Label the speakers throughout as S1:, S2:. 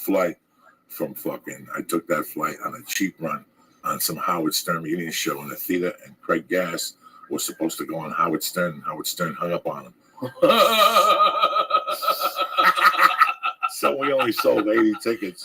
S1: flight from I took that flight on a cheap run on some Howard Stern reunion show in the theater, and Craig Gass was supposed to go on Howard Stern, and Howard Stern hung up on him. So we only sold 80 tickets.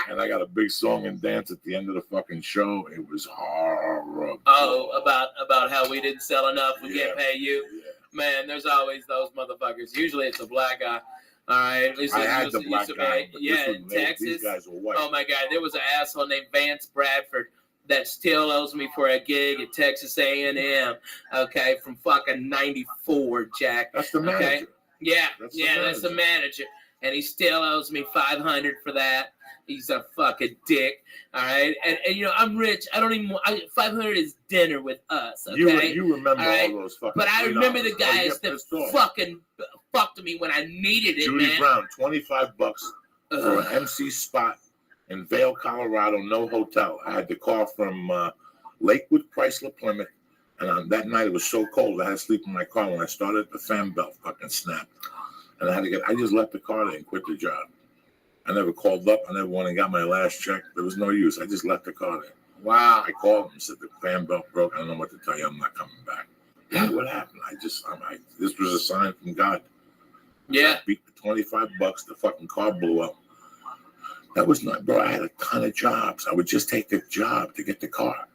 S1: And I got a big song and dance at the end of the fucking show. It was horrible.
S2: Oh, about how we didn't sell enough, we can't pay you. Yeah. Man, there's always those motherfuckers. Usually it's a black guy. All right, at least
S1: I had the black guy.
S2: In Texas.
S1: These guys were white.
S2: Oh my God, there was an asshole named Vance Bradford that still owes me for a gig at Texas A&M. Okay, from fucking '94, Jack.
S1: That's the manager.
S2: Okay? Yeah, that's the manager, and he still owes me $500 for that. He's a fucking dick. All right. And you know, I'm rich. I don't even want, 500 is dinner with us. Okay.
S1: You remember all those fucking.
S2: But I remember the guys that fucking fucked me when I needed it,
S1: Judy
S2: man.
S1: Brown, $25 for an MC spot in Vail, Colorado, no hotel. I had to call from Lakewood, Chrysler, Plymouth. And on that night, it was so cold, I had to sleep in my car. When I started, the fan belt fucking snapped. And I just left the car there and quit the job. I never called up. I never went and got my last check. There was no use. I just left the car there.
S2: Wow.
S1: I called him and said, the fan belt broke. I don't know what to tell you. I'm not coming back. Yeah, what happened? This was a sign from God.
S2: Yeah.
S1: I beat the $25. The fucking car blew up. That was not, bro. I had a ton of jobs. I would just take the job to get the car.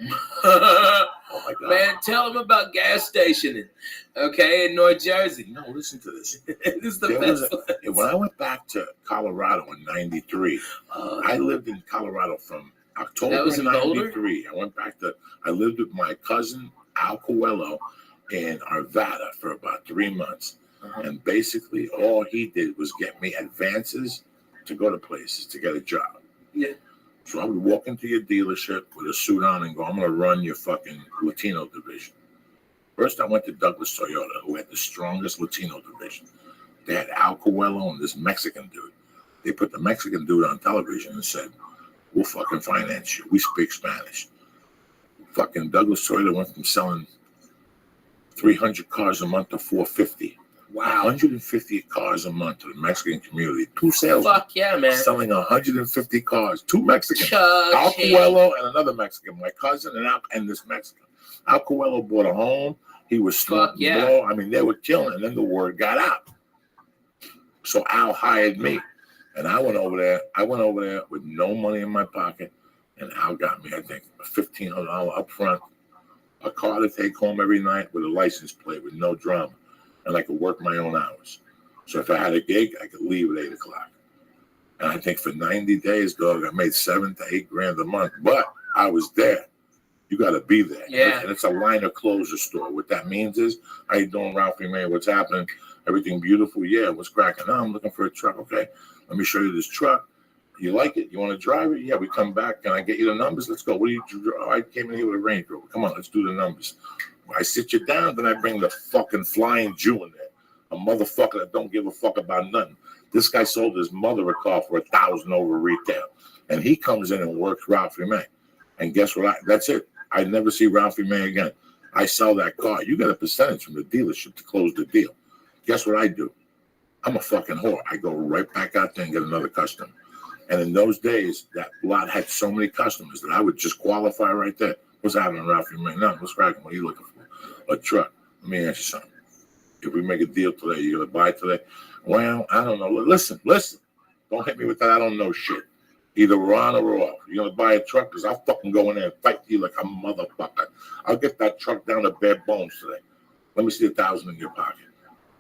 S1: Oh my God.
S2: Man, tell them about gas stationing, okay, in North Jersey.
S1: No, listen to this.
S2: This is the best place.
S1: When I went back to Colorado in '93, I lived in Colorado from October '93. I lived with my cousin Al Coelho in Arvada for about 3 months. And basically all he did was get me advances to go to places to get a job.
S2: Yeah.
S1: So I would walk into your dealership with a suit on and go, I'm going to run your fucking Latino division. First, I went to Douglas Toyota, who had the strongest Latino division. They had Al Coelho and this Mexican dude. They put the Mexican dude on television and said, we'll fucking finance you. We speak Spanish. Fucking Douglas Toyota went from selling 300 cars a month to 450. Wow. 150 cars a month to the Mexican community. 2 salesmen.
S2: Fuck yeah, man.
S1: Selling 150 cars. 2 Mexicans. Al Coelho and another Mexican. My cousin and this Mexican. Al Coelho bought a home. He was smoking blow. I mean, they were killing. And then the word got out. So Al hired me. And I went over there with no money in my pocket. And Al got me, I think, $1,500 up front. A car to take home every night with a license plate with no drama. And I could work my own hours. So if I had a gig, I could leave at 8 o'clock. And I think for 90 days, dog, I made $7 to $8 grand a month. But I was there. You got to be there.
S2: Yeah.
S1: And it's a liner closure store. What that means is, how you doing, Ralphie, man? What's happening? Everything beautiful? Yeah, what's cracking? No, I'm looking for a truck. Okay, let me show you this truck. You like it? You want to drive it? Yeah, we come back. Can I get you the numbers? Let's go. What do you do? Oh, I came in here with a Range Rover. Come on, let's do the numbers. I sit you down, then I bring the fucking flying Jew in there. A motherfucker that don't give a fuck about nothing. This guy sold his mother a car for $1,000 over retail. And he comes in and works Ralphie May. And guess what? That's it. I never see Ralphie May again. I sell that car. You get a percentage from the dealership to close the deal. Guess what I do? I'm a fucking whore. I go right back out there and get another customer. And in those days, that lot had so many customers that I would just qualify right there. What's happening, Ralphie May? No, what's cracking? What are you looking for? A truck. Let me ask you something. If we make a deal today, you're going to buy it today? Well, I don't know. Listen. Don't hit me with that. I don't know shit. Either we're on or we're off. You're going to buy a truck? Because I'll fucking go in there and fight you like a motherfucker. I'll get that truck down to bare bones today. Let me see $1,000 in your pocket.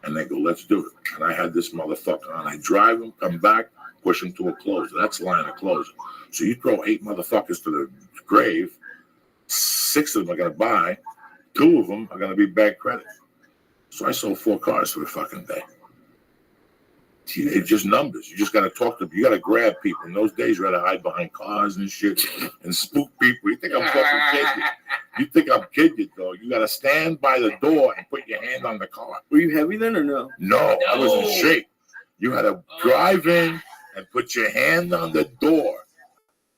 S1: And they go, let's do it. And I had this motherfucker on. I drive him, come back, push him to a closer. That's line of closing. So you throw 8 motherfuckers to the grave. 6 of them are going to buy. 2 of them are going to be bad credit. So I sold 4 cars for the fucking day. It's just numbers. You just got to talk to them. You got to grab people. In those days, you had to hide behind cars and shit and spook people. You think I'm fucking kidding you? You think I'm kidding you, though. You got to stand by the door and put your hand on the car.
S3: Were you heavy then or no?
S1: No, I was in shape. You had to drive in and put your hand on the door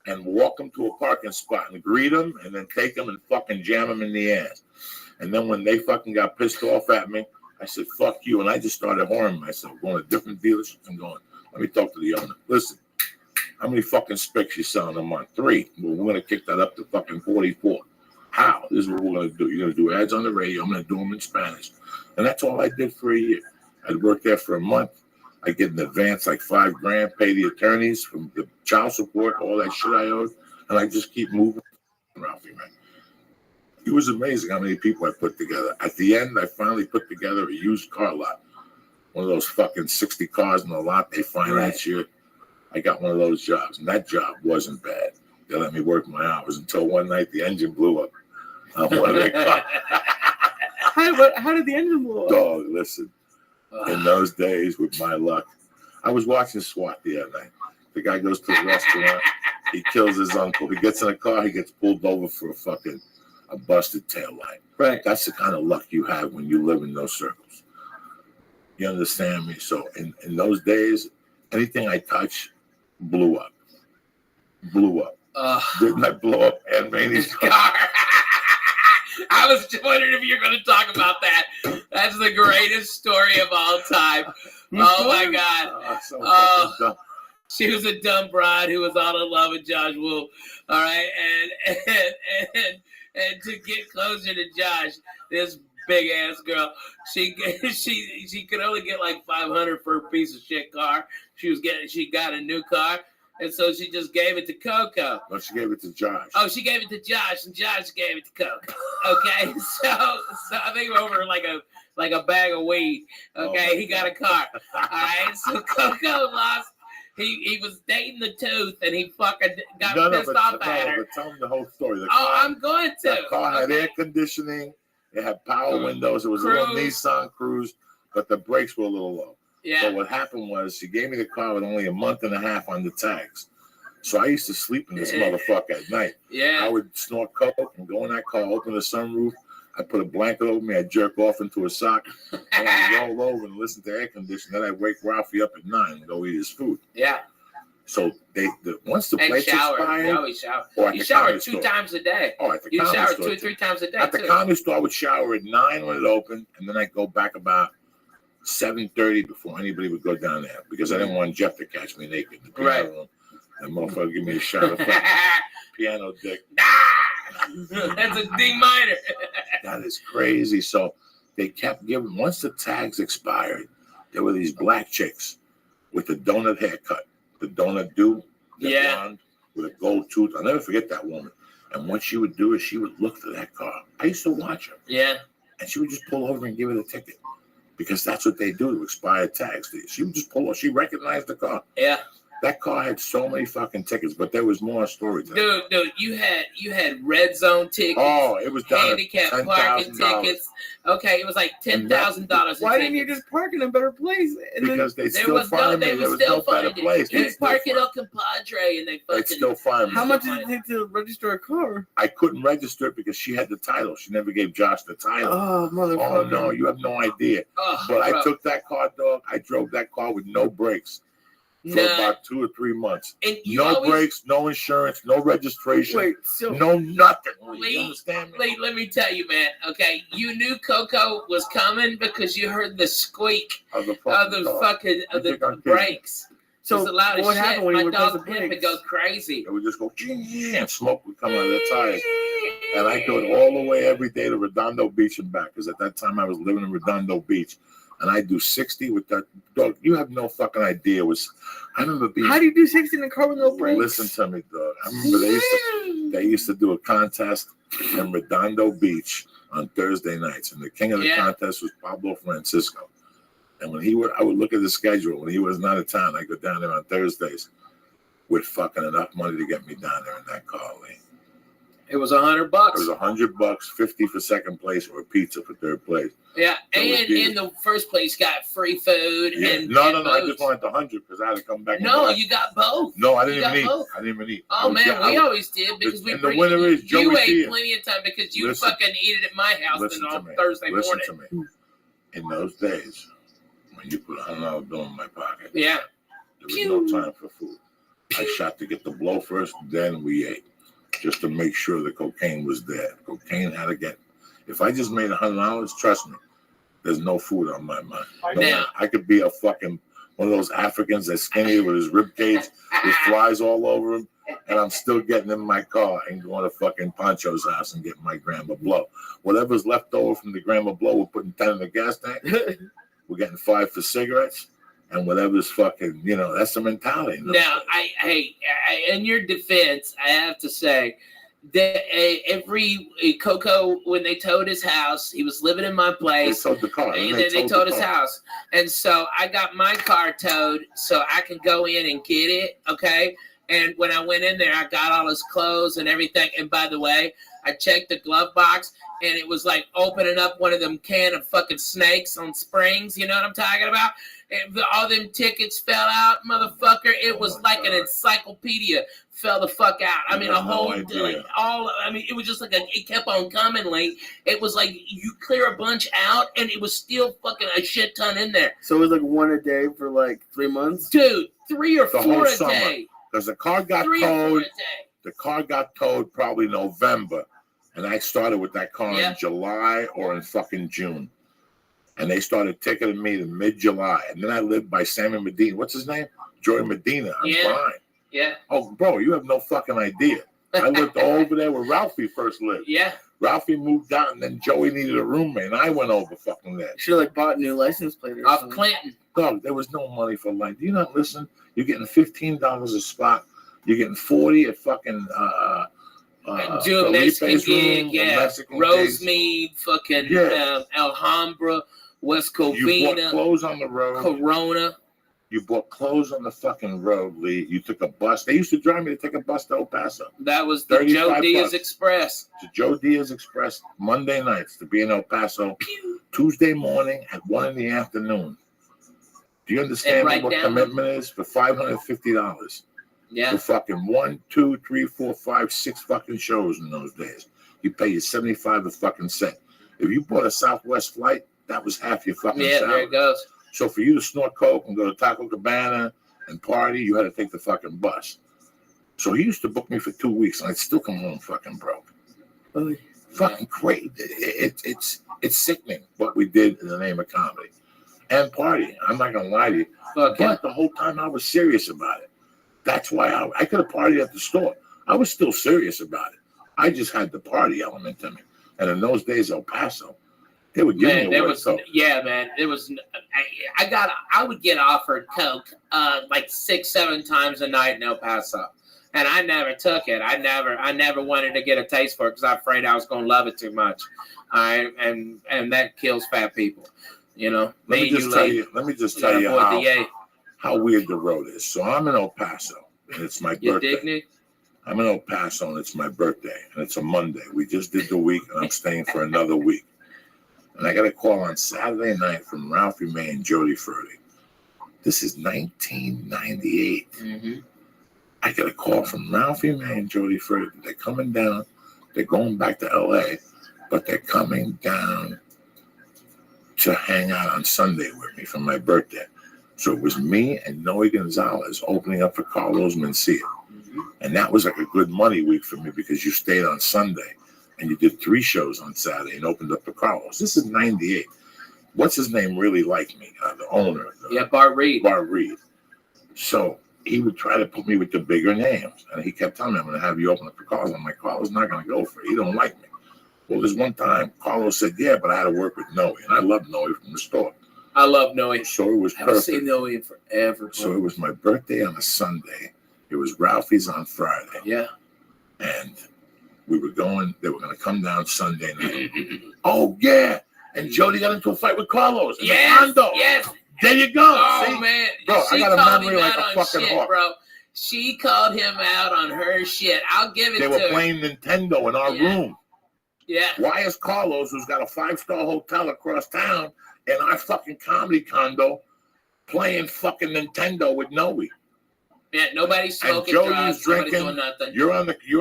S1: and walk them to a parking spot and greet them and then take them and fucking jam them in the ass. And then when they fucking got pissed off at me, I said, fuck you. And I just started whoring myself, going to different dealerships and going, Let me talk to the owner. Listen, how many fucking specs you selling a month? 3. Well, we're going to kick that up to fucking 44. How? This is what we're going to do. You're going to do ads on the radio. I'm going to do them in Spanish. And that's all I did for a year. I'd work there for a month. I get an advance like $5,000, pay the attorneys from the child support, all that shit I owed, and I just keep moving. Ralphie, man, it was amazing how many people I put together. At the end, I finally put together a used car lot. One of those fucking 60 cars in the lot they finance you. I got one of those jobs, and that job wasn't bad. They let me work my hours until one night the engine blew up. One of their cars.
S3: How did the engine blow up?
S1: Dog, listen. In those days, with my luck, I was watching SWAT the other night. The guy goes to the restaurant. He kills his uncle. He gets in a car. He gets pulled over for a busted tail light.
S3: Right.
S1: That's the kind of luck you have when you live in those circles. You understand me? So in those days, anything I touch blew up. Blew up. Didn't I blow up Aunt Manny's car?
S2: I was just wondering if you're going to talk about that. That's the greatest story of all time. Oh, my God. She was a dumb broad who was all in love with Josh Wolf. All right. And to get closer to Josh, this big ass girl, she could only get like $500 for a piece of shit car. She got a new car. And so she just gave it to Coco.
S1: No, she gave it to Josh.
S2: Oh, she gave it to Josh, and Josh gave it to Coco. Okay, so I think over like a bag of weed. Okay, he got a car. All right, so Coco lost. He was dating the tooth, and he fucking got pissed off at her.
S1: But tell him the whole story.
S2: I'm going to.
S1: The car had air conditioning. It had power windows. It was a little Nissan Cruise, but the brakes were a little low.
S2: Yeah.
S1: So what happened was she gave me the car with only a month and a half on the tags. So I used to sleep in this motherfucker at night.
S2: Yeah.
S1: I would snort coke and go in that car, open the sunroof. I put a blanket over me. I'd jerk off into a sock. And I'd roll over and listen to air conditioning. Then I'd wake Ralphie up at 9 and go eat his food.
S2: Yeah.
S1: So once the plates expired,
S2: you always shower. You shower 2 times a day.
S1: Oh, at the
S2: you shower 2
S1: store,
S2: or 3 times a day.
S1: At the comedy store, I would shower at 9 when it opened, and then I'd go back about 7:30 before anybody would go down there because I didn't want Jeff to catch me naked in the piano room. That motherfucker give me a shot of piano dick.
S2: That's a D minor.
S1: That is crazy. So they kept giving. Once the tags expired, there were these black chicks with the donut haircut, the donut do, blonde with a gold tooth. I'll never forget that woman. And what she would do is she would look for that car. I used to watch her.
S2: Yeah.
S1: And she would just pull over and give it a ticket. Because that's what they do to expire tags. She would just pull off. She recognized the car.
S2: Yeah.
S1: That car had so many fucking tickets, but there was more stories.
S2: Dude, you had red zone tickets.
S1: Oh, it was down
S2: handicap parking tickets. Okay, it was like $10,000.
S3: Why didn't you just park in a better place?
S1: Because they still find me. There was no better place.
S2: You park it up Compadre and they fucking
S1: still find me.
S3: How much did it take to register a car?
S1: I couldn't register it because she had the title. She never gave Josh the title.
S3: Oh, motherfucker.
S1: Oh, no, you have no idea.
S2: Oh,
S1: but I took that car, dog. I drove that car with no brakes. For about 2 or 3 months.
S2: And
S1: no brakes, no insurance, no registration, no nothing. You understand me?
S2: Let me tell you, man. Okay, you knew Coco was coming because you heard the squeak of the brakes.
S3: So
S2: the loudest
S3: what happened when you
S2: my
S3: were
S2: dog Pimp would go crazy.
S1: It would just go and smoke would come out of the tires. And I go all the way every day to Redondo Beach and back because at that time I was living in Redondo Beach. And I do 60 with that dog. You have no fucking idea. I remember being.
S3: How do you do 60 in a car with no brakes?
S1: Listen to me, dog. I remember they used to do a contest in Redondo Beach on Thursday nights, and the king of the contest was Pablo Francisco. And when I would look at the schedule. When he was not in town, I go down there on Thursdays with fucking enough money to get me down there in that car, Lee.
S2: It was $100.
S1: It was $100, 50 for second place, or a pizza for third place.
S2: Yeah, and in the first place got free food and
S1: no. I just wanted the 100 because I had to come back.
S2: No, you got both.
S1: No, I didn't even eat.
S2: Oh man, we always did because
S1: and the winner is Joey.
S2: You ate plenty of time because you fucking eat it at my house on Thursday morning.
S1: Listen to me. In those days, when you put $100 bill in my pocket,
S2: there
S1: was no time for food. I shot to get the blow first, then we ate. Just to make sure the cocaine was there. Cocaine had to get. If I just made $100, trust me, there's no food on my mind. I could be a fucking one of those Africans that's skinny with his rib cage with flies all over him. And I'm still getting in my car and going to fucking Pancho's house and getting my grandma blow. Whatever's left over from the grandma blow, we're putting 10 in the gas tank. We're getting 5 for cigarettes. And whatever's fucking, that's the mentality.
S2: Now, I in your defense, I have to say that Coco, when they towed his house, he was living in my place.
S1: They towed the car.
S2: And then they towed his house. And so I got my car towed so I could go in and get it, okay? And when I went in there, I got all his clothes and everything. And by the way, I checked the glove box, and it was like opening up one of them can of fucking snakes on springs. You know what I'm talking about? And all them tickets fell out, motherfucker. It was like an encyclopedia fell the fuck out. I mean, it was just like it kept on coming. Like, it was like you clear a bunch out, and it was still fucking a shit ton in there.
S3: So it was like 1 a day for like 3 months?
S2: Dude, 3 or 4 a day.
S1: Because the car got towed. The car got towed probably November. And I started with that car in July or in fucking June. And they started ticketing me to mid-July. And then I lived by Sammy Medina. What's his name? Joey Medina. I'm fine.
S2: Yeah.
S1: Oh, bro, you have no fucking idea. I lived over there where Ralphie first lived.
S2: Yeah.
S1: Ralphie moved out, and then Joey needed a roommate, and I went over fucking there.
S3: Should have bought a new license plate or
S2: off
S3: something.
S2: Clinton.
S1: Dog, there was no money for life. Do you not listen? You're getting $15 a spot. You're getting 40 at fucking
S2: do a Mexican
S1: room,
S2: gig, Rosemead, fucking Alhambra, West Covina.
S1: You bought clothes on the road.
S2: Corona.
S1: You bought clothes on the fucking road, Lee. You took a bus. They used to drive me to take a bus to El Paso.
S2: That was the Joe Diaz Express.
S1: The Joe Diaz Express, Monday nights to be in El Paso, Tuesday morning at 1 in the afternoon. Do you understand what commitment is? For $550.
S2: Yeah.
S1: For fucking 1, 2, 3, 4, 5, 6 fucking shows in those days. You pay you $75 a fucking cent. If you bought a Southwest flight, that was half your fucking salary.
S2: There it goes.
S1: So for you to snort coke and go to Taco Cabana and party, you had to take the fucking bus. So he used to book me for 2 weeks, and I'd still come home fucking broke.
S3: Really?
S1: Fucking crazy. It's sickening what we did in the name of comedy and party. I'm not gonna lie to you, but the whole time I was serious about it. That's why I could have partied at the store. I was still serious about it. I just had the party element to me. And in those days, El Paso, they would give me a work coke.
S2: Yeah, man. There was. I would get offered coke like 6-7 times a night in El Paso, and I never took it. I never wanted to get a taste for it because I'm afraid I was going to love it too much. All right, and that kills fat people.
S1: Let me just tell you how weird the road is. So I'm in El Paso, and it's my birthday.
S2: You dig, Nick?
S1: I'm in El Paso, and it's my birthday, and it's a Monday. We just did the week, and I'm staying for another week. And I got a call on Saturday night from Ralphie May and Jody Furty. This is 1998.
S2: Mm-hmm.
S1: I get a call from Ralphie May and Jody Furty. They're coming down. They're going back to L.A., but they're coming down to hang out on Sunday with me for my birthday. So it was me and Noe Gonzalez opening up for Carlos Mencia. Mm-hmm. And that was like a good money week for me because you stayed on Sunday. And you did 3 shows on Saturday and opened up for Carlos. This is 98. What's his name really liked me? The owner.
S2: Bart Reed.
S1: Bart Reed. So he would try to put me with the bigger names. And he kept telling me, I'm going to have you open up for Carlos. I'm like, Carlos not going to go for it. He don't like me. Well, there's one time Carlos said, yeah, but I had to work with Noe. And I love Noe from the store.
S2: I love Noe.
S1: So it was perfect.
S2: I haven't seen Noe in forever.
S1: So it was my birthday on a Sunday. It was Ralphie's on Friday.
S2: Yeah.
S1: And they were going to come down Sunday night. Oh, yeah. And Jody got into a fight with Carlos.
S2: Yes.
S1: There you go.
S2: Oh,
S1: see?
S2: Man.
S1: Bro,
S2: she
S1: I got a memory like a fucking
S2: shit,
S1: hawk.
S2: Bro. She called him out on her shit. I'll give it to her.
S1: They were playing Nintendo in our room.
S2: Yeah.
S1: Why is Carlos, who's got a 5-star hotel across town, in our fucking comedy condo, playing fucking Nintendo with Noe?
S2: Yeah, nobody's smoking
S1: drugs. Drinking.
S2: Nobody's doing nothing.
S1: You're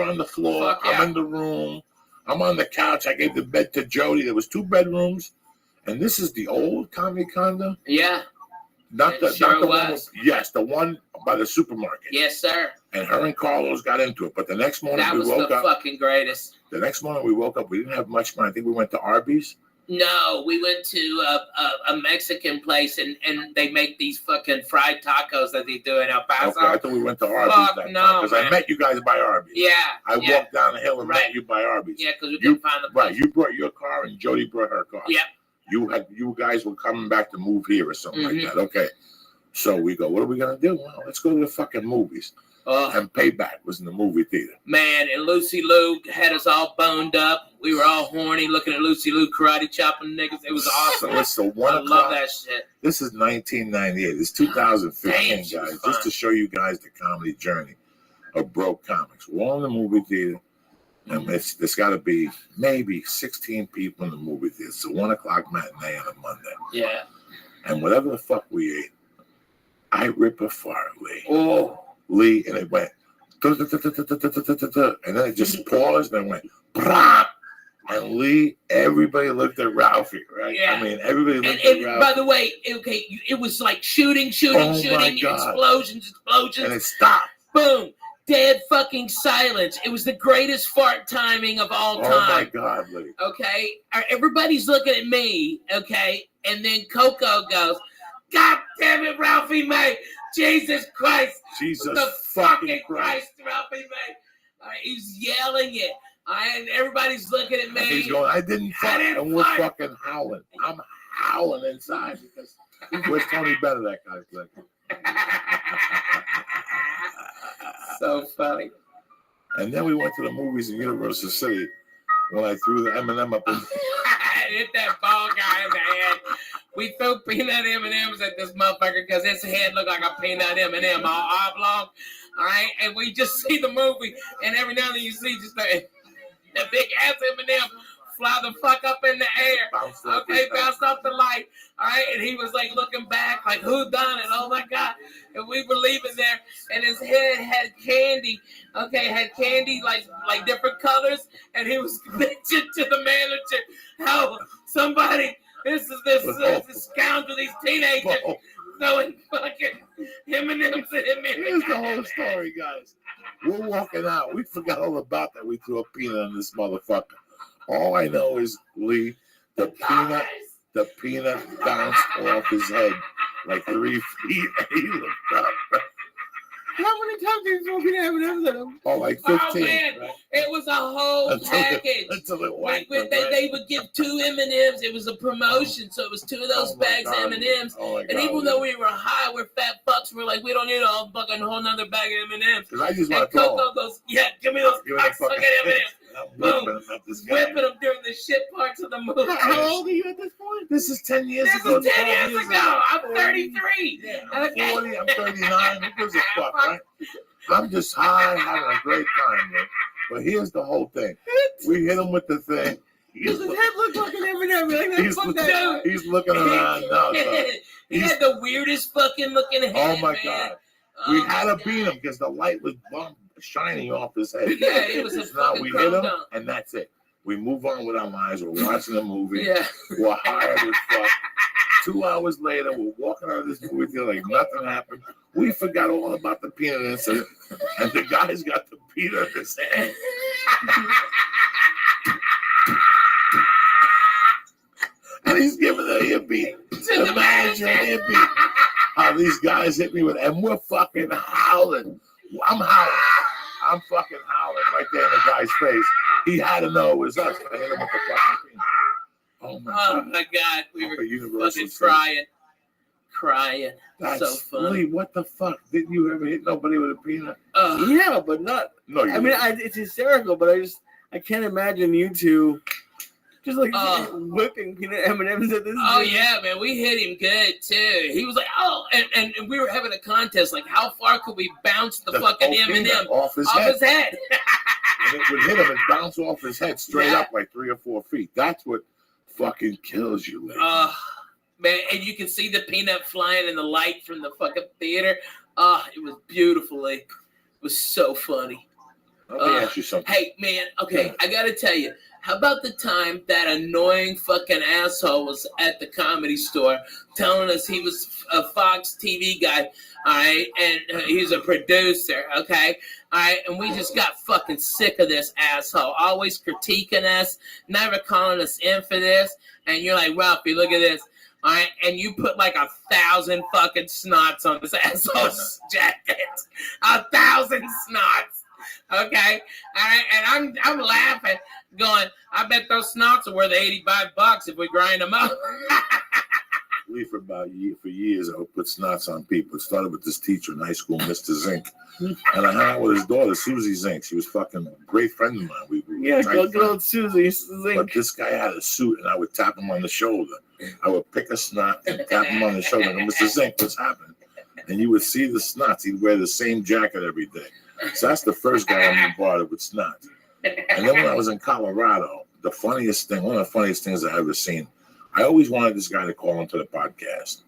S1: on the floor. I'm in the room. I'm on the couch. I gave the bed to Jody. There was 2 bedrooms, and this is the old comedy condo.
S2: Yeah.
S1: Not the one. Yes, the one by the supermarket.
S2: Yes, sir.
S1: And her and Carlos got into it. But the next morning we woke up.
S2: That was the fucking greatest.
S1: The next morning we woke up. We didn't have much money. I think we went to Arby's.
S2: No, we went to a Mexican place and they make these fucking fried tacos that they do in El Paso.
S1: Okay, I thought we went to Arby's
S2: Fuck
S1: that
S2: no,
S1: time because I
S2: man.
S1: met you guys by Arby's.
S2: Yeah.
S1: I walked down the hill and
S2: Right.
S1: met you by Arby's.
S2: Yeah, because we couldn't find the place.
S1: Right, you brought your car and Jody brought her car.
S2: Yep.
S1: You guys were coming back to move here or something
S2: Mhm.
S1: like that. Okay. So we go, what are we gonna do? Well, let's go to the fucking movies.
S2: Oh,
S1: And Payback was in the movie theater.
S2: man, and Lucy Liu had us all boned up. We were all horny looking at Lucy Liu karate chopping niggas. It was awesome.
S1: So it's the 1
S2: I
S1: o'clock.
S2: love that shit.
S1: This is 1998. It's 2015,
S2: Damn, she was
S1: guys.
S2: fun.
S1: Just to show you guys the comedy journey of broke comics. We're all in the movie theater, and there's got to be maybe 16 people in the movie theater. It's a 1 o'clock matinee on a Monday.
S2: Yeah.
S1: And whatever the fuck we ate, I rip a fart, Lee.
S2: Oh.
S1: Lee, and it went, and then it just paused and it went, brah. And Lee, everybody looked at Ralphie, right?
S2: Yeah.
S1: I mean, everybody looked
S2: And
S1: at Ralphie.
S2: by the way, okay, it was like shooting,
S1: Oh my God.
S2: explosions.
S1: And it stopped.
S2: Boom. Dead fucking silence. It was the greatest fart timing of all time.
S1: Oh my God, Lee.
S2: Okay, everybody's looking at me. Okay, and then Coco goes, "God damn it, Ralphie May! Jesus Christ!
S1: Jesus
S2: the
S1: fucking
S2: Christ, Ralphie May!" All right, he's yelling it. All right, and everybody's looking at me.
S1: And he's going, I didn't fuck, and we're fucking howling. I'm howling inside because where's Tony Bennett, that guy's like.
S2: So funny.
S1: And then we went to the movies in Universal City when I threw the M&M up.
S2: Hit that ball guy in the head. We threw peanut M&Ms at this motherfucker because his head looked like a peanut M&M, all oblong. All right, and we just see the movie, and every now and then you see just the big ass M&M fly the fuck up in the air. Bounced off the light. All right, and he was like looking back, like who done it? Oh my God! And we were leaving there, and his head had candy. Okay, had candy like different colors, and he was bitching to the manager, "How somebody, this scoundrel, these teenagers throwing fucking M&Ms at me."
S1: Here's the whole story, guys. We're walking out. We forgot all about that. We threw a peanut on this motherfucker. All I know is, Lee, the peanut bounced off his head like 3 feet, and he looked up.
S3: How many times did you throw peanut M&Ms at him?
S1: Oh, like 15.
S2: Oh, man.
S1: Right?
S2: It was a whole package.
S1: Until it whacked him,
S2: they would give 2 M&Ms. It was a promotion, so it was 2 of those bags of M&Ms. And even though we were high, we're fat fucks. We're like, we don't need a whole nother bag of M&Ms.
S1: Because I just want
S2: And
S1: to
S2: Coco goes, yeah, give me those fucking M&Ms. Boom. Whipping them during the shit parts of the movie.
S3: How old are you at this point?
S1: This is 10 years
S2: This
S1: ago.
S2: is 10 years ago. I'm 33.
S1: Yeah, I'm 40. I'm 39. Who gives a fuck, right? I'm just high, having a great time, man. But here's the whole thing. We hit him with the thing.
S3: Because his head looked like an M&M. You're like, fuck that.
S1: He's looking around now.
S2: He had the weirdest fucking looking head.
S1: Oh my
S2: man.
S1: God.
S2: Oh
S1: We
S2: my
S1: had to
S2: God.
S1: beat him because the light was shining off his head.
S2: Yeah, it was a
S1: So now
S2: fucking
S1: we hit him,
S2: chrome dome.
S1: and that's it. We move on with our lives. We're watching a movie.
S2: Yeah.
S1: We're high as fuck. 2 hours later, we're walking out of this movie theater like nothing happened. We forgot all about the peanut incident, and the guy's got the peanut in his hand. And he's giving the earbeat to the manager an earbeat. How these guys hit me with, and we're fucking howling. I'm howling. I'm fucking howling right there in the guy's face. He had to know it was us. I hit him with the fucking peanut. Oh my God.
S2: We
S1: Up
S2: were
S1: at Universal
S2: fucking
S1: City.
S2: crying.
S1: That's
S2: so funny.
S1: Lee, what the fuck? Didn't you ever hit nobody with a peanut?
S3: Yeah, but not.
S1: No, you
S3: I mean,
S1: didn't.
S3: it's hysterical, but I can't imagine you two just like whipping peanut M&Ms at this.
S2: Oh
S3: dude.
S2: yeah, man, we hit him good too. He was like, oh, and we were having a contest, like how far could we bounce the fucking M&M
S1: off his
S2: off
S1: head.
S2: his head?
S1: And it would hit him and bounce off his head straight up like 3 or 4 feet. That's what fucking kills you, Lee.
S2: Man, and you can see the peanut flying in the light from the fucking theater. It was beautiful. It was so funny.
S1: Let me ask you something.
S2: Hey, man, okay, I gotta tell you, how about the time that annoying fucking asshole was at the Comedy Store telling us he was a Fox TV guy, all right, and he's a producer, okay, all right, and we just got fucking sick of this asshole, always critiquing us, never calling us in for this, and you're like, Ralphie, look at this. All right, and you put like 1,000 fucking snots on this asshole's jacket. 1,000 snots. Okay, all right, and I'm laughing, going, I bet those snots are worth $85 if we grind them up.
S1: For years, I would put snots on people. It started with this teacher in high school, Mr. Zink, and I hung out with his daughter, Susie Zink. She was fucking a great friend of mine. We
S3: good old Susie Zink.
S1: But this guy had a suit, and I would tap him on the shoulder. I would pick a snot and tap him on the shoulder. And Mr. Zink, what's happening? And you would see the snots. He'd wear the same jacket every day. So that's the first guy I'm bombarded with snots. And then when I was in Colorado, one of the funniest things I ever seen, I always wanted this guy to call into the podcast.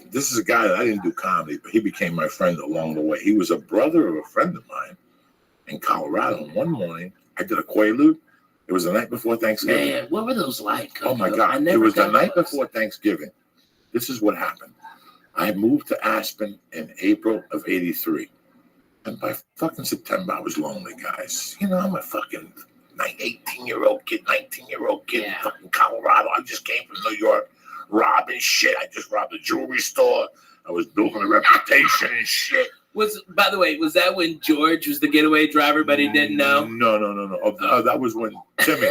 S1: This is a guy that I didn't do comedy, but he became my friend along the way. He was a brother of a friend of mine in Colorado. And one morning, I did a Quaalude. It was the night before Thanksgiving.
S2: Man, what were those like?
S1: Oh, my God. It was the night before Thanksgiving. This is what happened. I moved to Aspen in April of 83. And by fucking September, I was lonely, guys. You know, I'm a fucking 18-year-old kid, 19-year-old kid in fucking Colorado. I just came from New York, robbing shit. I just robbed a jewelry store. I was building a reputation and shit.
S2: By the way, was that when George was the getaway driver, but he didn't know?
S1: No. That was when Timmy,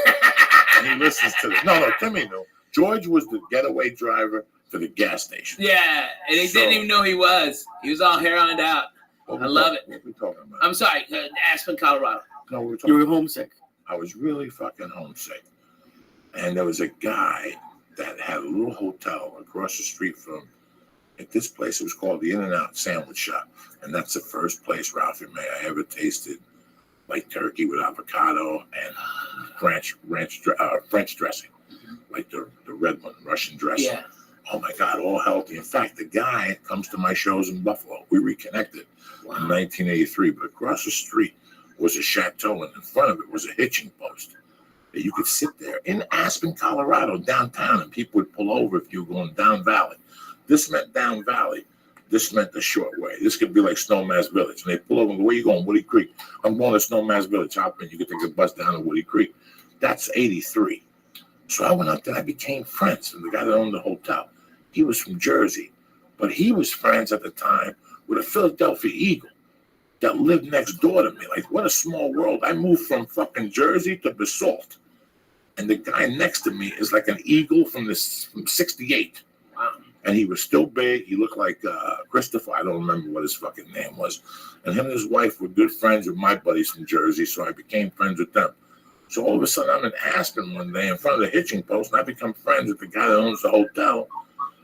S1: he listens to this. No, Timmy knew. George was the getaway driver for the gas station.
S2: Yeah, and he didn't even know he was. He was all hair on out. I love it.
S1: What are we talking about?
S2: I'm sorry, Aspen, Colorado.
S1: No, we were talking.
S3: You were homesick.
S1: I was really fucking homesick. And there was a guy that had a little hotel across the street from, at this place, it was called the In-N-Out Sandwich Shop. And that's the first place, Ralphie May, I ever tasted like turkey with avocado and French dressing, like the red one, Russian dressing.
S2: Yeah.
S1: Oh my God, all healthy. In fact, the guy comes to my shows in Buffalo. We reconnected in 1983, but across the street was a chateau, and in front of it was a hitching post. You could sit there in Aspen, Colorado, downtown, and people would pull over if you were going down valley. This meant down valley. This meant the short way. This could be like Snowmass Village. And they pull over and go, where you going? Woody Creek. I'm going to Snowmass Village. Hop in. You could take a bus down to Woody Creek. That's 83. So I went up there and I became friends with the guy that owned the hotel. He was from Jersey, but he was friends at the time with a Philadelphia Eagle that lived next door to me. Like, what a small world. I moved from fucking Jersey to Basalt. And the guy next to me is like an Eagle from 68. Wow. And he was still big. He looked like Christopher. I don't remember what his fucking name was. And him and his wife were good friends with my buddies from Jersey, so I became friends with them. So all of a sudden, I'm in Aspen one day in front of the hitching post, and I become friends with the guy that owns the hotel.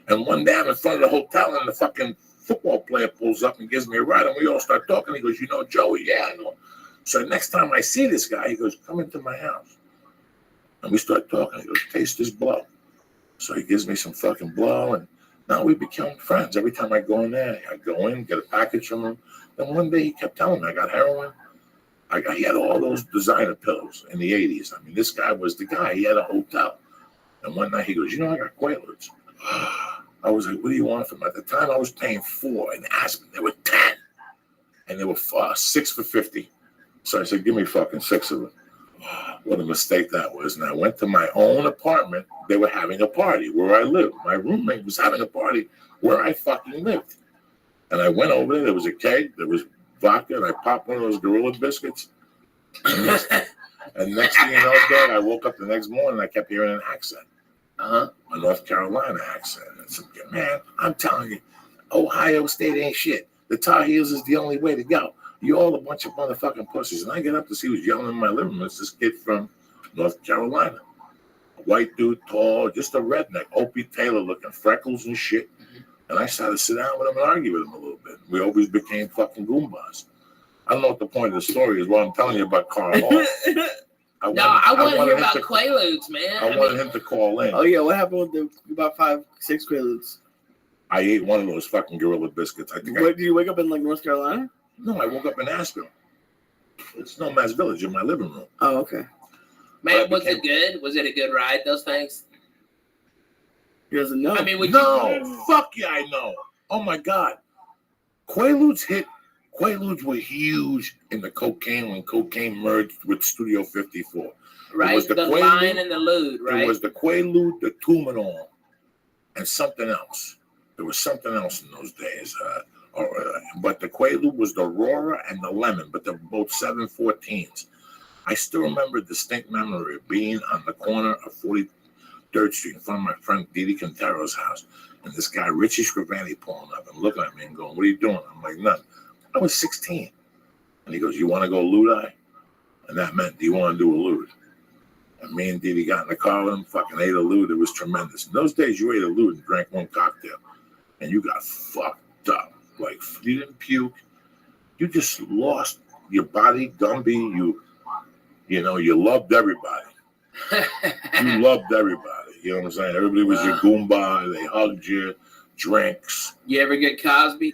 S1: And one day I'm in front of the hotel, and the fucking football player pulls up and gives me a ride, and we all start talking. He goes, you know Joey? Yeah, I know. So next time I see this guy, he goes, come into my house. And we start talking. He goes, taste this blow. So he gives me some fucking blow, and now we become friends. Every time I go in there, I go in, get a package from him. Then one day he kept telling me, I got heroin. He had all those designer pills in the 80s. I mean, this guy was the guy. He had a hotel. And one night he goes, you know, I got Quaaludes. I was like, what do you want from him? At the time, I was paying 4 in Aspen. They were 10. And they were 6 for 50. So I said, give me fucking 6 of them. What a mistake that was. And I went to my own apartment. They were having a party where I lived. My roommate was having a party where I fucking lived. And I went over there. There was a keg. There was vodka. And I popped one of those Gorilla biscuits. And next thing you know, Dad, I woke up the next morning and I kept hearing an accent. A North Carolina accent. And I said, man, I'm telling you, Ohio State ain't shit. The Tar Heels is the only way to go. You all a bunch of motherfucking pussies. And I get up to see who's yelling in my living room. It's this kid from North Carolina. A white dude, tall, just a redneck. Opie Taylor looking, freckles and shit. And I started to sit down with him and argue with him a little bit. We always became fucking goombas. I don't know what the point of the story is. What I'm telling you about Carl Hall. I want to hear about
S2: Quaaludes, man.
S1: I wanted him to call in.
S3: Oh, yeah. What happened with about 5, 6 Quaaludes?
S1: I ate one of those fucking Gorilla biscuits.
S3: Did you wake up in, like, North Carolina?
S1: No, I woke up in Aspen. It's Nomad's Village in my living room.
S3: Oh, okay.
S2: Man, was it good? Was it a good ride, those things?
S3: He doesn't know.
S2: I mean,
S1: Fuck yeah, I know. Oh my God. Quaaludes were huge in the cocaine when cocaine merged with Studio 54.
S2: Right, the line and the lewd, right?
S1: It was the Quaalude, the Tumanol, and something else. There was something else in those days. But the Quaalude was the Aurora and the Lemon, but they're both 714s. I still remember a distinct memory of being on the corner of 43rd Street in front of my friend Didi Quintero's house. And this guy, Richie Scrivani, pulling up and looking at me and going, "What are you doing?" I'm like, "Nothing." I was 16. And he goes, "You want to go Ludi?" And that meant, "Do you want to do a lewd?" And me and Didi got in the car with him, fucking ate a lewd. It was tremendous. In those days, you ate a lewd and drank one cocktail. And you got fucked up. Like, you didn't puke. You just lost your body, Gumby. You loved everybody. You loved everybody. You know what I'm saying? Everybody was your Goomba. They hugged you. Drinks.
S2: You ever get Cosby?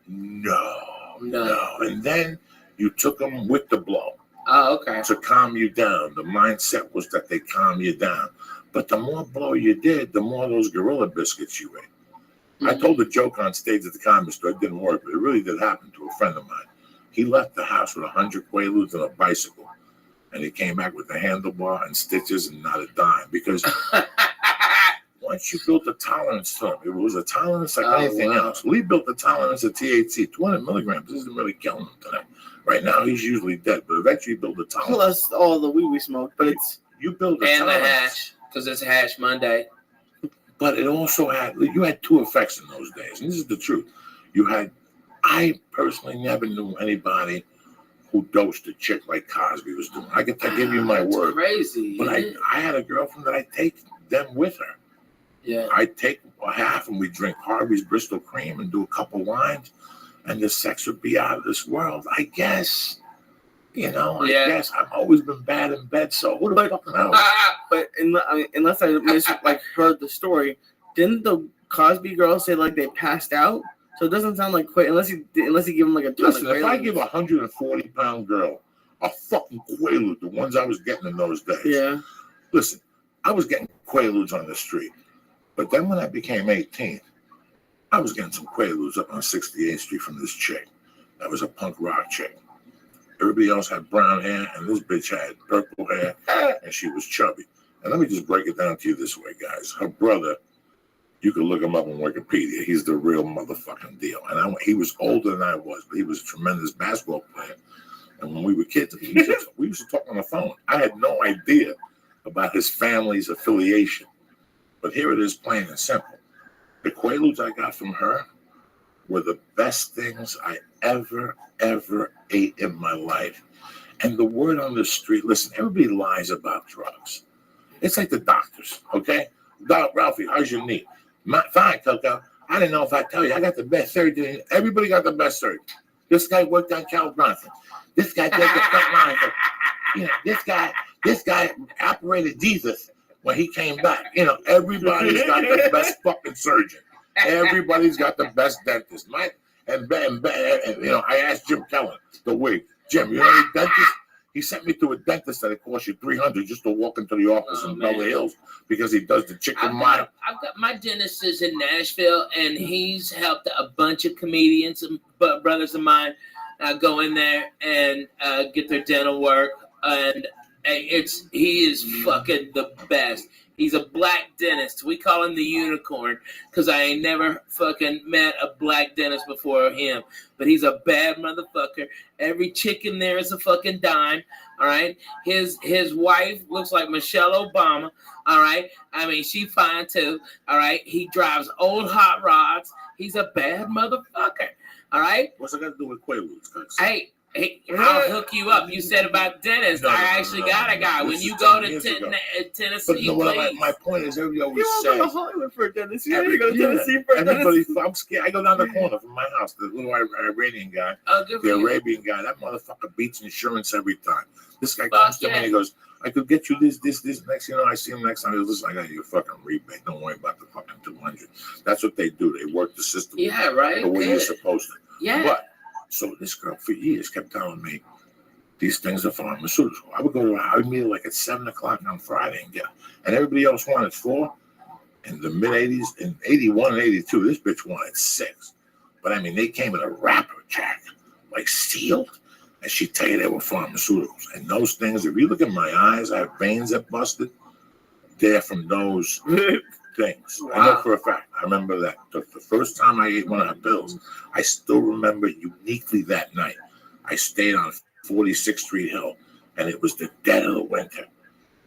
S1: No. And then you took them with the blow.
S2: Oh, okay.
S1: To calm you down. The mindset was that they calm you down. But the more blow you did, the more those Gorilla Biscuits you ate. I told a joke on stage at the Comedy Store. It didn't work, but it really did happen to a friend of mine. He left the house with 100 Quaaludes and a bicycle. And he came back with a handlebar and stitches and not a dime. Because once you built a tolerance to him, it was a tolerance like anything else. Lee built the tolerance of THC. 200 milligrams isn't really killing him today. Right now, he's usually dead, but eventually you build a tolerance.
S3: Plus all the weed we smoked, but
S1: you build a
S2: tolerance.
S1: And
S2: the hash, because it's Hash Monday.
S1: But it also you had two effects in those days, and this is the truth. I personally never knew anybody who dosed a chick like Cosby was doing. I give you my word.
S2: Crazy.
S1: But I had a girlfriend that I take them with her.
S2: Yeah.
S1: I take a half and we drink Harvey's Bristol Cream and do a couple wines, and the sex would be out of this world. I guess. I guess I've always been bad in bed, so who the fuck knows?
S3: But unless I heard the story, didn't the Cosby girl say like they passed out? So it doesn't sound like unless you give them like a ton.
S1: Listen, if I give a 140-pound girl a fucking Quaalude, the ones I was getting in those days.
S3: Yeah.
S1: Listen, I was getting Quaaludes on the street, but then when I became 18, I was getting some Quaaludes up on 68th Street from this chick. That was a punk rock chick. Everybody else had brown hair, and this bitch had purple hair, and she was chubby. And let me just break it down to you this way, guys. Her brother, you can look him up on Wikipedia. He's the real motherfucking deal. And he was older than I was, but he was a tremendous basketball player. And when we were kids, we used to talk on the phone. I had no idea about his family's affiliation. But here it is, plain and simple. The Quaaludes I got from her were the best things I ever ate in my life. And the word on the street, listen, everybody lies about drugs. It's like the doctors, okay? Ralphie, how's your knee? Fine, Coco. I didn't know if I tell you, I got the best surgery. Everybody got the best surgery. This guy worked on Cal Bronson. This guy did the front line. This guy operated Jesus when he came back. Everybody's got the best fucking surgeon. Everybody's got the best dentist. I asked Jim Kellen, the wig. Jim, you know any dentist? He sent me to a dentist that it cost you $300 just to walk into the office in Beverly Hills because he does the chicken mile.
S2: I've got my dentist is in Nashville, and he's helped a bunch of comedians and brothers of mine go in there and get their dental work, and he is fucking the best. He's a black dentist. We call him the unicorn because I ain't never fucking met a black dentist before him. But he's a bad motherfucker. Every chick in there is a fucking dime. All right. His wife looks like Michelle Obama. All right. I mean, she fine too. All right. He drives old hot rods. He's a bad motherfucker. All right.
S1: What's it got to do with Quaaludes?
S2: Hey, I'll hook you up. You said about dentists. I actually got a guy. When you go to Tennessee,
S1: my point is, everybody always says.
S3: You don't go to Hollywood for a dentist. You gotta go to Tennessee for a dentist.
S1: I'm scared. I go down the corner from my house. The little Iranian guy, the Arabian guy. That motherfucker beats insurance every time. This guy comes to me and he goes, "I could get you this." Next, I see him next time. He goes, "Listen, I got you a fucking rebate. Don't worry about the fucking 200." That's what they do. They work the system.
S2: Yeah, right.
S1: The way you're supposed to.
S2: Yeah.
S1: But so this girl for years kept telling me, These things are pharmaceutical. I would meet like at 7 o'clock on Friday and everybody else wanted 4. In the mid 80s, in 81 and 82, this bitch wanted 6. But I mean, they came in a wrapper, Jack, like sealed. And she'd tell you they were pharmaceuticals. And those things, if you look at my eyes, I have veins that busted. They're from those things. Wow. I know for a fact. I remember that. The first time I ate one of her pills, I still remember uniquely that night. I stayed on 46th Street Hill, and it was the dead of the winter.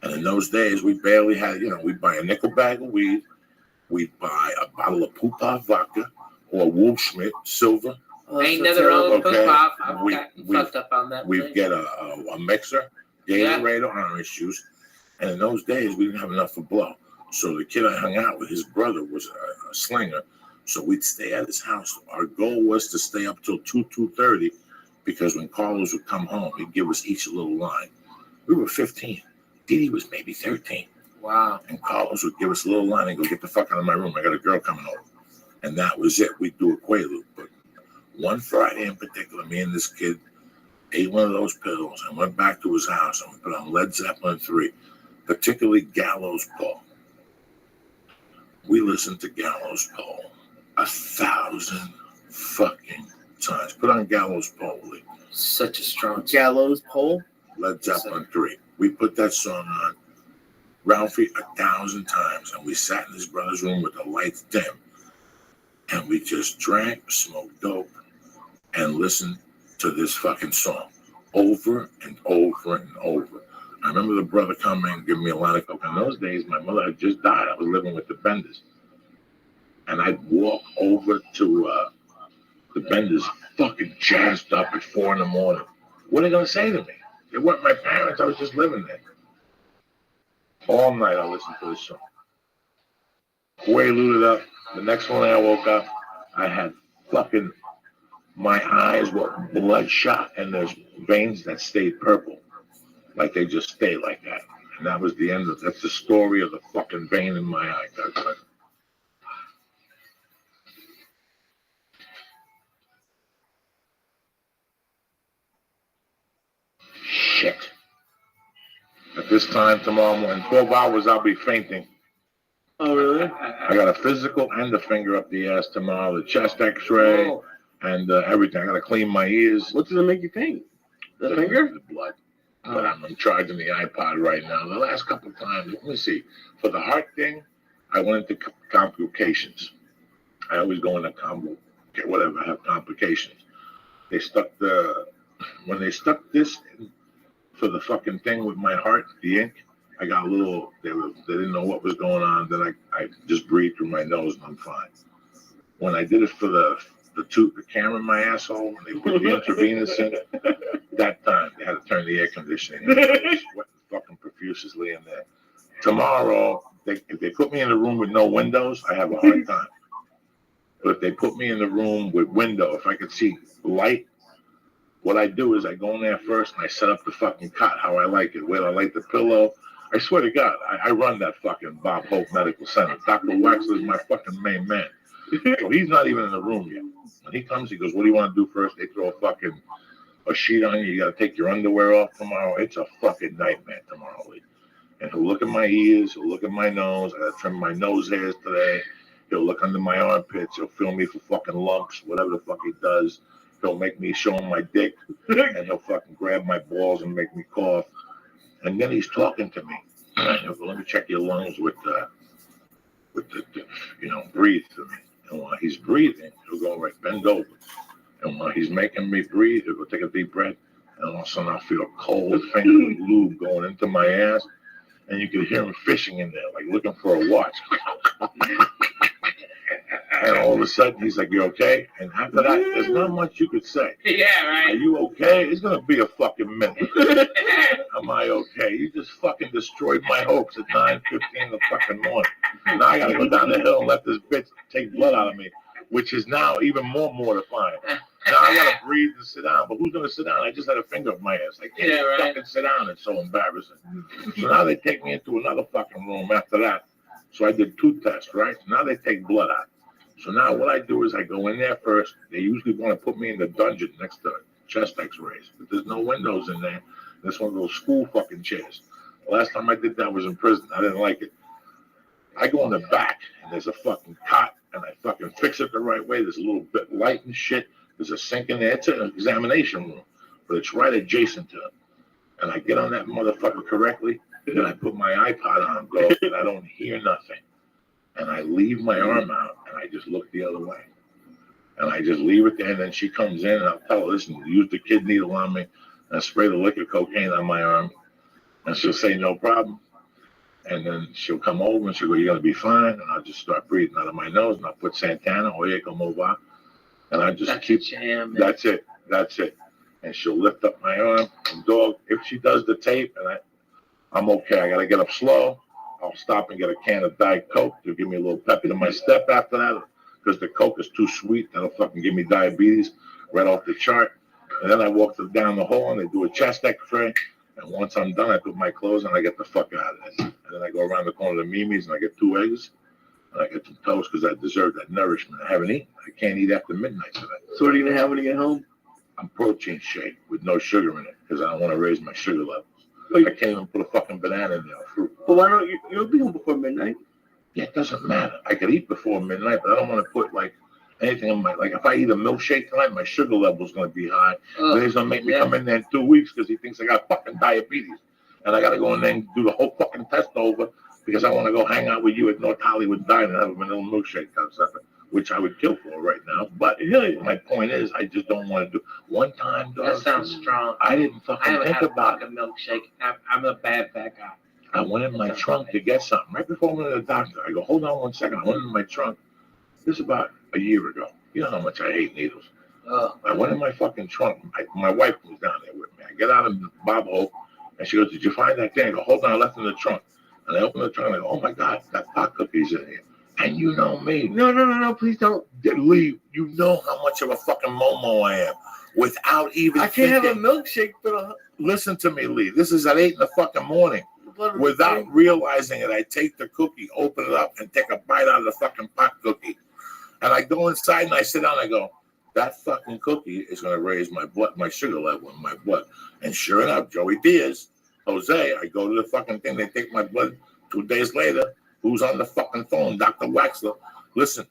S1: And in those days, we barely had, we'd buy a nickel bag of weed, we'd buy a bottle of Poopah vodka or Wolfschmidt silver.
S2: Ain't nothing wrong with Poopah. I've gotten fucked up on that.
S1: We'd get a mixer, Gatorade or orange juice. And in those days, we didn't have enough for blow. So the kid I hung out with, his brother was a slinger. So we'd stay at his house. Our goal was to stay up till 2:30, because when Carlos would come home, he'd give us each a little line. We were 15. Didi was maybe 13.
S2: Wow.
S1: And Carlos would give us a little line and go, get the fuck out of my room. I got a girl coming over. And that was it. We'd do a Quaalude. But one Friday in particular, me and this kid ate one of those pills and went back to his house and we put on Led Zeppelin 3, particularly Gallows Pole. We listened to Gallows Pole 1,000 fucking times. Put on Gallows Pole, Lee.
S2: Such a strong
S3: Gallows Pole?
S1: Led Zeppelin 3. We put that song on, Ralphie, 1,000 times, and we sat in his brother's room with the lights dim, and we just drank, smoked dope, and listened to this fucking song over and over and over. I remember the brother coming and giving me a lot of coke. In those days, my mother had just died. I was living with the Benders, and I'd walk over to the Benders, fucking jazzed up at 4 a.m. What are they gonna say to me? They weren't my parents. I was just living there. All night I listened to this song. Quaalude up. The next morning I woke up, I had fucking, my eyes were bloodshot and there's veins that stayed purple. Like they just stay like that. And that was the end of, that's the story of the fucking vein in my eye. Shit. At this time tomorrow morning, 12 hours, I'll be fainting.
S3: Oh, really?
S1: I got a physical and a finger up the ass tomorrow, the chest x-ray, and everything. I got to clean my ears.
S3: What does it make you think? The finger?
S1: The blood. But I'm charging the iPod right now. The last couple of times, let me see. For the heart thing, I went into complications. I always go into whatever, I have complications. They stuck when they stuck this in for the fucking thing with my heart, the ink, I got a little, they didn't know what was going on. Then I just breathed through my nose and I'm fine. When I did it for the camera in my asshole, and they put the intravenous in, that time they had to turn the air conditioning on. I was sweating fucking profusely in there. Tomorrow, if they put me in a room with no windows, I have a hard time. But if they put me in the room with window, if I could see light, what I do is I go in there first and I set up the fucking cot how I like it, where I like the pillow. I swear to God, I run that fucking Bob Hope Medical Center. Dr. Waxler is my fucking main man. So he's not even in the room yet. When he comes, he goes, what do you want to do first? They throw a sheet on you. You got to take your underwear off tomorrow. It's a fucking nightmare tomorrow, Lee. And he'll look at my ears. He'll look at my nose. I got to trim my nose hairs today. He'll look under my armpits. He'll feel me for fucking lumps, whatever the fuck he does. He'll make me show him my dick, and he'll fucking grab my balls and make me cough. And then he's talking to me. He'll go, let me check your lungs with the breathe to me. And while he's breathing, he'll go, right, bend over. And while he's making me breathe, he'll go take a deep breath. And all of a sudden, I'll feel a cold finger with lube going into my ass. And you can hear him fishing in there, like looking for a watch. And all of a sudden, he's like, you okay? And after that, there's not much you could say.
S2: Yeah, right.
S1: Are you okay? It's going to be a fucking minute. Am I okay? You just fucking destroyed my hopes at 9:15 in the fucking morning. Now I got to go down the hill and let this bitch take blood out of me, which is now even more mortifying. Now I got to breathe and sit down. But who's going to sit down? I just had a finger up my ass. I can't fucking sit down. It's so embarrassing. So now they take me into another fucking room after that. So I did 2 tests, right? Now they take blood out. So now what I do is I go in there first. They usually want to put me in the dungeon next to chest x-rays. But there's no windows in there. That's one of those school fucking chairs. The last time I did that was in prison. I didn't like it. I go in the back, and there's a fucking cot, and I fucking fix it the right way. There's a little bit light and shit. There's a sink in there. It's an examination room, but it's right adjacent to it. And I get on that motherfucker correctly, and I put my iPod on, bro, and I don't hear nothing. And I leave my arm out, and I just look the other way. And I just leave it there, and then she comes in, and I'll tell her, listen, use the kid needle on me, and I spray the liquid cocaine on my arm. And she'll say, no problem. And then she'll come over, and she'll go, you're going to be fine. And I'll just start breathing out of my nose, and I'll put Santana, oye, como va. And I just keep, that's it. And she'll lift up my arm, and dog, if she does the tape, and I'm okay. I got to get up slow. I'll stop and get a can of Diet Coke to give me a little pep in my step after that, because the Coke is too sweet. That'll fucking give me diabetes right off the chart. And then I walk down the hall, and they do a chest x-ray. And once I'm done, I put my clothes on, and I get the fuck out of there. And then I go around the corner to Mimi's, and I get 2 eggs, and I get some toast because I deserve that nourishment. I haven't eaten. I can't eat after midnight today.
S3: So what are you going to have when you get home?
S1: A protein shake with no sugar in it because I don't want to raise my sugar levels. I can't even put a fucking banana in there or fruit.
S3: But why don't you'll be home before midnight?
S1: Yeah, it doesn't matter. I could eat before midnight, but I don't want to put like anything in my, like if I eat a milkshake tonight, my sugar level is going to be high. Then he's going to make me come in there in 2 weeks because he thinks I got fucking diabetes. And I got to go in there and do the whole fucking test over because I want to go hang out with you at North Hollywood Diner and have a vanilla milkshake kind of stuff, which I would kill for right now. But really, my point is, I just don't want to do. One time, dog,
S2: that sounds strong.
S1: I didn't fucking think about
S2: a milkshake. I'm a bad guy.
S1: I went in my trunk to get something. Right before I went to the doctor, I go, hold on 1 second. I went in my trunk. This is about a year ago. You know how much I hate needles. I went in my fucking trunk. My wife was down there with me. I get out of the bob hole, and she goes, did you find that thing? I go, hold on, I left it in the trunk. And I open the trunk, and I go, oh my God, got pot cookies in here. And you know me.
S3: No, please don't.
S1: Lee, you know how much of a fucking momo I am. Without even
S3: I can't
S1: thinking.
S3: have a milkshake, but
S1: Listen to me, Lee. This is at 8 in the fucking morning. Without realizing it, I take the cookie, open it up, and take a bite out of the fucking pot cookie. And I go inside and I sit down and I go, that fucking cookie is going to raise my blood, my sugar level in my blood. And sure enough, Joey Diaz, Jose, I go to the fucking thing, they take my blood. 2 days later, who's on the fucking phone? Dr. Waxler. Listen,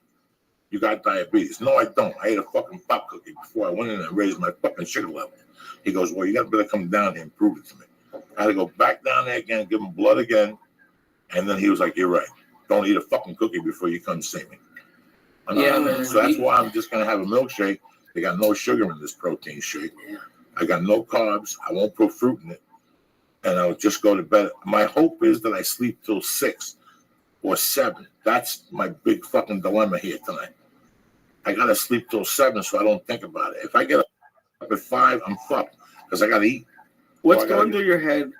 S1: you got diabetes. No, I don't. I ate a fucking pop cookie before I went in and raised my fucking sugar level. He goes, well, you got to better come down here and prove it to me. I had to go back down there again, give him blood again. And then he was like, you're right. Don't eat a fucking cookie before you come see me. Man. So that's why I'm just going to have a milkshake. They got no sugar in this protein shake.
S2: Yeah.
S1: I got no carbs. I won't put fruit in it. And I'll just go to bed. My hope is that I sleep till 6 or 7. That's my big fucking dilemma here tonight. I got to sleep till 7 so I don't think about it. If I get up at 5, I'm fucked because I got to eat.
S3: What's going through your head,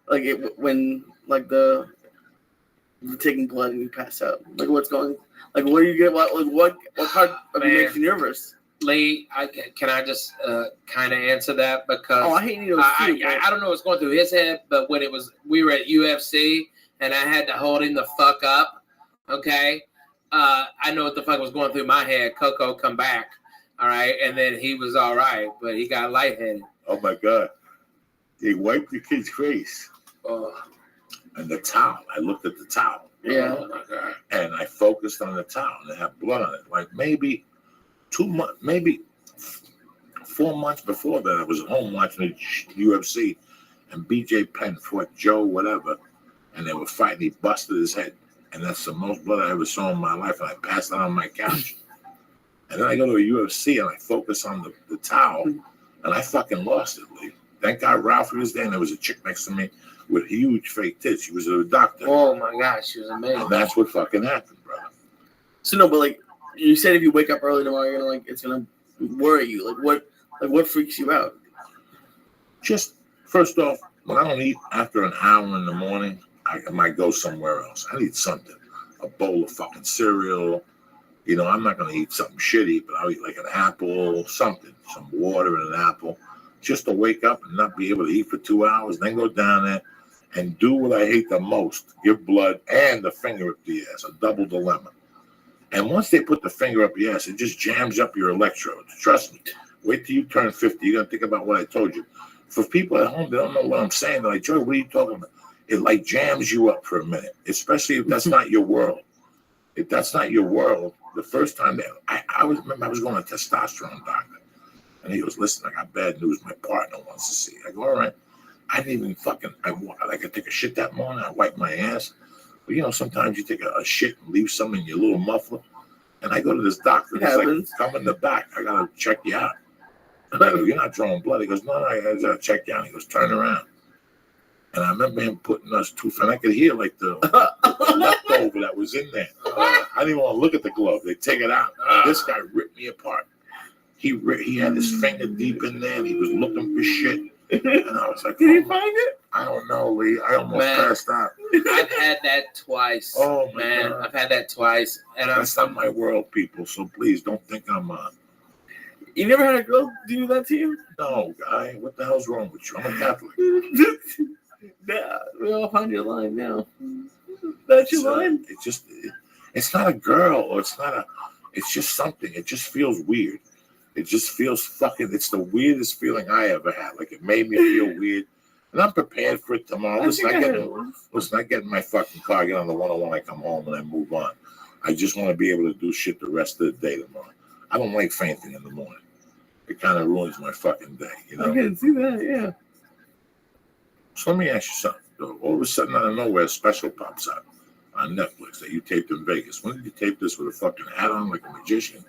S3: like when like the taking blood and you pass out? Like what's going? Like what do you get? What part of you makes you nervous?
S2: Lee, can I just kind of answer that because
S3: I hate needles too.
S2: I don't know what's going through his head, but when we were at UFC and I had to hold him the fuck up. Okay, I know what the fuck was going through my head. Coco come back, all right, and then he was all right, but he got lightheaded.
S1: Oh my God. They wiped the kid's face. And the towel. I looked at the towel.
S3: Yeah.
S1: Oh my God. And I focused on the towel and it had blood on it. Like maybe 2 months, maybe 4 months before that, I was at home watching the UFC and BJ Penn fought Joe whatever. And they were fighting. He busted his head. And that's the most blood I ever saw in my life. And I passed out on my couch. And then I go to a UFC and I focus on the towel. And I fucking lost it, Lee. Thank God Ralphie was there, and there was a chick next to me with huge fake tits. She was a doctor.
S2: Oh, my gosh, she was amazing.
S1: And that's what fucking happened, brother.
S3: So, no, but, like, you said if you wake up early tomorrow, you're gonna, it's going to worry you. What freaks you out?
S1: Just, first off, when I don't eat after an hour in the morning, I might go somewhere else. I need something. A bowl of fucking cereal. You know, I'm not going to eat something shitty, but I'll eat like an apple, something. Some water and an apple. Just to wake up and not be able to eat for 2 hours, then go down there and do what I hate the most, give blood and the finger up the ass, a double dilemma. And once they put the finger up the ass, it just jams up your electrodes. Trust me, Wait till you turn 50. You're gonna think about what I told you. For people at home, they don't know what I'm saying. They're like, Joey, what are you talking about? It like jams you up for a minute, especially if that's not your world. If that's not your world, the first time that I remember I was going to a testosterone doctor, and he was, listen, I got bad news. My partner wants to see you. I go, all right. I didn't even I take a shit that morning. I wipe my ass. But, you know, sometimes you take a shit and leave some in your little muffler. And I go to this doctor. And he's like, come in the back. I got to check you out. And I go, you're not drawing blood. He goes, no, I got to check you out. He goes, turn around. And I remember him putting us and I could hear like the leftover that was in there. I didn't even want to look at the glove. They take it out. This guy ripped me apart. He had his finger deep in there and he was looking for shit. And I was like,
S3: did he find it?
S1: I don't know, Lee. I almost passed out.
S2: I've had that twice.
S1: Oh, man.
S2: I've had that twice. And
S1: that's not my world, people. So please don't think I'm
S3: You never had a girl do that to you?
S1: No, guy. What the hell's wrong with you? I'm a Catholic.
S3: Yeah, we all find your line now. That's your line?
S1: It's not a girl or it's just something. It just feels weird. It just feels it's the weirdest feeling I ever had. Like it made me feel weird. And I'm prepared for it tomorrow. Listen, I get in my fucking car, I get on the 101, I come home and I move on. I just want to be able to do shit the rest of the day tomorrow. I don't like fainting in the morning. It kind of ruins my fucking day, you know?
S3: I can see that, yeah.
S1: So let me ask you something. All of a sudden, out of nowhere, a special pops out on Netflix that you taped in Vegas. When did you tape this with a fucking hat on like a magician?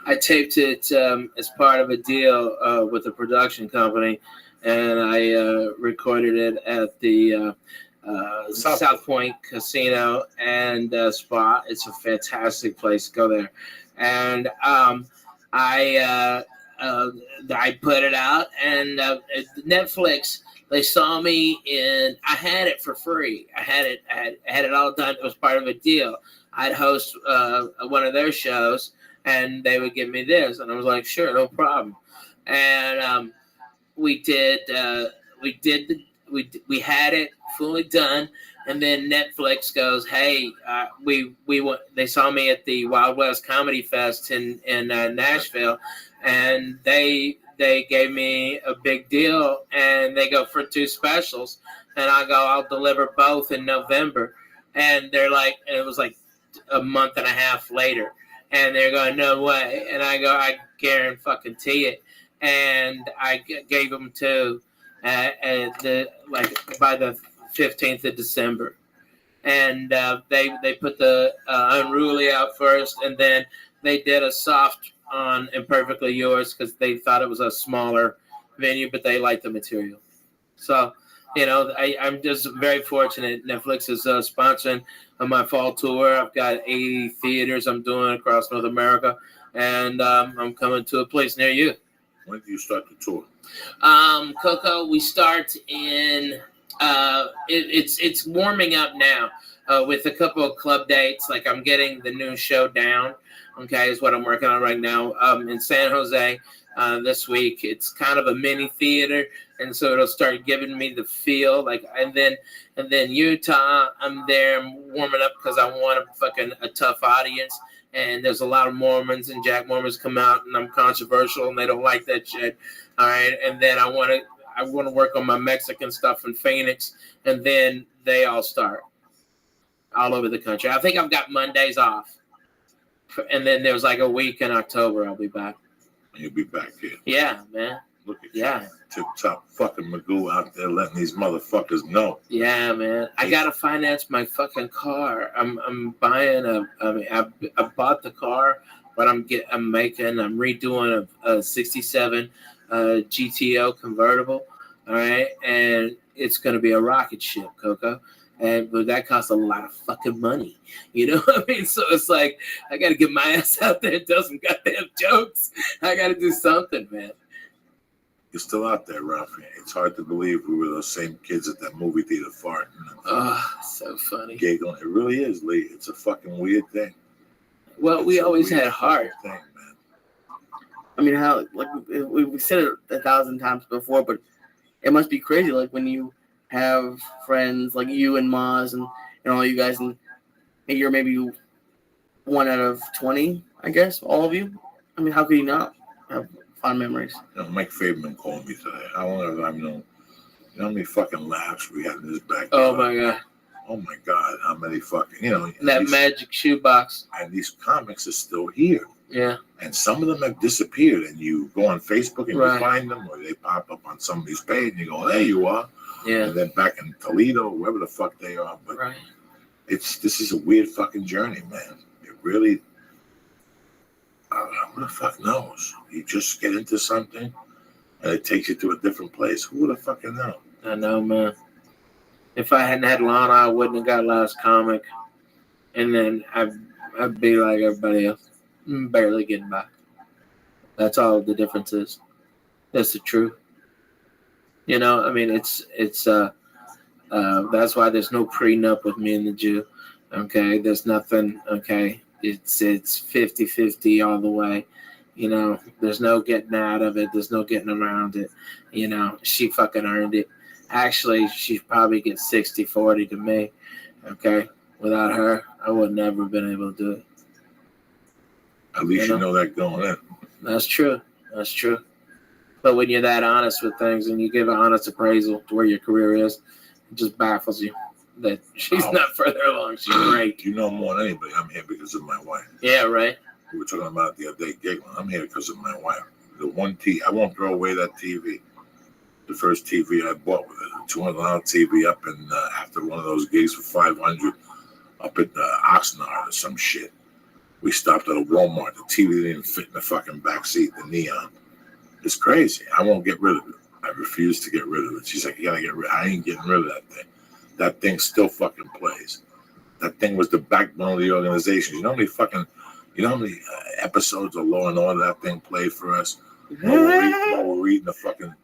S2: I taped it as part of a deal with a production company, and I recorded it at the South Point Casino and Spa. It's a fantastic place. Go there. And I put it out, and Netflix, they saw me I had it for free. I had it all done. It was part of a deal. I'd host one of their shows, and they would give me this, and I was like, sure, no problem. And we had it fully done, and then Netflix goes, hey, they saw me at the Wild West Comedy Fest in Nashville, and they gave me a big deal, and they go for 2 specials, and I go, I'll deliver both in November, and they're like, and it was like a month and a half later, and they're going, no way, and I go, I guarantee it, and I gave them 2, by the 15th of December, and they put the Unruly out first, and then they did a soft on Imperfectly Yours because they thought it was a smaller venue, but they liked the material. So, you know, I'm just very fortunate. Netflix is sponsoring my fall tour. I've got 80 theaters I'm doing across North America, and I'm coming to a place near you.
S1: When do you start the tour?
S2: Coco, we start in it's warming up now with a couple of club dates. Like I'm getting the new show down. Okay, is what I'm working on right now. In San Jose this week. It's kind of a mini theater, and so it'll start giving me the feel. Like, and then Utah, I'm there, I'm warming up because I want a tough audience. And there's a lot of Mormons and Jack Mormons come out, and I'm controversial, and they don't like that shit. All right, and then I want to work on my Mexican stuff in Phoenix, and then they all start all over the country. I think I've got Mondays off, and then there's like a week in October. I'll be back.
S1: You'll be back here.
S2: Yeah, man.
S1: Look at you. Tip-top fucking Magoo out there letting these motherfuckers know.
S2: Yeah, man. I gotta finance my fucking car. I'm buying I bought the car, but I'm redoing a 67 GTO convertible. All right, and it's gonna be a rocket ship, Coco. But that costs a lot of fucking money. You know what I mean? So it's like, I got to get my ass out there and tell some goddamn jokes. I got to do something, man.
S1: You're still out there, Ralphie. It's hard to believe we were those same kids at that movie theater farting.
S2: Oh, so funny.
S1: Giggling. It really is, Lee. It's a fucking weird thing.
S2: Well, we always had heart.
S1: Thing, man.
S3: I mean, how, like, we said it 1,000 times before, but it must be crazy, like, when you have friends like you and Maz and all you guys, and you're maybe 1 out of 20, I guess, all of you. I mean, how could you not have fond memories?
S1: Mike Faberman called me today. How long have I known? You know how many fucking laughs we had in this backyard?
S2: Oh my god.
S1: Oh my god, how many fucking,
S2: That magic shoebox.
S1: And these comics are still here.
S2: Yeah.
S1: And some of them have disappeared, and you go on Facebook and
S2: Right.
S1: you find them, or they pop up on somebody's page, and you go, there you are.
S2: Yeah.
S1: And then back in Toledo, wherever the fuck they are. But
S2: Right.
S1: this is a weird fucking journey, man. It really, who the fuck knows? You just get into something, and it takes you to a different place. Who would have fucking know?
S2: I know, man. If I hadn't had Lana, I wouldn't have got Last Comic. And then I'd be like everybody else, barely getting by. That's all the difference is. That's the truth. I mean, it's that's why there's no prenup with me and the Jew. Okay, there's nothing. Okay, it's 50-50 all the way. There's no getting out of it. There's no getting around it. She fucking earned it. Actually, she probably gets 60-40 to me. Okay, without her, I would never have been able to do it.
S1: At least you know that going in.
S2: That's true. That's true. But when you're that honest with things and you give an honest appraisal to where your career is, it just baffles you that she's not further along. She's great.
S1: You know more than anybody. I'm here because of my wife.
S2: Yeah, right.
S1: We were talking about it the other day, Gigglin. I'm here because of my wife. The one TV, I won't throw away that TV. The first TV I bought with it, a $200 TV up in after one of those gigs for $500 up at Oxnard or some shit. We stopped at a Walmart. The TV didn't even fit in the fucking back seat, the neon. It's crazy. I won't get rid of it. I refuse to get rid of it. She's like, you gotta get rid of it. I ain't getting rid of that thing. That thing still fucking plays. That thing was the backbone of the organization. You know how many episodes of Law and Order that thing played for us? While we're eating a fucking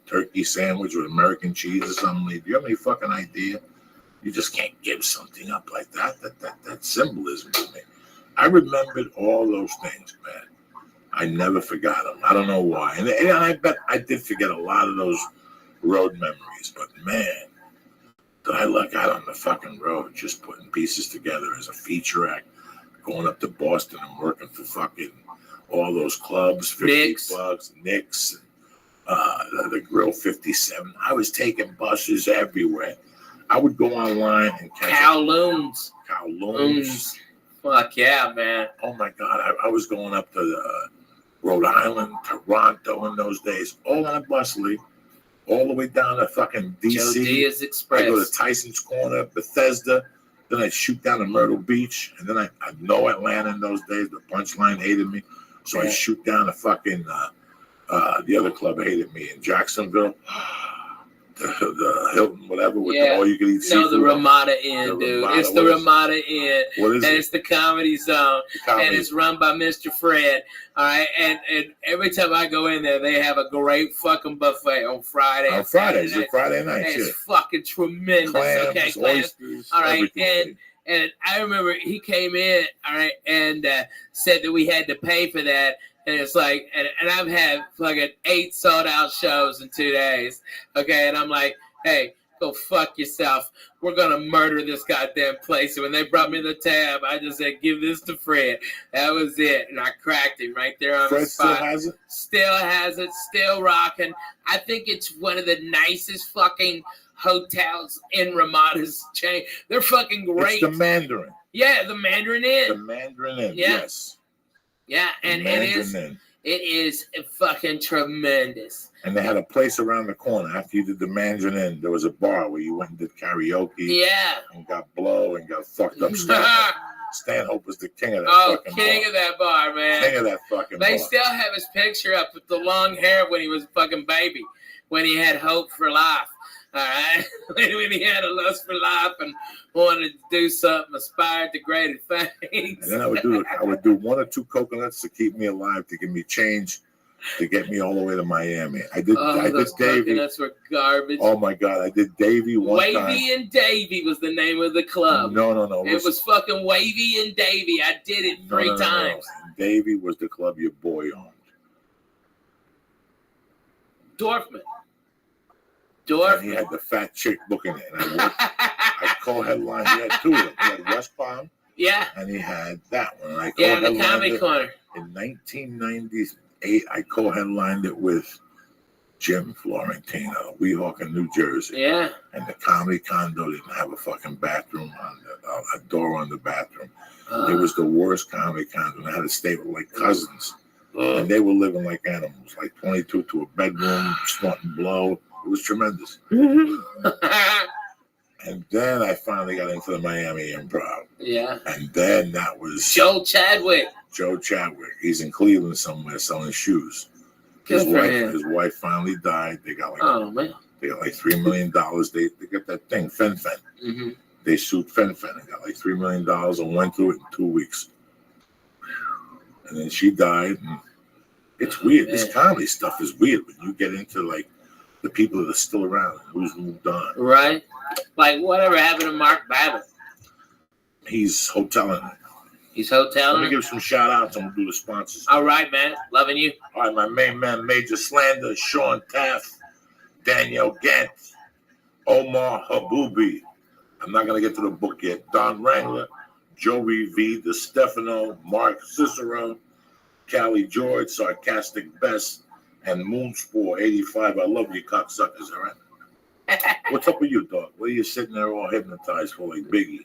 S1: turkey sandwich with American cheese or something. Do you have any fucking idea? You just can't give something up like that. That symbolism to me. I remembered all those things, man. I never forgot them. I don't know why. And I bet I did forget a lot of those road memories. But, man, did I luck out on the fucking road just putting pieces together as a feature act, going up to Boston and working for fucking all those clubs, 50 Bucks, Nick's, the Grill 57. I was taking buses everywhere. I would go online and catch
S2: Kowloons. Fuck yeah, man.
S1: Oh my God. I was going up to Rhode Island, Toronto in those days, all on a bus league, all the way down to fucking DC.
S2: Joe Diaz Express.
S1: I go to Tyson's Corner, Bethesda, then I shoot down to Myrtle Beach, and then I know Atlanta in those days. The Punchline hated me. So I shoot down to fucking, the other club hated me in Jacksonville. The Hilton, whatever, with the all-you-can-eat seafood.
S2: No, the Ramada Inn, dude. It's the Ramada Inn.
S1: What is it?
S2: And it's the Comedy Zone. And it's run by Mr. Fred. All right? And every time I go in there, they have a great fucking buffet on Friday.
S1: On Fridays. It's Friday night,
S2: It's fucking tremendous.
S1: Clams, oysters,
S2: all right?
S1: everything.
S2: And I remember he came in, all right, and said that we had to pay for that. And it's like, and I've had fucking 8 sold out shows in 2 days. Okay. And I'm like, hey, go fuck yourself. We're going to murder this goddamn place. And when they brought me the tab, I just said, give this to Fred. That was it. And I cracked him right there on the spot.
S1: Still has it?
S2: Still has it. Still rocking. I think it's one of the nicest fucking hotels in Ramada's chain. They're fucking great.
S1: It's the Mandarin.
S2: Yeah, the Mandarin Inn.
S1: The Mandarin Inn, yes.
S2: Yeah, and it is fucking tremendous.
S1: And they had a place around the corner. After you did the Mandarin Inn, there was a bar where you went and did karaoke.
S2: Yeah.
S1: And got blow and got fucked up. Stanhope was the king of that fucking bar.
S2: Of that bar, man.
S1: King of that fucking bar.
S2: They still have his picture up with the long hair when he was a fucking baby, when he had hope for life. All right, when he had a lust for life and wanted to do something, aspired to greater things.
S1: And then I would do 1 or 2 coconuts to keep me alive, to give me change, to get me all the way to Miami. I did Davy.
S2: Coconuts were garbage.
S1: Oh my God, I did Davy one time.
S2: Wavy and Davy was the name of the club.
S1: No.
S2: It was fucking Wavy and Davy. I did it 3 times.
S1: No. Davy was the club your boy owned.
S2: Dorfman.
S1: And he had the fat chick booking it. And I co-headlined. He had 2 of them. He had West Palm
S2: Yeah.
S1: And he had that one. I
S2: Yeah, the
S1: co-headlined
S2: Comedy
S1: it.
S2: Corner.
S1: In 1998, I co-headlined it with Jim Florentino, Weehawken, New Jersey.
S2: Yeah.
S1: And the Comedy Condo didn't have a fucking bathroom on a door on the bathroom. It was the worst Comedy Condo. I had to stay with like cousins. And they were living like animals, like 22 to a bedroom, snorting blow. It was tremendous. And then I finally got into the Miami Improv.
S2: Yeah.
S1: And then that was
S2: Joe Chadwick.
S1: Joe Chadwick. He's in Cleveland somewhere selling shoes.
S2: Good for him.
S1: His wife finally died. They got like
S2: They
S1: got like $3 million. They got that thing, Fen.
S2: Mm-hmm.
S1: They sued Fen and got like $3 million and went through it in 2 weeks. And then she died. And it's weird. This comedy stuff is weird when you get into like the people that are still around and who's moved on.
S2: Right. Like whatever happened to Mark Babbitt?
S1: He's hoteling it.
S2: He's hoteling.
S1: Let me give some shout outs and we'll do the sponsors.
S2: All right, man. Loving you.
S1: All right, my main man, Major Slander, Sean Taft, Danielle Gant, Omar Haboubi. I'm not going to get to the book yet. Don Wrangler, Joey V. DeStefano, Mark Cicero, Callie George, Sarcastic Bess, and Moonspore 85. I love you cocksuckers, all right? What's up with you, dog? What are you sitting there all hypnotized for like Biggie?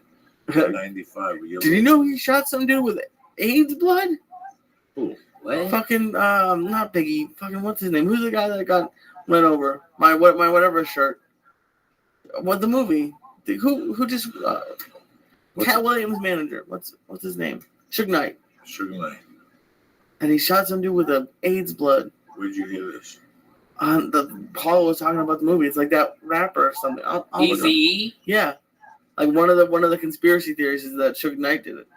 S1: 95.
S3: Did you know he shot some dude with AIDS blood?
S1: Who?
S2: What?
S3: Fucking not Biggie. Fucking what's his name? Who's the guy that got run over? My whatever shirt. What the movie? Who just Cat Williams' manager? What's his name? Suge Knight.
S1: Suge Knight.
S3: And he shot some dude with AIDS blood.
S1: Where'd you hear this?
S3: Paul was talking about the movie. It's like that rapper or something.
S2: Eazy-E?
S3: Yeah. Like one of the conspiracy theories is that Suge Knight did it.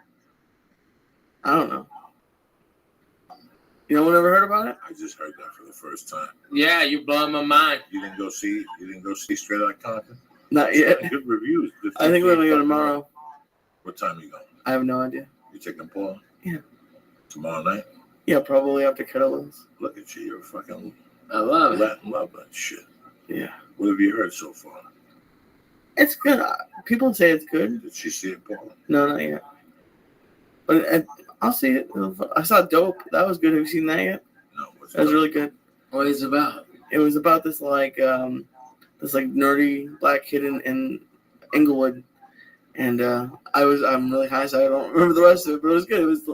S3: I don't know. You know, never heard about it?
S1: I just heard that for the first time.
S2: Yeah, you're blowing my mind.
S1: You didn't go see Straight Outta Compton?
S3: Not yet.
S1: Good reviews.
S3: I think we're gonna go tomorrow.
S1: What time are you going?
S3: I have no idea.
S1: You taking Paul?
S3: Yeah.
S1: Tomorrow night?
S3: Yeah, probably after Cuddles.
S1: Look at you. You're a fucking
S2: I love it.
S1: Latin love that shit.
S3: Yeah.
S1: What have you heard so far?
S3: It's good. People say it's good.
S1: Did she see it, Paul?
S3: No, not yet. But I'll see it. I saw Dope. That was good. Have you seen that yet?
S1: No.
S3: That was really good.
S2: What is it about?
S3: It was about this nerdy black kid in Inglewood, and I'm really high, so I don't remember the rest of it. But it was good. It was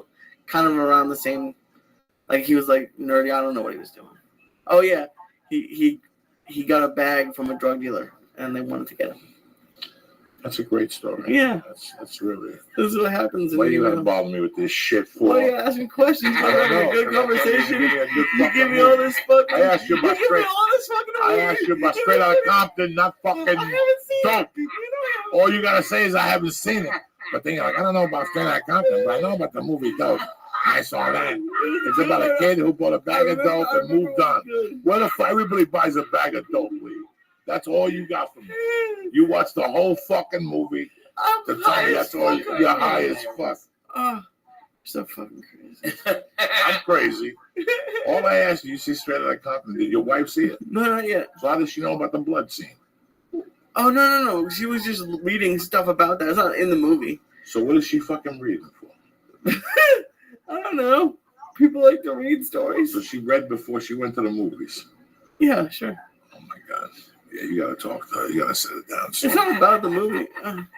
S3: kind of around the same. Like he was like nerdy. I don't know what he was doing. Oh yeah, he got a bag from a drug dealer, and they wanted to get him.
S1: That's a great story.
S3: Yeah,
S1: that's really.
S3: This is what happens.
S1: Why are you gonna bother me with this shit for?
S3: Why are you asking questions? We're having a good conversation. You give me all this fucking.
S1: I asked you about Straight. I
S3: I
S1: asked you about Straight Outta Compton, not fucking Dope. All you gotta say is I haven't seen it. But then you're like, I don't know about Straight Outta Compton, but I know about the movie Dope. I saw that. It's about a kid who bought a bag of dope and moved on. What if everybody buys a bag of dope, Lee? That's all you got from me. You watched the whole fucking movie. That's all you're high as fuck.
S3: You're so fucking crazy.
S1: I'm crazy. All I asked you see Straight Outta Compton. Did your wife see it?
S3: No, not yet.
S1: So how does she know about the blood scene?
S3: Oh, no. She was just reading stuff about that. It's not in the movie.
S1: So what is she fucking reading for?
S3: I don't know. People like to read stories.
S1: So she read before she went to the movies.
S3: Yeah, sure.
S1: Oh my God. Yeah, you gotta talk to her. You gotta sit it down.
S3: It's not about the movie.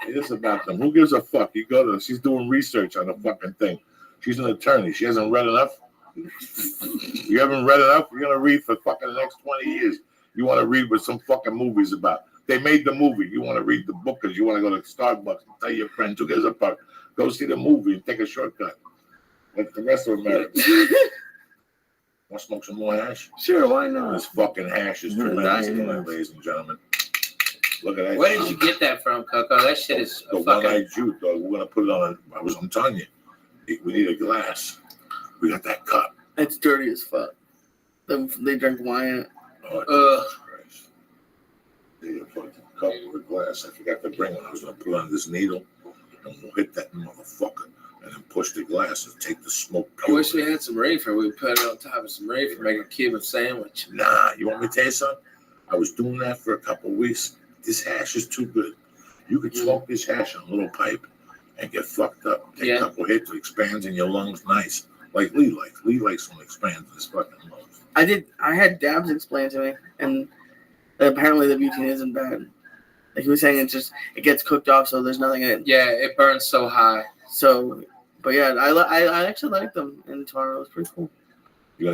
S1: It is about them. Who gives a fuck? You go to. She's doing research on the fucking thing. She's an attorney. She hasn't read enough. You haven't read enough. You're gonna read for fucking the next 20 years. You want to read what some fucking movie's about. They made the movie. You want to read the book because you want to go to Starbucks and tell your friends who gives a fuck. Go see the movie and take a shortcut. Like the rest of America. Want to smoke some more hash?
S3: Sure, why not?
S1: This fucking hash is tremendous, ladies and gentlemen. Look at that.
S2: Where did you get that from, Coco? That shit is
S1: the one-eyed Jew, dog. We're gonna put it on. I'm telling you, we need a glass. We got that cup.
S3: It's dirty as fuck. They drink wine in it.
S1: Oh, Christ. They need a fucking cup or a glass. I forgot to bring one. I was gonna put on this needle and we'll hit that motherfucker. And then push the glass and take the smoke.
S2: I wish we had some reefer. We put it on top of some reefer, make a Cuban sandwich.
S1: Nah, you want me to tell you something? I was doing that for a couple of weeks. This hash is too good. You could smoke this hash on a little pipe. and get fucked up. Take a couple hits, it expands in your lungs, nice. Like Lee likes. Lee likes when it expands in his fucking lungs.
S3: I had Dabs explain to me, and apparently the butane isn't bad. Like he was saying, it gets cooked off, so there's nothing in it.
S2: Yeah, it burns so high.
S3: So, but yeah, I actually like them in Toronto. It was pretty cool.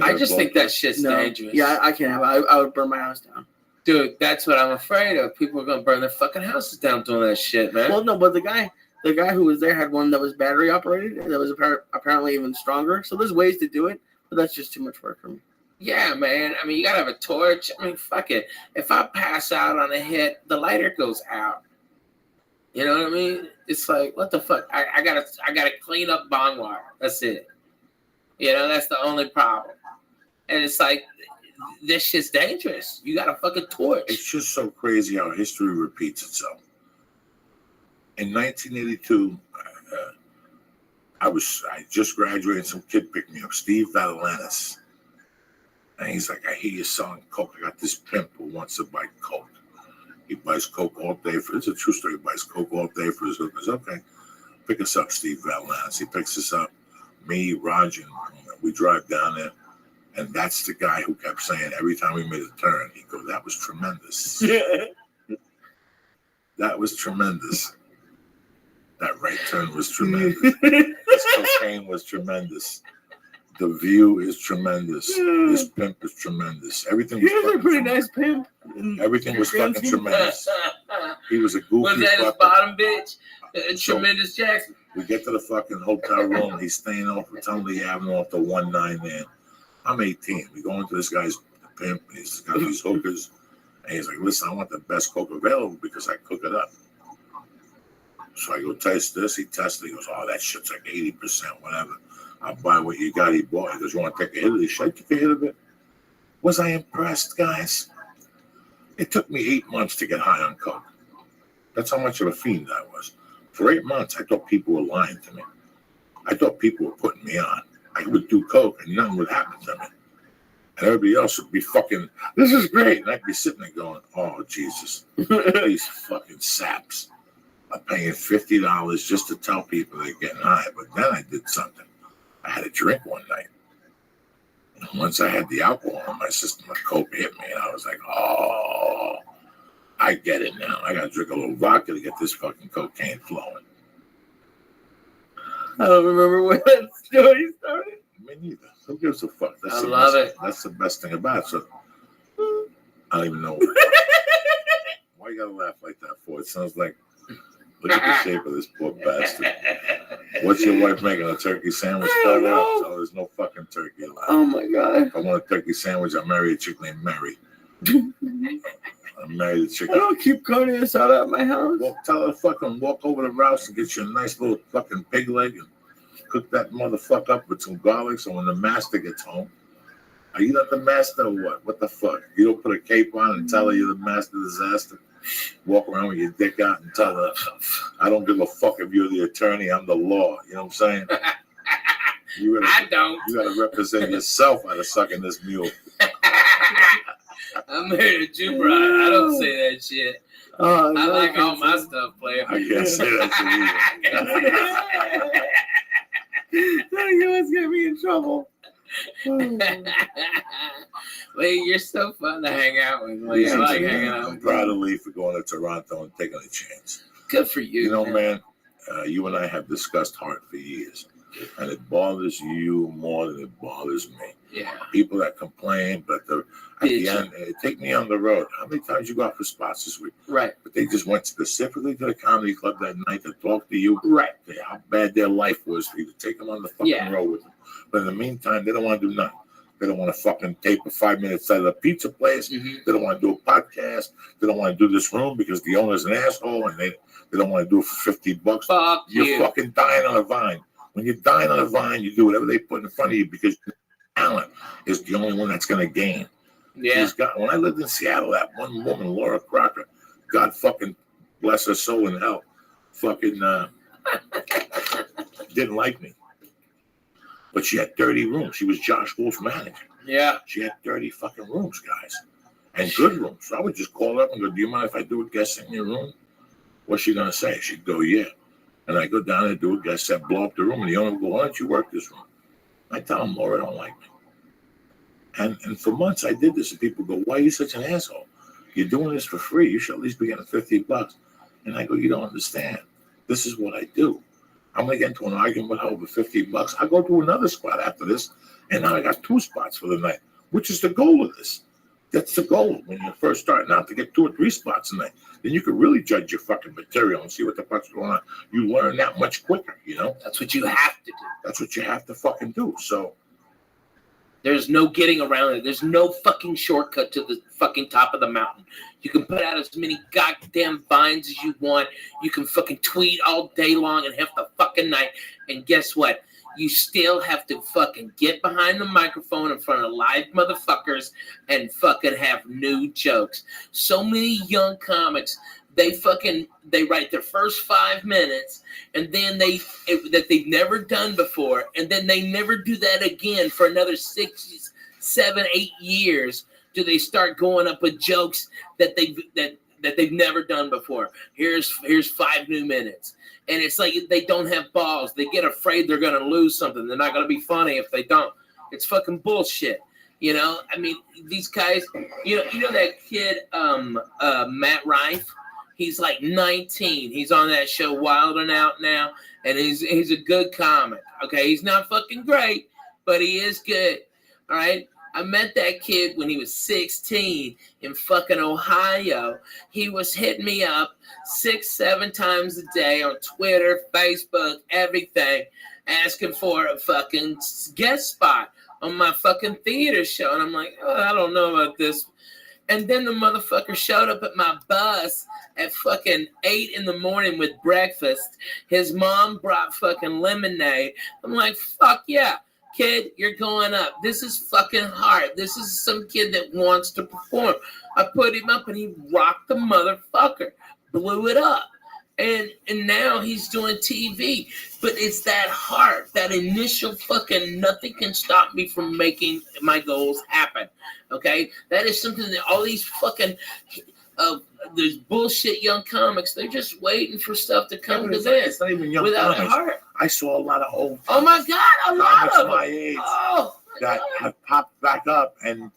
S2: I just think that shit's dangerous.
S3: Yeah, I can't have it. I would burn my house down.
S2: Dude, that's what I'm afraid of. People are gonna burn their fucking houses down doing that shit, man.
S3: Well, no, but the guy who was there had one that was battery operated, and that was apparently even stronger. So there's ways to do it, but that's just too much work for me.
S2: Yeah, man. I mean, you gotta have a torch. I mean, fuck it. If I pass out on a hit, the lighter goes out. You know what I mean? It's like, what the fuck? I gotta clean up bong wire. That's it. You know, that's the only problem. And it's like, this shit's dangerous. You got a fucking torch.
S1: It's just so crazy how history repeats itself. In 1982, I just graduated. Some kid picked me up, Steve Valalanis. And he's like, I hear you selling coke. I got this pimp who wants to buy coke. He buys coke all day it's a true story. He buys coke all day for his hookers. Okay, pick us up, Steve Valalanis. He picks us up. Me, Roger, we drive down there. And that's the guy who kept saying every time we made a turn, he'd go, that was tremendous. That was tremendous. That right turn was tremendous. This cocaine was tremendous. The view is tremendous. This pimp is tremendous. Everything was
S3: a pretty nice pimp.
S1: Everything was fucking tremendous. He was a goofy.
S2: Was that his bottom bitch? Tremendous Jackson.
S1: We get to the fucking hotel room. He's staying off of Tunley Avenue off the 19 there. I'm 18. We go into this guy's pimp. He's got these hookers. And he's like, listen, I want the best coke available because I cook it up. So I go taste this. He tests it. He goes, oh, that shit's like 80%, whatever. I'll buy what you got. He bought it. He goes, you want to take a hit of this shit? I took a hit of it. Was I impressed, guys? It took me 8 months to get high on coke. That's how much of a fiend I was. For 8 months, I thought people were lying to me. I thought people were putting me on. I would do coke and nothing would happen to me. And everybody else would be fucking, this is great. And I'd be sitting there going, oh, Jesus. These fucking saps are paying $50 just to tell people they're getting high. But then I did something. I had a drink one night. And once I had the alcohol in my system, the coke hit me. And I was like, oh, I get it now. I got to drink a little vodka to get this fucking cocaine flowing.
S3: I don't remember when that story started.
S1: Me neither. Who gives a fuck?
S2: I love it.
S1: That's the best thing about it. So I don't even know. Why you gotta laugh like that for? It sounds like, look at the shape of this poor bastard. What's your wife making? A turkey sandwich? Oh, there's no fucking turkey allowed.
S3: Oh my God.
S1: If I want a turkey sandwich, I'll marry a chick named Mary. I'm married a chick.
S3: I don't keep carne asada at my house.
S1: Well, tell her to fucking walk over to Rouse and get you a nice little fucking pig leg and cook that motherfucker up with some garlic so when the master gets home. Are you not the master or what? What the fuck? You don't put a cape on and tell her you're the master disaster? Walk around with your dick out and tell her, I don't give a fuck if you're the attorney, I'm the law. You know what I'm saying?
S2: I don't.
S1: You gotta represent yourself out of sucking this mule.
S2: I'm married to Jew bride. I don't say that shit. I like all my stuff, player.
S1: I can't say that shit either.
S3: You always get me in trouble.
S2: Lee, you're so fun to hang out with. Lee. I like hanging out with you.
S1: I'm proud of Lee for going to Toronto and taking a chance.
S2: Good for you.
S1: You know, man, you and I have discussed heart for years. And it bothers you more than it bothers me.
S2: Yeah.
S1: People that complain, but at the end, take me on the road. How many times you go out for spots this week?
S2: Right.
S1: But they just went specifically to the comedy club that night to talk to you.
S2: Right.
S1: How bad their life was for you to take them on the fucking road with them. But in the meantime, they don't want to do nothing. They don't want to fucking tape a 5-minute set of a pizza place.
S2: Mm-hmm.
S1: They don't want to do a podcast. They don't want to do this room because the owner's an asshole and they don't want to do it for $50.
S2: Fuck
S1: You're fucking dying on a vine. When you're dying on a vine, you do whatever they put in front of you because talent is the only one that's going to gain.
S2: Yeah.
S1: When I lived in Seattle, that one woman, Laura Crocker, God fucking bless her soul in hell, fucking didn't like me. But she had 30 rooms. She was Josh Wolf's manager.
S2: Yeah.
S1: She had 30 fucking rooms, guys. And good rooms. So I would just call her up and go, do you mind if I do a guest in your room? What's she going to say? She'd go, yeah. And I go down there, do a guest set, blow up the room, and the owner will go, why don't you work this room? I tell him, Laura don't like me. And for months I did this, and people go, why are you such an asshole? You're doing this for free. You should at least be getting $50. And I go, you don't understand. This is what I do. I'm going to get into an argument with her over $50. I go to another spot after this, and now I got 2 spots for the night, which is the goal of this. That's the goal when you're first starting out, to get 2 or 3 spots a night. Then you can really judge your fucking material and see what the fuck's going on. You learn that much quicker, you know?
S2: That's what you have to do.
S1: That's what you have to fucking do. So
S2: there's no getting around it. There's no fucking shortcut to the fucking top of the mountain. You can put out as many goddamn vines as you want. You can fucking tweet all day long and half the fucking night. And guess what? You still have to fucking get behind the microphone in front of live motherfuckers and fucking have new jokes. So many young comics, they write their first 5 minutes and then that they've never done before, and then they never do that again for another 6, 7, 8 years. Do they start going up with jokes that they've never done before? Here's 5 new minutes. And it's like they don't have balls. They get afraid they're going to lose something. They're not going to be funny if they don't. It's fucking bullshit. You know, I mean, these guys, you know that kid, Matt Rife? He's like 19. He's on that show Wild and Out now. And he's a good comic. Okay, he's not fucking great, but he is good. All right? I met that kid when he was 16 in fucking Ohio. He was hitting me up 6, 7 times a day on Twitter, Facebook, everything, asking for a fucking guest spot on my fucking theater show. And I'm like, oh, I don't know about this. And then the motherfucker showed up at my bus at fucking 8 in the morning with breakfast. His mom brought fucking lemonade. I'm like, fuck yeah. Kid, you're going up. This is fucking hard. This is some kid that wants to perform. I put him up and he rocked the motherfucker. Blew it up. And now he's doing TV. But it's that heart, that initial fucking nothing can stop me from making my goals happen. Okay? That is something that all these fucking there's bullshit young comics, they're just waiting for stuff to come to them.
S1: It's not even young
S2: without
S1: comics.
S2: Heart.
S1: I saw a lot of old
S2: Oh my God, a lot of
S1: my
S2: them.
S1: age
S2: Oh,
S1: that have popped back up, and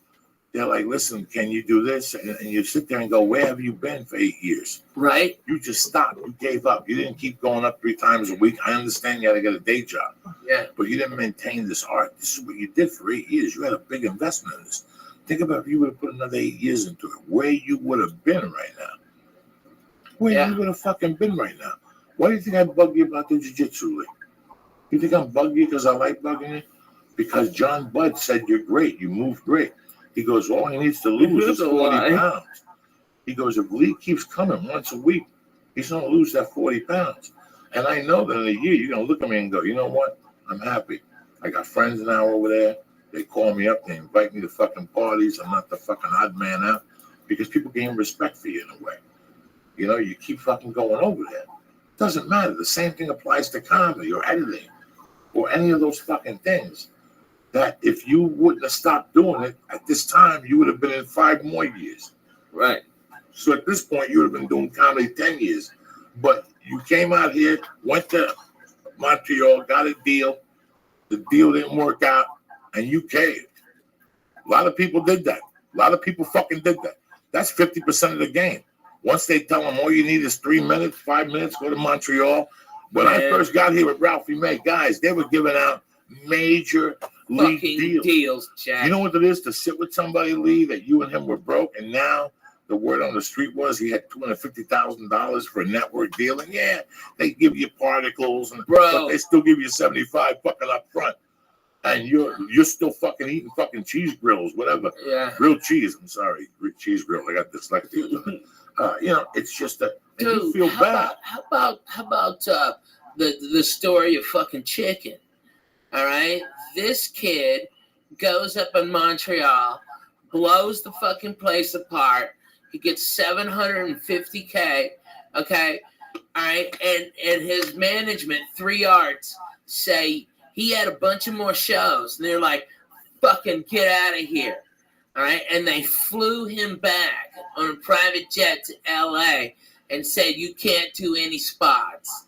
S1: they're like, listen, can you do this? And you sit there and go, where have you been for 8 years?
S2: right?
S1: You just stopped. You gave up. You didn't keep going up 3 times a week. I understand you got to get a day job.
S2: Yeah.
S1: But you didn't maintain this art. This is what you did for 8 years. You had a big investment in this. Think about if you would have put another 8 years into it, where you would have been right now. Where you would have fucking been right now. Why do you think I bug you about the jiu-jitsu league? You think I'm bugging you because I like bugging you? Because John Budd said you're great. You move great. He goes, all he needs to lose is 40 pounds. He goes, if Lee keeps coming once a week, he's going to lose that 40 pounds. And I know that in a year, you're going to look at me and go, you know what? I'm happy. I got friends now over there. They call me up. They invite me to fucking parties. I'm not the fucking odd man out because people gain respect for you in a way. You know, you keep fucking going over there. Doesn't matter. The same thing applies to comedy or editing or any of those fucking things. That if you wouldn't have stopped doing it at this time, you would have been in 5 more years.
S2: Right.
S1: So at this point, you would have been doing comedy 10 years. But you came out here, went to Montreal, got a deal. The deal didn't work out, and you caved. A lot of people did that. A lot of people fucking did that. That's 50% of the game. Once they tell them all you need is 3 minutes, 5 minutes, go to Montreal. When I first got here with Ralphie May, guys, they were giving out major league deals.
S2: Jack.
S1: You know what it is to sit with somebody, Lee, that you and him were broke, and now the word on the street was he had $250,000 for a network deal, and yeah, they give you particles, and but they still give you $75 fucking up front, and you're still fucking eating fucking cheese grills, whatever.
S2: Yeah.
S1: Grilled cheese. I'm sorry, cheese grill. I got dyslexia. You know, it's just that you feel bad.
S2: How about the story of fucking chicken? All right, this kid goes up in Montreal, blows the fucking place apart. He gets $750K. Okay, all right, and his management, 3 Arts, say he had a bunch of more shows, and they're like, "Fucking get out of here." All right, and they flew him back on a private jet to LA and said, you can't do any spots.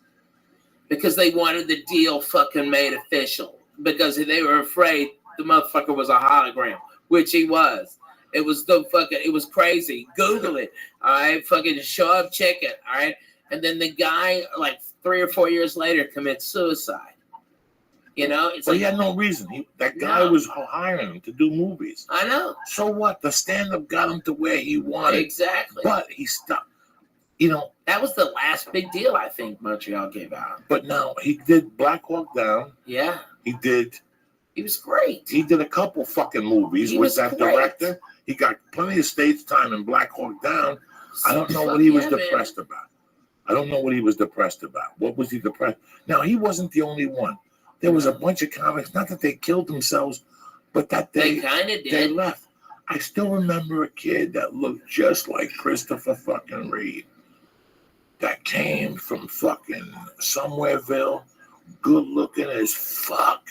S2: because they wanted the deal fucking made official because they were afraid the motherfucker was a hologram, which he was. It was it was crazy. Google it, all right? Fucking show up, check it, all right? And then the guy, like 3 or 4 years later, commits suicide. You know? It's
S1: he had no reason. That guy was hiring him to do movies.
S2: I know.
S1: So what? The stand-up got him to where he wanted.
S2: Exactly.
S1: But he stopped. You know.
S2: That was the last big deal I think Montreal gave out.
S1: But no, he did Black Hawk Down.
S2: Yeah.
S1: He did.
S2: He was great.
S1: He did a couple fucking movies with that director. He got plenty of stage time in Black Hawk Down. I don't know what he was depressed about. I don't know what he was depressed about. What was he depressed? Now, he wasn't the only one. There was a bunch of comics, not that they killed themselves, but that they
S2: kind of did.
S1: They left. I still remember a kid that looked just like Christopher fucking Reed that came from fucking Somewhereville, good looking as fuck,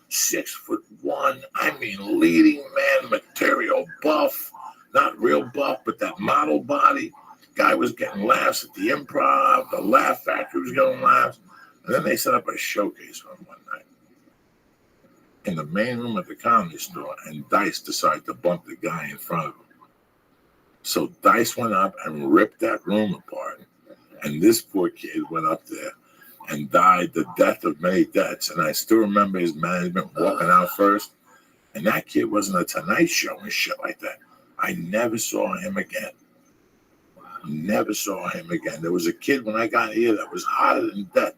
S1: 6'1". I mean, leading man material, buff, not real buff, but that model body. Guy was getting laughs at the Improv. The Laugh Factory was getting laughs. And then they set up a showcase for him one night in the main room at the Comedy Store, and Dice decided to bump the guy in front of him. So Dice went up and ripped that room apart. And this poor kid went up there and died the death of many deaths. And I still remember his management walking out first. And that kid was in a Tonight Show and shit like that. I never saw him again. Never saw him again. There was a kid when I got here that was hotter than death.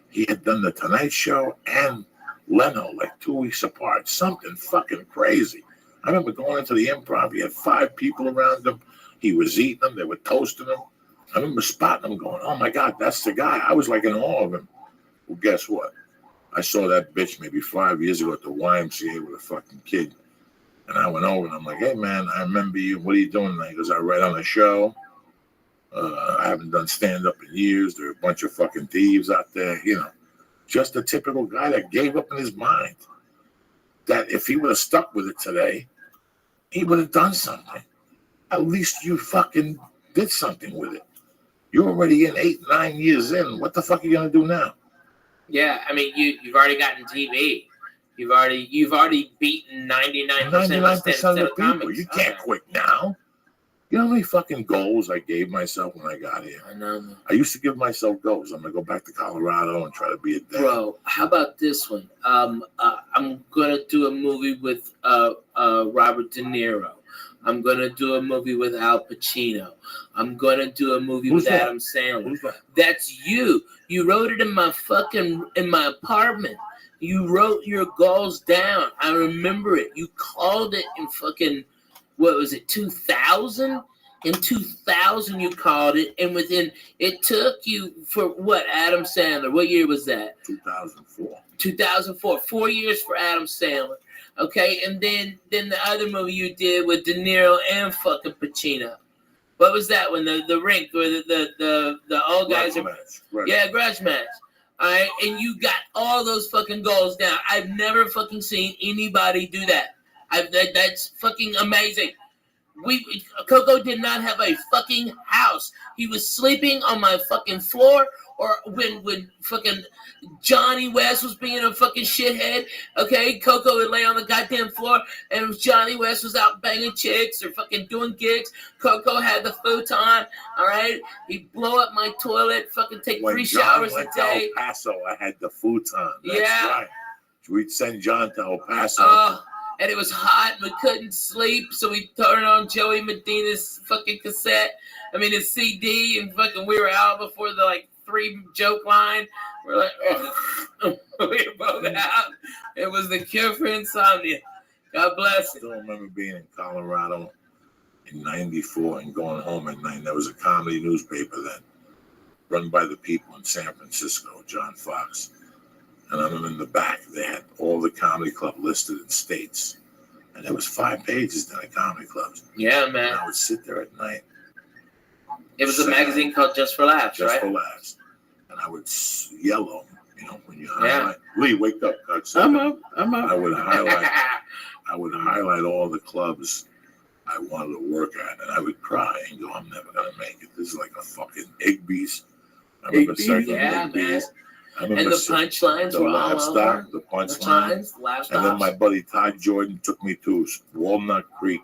S1: He had done the Tonight Show and Leno like 2 weeks apart. Something fucking crazy. I remember going into the Improv. He had 5 people around him. He was eating them. They were toasting him. I remember spotting him going, oh my God, that's the guy. I was like in awe of him. Well, guess what? I saw that bitch maybe 5 years ago at the YMCA with a fucking kid. And I went over and I'm like, hey man, I remember you. What are you doing tonight? He goes, I read on a show. I haven't done stand-up in years. There are a bunch of fucking thieves out there, you know. Just a typical guy that gave up in his mind. That if he would have stuck with it today, he would have done something. At least you fucking did something with it. You're already in 8, 9 years in. What the fuck are you gonna do now?
S2: Yeah, I mean, you've already gotten TV. You've already beaten 99% of the people.
S1: Comics. You can't quit now. You know how many fucking goals I gave myself when I got here?
S2: I know.
S1: I used to give myself goals. I'm gonna go back to Colorado and try to be a dad.
S2: Bro, how about this one? I'm gonna do a movie with Robert De Niro. I'm gonna do a movie with Al Pacino. I'm gonna do a movie with Adam Sandler.
S1: Who's that?
S2: That's you. You wrote it in my apartment. You wrote your goals down. I remember it. You called it in fucking, what was it, 2000? In 2000 you called it, and it took you for what, Adam Sandler? What year was that?
S1: 2004.
S2: 2004. 4 years for Adam Sandler. Okay, and then the other movie you did with De Niro and fucking Pacino. What was that one? The rink where the old guys are.
S1: Right.
S2: Yeah, grudge match. All right, and you got all those fucking goals down. I've never fucking seen anybody do that. That's fucking amazing. Coco did not have a fucking house. He was sleeping on my fucking floor, or when fucking Johnny West was being a fucking shithead, okay, Coco would lay on the goddamn floor, and if Johnny West was out banging chicks or fucking doing gigs, Coco had the futon, all right? He'd blow up my toilet, fucking take 3 showers a day.
S1: El Paso, I had the futon. That's
S2: yeah.
S1: Right. We'd send John to El Paso.
S2: And it was hot, and we couldn't sleep, so we turned on Joey Medina's fucking cassette. I mean, his CD, and fucking we were out before the, 3 joke line. We're like, we were both out. It was the cure for insomnia. God bless
S1: I still remember being in Colorado in 94 and going home at night. There was a comedy newspaper then, run by the people in San Francisco, John Fox. And I'm in the back. They had all the comedy club listed in states. And there was 5 pages in the comedy clubs.
S2: Yeah, man.
S1: And I would sit there at night.
S2: It was a magazine called Just for Laughs, right?
S1: Just for Laughs. And I would yellow, when you highlight. Yeah. Lee, wake up.
S3: I'm up.
S1: I would highlight all the clubs I wanted to work at. And I would cry and go, I'm never going to make it. This is like a fucking Igby's. I remember
S2: yeah, man.
S1: I remember
S2: And the punchlines were all over.
S1: The punchlines.
S2: Laugh
S1: And then
S2: stops.
S1: my buddy Todd Jordan took me to Walnut Creek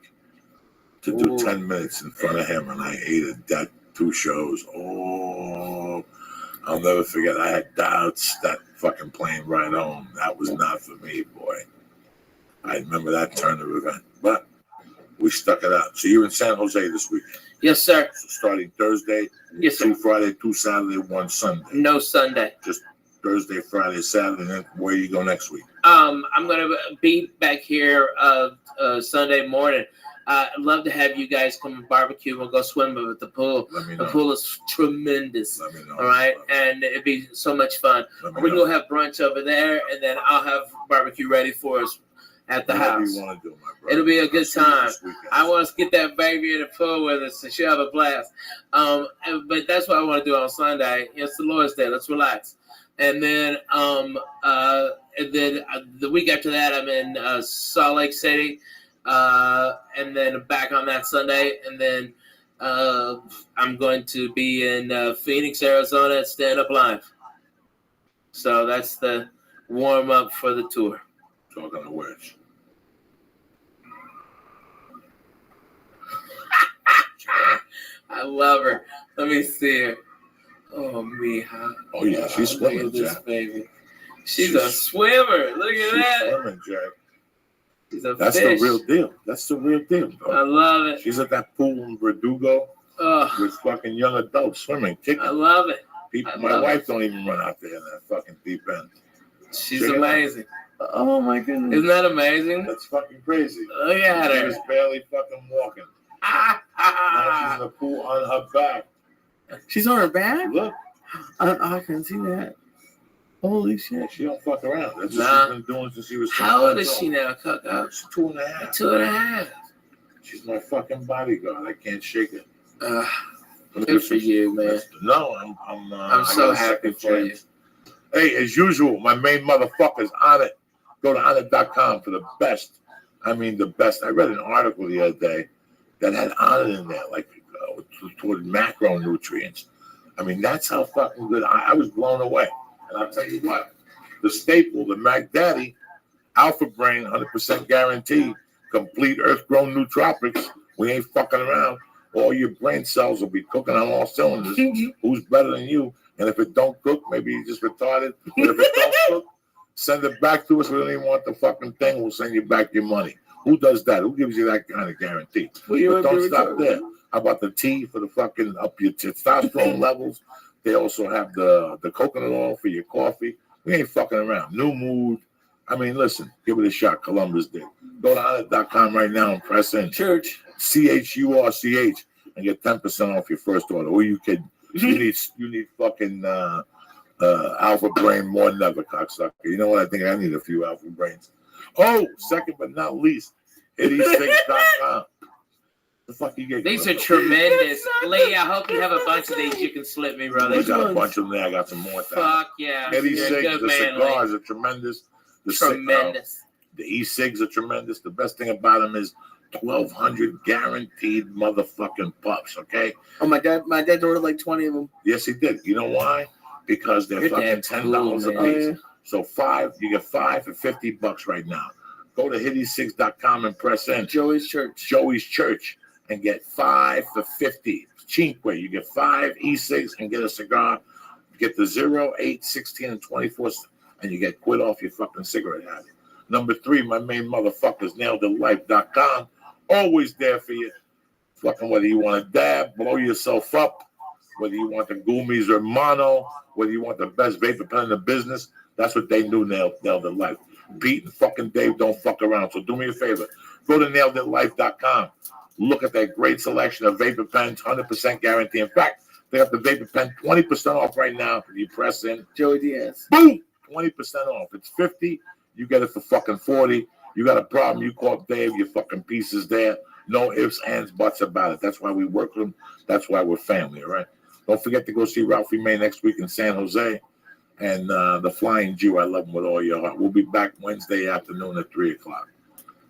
S1: to do
S3: Ooh.
S1: 10 minutes in front of him, and I hated that 2 shows. Oh, I'll never forget. I had doubts that fucking plane ride home. That was not for me, boy. I remember that turn of event, but we stuck it out. So you're in San Jose this weekend.
S2: Yes, sir.
S1: So starting Thursday,
S2: Yes, sir.
S1: 2 Friday, 2 Saturday, 1 Sunday.
S2: No Sunday.
S1: Just Thursday, Friday, Saturday. And then where you go next week?
S2: I'm gonna be back here Sunday morning. I'd love to have you guys come and barbecue. We'll go swimming at the pool.
S1: Let me
S2: The
S1: know.
S2: pool is tremendous.
S1: Let me know.
S2: All right, and it'd be so much fun.
S1: Let me
S2: We're
S1: know.
S2: gonna have brunch over there, and then I'll have barbecue ready for us at the
S1: Whatever
S2: house.
S1: you want to do, my brother.
S2: It'll be a good
S1: I'll see you
S2: time.
S1: this weekend.
S2: I want us to get that baby in the pool with us, so she'll have a blast. But that's what I want to do on Sunday. It's the Lord's Day. Let's relax. And then the week after that, I'm in Salt Lake City, and then back on that Sunday, and then I'm going to be in Phoenix, Arizona at Stand Up Live. So that's the warm up for the tour.
S1: Talking to which?
S2: I love her. Let me see her. Oh, Mija.
S1: Oh, yeah, she's
S2: Look
S1: swimming,
S2: at this
S1: Jack.
S2: baby. She's a swimmer. Look at
S1: She's
S2: that.
S1: swimming, Jack.
S2: She's a
S1: That's
S2: fish.
S1: the real deal. That's the real deal,
S2: I
S1: bro.
S2: love it.
S1: She's at that pool in Verdugo
S2: Oh,
S1: with fucking young adults swimming, kicking.
S2: I love it.
S1: People,
S2: I
S1: my
S2: love
S1: wife
S2: it.
S1: don't even run out there in that fucking deep end.
S2: She's
S1: Check it out.
S2: amazing.
S3: Oh my goodness.
S2: Isn't that amazing?
S1: That's fucking crazy.
S2: Look at
S1: She
S2: her.
S1: was barely fucking walking.
S2: Ah,
S1: Now she's
S2: ah,
S1: in the pool on her back.
S3: She's on her back?
S1: Look,
S3: I can see that. Holy shit.
S1: she don't fuck around. That's what
S2: Nah.
S1: she's been doing since she was.
S2: How old
S1: 7
S2: is she now, Coco?
S1: She's 2.5.
S2: 2.5.
S1: She's my fucking bodyguard. I can't shake it.
S2: Good for you, man.
S1: No, I'm
S2: I'm
S1: I
S2: so
S1: got a
S2: happy
S1: second
S2: for you.
S1: chance. Hey, as usual, my main motherfucker's on it. Go to onit.com for the best. I mean, the best. I read an article the other day that had on it in there, like toward macronutrients. I mean, that's how fucking good. I was blown away. And I'll tell you what, the staple, the Mac Daddy, Alpha Brain, 100% guaranteed, complete Earth-grown nootropics. We ain't fucking around. All your brain cells will be cooking on all cylinders. Who's better than you? And if it don't cook, maybe you're just retarded. But if it don't cook, send it back to us. We don't even want the fucking thing. We'll send you back your money. Who does that? Who gives you that kind of guarantee?
S3: Well, you
S1: But
S3: might be
S1: don't stop
S3: retarded.
S1: there. How about the tea for the fucking up your testosterone levels? They also have the coconut oil for your coffee. We ain't fucking around. New mood. I mean, listen, give it a shot. Columbus did. Go to onit.com right now and press in
S3: Church.
S1: CHURCH and get 10% off your first order. Or you could you need fucking alpha brain more than ever, cocksucker. You know what? I think I need a few alpha brains. Oh, second but not least, hitty6.com. The fuck you get?
S2: These are tremendous. Lee, I hope you have a bunch of these you can slip me, brother.
S1: I got a bunch of them there. I got some more.
S2: Fuck yeah.
S1: Eddie
S2: You're a
S1: Cigs,
S2: good
S1: the
S2: man,
S1: cigars
S2: Lee.
S1: are tremendous. The
S2: Tremendous.
S1: The e-cigs are tremendous. The best thing about them is 1,200 guaranteed motherfucking pups, okay?
S3: Oh, my dad ordered like 20 of them.
S1: Yes, he did. You know why? Because they're
S2: Your
S1: fucking
S2: dad's
S1: $10
S2: cool,
S1: a
S2: man.
S1: piece.
S3: Oh, yeah.
S1: So you get 5 for $50 right now. Go to hitty6.com and press in
S3: Joey's Church.
S1: Joey's Church and get 5 for $50. Cheap way. You get 5 e-cigs and get a cigar. Get the 0, 8, 16, and 24, and you get quit off your fucking cigarette habit. Number 3, my main motherfuckers, naileditlife.com. Always there for you. Fucking whether you want to dab, blow yourself up, whether you want the Goomies or Mono, whether you want the best vapor pen in the business, that's what they do, Nailed It Life. Pete and fucking Dave don't fuck around. So do me a favor. Go to naileditlife.com. Look at that great selection of vapor pens, 100% guarantee. In fact, they have the vapor pen 20% off right now. You press in.
S3: Joey Diaz.
S1: Boom! 20% off. It's $50. You get it for fucking $40. You got a problem, you call Dave, your fucking piece is there. No ifs, ands, buts about it. That's why we work with them. That's why we're family, all right? Don't forget to go see Ralphie May next week in San Jose. And the Flying Jew, I love him with all your heart. We'll be back Wednesday afternoon at 3 o'clock.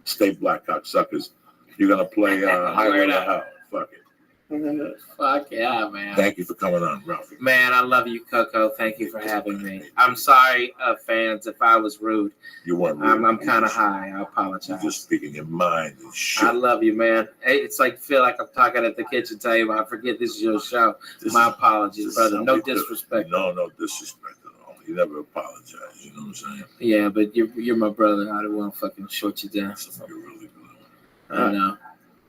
S1: Stay black, cocksuckers. You're going to play Highway to Hell. Fuck it.
S2: Fuck yeah, man.
S1: Thank you for coming on, Ralphie.
S2: Man, I love you, Coco. Thank you for having me. I'm sorry, fans, if I was rude.
S1: You weren't rude.
S2: I'm kind of high. I apologize.
S1: You're just speaking your mind and shit.
S2: I love you, man. Hey, it's like feel like I'm talking at the kitchen table. I forget this is your show. My apologies, brother. No disrespect.
S1: No disrespect at all. You never apologize. You know what I'm saying?
S2: Yeah, but you're my brother. I don't want to fucking short you down.
S1: You're really good.
S2: I know,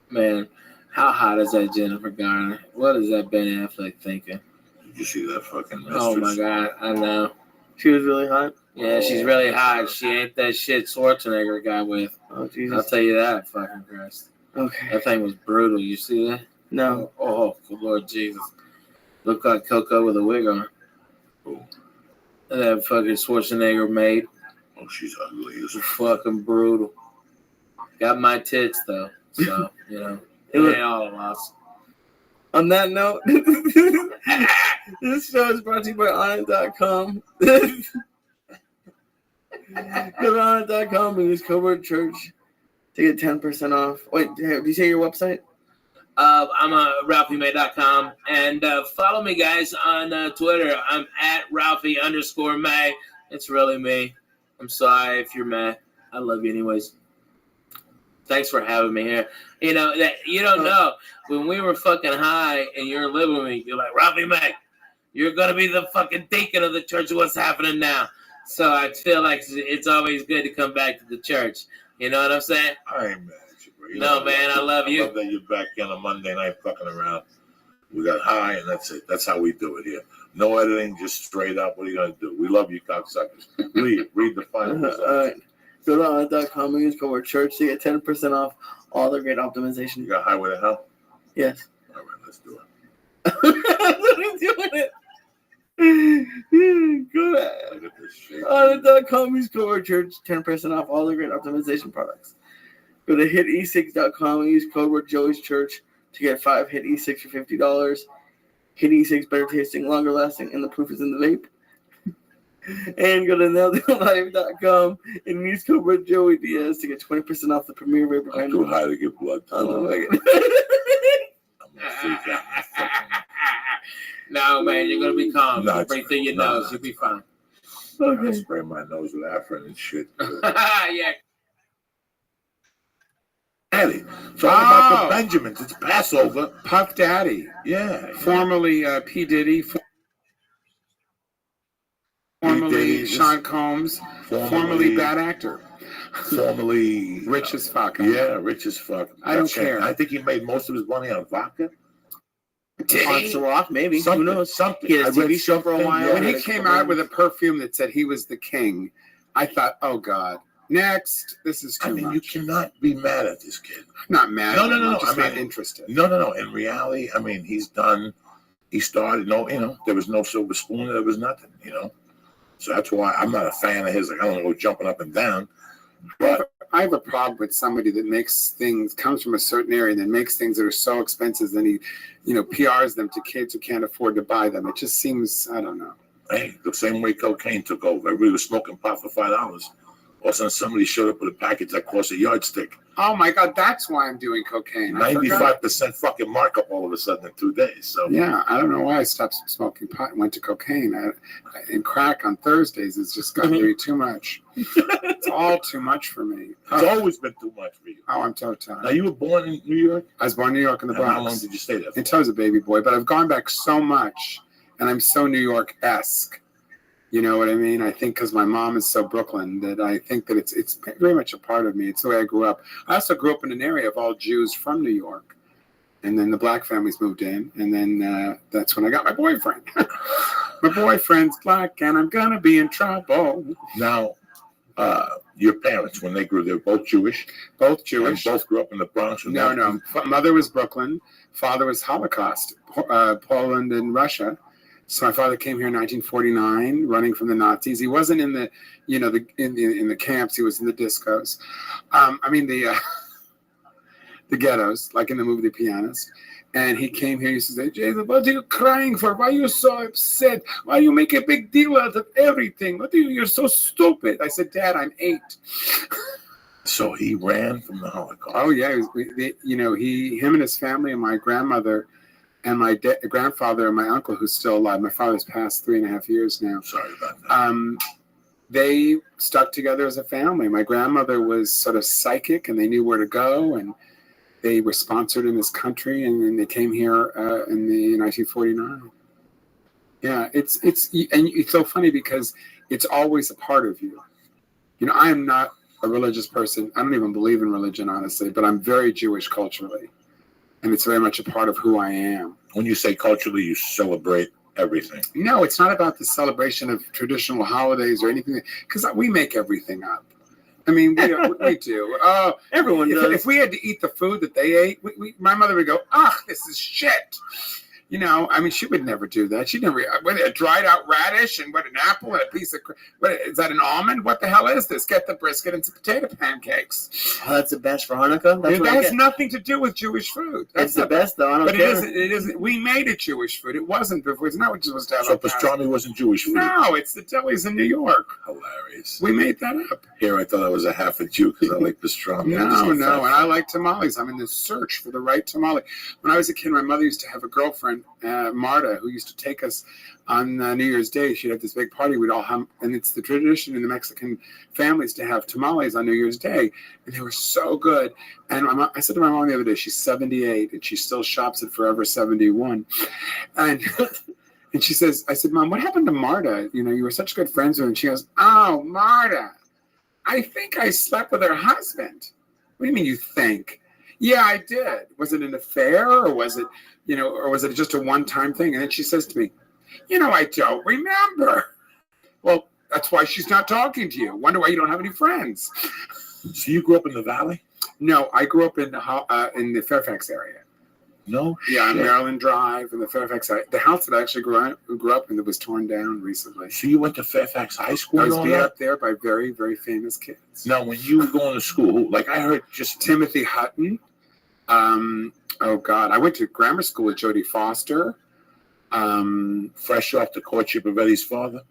S2: man. How hot is that Jennifer Garner? What is that Ben Affleck thinking?
S1: Did you see that fucking mistress?
S2: Oh my god, I know.
S3: She was really hot.
S2: Yeah, she's really hot. She ain't that shit Schwarzenegger got with.
S3: Oh Jesus!
S2: I'll tell you that, fucking Christ.
S3: Okay.
S2: That thing was brutal. You see that?
S3: No.
S2: Oh, good Lord Jesus. Looked like Coco with a wig on.
S1: Oh.
S2: That fucking Schwarzenegger made.
S1: Oh, she's ugly as
S2: fucking brutal. Got my tits though, so you know it ain't all of us.
S3: On that note, this show is brought to you by Onnit.com. Go to Onnit.com and use code word church to get 10% off. Wait, did you say your website?
S2: I'm RalphieMay.com and follow me, guys, on Twitter. I'm at Ralphie_May. It's really me. I'm sorry if you're mad. I love you anyways. Thanks for having me here. You know that you don't know when we were fucking high and you're living with me. You're like Ralphie May. You're gonna be the fucking deacon of the church. What's happening now? So I feel like it's always good to come back to the church. You know what I'm saying?
S1: I ain't mad at you, bro. You
S2: no, man, I love you.
S1: I love that you're back on a Monday night fucking around. We got high, and that's it. That's how we do it here. No editing, just straight up. What are you gonna do? We love you, cocksuckers. Read the final results.
S3: All right. Go to Onnit.com and use code word church to get 10% off all the great optimization.
S1: You got Highway to Hell?
S3: Yes.
S1: All right, let's do it.
S3: I'm doing it. Go to Onnit.com, use code word church, 10% off all the great optimization products. Go to hite6.com and use code word Joey's Church to get 5 Hit E6 for $50. Hit E6 better tasting, longer lasting, and the proof is in the vape. And go to naildownlive.com and use code word Joey Diaz to get 20% off the premier vape.
S1: I'm too high to get blood.
S2: No, man, you're gonna be calm. Breathe through your nose. You'll be fine.
S1: Okay. I spray my nose with Afrin and shit.
S2: Yeah.
S1: Daddy. It's all about the Benjamins. It's Passover.
S4: Puff Daddy.
S1: Yeah.
S4: Formerly P. Diddy. Formerly Sean Combs. Formerly bad actor.
S1: Formerly
S4: rich as fuck.
S1: Yeah, rich as fuck.
S4: I don't care.
S1: I think he made most of his money on vodka.
S3: Maybe.
S1: Something,
S3: who knows?
S1: Something.
S3: He had a TV show for a while.
S4: When he came out with a perfume that said he was the king, I thought, oh God. Next, this is too much.
S1: You cannot be mad at this kid.
S4: I'm not mad.
S1: No.
S4: I'm just not interested.
S1: No. In reality, I mean, he started. There was no silver spoon. There was nothing. So that's why I'm not a fan of his. Like, I don't go jumping up and down. But
S4: I have a problem with somebody that makes things, comes from a certain area, and then makes things that are so expensive, then he, PRs them to kids who can't afford to buy them. It just seems, I don't know.
S1: Hey, the same way cocaine took over. Everybody was smoking pot for $5. All of a sudden, somebody showed up with a package that cost a yardstick.
S4: Oh my God, that's why I'm doing cocaine.
S1: 95% fucking markup all of a sudden in 2 days. So
S4: yeah, I don't know why I stopped smoking pot and went to cocaine. And crack on Thursdays has just gotten to be too much. It's all too much for me.
S1: It's always been too much for you.
S4: Oh, I'm so tired.
S1: Now, you were born in New York?
S4: I was born in New York in the Bronx.
S1: How long did you stay there for?
S4: Until I was a baby boy, but I've gone back so much, and I'm so New York-esque. You know what I mean? I think because my mom is so Brooklyn that I think that it's very much a part of me. It's the way I grew up. I also grew up in an area of all Jews from New York. And then the black families moved in. And then that's when I got my boyfriend. My boyfriend's black and I'm going to be in trouble.
S1: Now, your parents, when they grew, they were both Jewish?
S4: Both Jewish.
S1: And both grew up in the Bronx?
S4: No. Mother was Brooklyn. Father was Holocaust, Poland and Russia. So my father came here in 1949, running from the Nazis. He wasn't in the, in the camps. He was in the discos. The ghettos, like in the movie The Pianist. And he came here. He says, "Jason, what are you crying for? Why are you so upset? Why you make a big deal out of everything? You're so stupid." I said, "Dad, I'm 8."
S1: So he ran from the Holocaust.
S4: Oh yeah, him and his family and my grandmother and my grandfather and my uncle, who's still alive, my father's passed 3.5 years now.
S1: Sorry about that.
S4: They stuck together as a family. My grandmother was sort of psychic, and they knew where to go, and they were sponsored in this country, and then they came here in the 1949. Yeah, it's so funny because it's always a part of you. You know, I am not a religious person. I don't even believe in religion, honestly, but I'm very Jewish culturally, and it's very much a part of who I am.
S1: When you say culturally, you celebrate everything.
S4: No, it's not about the celebration of traditional holidays or anything, because we make everything up. I mean, we do.
S3: Everyone does.
S4: If we had to eat the food that they ate, my mother would go, this is shit. You know, I mean, she would never do that. She'd never, a dried out radish and an apple and a piece of, is that an almond? What the hell is this? Get the brisket and some potato pancakes.
S3: Oh, that's the best for Hanukkah?
S4: That has nothing to do with Jewish food.
S3: That's the best, though. I don't care.
S4: It isn't. We made it Jewish food. It wasn't before. It's not what you're supposed to have.
S1: So pastrami wasn't Jewish food?
S4: No, it's the delis in New York.
S1: Hilarious.
S4: We made that up.
S1: Here, I thought I was a half a Jew because I like pastrami.
S4: No, and I like tamales. I'm in the search for the right tamale. When I was a kid, my mother used to have a girlfriend, Marta, who used to take us on New Year's Day. She'd have this big party. We'd all have, and it's the tradition in the Mexican families to have tamales on New Year's Day, and they were so good. And I said to my mom the other day, she's 78, and she still shops at Forever 71, and and she says, I said, Mom, what happened to Marta? You know, you were such good friends with her. And she goes, oh, Marta, I think I slept with her husband. What do you mean you think? Yeah, I did. Was it an affair, or was it, or was it just a one-time thing? And then she says to me, I don't remember. Well, that's why she's not talking to you. Wonder why you don't have any friends.
S1: So you grew up in the Valley?
S4: No, I grew up in the Fairfax area.
S1: No?
S4: Yeah, on Maryland Drive in the Fairfax area. The house that I actually grew up in that was torn down recently.
S1: So you went to Fairfax High School?
S4: I was beat up there by very, very famous kids.
S1: Now, when you were going to school, like I heard just
S4: Timothy Hutton. Oh God, I went to grammar school with Jodie Foster.
S1: Fresh off the courtship of Eddie's father.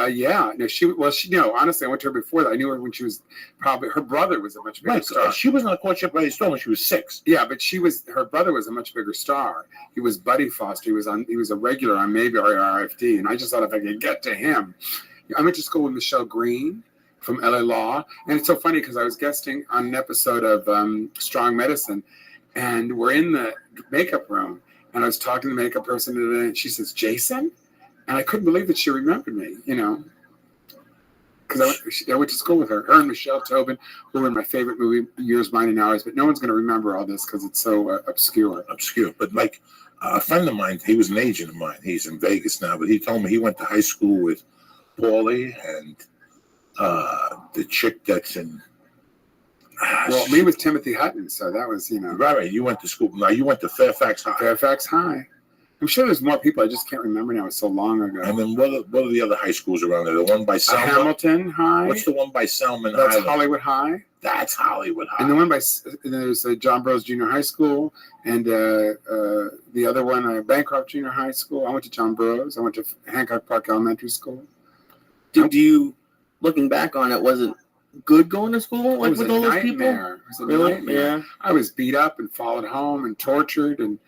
S4: Yeah. No, honestly, I went to her before that. I knew her when she was her brother was a much bigger star.
S1: She was on the courtship of Eddie's father when she was 6.
S4: Yeah, but her brother was a much bigger star. He was Buddy Foster. He was a regular on Maybe or RFD, and I just thought if I could get to him. I went to school with Michelle Green from LA Law, and it's so funny because I was guesting on an episode of Strong Medicine, and we're in the makeup room, and I was talking to the makeup person today, and she says, Jason? And I couldn't believe that she remembered me, because I went to school with her. Her and Michelle Tobin, who were in my favorite movie, Years, Mine, and Ours, but no one's going to remember all this because it's so obscure.
S1: But like a friend of mine, he was an agent of mine. He's in Vegas now, but he told me he went to high school with Paulie and the chick that's in...
S4: Well, me with Timothy Hutton, so that was,
S1: Right, you went to school. Now, you went to Fairfax High.
S4: Fairfax High. I'm sure there's more people. I just can't remember now. It's so long ago.
S1: And then what are the other high schools around there? The one by Selma?
S4: Hamilton High.
S1: What's the one by Selma?
S4: That's Hollywood High.
S1: That's Hollywood High.
S4: And the one there's John Burroughs Junior High School, and the other one, Bancroft Junior High School. I went to John Burroughs. I went to Hancock Park Elementary School.
S3: Do you, looking back on it, was it good going to school with all those people?
S4: It was a nightmare. Yeah. I was beat up and followed home and tortured, and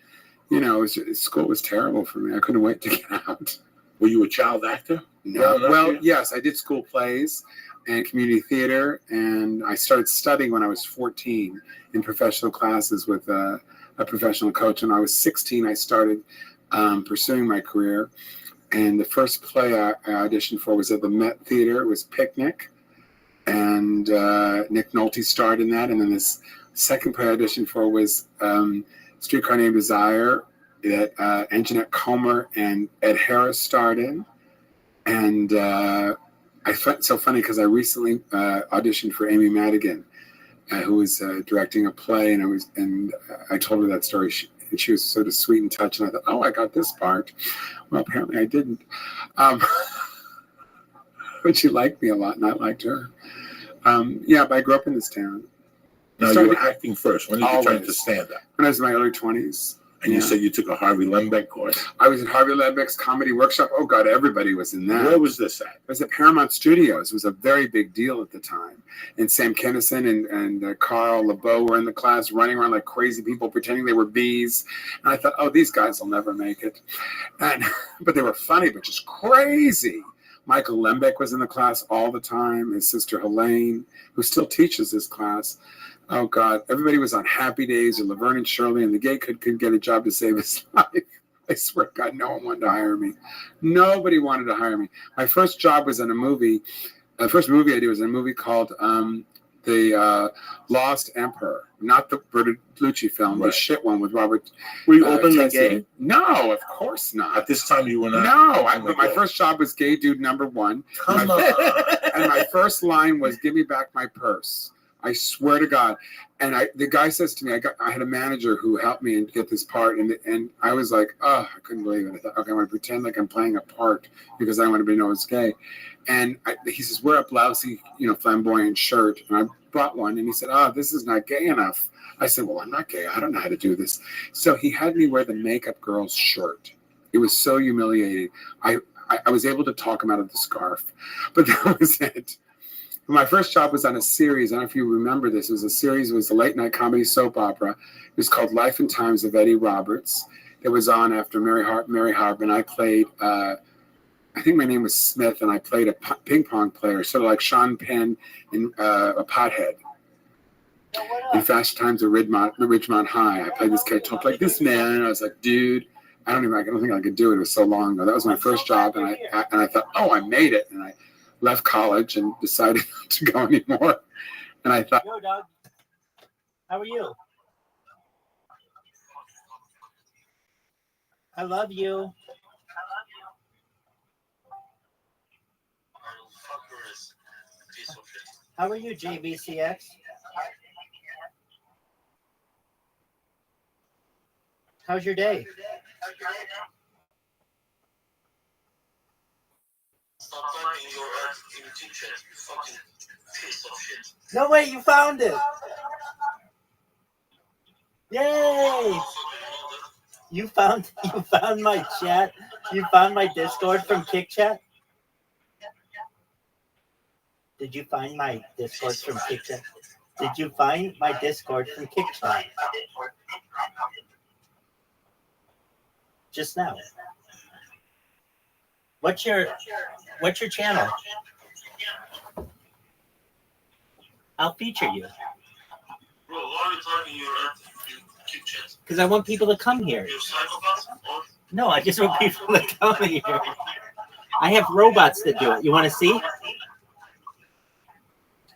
S4: school was terrible for me. I couldn't wait to get out.
S1: Were you a child actor?
S4: No. Well, yes, I did school plays and community theater, and I started studying when I was 14 in professional classes with a professional coach. When I was 16, I started pursuing my career, and the first play I auditioned for was at the Met Theater. It was Picnic, and Nick Nolte starred in that. And then this second play I auditioned for was Streetcar Named Desire that Anjanette Comer and Ed Harris starred in. And I felt so funny because I recently auditioned for Amy Madigan, who was directing a play, and I told her that story. She was sort of sweet and touched, and I thought, oh, I got this part. Well, apparently I didn't. But she liked me a lot, and I liked her. But I grew up in this town.
S1: No, you were acting first. When did you try to stand up?
S4: When I was in my early 20s.
S1: And you said you took a Harvey Lembeck course.
S4: I was in Harvey Lembeck's comedy workshop. Oh God, everybody was in that.
S1: Where was this at?
S4: It was at Paramount Studios. It was a very big deal at the time. And Sam Kinison and Carl LeBeau were in the class, running around like crazy people, pretending they were bees. And I thought, oh, these guys will never make it. But they were funny, but just crazy. Michael Lembeck was in the class all the time. His sister Helene, who still teaches this class. Oh God, everybody was on Happy Days or Laverne and Shirley, and the gay kid couldn't get a job to save his life. I swear to God, no one wanted to hire me. Nobody wanted to hire me. My first job was in a movie. The first movie I did was in a movie called The Lost Emperor, not the Bertolucci film, the shit one with Robert.
S3: Were you openly gay?
S4: No, of course not.
S1: At this time, you were not.
S4: No, my first job was gay dude number one.
S1: Come on.
S4: And my first line was, "Give me back my purse." I swear to God. And the guy says to me, I had a manager who helped me and get this part, and I was like, oh, I couldn't believe it. I thought, okay, I'm going to pretend like I'm playing a part because I want to know it's gay. And he says, wear a blousy, flamboyant shirt. And I brought one, and he said, oh, this is not gay enough. I said, well, I'm not gay. I don't know how to do this. So he had me wear the makeup girl's shirt. It was so humiliating. I was able to talk him out of the scarf, but that was it. My first job was on a series. I don't know if you remember this. It was a late night comedy soap opera. It was called Life and Times of Eddie Roberts. It was on after Mary Hartman. I played, I think my name was Smith, and I played a ping pong player, sort of like Sean Penn in a pothead. In Fast Times of Ridgemont High, I played this kid talk like this man, and I was like, dude, I don't think I could do it. It was so long ago. That was my first job, and I thought, oh, I made it, and I left college and decided not to go anymore. And I thought,
S5: yo, dog, how are you? I love you. How are you, JBCX? How's your day?
S6: Stop typing your ass in the chat, you fucking piece of shit.
S5: No way, you found it! Yay! You found my chat. You found my Discord from KickChat. Did you find my Discord from KickChat? Did you find my Discord from KickChat? Just now. What's your channel? I'll feature you.
S6: Bro, why are you typing your ass in KickChat?
S5: Because I want people to come here.
S6: You're a psychopath? Or?
S5: No, I just want people to come here. I have robots that do it. You want to see?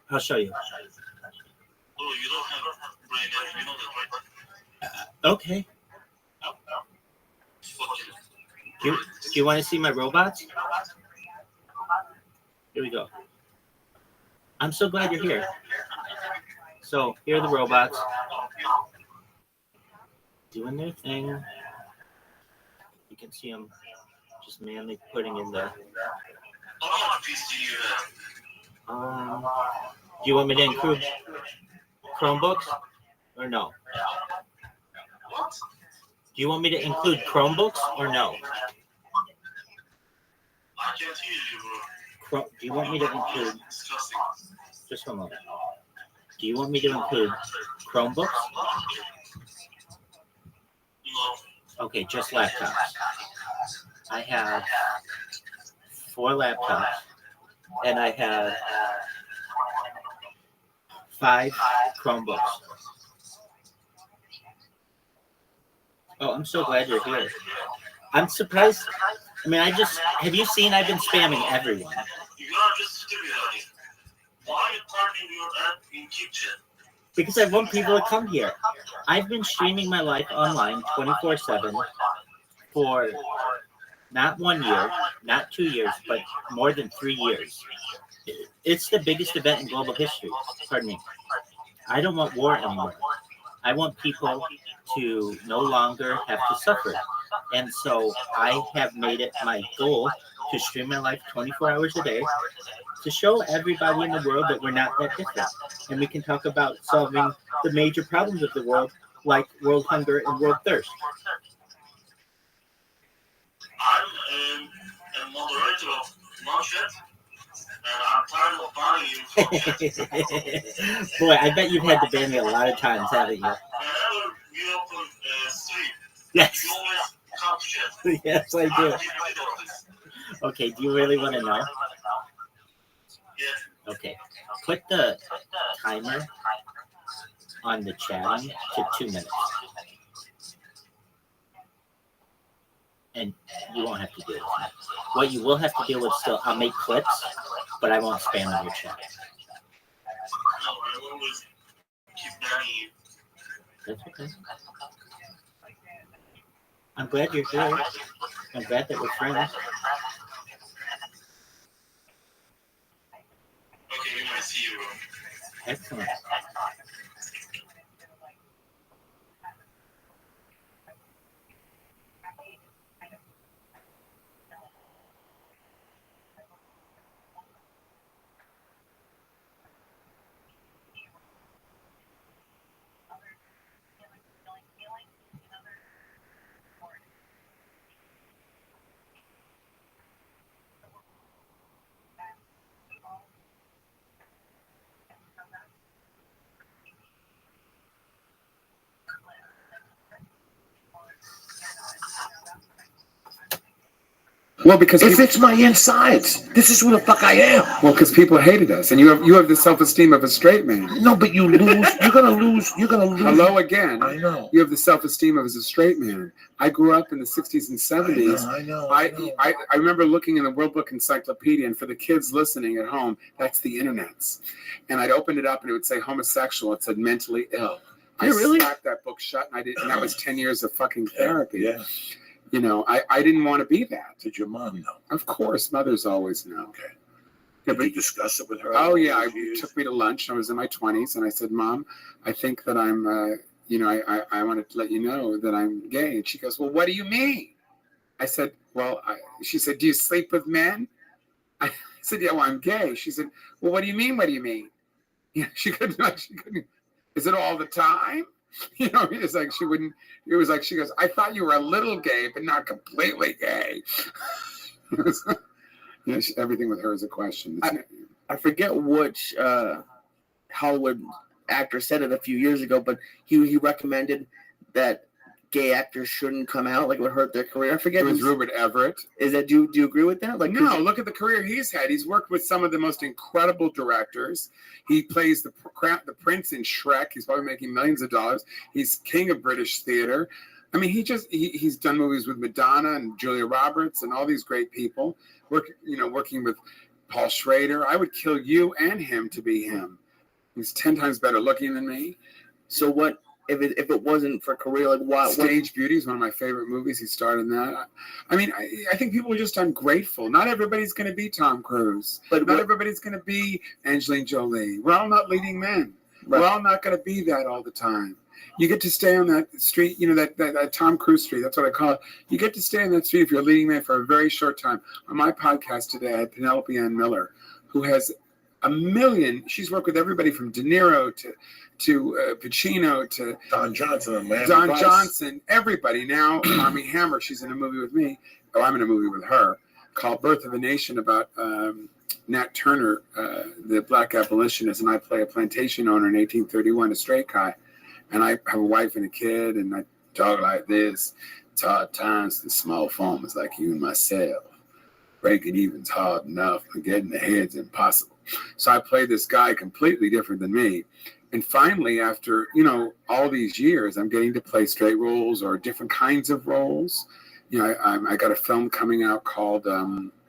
S5: I'll show you.
S6: Bro, you don't have brain, you know that, right?
S5: Okay. Do you want to see my robots? Here we go. I'm so glad you're here. So here are the robots doing their thing. You can see them just manly putting in the.
S6: How much piece do you have?
S5: Do you want me to include Chromebooks or no?
S6: What?
S5: Do you want me to include Chromebooks or no?
S6: I can't hear you, bro.
S5: Do you want me to include?
S6: Disgusting.
S5: Just a moment. Do you want me to include Chromebooks?
S6: No.
S5: Okay, just laptops. I have 4 laptops, and I have 5 Chromebooks. Oh, I'm so glad you're here. I'm surprised. I mean, have you seen I've been spamming everyone?
S6: You are just stupid, honey. Why are you typing your app in KickChat?
S5: Because I want people to come here. I've been streaming my life online 24/7 for not 1 year, not 2 years, but more than 3 years. It's the biggest event in global history. Pardon me. I don't want war anymore. I want people to no longer have to suffer. And so I have made it my goal to stream my life 24 hours a day to show everybody in the world that we're not that different. And we can talk about solving the major problems of the world like world hunger and world thirst?
S6: I'm a moderator of Munchette, and I'm tired of banning you.
S5: Boy, I bet you've had to ban me a lot of times, haven't you?
S6: Whenever you open stream,
S5: Yes.
S6: you always come to chat.
S5: Yes, I do.
S6: I'm getting rid of this.
S5: Okay, do you really want to know?
S6: Yeah.
S5: Okay. Put the timer on the chatting to 2 minutes. And you won't have to deal with it. What you will have to deal with still, I'll make clips, but I won't spam on your chat.
S6: No, I always keep banning you.
S5: That's okay. I'm glad you're here. I'm glad that we're friends.
S6: Okay, we might see you.
S5: Excellent.
S4: Well, because
S1: It fits my insides. This is who the fuck I am.
S4: well, because people hated us, and you have the self-esteem of a straight man.
S1: No, but you lose. You're gonna lose. You're gonna lose.
S4: Hello again.
S1: I know.
S4: You have the self-esteem of as a straight man. I grew up in the 60s and 70s.
S1: I know.
S4: I remember looking in the World Book Encyclopedia, and for the kids listening at home, that's the internets. And I'd open it up, and it would say homosexual. It said mentally ill. I
S3: really?
S4: slapped that book shut, and that was 10 years of fucking therapy.
S1: Yeah.
S4: You know, I didn't want to be that.
S1: Did your mom know?
S4: Of course, mothers always know.
S1: Okay.
S4: Yeah,
S1: Did
S4: but
S1: you discuss it with her?
S4: oh yeah, it took me to lunch. I was in my 20s, and I said, "Mom, I think that I'm, I wanted to let you know that I'm gay." And she goes, "Well, what do you mean?" I said, "Well," she said, "Do you sleep with men?" I said, "Yeah, well, I'm gay." She said, "Well, what do you mean? What do you mean?" Yeah, she couldn't. Is it all the time? You know, it's like she wouldn't. It was like she goes, "I thought you were a little gay, but not completely gay." Everything with her is a question.
S3: I forget which Hollywood actor said it a few years ago, but he recommended that gay actors shouldn't come out, like it would hurt their career. I forget.
S4: It was Rupert Everett.
S3: Is that do you agree with that? Like,
S4: no, look at the career he's had. He's worked with some of the most incredible directors. He plays the prince in Shrek. He's probably making millions of dollars. He's king of British theater. I mean, he's done movies with Madonna and Julia Roberts and all these great people. Working with Paul Schrader. I would kill you and him to be him. He's 10 times better looking than me.
S3: So what if it wasn't for career? Like what?
S4: Stage Beauty is one of my favorite movies. He starred in that. I mean, I think people are just ungrateful. Not everybody's going to be Tom Cruise, but not everybody's going to be Angelina Jolie. We're all not leading men. Right. We're all not going to be that all the time. You get to stay on that street, that Tom Cruise street. That's what I call it. You get to stay on that street if you're a leading man for a very short time. On my podcast today, I had Penelope Ann Miller, who has a million. She's worked with everybody from De Niro to Pacino to
S1: Don Johnson.
S4: Johnson, everybody. Now, Armie Hammer, she's in a movie with me. Oh, I'm in a movie with her called Birth of a Nation about Nat Turner, the black abolitionist, and I play a plantation owner in 1831, a straight guy. And I have a wife and a kid, and I talk like this. It's hard times, the small farmers like you and myself. Breaking even's hard enough, but getting ahead's impossible. So I play this guy completely different than me. And finally, after, all these years, I'm getting to play straight roles or different kinds of roles. I got a film coming out called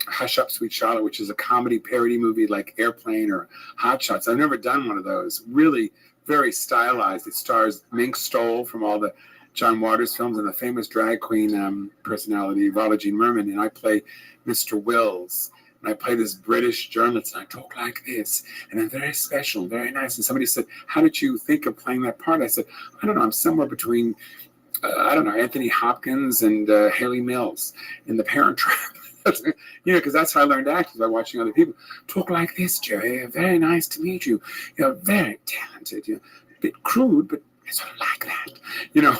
S4: Hush Up, Sweet Charlotte, which is a comedy parody movie like Airplane or Hot Shots. I've never done one of those. Really very stylized. It stars Mink Stoll from all the John Waters films and the famous drag queen personality, Vala Jean Merman. And I play Mr. Wills. And I play this British journalist, and I talk like this, and I'm very special, very nice. And somebody said, "How did you think of playing that part?" I said, "I don't know. I'm somewhere between, Anthony Hopkins and Haley Mills in The Parent Trap." Because that's how I learned acting, by watching other people talk like this. Jerry, very nice to meet you. You're very talented. A bit crude, but I sort of like that, you know.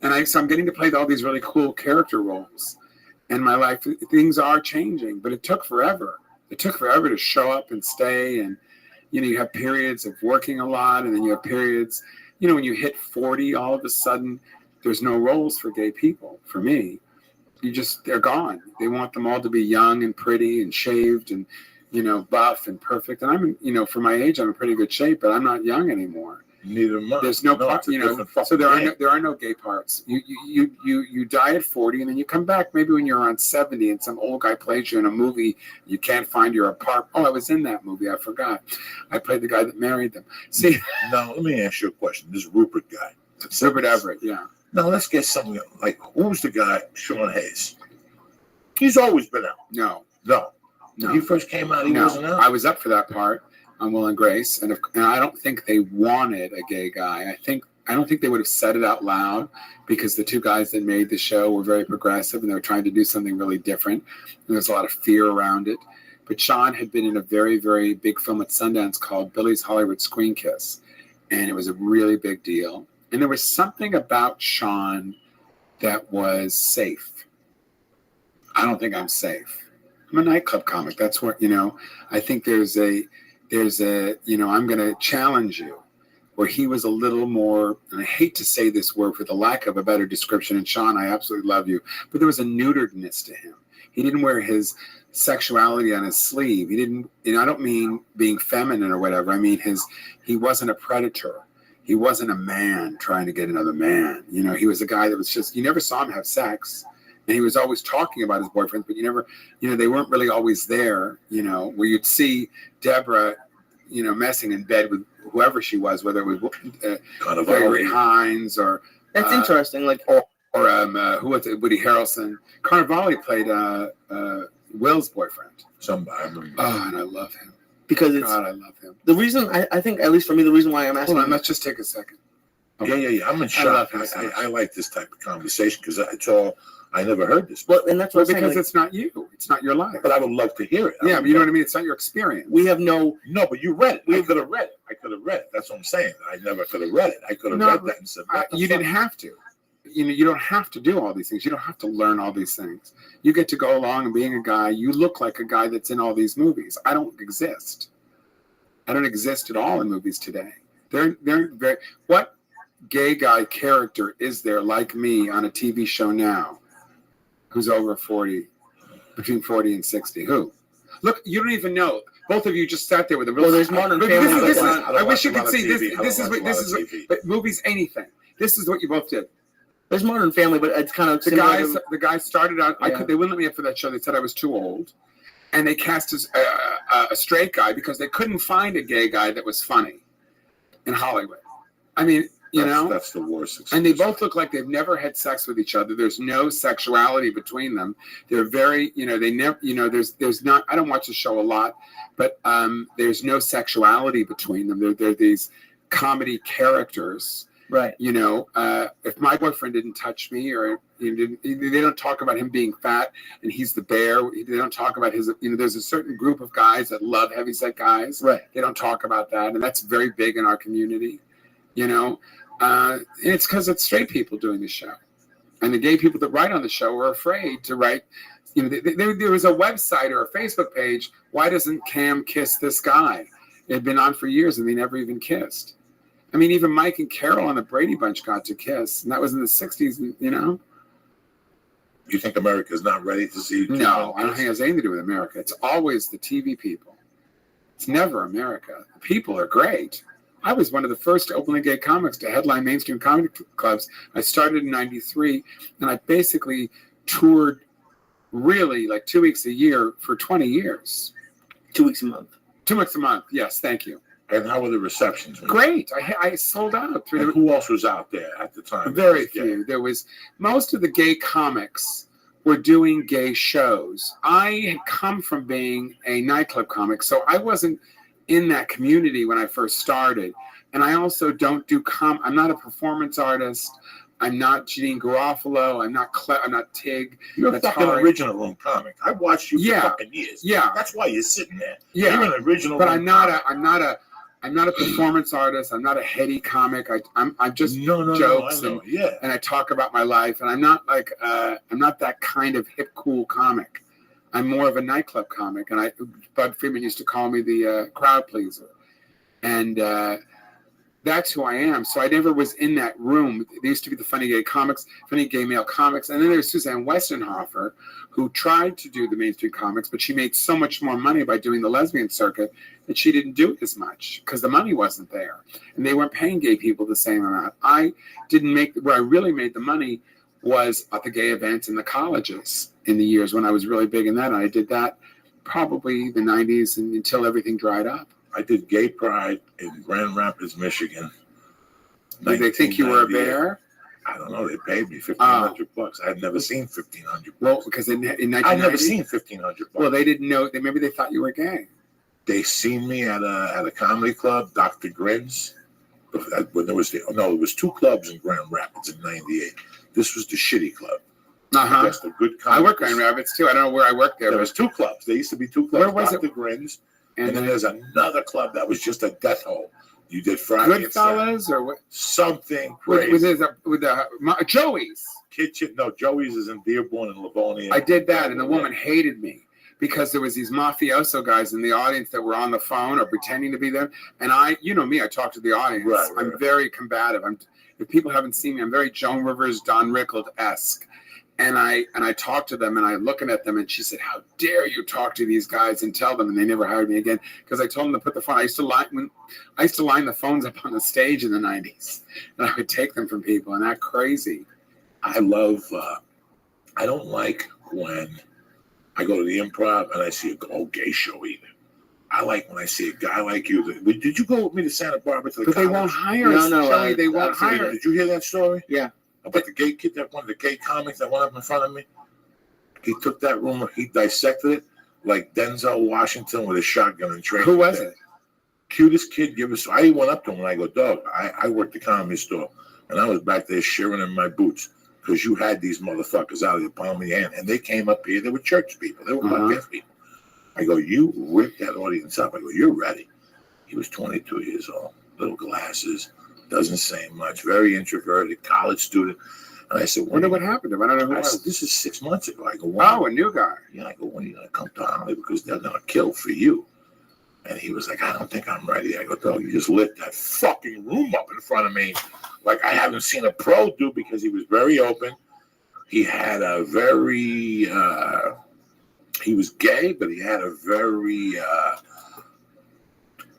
S4: And so I'm getting to play all these really cool character roles. And my life, things are changing, but it took forever. It took forever to show up and stay. And, you know, you have periods of working a lot, and then you have periods, you know, when you hit 40, all of a sudden, there's no roles for gay people. For me, they're gone. They want them all to be young and pretty and shaved and, you know, buff and perfect. And I'm, you know, for my age, I'm in pretty good shape, but I'm not young anymore.
S1: Neither am I.
S4: There's no part, you know. So there are no gay parts. You die at 40, and then you come back maybe when you're around 70, and some old guy plays you in a movie. You can't find your apartment. Oh, I was in that movie. I forgot. I played the guy that married them. See.
S1: Now let me ask you a question. This Rupert guy.
S4: Rupert Everett. Yeah.
S1: Now let's get something like, who's the guy? Sean Hayes. He's always been out.
S4: No.
S1: When he first came out, he wasn't out.
S4: I was up for that part on Will and Grace, and I don't think they wanted a gay guy. I don't think they would have said it out loud, because the two guys that made the show were very progressive, and they were trying to do something really different. And there's a lot of fear around it. But Sean had been in a very, very big film at Sundance called Billy's Hollywood Screen Kiss, and it was a really big deal. And there was something about Sean that was safe. I don't think I'm safe. I'm a nightclub comic. That's what, you know, I think there's a, you know, I'm going to challenge you, where he was a little more, and I hate to say this word for the lack of a better description, and Sean, I absolutely love you, but there was a neuteredness to him. He didn't wear his sexuality on his sleeve. He didn't, and I don't mean being feminine or whatever. I mean he wasn't a predator. He wasn't a man trying to get another man. You know, he was a guy that was just, you never saw him have sex. And he was always talking about his boyfriends, but you never, you know, they weren't really always there, you know, where you'd see Deborah, you know, messing in bed with whoever she was, whether it was Gregory Hines or...
S3: That's interesting. Like,
S4: or who was it? Woody Harrelson. Carnivale played Will's boyfriend.
S1: Somebody.
S4: Oh, and I love him.
S3: Because it's...
S4: God, I love him.
S3: The reason, I think, at least for me, the reason why I'm asking...
S4: Hold on, let's just take a second.
S1: Okay. Yeah. I'm in shock. I like this type of conversation, because it's all... I never heard this.
S3: Well, and that's what
S4: because like, it's not you. It's not your life.
S1: But I would love to hear it.
S4: Yeah, but you know what I mean? It's not your experience.
S3: We have no...
S1: No, but you read it. I could have read it. That's what I'm saying. I never could have read it. I could have read that and said...
S4: You didn't have to. You know, you don't have to do all these things. You don't have to learn all these things. You get to go along and being a guy. You look like a guy that's in all these movies. I don't exist. I don't exist at all in movies today. They're very... What gay guy character is there like me on a TV show now? Who's over 40, between 40 and 60? Who? Look, you don't even know. Both of you just sat there with a real...
S3: Well, there's Modern Family.
S4: I wish you could see this. This is what... But movies, anything. This is what you both did.
S3: There's Modern Family, but it's kind of...
S4: The guys started out... Yeah. They wouldn't let me up for that show. They said I was too old. And they cast a straight guy because they couldn't find a gay guy that was funny in Hollywood. I mean... You know,
S1: that's the worst.
S4: And they both look like they've never had sex with each other. There's no sexuality between them. They're very, you know, they never, you know, there's not. I don't watch the show a lot, but there's no sexuality between them. They're these comedy characters,
S3: right?
S4: You know, if my boyfriend didn't touch me, or they don't talk about him being fat and he's the bear. They don't talk about his. You know, there's a certain group of guys that love heavyset guys.
S3: Right.
S4: They don't talk about that, and that's very big in our community. You know. It's because it's straight people doing the show, and the gay people that write on the show are afraid to write. You know, there was a website or a Facebook page. Why doesn't Cam kiss this guy? It had been on for years, and they never even kissed. I mean, even Mike and Carol on the Brady Bunch got to kiss, and that was in the '60s. You know.
S1: You think America's not ready to see?
S4: No, I don't think it has anything to do with America. It's always the TV people. It's never America. The people are great. I was one of the first openly gay comics to headline mainstream comedy clubs. I started in '93, and I basically toured really like 2 weeks a year for 20 years.
S3: 2 weeks a month.
S4: 2 weeks a month, yes, thank you.
S1: And how were the receptions?
S4: Great. I sold out.
S1: And who else was out there at the time?
S4: Very few. There was, most of the gay comics were doing gay shows. I had come from being a nightclub comic, so I wasn't in that community when I first started. And I also don't do I'm not a performance artist. I'm not Janine Garofalo. I'm not Tig.
S1: You're a fucking original room comic. I watched you for fucking years.
S4: Yeah.
S1: That's why you're sitting there.
S4: Yeah.
S1: You're an original
S4: but
S1: room
S4: I'm not I'm not a performance artist. I'm not a heady comic. I'm just
S1: No,
S4: jokes
S1: I know. Yeah.
S4: and I talk about my life. And I'm not like I'm not that kind of hip cool comic. I'm more of a nightclub comic. And Bud Friedman used to call me the crowd pleaser, and that's who I am. So I never was in that room. There used to be the funny gay male comics, and then there's Suzanne Westenhofer, who tried to do the mainstream comics, but she made so much more money by doing the lesbian circuit that she didn't do it as much because the money wasn't there, and they weren't paying gay people the same amount. I didn't make where I really made the money was at the gay events in the colleges in the years when I was really big in that. And I did that probably the 90s and until everything dried up.
S1: I did Gay Pride in Grand Rapids, Michigan.
S4: Did they think you were a bear?
S1: I don't know. They paid me $1,500. I had never seen $1,500.
S4: Well, because in 1990,
S1: I'd never seen $1,500.
S4: Well, they didn't know. Maybe they thought you were gay.
S1: They seen me at a comedy club, Dr. Grins. When there was it was 2 clubs in Grand Rapids in '98. This was the shitty club. That's the good.
S4: I work in Grand Rapids too. I don't know where I worked there.
S1: There was 2 clubs. There used to be 2 clubs.
S4: Where was
S1: Dr. Grins. And then there's another club that was just a death hole. You did Friday
S4: Goodfellas or what?
S1: Something crazy.
S4: With Joey's.
S1: Kitchen. No, Joey's is in Dearborn and Livonia.
S4: I did that, and the woman hated me because there was these mafioso guys in the audience that were on the phone or pretending to be them. And you know me, I talk to the audience.
S1: Right.
S4: I'm very combative. If people haven't seen me, I'm very Joan Rivers, Don Rickles-esque. And I talked to them, and I'm looking at them, and she said, "How dare you talk to these guys and tell them?" And they never hired me again because I told them to put the phone. I used to line the phones up on the stage in the '90s, and I would take them from people, and that crazy.
S1: I love. I don't like when I go to the Improv and I see a gay show either. I like when I see a guy like you. Did you go with me to Santa Barbara to the
S4: But
S1: college?
S4: they won't hire us. No, they won't hire us.
S1: Did you hear that story?
S3: Yeah.
S1: About the gay kid, one of the gay comics that went up in front of me. He took that rumor, he dissected it like Denzel Washington with a shotgun and trained.
S4: Who was it?
S1: Cutest kid. I went up to him and I go, "Dog, I worked the comedy store, and I was back there shivering in my boots because you had these motherfuckers out of the palm of your hand, and they came up here. They were church people. They were podcast people." I go, "You ripped that audience up." I go, "You're ready." He was 22 years old, little glasses. Doesn't say much, very introverted, college student. And I said,
S4: wonder what happened to him. I don't know who
S1: I said,
S4: was.
S1: "This is 6 months ago." I go,
S4: "Oh, a new guy."
S1: Yeah, I go, "When are you going to come to Hollywood? Because they're going to kill for you." And he was like, "I don't think I'm ready." I go, "Dog, you just lit that fucking room up in front of me like I haven't seen a pro do," because he was very open. He had a very, he was gay, but he had a very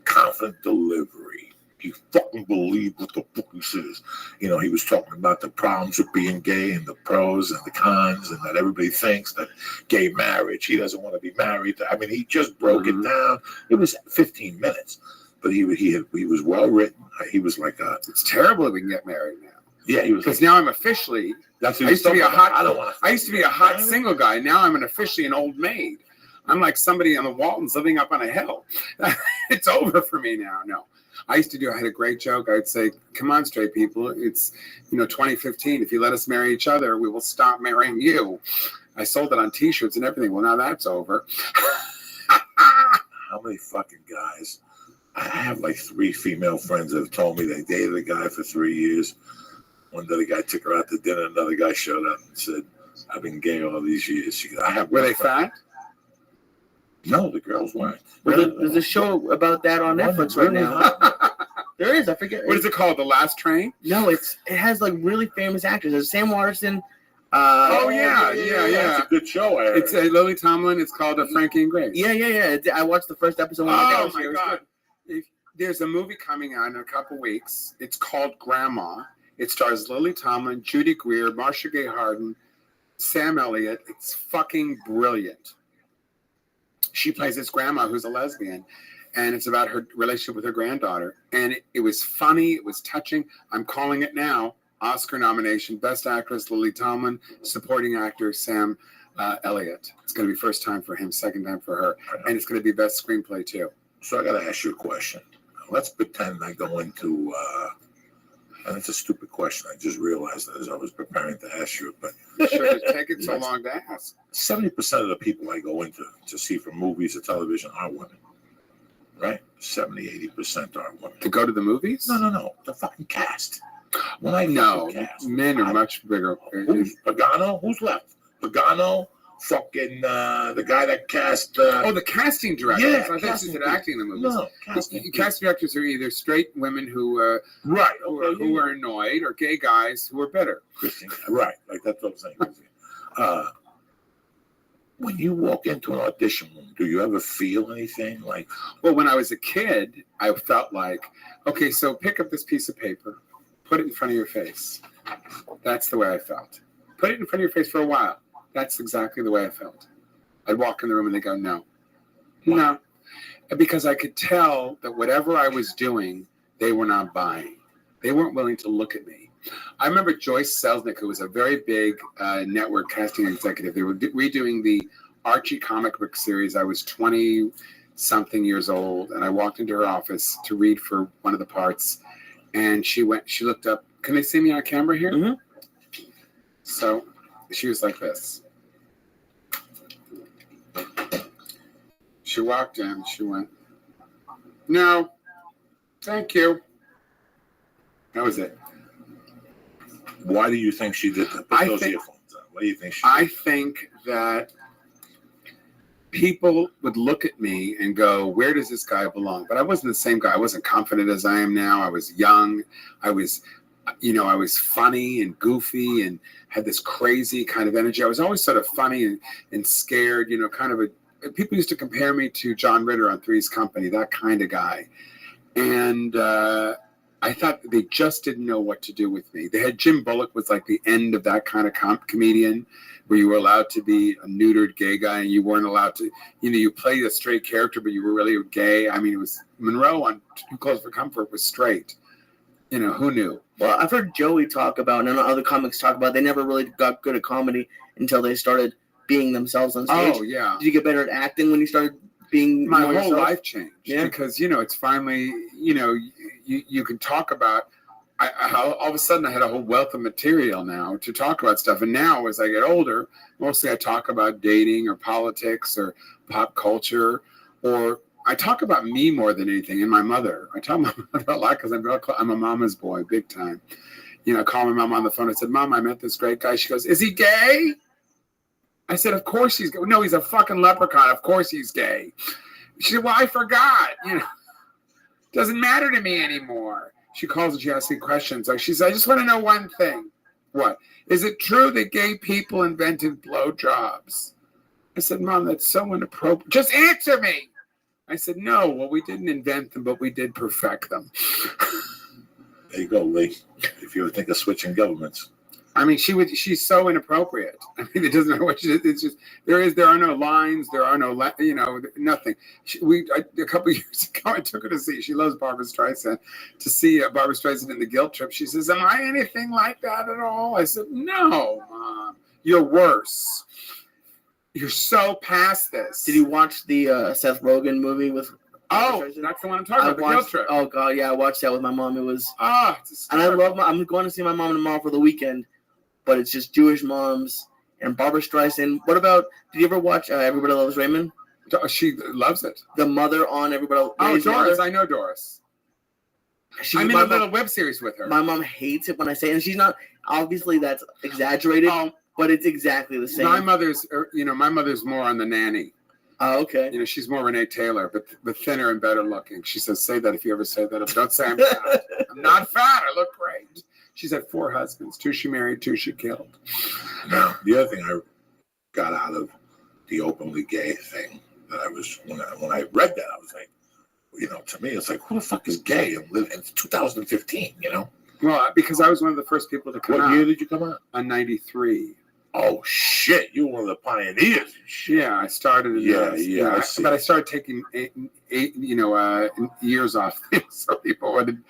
S1: confident delivery. He fucking believed what the fuck he says. You know, he was talking about the problems of being gay and the pros and the cons, and that everybody thinks that gay marriage, he doesn't want to be married. I mean, he just broke it down. It was 15 minutes, but he was well written. He was like it's
S4: terrible if we can get married now.
S1: Yeah, he was
S4: because now I'm officially.
S1: That's
S4: I used to be a hot.
S1: I
S4: used to be a hot single guy. Now I'm officially an old maid. I'm like somebody on the Waltons living up on a hill. It's over for me now. No. I had a great joke. I'd say, "Come on, straight people. It's, 2015. If you let us marry each other, we will stop marrying you." I sold it on T-shirts and everything. Well, now that's over.
S1: How many fucking guys? I have like 3 female friends that have told me they dated a guy for 3 years. One day the guy took her out to dinner. Another guy showed up and said, "I've been gay all these years." She goes,
S4: Were they fat?
S1: No, the girls weren't.
S3: There's a show about that on Netflix right now. There is. I forget.
S4: What is it called? The Last Train?
S3: No, it has like really famous actors. There's Sam Waterston.
S4: Yeah.
S1: It's a good show.
S4: It's Lily Tomlin. It's called Frankie and Grace.
S3: Yeah. I watched the first episode.
S4: Oh my God! There's a movie coming out in a couple weeks. It's called Grandma. It stars Lily Tomlin, Judy Greer, Marcia Gay Harden, Sam Elliott. It's fucking brilliant. She plays this grandma who's a lesbian, and it's about her relationship with her granddaughter. And it was funny. It was touching. I'm calling it now. Oscar nomination, Best Actress, Lily Tomlin, Supporting Actor, Sam Elliott. It's going to be first time for him, second time for her. And it's going to be Best Screenplay, too.
S1: So I got to ask you a question. Let's pretend I go into, and it's a stupid question. I just realized that as I was preparing to ask you it, but
S4: sure, it's taking so long to ask.
S1: 70% of the people I go into to see from movies or television are women, right? 70-80% are women.
S4: To go to the movies?
S1: No. The fucking cast. When I
S4: No,
S1: cast,
S4: men are much bigger.
S1: Who's Pagano? Who's left? Pagano, fucking the guy that cast.
S4: The casting directors.
S1: Yeah,
S4: I thought you
S1: casting
S4: said
S1: people.
S4: acting in the movies.
S1: No, casting.
S4: Casting directors are either straight women who
S1: Right.
S4: who are annoyed, or gay guys who are bitter.
S1: Right. Like that's what I'm saying. When you walk into an audition room, do you ever feel anything like?
S4: Well, when I was a kid, I felt like, okay, so pick up this piece of paper, put it in front of your face. That's the way I felt. Put it in front of your face for a while. That's exactly the way I felt. I'd walk in the room and they go, no. Because I could tell that whatever I was doing, they were not buying. They weren't willing to look at me. I remember Joyce Selznick, who was a very big network casting executive. They were redoing the Archie comic book series. I was 20-something years old, and I walked into her office to read for one of the parts. And she looked up. Can they see me on camera here?
S3: Mm-hmm.
S4: So she was like this. She walked in. She went, no, thank you. That was it.
S1: Why do you think she did that? Put those earphones on. What do you think she did?
S4: I think that people would look at me and go, where does this guy belong? But I wasn't the same guy. I wasn't confident as I am now. I was young. I was funny and goofy and had this crazy kind of energy. I was always sort of funny and scared, people used to compare me to John Ritter on Three's Company, that kind of guy. And I thought they just didn't know what to do with me. They had Jim Bullock was like the end of that kind of comedian, where you were allowed to be a neutered gay guy and you weren't allowed to, you played a straight character, but you were really gay. I mean, it was Monroe on Too Close for Comfort was straight. Who knew?
S3: Well, I've heard Joey talk about, and other comics talk about, they never really got good at comedy until they started being themselves on stage.
S4: Oh, yeah.
S3: Did you get better at acting when you started being
S4: my
S3: more
S4: whole
S3: yourself?
S4: life changed because it's finally you can talk about. All of a sudden I had a whole wealth of material now to talk about stuff, and now as I get older, mostly I talk about dating or politics or pop culture, or I talk about me more than anything, and my mother. I tell my mother a lot because I'm a mama's boy big time. I call my mom on the phone. I said, Mom, I met this great guy. She goes, is he gay? I said, of course he's gay. No, he's a fucking leprechaun. Of course he's gay. She said, well, I forgot. Doesn't matter to me anymore. She calls and she asks me questions. Like she said, I just want to know one thing. What? Is it true that gay people invented blowjobs? I said, Mom, that's so inappropriate. Just answer me. I said, no, well, we didn't invent them, but we did perfect them.
S1: There you go, Lee. If you ever think of switching governments.
S4: I mean, she's so inappropriate. I mean, it doesn't matter what she did. It's just, there are no lines. There are no, nothing. A couple of years ago, I took her to see, she loves Barbra Streisand, to see Barbra Streisand in the Guilt Trip. She says, am I anything like that at all? I said, no, Mom, you're worse. You're so past this.
S3: Did you watch the Seth Rogen movie with?
S4: Oh, that's the one I'm talking about. The Guilt Trip.
S3: Oh God, yeah, I watched that with my mom. It was.
S4: It's
S3: and I love. I'm going to see my mom tomorrow for the weekend, but it's just Jewish moms and Barbra Streisand. What about? Did you ever watch Everybody Loves Raymond?
S4: She loves it.
S3: The mother on Everybody.
S4: Oh, Doris.
S3: Mother.
S4: I know Doris. I'm in a little web series with her.
S3: My mom hates it when I say it, and she's not. Obviously, that's exaggerated, but it's exactly the same.
S4: My mother's more on the nanny.
S3: Oh, okay.
S4: She's more Renee Taylor, but thinner and better looking. She says, say that if you ever say that. Don't say I'm fat. I'm not fat. I look great. She's had 4 husbands. 2 she married, 2 she killed.
S1: Now, the other thing I got out of the openly gay thing that I was, when I read that, I was like, to me, it's like, who the fuck is gay and live in 2015,
S4: Well, because I was one of the first people to come out.
S1: What year did you come out?
S4: On 93.
S1: Oh, shit. You were one of the pioneers.
S4: Yeah, I started in
S1: I see.
S4: But I started taking years off so people wouldn't,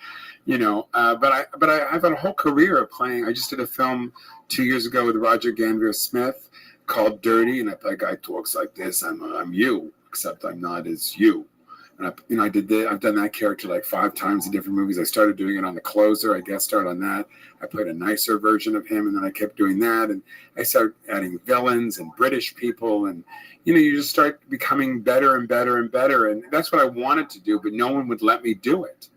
S4: but I have a whole career of playing. I just did a film 2 years ago with Roger Ganvier Smith called Dirty, and I play a guy who talks like this. I'm you, except I'm not as you. And I did that. I've done that character like 5 times in different movies. I started doing it on The Closer. I guest starred on that. I played a nicer version of him, and then I kept doing that. And I started adding villains and British people, and you just start becoming better and better and better. And that's what I wanted to do, but no one would let me do it.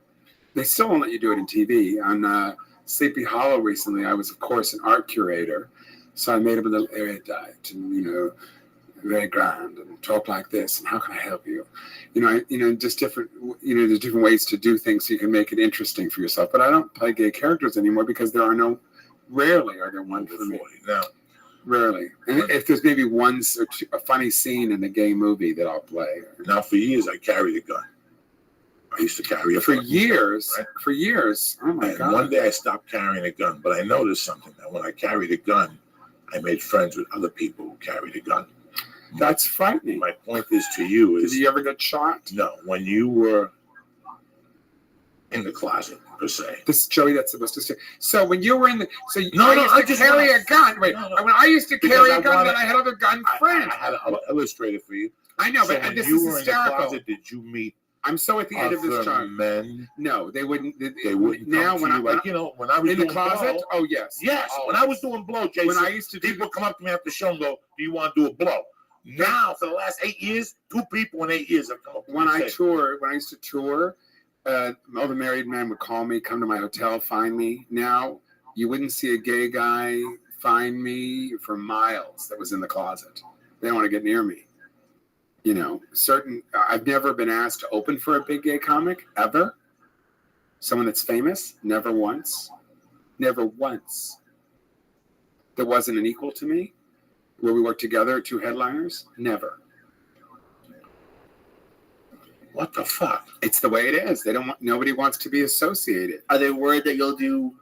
S4: They still won't let you do it in TV. On Sleepy Hollow recently, I was, of course, an art curator, so I made him a little erudite and very grand and talk like this. And how can I help you? Just different. There's different ways to do things so you can make it interesting for yourself. But I don't play gay characters anymore because rarely are there one for me.
S1: Now,
S4: rarely. And if there's maybe one or two, a funny scene in the gay movie that I'll play.
S1: Now, for years, I carried a gun. I used to carry a
S4: for
S1: fucking
S4: years.
S1: gun, right?
S4: For years. Oh my
S1: And
S4: God.
S1: one day I stopped carrying a gun, but I noticed something, that when I carried a gun, I made friends with other people who carried a gun.
S4: That's frightening.
S1: My point is to you
S4: Did
S1: is,
S4: you ever get shot?
S1: no, when you were in the closet, per se.
S4: This Joey, that's supposed to say. So when you were in the, so
S1: No,
S4: I
S1: no,
S4: used
S1: I
S4: to
S1: just
S4: carry
S1: wanna-
S4: a gun. Wait,
S1: No, no.
S4: when I used to
S1: Because
S4: carry
S1: I
S4: a gun,
S1: wanna-
S4: then I had other gun friends.
S1: I had to illustrate it for you.
S4: I know,
S1: So
S4: but
S1: when
S4: this
S1: you
S4: is
S1: were in the
S4: hysterical.
S1: closet, did you meet
S4: I'm so at the end of this
S1: other
S4: chart.
S1: men?
S4: No, they wouldn't.
S1: They wouldn't
S4: now
S1: come
S4: when
S1: to
S4: I
S1: you, like, when I was
S4: in the
S1: doing
S4: closet.
S1: blow.
S4: Oh yes,
S1: Yes,
S4: Oh.
S1: when I was doing blow, Jason,
S4: When I used to do
S1: people come up to me after the show and go, "Do you want to do a blow?" Now, for the last 8 years, 2 people in 8 years have come up to me
S4: when
S1: and
S4: I
S1: said,
S4: toured, when I used to tour, all the married men would call me, come to my hotel, find me. Now you wouldn't see a gay guy find me for miles that was in the closet. They don't want to get near me. I've never been asked to open for a big gay comic, ever. Someone that's famous, never once. Never once. There wasn't an equal to me, where we worked together, 2 headliners, never.
S1: "What the fuck?"
S4: It's the way it is. Nobody wants to be associated.
S3: Are they worried that you'll do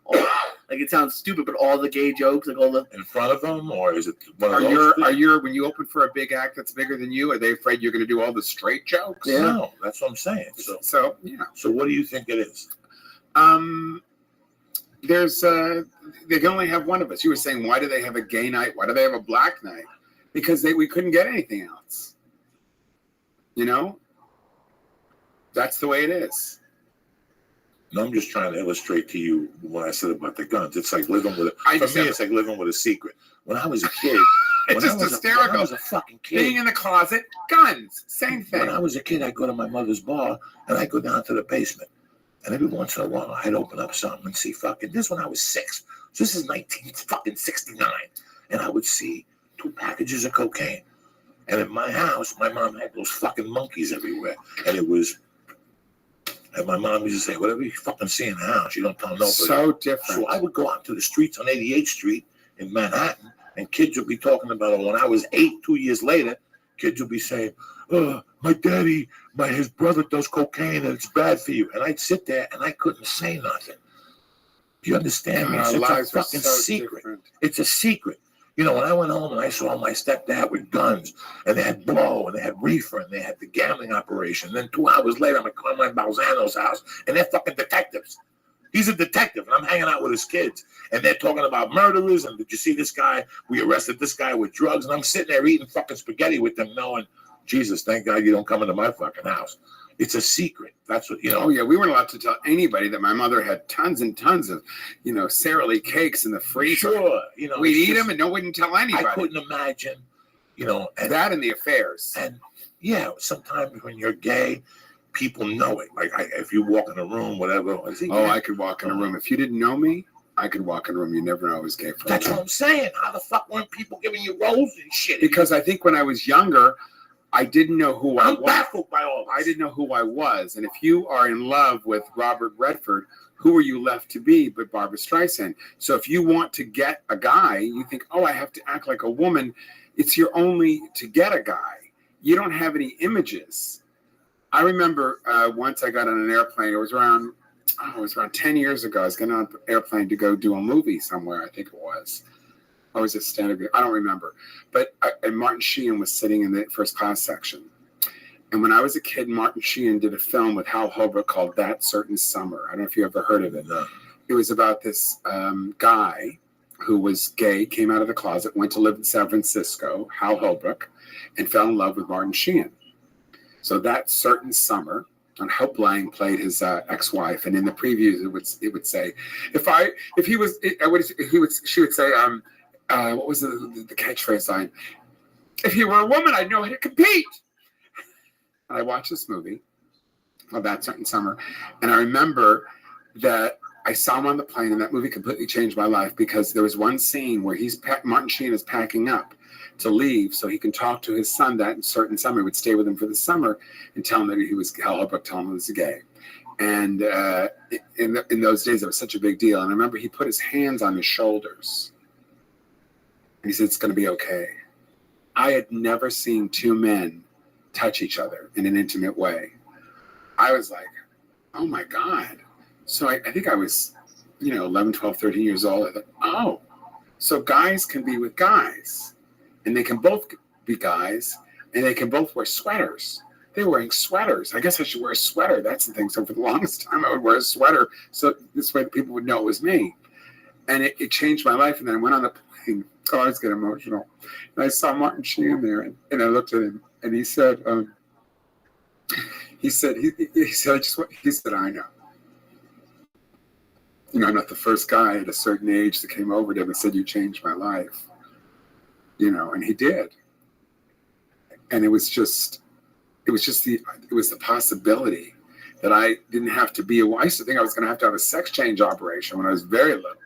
S3: like it sounds stupid, but all the gay jokes, like all the
S1: In front of them, or is it one
S4: Are
S1: of those?
S4: you when you open for a big act that's bigger than you, are they afraid you're going to do all the straight jokes?
S3: Yeah.
S1: No, that's what I'm saying.
S4: So yeah.
S1: So what do you think it is?
S4: There's they can only have one of us. You were saying, why do they have a gay night? Why do they have a black night? Because we couldn't get anything else. That's the way it is.
S1: No, I'm just trying to illustrate to you what I said about the guns. It's like living with it's like living with a secret. When I was a kid,
S4: It's just hysterical.
S1: When I was a fucking kid,
S4: Being in the closet, guns, same thing.
S1: when I was a kid, I'd go to my mother's bar and I'd go down to the basement. And every once in a while, I'd open up something and see fucking, this when I was 6. So this is 1969. And I would see 2 packages of cocaine. And in my house, my mom had those fucking monkeys everywhere. And my mom used to say, whatever you fucking see in the house, you don't tell nobody.
S4: So different.
S1: So I would go out to the streets on 88th Street in Manhattan, and kids would be talking about it. When I was 8, 2 years later, kids would be saying, my daddy, his brother does cocaine and it's bad for you. And I'd sit there and I couldn't say nothing. Do you understand me?
S4: Our
S1: It's
S4: lives
S1: a
S4: are
S1: fucking
S4: so
S1: secret.
S4: different.
S1: It's a secret. When I went home and I saw my stepdad with guns, and they had blow, and they had reefer, and they had the gambling operation. Then 2 hours later, I'm at Carmine Balzano's house, and they're fucking detectives. He's a detective, and I'm hanging out with his kids, and they're talking about murderers, and did you see this guy? We arrested this guy with drugs, and I'm sitting there eating fucking spaghetti with them, knowing, Jesus, thank God you don't come into my fucking house. It's a secret. That's what,
S4: Oh yeah, we weren't allowed to tell anybody that my mother had tons and tons of, Sara Lee cakes in the freezer.
S1: Sure.
S4: We'd eat them and no one wouldn't tell anybody.
S1: I couldn't imagine, and
S4: that in the affairs.
S1: And yeah, sometimes when you're gay, people know it. Like if you walk in a room, whatever.
S4: I could walk in a room. If you didn't know me, I could walk in a room. You never know I was gay.
S1: That's what I'm saying. How the fuck weren't people giving you roles and shit?
S4: Because I think when I was younger, I didn't know who I was.
S1: I'm baffled by all this.
S4: I didn't know who I was. And if you are in love with Robert Redford, who are you left to be but Barbara Streisand? So if you want to get a guy, you think, I have to act like a woman. It's your only to get a guy. You don't have any images. I remember once I got on an airplane. It was around 10 years ago. I was getting on an airplane to go do a movie somewhere, I think it was. I was a stand-up. I don't remember. And Martin Sheen was sitting in the first class section. And when I was a kid, Martin Sheen did a film with Hal Holbrook called That Certain Summer. I don't know if you ever heard of it.
S1: No.
S4: It was about this guy who was gay, came out of the closet, went to live in San Francisco, Hal Holbrook, and fell in love with Martin Sheen. So that certain summer, and Hope Lang played his ex-wife, and in the previews it would say, she would say, what was the catchphrase line? If he were a woman, I'd know how to compete. And I watched this movie of that certain summer, and I remember that I saw him on the plane, and that movie completely changed my life because there was one scene where Martin Sheen is packing up to leave so he can talk to his son that certain summer. He would stay with him for the summer and tell him that he was gay. And in those days, it was such a big deal. And I remember he put his hands on his shoulders and he said, "It's going to be okay." I had never seen two men touch each other in an intimate way. I was like, oh my God. So I think I was, 11, 12, 13 years old. I thought, oh, so guys can be with guys. And they can both be guys, and they can both wear sweaters. They were wearing sweaters. I guess I should wear a sweater. That's the thing. So for the longest time, I would wear a sweater so this way people would know it was me. And it changed my life. And then I went on the plane. Oh, I was getting emotional. And I saw Martin Sheen there, and I looked at him, and he said, I know. I'm not the first guy at a certain age that came over to him and said, "You changed my life." And he did. And it was the possibility that I didn't have to be I used to think I was going to have a sex change operation when I was very little,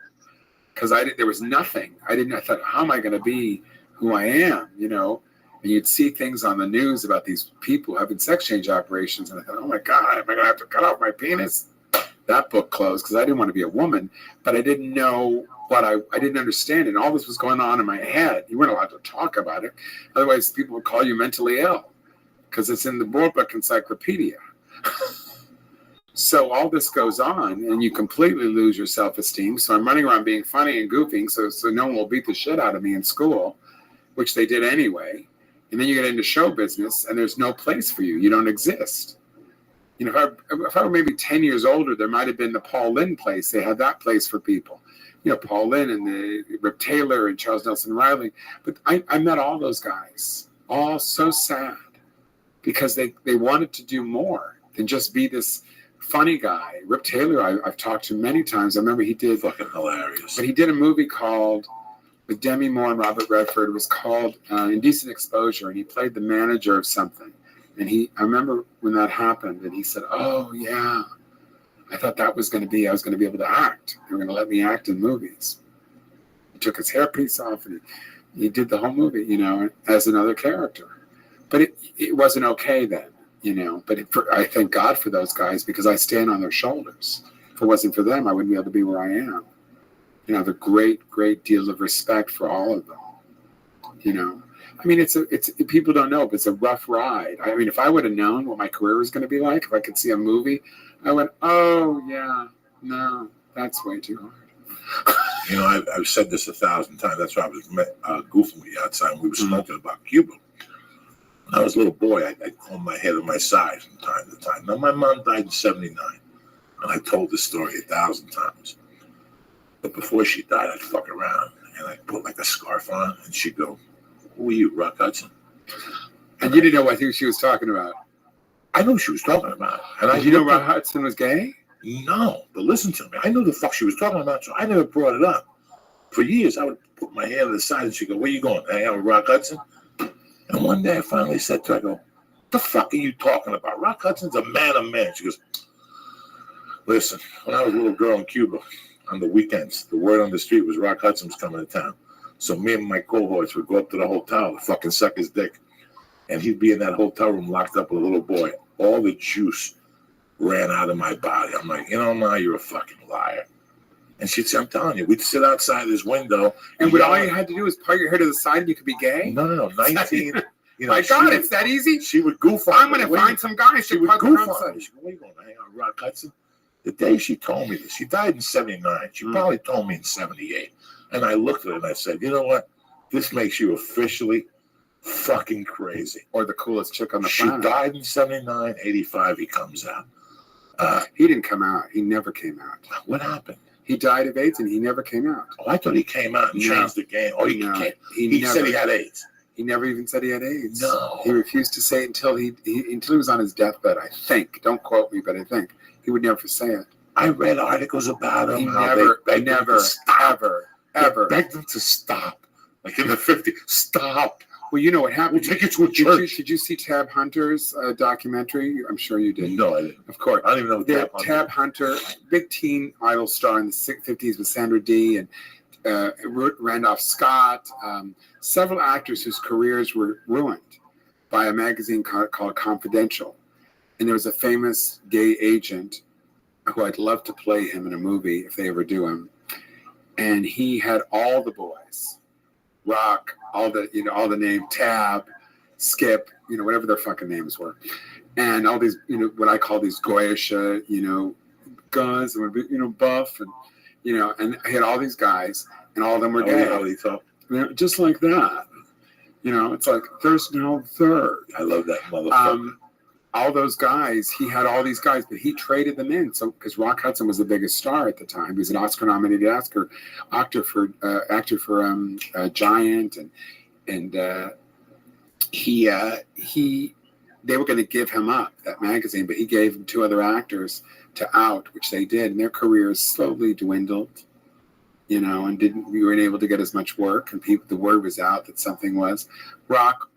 S4: because there was nothing. I thought, how am I going to be who I am? And you'd see things on the news about these people having sex change operations, and I thought, oh my God, am I going to have to cut off my penis? That book closed because I didn't want to be a woman, but I didn't know I didn't understand it. And all this was going on in my head. You weren't allowed to talk about it. Otherwise, people would call you mentally ill because it's in the Board Book Encyclopedia. So all this goes on, and you completely lose your self-esteem. So I'm running around being funny and goofing so no one will beat the shit out of me in school, which they did anyway. And then you get into show business, and there's no place for you. You don't exist. If I were maybe 10 years older, there might have been the Paul Lynde place. They had that place for people. Paul Lynde and the Rip Taylor and Charles Nelson Riley. But I met all those guys, all so sad, because they wanted to do more than just be this funny guy. Rip Taylor, I've talked to many times. I remember he did
S1: fucking hilarious.
S4: But he did a movie with Demi Moore and Robert Redford. It was called Indecent Exposure, and he played the manager of something. And I remember when that happened, and he said, "Oh yeah, I thought I was going to be able to act. They were going to let me act in movies." He took his hairpiece off, and he did the whole movie, as another character. But it wasn't okay then, But I thank God for those guys, because I stand on their shoulders. If it wasn't for them, I wouldn't be able to be where I am. I have a great, great deal of respect for all of them. It's people don't know, but it's a rough ride. If I would have known what my career was going to be like, if I could see a movie, I went, oh yeah, no, that's way too hard.
S1: I've said this 1,000 times. That's why I was goofing with you outside when we were smoking about Cuba. When I was a little boy, I'd comb my hair to my side from time to time. Now, my mom died in 79, and I told this story 1,000 times. But before she died, I'd fuck around, and I'd put like a scarf on, and she'd go, "Who are you, Rock Hudson?"
S4: And you didn't know what she was talking about.
S1: I knew she was talking about. And
S4: Did you know Rock Hudson was gay?
S1: No, but listen to me. I knew the fuck she was talking about, so I never brought it up. For years, I would put my hair to the side, and she'd go, "Where you going? Hang out with Rock Hudson?" And one day, I finally said to her, I go, "What the fuck are you talking about? Rock Hudson's a man of men." She goes, "Listen, when I was a little girl in Cuba, on the weekends, the word on the street was Rock Hudson was coming to town. So me and my cohorts would go up to the hotel to fucking suck his dick. And he'd be in that hotel room locked up with a little boy. All the juice ran out of my body. I'm like, Ma, you're a fucking liar." And she'd say, "I'm telling you, we'd sit outside his window."
S4: And all you had to do was part your hair to the side and you could be gay?
S1: No. 19.
S4: My God, it's that easy?
S1: She would goof on
S4: I'm going to find some guys.
S1: She would goof on me. She go, "Where you going to hang out with Rock Hudson?" The day she told me this, she died in 79. She probably told me in 78. And I looked at her and I said, "You know what? This makes you officially fucking crazy."
S4: Or the coolest chick on the planet.
S1: She died in 79, 85, he comes out.
S4: He didn't come out. He never came out.
S1: What happened?
S4: He died of AIDS and he never came out.
S1: Oh, I thought he came out and changed the game. Oh, he
S4: never.
S1: said he had AIDS.
S4: He never even said he had AIDS.
S1: No.
S4: He refused to say it until he was on his deathbed, I think. Don't quote me, but I think. He would never say it.
S1: I read articles about him.
S4: He
S1: how
S4: never,
S1: they begged him to stop.
S4: ever.
S1: They begged him to stop. Like in the 50s, stop.
S4: Well, you know what happened.
S1: We'll take you to a church.
S4: Did you see Tab Hunter's documentary? I'm sure you did.
S1: No, I didn't.
S4: Of course.
S1: I don't even know what
S4: Tab Hunter, big teen idol star in the 50s with Sandra Dee and Randolph Scott, several actors whose careers were ruined by a magazine called Confidential. And there was a famous gay agent who I'd love to play him in a movie if they ever do him. And he had all the boys, Rock, all the name, Tab, Skip, whatever their fucking names were. And all these, what I call these Goyisha, guys, and would be, buff, and and he had all these guys, and all of them were gay.
S1: How he thought.
S4: Just like that. It's like there's no third.
S1: I love that motherfucker.
S4: All those guys, he had all these guys, but he traded them in. So because Rock Hudson was the biggest star at the time, he was an Oscar-nominated actor for Giant, and they were going to give him up, that magazine, but he gave them 2 other actors to out, which they did, and their careers slowly dwindled, and we weren't able to get as much work, and the word was out that something was. Rock,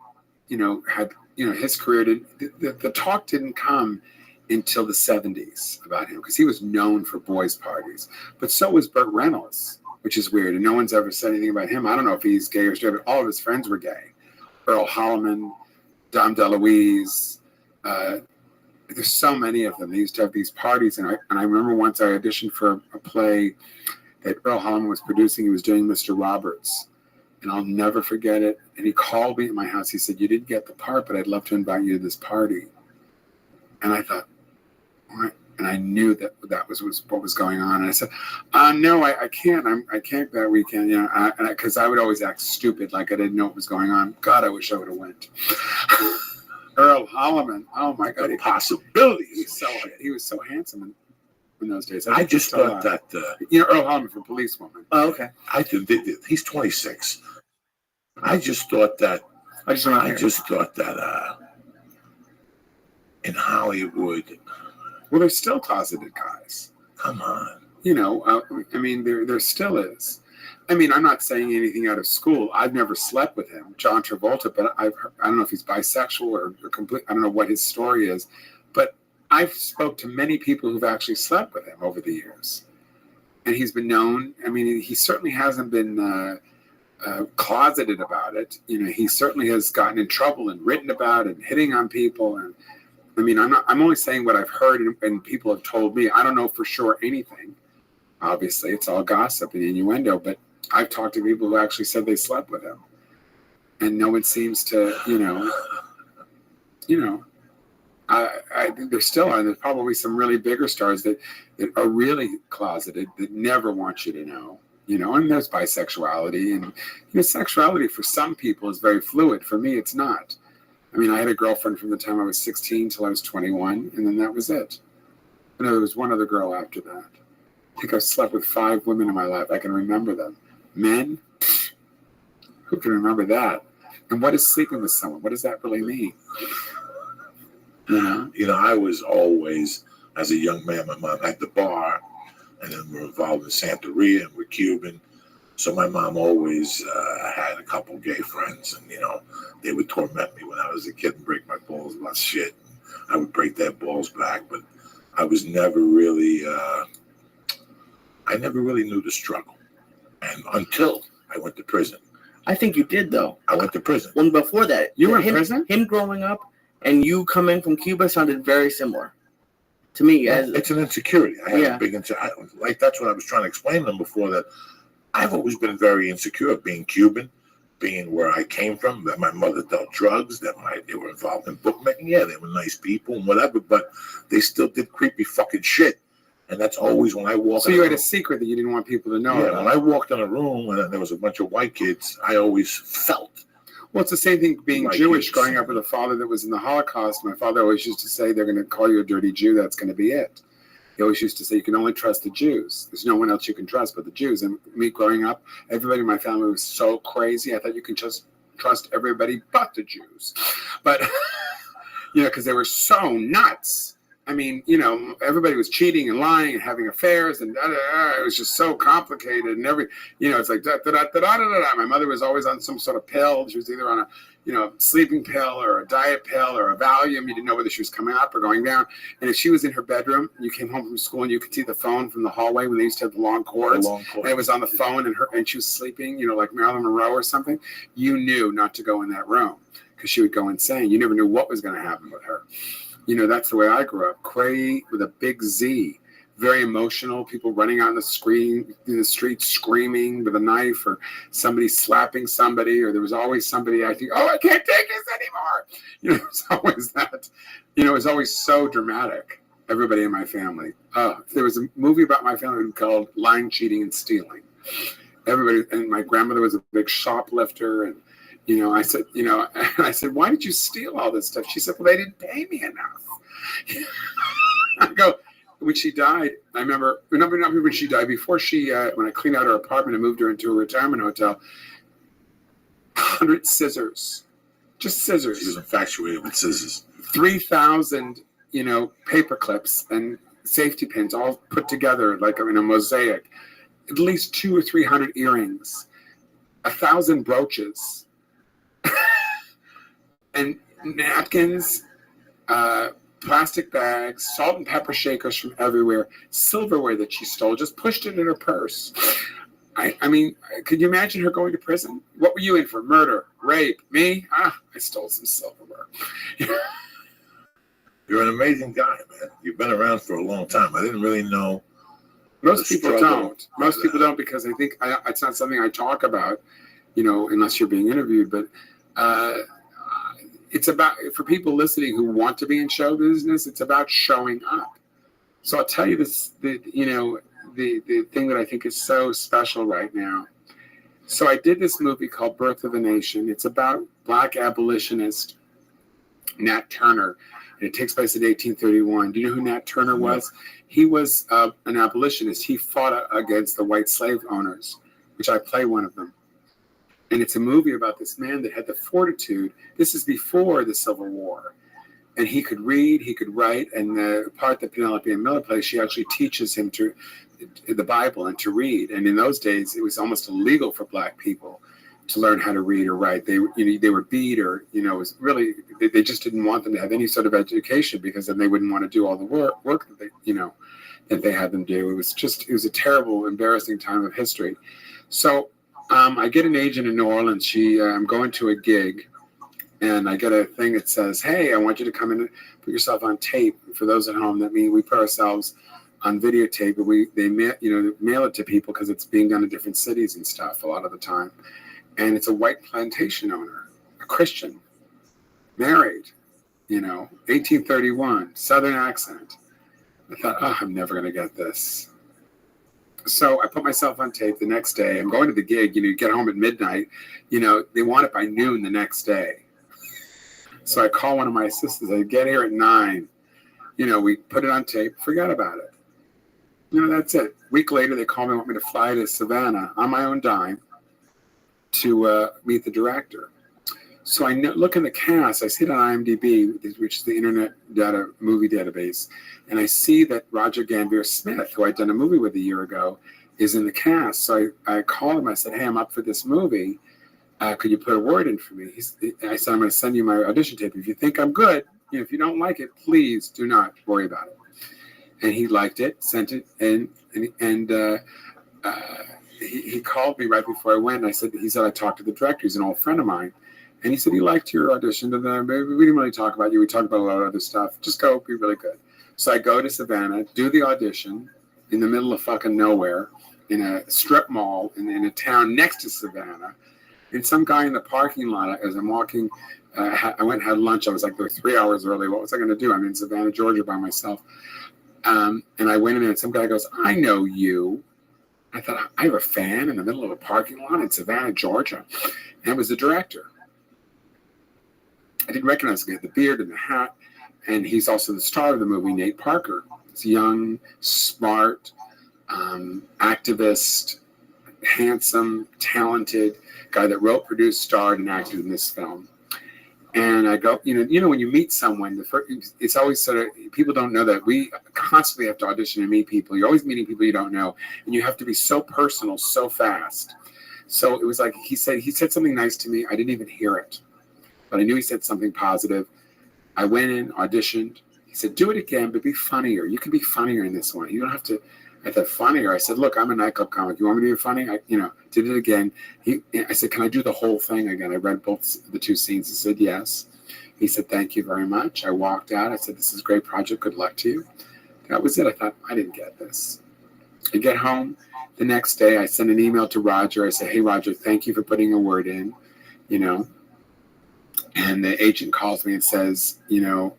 S4: had, his career the talk didn't come until the 70s about him, because he was known for boys' parties, but so was Burt Reynolds, which is weird, and no one's ever said anything about him. I don't know if he's gay or straight, but all of his friends were gay. Earl Holliman, Dom DeLuise, there's so many of them. They used to have these parties, and I remember once I auditioned for a play that Earl Holliman was producing. He was doing Mr. Roberts, and I'll never forget it. And he called me at my house. He said, "You didn't get the part, but I'd love to invite you to this party." And I thought, what? And I knew that was what was going on. And I said, "No, I can't. I can't that weekend." Because I would always act stupid, like I didn't know what was going on. God, I wish I would have went. Earl Holliman. Oh my God,
S1: possibilities.
S4: He was so handsome in those days.
S1: I just thought that.
S4: Earl Holliman from Policewoman.
S3: Oh, okay.
S1: He's 26. I just thought that. In Hollywood.
S4: Well, there's still closeted guys.
S1: Come on.
S4: There still is. I'm not saying anything out of school. I've never slept with him, John Travolta, but I don't know if he's bisexual or complete. I don't know what his story is, but I've spoke to many people who've actually slept with him over the years, and he's been known. He certainly hasn't been closeted about it. He certainly has gotten in trouble and written about it and hitting on people. And I'm only saying what I've heard and people have told me. I don't know for sure anything. Obviously, it's all gossip and innuendo, but I've talked to people who actually said they slept with him, and no one seems to, I think there still are. There's probably some really bigger stars that are really closeted that never want you to know, and there's bisexuality, and sexuality for some people is very fluid. For me, it's not. I had a girlfriend from the time I was 16 till I was 21, and then that was it. There was one other girl after that. I think I've slept with 5 women in my life. I can remember them. Men? Who can remember that? And what is sleeping with someone? What does that really mean?
S1: I was always, as a young man, my mom had the bar, and then we're involved in Santeria, and we're Cuban. So my mom always had a couple gay friends, and, they would torment me when I was a kid and break my balls about shit. I would break their balls back, but I was never really, I never really knew the struggle. And until I went to prison.
S3: I think you did, though.
S1: I went to prison.
S3: When before that.
S4: You were in prison?
S3: Him growing up and you coming from Cuba sounded very similar to me.
S1: It's an insecurity. I had a big insecurity. That's what I was trying to explain to them before, that I've always been very insecure, being Cuban, being where I came from, that my mother dealt drugs, that they were involved in bookmaking. Yeah, they were nice people and whatever, but they still did creepy fucking shit. And that's always when I walked.
S4: So you had a secret that you didn't want people to know.
S1: Yeah, when I walked in a room and there was a bunch of white kids, I always felt.
S4: Well, it's the same thing being Jewish, growing up with a father that was in the Holocaust. My father always used to say, they're going to call you a dirty Jew. That's going to be it. He always used to say, you can only trust the Jews. There's no one else you can trust but the Jews. And me growing up, everybody in my family was so crazy. I thought you can just trust everybody but the Jews. But, because they were so nuts. I mean, everybody was cheating and lying and having affairs, and it was just so complicated. And it's like da da da da da da da. My mother was always on some sort of pill. She was either on a, sleeping pill or a diet pill or a Valium. You didn't know whether she was coming up or going down. And if she was in her bedroom, you came home from school and you could see the phone from the hallway when they used to have the long cords. And it was on the phone, and she was sleeping, like Marilyn Monroe or something. You knew not to go in that room because she would go insane. You never knew what was going to happen with her. That's the way I grew up. Cray with a big Z. Very emotional. People running out in the street screaming with a knife, or somebody slapping somebody, or there was always somebody acting, I can't take this anymore. It was always that. It was always so dramatic. Everybody in my family. There was a movie about my family called Lying, Cheating, and Stealing. Everybody, and my grandmother was a big shoplifter, and I said, why did you steal all this stuff? She said, well, they didn't pay me enough. I go, when she died, I remember, not when she died, before when I cleaned out her apartment and moved her into a retirement hotel, 100 scissors, just scissors.
S1: She was infatuated with scissors.
S4: 3,000, paper clips and safety pins all put together like in a mosaic. At least 200 or 300 earrings, 1,000 brooches. And napkins, plastic bags, salt and pepper shakers from everywhere, silverware that she stole, just pushed it in her purse. I mean, could you imagine her going to prison? What were you in for? Murder, rape, me? I stole some silverware.
S1: You're an amazing guy, man. You've been around for a long time. I didn't really know.
S4: Most people don't. Most people don't, because I think it's not something I talk about, unless you're being interviewed. But it's about, for people listening who want to be in show business, it's about showing up. So I'll tell you this, the thing that I think is so special right now. So I did this movie called Birth of a Nation. It's about Black abolitionist Nat Turner. And it takes place in 1831. Do you know who Nat Turner was? He was an abolitionist. He fought against the white slave owners, which I play one of them. And it's a movie about this man that had the fortitude. This is before the Civil War. And he could read, he could write, and the part that Penelope and Miller plays, she actually teaches him the Bible and to read. And in those days, it was almost illegal for Black people to learn how to read or write. They were beat, or it was really, they just didn't want them to have any sort of education, because then they wouldn't want to do all the work that they had them do. It was a terrible, embarrassing time of history. So I get an agent in New Orleans. I'm going to a gig, and I get a thing that says, hey, I want you to come in and put yourself on tape. For those at home, that means we put ourselves on videotape, but they mail it to people because it's being done in different cities and stuff a lot of the time. And it's a white plantation owner, a Christian, married, 1831, Southern accent. I thought, I'm never going to get this. So I put myself on tape the next day. I'm going to the gig, you get home at midnight, they want it by noon the next day. So I call one of my assistants, I get here at 9, we put it on tape, forget about it. That's it. A week later, they call me, want me to fly to Savannah on my own dime to meet the director. So I look in the cast, I see it on IMDb, which is the internet movie database, and I see that Roger Ganvier Smith, who I'd done a movie with a year ago, is in the cast. So I called him, I said, hey, I'm up for this movie. Could you put a word in for me? I said, I'm going to send you my audition tape. If you think I'm good, if you don't like it, please do not worry about it. And he liked it, sent it, and he called me right before I went. And he said, I talked to the director. He's an old friend of mine. And he said he liked your audition. And we didn't really talk about you. We talked about a lot of other stuff. Just go, be really good. So I go to Savannah, do the audition in the middle of fucking nowhere, in a strip mall in a town next to Savannah. And some guy in the parking lot, as I'm walking, I went and had lunch. I was like, 3 hours early. What was I going to do? I'm in Savannah, Georgia by myself. And I went in there, and some guy goes, I know you. I thought, I have a fan in the middle of a parking lot in Savannah, Georgia. And it was the director. I didn't recognize him. He had the beard and the hat. And he's also the star of the movie, Nate Parker. He's young, smart, activist, handsome, talented guy that wrote, produced, starred, and acted in this film. And I go, when you meet someone, it's always sort of, people don't know that we constantly have to audition and meet people. You're always meeting people you don't know, and you have to be so personal so fast. So it was like he said something nice to me. I didn't even hear it, but I knew he said something positive. I went in, auditioned. He said, "Do it again, but be funnier. You can be funnier in this one. You don't have to." I thought, funnier. I said, "Look, I'm a nightclub comic. You want me to be funny?" I did it again. I said, "Can I do the whole thing again?" I read both the two scenes. He said, "Yes." He said, "Thank you very much." I walked out. I said, "This is a great project. Good luck to you." That was it. I thought, I didn't get this. I get home the next day. I send an email to Roger. I say, "Hey, Roger, thank you for putting a word in, And the agent calls me and says,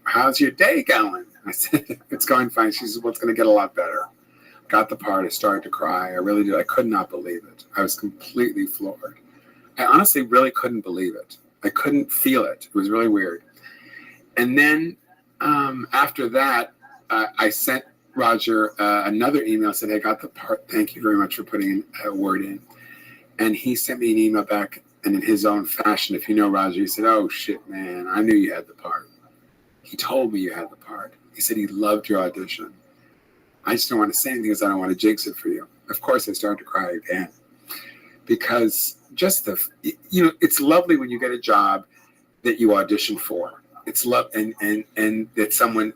S4: "How's your day going?" I said, "It's going fine." She says, "Well, it's going to get a lot better." Got the part. I started to cry. I really did. I could not believe it. I was completely floored. I honestly really couldn't believe it. I couldn't feel it. It was really weird. And then after that, I sent Roger another email, said, "I got the part. Thank you very much for putting a word in." And he sent me an email back, and in his own fashion, if you know Roger, he said, "Oh, shit, man, I knew you had the part. He told me you had the part. He said he loved your audition. I just don't want to say anything because I don't want to jinx it for you." Of course, I started to cry again because just it's lovely when you get a job that you audition for. It's love, and that someone,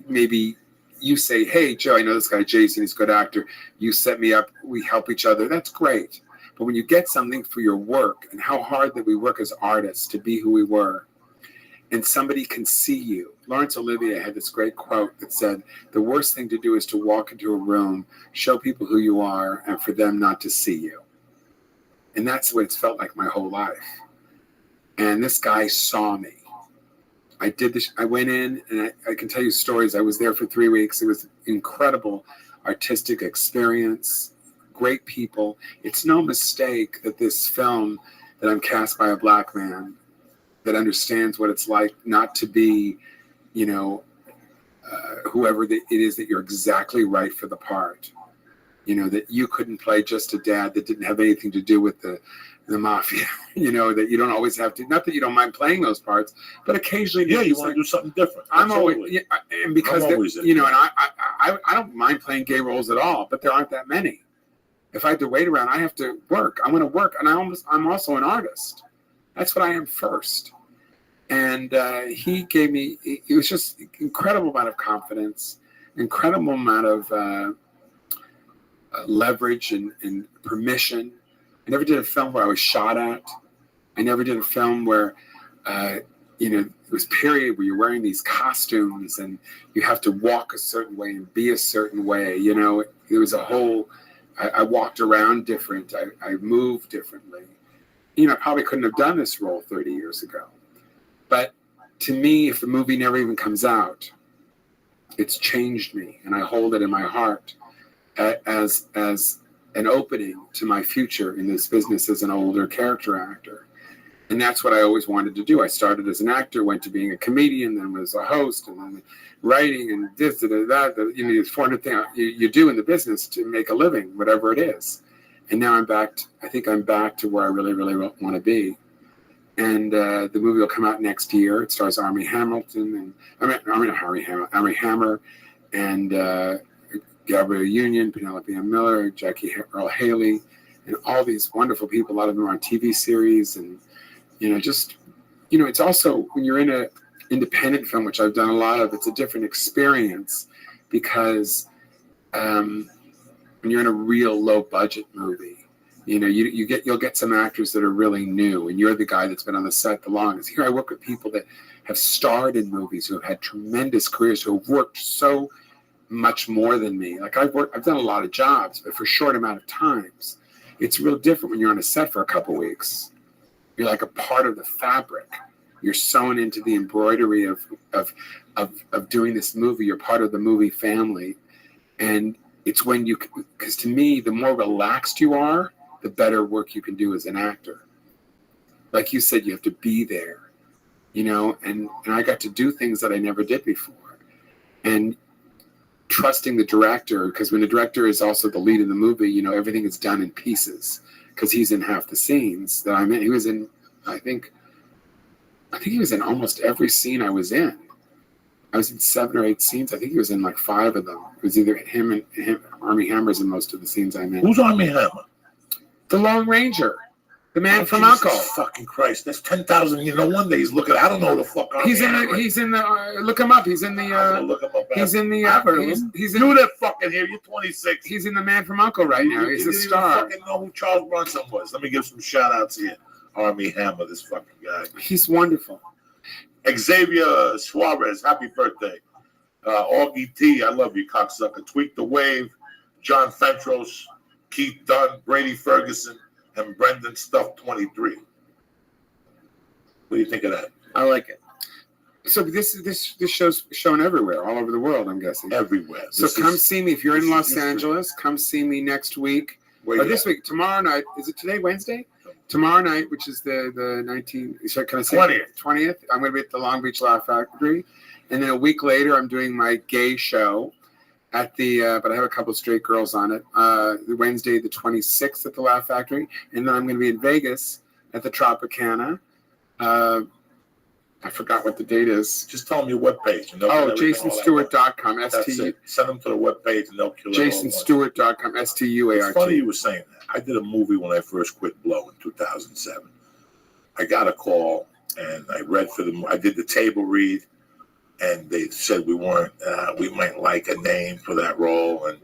S4: maybe you say, "Hey, Joe, I know this guy Jason. He's a good actor. You set me up. We help each other." That's great. But when you get something for your work and how hard that we work as artists to be who we were, and somebody can see you. Laurence Olivier had this great quote that said, "The worst thing to do is to walk into a room, show people who you are, and for them not to see you." And that's what it's felt like my whole life. And this guy saw me. I did this. I went in, and I can tell you stories. I was there for 3 weeks. It was incredible artistic experience, great people. It's no mistake that this film, that I'm cast by a black man that understands what it's like not to be, whoever it is that you're exactly right for the part. That you couldn't play just a dad that didn't have anything to do with the mafia. That you don't always have to. Not that you don't mind playing those parts, but occasionally,
S1: you want to do something different.
S4: I'm
S1: Absolutely.
S4: always, and because and I don't mind playing gay roles at all, but there aren't that many. If I have to wait around, I have to work. I want to work, and I'm also an artist. That's what I am first. And he gave me, it was just incredible amount of confidence, incredible amount of leverage and permission. I never did a film where I was shot at. I never did a film where, it was a period where you're wearing these costumes and you have to walk a certain way and be a certain way. It was a whole, I walked around different. I moved differently. I probably couldn't have done this role 30 years ago. But to me, if the movie never even comes out, it's changed me, and I hold it in my heart as an opening to my future in this business as an older character actor. And that's what I always wanted to do. I started as an actor, went to being a comedian, then was a host, and then writing, and this, and that. These 400 things you do in the business to make a living, whatever it is. And now I'm back. I think I'm back to where I really, really want to be. And the movie will come out next year. It stars Armie Hammer, and Gabrielle Union, Penelope Ann Miller, Jackie Earl Haley, and all these wonderful people. A lot of them are on TV series, and it's also when you're in an independent film, which I've done a lot of. It's a different experience because when you're in a real low budget movie. You'll get some actors that are really new, and you're the guy that's been on the set the longest. Here I work with people that have starred in movies, who have had tremendous careers, who have worked so much more than me. Like I've done a lot of jobs, but for a short amount of times. It's real different when you're on a set for a couple weeks. You're like a part of the fabric. You're sewn into the embroidery of doing this movie. You're part of the movie family, and it's when because to me, the more relaxed you are, the better work you can do as an actor. Like you said, you have to be there, and I got to do things that I never did before. And trusting the director, because when the director is also the lead in the movie, you know, everything is done in pieces because he's in half the scenes that I'm in. He was in, I think he was in almost every scene I was in. I was in 7 or 8 scenes. I think he was in like 5 of them. It was either him, Armie Hammer's in most of the scenes I'm in.
S1: Who's Armie Hammer?
S4: The Lone Ranger. The man from
S1: Jesus
S4: Uncle.
S1: Fucking Christ. That's 10,000. You know, one day he's looking. I don't know who the fuck Armie Hammer is.
S4: He's in the, look him up. He's in the,
S1: I'm gonna look him up.
S4: he's in the,
S1: I've heard of him.
S4: he's
S1: You
S4: in,
S1: that fucking here. You're 26.
S4: he's in The Man from Uncle right now. He's
S1: You
S4: a
S1: didn't
S4: star.
S1: even fucking know who Charles Bronson was. Let me give some shout outs here. Armie Hammer, this fucking guy.
S4: He's wonderful.
S1: Xavier Suarez, happy birthday. Augie T, I love you, cocksucker. Tweak the Wave, John Fentros, Keith Dunn, Brady Ferguson, and Brendan Stuff 23. What do you think of that?
S3: I like it.
S4: So this show's shown everywhere, all over the world, I'm guessing.
S1: Everywhere.
S4: So come see me if you're in
S1: this is
S4: Los
S1: history.
S4: Angeles. Come see me next week.
S1: Where
S4: Or
S1: you
S4: this
S1: at?
S4: week, tomorrow night. Is it today, Wednesday? Tomorrow night, which is the 19th. So can I say 20th? I'm going to be at the Long Beach Laugh Factory, and then a week later, I'm doing my gay show at the. But I have a couple straight girls on it. Wednesday, the 26th, at the Laugh Factory, and then I'm going to be in Vegas at the Tropicana. I forgot what the date is.
S1: Just tell them your webpage. And they'll get everything, all that
S4: JasonStewart.com.
S1: work. That's it. Send them to the webpage and they'll kill it.
S4: JasonStewart.com.
S1: It's
S4: STUART.
S1: funny you were saying that. I did a movie when I first quit Blow in 2007. I got a call and I read for them. I did the table read, and they said we might like a name for that role, and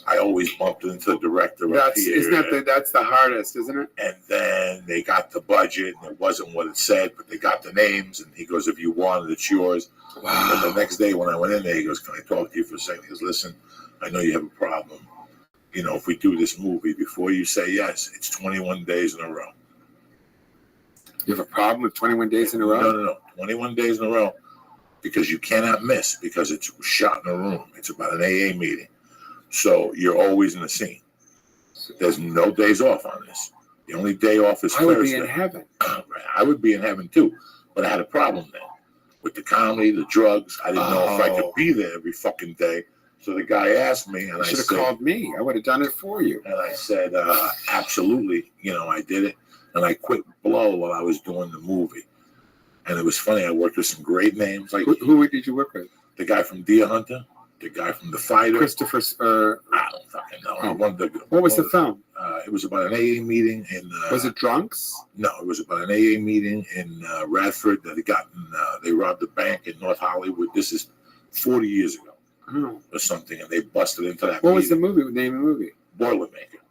S1: I always bumped into the director.
S4: That's the hardest, isn't it?
S1: And then they got the budget, and it wasn't what it said, but they got the names, and he goes, "If you want it, it's yours."
S4: Wow.
S1: And the next day when I went in there, he goes, "Can I talk to you for a second?" He goes, "Listen, I know you have a problem. You know, if we do this movie, before you say yes, it's 21 days in a row."
S4: You have a problem with 21 days in a row?
S1: No. 21 days in a row, because you cannot miss, because it's shot in a room. It's about an AA meeting. So you're always in the scene. There's no days off on this. The only day off is Thursday.
S4: I would be in heaven.
S1: I would be in heaven too, but I had a problem then with the comedy, the drugs. I didn't know if I could be there every fucking day. So the guy asked me, and
S4: You should have called me. I would have done it for you.
S1: And I said, absolutely. You know, I did it, and I quit Blow while I was doing the movie. And it was funny. I worked with some great names, like
S4: Who did you work with?
S1: the guy from Deer Hunter, the guy from The Fighter.
S4: Christopher.
S1: I don't fucking know.
S4: What was the film?
S1: It was about an AA meeting in.
S4: Was it Drunks?
S1: No, it was about an AA meeting in Radford that they robbed a bank in North Hollywood. This is 40 years ago or something, and they busted into that.
S4: What was the movie? Name of the movie?
S1: Boilermaker.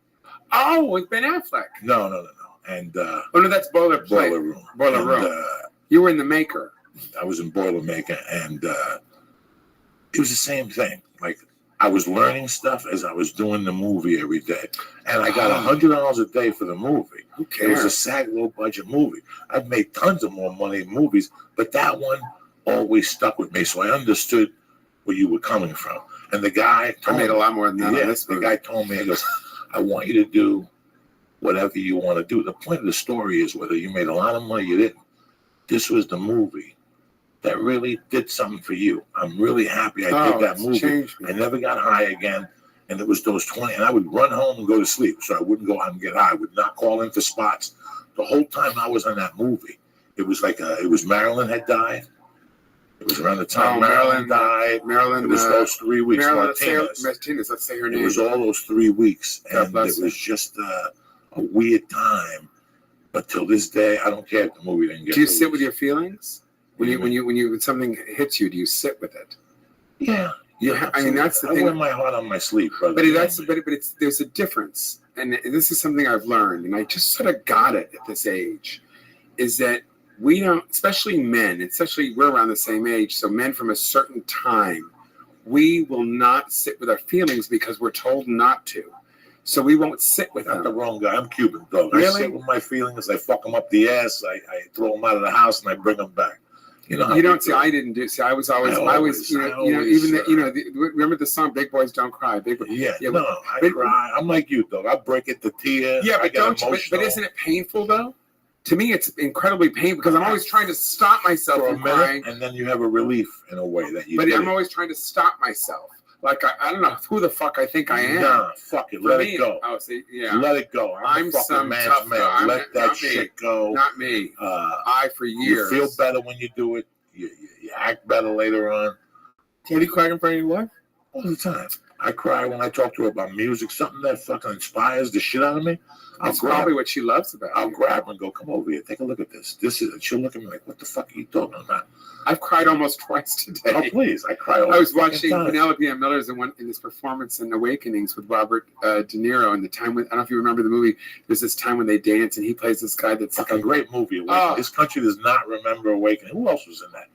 S4: Oh, with Ben Affleck.
S1: No. And
S4: Oh no, that's Boiler
S1: Room.
S4: Boiler Room. You were in The Maker.
S1: I was in Boilermaker, and it was the same thing. Like, I was learning stuff as I was doing the movie every day, and I got $100 a day for the movie.
S4: Who
S1: It
S4: cares?
S1: was a SAG low budget movie. I've made tons of more money in movies, but that one always stuck with me. So I understood where you were coming from. And the guy
S4: I made a lot more than that on this
S1: the
S4: movie.
S1: guy told me, he goes, "I want you to do whatever you want to do." The point of the story is whether you made a lot of money, you didn't. This was the movie that really did something for you. I'm really happy I did that
S4: it's
S1: movie.
S4: changed me.
S1: I never got high again. And it was those 20, and I would run home and go to sleep. So I wouldn't go out and get high. I would not call in for spots. The whole time I was on that movie, it was like, it was Marilyn had died. It was around the time Marilyn died.
S4: Marilyn.
S1: It was those 3 weeks.
S4: Marilyn
S1: Martinez.
S4: Let's say her
S1: It
S4: name.
S1: was all those 3 weeks.
S4: God
S1: And
S4: bless
S1: it was just a weird time. But till this day, I don't care if the movie didn't get
S4: Do you
S1: released.
S4: sit with your feelings when something hits you? Do you sit with it?
S1: Yeah.
S4: I mean, that's the
S1: I
S4: thing.
S1: wear my heart on my sleeve, brother.
S4: But there's a difference, and this is something I've learned, and I just sort of got it at this age, is that we don't, especially men, especially we're around the same age, so men from a certain time, we will not sit with our feelings because we're told not to. So we won't sit with
S1: Not
S4: them.
S1: the wrong guy. I'm Cuban, dog.
S4: Really?
S1: I sit with my feelings. I fuck them up the ass. I throw them out of the house and I bring them back. You know.
S4: You don't see. I didn't do. See, I was always. Remember the song "Big Boys Don't Cry." Big Boys.
S1: Yeah. No, I cry. I'm like you, dog. I break it to tears.
S4: Yeah,
S1: I
S4: but
S1: get
S4: don't you? But isn't it painful though? To me, it's incredibly painful because I'm always trying to stop myself
S1: for a
S4: from crying.
S1: minute, and then you have a relief in a way that you.
S4: But
S1: did
S4: I'm
S1: it.
S4: always trying to stop myself. like I don't know who the fuck I think I am.
S1: Nah, fuck it.
S4: For
S1: Let
S4: me,
S1: it go.
S4: Oh, see, yeah.
S1: Let it go. I'm
S4: I'm
S1: a fucking
S4: some
S1: man's
S4: tough
S1: man.
S4: guy.
S1: Let that shit go.
S4: Not me. I for years.
S1: You feel better when you do it. You act better later on.
S3: Have you cried in front of your wife?
S1: All the time. I cry when I talk to her about music, something that fucking inspires the shit out of me.
S4: That's probably what she loves about
S1: I'll
S4: you.
S1: grab her and go, come over here, take a look at this. This is it. She'll look at me like, what the fuck are you talking about?
S4: I've cried almost twice today.
S1: Oh, please. I cry all
S4: I was
S1: the fucking
S4: watching
S1: time.
S4: Penelope and Miller's in this performance in Awakenings with Robert De Niro, and the time when I don't know if you remember the movie. There's this time when they dance, and he plays this guy that's
S1: Fucking great movie. Awakening. This country does not remember Awakening. Who else was in that?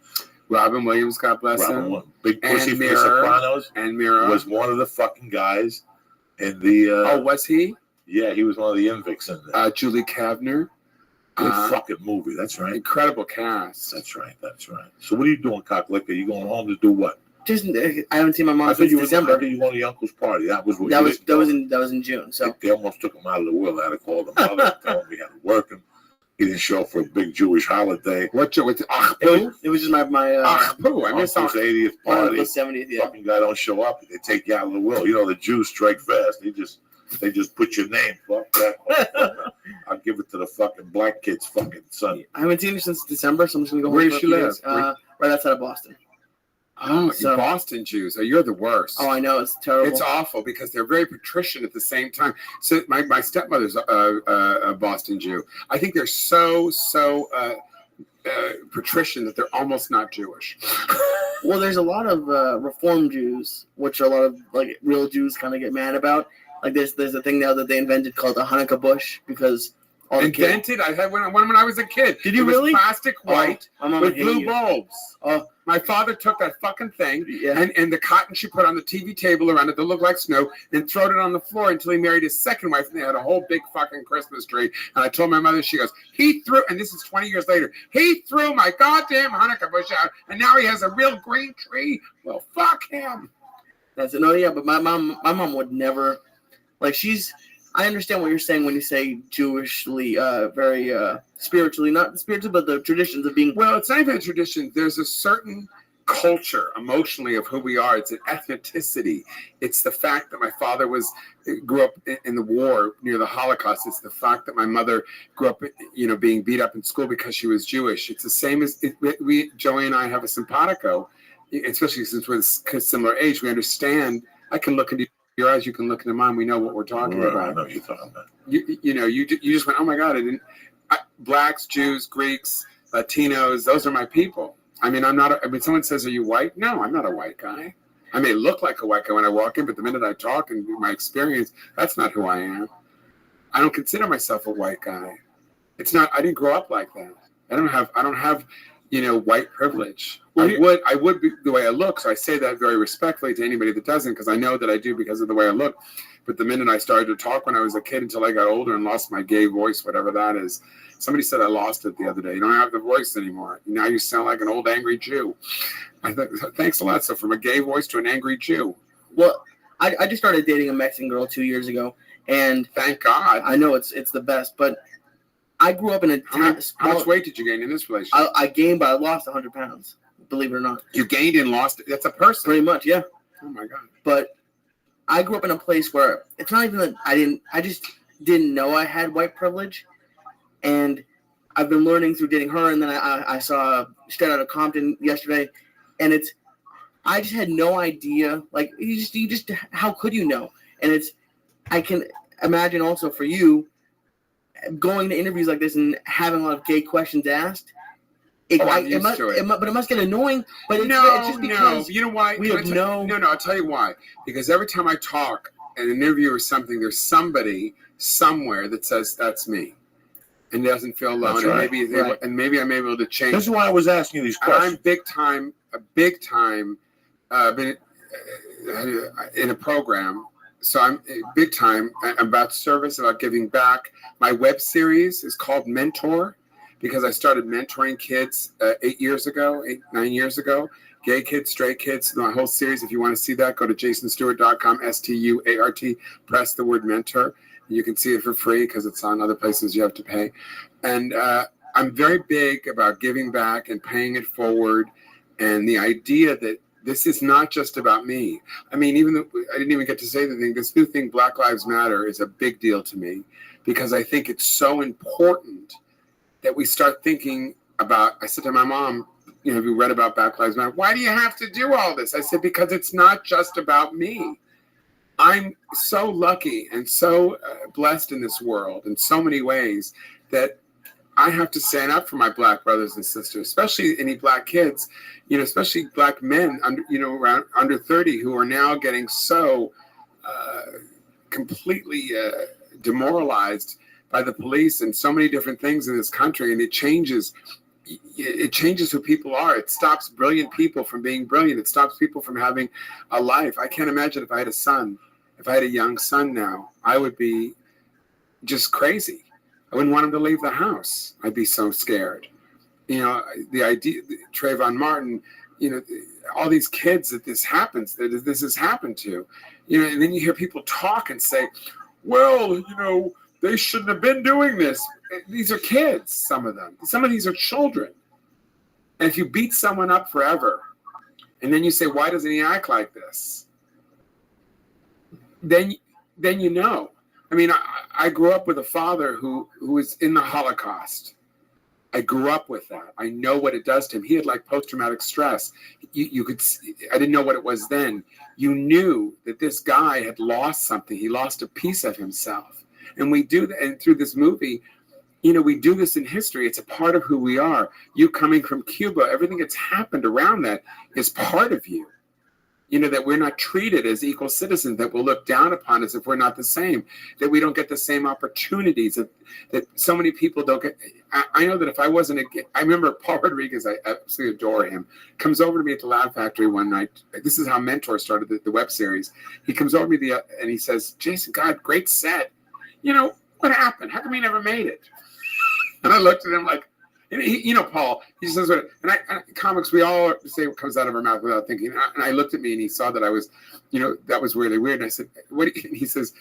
S4: Robin Williams, God bless him,
S1: Big Pussy
S4: and
S1: from The Sopranos.
S4: and Mira
S1: Was one of the fucking guys in the.
S4: was he?
S1: Yeah, he was one of the Invicts in there.
S4: Julie Kavner.
S1: Good fucking movie. That's right.
S4: Incredible cast.
S1: That's right. That's right. So what are you doing, cocklicker? You going home to do what?
S3: Just I haven't seen my mom
S1: I thought
S3: since
S1: you were
S3: December.
S1: going to your uncle's party. That was what
S3: That
S1: you
S3: was
S1: didn't
S3: that was
S1: go.
S3: in June. So
S1: They almost took him out of the will. I had to call the mother, tell him we had to work him. He didn't show up for a big Jewish holiday.
S4: What's
S3: it was just my
S4: I miss
S1: Uncle's 80th party.
S3: uncle's 70th. Yeah.
S1: Fucking guy don't show up. They take you out of the will. You know the Jews strike fast. They just put your name. Fuck that. I'll give it to the fucking black kid's fucking son.
S3: I haven't seen her since December, so I'm just gonna go home.
S4: Where
S3: for
S4: does
S3: a
S4: she
S3: few
S4: live?
S3: days. Right outside of Boston.
S4: Oh,
S3: So-
S4: you Boston Jews. Oh, you're the worst.
S3: Oh, I know, it's terrible.
S4: It's awful because they're very patrician at the same time. So my stepmother's a Boston Jew. I think they're so patrician that they're almost not Jewish.
S3: Well, there's a lot of Reform Jews, which a lot of like real Jews kind of get mad about. Like there's a thing now that they invented called a Hanukkah bush because all the kids.
S4: Invented? I had one when I was a kid.
S3: Did you
S4: It was
S3: really?
S4: plastic white
S3: Oh, my mom
S4: with
S3: hated
S4: blue
S3: you.
S4: bulbs.
S3: Oh,
S4: My father took that fucking thing
S3: yeah.
S4: and the cotton she put on the TV table around it that looked like snow and throwed it on the floor until he married his second wife and they had a whole big fucking Christmas tree. And I told my mother, she goes, he threw, and this is 20 years later, he threw my goddamn Hanukkah bush out and now he has a real green tree. Well, fuck him.
S3: That's it. No, yeah, but my mom would never, like I understand what you're saying when you say Jewishly, very spiritually, not spiritually, but the traditions of being.
S4: Well, it's not even a tradition. There's a certain culture emotionally of who we are. It's an ethnicity. It's the fact that my father grew up in the war near the Holocaust. It's the fact that my mother grew up, being beat up in school because she was Jewish. It's the same as Joey and I have a simpatico, especially since we're similar age. We understand. I can look into your eyes, you can look into mine. We know what we're talking about.
S1: I know what you're talking about.
S4: You just went, oh my God, blacks, Jews, Greeks, Latinos, those are my people. I mean, someone says, are you white? No, I'm not a white guy. I may look like a white guy when I walk in, but the minute I talk and my experience, that's not who I am. I don't consider myself a white guy. It's not, I didn't grow up like that. I don't have white privilege. I would be the way I look, so I say that very respectfully to anybody that doesn't, because I know that I do because of the way I look. But the minute I started to talk when I was a kid until I got older and lost my gay voice, whatever that is, somebody said I lost it the other day. You don't have the voice anymore. Now you sound like an old angry Jew. Thanks a lot. So from a gay voice to an angry Jew.
S3: Well, I just started dating a Mexican girl 2 years ago, and
S4: thank God.
S3: I know it's the best, but I grew up in a
S4: how much weight did you gain in this relationship?
S3: I gained, but I lost 100 pounds. Believe it or not.
S4: You gained and lost. That's a person.
S3: Pretty much, yeah.
S4: Oh my God.
S3: But I grew up in a place where it's not even that I just didn't know I had white privilege, and I've been learning through dating her. And then I saw Straight Outta Compton yesterday, and I just had no idea. Like you just how could you know? And I can imagine also for you going to interviews like this and having a lot of gay questions asked. It must get annoying. But it's just because
S4: you know why? I'll tell you why. Because every time I talk in an interview or something, there's somebody somewhere that says that's me, and doesn't feel alone.
S1: That's right.
S4: And maybe I'm able to change.
S1: This is why I was asking you these questions.
S4: I'm big time, been in a program. So I'm big time about service, about giving back. My web series is called Mentor, because I started mentoring kids 9 years ago, gay kids, straight kids, my whole series. If you want to see that, go to jasonstewart.com, STUART, press the word mentor. You can see it for free because it's on other places you have to pay. And I'm very big about giving back and paying it forward. And the idea that this is not just about me. I mean, even though I didn't even get to say the thing, this new thing, Black Lives Matter, is a big deal to me because I think it's so important that we start thinking about, I said to my mom, have you read about Black Lives Matter? Why do you have to do all this? I said, because it's not just about me. I'm so lucky and so blessed in this world in so many ways that I have to stand up for my Black brothers and sisters, especially any Black kids, especially Black men around under 30 who are now getting so completely demoralized by the police and so many different things in this country. And it changes who people are. It stops brilliant people from being brilliant. It stops people from having a life. I can't imagine if I had a son, if I had a young son now, I would be just crazy. I wouldn't want him to leave the house. I'd be so scared. The idea, Trayvon Martin, all these kids that this happens, that this has happened to, and then you hear people talk and say, well, they shouldn't have been doing this. These are kids, some of them. Some of these are children. And if you beat someone up forever, and then you say, why doesn't he act like this? Then you know. I mean, I grew up with a father who was in the Holocaust. I grew up with that. I know what it does to him. He had like post-traumatic stress. You could see, I didn't know what it was then. You knew that this guy had lost something. He lost a piece of himself. And we do that. And through this movie, we do this in history. It's a part of who we are. You coming from Cuba, everything that's happened around that is part of you. That we're not treated as equal citizens, that we'll look down upon us if we're not the same, that we don't get the same opportunities, that so many people don't get. I know that if I wasn't I remember Paul Rodriguez, I absolutely adore him, comes over to me at the Laugh Factory one night. This is how Mentor started the web series. He comes over to me and he says, Jason, God, great set. What happened? How come you never made it? And I looked at him like, Paul, he says, and comics, we all say what comes out of our mouth without thinking. And I looked at me and he saw that I was, that was really weird. And I said, what? And he says,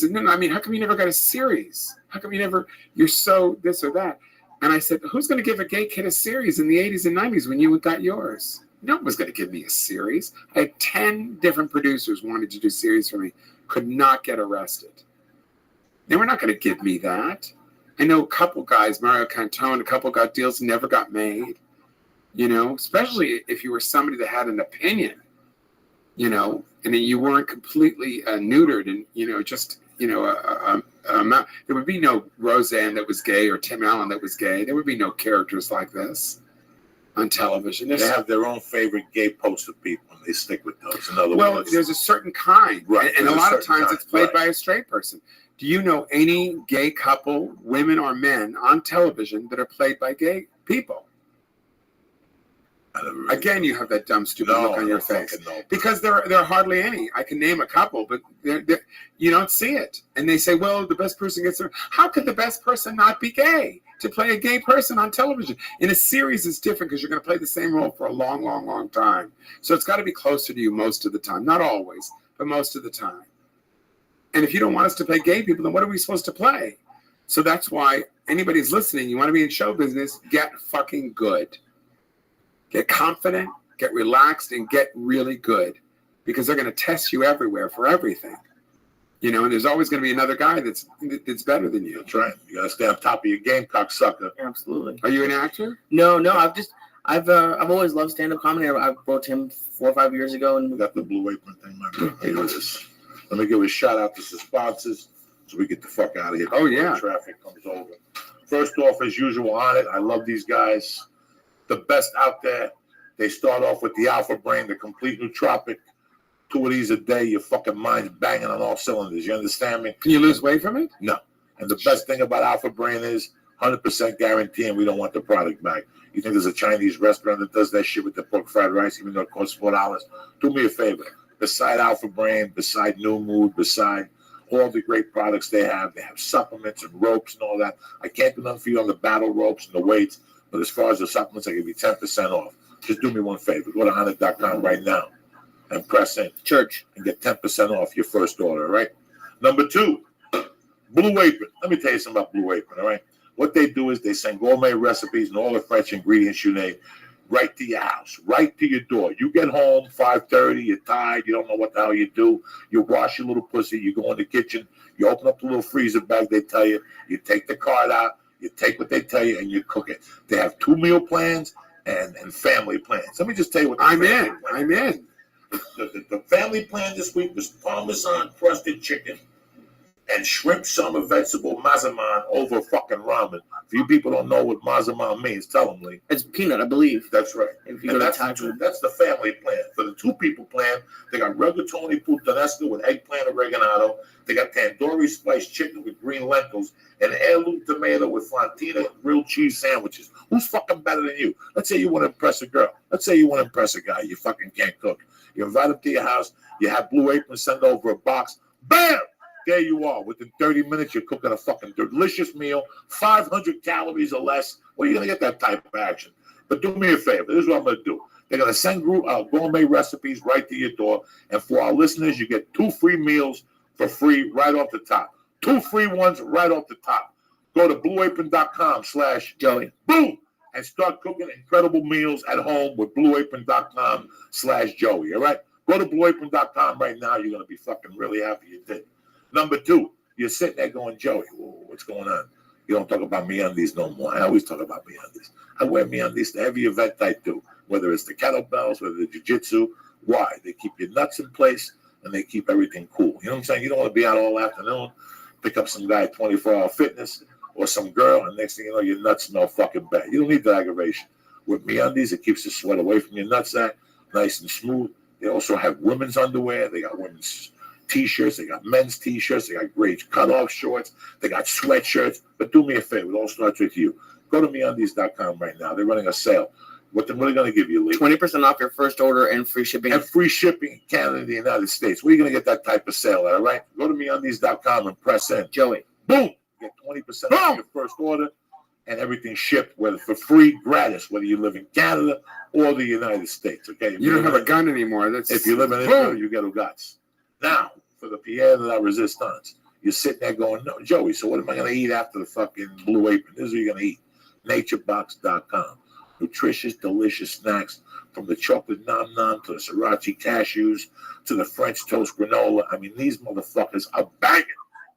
S4: no, I mean, how come you never got a series? How come you're so this or that? And I said, who's going to give a gay kid a series in the 80s and 90s when you got yours? No one was going to give me a series. I had 10 different producers wanted to do series for me, could not get arrested. They were not going to give me that. I know a couple guys, Mario Cantone, a couple got deals, never got made, especially if you were somebody that had an opinion, and you weren't completely neutered and, there would be no Roseanne that was gay or Tim Allen that was gay. There would be no characters like this on television.
S1: They have their own favorite gay poster people and they stick with those. In other words,
S4: there's a certain kind, right? And a lot of times it's played by a straight person. Do you know any gay couple, women or men, on television that are played by gay people? Again, you have that dumb, stupid look on your face. Because there are hardly any. I can name a couple, but you don't see it. And they say, well, the best person gets there. How could the best person not be gay? To play a gay person on television. In a series, it's different because you're going to play the same role for a long, long, long time. So it's got to be closer to you most of the time. Not always, but most of the time. And if you don't want us to play gay people, then what are we supposed to play? So that's why anybody's listening, you want to be in show business, get fucking good. Get confident, get relaxed, and get really good. Because they're going to test you everywhere for everything. And there's always going to be another guy that's better than you.
S1: That's right. You got to stay on top of your game, cocksucker.
S3: Absolutely.
S4: Are you an actor?
S3: No. I've always loved stand-up comedy. I wrote him 4 or 5 years ago. And
S1: we got the Blue Apron thing, my man. Hey, let me give a shout out to the sponsors so we get the fuck out of here.
S4: Oh, yeah.
S1: Traffic comes over. First off, as usual, on it. I love these guys. The best out there. They start off with the Alpha Brain, the complete nootropic. 2 of these a day, your fucking mind's banging on all cylinders. You understand me?
S4: Can you lose weight from it?
S1: No. And the best thing about Alpha Brain is 100% guarantee, and we don't want the product back. You think there's a Chinese restaurant that does that shit with the pork fried rice, even though it costs $4? Do me a favor. Beside Alpha Brain, beside New Mood, beside all the great products they have supplements and ropes and all that. I can't do nothing for you on the battle ropes and the weights, but as far as the supplements, I give you 10% off. Just do me one favor. Go to Honda.com right now and press in church and get 10% off your first order, all right? Number 2, Blue Apron. Let me tell you something about Blue Apron, all right? What they do is they send gourmet recipes and all the fresh ingredients you need. right to your house, right to your door. You get home 5:30, you're tired, you don't know what the hell you do. You wash your little pussy, you go in the kitchen, you open up the little freezer bag they tell you, you take the card out, you take what they tell you, and you cook it. They have 2 meal plans and family plans. Let me just tell you what
S4: I'm in.
S1: The family plan this week was Parmesan crusted chicken and shrimp summer vegetable mazaman over fucking ramen. If you people don't know what mazaman means, tell them, Lee.
S3: It's peanut, I believe.
S1: That's right.
S3: If you
S1: And
S3: go to
S1: that's
S3: Thai
S1: that's the family plan. For the 2 people plan, they got rigatoni puttanesca with eggplant oregano. They got tandoori spiced chicken with green lentils and heirloom tomato with fontina grilled cheese sandwiches. Who's fucking better than you? Let's say you want to impress a girl. Let's say you want to impress a guy. You fucking can't cook. You invite him to your house. You have Blue Apron send over a box. Bam! There you are. Within 30 minutes, you're cooking a fucking delicious meal, 500 calories or less. Well, you're going to get that type of action. But do me a favor. This is what I'm going to do. They're going to send gourmet recipes right to your door. And for our listeners, you get 2 free meals for free right off the top. 2 free ones right off the top. Go to blueapron.com/Joey. Boom! And start cooking incredible meals at home with blueapron.com/Joey. All right? Go to blueapron.com right now. You're going to be fucking really happy you did. Number 2, you're sitting there going, Joey, what's going on? You don't talk about MeUndies no more. I always talk about MeUndies. I wear MeUndies to every event I do, whether it's the kettlebells, whether the jiu-jitsu. Why? They keep your nuts in place, and they keep everything cool. You know what I'm saying? You don't want to be out all afternoon, pick up some guy at 24-hour fitness or some girl, and next thing you know, your nuts smell fucking bad. You don't need that aggravation. With MeUndies, it keeps the sweat away from your nutsack, nice and smooth. They also have women's underwear. They got women's T-shirts, they got men's T-shirts, they got great cut-off shorts, they got sweatshirts. But do me a favor, it all starts with you. Go to MeUndies.com right now. They're running a sale. What are they going to give you, Lee?
S3: 20% off your first order and free shipping.
S1: And free shipping in Canada and the United States. Where are you going to get that type of sale at, all right? Go to MeUndies.com and press in.
S3: Joey.
S1: Boom! Get 20% off your first order and everything shipped, whether for free, gratis, whether you live in Canada or the United States, okay?
S4: You don't have a gun anymore.
S1: If you live in Israel, you get a guts. Now, for the Pierre de la Resistance, you're sitting there going, no, Joey, so what am I going to eat after the fucking Blue Apron? This is what you're going to eat. Naturebox.com. Nutritious, delicious snacks from the chocolate nom nom to the sriracha cashews to the French toast granola. I mean, these motherfuckers are banging.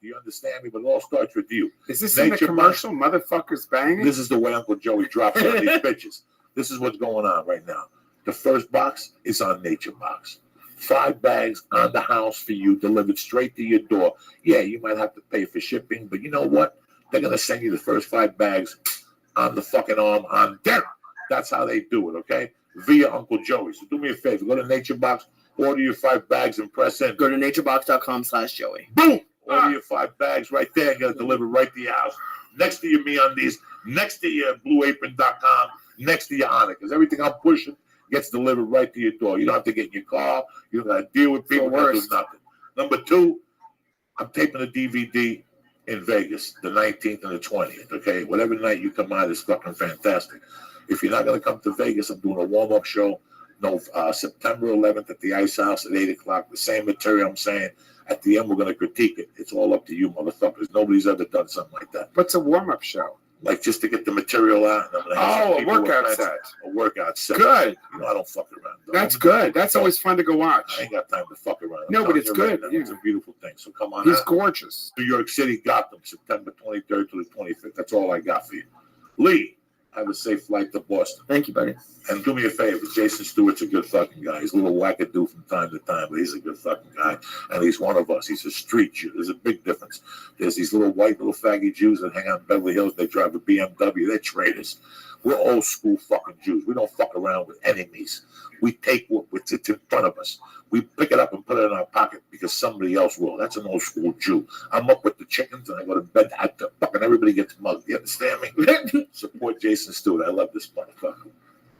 S1: Do you understand me? But it all starts with you.
S4: Is this in the commercial? Motherfuckers banging?
S1: This is the way Uncle Joey drops on these bitches. This is what's going on right now. The first box is on Nature Box. 5 bags on the house for you, delivered straight to your door. Yeah, you might have to pay for shipping, but you know what? They're going to send you the first 5 bags on the fucking arm on deck. That's how they do it, okay? Via Uncle Joey. So do me a favor. Go to Nature Box, order your 5 bags, and press in.
S3: Go to naturebox.com/Joey.
S1: Boom! Order your 5 bags right there and get it delivered right to your house. Next to your MeUndies, next to your blueapron.com, next to your Honor. Because everything I'm pushing gets delivered right to your door. You don't have to get in your car. You don't have to deal with people. Do nothing. Number 2, I'm taping a DVD in Vegas, the 19th and the 20th, okay? Whatever night you come out is fucking fantastic. If you're not going to come to Vegas, I'm doing a warm-up show. No, September 11th at the Ice House at 8 o'clock. The same material I'm saying. At the end, we're going to critique it. It's all up to you, motherfuckers. Nobody's ever done something like that.
S4: What's a warm-up show?
S1: Like just to get the material out. And I'm gonna have
S4: a workout set.
S1: A workout set.
S4: Good.
S1: You know, I don't fuck around.
S4: That's good. That's always fun to go watch.
S1: I ain't got time to fuck around.
S4: No, but it's good.
S1: Right, it's a beautiful thing. So come on.
S4: He's gorgeous.
S1: New York City, Gotham, September 23rd to the 25th. That's all I got for you. Lee, have a safe flight to Boston.
S3: Thank you, buddy.
S1: And do me a favor. Jason Stewart's a good fucking guy. He's a little wackadoo from time to time, but he's a good fucking guy. And he's one of us. He's a street Jew. There's a big difference. There's these little white, little faggy Jews that hang out in Beverly Hills. They drive a BMW. They're traitors. We're old school fucking Jews. We don't fuck around with enemies. We take what's in front of us. We pick it up and put it in our pocket because somebody else will. That's an old school Jew. I'm up with the chickens and I go to bed. Fucking everybody gets mugged. You understand me? Support Jason Stewart. I love this motherfucker.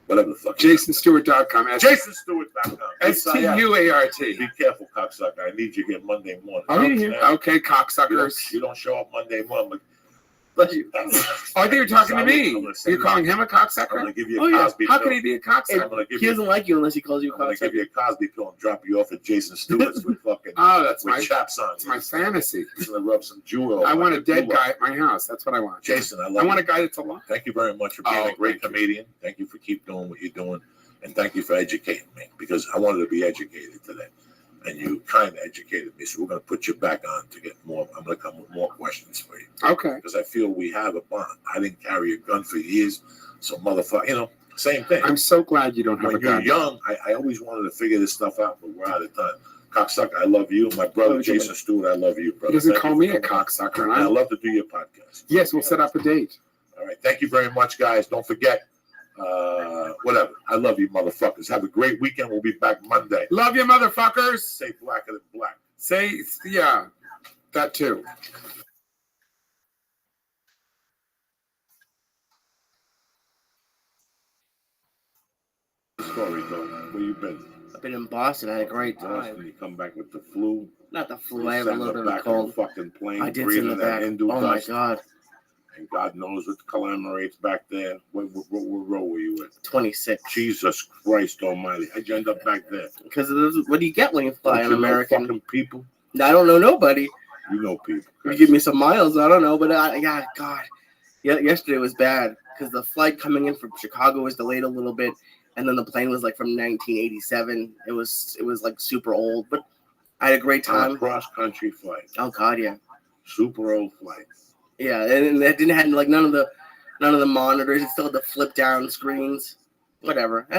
S1: Whatever the fuck.
S4: JasonStewart.com.
S1: JasonStewart.com.
S4: STUART.
S1: Be careful, cocksucker. I need you here Monday morning.
S4: Okay, cocksuckers.
S1: You don't show up Monday morning.
S3: Bless you.
S4: Oh, I think you're talking to me. You're calling him a
S1: I'm
S4: cocksucker?
S1: gonna give you
S3: Oh,
S1: a
S3: yeah.
S1: Cosby
S4: How
S1: pill.
S4: can he be a cocksucker?
S1: I'm gonna give
S3: He
S1: you.
S3: doesn't like you unless he calls you a
S1: I'm gonna give you
S3: cocksucker.
S1: a Cosby pill and drop you off at Jason Stewart's with fucking
S4: Oh, that's
S1: with
S4: my
S1: chaps on.
S4: that's my fantasy.
S1: He's gonna rub some jewel.
S4: I want a dead guy at my house. That's what I want.
S1: Jason, I
S4: I
S1: love
S4: want a
S1: you.
S4: guy that's alive.
S1: Thank you very much for being
S4: Oh,
S1: a great
S4: thank you.
S1: comedian. Thank you for keep doing what you're doing, and thank you for educating me because I wanted to be educated today, and you kind of educated me. So we're gonna put you back on to get more. I'm gonna come with more questions for you
S4: Okay.
S1: because I feel we have a bond. I didn't carry a gun for years, so motherfucker, same thing.
S4: I'm so glad you don't have
S1: When
S4: a
S1: you're
S4: gun.
S1: young, I always wanted to figure this stuff out, but we're out of time. Cocksucker, I love you. My brother, Jason Stewart, I love you, brother.
S4: He doesn't
S1: Thank
S4: call
S1: you
S4: me
S1: for
S4: a
S1: coming on.
S4: cocksucker.
S1: And I love to do your podcast.
S4: Yes, we'll set up a date.
S1: All right. Thank you very much, guys. Don't forget, whatever. I love you, motherfuckers. Have a great weekend. We'll be back Monday.
S4: Love you, motherfuckers.
S1: Say blacker than black.
S4: Say, yeah, that too.
S1: Story, though. Where you been?
S3: I've been in Boston. I had a great
S1: Boston.
S3: time.
S1: You come back with the flu.
S3: Not the flu.
S1: You
S3: I have
S1: sat
S3: a
S1: in
S3: little
S1: the
S3: bit of a
S1: back
S3: cold.
S1: a fucking plane,
S3: I did sit in
S1: breathing
S3: the
S1: that
S3: back.
S1: Hindu
S3: Oh my
S1: dust.
S3: God.
S1: And God knows what commemorates back there. What row were you in?
S3: 26.
S1: Jesus Christ Almighty! How'd you end up back there?
S3: Because what do you get when you fly
S1: Don't
S3: an
S1: you know
S3: American?
S1: fucking people.
S3: I don't know nobody.
S1: You know people.
S3: You give me some miles. I don't know, but God. Yeah, yesterday was bad because the flight coming in from Chicago was delayed a little bit, and then the plane was like from 1987. It was like super old, but I had a great
S1: On a
S3: time.
S1: cross country flight.
S3: Oh God, yeah,
S1: Super old flight.
S3: yeah, and it didn't have like none of the monitors. It still had the flip down screens. Whatever. I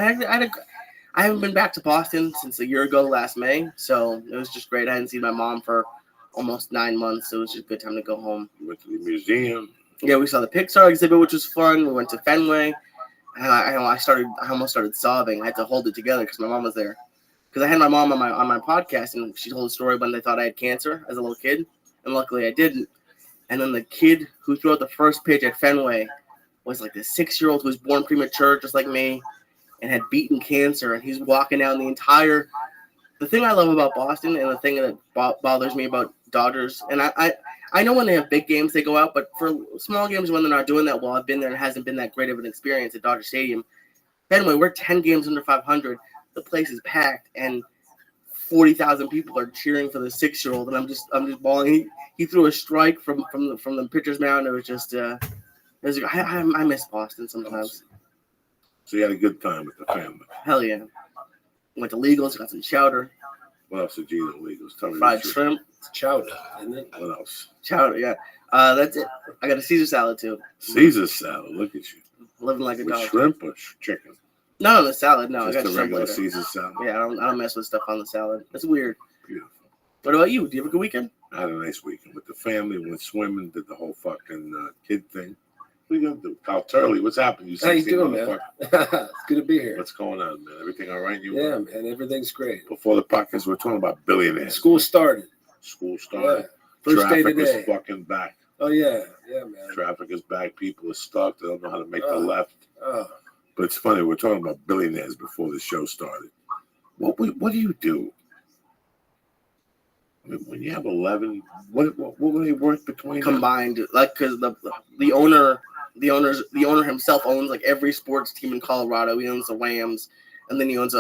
S3: haven't been back to Boston since a year ago, last May, so it was just great. I hadn't seen my mom for almost 9 months, so it was just a good time to go home.
S1: You went to the museum.
S3: Yeah, we saw the Pixar exhibit, which was fun. We went to Fenway. I almost started sobbing. I had to hold it together because my mom was there. Because I had my mom on my podcast, and she told a story when they thought I had cancer as a little kid, and luckily I didn't. And then the kid who threw out the first pitch at Fenway was like the 6-year-old who was born premature, just like me, and had beaten cancer. And he's walking down the entire. The thing I love about Boston, and the thing that bothers me about Dodgers, and I know when they have big games they go out, but for small games when they're not doing that well, I've been there and it hasn't been that great of an experience at Dodger Stadium. Fenway, we're 10 games under 500. The place is packed and 40,000 people are cheering for the 6-year-old, and I'm just bawling. He threw a strike from the pitcher's mound. It was just I miss Boston sometimes.
S1: So you had a good time with the family.
S3: Hell yeah. Went to Legals, got some chowder,
S1: What else did you eat? Tell me
S3: fried
S1: the truth.
S3: shrimp,
S7: Chowder, isn't it?
S1: What else?
S3: chowder. Yeah, that's it. I got a Caesar salad too.
S1: Caesar salad. Look at you.
S3: Living like a
S1: With
S3: dog.
S1: shrimp or chicken?
S3: No, the salad. No,
S1: Just
S3: I got
S1: a
S3: shrimp
S1: regular
S3: later.
S1: Caesar salad.
S3: Yeah, I don't mess with stuff on the salad. That's weird.
S1: Beautiful.
S3: What about you? Do you have a good weekend?
S1: I had a nice weekend with the family. Went swimming. Did the whole fucking kid thing. What are you gonna do? Kyle Turley, what's happened? You
S7: How you
S1: 16
S7: doing, man?
S1: motherfucker.
S7: It's good to be here.
S1: What's going on, man? Everything all right? You?
S7: Yeah, man, everything's great.
S1: Before the podcast, we're talking about billionaires.
S7: School started.
S1: School
S7: Yeah,
S1: started.
S7: first
S1: Traffic
S7: day today.
S1: is fucking back.
S7: Oh yeah, man.
S1: Traffic is back. People are stuck. They don't know how to make the
S7: Oh.
S1: left.
S7: Oh,
S1: But it's funny. We're talking about billionaires before the show started. What do you do? I mean, when you have 11, what were they worth between them?
S3: Combined, like, because the owner himself owns like every sports team in Colorado. He owns the Rams, and then he owns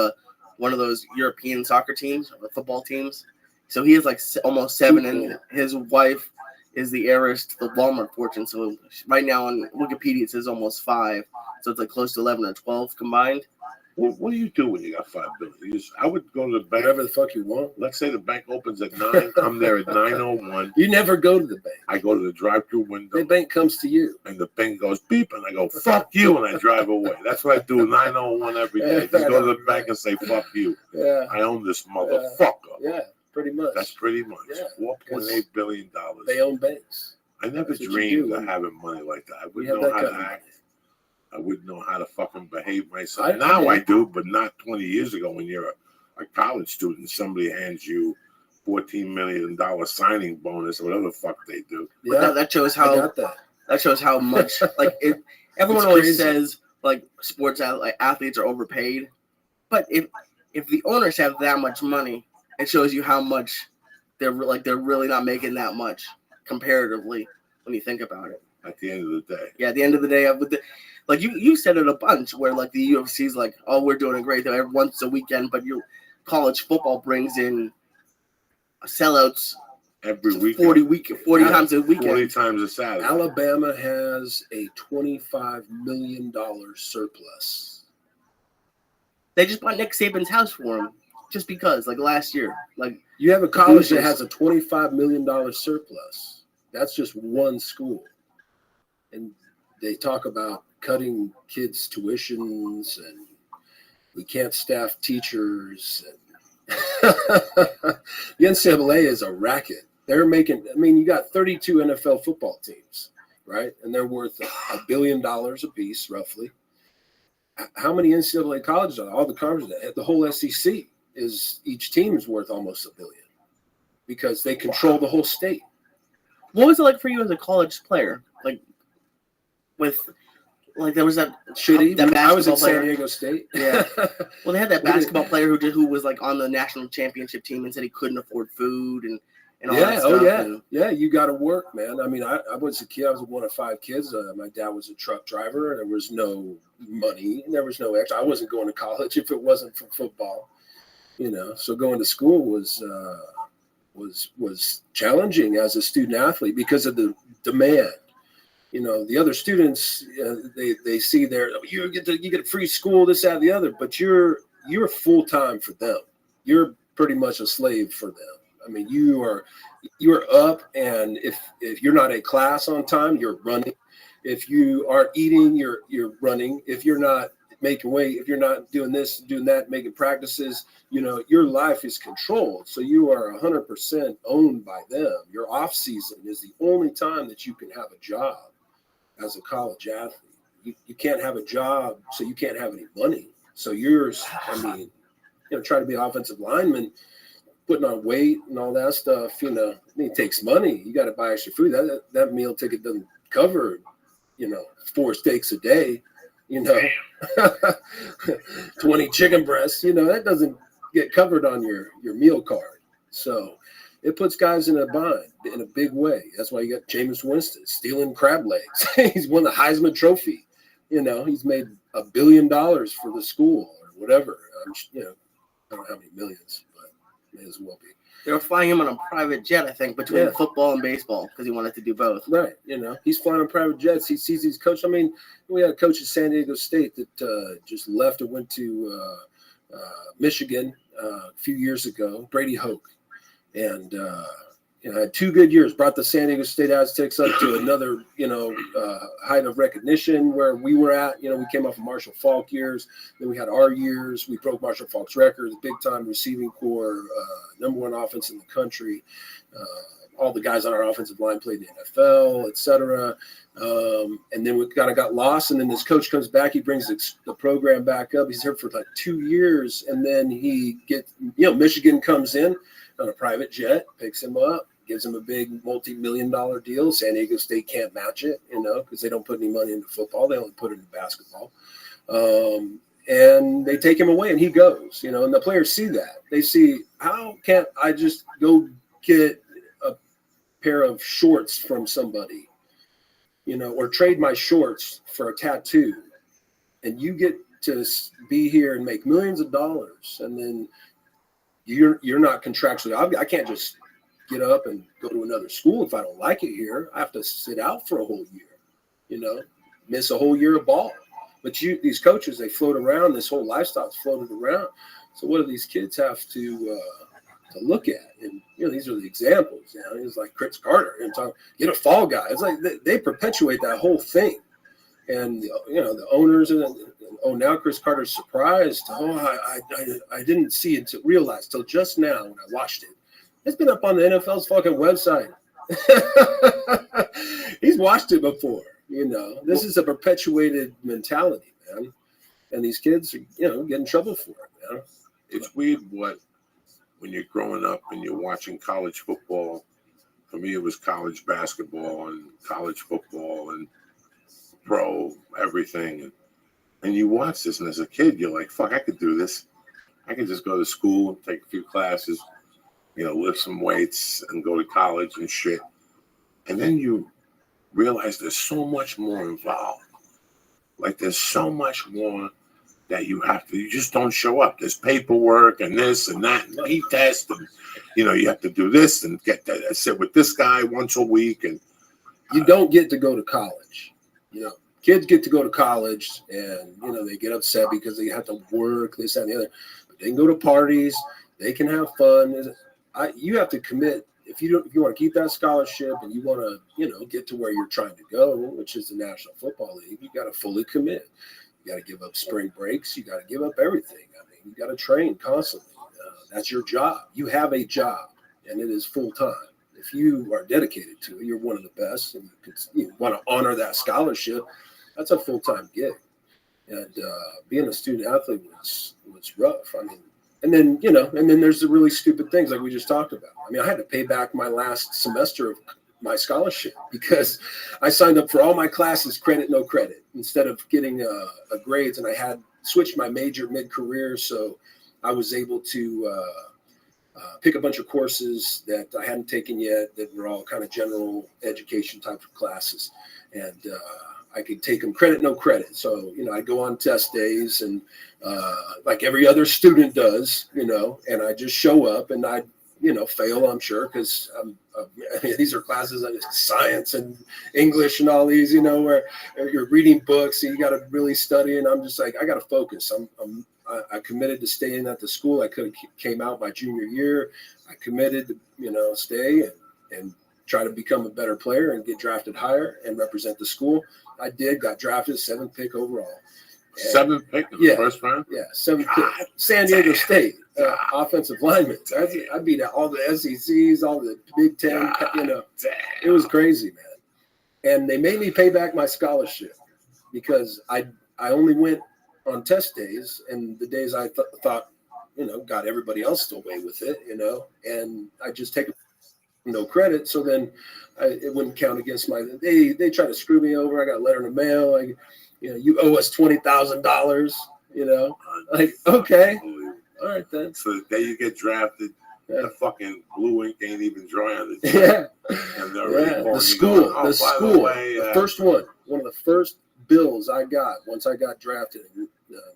S3: one of those European soccer teams or football teams. So he has like almost 7, and his wife is the heiress to the Walmart fortune. So right now on Wikipedia it says almost 5. So it's like close to 11 or 12 combined.
S1: What do you do when you got $5 billion? I would go to the bank.
S7: whatever the fuck you want.
S1: Let's say the bank opens at 9. I'm there at 9:01.
S7: You never go to the bank.
S1: I go to the drive-through window.
S7: The bank comes to you.
S1: And the thing goes beep, and I go, fuck you, and I drive away. That's what I do, 9:01 every day. Just go to the bank and say, fuck you.
S7: Yeah,
S1: I own this motherfucker.
S7: yeah, pretty much.
S1: That's pretty much
S7: Yeah,
S1: $4.8 billion.
S7: They own banks.
S1: I never
S7: That's what you
S1: dreamed
S7: do.
S1: of having money like that. I
S7: You
S1: wouldn't
S7: have
S1: know
S7: that
S1: how to
S7: kind of
S1: act. I wouldn't know how to fucking behave myself.
S7: I
S1: Now
S7: did.
S1: I do, but not 20 years ago when you're a college student. Somebody hands you $14 million signing bonus or whatever the fuck they do.
S3: But
S7: Yeah,
S3: that shows
S7: I
S3: how
S7: got that.
S3: much like it. Everyone
S7: It's
S3: always
S7: crazy.
S3: says like sports athletes are overpaid, but if the owners have that much money, it shows you how much they're really not making that much comparatively when you think about it.
S1: at the end of the day.
S3: Yeah, at the end of the day, like you said it a bunch where like the UFC's like, oh, we're doing a great thing once a weekend, but your college football brings in sellouts
S1: Every weekend.
S3: 40 times a weekend.
S1: 40 times a Saturday.
S7: Alabama has a $25 million surplus.
S3: They just bought Nick Saban's house for him just because, like last year. Like
S7: You have a college that has a $25 million surplus. That's just one school. And they talk about cutting kids' tuitions and we can't staff teachers. And the NCAA is a racket. They're making, I mean, you got 32 NFL football teams, right? And they're worth $1 billion a piece, roughly. How many NCAA colleges are there? All the conferences, the whole SEC is, each team is worth almost $1 billion because they control the whole state.
S3: what was it like for you as a college player? Like with like there was that
S7: Shitty.
S3: that
S7: I was
S3: basketball
S7: at San
S3: player.
S7: Diego State.
S3: Yeah. Well, they had that basketball player who was like on the national championship team and said he couldn't afford food and all that stuff.
S7: Yeah. You got to work, man. I mean, I was a kid. I was one of 5 kids. My dad was a truck driver. There was no money. There was no extra. I wasn't going to college if it wasn't for football. You know, so going to school was challenging as a student athlete because of the demand. You know, the other students, they see you get a free school, this, that, and the other, but you're full-time for them. You're pretty much a slave for them. I mean, you're up, and if you're not at class on time, you're running. If you aren't eating, you're running. If you're not making weight, if you're not doing this, doing that, making practices, you know, your life is controlled. So you are 100% owned by them. Your off season is the only time that you can have a job as a college athlete. You can't have a job, so you can't have any money. So try to be an offensive lineman, putting on weight and all that stuff, you know, it takes money. You got to buy extra food. That meal ticket doesn't cover, 4 steaks a day, 20 chicken breasts, that doesn't get covered on your meal card. So it puts guys in a bind in a big way. That's why you got Jameis Winston stealing crab legs. He's won the Heisman Trophy. He's made $1 billion for the school or whatever. I don't know how many millions, but may as well be.
S3: They were flying him on a private jet, I think, between football and baseball because he wanted to do both.
S7: Right. He's flying on private jets. He sees these coaches. I mean, we had a coach at San Diego State that just left and went to Michigan a few years ago, Brady Hoke. And, had 2 good years, brought the San Diego State Aztecs up to another, height of recognition where we were at. We came off of Marshall Faulk years. Then we had our years. We broke Marshall Faulk's record, the big-time receiving corps, number 1 offense in the country. All the guys on our offensive line played in the NFL, et cetera. And then we kind of got lost. And then this coach comes back. He brings the program back up. He's here for like 2 years. And then he gets, Michigan comes in on a private jet, picks him up, gives him a big multi-million-dollar deal. San Diego State can't match it, because they don't put any money into football. They only put it in basketball. And they take him away, and he goes, and the players see that. They see, how can't I just go get a pair of shorts from somebody, or trade my shorts for a tattoo, and you get to be here and make millions of dollars, and then you're not contractually. I can't just get up and go to another school if I don't like it here. I have to sit out for a whole year, miss a whole year of ball. But these coaches, they float around. This whole lifestyle's floated around. So what do these kids have to look at? And these are the examples. It's like Chris Carter and get a fall guy. It's like they perpetuate that whole thing. And the owners now Chris Carter's surprised. I didn't see it realize till just now when I watched it. It's been up on the NFL's fucking website. He's watched it before. This is a perpetuated mentality, man. And these kids are, get in trouble for it, man.
S1: It's weird when you're growing up and you're watching college football. For me, it was college basketball and college football and pro everything. And you watch this, and as a kid, you're like, fuck, I could do this. I could just go to school, take a few classes, lift some weights and go to college and shit. And then you realize there's so much more involved. Like there's so much more that you just don't show up. There's paperwork and this and that and heat test and you have to do this and get that. Sit with this guy once a week and
S7: you don't get to go to college. Kids get to go to college and they get upset because they have to work this, that, and the other. But they can go to parties, they can have fun. You have to commit. If you want to keep that scholarship and you want to, get to where you're trying to go, which is the National Football League, you got to fully commit. You got to give up spring breaks. You got to give up everything. I mean, you got to train constantly. That's your job. You have a job, and it is full time. If you are dedicated to it, you're one of the best, and you want to honor that scholarship. That's a full time gig. And being a student athlete was rough. I mean, and then there's the really stupid things like we just talked about. I mean, I had to pay back my last semester of my scholarship because I signed up for all my classes, credit, no credit, instead of getting a grades. And I had switched my major mid-career, so I was able to pick a bunch of courses that I hadn't taken yet that were all kind of general education type of classes. And I could take them credit, no credit. So, I go on test days and like every other student does, and I just show up and I, fail, I'm sure, because these are classes like science and English and all these, where you're reading books and you got to really study. And I'm just like, I got to focus. I committed to staying at the school. I could have came out my junior year. I committed to, stay and try to become a better player and get drafted higher and represent the school. I did, got drafted 7th pick overall. And,
S1: 7th pick in the first round?
S7: Yeah, 7th pick. San Diego State, offensive lineman. I beat out all the SECs, all the Big Ten, It was crazy, man. And they made me pay back my scholarship because I only went on test days and the days I thought, got everybody else away with it, and I just take no credit. So then it wouldn't count against they try to screw me over. I got a letter in the mail. Like, you owe us $20,000, like, okay. All right, then.
S1: So the day you get drafted, the fucking blue ink ain't even dry on the check. And they're
S7: the school, the first one of the first bills I got once I got drafted and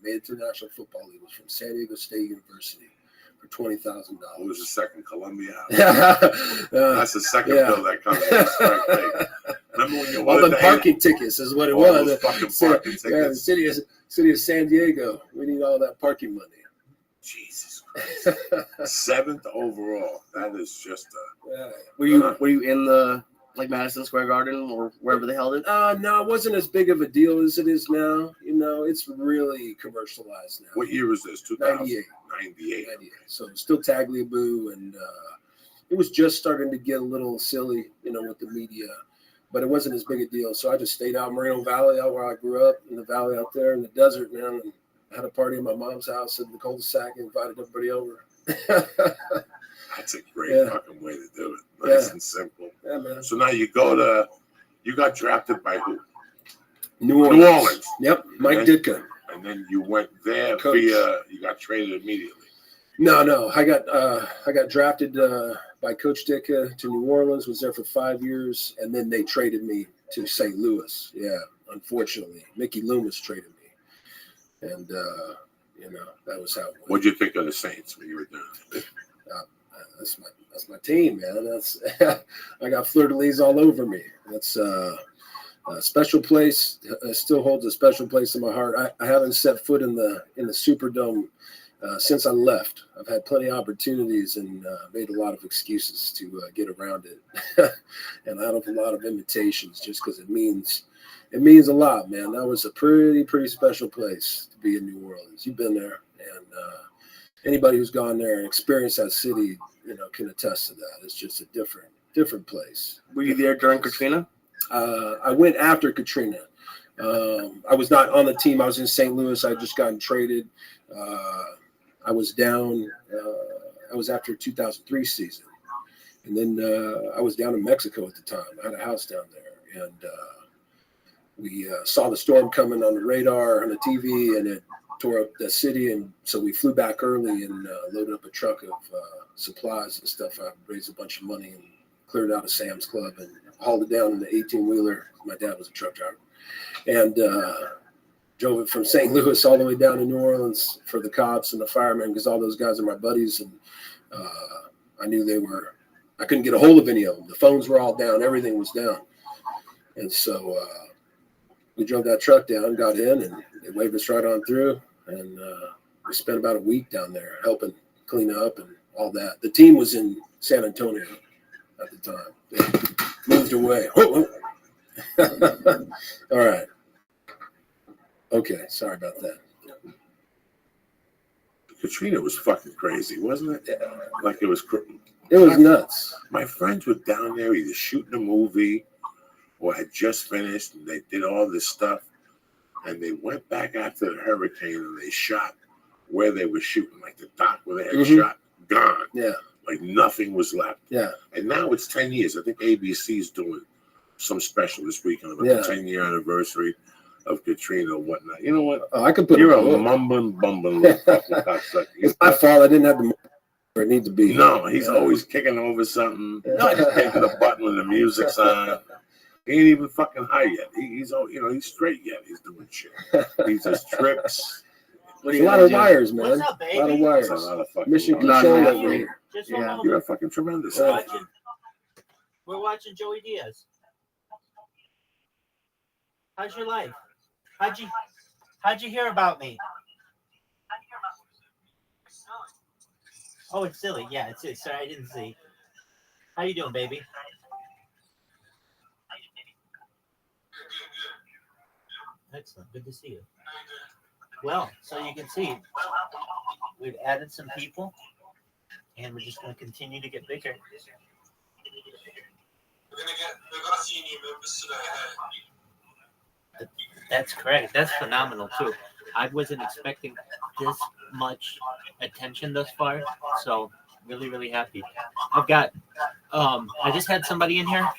S7: made it to the National Football League was from San Diego State University for $20,000.
S1: What was the second? Columbia? That's the second bill that comes in. Remember when you
S7: all the parking tickets is what it was.
S1: Fucking parking tickets.
S7: The city of San Diego. We need all that parking money.
S1: Jesus Christ. 7th overall. That is just a.
S3: Were you in the Madison Square Garden or wherever they held it?
S7: No, it wasn't as big of a deal as it is now. It's really commercialized now.
S1: What year was this?
S7: 98.
S1: 98.
S7: So still Tagliabue, and it was just starting to get a little silly, with the media, but it wasn't as big a deal. So I just stayed out in Moreno Valley, out where I grew up, in the valley out there in the desert, man. And had a party in my mom's house in the cul-de-sac and invited everybody over.
S1: That's a great fucking way to do it. Nice and simple.
S7: Yeah, man.
S1: So now you got drafted by who?
S7: New Orleans. Yep, Mike Ditka.
S1: And then you went there you got traded immediately.
S7: No, I got drafted by Coach Ditka to New Orleans, was there for 5 years, and then they traded me to St. Louis. Yeah, unfortunately. Mickey Loomis traded me. And, that was how it went.
S1: What'd you think of the Saints when you were down?
S7: That's my team, man. That's I got fleur-de-lis all over me. That's a special place. It still holds a special place in my heart. I haven't set foot in the Superdome since I left. I've had plenty of opportunities and made a lot of excuses to get around it, and out of a lot of invitations just because it means a lot, man. That was a pretty special place to be in New Orleans. You've been there, and anybody who's gone there and experienced that city, can attest to that. It's just a different place.
S3: Were you there during Katrina?
S7: I went after Katrina. I was not on the team. I was in St. Louis. I had just gotten traded. I was down. I was after 2003 season. And then I was down in Mexico at the time. I had a house down there. And we saw the storm coming on the radar, on the TV, and it tore up the city. And so we flew back early and loaded up a truck of supplies and stuff. I raised a bunch of money and cleared out a Sam's Club and hauled it down in the 18-wheeler. My dad was a truck driver. And drove it from St. Louis all the way down to New Orleans for the cops and the firemen, because all those guys are my buddies. And I knew I couldn't get a hold of any of them. The phones were all down. Everything was down. And so we drove that truck down, got in, and they waved us right on through. And we spent about a week down there helping clean up and all that. The team was in San Antonio at the time. They moved away. All right. Okay, sorry about that.
S1: Katrina was fucking crazy, wasn't it? Yeah. Like it was
S7: Nuts.
S1: My friends were down there either shooting a movie or had just finished, and they did all this stuff. And they went back after the hurricane and they shot where they were shooting, like the dock where they had shot, gone.
S7: Yeah.
S1: Like nothing was left.
S7: Yeah.
S1: And now it's 10 years. I think ABC's doing some special this weekend about the 10-year anniversary of Katrina or whatnot. You know what?
S7: Oh, I can put
S1: You're
S7: it
S1: a mumbling, bumbling little fucking cocksucker.
S7: It's my fault. I didn't have the where it needs to be.
S1: No, he's always kicking over something. Just hitting the button when the music's on. He ain't even fucking high yet. He's straight yet. He's doing shit. He's just trips.
S7: A lot of wires, man.
S5: What's up, baby?
S7: A lot of wires.
S1: A lot of fucking
S7: Mission
S1: wires.
S7: control
S5: How are
S7: over
S5: you?
S7: here.
S5: Just
S3: Yeah.
S5: one moment.
S1: You're a fucking tremendous.
S5: We're watching Joey Diaz. How's your life? How'd you hear about me? Oh, it's silly. Yeah, it's sorry, I didn't see. How you doing, baby? Excellent. Good to see you. Well, so you can see, we've added some people, and we're just going to continue to get bigger.
S6: We're gonna see new members today.
S5: That's correct. That's phenomenal too. I wasn't expecting this much attention thus far, so really, really happy. I've got, I just had somebody in here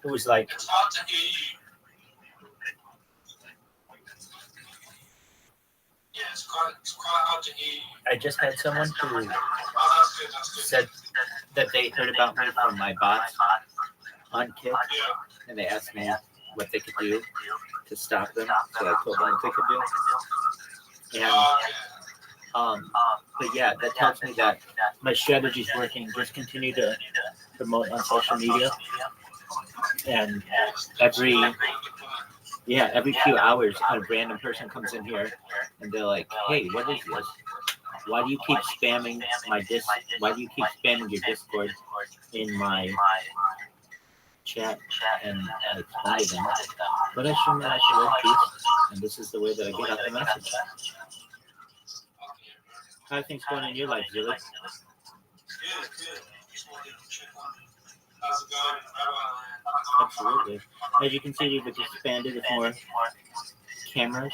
S5: who was like,
S6: It's hard to hear you. Yeah, it's quite hard to hear you.
S5: I just had someone who
S6: Oh, that's good.
S5: said that they heard about me from my bots on Kick,
S6: Yeah.
S5: and they asked me what they could do to stop them. So I told them what they could do. And but yeah, that tells me that my strategy's working. Just continue to promote on social media, and every few hours a random person comes in here and they're like, hey, what is this? Why do you keep spamming why do you keep spamming your Discord in my chat? And I explain to them, but I should like peace, and this is the way that I get out the message. How are things going in your life, Zilli?
S6: Good. Just wanted to check on how's it going.
S5: Absolutely. As you can see, we've expanded with more cameras,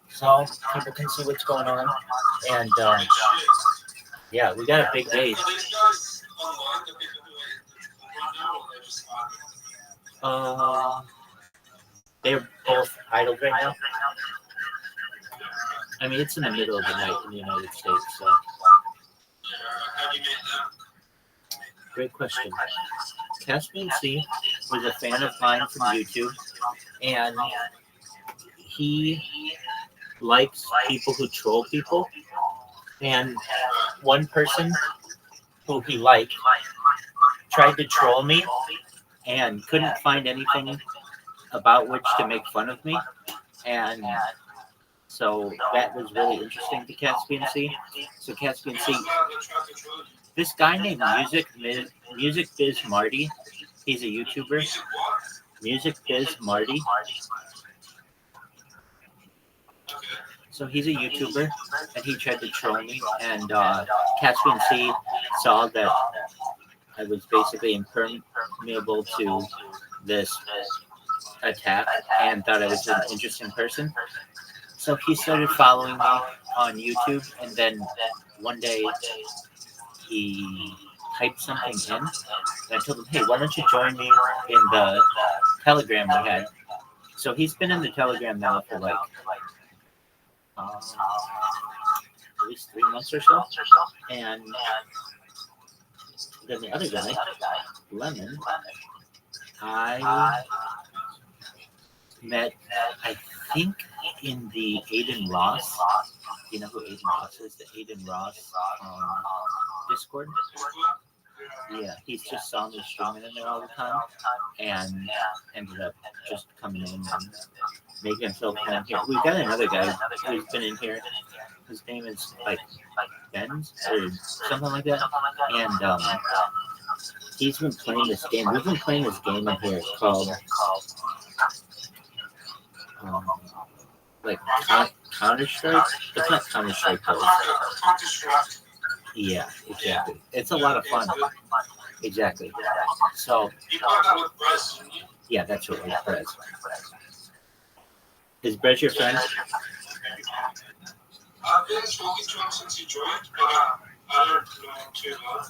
S5: so people can see what's going on. And yeah, we got a big day.
S6: Are these guys online, the people who are right now, or they're just
S5: They're both idle right now. I mean, it's in the middle of the night in the United States, so.
S6: how do you meet them?
S5: Great question. Caspian C was a fan of mine from YouTube, and he likes people who troll people. And one person who he liked tried to troll me and couldn't find anything about which to make fun of me. And so that was really interesting to Caspian C. So Caspian C, this guy named Music Biz Marty, he's a YouTuber. Music Biz Marty. So he's a YouTuber, and he tried to troll me. And Caspian C saw that I was basically impermeable to this attack and thought I was an interesting person. So he started following me on YouTube, and then one day he typed something in, and I told him, hey, why don't you join me in the Telegram we had? So he's been in the Telegram now for like at least 3 months or so, and then the other guy, Lemon, I met, I think, in the Aiden Ross. You know who Aiden Ross is? The Aiden Ross Discord. Yeah, he's just saw me streaming in there all the time, and ended up just coming in and making himself home here. We've got another guy who's been in here. His name is like Benz or something like that, and he's been playing this game. We've been playing this game in here called like Counter-Strike. It's not Counter-Strike though. Yeah, exactly. It's a lot of fun. Exactly. So, yeah, that's what we're Brez. Is Brez your friend?
S6: I've been talking to him since he joined, but I don't know him too well.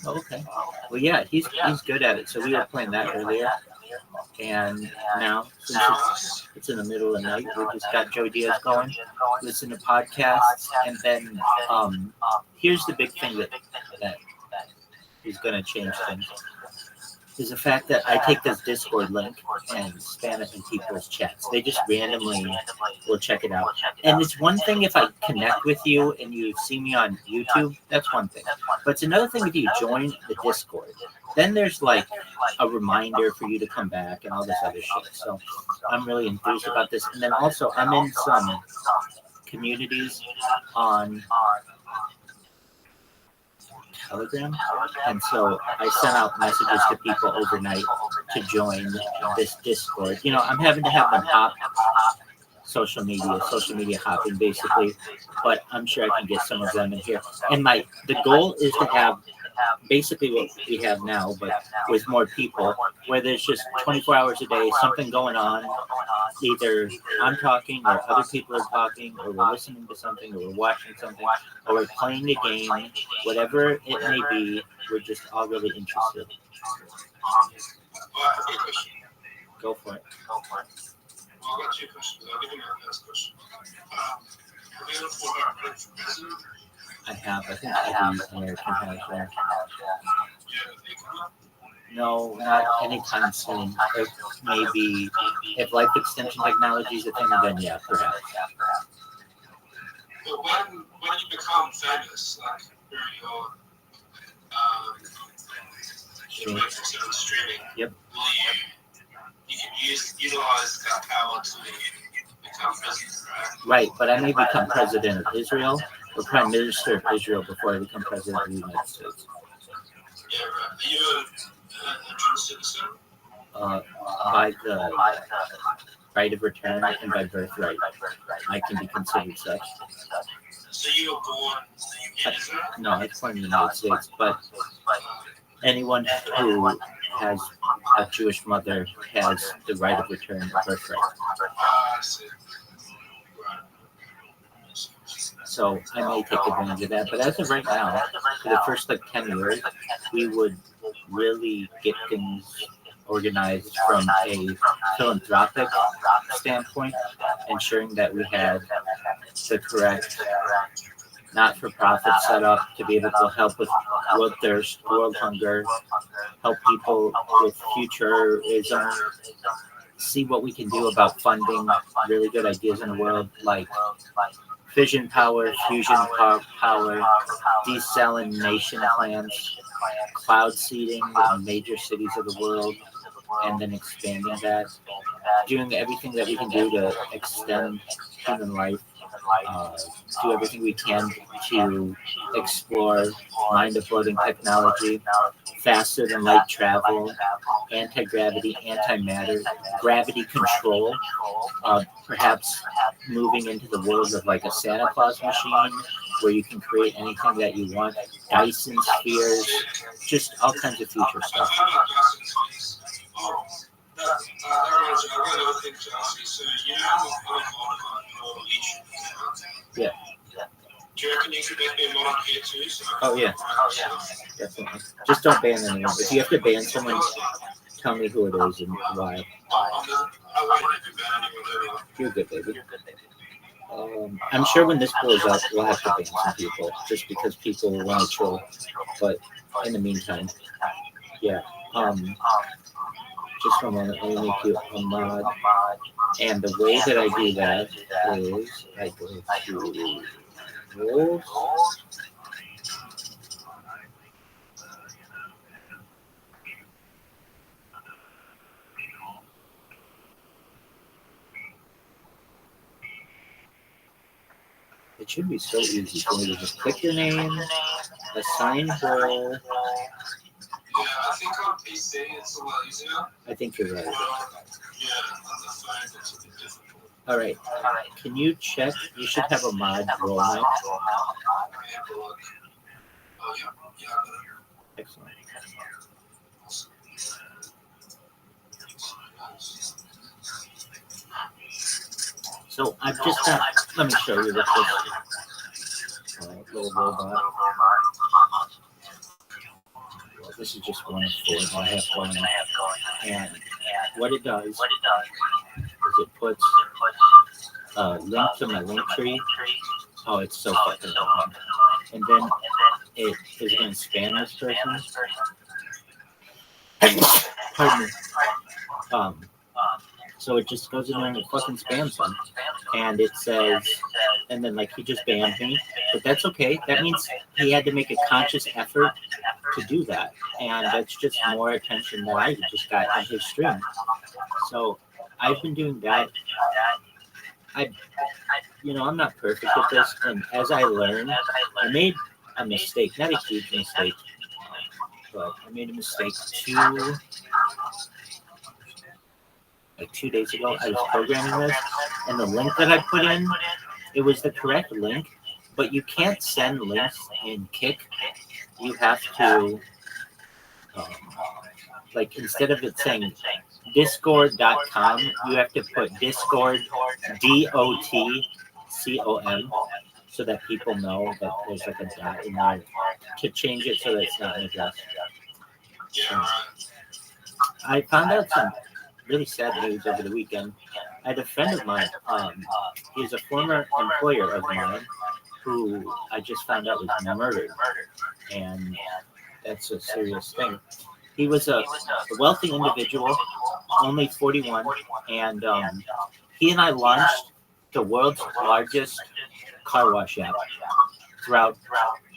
S5: Oh, okay. Well, yeah, he's good at it. So we were playing that earlier, and now since it's in the middle of the night, we just got Joe Diaz going, listen to podcasts, and then here's the big thing that is going to change things. Is the fact that I take this Discord link and spam it in people's chats. They just randomly will check it out. And it's one thing if I connect with you and you see me on YouTube, that's one thing. But it's another thing if you join the Discord. Then there's like a reminder for you to come back and all this other shit. So I'm really enthused about this. And then also I'm in some communities on Telegram, and so I sent out messages to people overnight to join this Discord. You know, I'm having to have them hop social media hopping basically, but I'm sure I can get some of them in here. And the goal is to have basically what we have now, but with more people, where there's just 24 hours a day, something going on. Either I'm talking, or other people are talking, or we're listening to something, or we're watching something, or we're playing a game, whatever it may be, we're just all really interested. Go for it.
S6: Well, I've got two questions. I'll give you my first question. Have you ever thought about running for president?
S5: I have. I think every American has that. No, not anytime soon. Maybe if life extension technology is a thing, then yeah, perhaps.
S6: But when you become famous, like through your streaming,
S5: Yep.
S6: You can utilize that power to become president, right?
S5: Right, but I may become president of Israel or prime minister of Israel before I become president of the United States.
S6: Yeah, right. Are you a dual citizen?
S5: By the right of return and by birthright, I can be considered such.
S6: So you were born in Israel?
S5: No, I was born in the United States, but anyone who has a Jewish mother has the right of return and birthright.
S6: I see.
S5: So I may take advantage of that. But as of right now, for the first 10 years, we would really get things organized from a philanthropic standpoint, ensuring that we had the correct not-for-profit set up to be able to help with world thirst, world hunger, help people with futurism, see what we can do about funding really good ideas in the world, like fission power, fusion power, desalination plants, cloud seeding in major cities of the world, and then expanding that, doing everything that we can do to extend human life, do everything we can to explore mind-uploading technology, faster than light travel, anti-gravity, antimatter, gravity control, perhaps moving into the world of like a Santa Claus machine where you can create anything that you want, Dyson spheres, just all kinds of future stuff.
S6: That reminds me, I've got another thing to ask you. So you have a monarch on each.
S5: Yeah.
S6: Do you reckon you could make me a monarch here too? So
S5: Oh yeah, definitely. Just don't ban anyone. If you have to ban someone, tell me who it is and why.
S6: I won't even ban anyone ever.
S5: You're good, baby. I'm sure when this blows up, we'll have to ban some people just because people want to troll. But in the meantime, yeah. Just for a moment, let me make you a mod. And the way that I do that is I go to rules. It should be so easy for me to just click your name, assign role.
S6: Yeah, I think on PC it's a lot easier.
S5: I think you're right.
S6: Yeah, on the phone it's a bit difficult.
S5: All right. Can you check? You should have a mod role now.
S6: Let me have a look. Oh, yeah, I got it.
S5: Excellent. So I've just got, let me show you this little robot. This is just one of four that I have going. And what it does is it puts a link to my link tree. Oh, it's so fucking long. And then it is going to spam this person. Pardon me. So it just goes in there and it fucking spams them. And it says, and then like he just banned me. But that's okay. That means he had to make a conscious effort to do that. And that's just more attention that I just got on his stream. So I've been doing that. I'm not perfect at this. And as I learn, I made a mistake, not a huge mistake, but I made a mistake like 2 days ago. I was programming this, and the link that I put in, it was the correct link, but you can't send links in Kick. You have to, like, instead of it saying discord.com, you have to put discord, DOTCOM, so that people know that there's like a dot in there to change it so that it's not an address. I found out some really sad news over the weekend. I had a friend of mine, he's a former employer of mine, who I just found out was murdered, and that's a serious thing. He was a wealthy individual, only 41, and he and I launched the world's largest car wash app throughout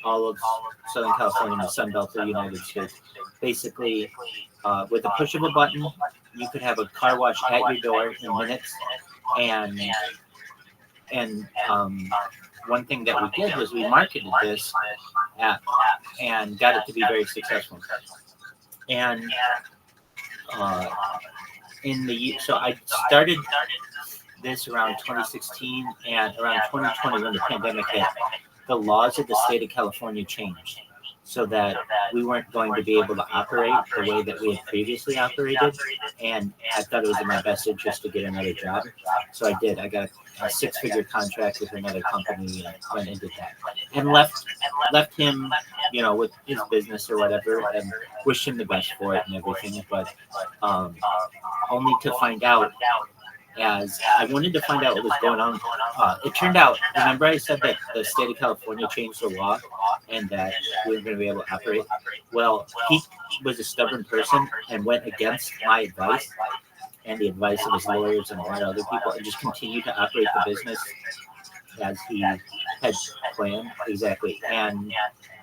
S5: all of Southern California and the Sun Belt of the United States. Basically, with a push of a button, you could have a car wash at your door in minutes. And one thing that we did was we marketed this app and got it to be very successful. And so I started this around 2016, and around 2020 when the pandemic hit, the laws of the state of California changed so that we weren't going to be able to operate the way that we had previously operated. And I thought it was in my best interest to get another job. So I did. I got a 6-figure contract with another company and went and did that. And left him, with his business or whatever, and wished him the best for it and everything. But only to find out, as I wanted to find out what was going on. It turned out, remember I said that the state of California changed the law and that we weren't going to be able to operate? Well, he was a stubborn person and went against my advice and the advice of his lawyers and a lot of other people, and just continued to operate the business as he had planned. Exactly. And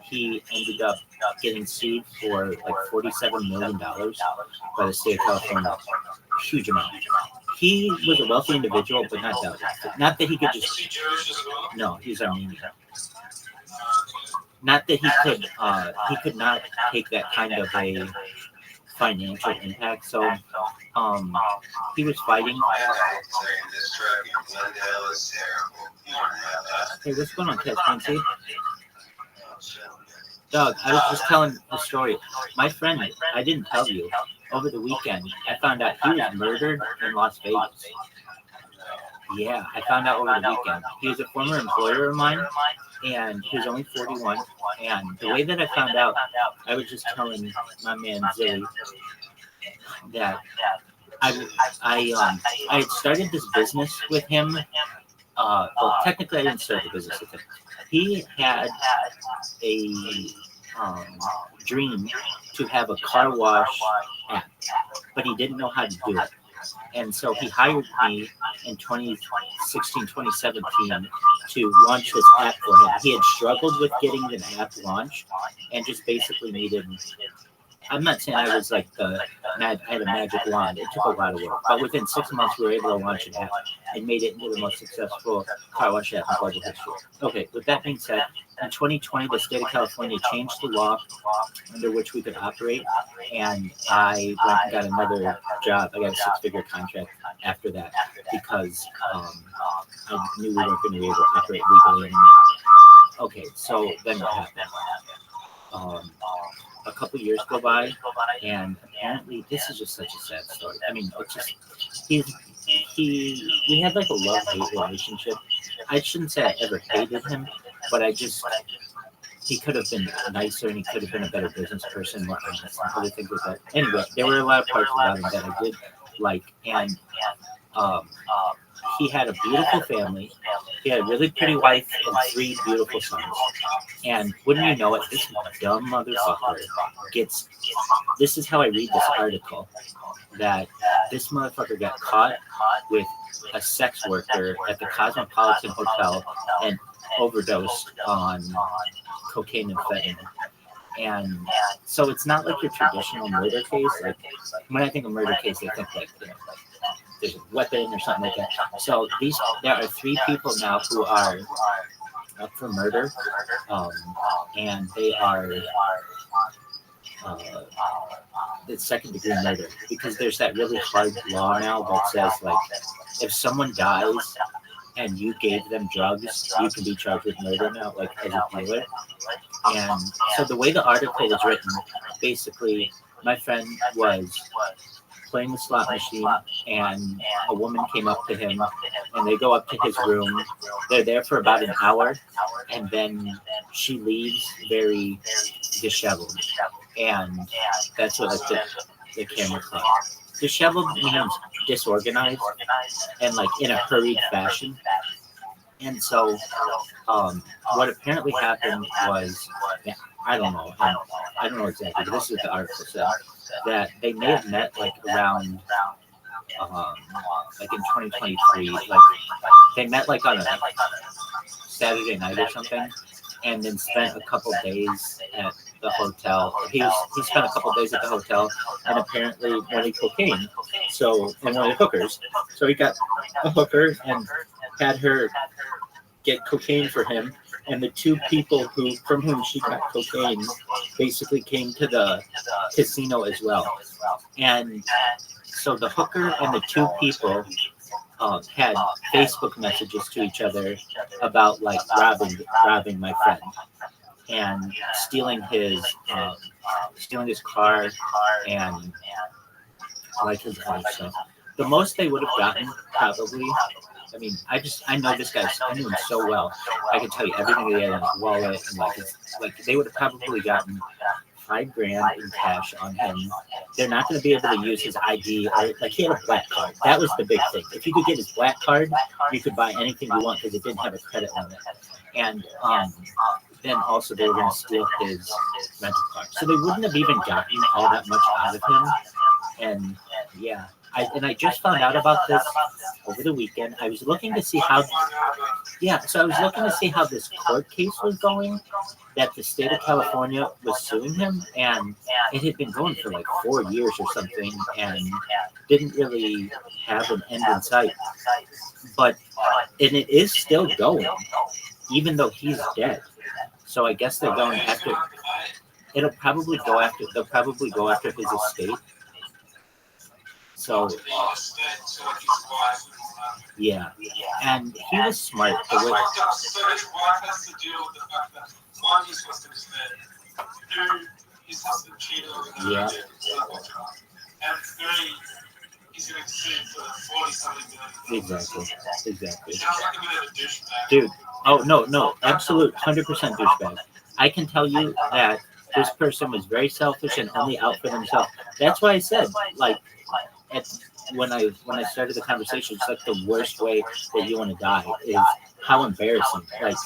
S5: he ended up getting sued for like $47 million by the state of California. Huge amount. He was a wealthy individual, but not that wealthy. Not that he could just. No, he's Armenian. Not that he could not take that kind of a financial impact. So, he was fighting. Hey, what's going on, Cat Quincy? Doug, I was just telling a story. My friend, I didn't tell you, over the weekend, I found out he was murdered in Las Vegas. Yeah, I found out over the weekend. He was a former employer of mine, and he was only 41. And the way that I found out, I was just telling my man Zilly that I had started this business with him well, technically I didn't start the business with him. He had a dream to have a car wash app, but he didn't know how to do it. And so he hired me in 2016, 2017 to launch this app for him. He had struggled with getting the app launched and just basically needed, I'm not saying I was like I had a magic wand. It took a lot of work. But within 6 months, we were able to launch an app and made it into the most successful car wash app in global history. Okay, with that being said, in 2020, the state of California changed the law under which we could operate, and I went and got another job. I got a 6-figure contract after that because I knew we weren't going to be able to operate legally anymore. Okay, so then what happened? A couple years go by, and apparently this is just such a sad story. I mean, it's just we had like a love-hate relationship. I shouldn't say I ever hated him, but he could have been nicer and he could have been a better business person, more honest, and other things like that. Anyway, there were a lot of parts about him that I did like, and he had a beautiful family. He had a really pretty wife and 3 beautiful sons. And wouldn't you know it, this dumb motherfucker gets, this is how I read this article, that this motherfucker got caught with a sex worker at the Cosmopolitan Hotel and overdosed on cocaine and fentanyl. And so it's not like your traditional murder case. Like when I think of murder case, I think like, you know, there's a weapon or something like that. So there are 3 people now who are up for murder, and they are it's 2nd-degree murder, because there's that really hard law now that says like if someone dies and you gave them drugs, you can be charged with murder now, like as a dealer. And so the way the article was written, basically, my friend was playing the slot machine, and a woman came up to him, and they go up to his room. They're there for about an hour, and then she leaves very disheveled, and that's what the camera caught. Disheveled means disorganized and like in a hurried fashion. And so what apparently happened was, I don't know exactly, but this is what the article said, that they may have met like around like in 2023, like they met like on a Saturday night or something, and then spent a couple days at the hotel. He spent a couple days at the hotel and apparently wanted cocaine. So, and wanted hookers. So he got a hooker and had her get cocaine for him. And the 2 people from whom she got cocaine basically came to the casino as well. And so the hooker and the 2 people had Facebook messages to each other about like robbing my friend and stealing his car and like his other stuff. The most they would have gotten probably, I mean, I know this guy, I knew him so well. I can tell you everything he had in his wallet, and like they would have probably gotten $5,000 in cash on him. They're not going to be able to use his ID, or like he had a black card. That was the big thing. If you could get his black card, you could buy anything you want because it didn't have a credit limit. And then also they were going to steal his rental car. So they wouldn't have even gotten all that much out of him. And yeah, I just found out about this over the weekend. I was looking to see how this court case was going, that the state of California was suing him, and it had been going for like 4 years or something, and didn't really have an end in sight. And it is still going, even though he's dead. So I guess they're going after. They'll probably go after his estate. So yeah, and he was smart.
S6: So his wife has to deal with the fact that one, he's supposed to be dead. 2, he's supposed to cheat on her.
S5: Yeah.
S6: And 3, he's going to sue for 40-something million.
S5: Exactly.
S6: Sounds like a bit of a douchebag.
S5: Dude, no, absolute 100% douchebag. I can tell you that this person was very selfish and only out for himself. That's why I said, like, when I started the conversation, it's like the worst way that you want to die is how embarrassing. Like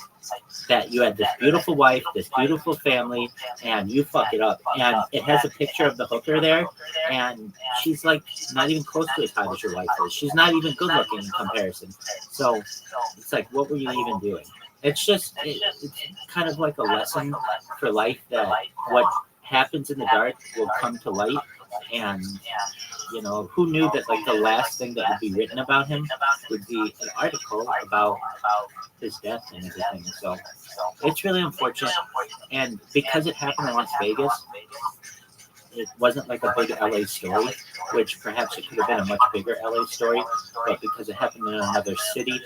S5: that you had this beautiful wife, this beautiful family, and you fuck it up. And it has a picture of the hooker there, and she's like not even close to as hot as your wife is. She's not even good looking in comparison. So it's like, what were you even doing? It's just, it's kind of like a lesson for life that what happens in the dark will come to light. And, you know, who knew that like the last thing that would be written about him would be an article about his death and everything. So it's really unfortunate. And because it happened in Las Vegas, it wasn't like a big LA story, which perhaps it could have been a much bigger LA story, but because it happened in another city,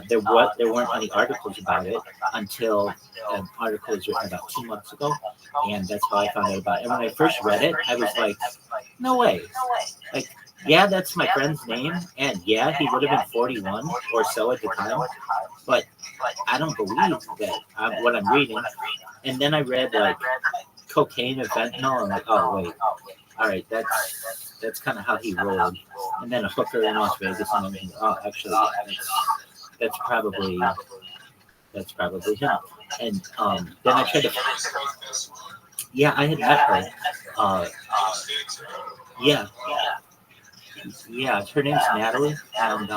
S5: there weren't any articles about it until an article was written about 2 months ago, and that's how I found out about it. And when I first read it, I was like, no way. Like, yeah, that's my friend's name, and yeah, he would have been 41 or so at the time, but I don't believe that what I'm reading. And then I read like cocaine and fentanyl, and like, oh wait, all right, that's kind of how he rolled. And then a hooker in Las Vegas, and then oh, actually, yeah, that's probably him. And then I tried to, yeah, I had met her. Yeah, her name's Natalie, and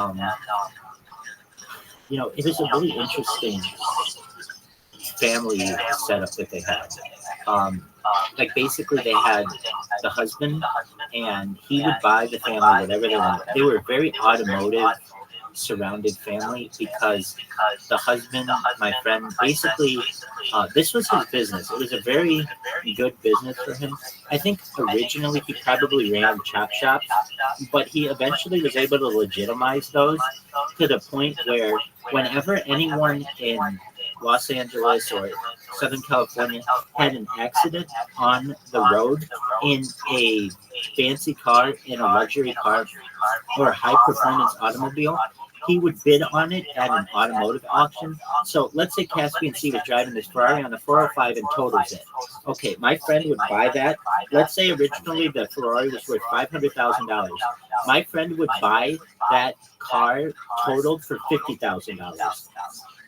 S5: you know, it was a really interesting family setup that they had. Like basically they had the husband, and he would buy the family whatever they wanted. They were a very automotive surrounded family because the husband, my friend, basically this was his business. It was a very good business for him. I think originally he probably ran chop shops, but he eventually was able to legitimize those to the point where whenever anyone in Los Angeles or Southern California had an accident on the road in a fancy car, in a luxury car, or a high performance automobile, he would bid on it at an automotive auction. So let's say Caspian C was driving this Ferrari on the 405 and totals it. Okay, my friend would buy that. Let's say originally the Ferrari was worth $500,000. My friend would buy that car totaled for $50,000.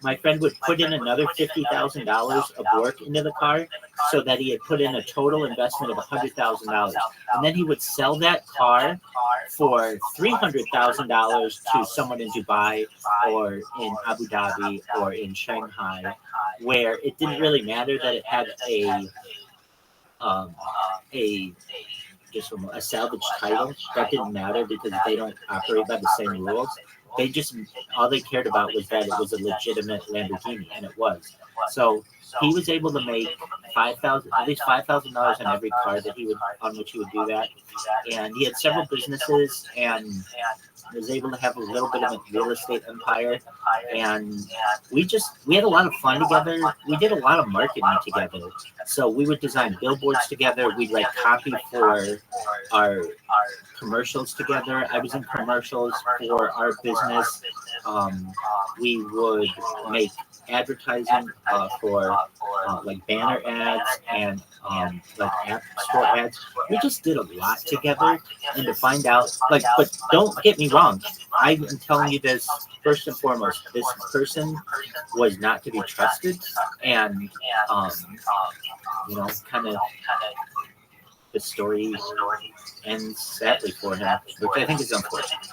S5: My friend would put in another $50,000 of work into the car so that he had put in a total investment of $100,000. And then he would sell that car for $300,000 to someone in Dubai or in Abu Dhabi or in Shanghai, where it didn't really matter that it had a salvage title. That didn't matter because they don't operate by the same rules. They just, all they cared about was that it was a legitimate Lamborghini, and it was. So he was able to make at least $5,000 on every car on which he would do that. And he had several businesses and was able to have a little bit of a real estate empire. And we had a lot of fun together. We did a lot of marketing together. So we would design billboards together. We'd write copy for our commercials together. I was in commercials for our business. We would make advertising for like banner ads and like app store ads. We just did a lot together, and to find out, like, but don't get me wrong, I'm telling you this first and foremost, this person was not to be trusted, and you know, kind of the story ends sadly for him, which I think is unfortunate.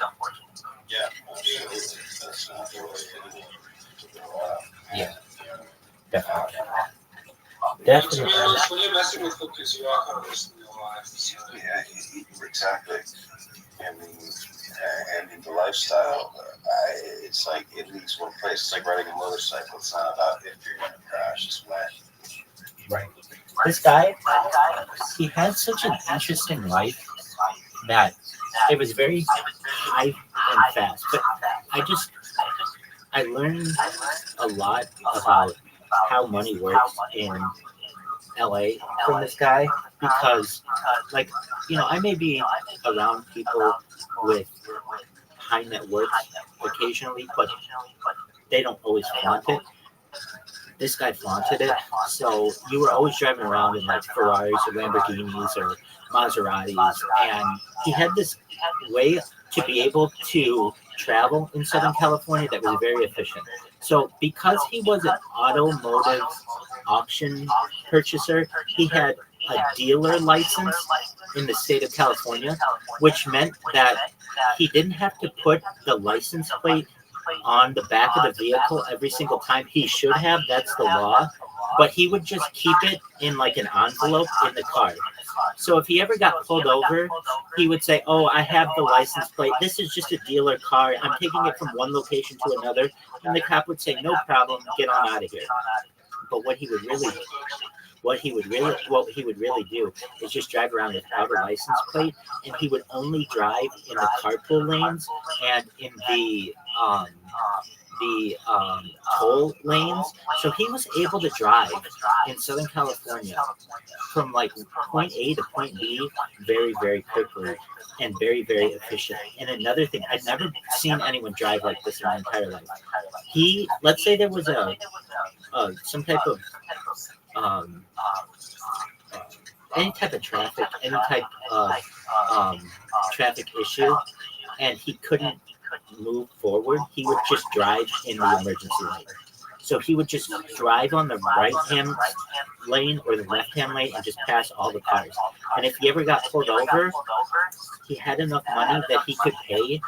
S5: Yeah, definitely. Definitely.
S6: When you're messing with hookers, you are kind of risking your life.
S8: Yeah, exactly. I mean, and the lifestyle, it's like it leads one place. It's like riding a motorcycle. It's not about if you're going to crash, it's when.
S5: Right. This guy, he had such an interesting life that it was very high and fast. But I learned a lot about how money works in LA from this guy because, like, you know, I may be around people with high net worth occasionally, but they don't always flaunt it. this guy flaunted it. So you were always driving around in like Ferraris or Lamborghinis or Maseratis, and he had this way to be able to travel in Southern California that was very efficient. So because he was an automotive auction purchaser, he had a dealer license in the state of California, which meant that he didn't have to put the license plate on the back of the vehicle every single time. He should have, that's the law, but he would just keep it in like an envelope in the car. So if he ever got pulled over, he would say, oh, I have the license plate. This is just a dealer car. I'm taking it from one location to another. And the cop would say, no problem, get on out of here. But what he would really do is just drive around without a license plate, and he would only drive in the carpool lanes and in the toll lanes. So he was able to drive in Southern California from like point A to point B very, very quickly and very, very efficient. And another thing, I've never seen anyone drive like this in my entire life. Let's say there was some type of any type of traffic, any type of traffic issue, and he couldn't move forward, he would just drive in the emergency lane. So he would just drive on the right-hand lane or the left-hand lane and just pass all the cars. And if he ever got pulled over, he had enough money that he could pay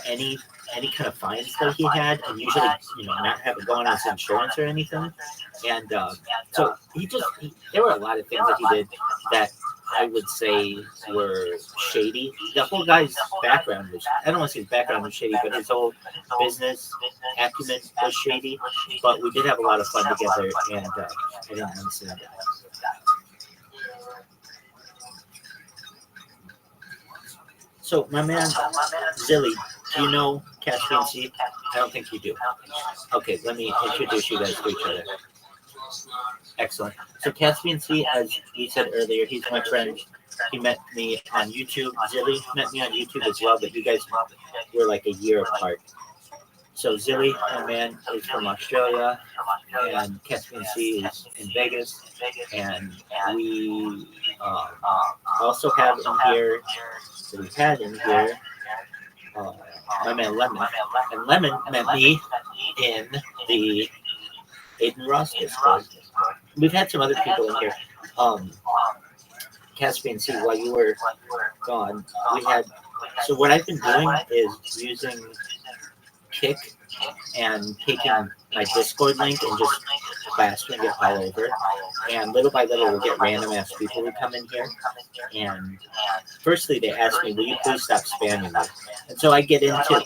S5: any kind of fines that he had, and usually, not have it go on his insurance or anything. And so there were a lot of things that he did that I would say were shady. The whole guy's background was, I don't want to say his background was shady, but his whole business acumen was shady. But we did have a lot of fun together, and I didn't understand that. So, my man, Zilly, do you know Caspian Sea? I don't think you do. Okay, let me introduce you guys to each other. Excellent. So Caspian Sea, as you said earlier, he's my friend. He met me on YouTube. Zilly met me on YouTube as well, but you guys were like a year apart. So Zilly, my man, is from Australia, and Caspian Sea is in Vegas. And we also have in here, my man Lemon. And Lemon met me in the Aiden Ross Discord. We've had some other people in here. Caspian Sea, while you were gone, so what I've been doing is using Kick and taking my Discord link and just plastering it all over. And little by little, we'll get random ass people who come in here. And firstly, they ask me, will you please stop spamming me? And so I get into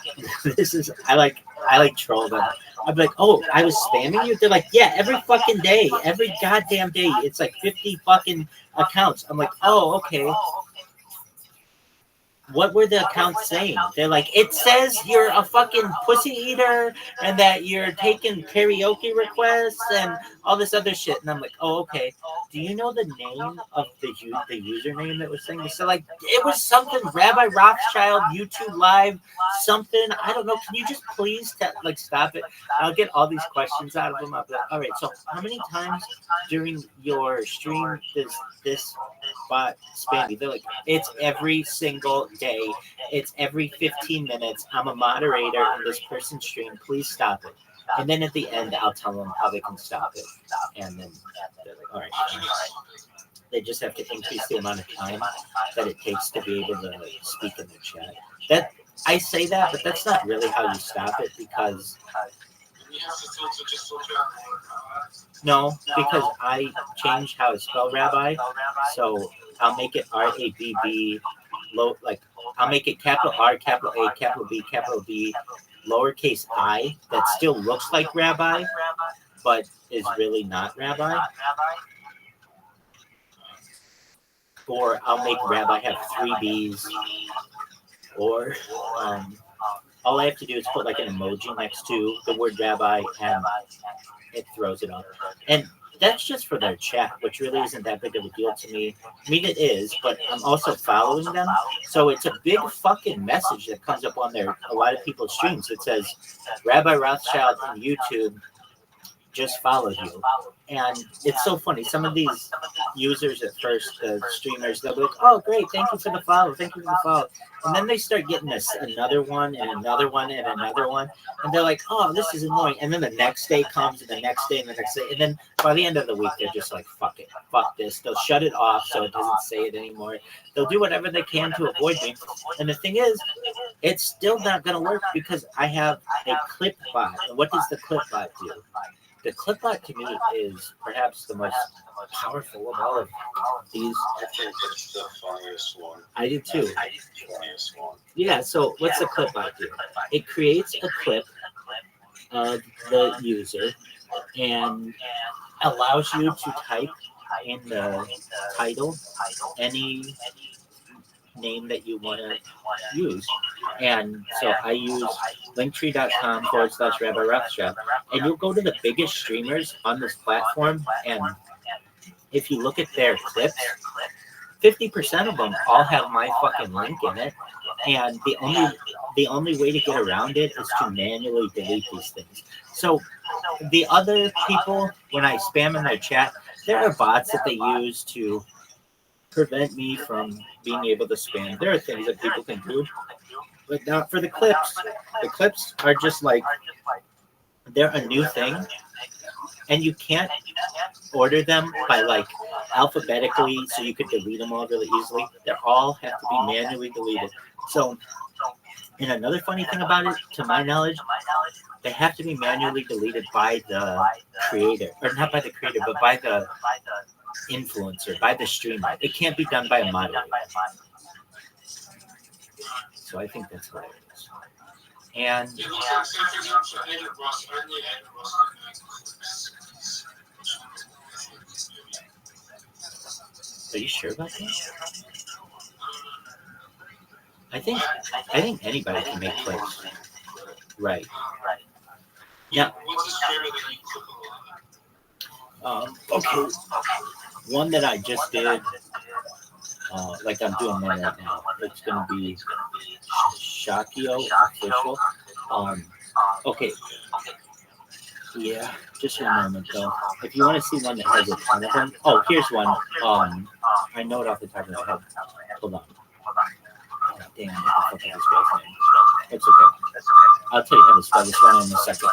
S5: I like troll them. I'm like, oh, I was spamming you? They're like, yeah, every fucking day, every goddamn day. It's like 50 fucking accounts. I'm like, oh, okay. What were the accounts saying? They're like, it says you're a fucking pussy eater and that you're taking karaoke requests and all this other shit. And I'm like, oh, okay. Do you know the name of the username that was saying this? So like, it was something Rabbi Rothschild, YouTube Live, something. I don't know. Can you just please stop it? I'll get all these questions out of them. I'll be like, all right. So how many times during your stream does this bot spam you? They're like, it's every single day. It's every 15 minutes. I'm a moderator in this person's stream. Please stop it. And then at the end, I'll tell them how they can stop it. And then they're like, all right. They just have to increase the amount of time that it takes to be able to speak in the chat. I say that, but that's not really how you stop it, because no, because I changed how I spell Rabbi. So I'll make it RABB, I'll make it capital R, capital A, capital B, capital B, lowercase I. That still looks like Rabbi, but is really not Rabbi. Or I'll make Rabbi have 3 B's. Or all I have to do is put like an emoji next to the word Rabbi, and it throws it up. And that's just for their chat, which really isn't that big of a deal to me. I mean, it is, but I'm also following them. So it's a big fucking message that comes up on a lot of people's streams. It says, Rabbi Rothschild on YouTube just followed you. And it's so funny. Some of these users at first, the streamers, they'll be like, oh, great, thank you for the follow, thank you for the follow. And then they start getting this another one and another one and another one. And they're like, oh, this is annoying. And then the next day comes and the next day and the next day. And then by the end of the week, they're just like, fuck it, fuck this. They'll shut it off so it doesn't say it anymore. They'll do whatever they can to avoid me. And the thing is, it's still not going to work because I have a clip bot. And what does the clip bot do? The clip bot to me is perhaps the most powerful of all of these.
S8: I think it's the funniest one.
S5: I do too.
S8: Funniest one.
S5: Yeah, so what's the clip bot do? It creates a clip of the user and allows you to type in the title any name that you want to use. And so I use linktree.com/Rabbi Rothschild. And you'll go to the biggest streamers on this platform, and if you look at their clips, 50% of them all have my fucking link in it. And the only way to get around it is to manually delete these things. So the other people, when I spam in their chat, there are bots that they use to prevent me from being able to spam. There are things that people can do, but not for the clips. The clips are just like, they're a new thing, and you can't order them by like alphabetically so you could delete them all really easily. They all have to be manually deleted. So, and another funny thing about it, to my knowledge, they have to be manually deleted by the creator, or not by the creator, but by the influencer, by the streamer. It can't be done by a moderator. So I think that's hilarious. And
S6: It looks like, say, for example, Edgar Ross, only Edgar Ross
S5: are you sure about that? I think anybody can make clips. Right. Yeah.
S6: What's the streamer that you click a lot?
S5: Okay. One that I just did, like I'm doing one right now. It's going to be Shakio official. Okay. Yeah, just a moment though. If you want to see one that has a ton of them, oh, here's one. I know it off the top of my head. Hold on. Oh, damn, what the fuck is this guy's name? It's okay. I'll tell you how to spell this one in a second.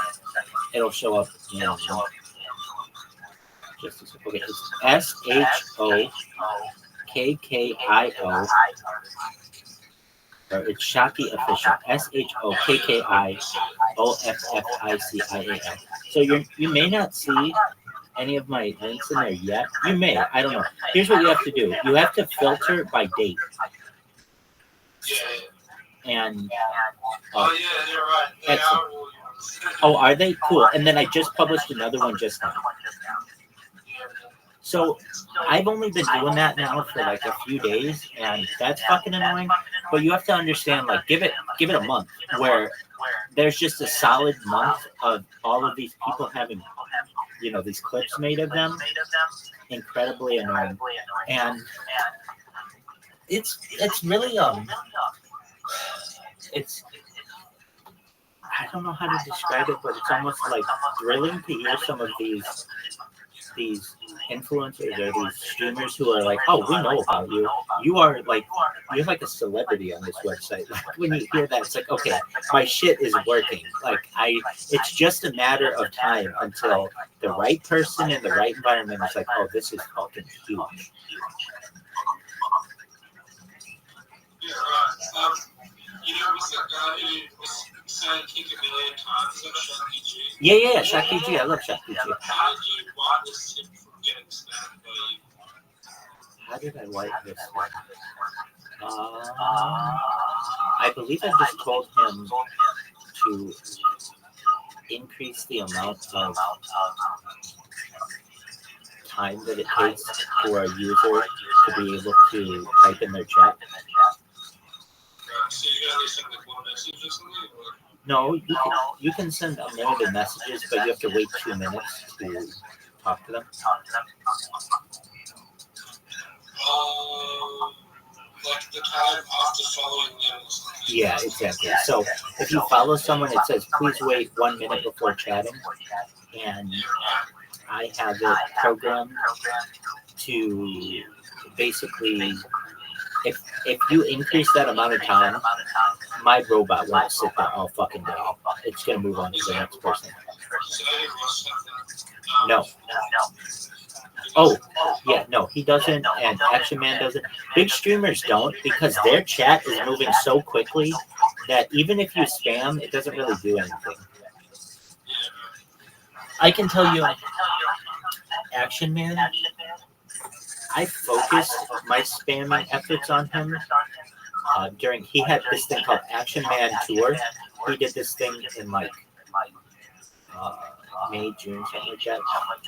S5: It'll show up. You know, just a second. Okay, it's SHOKKIO. Or it's Shaki Official. SHOKKIOFFICIAL. So you may not see any of my links in there yet. You may. I don't know. Here's what you have to do. You have to filter by date. And
S6: Oh, yeah, they're right. They
S5: excellent.
S6: are really ones.
S5: Oh, are they? Cool. And then I just published another one just now. So I've only been doing that now for like a few days, and that's fucking annoying. But you have to understand, like, give it a month where there's just a solid month of all of these people having, you know, these clips made of them. Incredibly annoying. And it's really it's, I don't know how to describe it, but it's almost like thrilling to hear some of these influencers or these streamers who are like, oh, we know about you. You're like a celebrity on this website. Like when you hear that, it's like, okay, my shit is working. Like it's just a matter of time until the right person in the right environment is like, oh, this is fucking huge.
S6: Yeah, right. You know, what's that guy who was sidekick a million times of Shaki G?
S5: Yeah, Shaki G. I love Shaki G.
S6: How did you block this tip from getting snapped by you?
S5: How did I like this one? I believe I just told him to increase the amount of time that it takes for a user to be able to type in their chat.
S6: So you gotta send like one message or something? Or?
S5: No, you can send unlimited messages, but you have to wait 2 minutes to talk to them.
S6: Like the time after following them.
S5: Yeah, exactly. So if you follow someone, it says, please wait 1 minute before chatting. and I have it programmed to basically, if you increase that amount of time, my robot won't sit there all fucking day. It's gonna move on to the next person. No. Oh, yeah, no, he doesn't, and Action Man doesn't. Big streamers don't, because their chat is moving so quickly that even if you spam, it doesn't really do anything. I can tell you, Action Man, I focused my spamming efforts on him during, he had this thing called Action Man Tour. He did this thing in like May, June, something like that,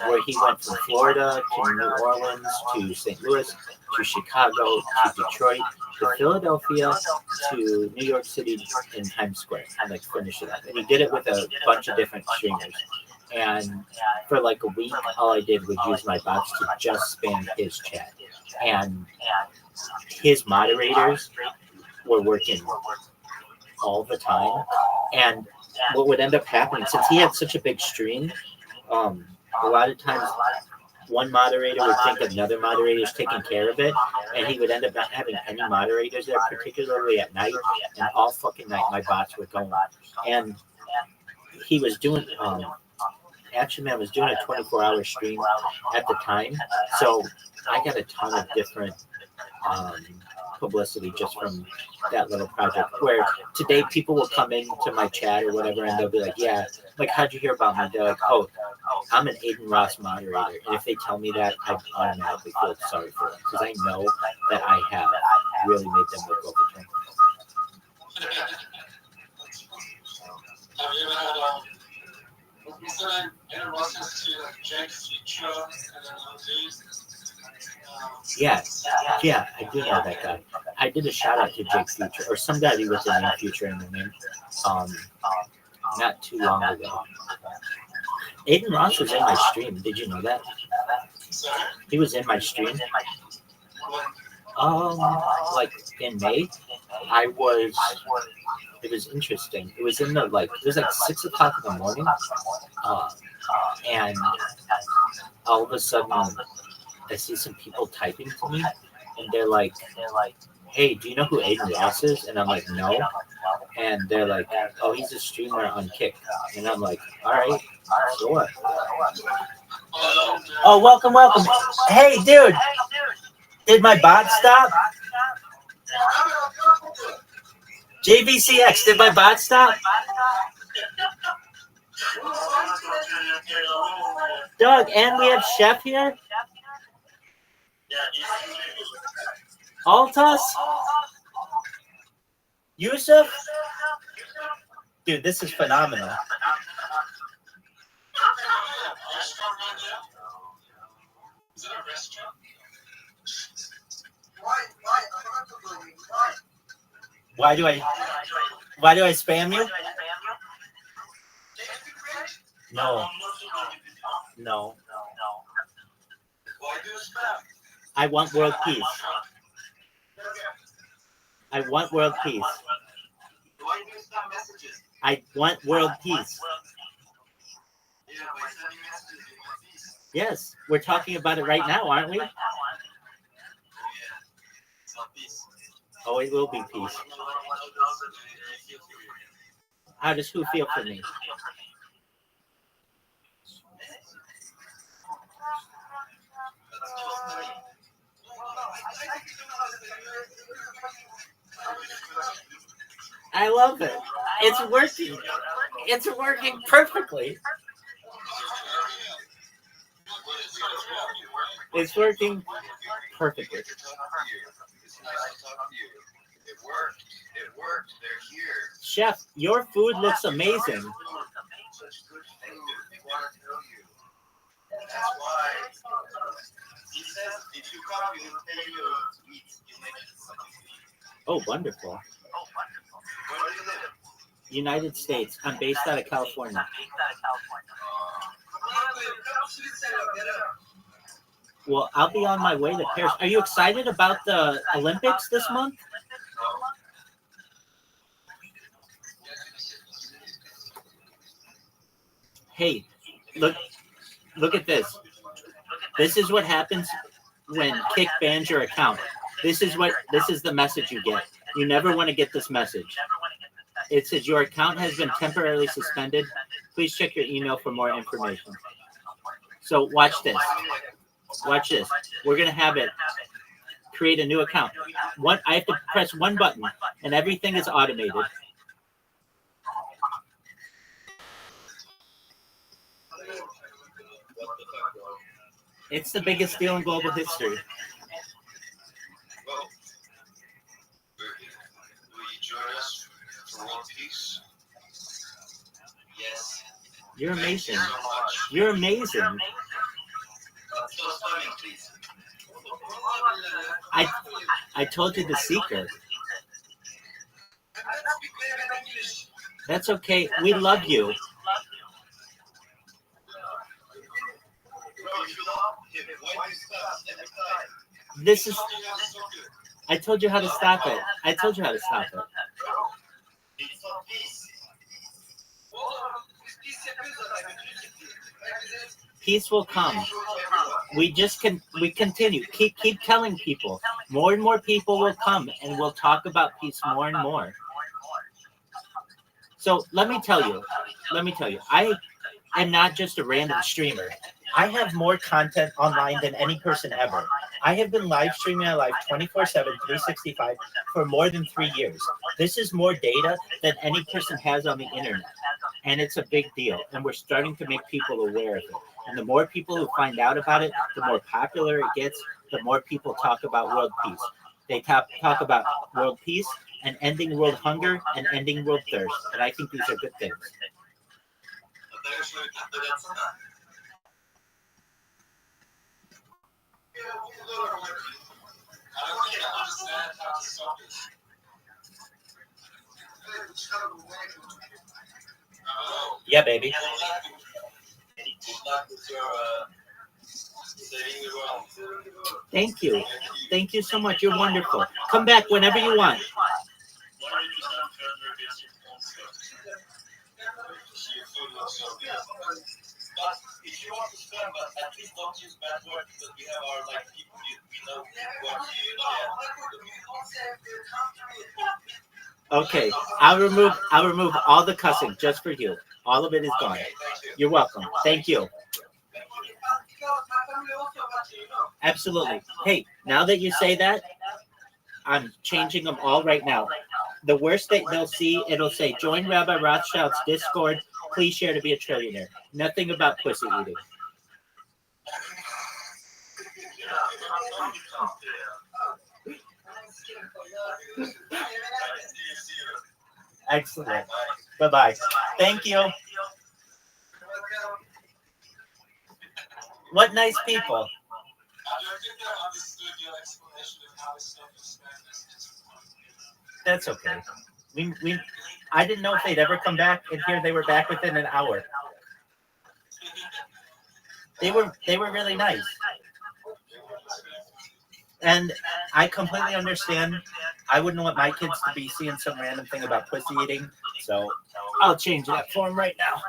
S5: where he went from Florida to New Orleans to St. Louis to Chicago to Detroit to Philadelphia to New York City in Times Square and like finish it up. And he did it with a bunch of different streamers. And for like a week, all I did was use my bots to just spam his chat. And his moderators were working all the time. And what would end up happening, since he had such a big stream, a lot of times one moderator would think another moderator is taking care of it, and he would end up not having any moderators there, particularly at night, and all fucking night my bots were going. And he was doing, Action Man was doing a 24-hour stream at the time, so I got a ton of different publicity just from that little project, where today people will come into my chat or whatever and they'll be like, yeah, like, how'd you hear about me? They're like, oh, I'm an Aiden Ross moderator. And if they tell me that, I automatically feel sorry for them, because I know that I have really made them look overturned.
S6: Have you ever had incident in reference to like Jack Future and then Lindsay?
S5: Yeah, I do know that guy. I did a shout out to Jake Future, or somebody with the name Future in the name, not too long ago. Aiden Ross was in my stream. Did you know that? He was in my stream. Like in May, it was interesting. It was in the it was like 6 o'clock in the morning, and all of a sudden I see some people typing to me, and they're like, hey, do you know who Aiden Ross is? And I'm like, no. And they're like, oh, he's a streamer on Kick. And I'm like, all right, so what? Oh, welcome. Hey, dude, did my bot stop? JVCX, did my bot stop? Doug, and we have Chef here. Altas? Yusuf? Dude, this is phenomenal. Why do I spam you? No. I want world peace. I want world peace. I want world peace. Yes, we're talking about it right now, aren't we? Oh, it will be peace. How does who feel for me? I love it. It's working. It's working perfectly. It's working perfectly.
S8: It worked. They're here.
S5: Chef, your food looks amazing.
S8: That's why he says if you come, he'll pay you to eat.
S5: Oh, wonderful.
S8: Where do you live?
S5: United States. I'm based out of California. Well, I'll be on my way to Paris. Are you excited about the Olympics this month? Hey, Look at this. This is what happens when Kick bans your account. This is the message you get. You never want to get this message. It says your account has been temporarily suspended. Please check your email for more information. So watch this. Watch this. We're gonna have it create a new account. I have to press one button and everything is automated. It's the biggest deal in global history.
S8: Will you join us for World Peace? Yes.
S5: You're amazing.
S8: Thank you so much.
S5: You're amazing.
S8: Stop spamming, please.
S5: I told you the secret. That's okay. We love you. This is. I told you how to stop it. I told you how to stop it. Peace will come. We continue. Keep telling people. More and more people will come and we'll talk about peace more and more. So let me tell you, I am not just a random streamer. I have more content online than any person ever. I have been live streaming my life 24/7, 365 for more than 3 years. This is more data than any person has on the internet. And it's a big deal. And we're starting to make people aware of it. And the more people who find out about it, the more popular it gets, the more people talk about world peace. They talk about world peace and ending world hunger and ending world thirst. And I think these are good things. Yeah, baby. Thank you. Thank you so much. You're wonderful. Come back whenever you want.
S8: If you want to spam, but at least don't use bad words because we have our people we know what
S5: Okay, I'll remove all the cussing just for you. All of it is gone.
S8: Okay, thank you.
S5: You're welcome. Thank you. Absolutely. Hey, now that you say that, I'm changing them all right now. The worst they'll see, it'll say, join Rabbi Rothschild's Discord. Please share to be a trillionaire. Nothing about pussy eating. Excellent. Bye-bye. Thank you. What nice people. That's okay. I didn't know if they'd ever come back, and here they were back within an hour. They were really nice. And I completely understand. I wouldn't want my kids to be seeing some random thing about pussy eating, so I'll change that for them right now.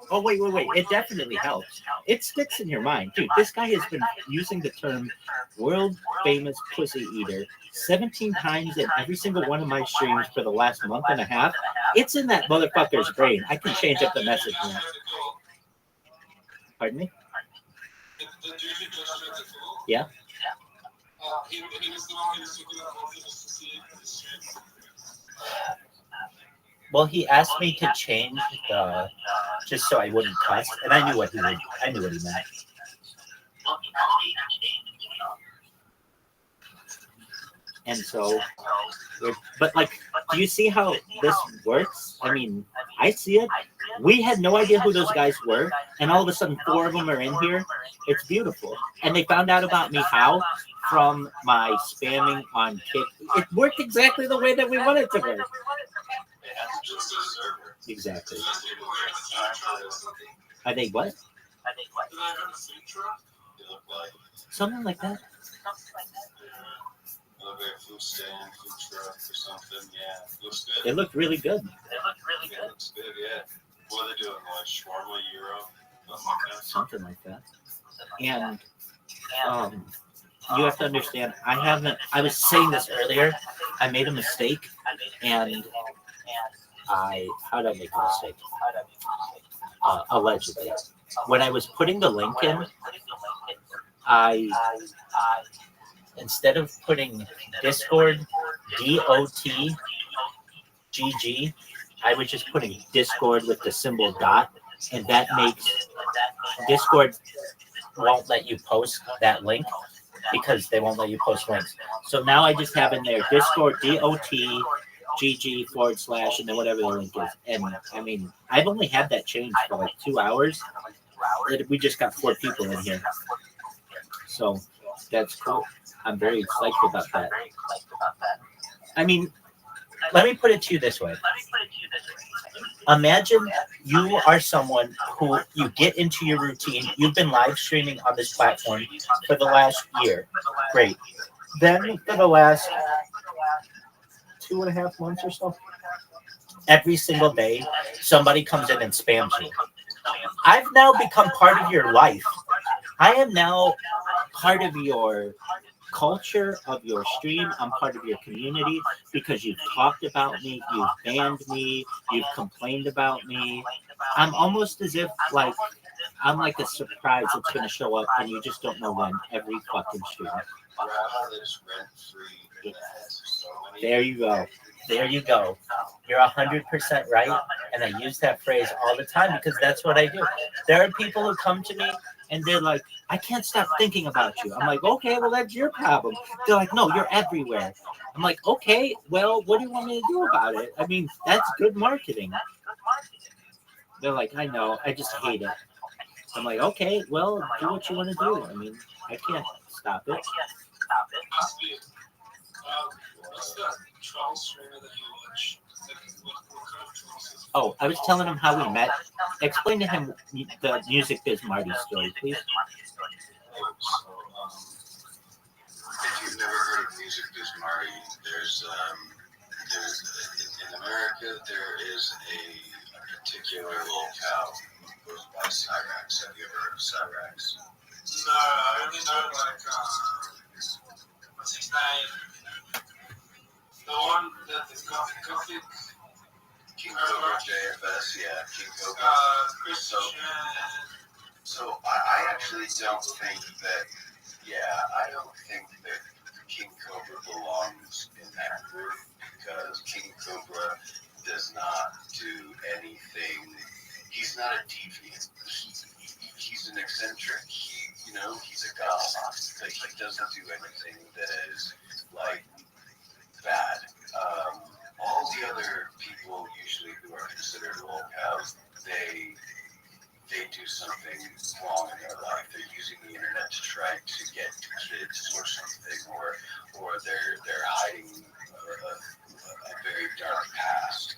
S5: Oh, wait. It definitely helps. It sticks in your mind. Dude, this guy has been using the term world famous pussy eater 17 times in every single one of my streams for the last month and a half. It's in that motherfucker's brain. I can change up the message now. Pardon me? Yeah? Well, he asked me to change the just so I wouldn't cuss, and I knew what he meant. And so, but like, do you see how this works? I mean, I see it. We had no idea who those guys were, and all of a sudden 4 of them are in here. It's beautiful. And they found out about me how? From my spamming on Kick. It worked exactly the way that we wanted it to work. Exactly. Are they what? Something like that.
S8: Food stand, food truck or something. Yeah, looks good.
S5: It looked really good.
S8: It looks good, yeah. What are they doing? Like shawarma, gyro?
S5: Something like that. And you have to understand, I was saying this earlier, I made a mistake, and how did I make a mistake? Allegedly. When I was putting the link in, instead of putting Discord, DOTGG, I was just putting Discord with the symbol dot, and that makes Discord won't let you post that link because they won't let you post links. So now I just have in there Discord DOTGG / and then whatever the link is. And I mean, I've only had that changed for like 2 hours. We just got 4 people in here. So that's cool. I'm very psyched about that. I mean, let me put it to you this way. Imagine you are someone who you get into your routine. You've been live streaming on this platform for the last year. Great. Then for the last 2.5 months or so, every single day, somebody comes in and spams you. I've now become part of your life. I am now part of your culture, of your stream. I'm part of your community because you've talked about me, you've banned me, you've complained about me. I'm almost as if like I'm like a surprise that's going to show up and you just don't know when every fucking stream. There you go. There you go. You're 100% right. And I use that phrase all the time because that's what I do. There are people who come to me and they're like, I can't stop thinking about you. I'm like, okay, well, that's your problem. They're like, no, you're everywhere. I'm like, okay, well, what do you want me to do about it? I mean, that's good marketing. They're like, I know, I just hate it. I'm like, okay, well, do what you want to do. I mean, I can't stop it.
S6: What's that troll streamer that you watch? What kind of trolls is it?
S5: Oh, I was telling him how we met. Explain to him the Music Biz Marty story, please.
S8: So, if you've never heard of Music Biz Marty, there's in America there is a particular locale who goes by Cyrax. Have you ever heard of Cyrax?
S6: No, I only know like what's his name? The one that is Gothic.
S8: King Cobra, JFS, yeah, King Cobra.
S6: Christian.
S8: So I actually don't think that, I don't think that King Cobra belongs in that group because King Cobra does not do anything. He's not a deviant. He's an eccentric. He's a god. Like, he doesn't do anything that is like bad. All the other people usually who are considered locals, they do something wrong in their life. They're using the internet to try to get kids or something, or they're hiding a very dark past.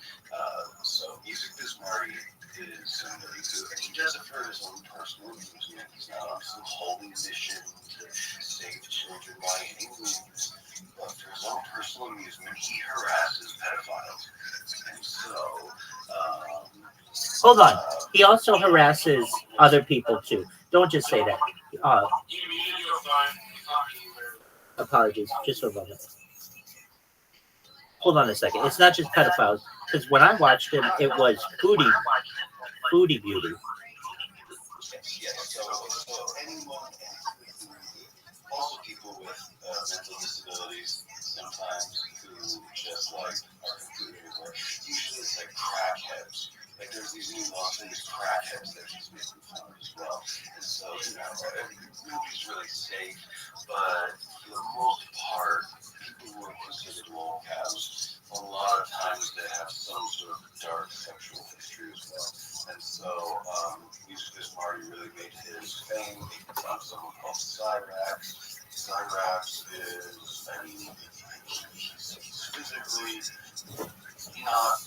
S8: So Music Biz Marty is somebody who, and he does it for his own personal amusement. He's not on some holy mission to save children by any means. But for his own personal amusement, he harasses pedophiles. And so,
S5: Hold on. He also harasses other people too. Don't just say that. Apologies. Just for a moment. Hold on a second. It's not just pedophiles. Because when I watched him, it was foodie beauty.
S8: So anyone, also people with mental disabilities sometimes who just like are completely aware. Usually it's like crackheads. Like there's these new Los Angeles crackheads that he's making fun of as well. And so, nobody's really safe, but for the most part, people who are considered lolcows, a lot of times they have some sort of dark sexual history as well. And so, Music Biz Marty really made his fame. He found someone called Cyrax. Cyrax is, he's physically not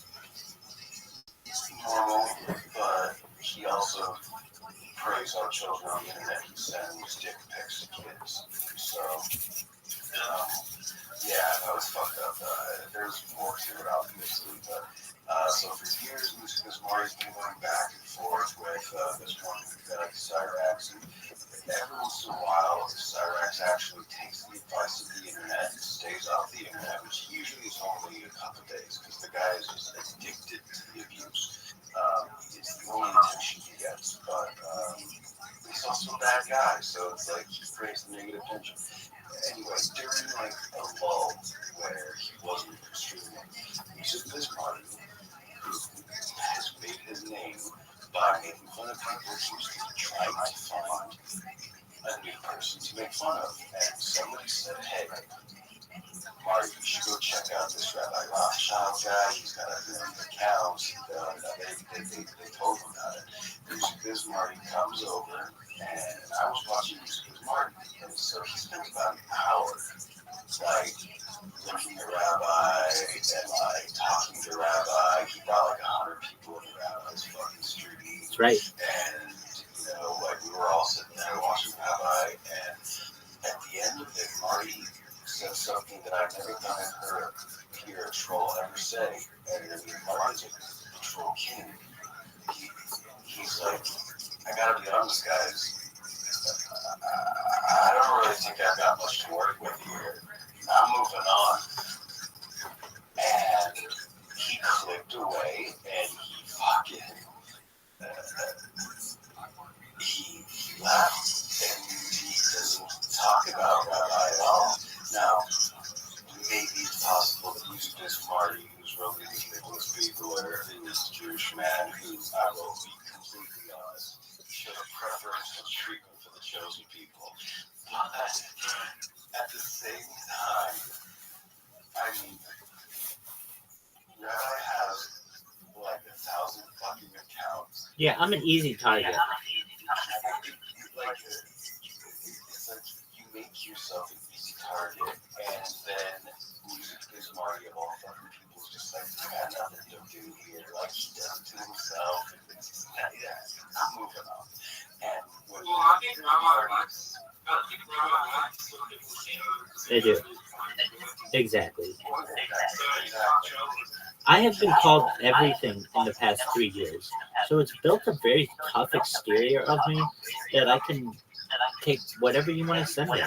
S8: normal, but he also preys on children on the internet. He sends dick pics to kids. So, that was fucked up. There's more to it, obviously, but So for years, Ms. Marty's been going back and forth with this one guy, Cyrax, and every once in a while, Cyrax actually takes the advice of the internet and stays off the internet, which usually is only a couple days, because the guy is just addicted to the abuse. It's the only attention he gets, but he's also a bad guy, so it's like he creates the negative attention. Anyway, during like a lull where he wasn't streaming, he took this party who has made his name by making fun of people who's trying to find a new person to make fun of. And somebody said, hey, Marty, you should go check out this Rabbi Rothschild guy. He's got a million accounts. They told him about it. Music Biz Marty comes over, and I was watching Music Biz Marty, and so he spent about an hour, like, looking at Rabbi and, like, talking to Rabbi. He brought, like, 100 people in the Rabbi's fucking street.
S5: That's right.
S8: And, you know, like, we were all sitting there watching Rabbi, and at the end of it, Marty said something that I've never thought I'd hear a troll ever say. And I mean, Marty's a troll king. He's like, I gotta be honest, guys. I don't really think I've got much to work with here. I'm moving on. And he clicked away, and he fucking he left, and he doesn't talk about Rabbi at all. Now, maybe it's possible that Music Biz Marty, who's really Nicholas Biegler, is a Jewish man who, I will be completely honest, should have preferential treatment for the chosen people. But at the same time, I mean, Rabbi has like 1,000 fucking accounts.
S5: Yeah, I'm an easy target.
S8: Like, it's like you make yourself an easy target, and then Music Biz Marty of all fucking people is just like, I got nothing to do here. Like, he does it to himself. Yeah, I'm moving on. And when
S6: I think Rabbi likes what people say.
S5: They do. Exactly.
S8: Exactly.
S5: I have been called everything in the past 3 years, so it's built a very tough exterior of me that I can take whatever you want to send at me.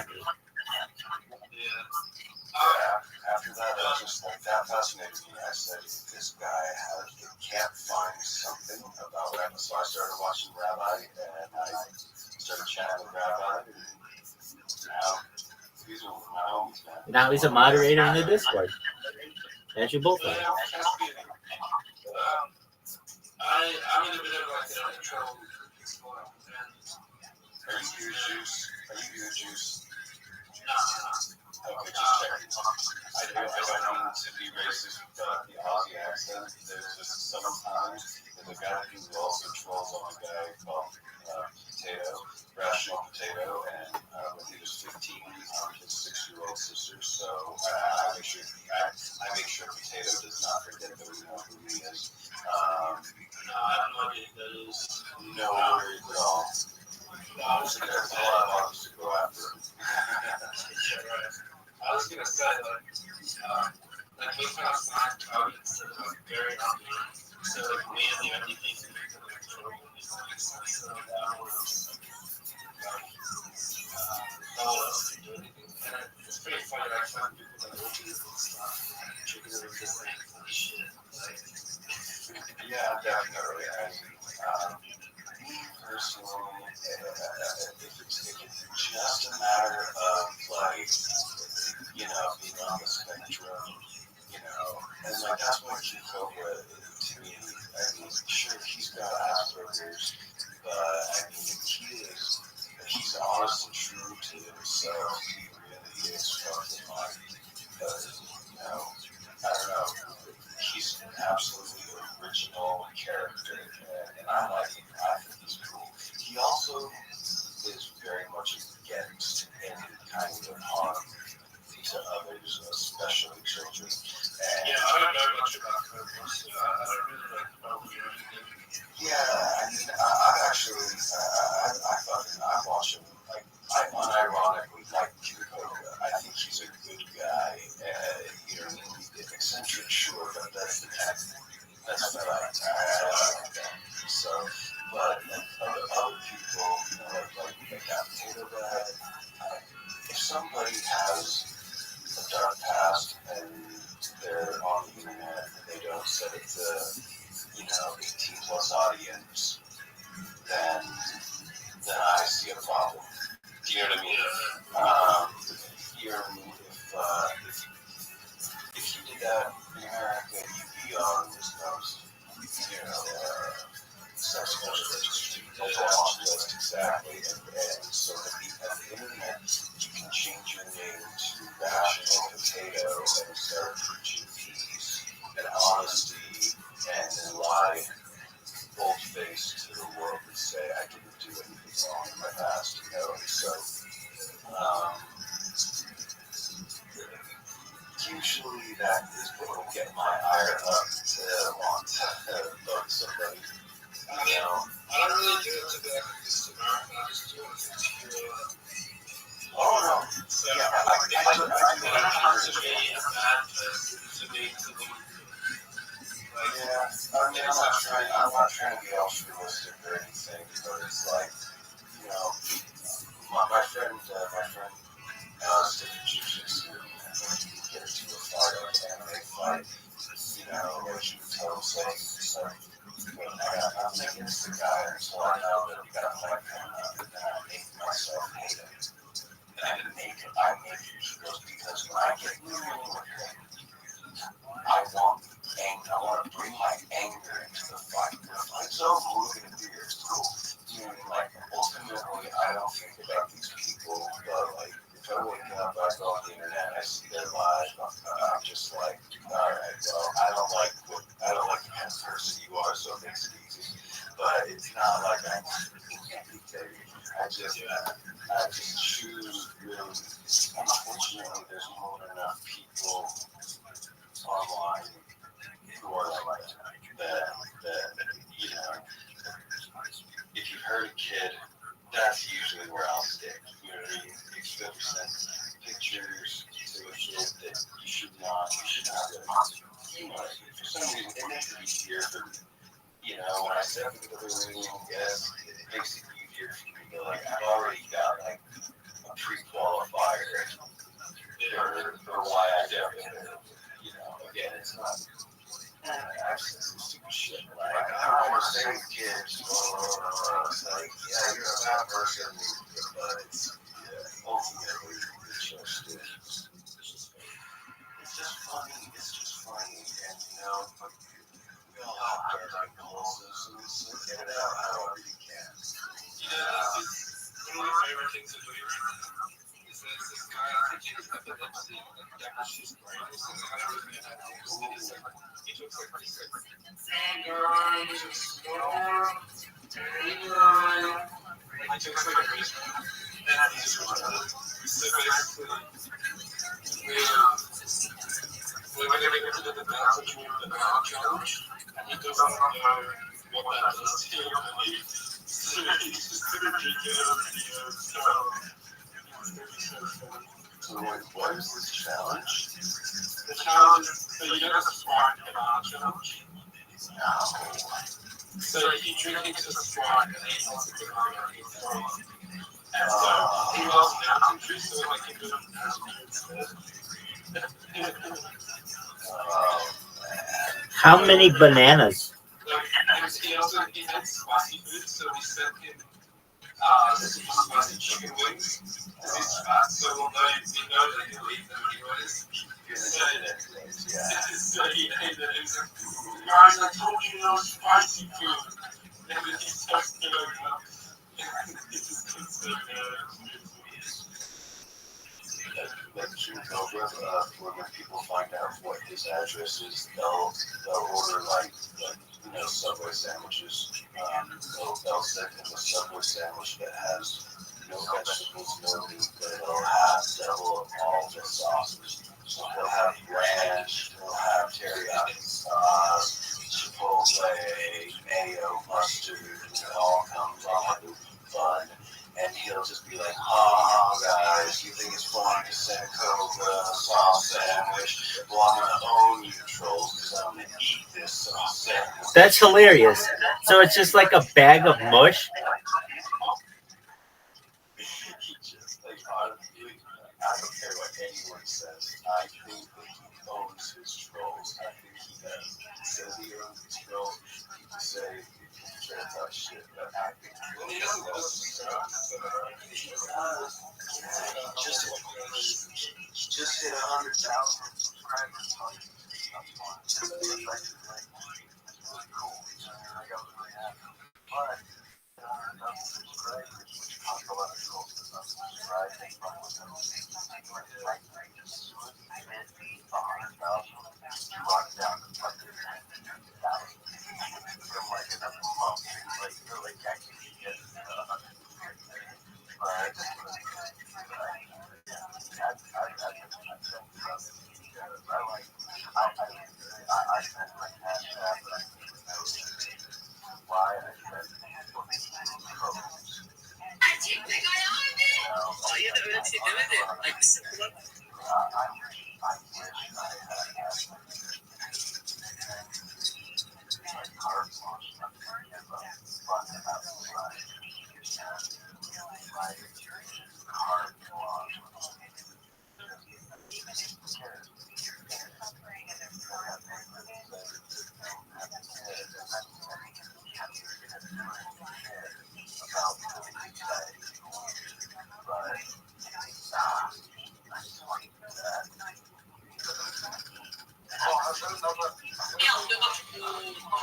S8: After that, I was just like, that fascinated me. I said, this guy can't find something about Rabbi. So I started watching Rabbi, and I started chatting with Rabbi, and now these are my homies, man.
S5: Now he's a moderator in the Discord. As you both are.
S6: I'm in a bit of like a trouble.
S8: Are you the juice?
S6: No.
S8: Okay, just checking. I don't mean to be racist with the Aussie accent. There's just sometimes there's a guy who also trolls on a guy called Potato, Rational Potato, and when he was 15, he harmed his 6-year-old sister. So I make sure Potato does not forget that we know who he is.
S6: No, I don't know what that is.
S8: No worries at all.
S6: No,
S8: There's a lot of others to go after.
S6: yeah, right. I was gonna say like we found sign targets that are very obvious. So like me and the only things that we can control is like so it's pretty funny. I find people that will do this stuff. Chicken are just like shit.
S8: Yeah, definitely. Me personally, if it's just a matter of like, you know, being on the spectrum, you know, and like that's what King Cobra to me. I mean, sure, he's got Asperger's, but I mean, he's honest and true to himself. He really is fucking like, you know, I don't know. He's an absolutely original character, and I like him. I think he's cool. He also is very much against any kind of harm to others, especially children. And
S6: Yeah, I don't know much about Cobra, so I don't really like know anything.
S8: yeah, I mean, I've actually, I watch him, like, I unironically like King Cobra. I think he's a good guy, you know, eccentric, sure, but that's the somebody has a dark past and they're on the internet and they don't set it to, 18 plus audience, then I see a problem. Do you know what I mean? If you did that in America, you'd be on this sex registry, list exactly, and so at the internet, you can change your name to Rational Potato and start preaching peace and honesty, and then lie bold-faced to the world and say, I didn't do anything wrong in my past, so usually that is what will get my ire up to want to vote somebody.
S6: I don't really do it to the American. I just do it to
S8: Oh no.
S6: So
S8: Yeah,
S6: I don't have to be a bad person to be to the
S8: I'm not trying to be altruistic or anything, but it's like, my friend did jiu-jitsu and when he would get into a fight or an MMA fight, like he would tell himself, I'm not against the guy until I know that we got to fight him, and then I make myself hate him. And I make it because when I get in the ring with him, I want to bring my anger into the fight. The fight's over, we're going to do this, cool. Ultimately, I don't think about these people, but like, if I wake up, I go on the internet, I see their lives, I'm just like, alright, well, I don't like the kind of person you are, so it makes it easy. But it's not like I just choose really, unfortunately, there's more than enough people online who are like that, if you hurt a kid, that's usually where I'll stick. You know what I mean? If you ever send pictures to a kid that you should not really, for some reason, it makes it easier for, when I step into the room, yes, it makes it easier for me to, like, I've already got, like, a pre-qualifier for why I do it. Again, it's not, I've said some stupid shit, like, I don't want to say kids, it's like, yeah, you're a bad person, but it's, ultimately, it's just funny, and, we all have dark impulses, so get it out however you can.
S6: One of my favorite things to do right now is there's this guy, I think he's got the MC, she's great. He looks like this, and guys, explore, he looks like a race man, and he's just so basically, we're going to get to the battle challenge, and he doesn't know what that does to your belief. So he's just going to be good videos, so it's going to be so fun.
S8: So what is this challenge?
S6: The challenge is, so you know the squat banana challenge?
S8: No.
S6: So he drinks a squat and he eats a banana and he throws. And so he loves mountain juice, so like he could have asked me instead.
S5: How many bananas?
S6: And he had spicy food, so we sent him spicy chicken wings. Because he's fat, so we know that he'll eat them anyways. So he ate it and he's like, guys, I told you no spicy food. And then he starts throwing up. He just gets so bad.
S8: Like Jim Cobra, when people find out what his address is, they'll order like Subway sandwiches. They'll send him a Subway sandwich that has no vegetables, no meat, but it'll have double of all the sauces. So he'll have ranch, he'll have teriyaki sauce, chipotle, mayo, mustard, and it all comes on a bun. And he'll just be like, guys, you think it's funny to send Cobra a sauce sandwich? Well, I'm going to own you trolls because I'm going to eat this sauce sandwich.
S5: That's hilarious. So it's just like a bag of mush?
S8: He just, like, I don't care care what anyone says. I think that he owns his trolls. I think he does. He says he owns his trolls. He just say he's trying to talk shit, but I think he does. Just hit 100,000 subscribers on just really cool. I got really happy. But subscribers, talk a lot of trolls that unsubscribe. They fuck with them. Like, just 100,000. Rock down to fucking 90,000. From like another month. Like, you're like, actually get 100. But I spent my cash app, but I didn't know why I spent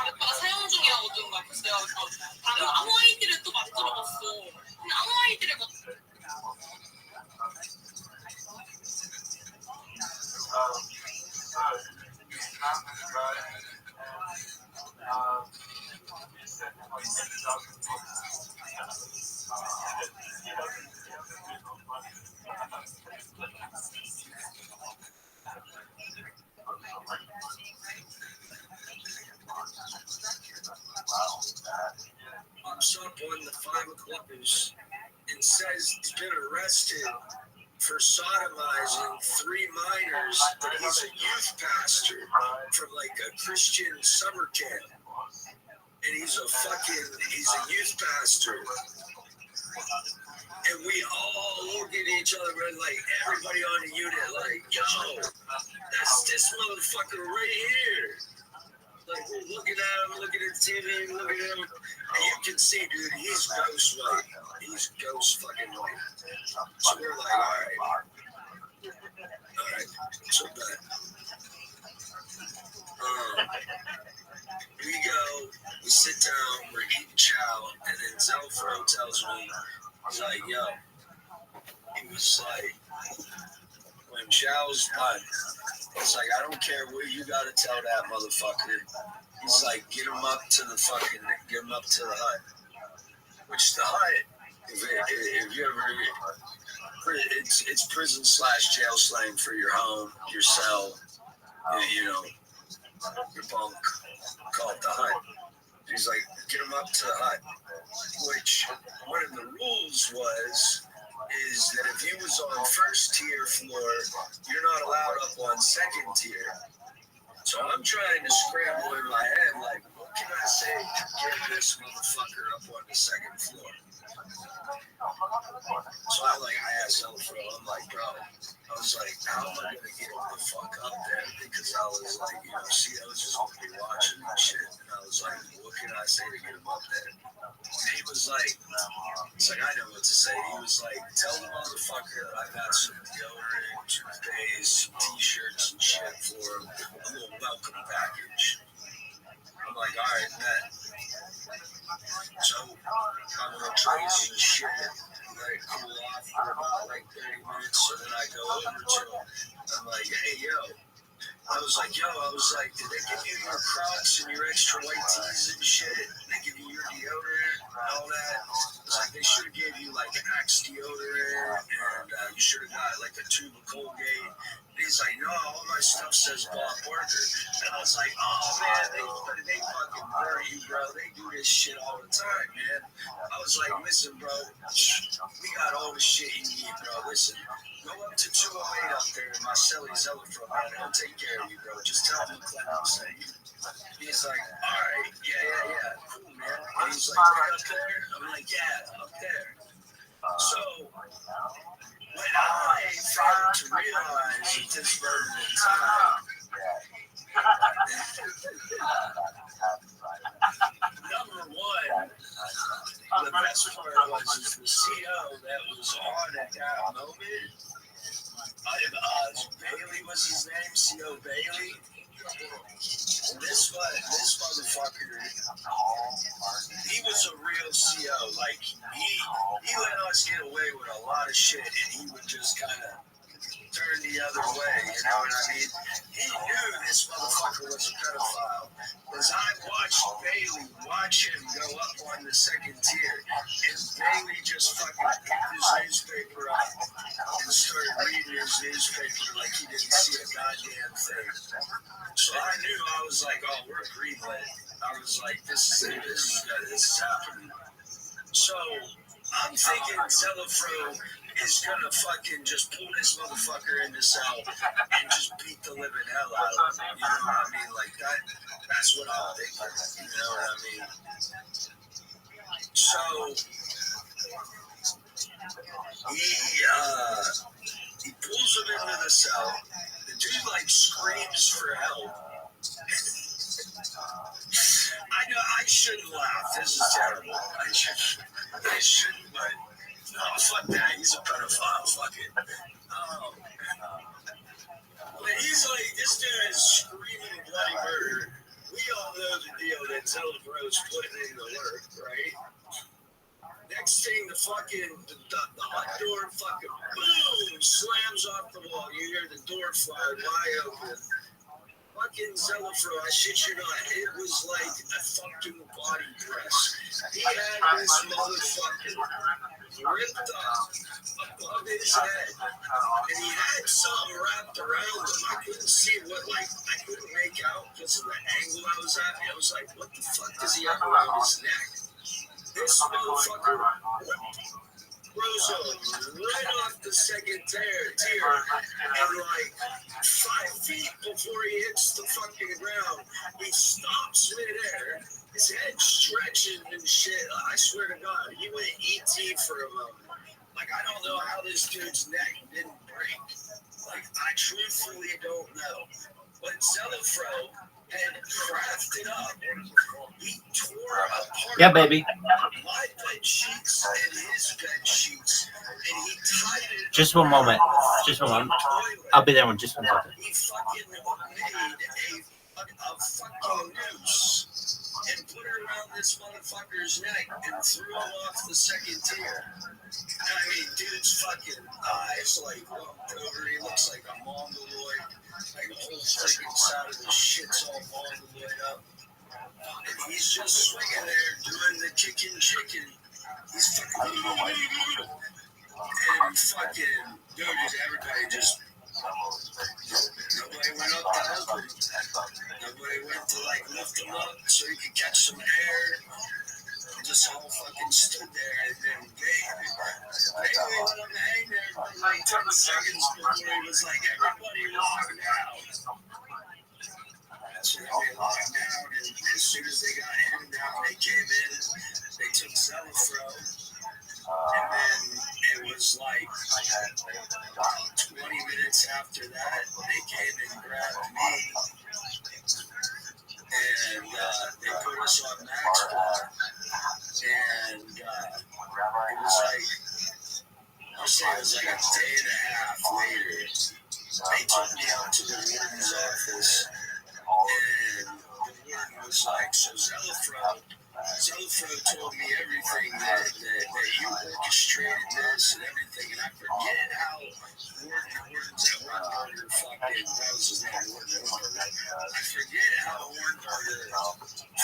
S9: 하겠다가 사용 중이라고 뜬 거야. 그래서 내가 아무 아이디를 또 만들어봤어. 근데 아무 아이디를
S10: pops up on the 5 o'clock news and says he's been arrested for sodomizing 3 minors, but he's a youth pastor from like a Christian summer camp. And he's a youth pastor. And we all look at each other and like everybody on the unit like, yo, that's this motherfucker right here. Like we're looking at him, looking at TV, looking at him, and you can see, dude, he's ghost white. He's ghost fucking white. So we're like, all right, so bad. We go, we sit down, we're eating chow, and then Zelfro tells me, he's like, yo, he was like, when chow's done, he's like, I don't care what you gotta tell that motherfucker. He's like, get him up to the hut. Which the hut, if you ever, it's prison/jail slang for your home, your cell, you know, your bunk, call it the hut. He's like, get him up to the hut. Which, one of the rules is that if he was on first tier floor, you're not allowed up on second tier. So I'm trying to scramble in my head, like, what can I say to get this motherfucker up on the second floor? So I asked Zelfro, I'm like, bro, I was like, how am I going to get him the fuck up there? Because I was like, you know, CO's just going to be watching and shit. And I was like, what can I say to get him up there? And he was like, it's like, I know what to say. He was like, tell the motherfucker that I got some deodorant, toothpaste, some t-shirts and shit for him. A little welcome package. I'm like, all right, bet. So I'm gonna trace and shit, let it cool off for about like 30 minutes, so then I go over to him. I'm like, hey, yo. I was like, did they give you your Crocs and your extra white tees and shit? Did they give you your deodorant and all that? It's like, they should have gave you like an Axe deodorant, and you should have got like a tube of Colgate. And he's like, no, all my stuff says Bob Barker. And I was like, oh man, they fucking burn you, bro. They do this shit all the time, man. I was like, listen, bro, we got all the shit you need, bro. Listen, go up to 208 up there in my celly Zelfro, man. I'll take care of you, bro. Just tell them Clinton sent you. He's like, all right, yeah, cool, man. And he's like, right up there? I'm like, yeah, up there. So when I failed to show that was on at that moment. Bailey was his name, C.O. Bailey. This motherfucker, he was a real CO. Like, he let us get away with a lot of shit, and he would just kind of turn the other way, you know what I mean? He knew this motherfucker was a pedophile, because I watched Bailey watch him go up on the second tier, and Bailey just fucking picked his newspaper up and started reading his newspaper like he didn't see a goddamn thing. So I knew, I was like, oh, we're greenlit. I was like, this is happening. So I'm thinking Zelafro is gonna fucking just pull this motherfucker into cell and just beat the living hell out of him. You know what I mean? Like that's what I'm thinking. You know what I mean? So he pulls him into the cell. The dude like screams for help. I know I shouldn't laugh. This is terrible. I shouldn't, but no, fuck that. He's a pedophile. Fuck it. But he's like, this dude is screaming bloody murder. We all know the deal that Zelafro's putting in the work, right? Next thing, the hot door fucking boom slams off the wall. You hear the door fly wide open. Fucking Zelafro, I shit you not, it was like a fucking body press. He had this motherfucker ripped up above his head, and he had something wrapped around him. I couldn't see I couldn't make out because of the angle I was at. I was like, what the fuck does he have around his neck? This motherfucker rose up right off the second tier, and like 5 feet before he hits the fucking ground, he stops midair, his head stretching and shit. I swear to God, he went ET for a moment. Like, I don't know how this dude's neck didn't break. Like, I truthfully don't know. But Zelafro had crafted up. He tore apart
S5: baby.
S10: my bed sheets and his bed sheets, and he tied it.
S5: Just one moment. Just one moment. I'll be there in just 1 second.
S10: He fucking made a fucking noose and put it around this motherfucker's neck and threw him off the second tier. I mean, dude's fucking eyes like lumped over. He looks like a mongoloid. Like the whole freaking side of his shit's all mongoloid up. And he's just swinging there doing the kicking chicken. He's fucking and fucking dude, everybody just nobody went up to help him. Nobody went to like lift him up so he could catch some air. Just all fucking stood there, and then Bailey let him hang there for like 10 seconds before he was like, everybody lock down. So they locked down, and as soon as they got him down, they came in, they took Zelafro, and then it was like 20 minutes after that, they came and grabbed me, and they put us on max block. And it was like, I'll say it was like a day and a half later, they took me out to the warden's office, and the warden was like, so Zelafro told me everything that you orchestrated this and everything, and I forget how Warden's at Wardenberger fucking, that was his name, Wardenberger. I forget how Wardenberger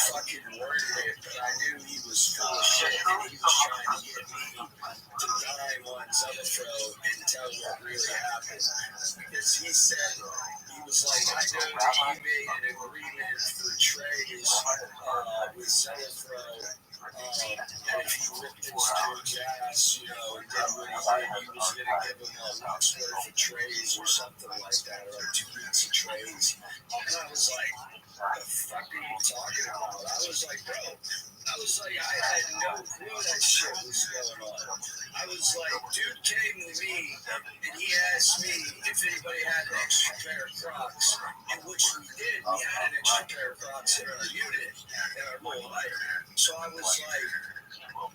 S10: fucking worded it, but I knew he was full of shit, and he was trying to get me to dime on Zelafro and tell what really happened. Because he said, he was like, I know that you made an agreement for trays with Zelafro, and if he ripped his dude's ass, you know, and did what he did, he was going to give him a week's worth of trays or something like that, or like 2 weeks of trays. And I was like, what the fuck are you talking about? I was like, bro, I had no clue that shit was going on. I was like, dude came to me and he asked me if anybody had an extra pair of Crocs, in which we did. We had an extra pair of Crocs in our unit, in our little life. So I was like,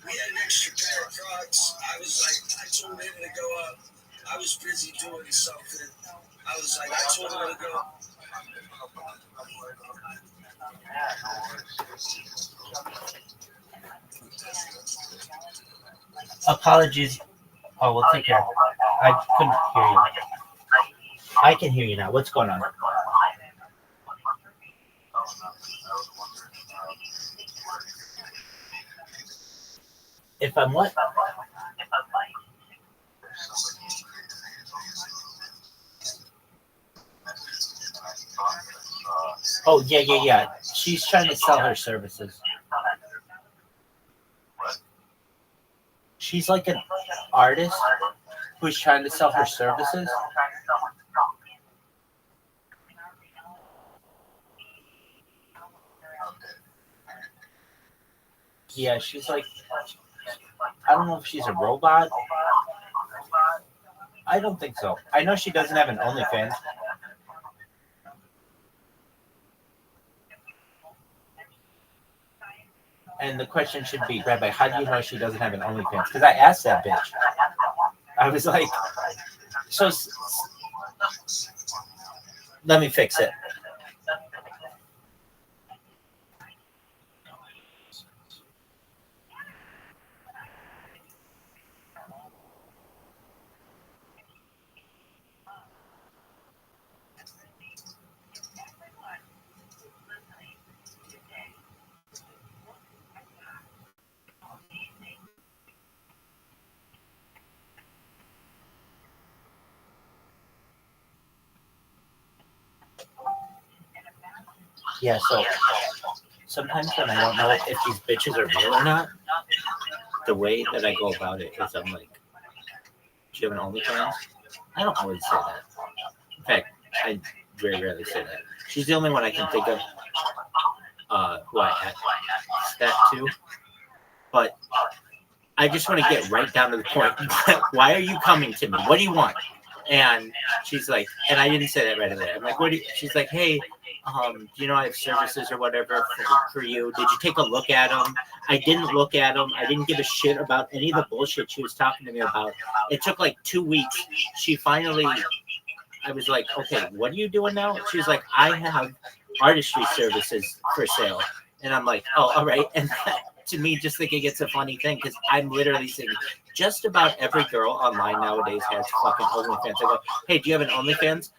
S10: We had an extra pair of Crocs. I was like, I told him to go up. I was busy doing something. I was like, I told him to go.
S5: Apologies. Oh, we'll take care. I couldn't hear you. I can hear you now. What's going on? If I'm what? Oh, yeah. She's trying to sell her services. She's like an artist who's trying to sell her services. Yeah, she's like, I don't know if she's a robot. I don't think so. I know she doesn't have an OnlyFans. And the question should be, Rabbi, how do you know she doesn't have an OnlyFans? Because I asked that bitch. I was like, so let me fix it. Yeah, so sometimes when I don't know if these bitches are real or not, the way that I go about it is I'm like, do you have an OnlyFans? I don't always say that. In fact, I very rarely say that. She's the only one I can think of who I asked that to. But I just want to get right down to the point. Why are you coming to me? What do you want? And she's like, and I didn't say that right away. I'm like, what do you, she's like, hey, do you know I have services or whatever for you? Did you take a look at them? I didn't look at them. I didn't give a shit about any of the bullshit she was talking to me about. It took like 2 weeks. She finally, I was like, okay, what are you doing now? She's like, I have artistry services for sale. And I'm like, oh, all right. And to me, just thinking it's a funny thing because I'm literally saying just about every girl online nowadays has fucking OnlyFans. I go, hey, do you have an OnlyFans?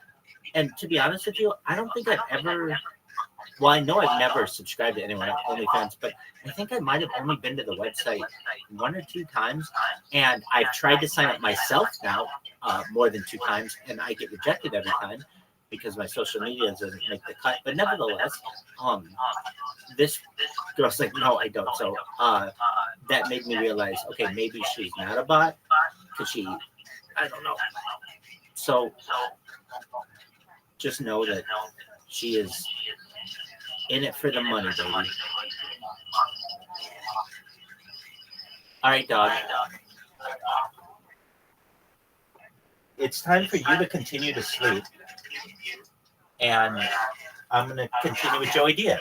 S5: And to be honest with you, I don't think I've ever, well, I know I've never subscribed to anyone on OnlyFans, but I think I might have only been to the website 1 or 2 times. And I've tried to sign up myself now more than 2 times, and I get rejected every time because my social media doesn't make the cut. But nevertheless, this girl's like, no, I don't. So that made me realize, okay, maybe she's not a bot because she, I don't know. So just know that she is in it for the money, baby. All right, dog. It's time for you to continue to sleep. And I'm going to continue with Joey Diaz.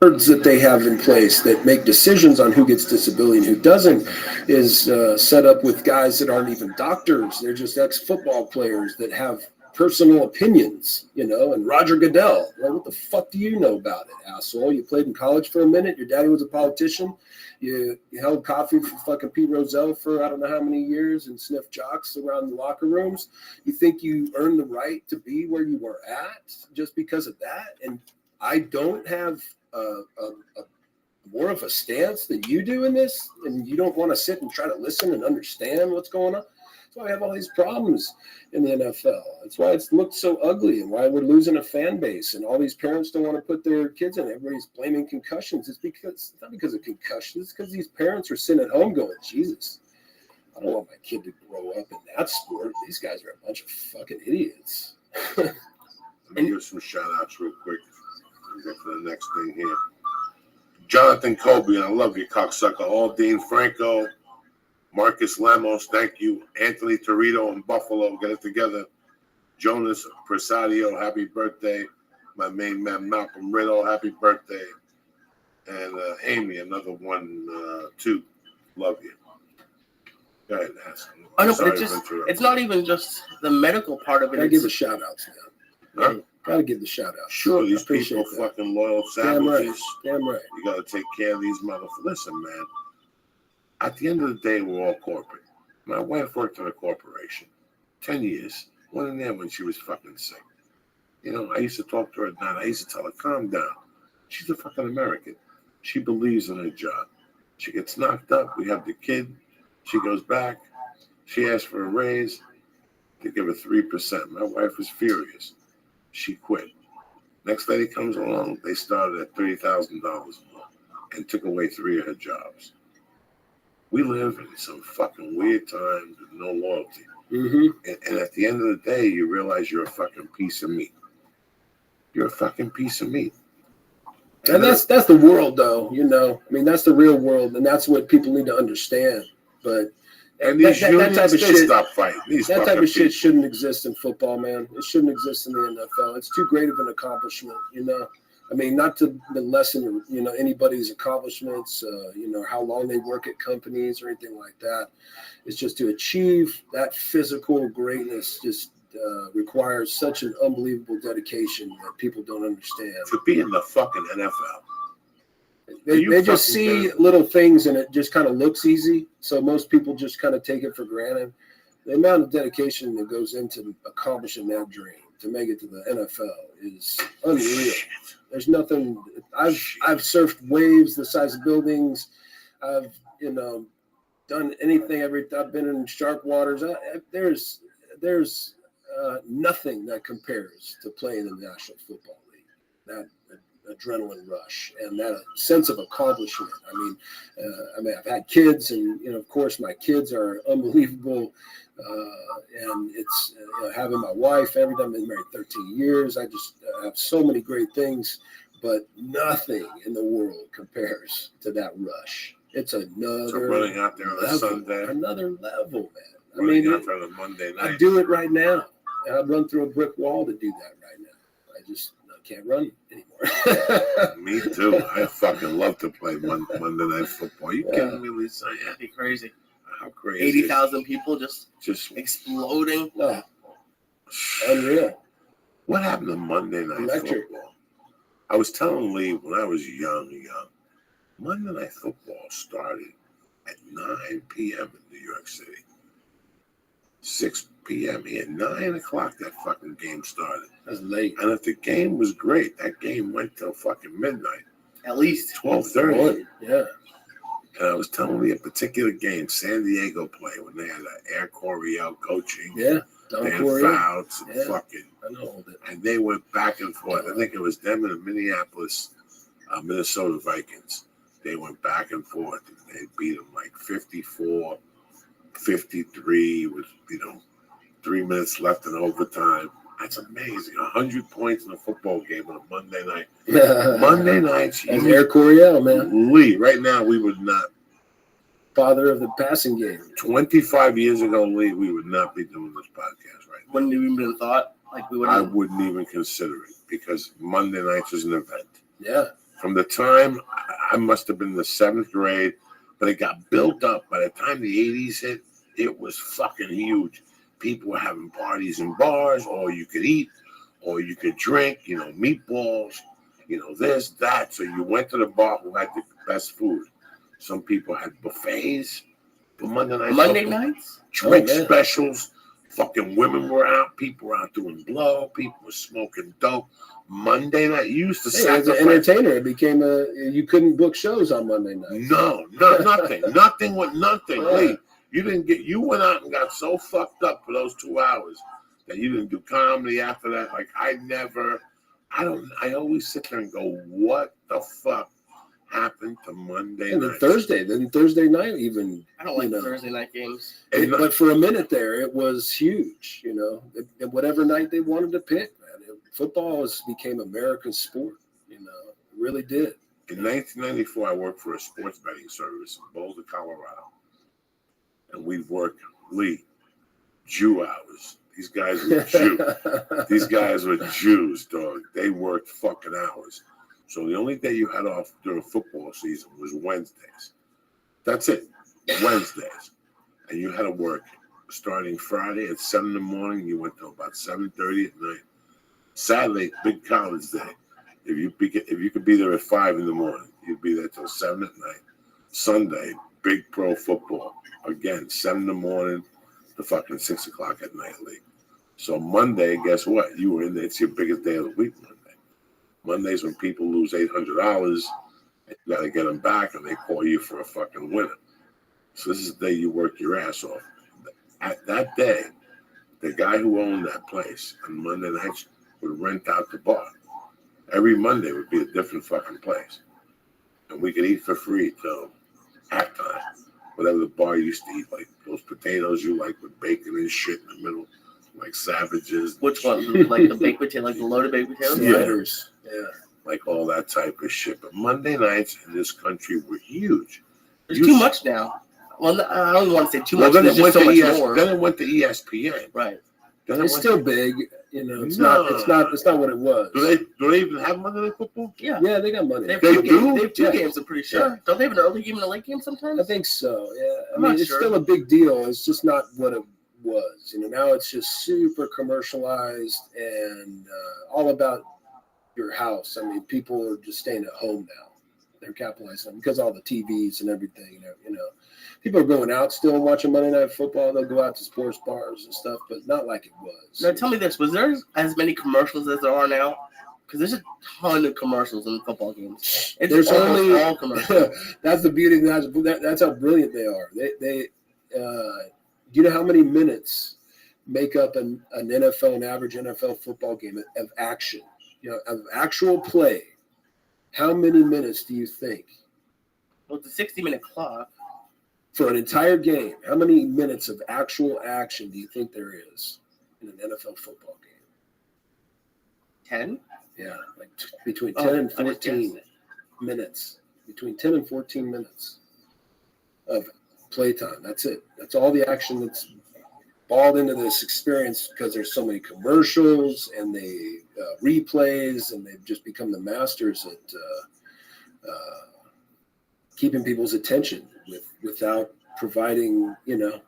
S7: That they have in place that make decisions on who gets disability and who doesn't is set up with guys that aren't even doctors. They're just ex-football players that have personal opinions, you know, and Roger Goodell. Well, what the fuck do you know about it, asshole? You played in college for a minute. Your daddy was a politician. You held coffee for fucking Pete Rozelle for I don't know how many years and sniffed jocks around the locker rooms. You think you earned the right to be where you were at just because of that? And I don't have more of a stance than you do in this, and you don't want to sit and try to listen and understand what's going on. That's why we have all these problems in the NFL. That's why it's looked so ugly and why we're losing a fan base and all these parents don't want to put their kids in. Everybody's blaming concussions. It's not because of concussions. It's because these parents are sitting at home going, Jesus, I don't want my kid to grow up in that sport. These guys are a bunch of fucking idiots.
S1: Let me give some shout outs real quick. Get for the next thing here. Jonathan Colby, I love you, cocksucker. Aldine Franco, Marcus Lemos, thank you. Anthony Torito in Buffalo, get it together. Jonas Presadio, happy birthday. My main man Malcolm Riddle, happy birthday. And Amy, another 1, 2. Love you. Go ahead, ask.
S3: I know, but
S1: Sorry
S3: it's
S1: to
S3: just,
S1: interrupt.
S3: it's not even just the medical part of it.
S7: Gotta give the
S3: It's,
S7: shout outs,
S1: Huh?
S7: man. Gotta give the shout outs.
S1: Sure, these
S7: Appreciate
S1: people
S7: that.
S1: fucking loyal
S7: Damn right.
S1: savages.
S7: Damn right.
S1: You got to take care of these motherfuckers. Listen, man. At the end of the day, we're all corporate. My wife worked in a corporation 10 years. Went in there when she was fucking sick. You know, I used to talk to her at night. I used to tell her, calm down. She's a fucking American. She believes in her job. She gets knocked up. We have the kid. She goes back. She asks for a raise. They give her 3%. My wife was furious. She quit. Next lady comes along. They started at $30,000 more and took away 3 of her jobs. We live in some fucking weird times with no loyalty.
S7: Mm-hmm.
S1: And at the end of the day, you realize you're a fucking piece of meat. You're a fucking piece of meat.
S7: And that's the world, though. You know, I mean, that's the real world, and that's what people need to understand. But
S1: And these
S7: that
S1: unions,
S7: type of
S1: they
S7: shit,
S1: stop fighting. These
S7: that type
S1: fucking
S7: of shit
S1: people.
S7: shouldn't exist in football, man. It shouldn't exist in the NFL. It's too great of an accomplishment, you know. I mean, not to lessen, you know, anybody's accomplishments, you know, how long they work at companies or anything like that. It's just to achieve that physical greatness just requires such an unbelievable dedication that people don't understand.
S1: To be in the fucking NFL.
S7: They just see little things and it just kind of looks easy. So most people just kind of take it for granted. The amount of dedication that goes into accomplishing that dream to make it to the NFL is unreal. There's nothing. I've surfed waves the size of buildings. I've, you know, done anything. I've been in shark waters. There's nothing that compares to playing in the National Football League. That adrenaline rush and that sense of accomplishment. I mean, I've had kids, and you know, of course, my kids are unbelievable. And it's having my wife. Every time I've been married 13 years, I just have so many great things, but nothing in the world compares to that rush. It's another.
S1: So running out there on a Sunday,
S7: another level, man.
S1: Running out there on a Monday night.
S7: I do it right now, and I'd run through a brick wall to do that right now. I just can't run anymore.
S1: Me too. I fucking love to play Monday Night Football. You kidding me, Lisa? Yeah.
S3: that'd be crazy.
S1: How crazy?
S3: 80,000 people just exploding.
S7: No. Unreal.
S1: What happened to Monday Night
S7: Electric.
S1: Football? I was telling Lee when I was young, Monday Night Football started at 9 p.m. in New York City. 6 p.m. here. 9 o'clock that fucking game started.
S7: That's late.
S1: And if the game was great, that game went till fucking midnight.
S3: At least
S1: 12:30.
S7: Yeah.
S1: And I was telling me a particular game, San Diego play, when they had Air Coryell coaching.
S7: Yeah.
S1: They had Fouts and fucking.
S7: I know that.
S1: And they went back and forth. I think it was them and the Minneapolis, Minnesota Vikings. They went back and forth. And they beat them like 54, 53 with, 3 minutes left in overtime. That's amazing. 100 points in a football game on a Monday night. Monday nights.
S7: And Air Coryell, man.
S1: Lee, right now we would not.
S7: Father of the passing game.
S1: 25 years ago, Lee, we would not be doing this podcast right now.
S3: Wouldn't even been thought. Like we wouldn't.
S1: I wouldn't even consider it because Monday nights was an event.
S7: Yeah.
S1: From the time I must have been in the 7th grade, but it got built up. By the time the 80s hit, it was fucking huge. People were having parties in bars, or you could eat, or you could drink, meatballs, this, that. So you went to the bar who had the best food. Some people had buffets for Monday nights.
S3: Monday nights?
S1: Drink specials. Fucking women were out. People were out doing blow. People were smoking dope. Monday night, you used to
S7: as an entertainer, it became you couldn't book shows on Monday night.
S1: No, nothing. Nothing with nothing.
S7: Yeah.
S1: Lee, you went out and got so fucked up for those 2 hours that you didn't do comedy after that. Like I always sit there and go, what the fuck happened to Monday night?
S7: Thursday night even.
S3: I don't like Thursday night games.
S7: But for a minute there, it was huge, whatever night they wanted to pick, man. Football became America's sport, it really did.
S1: In 1994, I worked for a sports betting service in Boulder, Colorado. And we'd work, Lee, Jew hours. These guys were Jews. These guys were Jews, dog. They worked fucking hours. So the only day you had off during football season was Wednesdays. That's it, Wednesdays. And you had to work starting Friday at 7 in the morning. You went till about 7:30 at night. Saturday, big college day. If you could be there at 5 in the morning, you'd be there till 7 at night. Sunday, big pro football. Again, 7 in the morning to fucking 6 o'clock at night league. So Monday, guess what? You were in there. It's your biggest day of the week, Monday. Monday's when people lose $800 and you got to get them back and they call you for a fucking winner. So this is the day you work your ass off. At that day, the guy who owned that place on Monday nights would rent out the bar. Every Monday would be a different fucking place. And we could eat for free till halftime. Whatever the bar used to eat, like those potatoes you like with bacon and shit in the middle, like savages.
S3: Which one? Like the baked potato, like the loaded baked potatoes?
S7: Sliders.
S1: Yeah. Like all that type of shit. But Monday nights in this country were huge.
S3: There's too much now. Well, I don't want to say too much.
S1: Then
S3: There's
S1: it went
S3: just so
S1: to
S3: much more.
S1: Then it went to ESPN.
S3: Right.
S1: Then
S7: It's still big. You know, it's not what it was.
S1: Do they even have Monday Night Football?
S3: Yeah.
S7: Yeah, they got money.
S3: They have
S1: They
S3: two
S1: do?
S3: games. They have two
S7: Yeah.
S3: games, I'm pretty sure.
S7: Yeah.
S3: Don't they have an early game and a late game sometimes?
S7: I think so. Yeah. I
S3: I'm
S7: mean,
S3: not
S7: it's
S3: sure.
S7: still a big deal. It's just not what it was. You know, now it's just super commercialized and all about your house. I mean, people are just staying at home now. They're capitalizing on because all the TVs and everything. You know, people are going out still and watching Monday Night Football. They'll go out to sports bars and stuff, but not like it was.
S3: Now, tell me this: was there as many commercials as there are now? Because there's a ton of commercials in football games. It's
S7: There's
S3: almost
S7: only
S3: all commercials.
S7: that's the beauty. That's how brilliant they are. They you know how many minutes make up an average NFL football game of action? You know, of actual play. How many minutes do you think?
S3: Well, it's a 60-minute clock.
S7: For an entire game, how many minutes of actual action do you think there is in an NFL football game?
S3: 10?
S7: Yeah, like between 10 and 14 minutes. Between 10 and 14 minutes of playtime. That's it. That's all the action that's balled into this experience because there's so many commercials and they replays, and they've just become the masters at keeping people's attention without providing, you know,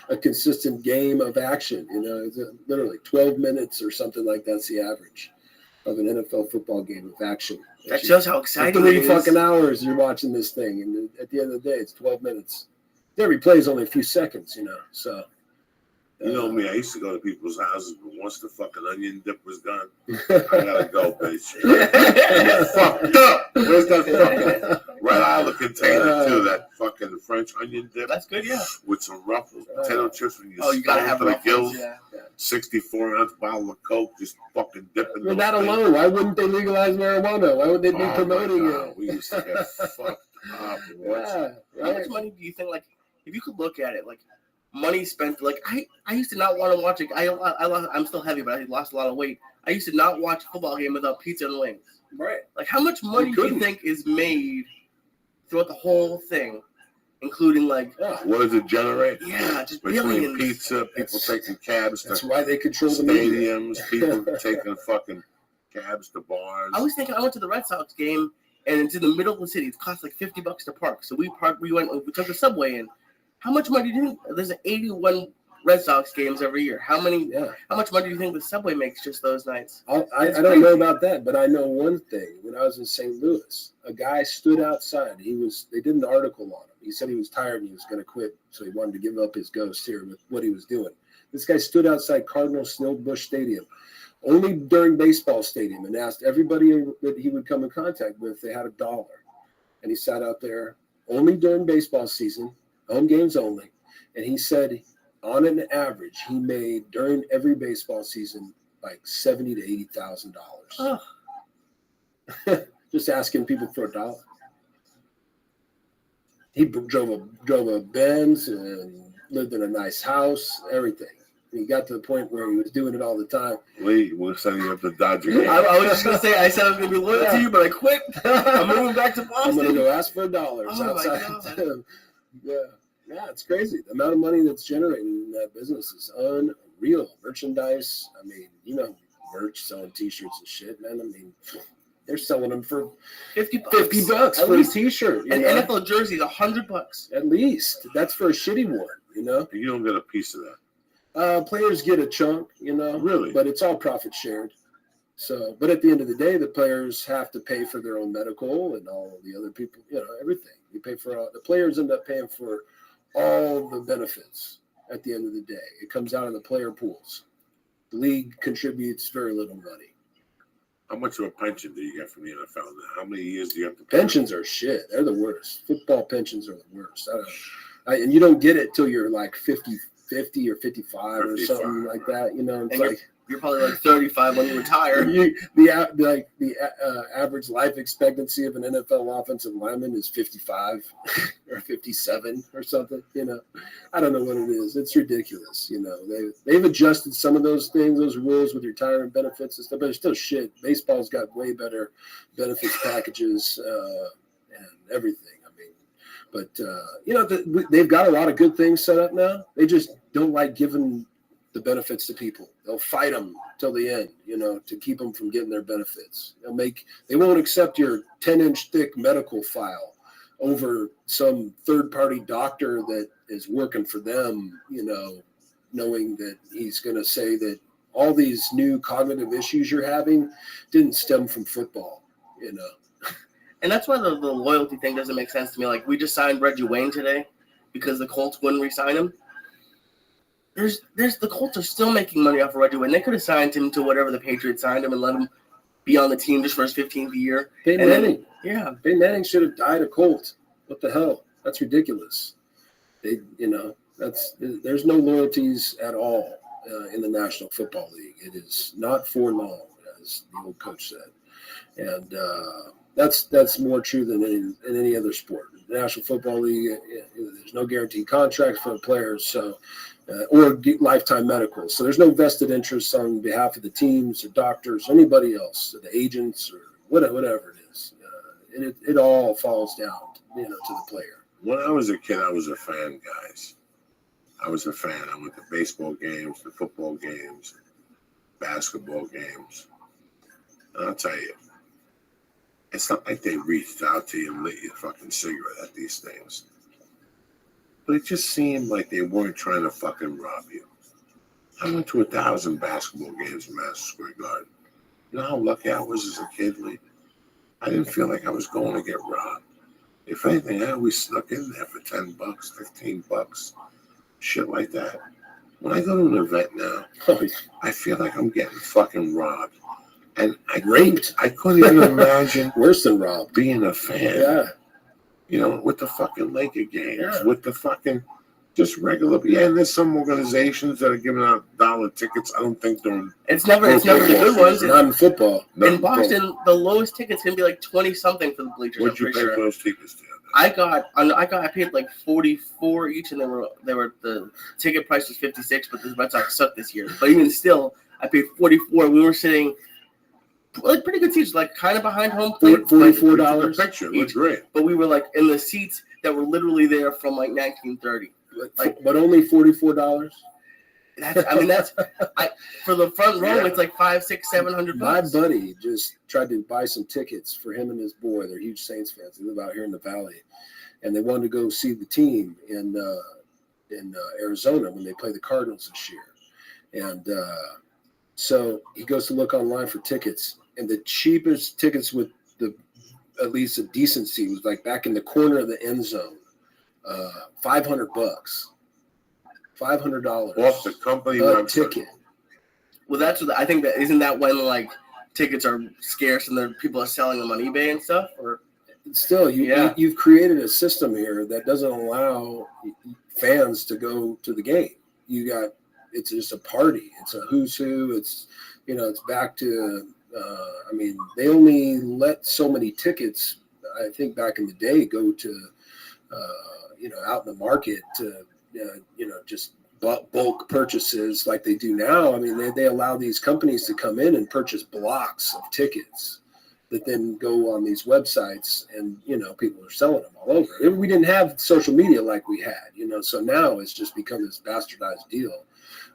S7: a consistent game of action. You know, it's literally 12 minutes or something like that's the average of an NFL football game of action.
S3: That shows how exciting it
S7: 3
S3: is.
S7: fucking hours you're watching this thing, and at the end of the day, it's 12 minutes. Every play is only a few seconds, you know, so.
S1: You know me, I used to go to people's houses, but once the fucking onion dip was done, I gotta go, bitch. Fucked up. Where's that fucking right out of the container too? That fucking French onion dip.
S3: That's good, yeah.
S1: With some ruffles, potato chips when you
S3: Oh, you gotta have
S1: the
S3: ruffles,
S1: gills.
S3: yeah.
S1: 64-ounce bottle of Coke, just fucking dipping.
S7: Well, that alone, why wouldn't they legalize marijuana? Why would they be promoting it?
S1: We used to get fucked up.
S7: Yeah,
S3: How much money do you think, like, if you could look at it, like, money spent, like, I used to not want to watch it. I'm still heavy, but I lost a lot of weight. I used to not watch a football game without pizza and wings.
S7: Right.
S3: Like, how much money do you think is made throughout the whole thing, including, like,
S1: what does it generate?
S3: Yeah, just
S1: between
S3: billions.
S1: pizza, people taking cabs
S7: That's
S1: to
S7: why they control the media.
S1: stadiums, people taking fucking cabs to bars.
S3: I was thinking, I went to the Red Sox game, and it's in the middle of the city. It cost like $50 to park. So we took the subway in. How much money do you think? There's 81 Red Sox games every year. How much money do you think the subway makes just those nights?
S7: I don't know about that, but I know one thing. When I was in St. Louis, a guy stood outside. They did an article on him. He said he was tired and he was going to quit, so he wanted to give up his ghost here with what he was doing. This guy stood outside Cardinal Snowbush Stadium, only during baseball stadium, and asked everybody that he would come in contact with if they had $1. And he sat out there only during baseball season, home games only. And he said, on an average, he made during every baseball season like $70,000 to $80,000. Oh. Just asking people for $1. He drove a Benz and lived in a nice house, everything. And he got to the point where he was doing it all the time.
S1: Lee, we're sending you up to Dodger.
S3: I was just going to say, I said I was going to be loyal to you, but I quit. I'm moving back to Boston.
S7: I'm going to go ask for $1
S3: Oh
S7: outside. Yeah, it's crazy. The amount of money that's generated in that business is unreal. Merchandise, I mean, you know, merch, selling T-shirts and shit, man. I mean, They're selling them for
S3: $50.
S7: $50
S3: At
S7: for a
S3: least.
S7: T-shirt.
S3: An
S7: You know?
S3: NFL jersey is $100.
S7: At least that's for a shitty one. You know,
S1: You don't get a piece of that.
S7: players get a chunk. You know,
S1: Really?
S7: but it's all profit shared. So, but at the end of the day, the players have to pay for their own medical and all the other people. You know, everything. You pay for all. The players end up paying for all the benefits. At the end of the day, it comes out of the player pools. The league contributes very little money.
S1: How much of a pension do you get from the NFL? How many years do you have to pay?
S7: Pensions are shit. They're the worst. Football pensions are the worst. And you don't get it till you're like 50 or 55 or something like that. You know, it's like
S3: you're probably like 35 when you retire.
S7: The average life expectancy of an NFL offensive lineman is 55 or 57 or something. You know, I don't know what it is. It's ridiculous. You know, they've adjusted some of those things, those rules with retirement benefits and stuff, but it's still shit. Baseball's got way better benefits packages and everything. But, you know, they've got a lot of good things set up now. They just don't like giving the benefits to people. They'll fight them till the end, you know, to keep them from getting their benefits. They won't accept your 10-inch thick medical file over some third-party doctor that is working for them, you know, knowing that he's going to say that all these new cognitive issues you're having didn't stem from football, you know.
S3: And that's why the loyalty thing doesn't make sense to me. Like, we just signed Reggie Wayne today because the Colts wouldn't re-sign him. The Colts are still making money off of Reggie Wayne. They could have signed him to whatever the Patriots signed him and let him be on the team just for his 15th year.
S7: Peyton Manning.
S3: Yeah.
S7: Peyton Manning should have died a Colt. What the hell? That's ridiculous. There's no loyalties at all in the National Football League. It is not for long, as the old coach said. And that's more true than in any other sport. The National Football League, there's no guaranteed contracts for the players, so or lifetime medicals. So there's no vested interests on behalf of the teams or doctors or anybody else, or the agents or whatever it is. It all falls down, you know, to the player.
S1: When I was a kid, I was a fan, guys. I was a fan. I went to baseball games, the football games, basketball games. And I'll tell you, it's not like they reached out to you and lit you a fucking cigarette at these things. But it just seemed like they weren't trying to fucking rob you. I went to 1,000 basketball games in Madison Square Garden. You know how lucky I was as a kid, Lee? I didn't feel like I was going to get robbed. If anything, I always snuck in there for $10, $15, shit like that. When I go to an event now, I feel like I'm getting fucking robbed. And I couldn't even imagine
S7: worse than robbed
S1: being a fan.
S7: Yeah.
S1: You know, with the fucking Laker games, with the fucking just regular. Yeah, and there's some organizations that are giving out dollar tickets. I don't think they're.
S3: It's never the good ones.
S7: Not in football.
S3: In Boston, the lowest tickets can be like 20 something for the bleachers.
S1: What'd you pay for those tickets? To?
S3: I paid like $44 each, and they were the ticket price was $56, but the Red Sox sucked this year. But even still, I paid $44. We were sitting. Like pretty good seats, like kind of behind home plate.
S7: $44
S1: picture. Looked great.
S3: But we were like in the seats that were literally there from like 1930.
S7: But only $44.
S3: That's for the front row. It's like $500, $600, $700.
S7: My buddy just tried to buy some tickets for him and his boy. They're huge Saints fans. They live out here in the Valley, and they wanted to go see the team in Arizona when they play the Cardinals this year. And so he goes to look online for tickets. And the cheapest tickets with at least a decency was like back in the corner of the end zone, $500, $500
S1: off the company
S7: ticket.
S3: Well, that's what I think. That isn't that when like tickets are scarce and people are selling them on eBay and stuff. Or
S7: still, you've created a system here that doesn't allow fans to go to the game. It's just a party. It's a who's who. It's it's back to. They only let so many tickets, I think back in the day, go to, out in the market to, just bulk purchases like they do now. I mean, they allow these companies to come in and purchase blocks of tickets that then go on these websites and, people are selling them all over. We didn't have social media like we had, so now it's just become this bastardized deal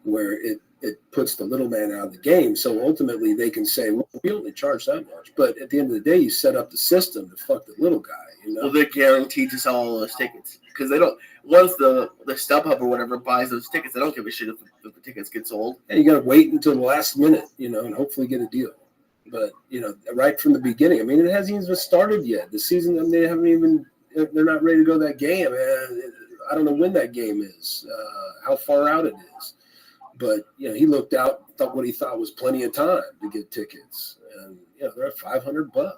S7: where it puts the little man out of the game. So ultimately they can say, well, we only charge that much. But at the end of the day, you set up the system to fuck the little guy, you know?
S3: Well, they're guaranteed to sell all those tickets because they don't. Once the StubHub or whatever buys those tickets, they don't give a shit if the tickets get sold.
S7: And you got to wait until the last minute, you know, and hopefully get a deal. But, you know, right from the beginning, I mean, it hasn't even started yet. The season, I mean, they're not ready to go that game. I don't know when that game is, how far out it is. But, you know, he looked out, thought what he thought was plenty of time to get tickets. And, you know, they're at $500. I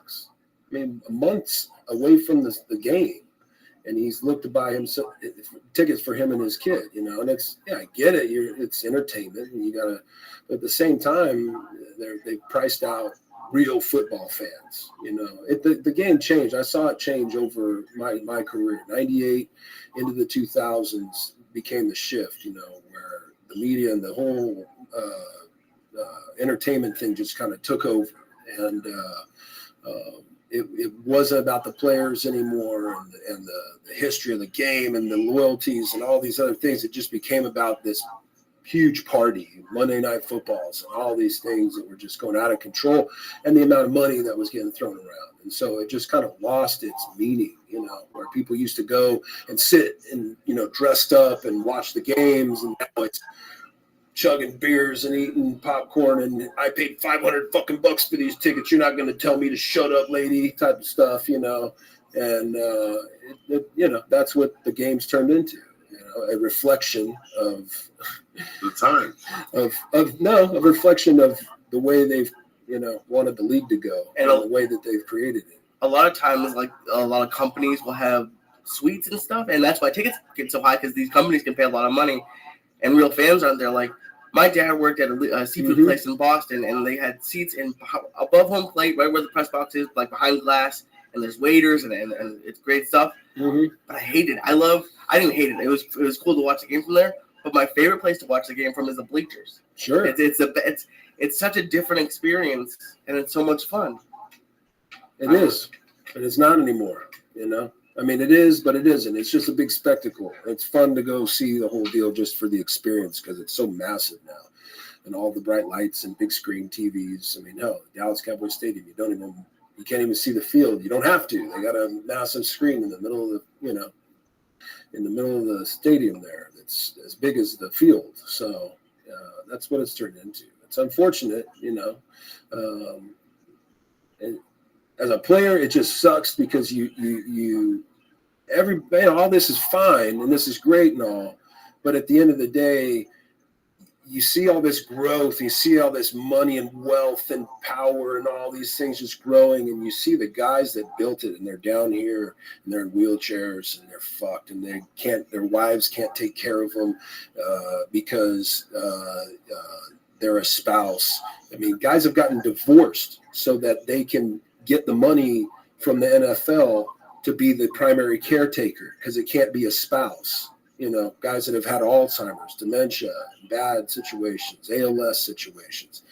S7: mean, a month's away from the game. And he's looked to buy him tickets for him and his kid, you know. And it's, yeah, I get it. It's entertainment. And you got to, but at the same time, they've priced out real football fans, you know. The game changed. I saw it change over my career. 98 into the 2000s became the shift, you know, where the media and the whole entertainment thing just kind of took over. And it wasn't about the players anymore and the history of the game and the loyalties and all these other things. It just became about this huge party, Monday Night Footballs, and all these things that were just going out of control, and the amount of money that was getting thrown around. And so it just kind of lost its meaning, you know, where people used to go and sit and, you know, dressed up and watch the games, and now it's chugging beers and eating popcorn, and I paid $500 fucking bucks for these tickets. You're not going to tell me to shut up, lady, type of stuff, you know. And you know, that's what the game's turned into, you know, a reflection of
S1: the time,
S7: a reflection of the way they've, you know, wanted the league to go and the way that they've created it.
S3: A lot of times, like a lot of companies will have suites and stuff, and that's why tickets get so high, because these companies can pay a lot of money, and real fans aren't there. Like, my dad worked at a seafood place in Boston, and they had seats above home plate, right where the press box is, like behind glass, and there's waiters, and it's great stuff. But I hated it. I didn't hate it. It was cool to watch the game from there. But my favorite place to watch the game from is the bleachers.
S7: Sure,
S3: it's such a different experience, and it's so much fun.
S7: It is, but it's not anymore. You know, I mean, it is, but it isn't. It's just a big spectacle. It's fun to go see the whole deal just for the experience, because it's so massive now, and all the bright lights and big screen TVs. I mean, hell, Dallas Cowboys Stadium, you can't even see the field. You don't have to. They got a massive screen in the middle of the stadium there. That's as big as the field. So that's what it's turned into. It's unfortunate, you know. As a player, it just sucks, because all this is fine and this is great and all, but at the end of the day, you see all this growth, you see all this money and wealth and power and all these things just growing, and you see the guys that built it, and they're down here and they're in wheelchairs and they're fucked, and their wives can't take care of them because they're a spouse. I mean, guys have gotten divorced so that they can get the money from the NFL to be the primary caretaker, because it can't be a spouse. You know, guys that have had Alzheimer's, dementia, bad situations, ALS situations,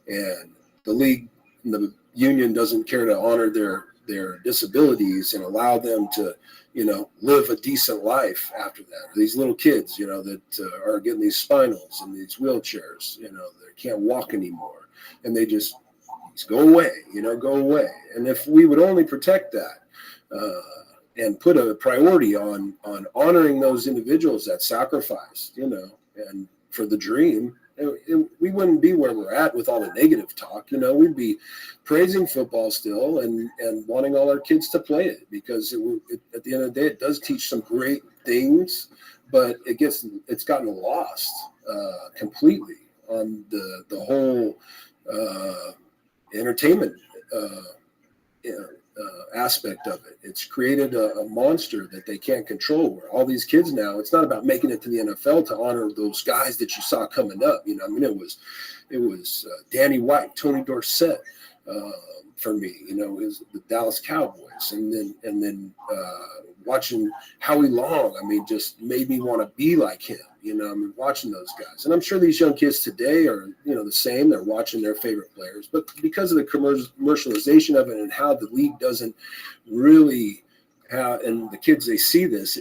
S7: and the league, the union doesn't care to honor their disabilities and allow them to, you know, live a decent life after that. These little kids, you know, that are getting these spinals and these wheelchairs, you know, they can't walk anymore, and they just go away, you know, go away. And if we would only protect that, and put a priority on honoring those individuals that sacrificed, you know, and for the dream, we wouldn't be where we're at with all the negative talk. You know, we'd be praising football still and wanting all our kids to play it, because at the end of the day, it does teach some great things, but it's gotten lost completely on the whole entertainment aspect of it. It's created a monster that they can't control, where all these kids now, it's not about making it to the NFL to honor those guys that you saw coming up. You know, I mean, it was Danny White, Tony Dorsett, for me, you know, is the Dallas Cowboys, and then watching Howie Long, I mean, just made me want to be like him. You know, I mean, watching those guys, and I'm sure these young kids today are, you know, the same. They're watching their favorite players, but because of the commercialization of it and how the league doesn't really how, and the kids, they see this,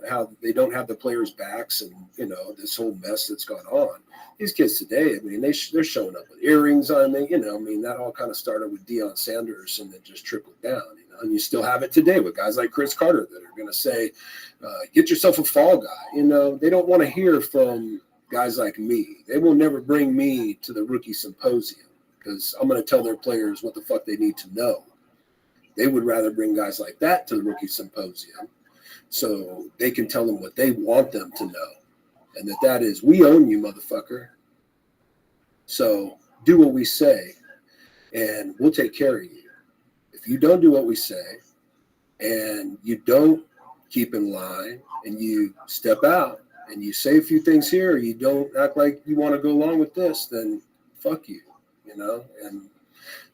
S7: how they don't have the players' backs, and this whole mess that's gone on. These kids today, I mean, they're showing up with earrings on. That all kind of started with Deion Sanders and then just trickled down. And you still have it today with guys like Chris Carter that are going to say, "Get yourself a fall guy." They don't want to hear from guys like me. They will never bring me to the rookie symposium because I'm going to tell their players what the fuck they need to know. They would rather bring guys like that to the rookie symposium so they can tell them what they want them to know. And that is, we own you, motherfucker. So do what we say, and we'll take care of you. If you don't do what we say, and you don't keep in line, and you step out, and you say a few things here, or you don't act like you want to go along with this, then fuck you, And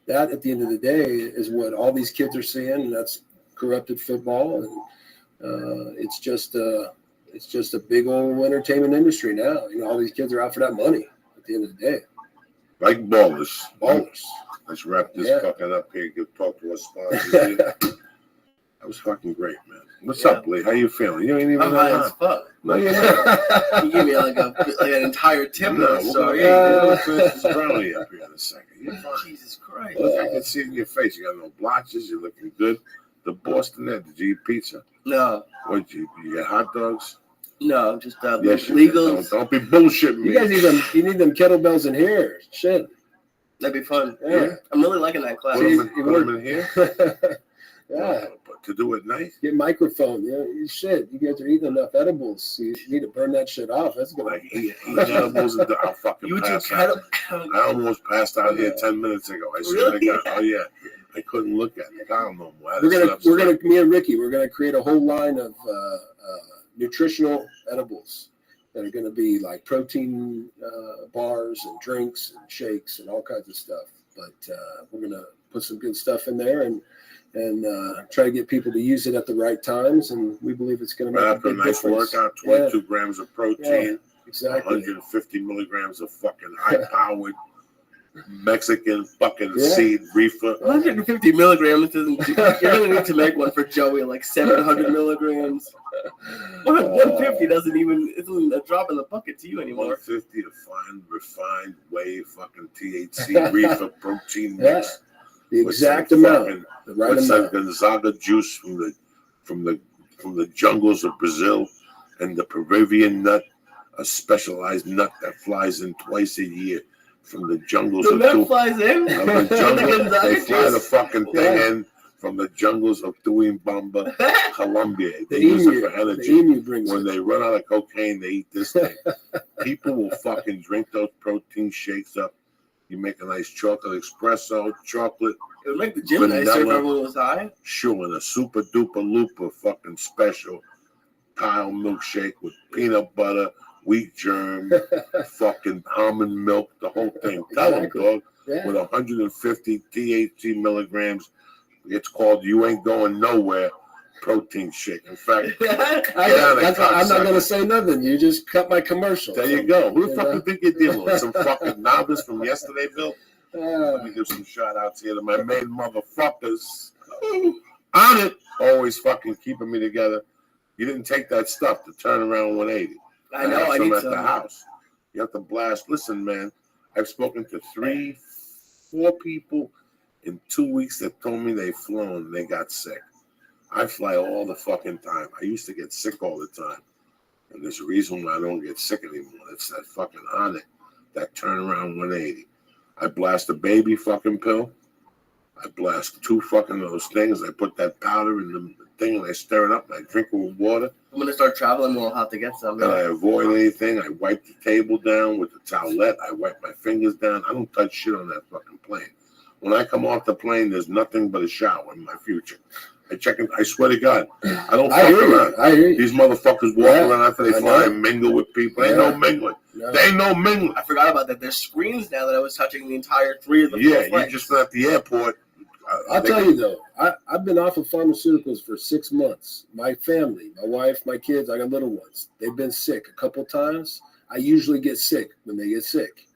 S7: that, at the end of the day, is what all these kids are seeing, and that's corrupted football, and it's just a big old entertainment industry now. All these kids are out for that money at the end of the day.
S1: Like ballers.
S7: Ballers.
S1: Let's wrap this fucking up here. Get talk to us sponsors. That was fucking great, man. What's up, Lee? How you feeling? You ain't even
S3: I'm high as fuck.
S1: No, you're not.
S3: You gave me like an entire tip.
S1: No,
S3: Sorry.
S1: we'll finish this brownie up here in a second. You're fine.
S3: Jesus Christ.
S1: Look, I can see it in your face. You got no blotches. You're looking good. The Boston there, did you eat pizza?
S3: No.
S1: What did you get hot dogs?
S3: No, just
S1: Yes,
S3: legals.
S1: Don't be bullshitting me.
S7: You guys you need them kettlebells in here. Shit.
S3: That'd be fun.
S7: Yeah.
S3: I'm really liking that class.
S1: Put them in here?
S7: Yeah.
S1: But to do it nice?
S7: Get microphone. Shit. You guys are eating enough edibles. You need to burn that shit off. That's good.
S1: Like eat edibles and I'll fucking pass out. I almost passed out here 10 minutes ago. I swear to God. Oh yeah. I couldn't look at it. I don't know why.
S7: We're gonna me and Ricky, we're gonna create a whole line of nutritional edibles that are going to be like protein bars and drinks and shakes and all kinds of stuff. But we're going to put some good stuff in there and try to get people to use it at the right times. And we believe it's going to make a big
S1: nice
S7: difference.
S1: Workout, 22 grams of protein,
S7: exactly.
S1: 150 milligrams of fucking high-powered Mexican fucking seed reefer.
S3: 150 milligrams doesn't. You're gonna need to make one for Joey, like 700 milligrams. 150 doesn't even. It's a drop in the bucket to you anymore.
S1: 150 to fine, refined, whay fucking THC reefer protein mix.
S7: The exact amount. The right amount.
S1: Some Gonzaga juice from the jungles of Brazil, and the Peruvian nut, a specialized nut that flies in twice a year. From the jungles
S3: of the jungle,
S1: they fly the fucking thing in from the jungles of Tuimbamba, Colombia. They use it for energy. When they run out of cocaine, they eat this thing. People will fucking drink those protein shakes up. You make a nice chocolate espresso, chocolate.
S3: It would make the gym nicer if everyone was high.
S1: Sure, and a super duper looper fucking special Kyle milkshake with peanut butter, wheat germ, fucking almond milk, the whole thing. Tell them, dog. Yeah. With 150 THC milligrams. It's called You Ain't Going Nowhere protein shake. In fact,
S7: I'm not going to say nothing. You just cut my commercial.
S1: There you go. Who the fuck think you're dealing with? Some fucking novice from yesterdayville? Let me give some shout outs here to my main motherfuckers. On it. Always fucking keeping me together. You didn't take that stuff to turn around 180.
S3: I know. I need
S1: at the house. You have to blast. Listen, man. I've spoken to 3-4 people in 2 weeks that told me they've flown and they got sick. I fly all the fucking time. I used to get sick all the time. And there's a reason why I don't get sick anymore. It's that fucking on it, that turnaround 180. I blast a baby fucking pill. I blast 2 fucking those things. I put that powder in the thing and I stir it up and I drink it with water.
S3: I'm going to start traveling. We'll have to get some.
S1: And I avoid anything. I wipe the table down with the towelette. I wipe my fingers down. I don't touch shit on that fucking plane. When I come off the plane, there's nothing but a shower in my future. I check it. I swear to God, I don't fuck around.
S7: I hear you.
S1: These motherfuckers walk around after they fly and mingle with people. Ain't no mingling. No. They ain't no mingling.
S3: I forgot about that. There's screens now that I was touching the entire 3 of the
S1: you just been at the airport.
S7: I'll tell you though, I've been off of pharmaceuticals for 6 months. My family, my wife, my kids, I got little ones. They've been sick a couple times. I usually get sick when they get sick.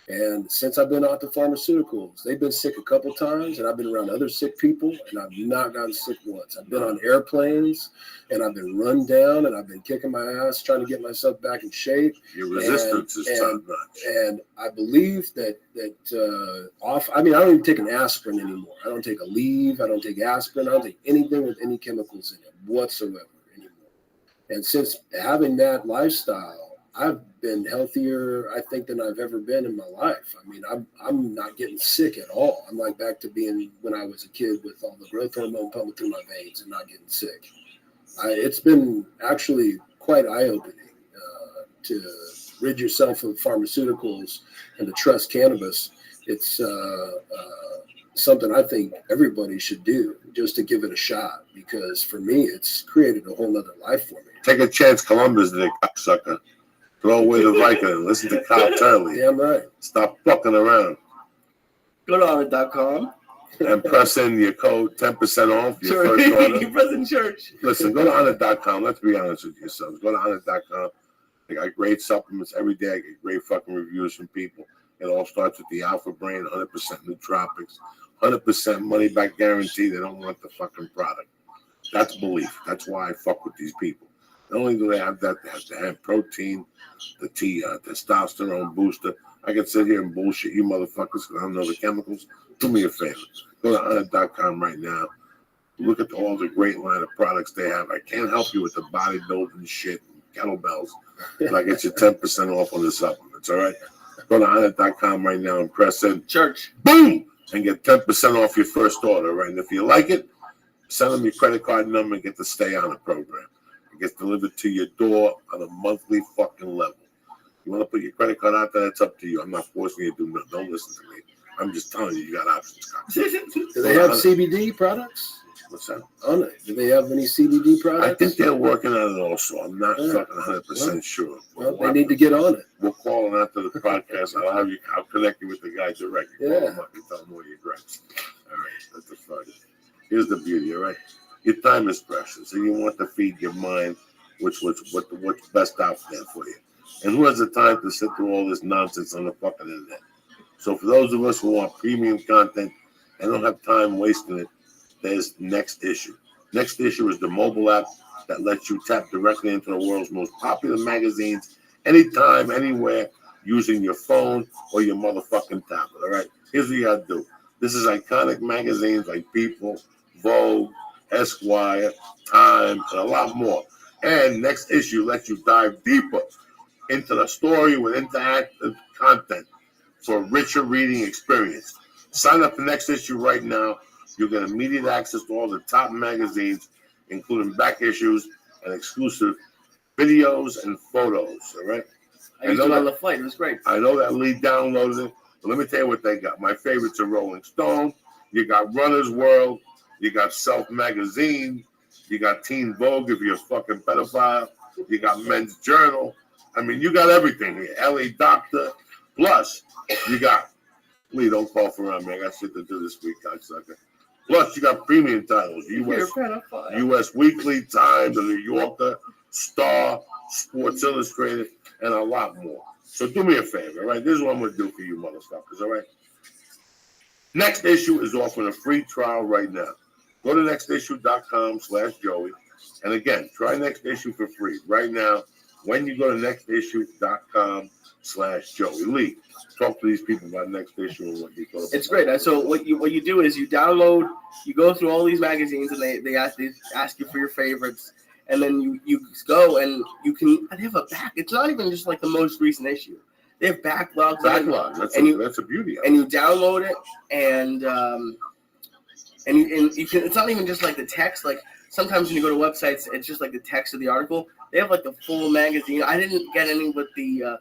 S7: And since I've been out to pharmaceuticals, they've been sick a couple times, and I've been around other sick people, and I've not gotten sick once. I've been on airplanes, and I've been run down, and I've been kicking my ass trying to get myself back in shape.
S1: Your resistance is top notch.
S7: And I believe that I don't even take an aspirin anymore. I don't take a Aleve. I don't take aspirin. I don't take anything with any chemicals in it whatsoever anymore. And since having that lifestyle, I've been healthier, I think, than I've ever been in my life. I mean, I'm not getting sick at all. I'm like back to being when I was a kid with all the growth hormone pumping through my veins and not getting sick. It's been actually quite eye-opening to rid yourself of pharmaceuticals and to trust cannabis. It's something I think everybody should do just to give it a shot, because for me, it's created a whole nother life for me.
S1: Take a chance, Columbus, Dick, cocksucker. Throw away the Viking and listen to Kyle Turley.
S7: Damn right.
S1: Stop fucking around.
S3: Go to Honor.com.
S1: And press in your code 10% off your first order.
S3: You press in church.
S1: Listen, go to Honor.com. Let's be honest with yourselves. Go to Honor.com. They got great supplements every day. I get great fucking reviews from people. It all starts with the Alpha Brain, 100% nootropics, 100% money back guarantee. They don't want the fucking product. That's belief. That's why I fuck with these people. Not only do they have that, they have to have protein, the testosterone booster. I can sit here and bullshit you motherfuckers because I don't know the chemicals. Do me a favor. Go to Honor.com right now. Look at all the great line of products they have. I can't help you with the bodybuilding shit and kettlebells, but I get you 10% off on the supplements, all right? Go to Honor.com right now and press in
S3: church.
S1: Boom! And get 10% off your first order, right? And if you like it, send them your credit card number and get to stay on the program. It gets delivered to your door on a monthly fucking level. You want to put your credit card out there, that's up to you. I'm not forcing you to do nothing. Don't listen to me. I'm just telling you, you got options.
S7: Do they have CBD products?
S1: What's that?
S7: On it. Do they have any CBD products?
S1: I think they're working on it also. I'm not fucking 100% sure.
S7: Well, they need to get on it.
S1: We'll call them after the podcast. I'll connect you with the guy directly.
S7: Yeah.
S1: Call him up and tell him all your gripes. All right, that's the fun. Here's the beauty, all right? Your time is precious, and you want to feed your mind what's best out there for you. And who has the time to sit through all this nonsense on the fucking internet? So for those of us who want premium content and don't have time wasting it, there's Next Issue. Next Issue is the mobile app that lets you tap directly into the world's most popular magazines anytime, anywhere, using your phone or your motherfucking tablet, all right? Here's what you got to do. This is iconic magazines like People, Vogue, Esquire, Time, and a lot more. And Next Issue lets you dive deeper into the story with interactive content for a richer reading experience. Sign up for Next Issue right now. You'll get immediate access to all the top magazines, including back issues and exclusive videos and photos, all right?
S3: I used it on the flight. It was great.
S1: I know that Lee downloaded it, but let me tell you what they got. My favorites are Rolling Stone. You got Runner's World. You got Self Magazine. You got Teen Vogue if you're a fucking pedophile. You got Men's Journal. I mean, you got everything here. LA Doctor. Plus, you got, Lee, don't call for around me. I got shit to do this week, cocksucker. Plus, you got premium titles. US Weekly, Time, The New Yorker, Star, Sports Illustrated, and a lot more. So do me a favor, all right? This is what I'm going to do for you motherfuckers, all right? Next Issue is offering a free trial right now. Go to nextissue.com/Joey. And again, try Next Issue for free right now when you go to nextissue.com/Joey. Lee, talk to these people about Next Issue and what you thought about.
S3: It's great. So what you do is you download, you go through all these magazines, and they ask you for your favorites, and then you go and you can. They have a back. It's not even just like the most recent issue. They have backlogs.
S1: That's a beauty.
S3: And you download it, and you can. It's not even just like the text. Like sometimes when you go to websites, it's just like the text of the article. They have like the full magazine. I didn't get any with the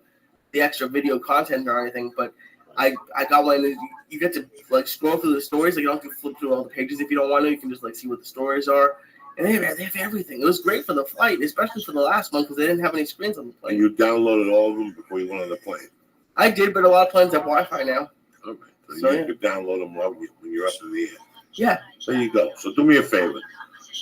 S3: extra video content or anything, but I got one. You get to like scroll through the stories. Like you don't have to flip through all the pages if you don't want to. You can just like see what the stories are. And they have everything. It was great for the flight, especially for the last one because they didn't have any screens on the plane.
S1: And you downloaded all of them before you went on the plane?
S3: I did, but a lot of planes have Wi-Fi now.
S1: Okay. So you could download them when you're up in the air.
S3: Yeah.
S1: There you go. So do me a favor.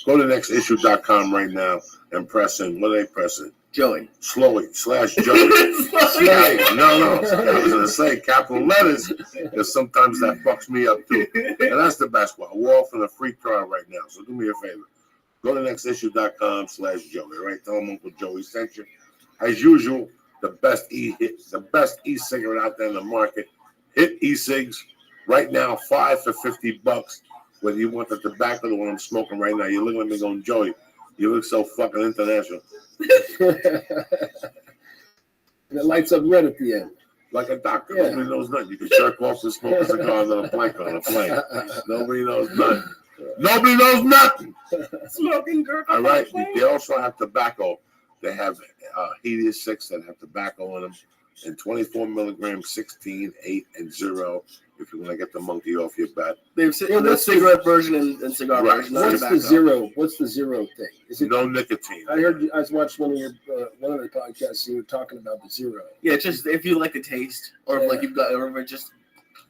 S1: Go to nextissue.com right now and press in. What are they pressing?
S3: Joey.
S1: Slowy / Joey. Slowy. No. I was gonna say capital letters because sometimes that fucks me up too. And that's the best one. We're offering a free trial right now, so do me a favor. Go to nextissue.com/Joey. Right, tell them Uncle Joey sent you. As usual, the best e-cigarette out there in the market. Hit e-cigs right now, 5 for $50. Whether you want the tobacco, the one I'm smoking right now, you're looking at me going, Joey, you look so fucking international.
S7: And it lights up red at the end.
S1: Like a doctor,
S7: Yeah.
S1: nobody knows nothing. You can jerk off and smoke a cigar on a blank on a plane. Nobody knows nothing. Nobody knows nothing.
S3: Smoking jerk.
S1: All right. They also have tobacco. They have Heated 6 that have tobacco in them, and 24 milligrams, 16, 8, and 0. If you want to get the monkey off your back.
S3: There's cigarette version and cigar
S1: Right.
S3: version.
S7: What's the zero? What's the zero thing? Is it?
S1: No nicotine.
S7: I heard. I watched one of the podcasts. You were talking about the zero.
S3: Yeah, it's just if you like the taste, or if like you've got, or if it's just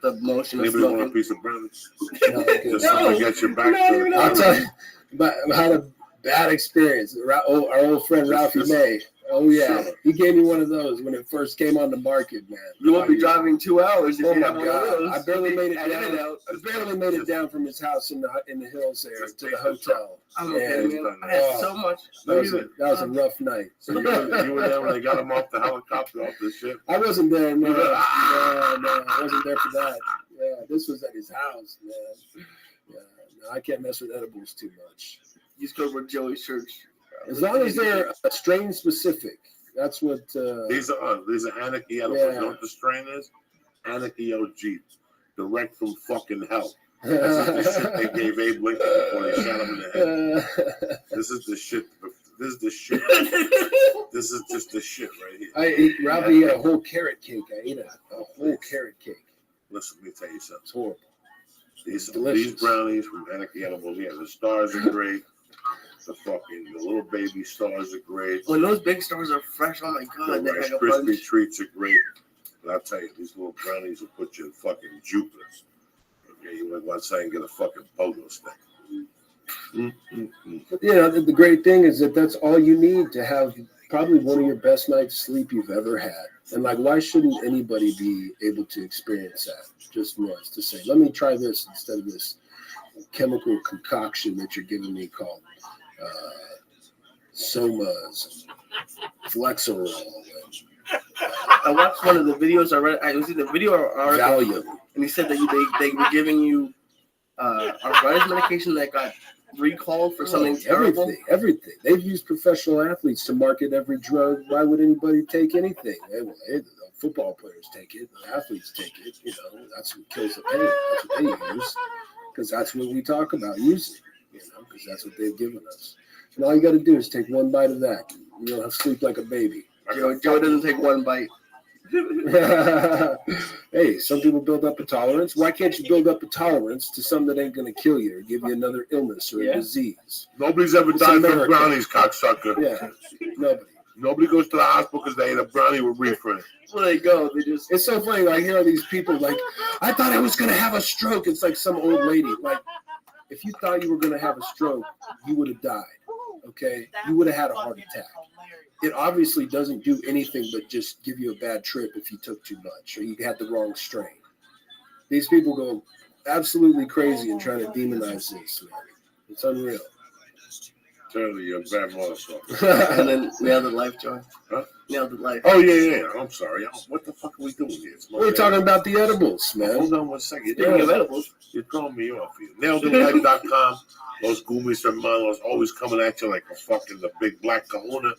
S3: the motion of
S1: Anybody want a
S3: smoking.
S1: piece of bread?
S7: No.
S1: Just something to get your back.
S7: I'll tell you, but I had a bad experience. Our old friend Ralphie May. Oh yeah,
S1: Sure.
S7: he gave me one of those when it first came on the market, man.
S3: You won't be driving 2 hours if
S7: Oh
S3: you
S7: my
S3: have one of those.
S7: God! I barely made it
S3: Edit
S7: down.
S3: out.
S7: I barely made it down from his house in the hills there to the hotel.
S3: I'm okay,
S7: And
S3: man. I had so much.
S7: that was a rough night.
S1: So you were there when they got him off the helicopter off this shit.
S7: I wasn't there. No, I wasn't there for that. Yeah, this was at his house, man. Yeah, no, I can't mess with edibles too much.
S3: You just go with Joey's church.
S7: As long as they're strain specific. That's what.
S1: These are Anarchy edibles.
S7: Yeah.
S1: You know what the strain is? Anarchy OG, direct from fucking hell. This is the shit they gave Abe Lincoln before they shot him in the head. This is the shit. This is the shit. This is just the shit right here.
S7: I ate. Rabbi had a whole carrot cake. I ate a whole carrot cake.
S1: Listen, let me tell you something.
S7: It's horrible.
S1: These
S7: Delicious.
S1: brownies from Anarchy edibles, yeah, the stars are great. The little baby stars are great.
S3: When those big stars are fresh, oh my god,
S1: The
S3: they
S1: Rice
S3: have a
S1: Krispie
S3: bunch.
S1: treats are great. But I'll tell you, these little brownies will put you in fucking Jupiters. Okay, you might want to say and get a fucking pogo stick.
S7: But, you know, the great thing is that that's all you need to have probably one of your best nights sleep you've ever had. And like, why shouldn't anybody be able to experience that just once to say, let me try this instead of this chemical concoction that you're giving me called Somas, Flexerol,
S3: I watched one of the videos. I was in the video article,
S7: Valium.
S3: and he said that they were giving you arthritis medication that got recalled for something terrible.
S7: Everything. They've used professional athletes to market every drug. Why would anybody take anything? The football players take it. The athletes take it. You know, that's what kills the pain. That's what they use. Because that's what we talk about using. You know, because that's what they've given us. And all you got to do is take one bite of that. You'll have sleep like a baby.
S3: Joe doesn't take one bite.
S7: Hey, some people build up a tolerance. Why can't you build up a tolerance to something that ain't going to kill you or give you another illness or a disease?
S1: Nobody's ever
S7: It's
S1: died from
S7: America.
S1: brownies, cocksucker.
S7: Yeah, nobody.
S1: Nobody goes to the hospital because they ate a brownie with reefer in it.
S3: Where they go, they just.
S7: It's so funny. I hear all these people like, I thought I was going to have a stroke. It's like some old lady. Like, if you thought you were going to have a stroke, you would have died. Okay? You would have had a heart attack. It obviously doesn't do anything but just give you a bad trip if you took too much or you had the wrong strain. These people go absolutely crazy and trying to demonize this, man. It's unreal.
S1: Certainly, you're a bad motherfucker.
S3: And then nailed it life, Joey.
S1: Huh?
S3: Nailed it life.
S1: Oh, yeah. I'm sorry. What the fuck are we doing here? It's
S7: We're talking about the edibles, man.
S1: Hold on one second.
S3: Speaking of edibles,
S1: You're throwing me off here. NailedItLife.com. Those Gummies Hermanos always coming at you like a fucking the big black kahuna.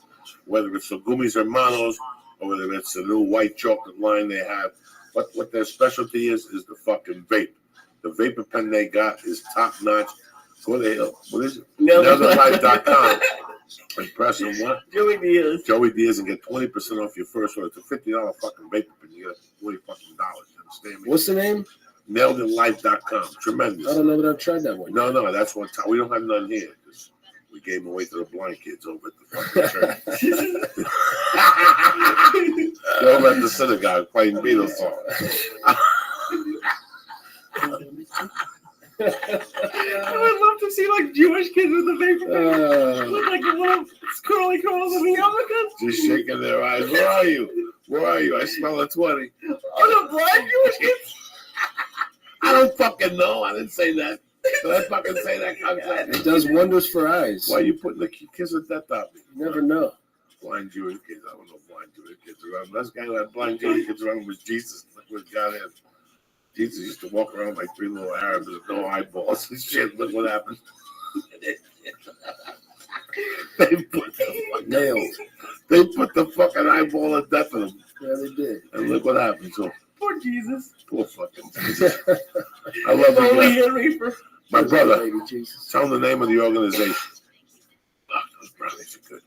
S1: Whether it's the Gummies Hermanos or whether it's the new white chocolate line they have. What their specialty is the fucking vape. The vapor pen they got is top notch. What is it? NailedItLife.com. And press on what?
S3: Joey Diaz.
S1: Joey Diaz and get 20% off your first order. It's a $50 fucking vapor pen. You get $40 fucking dollars. You understand me?
S7: What's the name?
S1: NailedItLife.com. Tremendous.
S7: I don't know that I've tried that one.
S1: No, that's one time. We don't have none here because we gave them away to the blind kids over at the fucking church. They're over at the synagogue playing Beatles songs.
S3: I would love to see like Jewish kids with the vapor with like the little curly curls and the yarmulkes.
S1: Just shaking their eyes. Where are you? Where are you? I smell a 20.
S3: Oh, the blind Jewish kids?
S1: I don't fucking know. I didn't say that. Did I fucking say that concept?
S7: It does wonders for eyes.
S1: Why are you putting the kiss of death on me?
S7: You never know.
S1: Blind Jewish kids. I don't know blind Jewish kids around. Last guy who had blind Jewish kids around was Jesus. Look what God had. Jesus used to walk around like 3 little Arabs with no eyeballs and shit. Look what happened. They put the fucking eyeball of death in him.
S7: Yeah, they did.
S1: And look what happened to him.
S3: Poor Jesus.
S1: Poor fucking Jesus. I love you.
S3: Only Henry for.
S1: My brother.
S7: Baby Jesus.
S1: Tell him the name of the organization. Those brownies are good.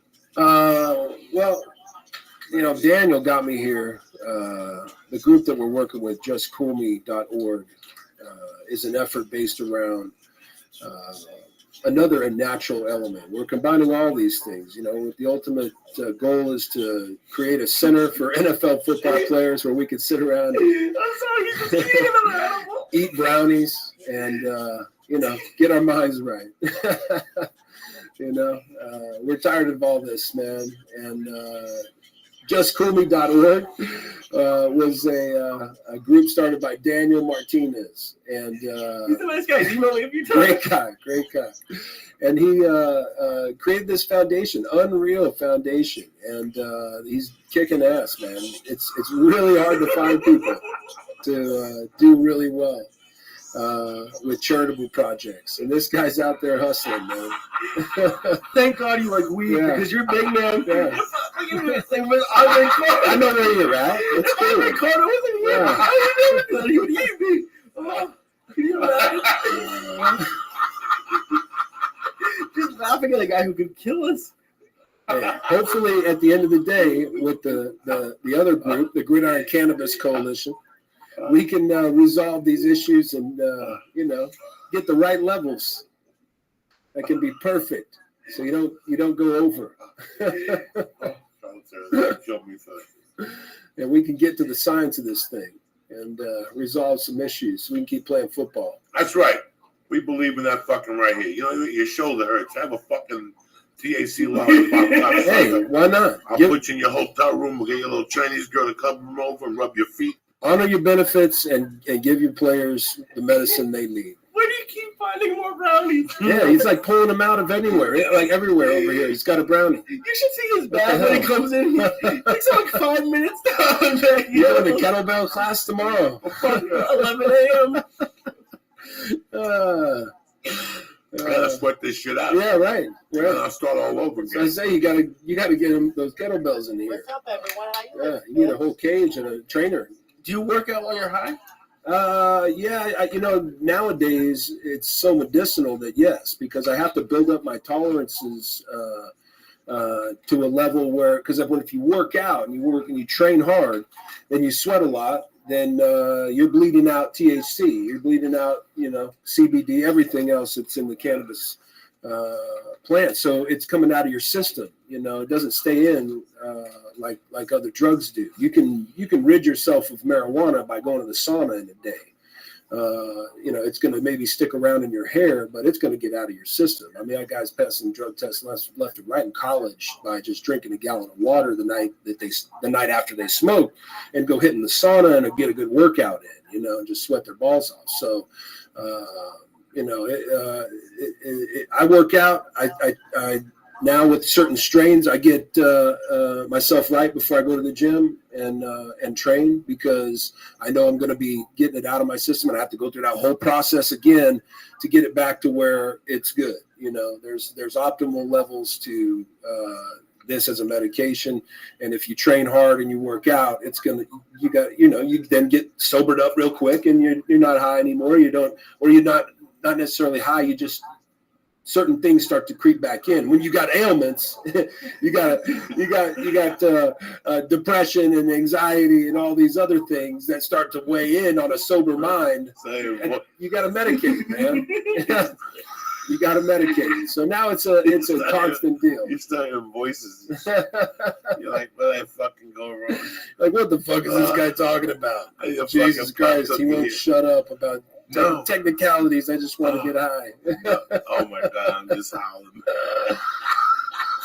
S7: Well, Daniel got me here. The group that we're working with, justcoolme.org, is an effort based around another natural element. We're combining all these things, with the ultimate goal is to create a center for NFL football players where we could sit around and eat brownies and, get our minds right. We're tired of all this, man. And justcoolme.org was a group started by Daniel Martinez. And
S3: He's a nice guy. He's emailed me a few times.
S7: Great guy. And he created this foundation, Unreal Foundation. And he's kicking ass, man. It's really hard to find people to do really well with charitable projects, and this guy's out there hustling, man.
S3: Thank God you like weed because you're big, man.
S7: Yeah.
S3: I
S7: know where you're at. It's cool.
S3: He would eat me. Can you imagine? Just laughing at a guy who could kill us.
S7: Hey, hopefully, at the end of the day, with the other group, the Gridiron Cannabis Coalition, we can resolve these issues and get the right levels that can be perfect, so you don't go over. And we can get to the science of this thing and resolve some issues. So we can keep playing football.
S1: That's right. We believe in that fucking right here. Your shoulder hurts. Have a fucking TAC lollipop.
S7: Hey, why not?
S1: I'll put you in your hotel room. We'll get your little Chinese girl to come over and rub your feet.
S7: Honor your benefits and give your players the medicine they need.
S3: Where do you keep finding more brownies?
S7: Yeah, he's like pulling them out of anywhere, like everywhere over here. He's got a brownie.
S3: You should see his bag when he comes in. It takes like 5 minutes down.
S7: Yeah, in the kettlebell class tomorrow.
S3: 11 a.m.
S1: Gotta sweat this shit out.
S7: Yeah, right.
S1: And I'll start all over again.
S7: So I say you gotta get him those kettlebells in here.
S11: What's up, everyone? How you
S7: Yeah, you need a whole cage and a trainer.
S3: Do you work out while you're high?
S7: Nowadays it's so medicinal that yes, because I have to build up my tolerances to a level where, because if you work out and you train hard, then you sweat a lot, then you're bleeding out THC, you're bleeding out, CBD, everything else that's in the cannabis plant. So it's coming out of your system. It doesn't stay in like other drugs do. You can rid yourself of marijuana by going to the sauna in a day. It's going to maybe stick around in your hair, but it's going to get out of your system. I mean, I got guys passing drug tests left and right in college by just drinking a gallon of water the night after they smoke, and go hit in the sauna and get a good workout in, and just sweat their balls off. So, I work out. I now with certain strains, I get myself right before I go to the gym and train, because I know I'm going to be getting it out of my system, and I have to go through that whole process again to get it back to where it's good. There's optimal levels to this as a medication, and if you train hard and you work out, you then get sobered up real quick, and you're not high anymore. You're not necessarily high. You just, certain things start to creep back in. When you got ailments, you got depression and anxiety and all these other things that start to weigh in on a sober mind. You got to medicate, man. You got to medicate. So now it's a constant deal.
S1: You start hearing voices. You're like, where did I fucking go wrong?
S7: Like, what the fuck is this guy talking about? Jesus Christ, he won't shut up about
S1: No.
S7: Technicalities. I just want to get high.
S1: No. Oh my God, I'm just howling.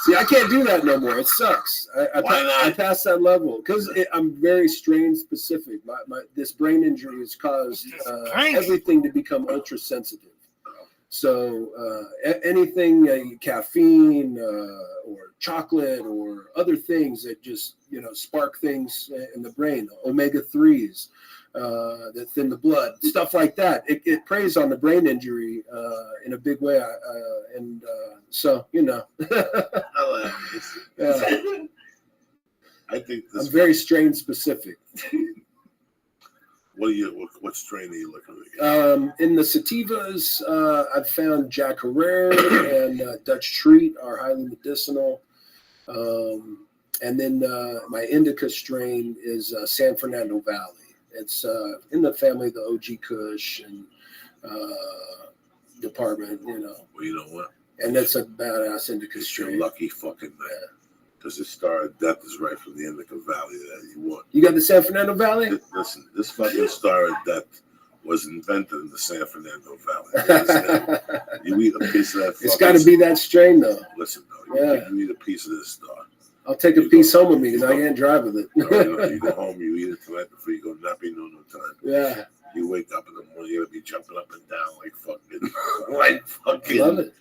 S7: See, I can't do that no more. It sucks.
S1: Why not?
S7: I passed that level because I'm very strain specific. This brain injury has caused everything to become ultra sensitive. So anything caffeine or chocolate or other things that just spark things in the brain, omega-3s that thin the blood, stuff like that. It preys on the brain injury in a big way. So
S1: I think this.
S7: I'm very strain specific.
S1: What strain are you looking at?
S7: In the sativas, I've found Jack Herrera and Dutch Treat are highly medicinal. And then my indica strain is San Fernando Valley. It's in the family of the OG Kush and department,
S1: Well, you know what?
S7: And that's a badass indica
S1: It's
S7: strain.
S1: your lucky fucking man. Because the Star of Death is right from the Indica Valley that you want.
S7: You got the San Fernando Valley?
S1: Listen, this fucking Star of Death was invented in the San Fernando Valley. You eat a piece of that.
S7: It's got to be that strain, though.
S1: Listen, though, you eat a piece of this Star.
S7: I'll take a piece home with me because I can't drive with it.
S1: You go home, you eat it tonight before you go napping no time.
S7: Yeah.
S1: You wake up in the morning, you're gonna be jumping up and down like fucking.
S7: Love it.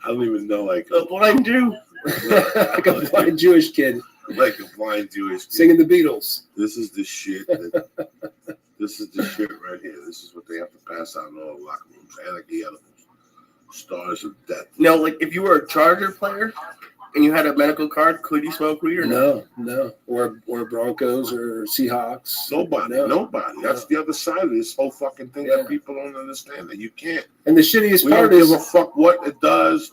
S1: I don't even know, like
S3: a blind Jew.
S7: Like a blind Jewish kid.
S1: Like a blind Jewish kid.
S7: Singing the Beatles.
S1: This is the shit. This is the shit right here. This is what they have to pass out in all the locker rooms. Anarchy edibles. Stars of Death.
S3: No, like if you were a Charger player and you had a medical card, could you smoke weed or
S7: no? Or Broncos or Seahawks.
S1: Nobody. That's the other side of this whole fucking thing that people don't understand, that you can't.
S7: And the shittiest
S1: we
S7: part
S1: don't
S7: is
S1: give a fuck what it does.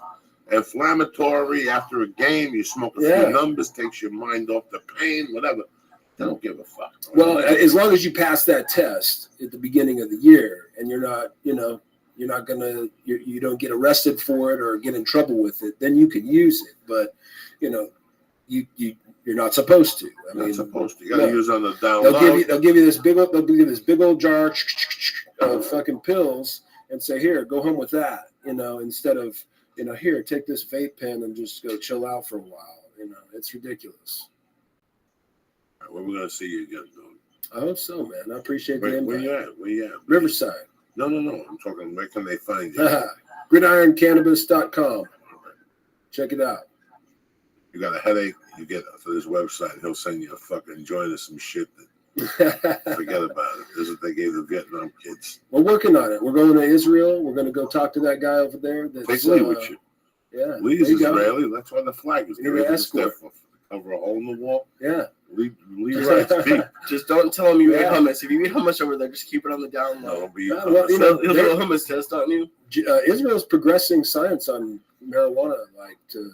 S1: Inflammatory after a game, you smoke a few numbers, takes your mind off the pain, whatever. They don't give a fuck.
S7: Well, as long as you pass that test at the beginning of the year, and you're not, you're not gonna, you don't get arrested for it or get in trouble with it, then you can use it. But you're not supposed to.
S1: Not supposed to. You gotta use it on the down
S7: low.
S1: They'll
S7: give you this big old jar of fucking pills and say, here, go home with that. Instead of here, take this vape pen and just go chill out for a while. It's ridiculous.
S1: All right, when we're gonna see you again, dude?
S7: I hope so, man. I appreciate the invite.
S1: Where you at?
S7: Riverside.
S1: No. I'm talking, where can they find you?
S7: GridironCannabis.com. Check it out.
S1: You got a headache, you get to this website, he'll send you a fucking joint of some shit that forget about it. This is what they gave the Vietnam kids.
S7: We're working on it. We're going to Israel. We're going to go talk to that guy over there.
S1: Take Lee with you.
S7: Yeah.
S1: Lee's Israeli. That's why the flag is there.
S7: Escort.
S1: Cover a hole in the wall.
S7: Yeah.
S1: Lee rides deep.
S3: Just don't tell him you eat hummus. If you eat hummus over there, just keep it on the down low.
S1: No,
S3: he'll do a hummus test on you.
S7: Israel's progressing science on marijuana to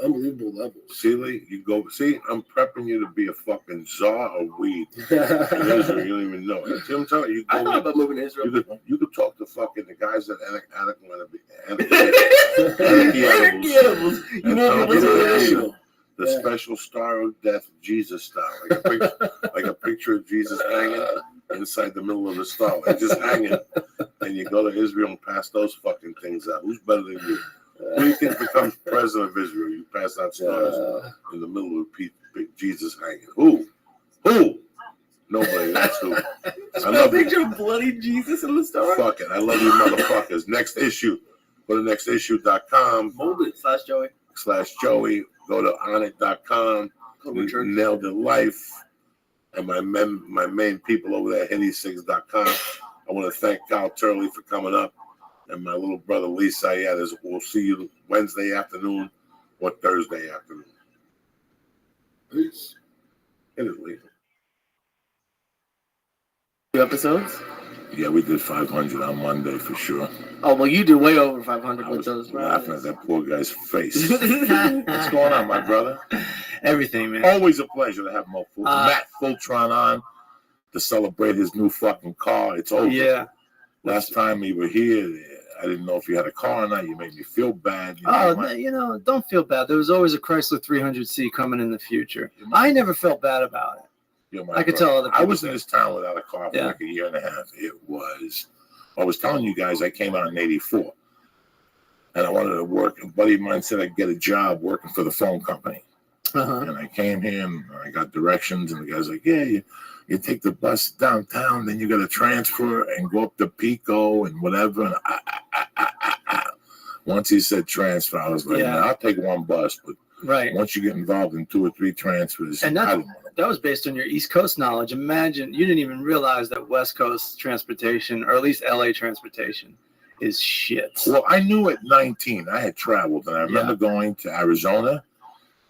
S7: unbelievable levels.
S1: See, Lee, you go. See, I'm prepping you to be a fucking czar of weed. In Israel, you don't even know it. See, I'm telling you,
S3: I thought about moving to Israel.
S1: You could talk to fucking the guys that Anarchy want to be. The special Star of Death, Jesus style, like a picture of Jesus hanging inside the middle of the star, like just hanging. And you go to Israel and pass those fucking things out. Who's better than you? Who do you think becomes president of Israel? You pass out stars in the middle of Jesus hanging. Who? Nobody. That's who.
S3: I love a picture of bloody Jesus in the star.
S1: Fuck it. I love you motherfuckers. Next issue. Go to nextissue.com.
S3: Hold it.
S1: /Joey. Go to onit.com. Nailed it life. And my main people over there, Henny6.com. I want to thank Kyle Turley for coming up. And my little brother Lee Sayed we'll see you Wednesday afternoon or Thursday afternoon. Peace. It is Lee.
S3: 2 episodes?
S1: Yeah, we did 500 on Monday for sure.
S3: Oh, well, you did way over 500 with those.
S1: Laughing at that poor guy's face. What's going on, my brother?
S11: Everything, man.
S1: Always a pleasure to have Matt Fultron on to celebrate his new fucking car. It's over.
S11: Yeah.
S1: Last time we were here, I didn't know if you had a car or not. You made me feel bad.
S11: Don't feel bad. There was always a Chrysler 300C coming in the future. I never felt bad about it.
S1: You know,
S3: I could tell other
S1: I
S3: people
S1: was in
S3: did.
S1: this town without a car for like a year and a half. I was telling you guys, I came out in '84, and I wanted to work. A buddy of mine said I'd get a job working for the phone company. And I came here and I got directions, and the guy's like, yeah, you take the bus downtown, then you got to transfer and go up to Pico and whatever. And once he said transfer, I was like,
S3: Yeah.
S1: "Man, I'll take one bus, but
S3: Right.
S1: once you get involved in 2 or 3 transfers,
S3: And
S1: I didn't want to."
S3: that was based on your East Coast knowledge. Imagine you didn't even realize that West Coast transportation, or at least LA transportation, is shit.
S1: Well, I knew at 19 I had traveled, and I remember going to Arizona.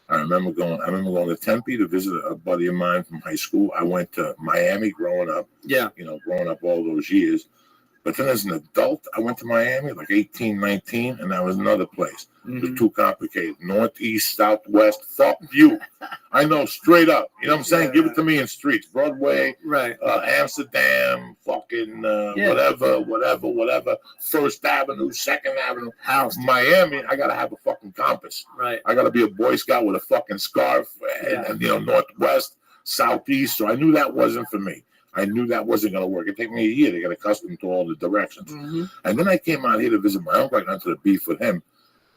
S1: I remember going to Tempe to visit a buddy of mine from high school. I went to Miami growing up.
S3: Yeah.
S1: Growing up all those years. But then as an adult, I went to Miami like 18, 19, and that was another place. It was too complicated. Northeast, Southwest, fuck you. I know straight up. You know what I'm saying? Give it to me in streets. Broadway,
S3: right?
S1: Amsterdam, fucking whatever. First Avenue, Second Avenue.
S3: House.
S1: Miami, I got to have a fucking compass.
S3: Right.
S1: I got to be a Boy Scout with a fucking scarf and Northwest, Southeast. So I knew that wasn't for me. I knew that wasn't going to work. It took me a year to get accustomed to all the directions. And then I came out here to visit my uncle. I got into the beef with him,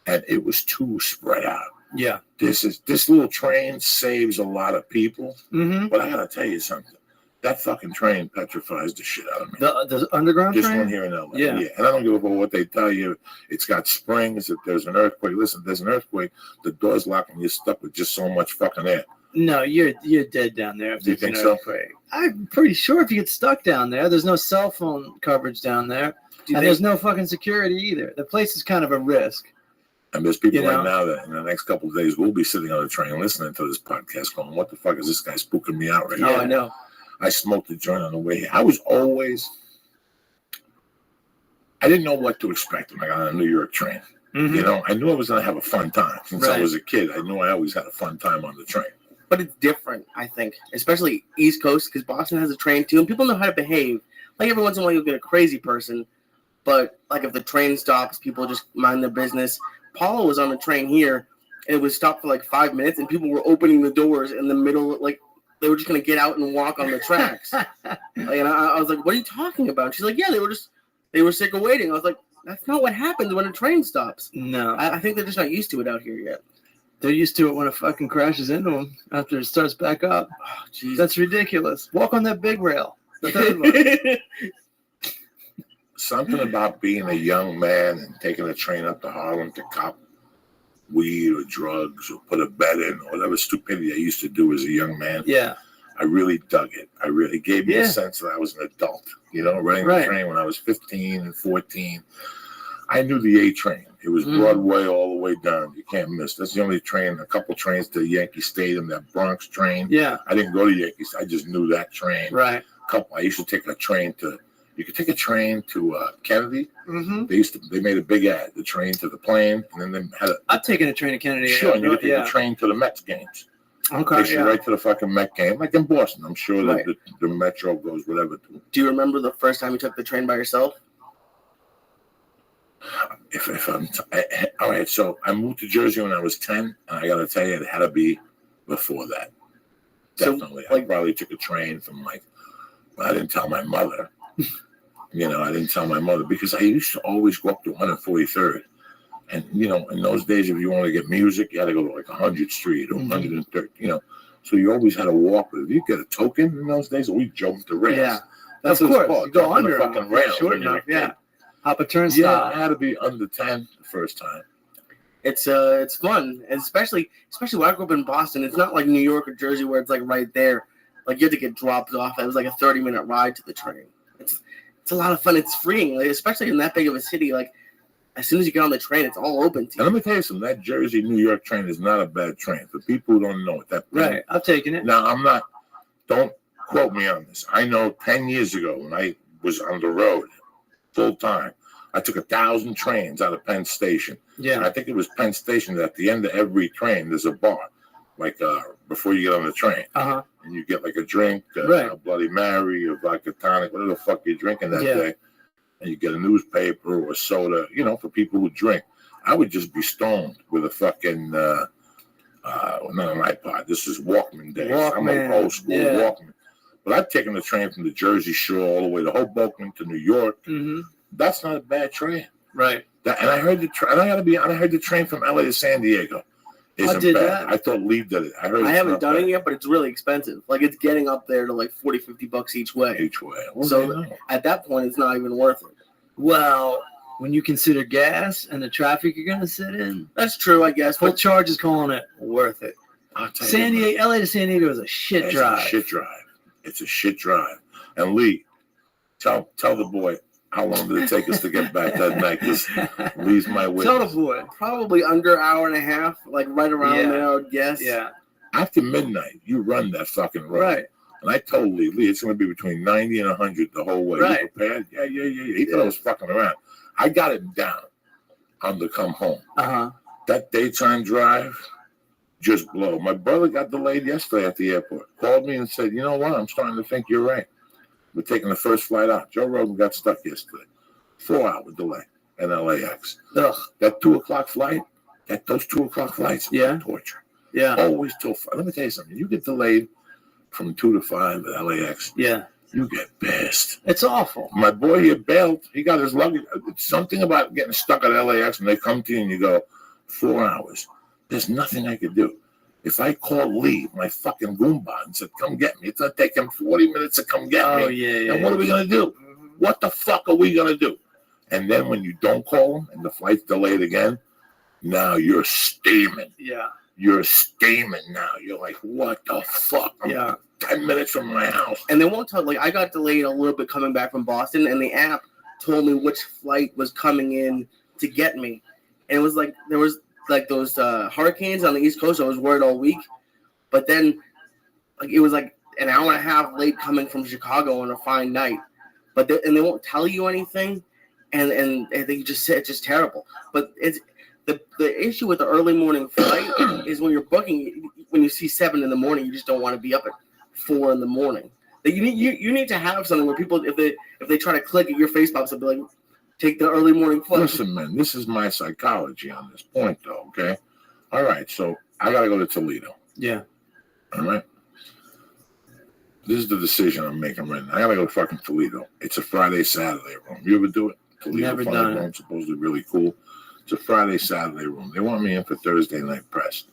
S1: and it was too spread out.
S3: Yeah.
S1: This little train saves a lot of people, but I got to tell you something. That fucking train petrifies the shit out of me.
S3: The underground
S1: This
S3: train?
S1: one here in LA.
S3: Yeah.
S1: And I don't give a fuck what they tell you. It's got springs. If there's an earthquake, listen, if there's an earthquake, the door's locked and you're stuck with just so much fucking air.
S3: No, you're dead down there. If
S1: You
S3: there's
S1: think
S3: an
S1: so?
S3: earthquake. I'm pretty sure if you get stuck down there's no cell phone coverage down there, and there's no fucking security either. The place is kind of a risk.
S1: And there's people right now that in the next couple of days will be sitting on the train listening to this podcast going, what the fuck is this guy spooking me out right now?
S3: Oh, I know.
S1: I smoked a joint on the way here. I didn't know what to expect when I got on a New York train. I knew I was going to have a fun time. Since I was a kid, I knew I always had a fun time on the train.
S3: But it's different, I think, especially East Coast, because Boston has a train too, and people know how to behave. Like every once in a while, you'll get a crazy person, but like if the train stops, people just mind their business. Paula was on the train here, and it was stopped for like 5 minutes, and people were opening the doors in the middle, like they were just gonna get out and walk on the tracks. And I was like, "What are you talking about?" She's like, "Yeah, they were sick of waiting." I was like, "That's not what happens when a train stops." No, I think they're just not used to it out here yet. They're used to it when it fucking crashes into them after it starts back up. Oh, geez. That's ridiculous. Walk on that big rail. The third one.
S1: Something about being a young man and taking a train up to Harlem to cop weed or drugs or put a bet in or whatever stupidity I used to do as a young man.
S3: Yeah.
S1: I really dug it. I really gave me a sense that I was an adult, running the train when I was 15 and 14. I knew the A train. It was Broadway all the way down. You can't miss. That's the only train, a couple trains to Yankee Stadium, that Bronx train. Yeah. I didn't go to Yankees. I just knew that train. Right. I used to take a train you could take a train to Kennedy. They made a big ad, the train to the plane, and then they had
S3: I've taken a train to Kennedy.
S1: Sure, and you could take a train to the Mets games.
S3: Okay.
S1: Takes you right to the fucking Met game, like in Boston. I'm sure that the Metro goes whatever.
S3: Do you remember the first time you took the train by yourself?
S1: All right, so I moved to Jersey when I was 10, and I got to tell you, it had to be before that. Definitely. So, I probably took a train from I didn't tell my mother. I didn't tell my mother because I used to always go up to 143rd. And, in those days, if you want to get music, you had to go to 100th Street or 103rd, So you always had to walk. But if you get a token in those days, we jumped the rails. Yeah.
S3: That's of course. You go under the fucking rails. Short enough, yeah. Hop a turnstile.
S1: Yeah, I had to be under 10 the first time.
S3: It's fun, and especially when I grew up in Boston. It's not like New York or Jersey where it's like right there. Like you had to get dropped off. It was like a 30-minute ride to the train. It's a lot of fun. It's freeing, especially in that big of a city. Like as soon as you get on the train, it's all open to you.
S1: And let me tell you something. That Jersey New York train is not a bad train. For people who don't know it,
S3: right. I've taken it.
S1: Now don't quote me on this. I know 10 years ago when I was on the road full time, I took 1,000 trains out of Penn Station. Yeah. And I think it was Penn Station that at the end of every train there's a bar, before you get on the train. Uh-huh. And you get a drink, a Bloody Mary, or vodka tonic, whatever the fuck you're drinking that day. And you get a newspaper or a soda, for people who drink. I would just be stoned with a fucking, not an iPod. This is Walkman days. I'm an old school Walkman. But I've taken the train from the Jersey Shore all the way to Hoboken to New York.
S3: Mm-hmm.
S1: That's not a bad train.
S3: Right.
S1: And I heard I heard the train from LA to San Diego. Isn't
S3: did
S1: bad.
S3: that?
S1: I thought Lee did it.
S3: I haven't done it yet, but it's really expensive. Like, it's getting up there to like $40-$50 each way.
S1: Each way. Well,
S3: So at that point, it's not even worth it.
S11: Well, when you consider gas and the traffic you're going to sit in,
S3: That's true, I guess.
S11: full
S3: But
S11: charge is calling it worth it.
S1: I'll tell
S11: San
S1: you,
S11: Diego, LA to San Diego is a shit
S1: it's
S11: drive.
S1: a shit drive. It's a shit drive. And Lee, tell the boy how long did it take us to get back that night? Because Lee's my witness.
S11: Tell the boy.
S3: probably under an hour and a half, like right around there, I would guess.
S11: Yeah.
S1: After midnight, you run that fucking road.
S11: Right.
S1: And I told Lee, it's going to be between 90 and 100 the whole way.
S11: Right.
S1: You prepared? Yeah. He thought I was fucking around. I got him down on the come home.
S11: Uh-huh.
S1: That daytime drive, just blow. My brother got delayed yesterday at the airport. Called me and said, you know what? I'm starting to think you're right. We're taking the first flight out. Joe Rogan got stuck yesterday. 4-hour delay in LAX.
S11: Ugh.
S1: That 2 o'clock flight, those 2 o'clock flights,
S11: Yeah.
S1: torture.
S11: Yeah.
S1: Always till 5. Let me tell you something. You get delayed from 2 to 5 at LAX,
S11: Yeah.
S1: you get pissed.
S11: It's awful.
S1: My boy here bailed. He got his luggage. It's something about getting stuck at LAX and they come to you and you go, 4 hours. There's nothing I could do. If I call Lee, my fucking Goomba, and said, come get me, it's going to take him 40 minutes to come get me.
S11: Oh, yeah.
S1: And what are we going to do? What the fuck are we going to do? And then when you don't call him and the flight's delayed again, now you're steaming.
S11: Yeah.
S1: You're steaming now. You're like, what the fuck? I'm 10 minutes from my house.
S3: And they won't tell. Like, I got delayed a little bit coming back from Boston, and the app told me which flight was coming in to get me. And it was like there was like those hurricanes on the East Coast. I was worried all week, but then like it was like an hour and a half late coming from Chicago on a fine night. But they won't tell you anything, and they just say it's just terrible. But it's the issue with the early morning flight is when you're booking, when you see 7 in the morning, you just don't want to be up at 4 in the morning. You need to have something where people, if they try to click at your face pops, they'll be like, take the early morning flight.
S1: Listen, man, this is my psychology on this point, though, okay? All right, so I got to go to Toledo.
S11: Yeah.
S1: All right? This is the decision I'm making right now. I got to go to fucking Toledo. It's a Friday, Saturday room. You ever do it? Toledo
S11: Never
S1: Funny
S11: done it.
S1: Room, supposedly really cool. It's a Friday, Saturday room. They want me in for Thursday night press.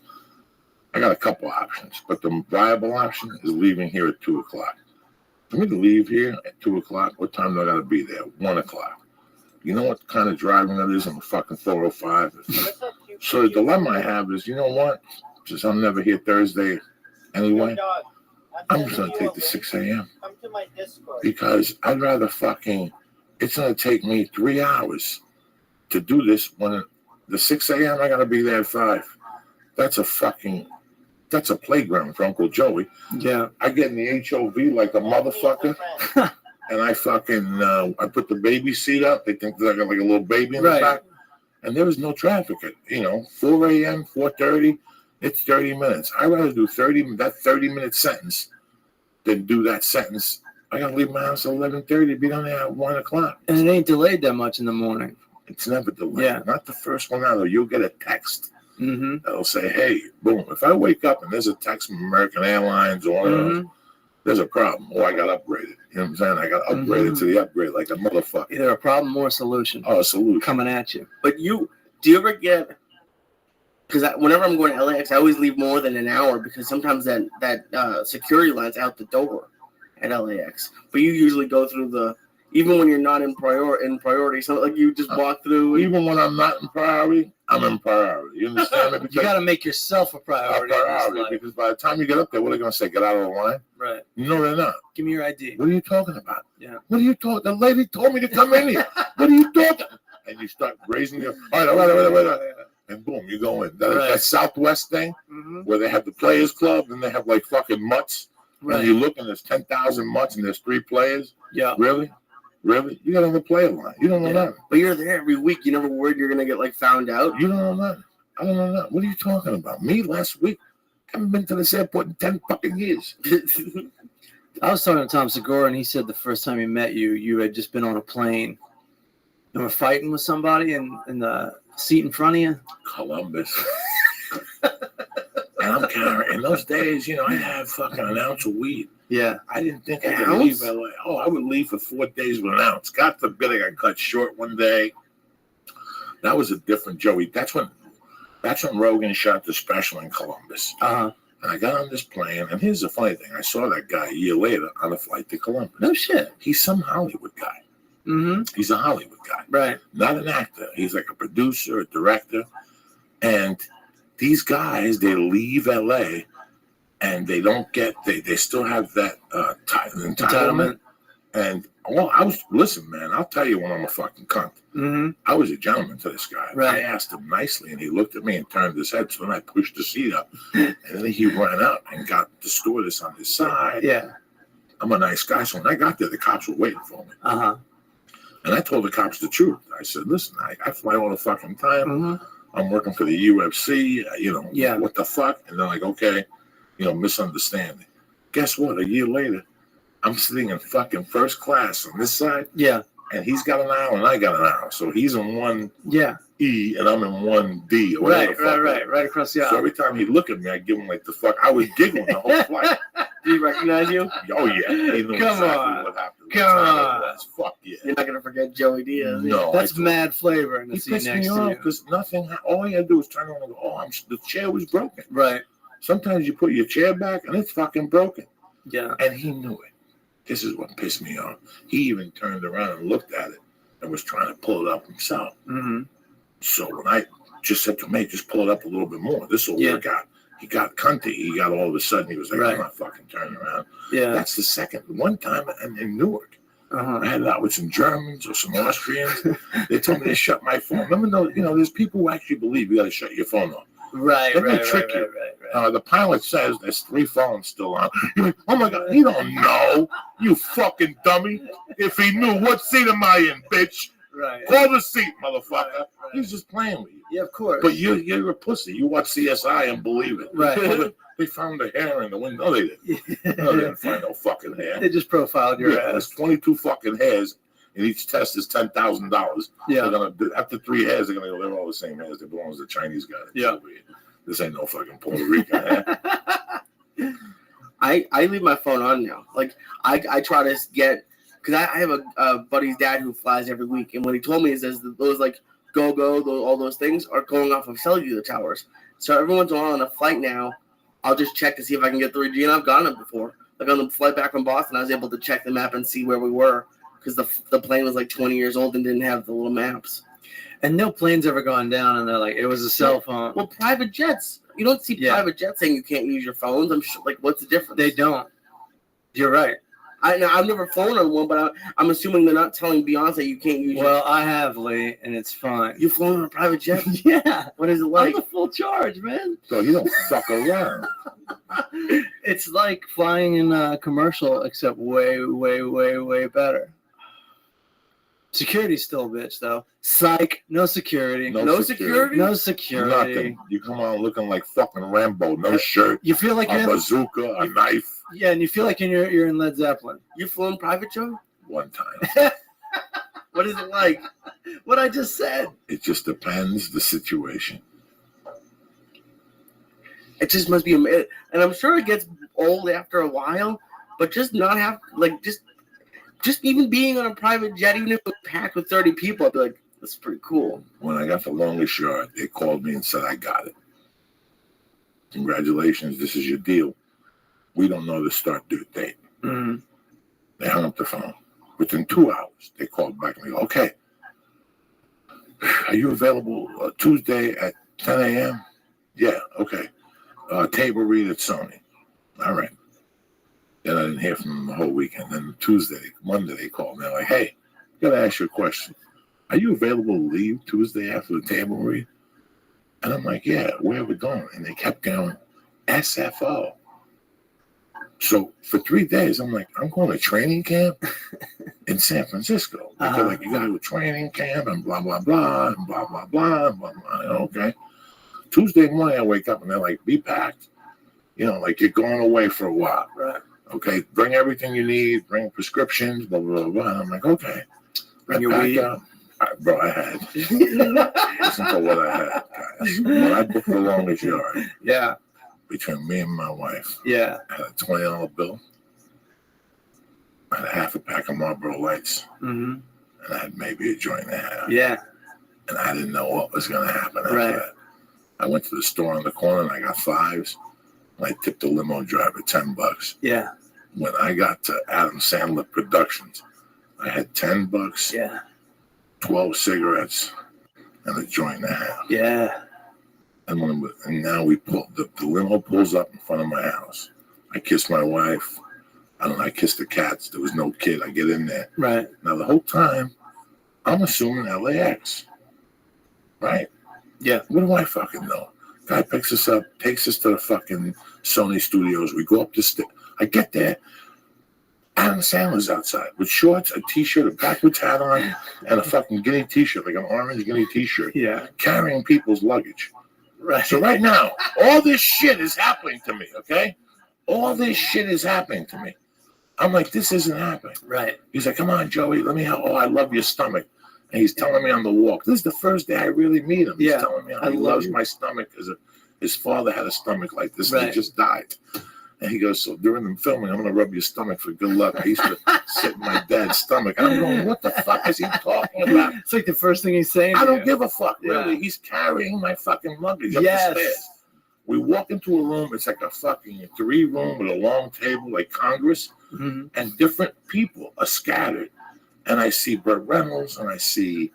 S1: I got a couple options, but the viable option is leaving here at 2 o'clock. For me to leave here at 2 o'clock, what time do I got to be there? 1 o'clock. You know what kind of driving that is on the fucking 405? So the dilemma I have is, you know what? Since I'm never here Thursday anyway, I'm just going to take the 6 a.m. Because I'd rather fucking, it's going to take me 3 hours to do this when the 6 a.m. I got to be there at 5. That's a playground for Uncle Joey.
S11: Yeah.
S1: I get in the HOV like a motherfucker. And I fucking, I put the baby seat up. They think that I got like a little baby in the back. And there was no traffic at, 4 a.m., 4:30, it's 30 minutes. I'd rather do that 30-minute sentence than do that sentence. I got to leave my house at 11:30, be down there at 1 o'clock.
S11: And it ain't delayed that much in the morning.
S1: It's never delayed.
S11: Yeah.
S1: Not the first one out. You'll get a text
S11: Mm-hmm.
S1: that'll say, hey, boom. If I wake up and there's a text from American Airlines or there's a problem. Or I got upgraded. You know what I'm saying? I got upgraded to the upgrade like a motherfucker.
S11: Either a problem or a solution.
S1: Oh, a solution.
S11: Coming at you.
S3: But do you ever get, because whenever I'm going to LAX, I always leave more than an hour because sometimes that security line's out the door at LAX. But you usually go through even when you're not in priority, so like you just walk through.
S1: Even when I'm not in priority, I'm in priority. You understand me?
S11: You got to make yourself a priority.
S1: Because by the time you get up there, what are they going to say? Get out of the line?
S11: Right.
S1: No, they're not.
S11: Give me your ID.
S1: What are you talking about?
S11: Yeah.
S1: What are you talking? The lady told me to come in here. What are you talking? And you start raising your, all right. And boom, you go in. That Southwest thing where they have the players club and they have like fucking mutts.
S11: Right.
S1: And you look and there's 10,000 mutts and there's 3 players.
S3: Yeah.
S1: Really? You got on the player line. You don't know nothing.
S3: But you're there every week. You never worried you're gonna get like found out.
S1: You don't know nothing. I don't know nothing. What are you talking about? Me last week? I haven't been to this airport in 10 fucking years.
S11: I was talking to Tom Segura, and he said the first time he met you, you had just been on a plane and were fighting with somebody in the seat in front of you.
S1: Columbus. And I'm Karen, in those days, I'd have fucking an ounce of weed.
S11: Yeah.
S1: I didn't think I
S3: An
S1: could leave
S3: ounce?
S1: LA. Oh, I would leave for 4 days with an ounce. God forbid I got cut short one day. That was a different Joey. That's when Rogan shot the special in Columbus.
S11: Uh-huh.
S1: And I got on this plane, and here's the funny thing. I saw that guy a year later on a flight to Columbus.
S11: No shit.
S1: He's some Hollywood guy.
S11: Mm-hmm.
S1: He's a Hollywood guy.
S11: Right.
S1: Not an actor. He's like a producer, a director. And these guys, they leave LA and they don't get, they still have that entitlement. And listen, man, I'll tell you when I'm a fucking cunt.
S11: Mm-hmm.
S1: I was a gentleman to this guy.
S11: Right.
S1: I asked him nicely and he looked at me and turned his head. So then I pushed the seat up and then he ran up and got the stewardess on his side.
S11: Yeah.
S1: I'm a nice guy. So when I got there, the cops were waiting for me.
S11: Uh-huh.
S1: And I told the cops the truth. I said, listen, I fly all the fucking time.
S11: Mm-hmm.
S1: I'm working for the UFC,
S11: Yeah.
S1: What the fuck? And they're like, okay, misunderstanding. Guess what? A year later, I'm sitting in fucking first class on this side,
S11: Yeah.
S1: and he's got an aisle and I got an aisle. So he's in 1E and I'm in 1D. Or whatever the fuck.
S11: Right across the
S1: So
S11: aisle.
S1: every time he'd look at me, I'd give him like the fuck. I was giggling the whole flight.
S3: Did he recognize you?
S1: Oh, yeah. He knew
S11: Come
S1: exactly
S11: on.
S1: what happened.
S11: Come
S1: What time
S11: on.
S1: it was. Fuck yeah.
S3: You're not gonna forget Joey Diaz.
S1: No.
S11: That's mad flavor in the
S1: He
S11: seat
S1: pissed
S11: next
S1: me
S11: to
S1: off
S11: you.
S1: because nothing, all you had to do was turn around and go, the chair was broken.
S11: Right.
S1: Sometimes you put your chair back and it's fucking broken.
S11: Yeah.
S1: And he knew it. This is what pissed me off. He even turned around and looked at it and was trying to pull it up himself.
S11: Mm-hmm.
S1: So when I just said to me, just pull it up a little bit more, this will work out. He got cunty. He got all of a sudden, he was like, I'm not fucking turning around.
S11: Yeah.
S1: That's the second. One time in Newark,
S11: Uh-huh.
S1: I had it out with some Germans or some Austrians. They told me to shut my phone. Remember, there's people who actually believe you got to shut your phone off.
S11: Right.
S1: They're gonna trick you. The pilot says there's 3 phones still on. You're like, oh my God, he don't know. You fucking dummy. If he knew, what seat am I in, bitch?
S11: Right.
S1: Call the seat, motherfucker. He's just playing with you.
S11: Yeah, of course.
S1: But you're a pussy. You watch CSI and believe it.
S11: Right.
S1: They found the hair in the window. No, they didn't. No, they didn't find no fucking hair.
S11: They just profiled your ass.
S1: There's 22 fucking hairs, and each test is $10,000.
S11: Yeah.
S1: They're gonna after 3 hairs, they're gonna go. They're all the same hairs. They belong to the Chinese guy.
S11: Yeah.
S1: This ain't no fucking Puerto Rican hair.
S3: I leave my phone on now. Like I try to get, because I have a buddy's dad who flies every week, and what he told me is that those like all those things are going off of cellular towers. So everyone's on a flight now. I'll just check to see if I can get 3G, and I've gotten it before. Like on the flight back from Boston, I was able to check the map and see where we were because the plane was like 20 years old and didn't have the little maps.
S11: And no plane's ever gone down, and they're like, it was a cell phone.
S3: Well, private jets. You don't see private jets saying you can't use your phones. I'm sure, like, what's the difference?
S11: They don't. You're right.
S3: I've never flown on one, but I'm assuming they're not telling Beyonce you can't use.
S11: Well, I have, Lee, and it's fine.
S3: You've flown on a private jet?
S11: Yeah.
S3: What is it like?
S11: I'm a full charge, man.
S1: So you don't fuck around.
S11: It's like flying in a commercial, except way, way, way, way better. Security's still a bitch, though. Psych. No security.
S3: No security?
S11: No security.
S1: Nothing. You come on looking like fucking Rambo. No shirt.
S11: You feel like
S1: a
S11: you're
S1: bazooka, a knife.
S11: Yeah, and you feel like you're in Led Zeppelin.
S3: You flown private, Joe?
S1: One time.
S3: What is it like?
S11: What I just said.
S1: It just depends the situation.
S3: It just must be and I'm sure it gets old after a while, but just not have like just even being on a private jet, even if it was packed with 30 people, I'd be like, that's pretty cool.
S1: When I got the longest yard, they called me and said, I got it. Congratulations, this is your deal. We don't know the start due date.
S11: Mm-hmm.
S1: They hung up the phone. Within 2 hours, they called back and they go, okay, are you available Tuesday at 10 a.m.? Yeah, okay. Table read at Sony. All right. Then I didn't hear from them the whole weekend. Then Monday, they called me. They're like, hey, got to ask you a question. Are you available to leave Tuesday after the table read? And I'm like, yeah, where are we going? And they kept going, SFO. So for 3 days, I'm like, I'm going to training camp in San Francisco. They're like, you got to do a training camp and blah, blah, blah, and blah, blah, blah, and blah, blah. Okay. Tuesday morning, I wake up and they're like, be packed. Like you're going away for a while.
S11: Right.
S1: Okay, bring everything you need, bring prescriptions, blah, blah, blah. And I'm like, okay.
S11: Bring your weed.
S1: Bro, I had. Listen to what I had, guys. When I booked the longest yard.
S11: Yeah.
S1: between me and my wife.
S11: Yeah.
S1: I had a $20 bill. I had half a pack of Marlboro Lights.
S11: Mm-hmm.
S1: And I had maybe a joint and a half.
S11: Yeah.
S1: And I didn't know what was going to happen after
S11: Right.
S1: that. I went to the store on the corner and I got 5s. And I tipped the limo driver $10.
S11: Yeah.
S1: When I got to Adam Sandler Productions, I had $10,
S11: Yeah.
S1: 12 cigarettes, and a joint and a half.
S11: Yeah.
S1: And now we pull the limo pulls up in front of my house. I kiss my wife. I kissed the cats. There was no kid. I get in there.
S11: Right.
S1: Now the whole time, I'm assuming LAX. Right?
S11: Yeah.
S1: What do I fucking know? Guy picks us up, takes us to the fucking Sony studios. We go up the stairs. I get there. Adam Sandler's outside with shorts, a t-shirt, a backwards hat on, and a fucking Guinea t-shirt, like an orange Guinea t-shirt.
S11: Yeah.
S1: Carrying people's luggage.
S11: Right.
S1: So right now, all this shit is happening to me, okay? All this shit is happening to me. I'm like, this isn't happening.
S11: Right.
S1: He's like, come on, Joey, let me help. Oh, I love your stomach. And he's telling me on the walk. This is the first day I really meet him. He's
S11: Yeah.
S1: telling me
S11: I
S1: he
S11: love
S1: loves
S11: you.
S1: my stomach because his father had a stomach like this and
S11: Right.
S1: he just died. And he goes, so during the filming, I'm going to rub your stomach for good luck. I used to sit in my dad's stomach. I'm going, what the fuck is he talking about?
S11: It's like the first thing he's saying.
S1: I
S11: to
S1: don't
S11: you.
S1: give a fuck, really.
S11: Yeah.
S1: He's carrying my fucking luggage up
S11: Yes.
S1: the stairs. We walk into a room. It's like a fucking 3-room with a long table like Congress.
S11: Mm-hmm.
S1: And different people are scattered. And I see Burt Reynolds and I see,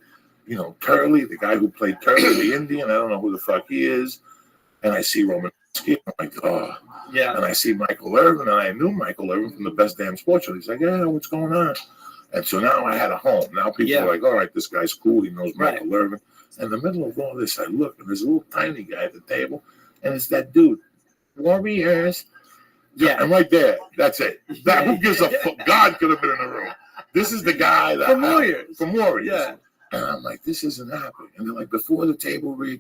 S1: Turley, the guy who played Turley, the Indian. I don't know who the fuck he is. And I see Roman. I'm like, oh.
S11: Yeah.
S1: And I see Michael Irvin, and I knew Michael Irvin from the Best Damn Sports Show. He's like, yeah, what's going on? And so now I had a home. Now people are like, all right, this guy's cool. He knows Michael Irvin. In the middle of all this, I look, and there's a little tiny guy at the table, and it's that dude. Warriors.
S11: Yeah.
S1: And right there, that's it. That who gives a fuck? God could have been in the room. This is the guy that
S11: From Warriors.
S1: From Warriors.
S11: Yeah.
S1: And I'm like, this isn't happening. And they're like, before the table read,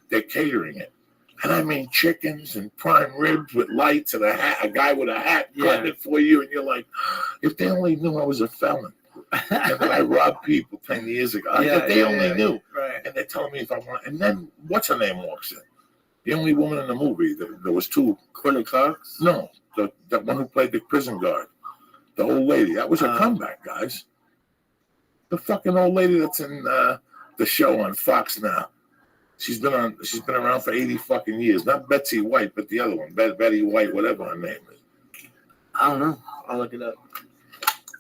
S1: they're catering it. And I mean chickens and prime ribs with lights and a guy with a hat cutting it for you. And you're like, if they only knew I was a felon and that I robbed people 10 years ago. If they only knew.
S11: Right.
S1: And they're telling me if I want. And then what's her name walks in? The only woman in the movie. There was 2.
S3: Courtney Cox?
S1: No, that one who played the prison guard. The old lady. That was her comeback, guys. The fucking old lady that's in the show on Fox now. She's been around for 80 fucking years. Not Betsy White, but the other one, Betty White, whatever her name is.
S3: I don't know. I'll look it up.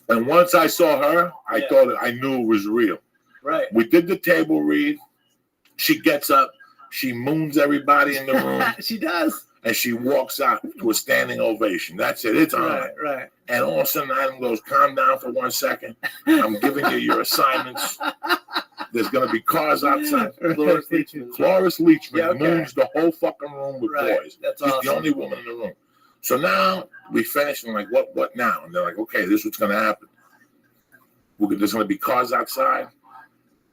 S1: And once I saw her, I knew it was real.
S11: Right.
S1: We did the table read. She gets up, she moons everybody in the room.
S11: She does.
S1: And she walks out to a standing ovation. That's it. It's on.
S11: Right.
S1: And all of a sudden, Adam goes, calm down for 1 second. I'm giving you your assignments. There's going to be cars outside.
S3: Cloris
S1: Leachman moons the whole fucking room with boys.
S11: That's
S1: She's
S11: awesome.
S1: the only woman in the room. So now we finish and I'm like, what now? And they're like, okay, this is what's going to happen. There's going to be cars outside.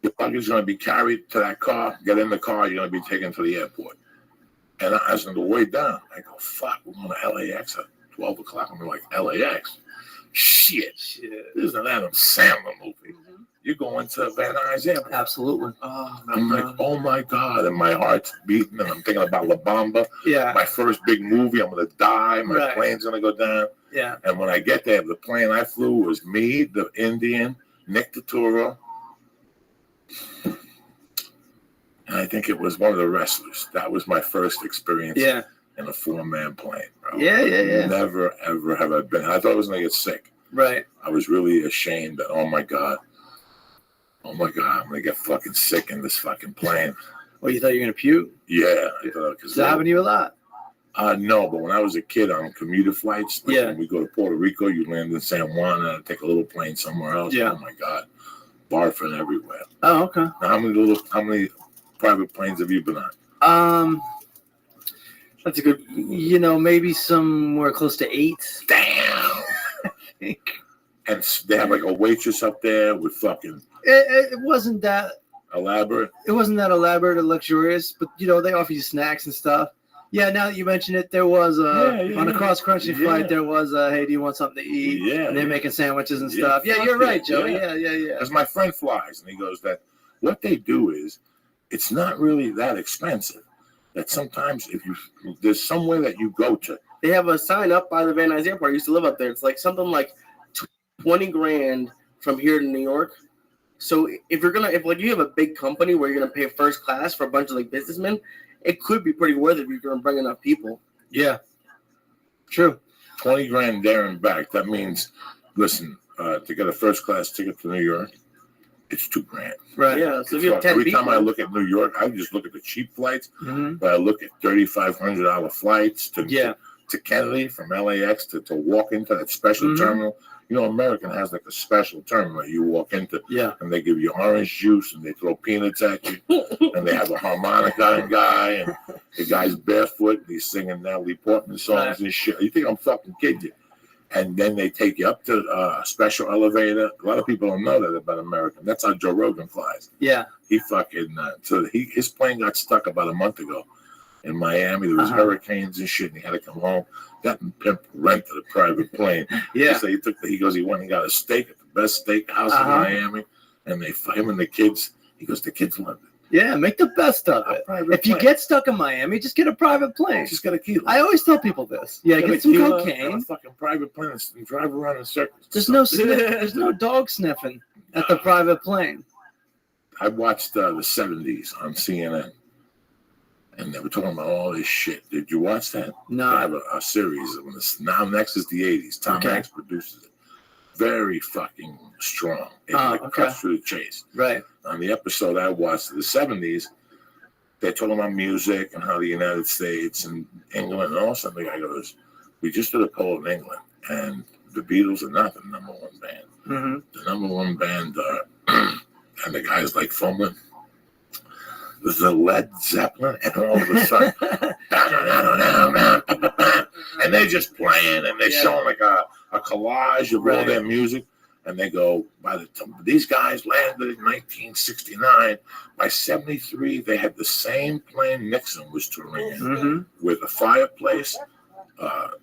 S1: Your luggage is going to be carried to that car. Get in the car. You're going to be taken to the airport. And as on the way down, I go, fuck, we're going to LAX at 12 o'clock. I'm like, LAX? Shit. This is an Adam Sandler movie. You're going to Van Nuys Airport.
S11: Absolutely.
S1: I'm like, oh my God. And my heart's beating. And I'm thinking about La Bamba.
S11: Yeah.
S1: My first big movie. I'm going to die. My plane's going to go down.
S11: Yeah.
S1: And when I get there, the plane I flew was me, the Indian, Nick Turturro, and I think it was one of the wrestlers. That was my first experience in a 4-man plane, bro.
S11: Yeah.
S1: Never, ever have I been. I thought I was going to get sick.
S11: Right.
S1: I was really ashamed that, oh my God, I'm going to get fucking sick in this fucking plane.
S11: Well, you thought you were going to puke?
S1: Yeah.
S11: Does that happen to you a lot?
S1: No, but when I was a kid on commuter flights, when we go to Puerto Rico, you land in San Juan and I take a little plane somewhere else.
S11: Yeah.
S1: Oh my God. Barfing everywhere.
S11: Oh, okay.
S1: Now, how many private planes have you been on?
S11: That's a good, maybe somewhere close to 8.
S1: Damn. And they have like a waitress up there with fucking.
S11: It wasn't that
S1: elaborate.
S11: It wasn't that elaborate or luxurious, but they offer you snacks and stuff. Yeah, now that you mention it, there was on a cross-country flight. There was hey, do you want something to eat?
S1: Yeah,
S11: and they're making sandwiches and stuff. Yeah, you're right, Joe. Yeah.
S1: Because my friend flies, and he goes that what they do is, it's not really that expensive. that sometimes there's somewhere that you go to.
S3: They have a sign up by the Van Nuys Airport. I used to live up there. It's like something like 20 grand from here to New York. So if you have a big company where you're gonna pay first class for a bunch of like businessmen, it could be pretty worth it if you're gonna bring enough people.
S11: Yeah. True.
S1: 20 grand there and back. That means, listen, to get a first class ticket to New York, it's $2,000.
S11: Right.
S3: Yeah. So if you have 10
S1: Every
S3: people,
S1: time I look at New York, I just look at the cheap flights,
S11: Mm-hmm.
S1: but I look at $3,500 flights
S11: Yeah.
S1: to Kennedy from LAX to walk into that special
S11: Mhm.
S1: terminal. You know, American has like a special terminal you walk into,
S11: Yeah.
S1: and they give you orange juice and they throw peanuts at you, and they have a harmonica guy, and the guy's barefoot and he's singing Natalie Portman songs and shit. You think I'm fucking kidding you? And then they take you up to a special elevator. A lot of people don't know that about American. That's how Joe Rogan flies.
S11: Yeah.
S1: He fucking his plane got stuck about a month ago in Miami. There was hurricanes and shit, and he had to come home. That pimp rented a private plane.
S11: Yeah.
S1: So he went and got a steak at the best steakhouse in Miami, and him and the kids. He goes, the kids love it.
S11: Yeah, make the best of it. If you get stuck in Miami, just get a private plane.
S1: Just get a kilo.
S11: I always tell people this. Yeah, get some cocaine.
S1: A fucking private plane and drive around in circles.
S11: There's no dog sniffing at the private plane.
S1: I watched the 70s on CNN, and they were talking about all this shit. Did you watch that?
S11: No.
S1: They have a series. Now next is the 80s. Tom Hanks produces it. Very fucking strong. It cuts through the chase.
S11: Right.
S1: On the episode I watched of the 70s, they're talking about music and how the United States and England, and all of a sudden the guy goes, we just did a poll in England, and the Beatles are not the number one band.
S11: Mm-hmm.
S1: The number one band, and the guy's like fumbling, the Led Zeppelin, and all of a sudden, and they're just playing, and they're showing like a collage of all their music, and they go, by the time these guys landed in 1969, by 73, they had the same plane Nixon was touring in, with a fireplace,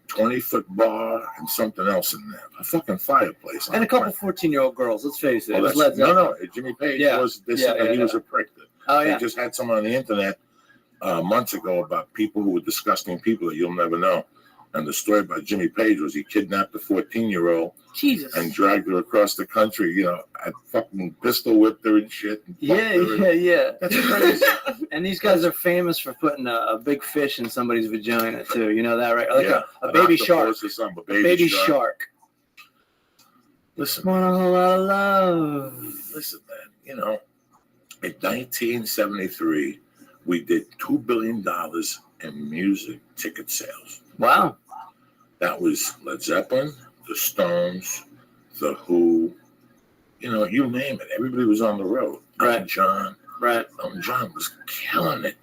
S1: 20-foot bar, and something else in there. A fucking fireplace.
S11: And a couple 14-year-old girls, let's face it.
S1: No, Jimmy Page was this, and he was a prick. They just had someone on the internet months ago about people who were disgusting people that you'll never know. And the story about Jimmy Page was he kidnapped a 14-year-old and dragged her across the country, you know, and fucking pistol whipped her and shit. And
S11: Yeah.
S1: That's crazy.
S11: And these guys are famous for putting a big fish in somebody's vagina, too. You know that, right? Like a baby shark.
S1: A
S11: baby shark.
S1: Listen.
S11: Want a whole lot of love.
S1: Listen, man, you know, in 1973, we did $2 billion in music ticket sales.
S11: Wow.
S1: That was Led Zeppelin, the Stones, the Who, you know, you name it. Everybody was on the road.
S11: Right.
S1: John.
S11: Right.
S1: John was killing it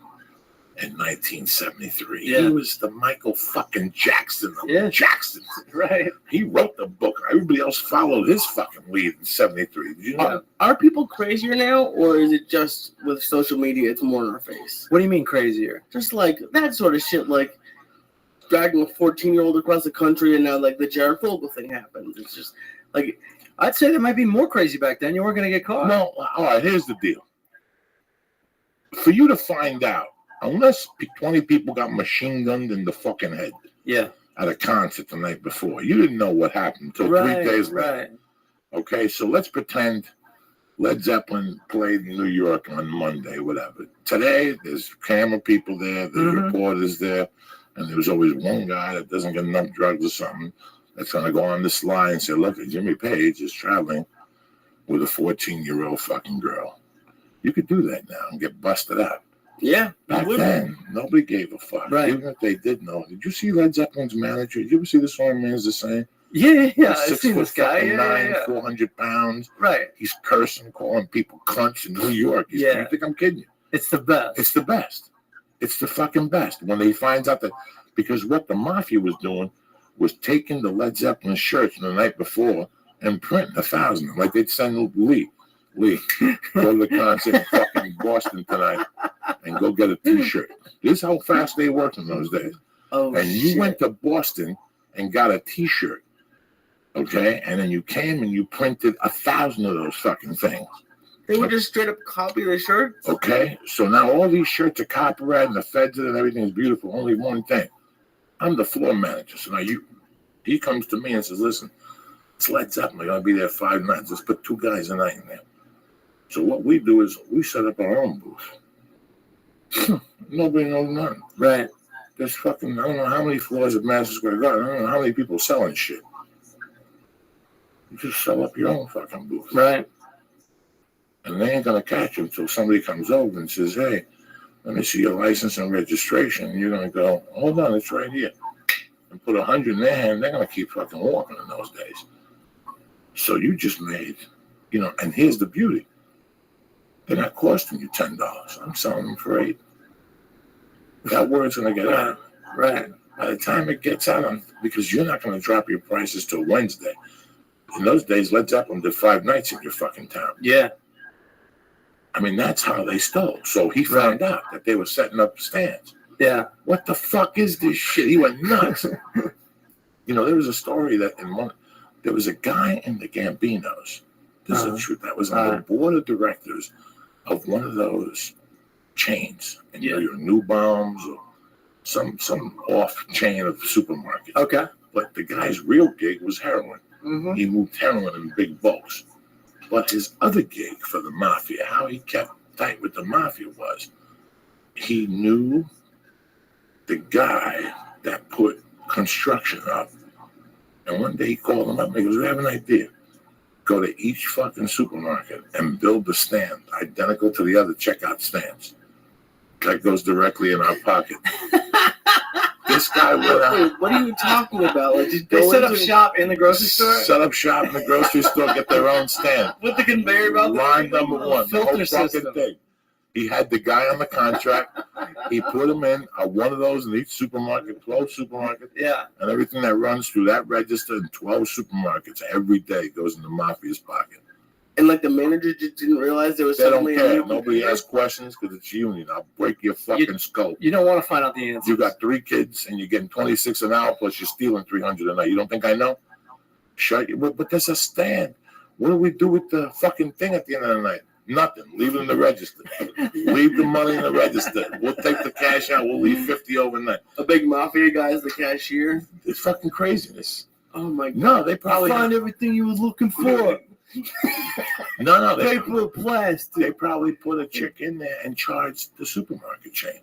S1: in 1973.
S11: Yeah.
S1: He was the Michael fucking Jackson of Jackson.
S11: Right.
S1: He wrote the book. Everybody else followed his fucking lead in 73. Did you know?
S3: Are people crazier now, or is it just with social media, it's more in our face?
S11: What do you mean crazier?
S3: Just like that sort of shit, like dragging a 14-year-old across the country, and now like the Jared Fogle thing happened. It's just like,
S11: I'd say there might be more crazy back then. You weren't going to get caught.
S1: No, all right, here's the deal. For you to find out, unless 20 people got machine gunned in the fucking head at a concert the night before, you didn't know what happened until 3 days later. Okay, so let's pretend Led Zeppelin played in New York on Monday, whatever. Today, there's camera people there, there's reporters there, and there's always one guy that doesn't get enough drugs or something that's going to go on this line and say, look, Jimmy Page is traveling with a 14-year-old fucking girl. You could do that now and get busted out.
S3: Yeah.
S1: Back then, nobody gave a fuck.
S11: Right.
S1: Even if they did know. Did you see Led Zeppelin's manager? Did you ever see the song Man's the Same?
S11: Yeah.
S1: He's
S11: I've seen this guy.
S1: 6'9", 400 pounds.
S11: Right.
S1: He's cursing, calling people cunts in New York. You think I'm kidding you?
S11: It's the best.
S1: It's the best. It's the fucking best. When he finds out that, because what the mafia was doing was taking the Led Zeppelin shirts the night before and printing 1,000. Like they'd send Lee, go to the concert in fucking Boston tonight and go get a T-shirt. This is how fast they worked in those days.
S3: Oh,
S1: and you went to Boston and got a T-shirt, okay? And then you came and you printed 1,000 of those fucking things.
S3: They would just straight up copy the shirts.
S1: Okay, so now all these shirts are copyrighted and the feds and everything is beautiful. Only one thing. I'm the floor manager. So now he comes to me and says, listen, it's Led Zeppelin. We're going to be there 5 nights. Let's put 2 guys a night in there. So what we do is we set up our own booth. Nobody knows nothing.
S3: Right.
S1: There's fucking, I don't know how many floors of Madison Square Garden. I don't know how many people selling shit. You just sell up your own fucking booth.
S3: Right.
S1: And they ain't going to catch you until somebody comes over and says, hey, let me see your license and registration. And you're going to go, hold on, it's right here. And put 100 in their hand. They're going to keep fucking walking in those days. So you just made, and here's the beauty. They're not costing you $10. I'm selling them for $8. That word's going to get out.
S3: Right.
S1: By the time it gets out, because you're not going to drop your prices till Wednesday. In those days, Led Zeppelin did 5 nights in your fucking town.
S3: Yeah.
S1: I mean, that's how they stole. So he found out that they were setting up stands.
S3: Yeah.
S1: What the fuck is this shit? He went nuts. There was a story that there was a guy in the Gambinos. This is the truth. That was on the board of directors of one of those chains. And your New Bombs or some off chain of supermarkets.
S3: Okay.
S1: But the guy's real gig was heroin.
S3: Mm-hmm.
S1: He moved heroin in big bulks. But his other gig for the mafia, how he kept tight with the mafia was, he knew the guy that put construction up. And one day he called him up and he goes, we have an idea. Go to each fucking supermarket and build the stand identical to the other checkout stands. That goes directly in our pocket. This guy went out.
S3: Wait, what are you talking about? Like,
S11: They set up shop in the grocery store?
S1: Set up shop in the grocery store, get their own stand.
S11: With the conveyor belt?
S1: Line number 1, the whole
S11: Filter
S1: fucking
S11: system.
S1: thing. He had the guy on the contract. He put him in one of those in each supermarket, 12 supermarkets.
S3: Yeah.
S1: And everything that runs through that register in 12 supermarkets every day goes in the mafia's pocket.
S3: And like the manager just didn't realize there was
S1: They don't
S3: suddenly
S1: care. Nobody asks questions because it's union. I'll break your fucking skull.
S11: You don't want to find out the answer.
S1: You got 3 kids and you're getting 26 an hour plus you're stealing 300 a night. You don't think I know? Shut you. But there's a stand. What do we do with the fucking thing at the end of the night? Nothing. Leave it in the register. Leave the money in the register. We'll take the cash out. We'll leave 50 overnight.
S3: A big mafia guy is the cashier.
S1: It's fucking craziness.
S3: Oh my god.
S1: No, they probably
S11: Find everything you was looking for.
S1: No, they
S11: Paper, plastic.
S1: They probably put a chick in there and charged the supermarket chain.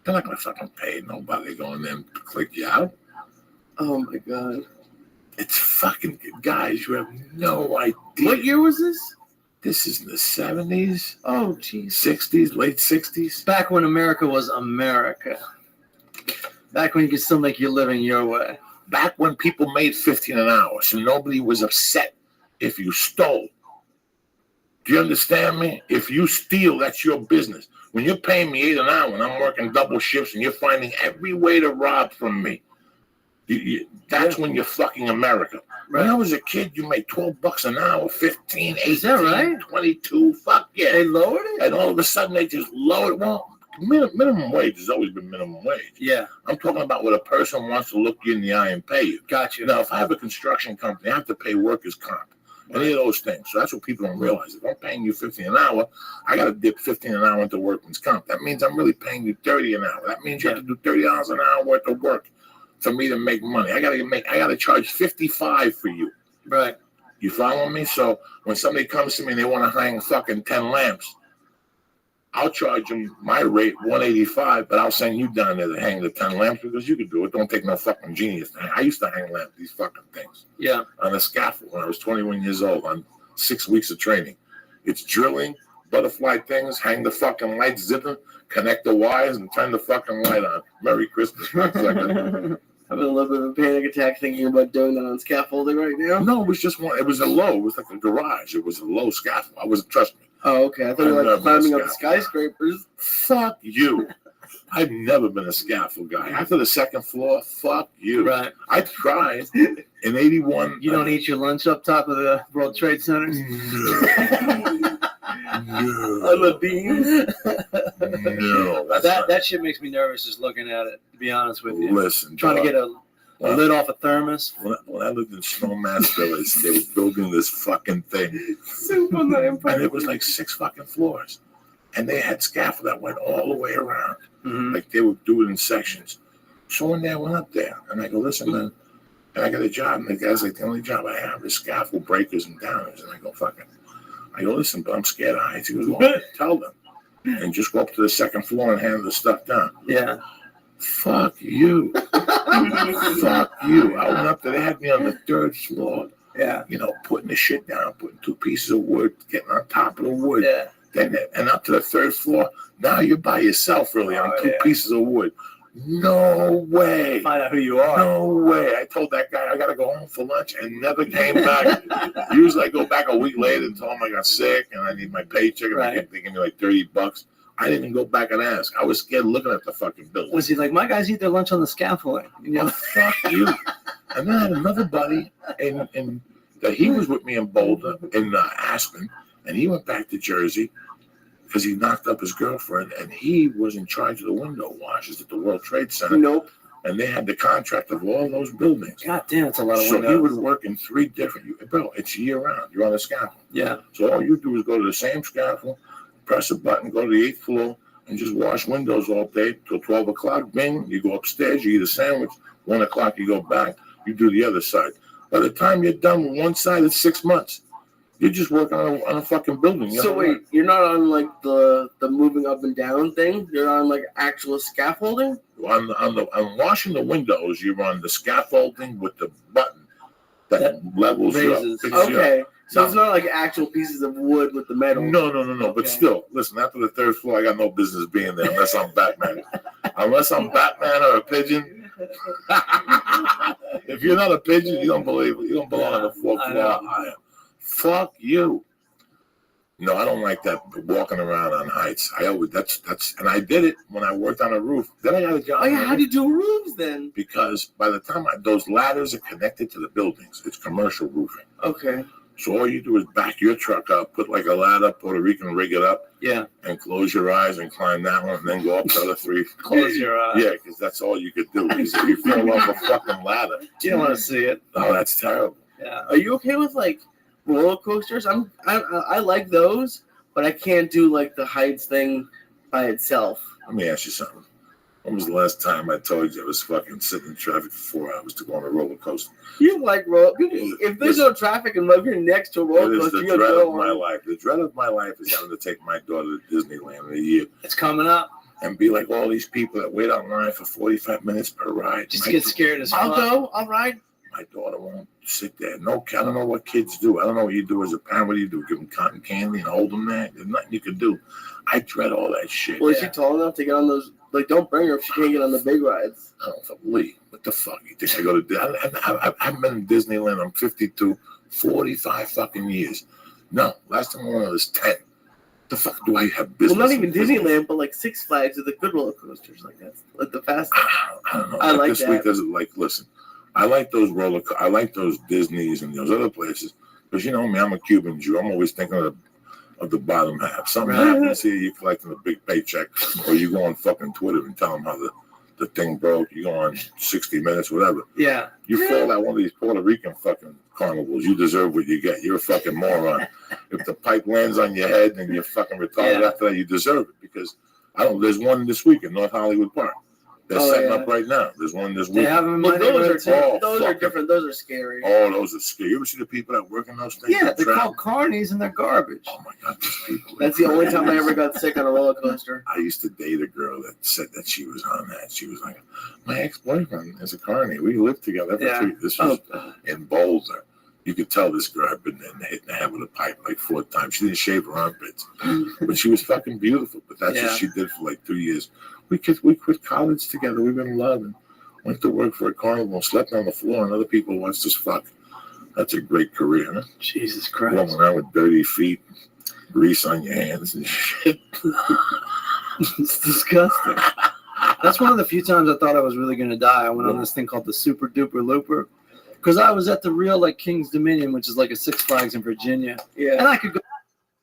S1: They're not gonna fucking pay nobody going there and click you out.
S3: Oh my god.
S1: It's fucking guys. You have no idea.
S3: What year was this?
S1: This is in the 70s.
S3: Oh jeez.
S1: 60s, late 60s.
S11: Back when America was America. Back when you could still make your living your way.
S1: Back when people made 15 an hour, so nobody was upset if you stole. Do you understand me? If you steal, that's your business. When you're paying me $8 an hour and I'm working double shifts and you're finding every way to rob from me, that's when you're fucking America.
S3: Right.
S1: When I was a kid, you made $12 an hour, 15, 18,
S11: Is that right?
S1: 22. Fuck yeah.
S3: They lowered it?
S1: And all of a sudden they just lowered it. Well, minimum wage has always been minimum wage.
S11: Yeah.
S1: I'm talking about what a person wants to look you in the eye and pay you.
S11: Got you.
S1: Now, if I have a construction company, I have to pay workers' comp. Any of those things. So that's what people don't realize. If I'm paying you $15 an hour, I got to dip $15 an hour into workman's comp. That means I'm really paying you $30 an hour. That means you have to do $30 an hour worth of work for me to make money. I got to charge $55 for you.
S11: Right.
S1: You follow me? So when somebody comes to me and they want to hang fucking 10 lamps, I'll charge them my rate, $185, but I'll send you down there to hang the 10 lamps because you can do it. Don't take no fucking genius. I used to hang lamps, these fucking things.
S11: Yeah.
S1: On a scaffold when I was 21 years old on 6 weeks of training. It's drilling, butterfly things, hang the fucking lights, zip them, connect the wires, and turn the fucking light on. Merry Christmas.
S3: Having a little bit of a panic attack thinking about doing that on scaffolding right now.
S1: No, it was just one. It was a low. It was like a garage. It was a low scaffold. I wasn't, trust me.
S3: Oh, okay. I thought you were like climbing up skyscrapers.
S1: Fuck you. I've never been a scaffold guy. After the second floor, fuck you.
S11: Right.
S1: I tried in 81.
S11: You don't eat your lunch up top of the World Trade Center?
S1: No.
S3: On the beams.
S1: No.
S11: That shit makes me nervous just looking at it, to be honest with you.
S1: Listen,
S11: Trying to get a Lid off a thermos.
S1: When I lived in Snowmass Village, they were building this fucking thing. And it was like 6 fucking floors. And they had scaffold that went all the way around.
S11: Mm-hmm.
S1: Like they would do it in sections. So one day I went up there and I go, listen, man, and I got a job. And the guy's like, the only job I have is scaffold breakers and downers. And I go, fuck it. I go, listen, but I'm scared of heights. He goes, well, tell them. And just go up to the 2nd floor and hand the stuff down.
S11: Yeah.
S1: Fuck you. Fuck you. I went up there. They had me on the 3rd floor.
S11: Yeah.
S1: You know, putting the shit down, putting 2 pieces of wood, getting on top of the wood.
S11: Yeah.
S1: And up to the 3rd floor. Now you're by yourself, really, on 2 pieces of wood. No way.
S11: Find out who you are.
S1: No way. I told that guy I got to go home for lunch and never came back. Usually I go back a week later and tell him I got sick and I need my paycheck and they give me like $30. I didn't even go back and ask. I was scared looking at the fucking building.
S11: Was he like, my guys eat their lunch on the scaffolding?
S1: You know, fuck you. And then I had another buddy in that he was with me in Boulder, in Aspen, and he went back to Jersey because he knocked up his girlfriend, and he was in charge of the window washers at the World Trade Center.
S11: Nope.
S1: And they had the contract of all those buildings.
S11: God damn, it's a lot of
S1: So
S11: windows.
S1: he would work in 3 different, bro, it's year round. You're on a scaffold.
S11: Yeah.
S1: So all you do is go to the same scaffold, press a button, go to the 8th floor, and just wash windows all day till 12 o'clock. Bing, you go upstairs, you eat a sandwich. 1 o'clock, you go back, you do the other side. By the time you're done with one side, it's 6 months. You're just working on a fucking building.
S3: So wait, you're not on like the moving up and down thing? You're on like actual scaffolding?
S1: On washing the windows, you're on the scaffolding with the button that levels you up.
S11: raises.
S3: Okay. So it's not like actual pieces of wood with the metal.
S1: No. But
S3: Okay.
S1: still, listen, after the 3rd floor, I got no business being there unless I'm Batman. Unless I'm Batman or a pigeon. If you're not a pigeon, you don't believe it. You don't belong on the 4th floor. I am. Fuck you. No, I don't like that walking around on heights. And I did it when I worked on a roof. Then I got a job.
S3: Oh yeah, how do you do roofs then?
S1: Because by the time those ladders are connected to the buildings, it's commercial roofing.
S3: Okay.
S1: So all you do is back your truck up, put like a ladder, Puerto Rican, rig it up,
S11: Yeah.
S1: and close your eyes and climb that one, and then go up the other 3.
S11: Close your eyes.
S1: Yeah, because that's all you could do. Because if you fall off a fucking ladder,
S11: You don't want to see it.
S1: oh, that's terrible.
S11: Yeah.
S3: Are you okay with like roller coasters? I like those, but I can't do like the heights thing by itself.
S1: Let me ask you something. When was the last time I told you I was fucking sitting in traffic for 4 hours to go on a roller coaster?
S3: You like roller? If there's no traffic and if you're next to a
S1: It
S3: roller
S1: is
S3: coaster,
S1: the
S3: you'll
S1: dread
S3: go
S1: of my
S3: on.
S1: life. The dread of my life is having to take my daughter to Disneyland in a year
S11: It's coming up.
S1: and be like all these people that wait online for 45 minutes per ride.
S11: Just get scared as fuck.
S3: I'll go. I'll ride.
S1: My daughter won't sit there. No, I don't know what kids do. I don't know what you do as a parent. What do you do? Give them cotton candy and hold them there? There's nothing you can do. I dread all that shit.
S3: Well, is she tall enough to get on those? Like, don't bring her if she can't get on the big rides.
S1: I don't know, Lee, what the fuck? You think I go to I haven't been in Disneyland. I'm 52, 45 fucking years. No, last time I went was 10. The fuck do I have business?
S3: Well, not even
S1: in Disney?
S3: Disneyland, but like Six Flags are the good roller coasters. Like that's like the fast.
S1: I don't know.
S3: I like
S1: this
S3: that.
S1: week doesn't like. Listen, I like those I like those Disneys and those other places because you know me. I'm a Cuban Jew. I'm always thinking of the bottom half. Something happens here, you're collecting a big paycheck, or you go on fucking Twitter and tell them how the thing broke. You go on 60 Minutes, whatever.
S11: Yeah.
S1: You fall out one of these Puerto Rican fucking carnivals, you deserve what you get. You're a fucking moron. If the pipe lands on your head and you're fucking retarded after that, you deserve it. Because there's one this week in North Hollywood Park. They're setting up right now. There's one this week.
S11: They have them in my
S3: But those
S11: neighborhood,
S3: are
S11: too.
S3: different. Those are scary.
S1: Oh, those are scary. You ever see the people that work in those things?
S11: Yeah,
S1: that
S11: they're
S1: travel?
S11: called carnies and they're garbage.
S1: Oh my God, these people.
S3: That's the only time I ever got sick on a roller coaster.
S1: I used to date a girl that said that she was on that. She was like, my ex-boyfriend is a carny. We lived together for 3 This was in Boulder. You could tell this girl had been hit in the head with a pipe like 4 times. She didn't shave her armpits. But she was fucking beautiful. But that's what she did for like 2 years. We quit college together. We've been in love and went to work for a carnival, slept on the floor, and other people watched us fuck. That's a great career, huh?
S11: Jesus Christ.
S1: Walking around with dirty feet, grease on your hands and shit.
S11: It's disgusting. That's one of the few times I thought I was really going to die. I went on this thing called the Super Duper Looper. Because I was at the real King's Dominion, which is like a Six Flags in Virginia.
S3: Yeah.
S11: And I could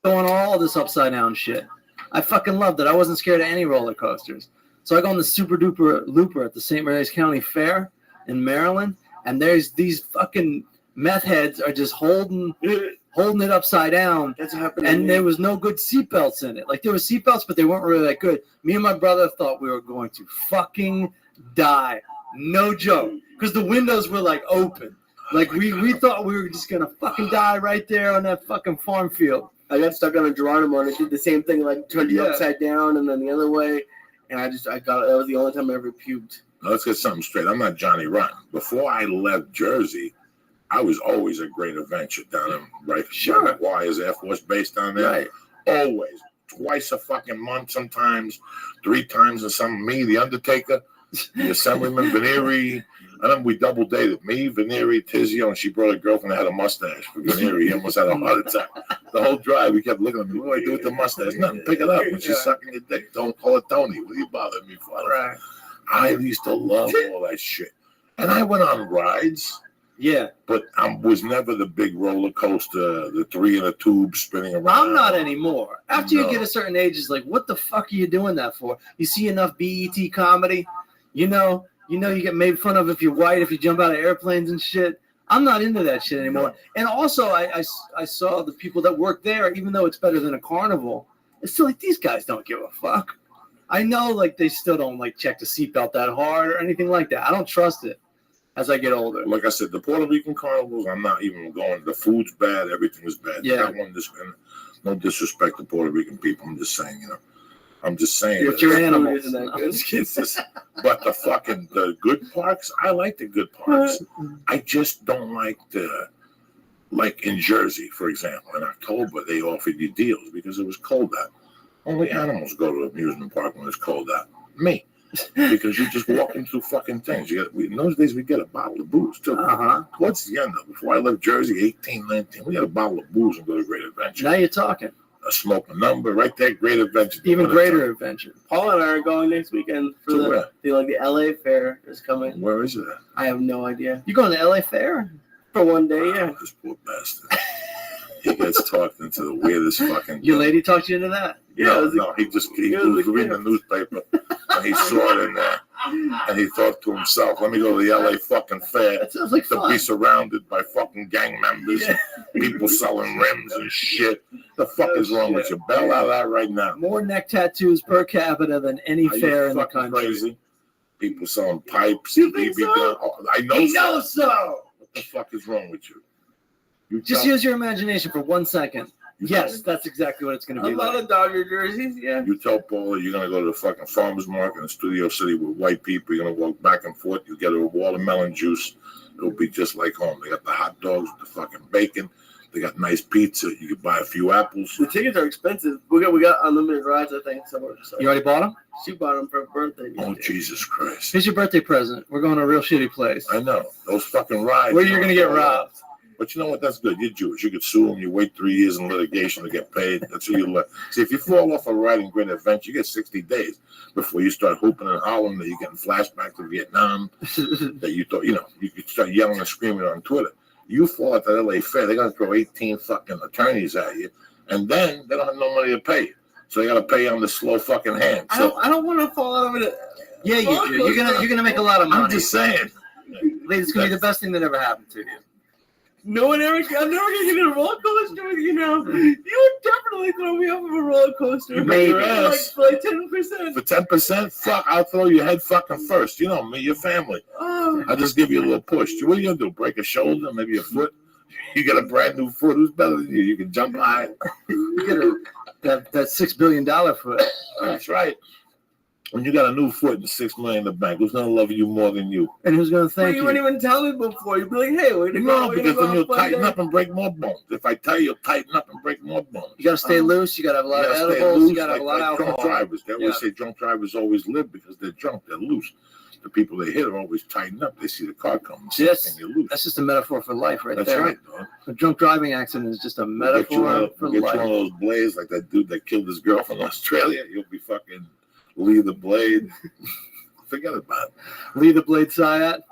S11: go on all this upside down shit. I fucking loved it. I wasn't scared of any roller coasters. So I go on the Super Duper Looper at the St. Mary's County Fair. in Maryland, and there's these fucking meth heads are just holding it upside down.
S3: That's happening.
S11: And there was no good seatbelts in it. Like, there were seatbelts, but they weren't really that good. Me and my brother thought we were going to fucking die. No joke. Because the windows were, like, open. Like, we thought we were just going to fucking die right there on that fucking farm field.
S3: I got stuck on a Geronimo and I did the same thing, like turned you upside down and then the other way. And that was the only time I ever puked.
S1: Now, let's get something straight. I'm not Johnny Rotten. Before I left Jersey, I was always a great adventure down in right Wires Air Force Base down there.
S11: Right.
S1: Always. Twice a fucking month sometimes. 3 times in some me, the Undertaker, the Assemblyman, Veneri. I remember we double dated. Me, Veneri, Tizio, and she brought a girlfriend that had a mustache. For Veneri, he almost had a heart attack. The whole drive, we kept looking at me. What do I do with the mustache? Nothing. Pick it up. When she's sucking your dick, don't call it Tony. What are you bothering me for?
S11: Right.
S1: I used to love all that shit. And I went on rides.
S11: Yeah.
S1: But I was never the big roller coaster, the 3 in a tube spinning around.
S11: I'm not anymore. After you get a certain age, it's like, what the fuck are you doing that for? You see enough BET comedy, you know you get made fun of if you're white, if you jump out of airplanes and shit. I'm not into that shit anymore. No. And also, I saw the people that work there, even though it's better than a carnival, it's still like, these guys don't give a fuck. I know, like, they still don't, like, check the seatbelt that hard or anything like that. I don't trust it as I get older.
S1: Like I said, the Puerto Rican carnivals, I'm not even going. The food's bad. Everything is bad.
S11: Yeah.
S1: No disrespect to Puerto Rican people. I'm just saying, I'm just saying.
S11: But your animals.
S1: But the good parks, I like the good parks. I just don't like like in Jersey, for example, in October, they offered you deals because it was cold out. Only animals go to an amusement park when it's cold out. Me. Because you're just walking through fucking things. In those days, we get a bottle of booze, too. Towards the end of it, before I left Jersey, 18, 19, we had a bottle of booze and go to Great Adventure.
S11: Now you're talking.
S1: A smoke a number right there, Great Adventure.
S11: Even greater adventure.
S3: Paul and I are going next weekend for the LA Fair is coming.
S1: Where is it?
S3: I have no idea.
S11: You going to LA Fair?
S3: For one day, yeah.
S1: This poor bastard. He gets talked into the weirdest fucking
S11: Your lady talked you into that?
S1: Yeah, he was reading the newspaper and he saw it in there and he thought to himself, let me go to the LA fucking fair.
S11: That sounds like fun.
S1: Be surrounded by fucking gang members and people selling rims and shit. The fuck is wrong with you? Bail out of that right now.
S11: More neck tattoos per capita than any fair in the country.
S1: Crazy? People selling pipes.
S3: You think so?
S1: I know
S11: he knows so.
S1: What the fuck is wrong with you?
S11: Just use your imagination for 1 second. Yes, that's exactly what it's going to be.
S3: A lot of Dodger jerseys, yeah.
S1: You tell Paula you're going to go to the fucking farmer's market in Studio City with white people. You're going to walk back and forth. You get a watermelon juice. It'll be just like home. They got the hot dogs with the fucking bacon. They got nice pizza. You can buy a few apples.
S3: The tickets are expensive. We got unlimited rides, I think. Somewhere. So.
S11: You already bought them?
S3: She bought them for her birthday.
S1: Oh, Jesus Christ.
S11: Here's your birthday present. We're going to a real shitty place.
S1: I know. Those fucking rides.
S11: Where you're going to get robbed.
S1: But you know what? That's good. You're Jewish. You could sue them. You wait 3 years in litigation to get paid. That's what you let. See, if you fall off a ride in Great Adventure, you get 60 days before you start hooping and hollering that you're getting flashbacks to Vietnam, that you thought, you could start yelling and screaming on Twitter. You fall at the LA Fair, they're going to throw 18 fucking attorneys at you, and then they don't have no money to pay you. So they got to pay you on the slow fucking hand. So,
S3: I don't want to fall out of it.
S11: Yeah, you do. You're gonna make a lot of money.
S1: I'm just saying.
S11: It's going to be the best thing that ever happened to you.
S3: I'm never gonna get in a roller coaster with you now. You would definitely throw me off of a roller coaster.
S11: Maybe.
S3: Like 10%.
S1: For 10%? Fuck, I'll throw your head fucking first. You know me, your family. I'll just give you a little push. What are you gonna do? Break a shoulder, maybe a foot? You got a brand new foot. Who's better than you? You can jump high.
S11: You get that $6 billion foot.
S1: That's right. When you got a new foot and $6 million in the bank, who's gonna love you more than you?
S11: And who's gonna thank you?
S3: You wouldn't even tell me before. You'd be like, "Hey, wait a minute."
S1: No, because then you'll tighten up and break more bones. If I tell you, you'll tighten up and break more bones.
S11: You gotta stay loose. You gotta have a lot of edibles. You gotta have a lot of alcohol.
S1: Drunk drivers. They always say drunk drivers always live because they're drunk. They're loose. The people they hit are always tightened up. They see the car coming.
S11: Yes,
S1: you're loose.
S11: That's just a metaphor for life, right there.
S1: That's right, dog.
S11: A drunk driving accident is just a metaphor for life.
S1: Get you one of those blades like that dude that killed his girl from Australia. You'll be fucking Lee the Blade. Forget about it.
S11: Lee the Blade Syat.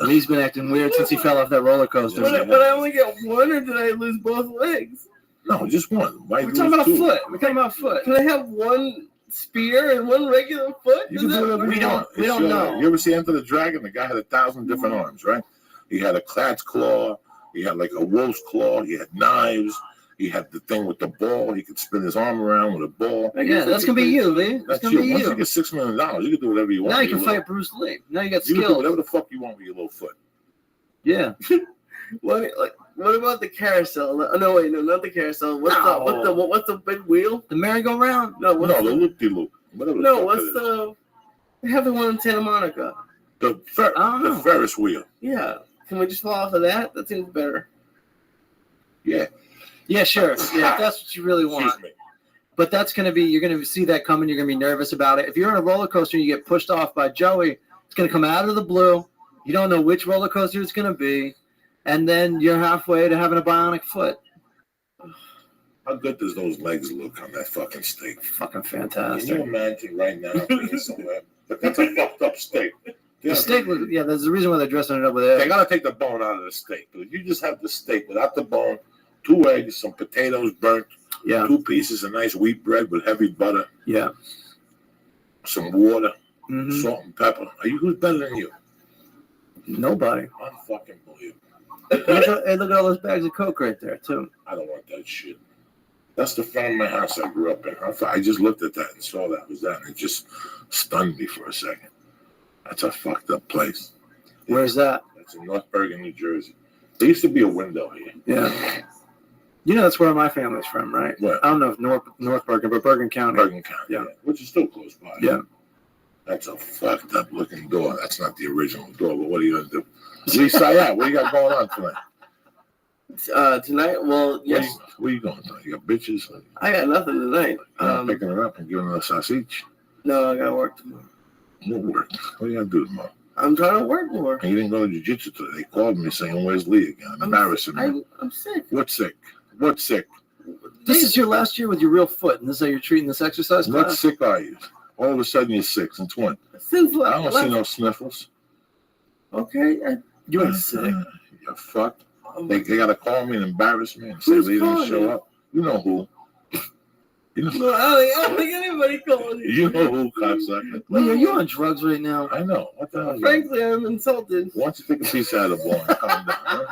S11: Lee's been acting weird since he fell off that roller coaster.
S3: But I only get one, or did I lose both legs?
S1: No, just one.
S11: We're talking about a foot. We're talking about a foot.
S3: Can I have one spear and one regular foot?
S1: You can do whatever you want.
S11: we don't know.
S1: You ever see Enter the Dragon? The guy had 1,000 different arms, right? He had a cat's claw. He had like a wolf's claw. He had knives. He had the thing with the ball. He could spin his arm around with a ball.
S11: Yeah, that's gonna be you, Lee. That's
S1: That's
S11: gonna
S1: you.
S11: be
S1: Once you
S11: you.
S1: get $6 million, you can do whatever you want.
S11: Now you
S1: with
S11: can
S1: your
S11: fight Bruce Lee. Now you got
S1: little- You can do
S11: skills.
S1: whatever the fuck you want with your little foot.
S11: Yeah.
S3: What about the carousel? No, wait, no, not the carousel. What's the big wheel?
S11: The merry-go-round.
S3: No, what's
S1: No, the loop-de-loop. Whatever the
S3: no,
S1: fuck
S3: what's
S1: it is.
S3: the? They have the one in Santa Monica.
S1: The
S11: I don't know.
S1: Ferris wheel.
S3: Yeah, can we just fall off of that? That seems better.
S1: Yeah.
S11: Yeah, sure. Yeah, if that's what you really want.
S1: Excuse me.
S11: But that's going to be, you're going to see that coming. You're going to be nervous about it. If you're on a roller coaster and you get pushed off by Joey, it's going to come out of the blue. You don't know which roller coaster it's going to be. And then you're halfway to having a bionic foot.
S1: How good does those legs look on that fucking steak?
S11: Fucking
S1: Can you
S11: fantastic.
S1: imagine right now being somewhere? But that's a fucked up steak.
S11: The steak, yeah, there's a reason why they're dressing it up with
S1: They
S11: eggs.
S1: gotta take the bone out of the steak. But if you just have the steak without the bone, 2 eggs, some potatoes burnt,
S11: Yeah,
S1: 2 pieces of nice wheat bread with heavy butter,
S11: yeah.
S1: some water,
S11: hmm
S1: salt and pepper. Who's better than you?
S11: Nobody.
S1: Unfucking believable.
S11: Hey, look at all those bags of Coke right there, too.
S1: I don't want that shit. That's the front of my house I grew up in. I just looked at that and saw that was that, and it just stunned me for a second. That's a fucked up place.
S11: Where's that?
S1: That's in North Bergen, New Jersey. There used to be a window here.
S11: Yeah. You know that's where my family's from, right?
S1: What?
S11: I don't know if North Bergen, but Bergen County.
S1: Bergen County.
S11: Yeah.
S1: Which is still close by.
S11: Yeah.
S1: That's a fucked up looking door. That's not the original door, but what are you gonna do? Sayat, what do you got going on tonight?
S3: Tonight, well, yes,
S1: Where you going tonight? You got bitches?
S3: I got nothing tonight.
S1: You're not picking her up and giving her a sausage?
S3: No, I got work tomorrow.
S1: What work? What are you gonna do tomorrow?
S3: I'm trying to work more.
S1: And you didn't go to jiu-jitsu today. They called me saying, where's Lee again? I'm embarrassing me.
S3: I'm sick.
S1: What's sick? What's sick?
S11: This is your last year with your real foot, and this is how you're treating this exercise
S1: What
S11: class?
S1: sick are you? All of a sudden you're sick. Since when?
S3: Since
S1: I don't see no sniffles.
S3: Okay,
S11: You ain't sick.
S1: You're fucked. They gotta call me and embarrass me and say
S3: Who's
S1: Lee didn't
S3: calling
S1: show
S3: you?
S1: up. You know who. You know,
S3: no, I don't think anybody called you.
S1: you know who, cocksucker.
S11: Lee, are you on drugs right now?
S1: I know. What the hell?
S3: Frankly, I'm insulted.
S1: Why don't you take a piece out of the ball and calm down? Huh?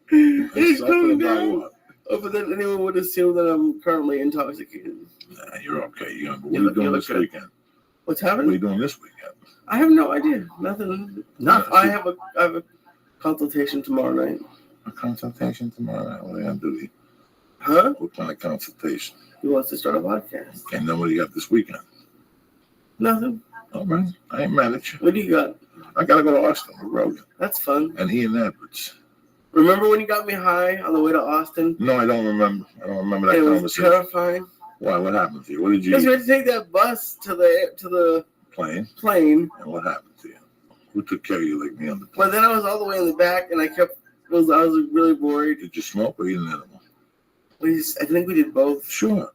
S3: He's
S1: Insulted
S3: coming
S1: about
S3: down.
S1: what?
S3: Oh, but then anyone would assume that I'm currently intoxicated.
S1: Nah, you're okay. What
S3: You
S1: are you
S3: look
S1: doing this
S3: good.
S1: weekend?
S3: What's
S1: What are
S3: happening?
S1: you doing this weekend?
S3: I have no idea. Nothing.
S11: Nothing.
S3: I have a consultation tomorrow night.
S1: A consultation tomorrow night. What are you gonna do?
S3: Huh?
S1: What kind of consultation?
S3: He wants to start a podcast.
S1: And then what do you got this weekend?
S3: Nothing.
S1: All right. I ain't mad at you.
S3: What do you got?
S1: I gotta go to Austin with Rogan
S3: That's fun.
S1: and Ian Edwards.
S3: Remember when you got me high on the way to Austin?
S1: No, I don't remember. I don't remember that
S3: It was
S1: conversation.
S3: terrifying.
S1: Why? What happened to you? What did you
S3: Because we
S1: eat?
S3: had to take that bus to the
S1: Plane?
S3: plane.
S1: And what happened to you? Who took care of you like me on the
S3: But
S1: plane?
S3: then I was all the way in the back, and I was really worried.
S1: Did you smoke or eat an animal?
S3: I think we did both.
S1: Sure.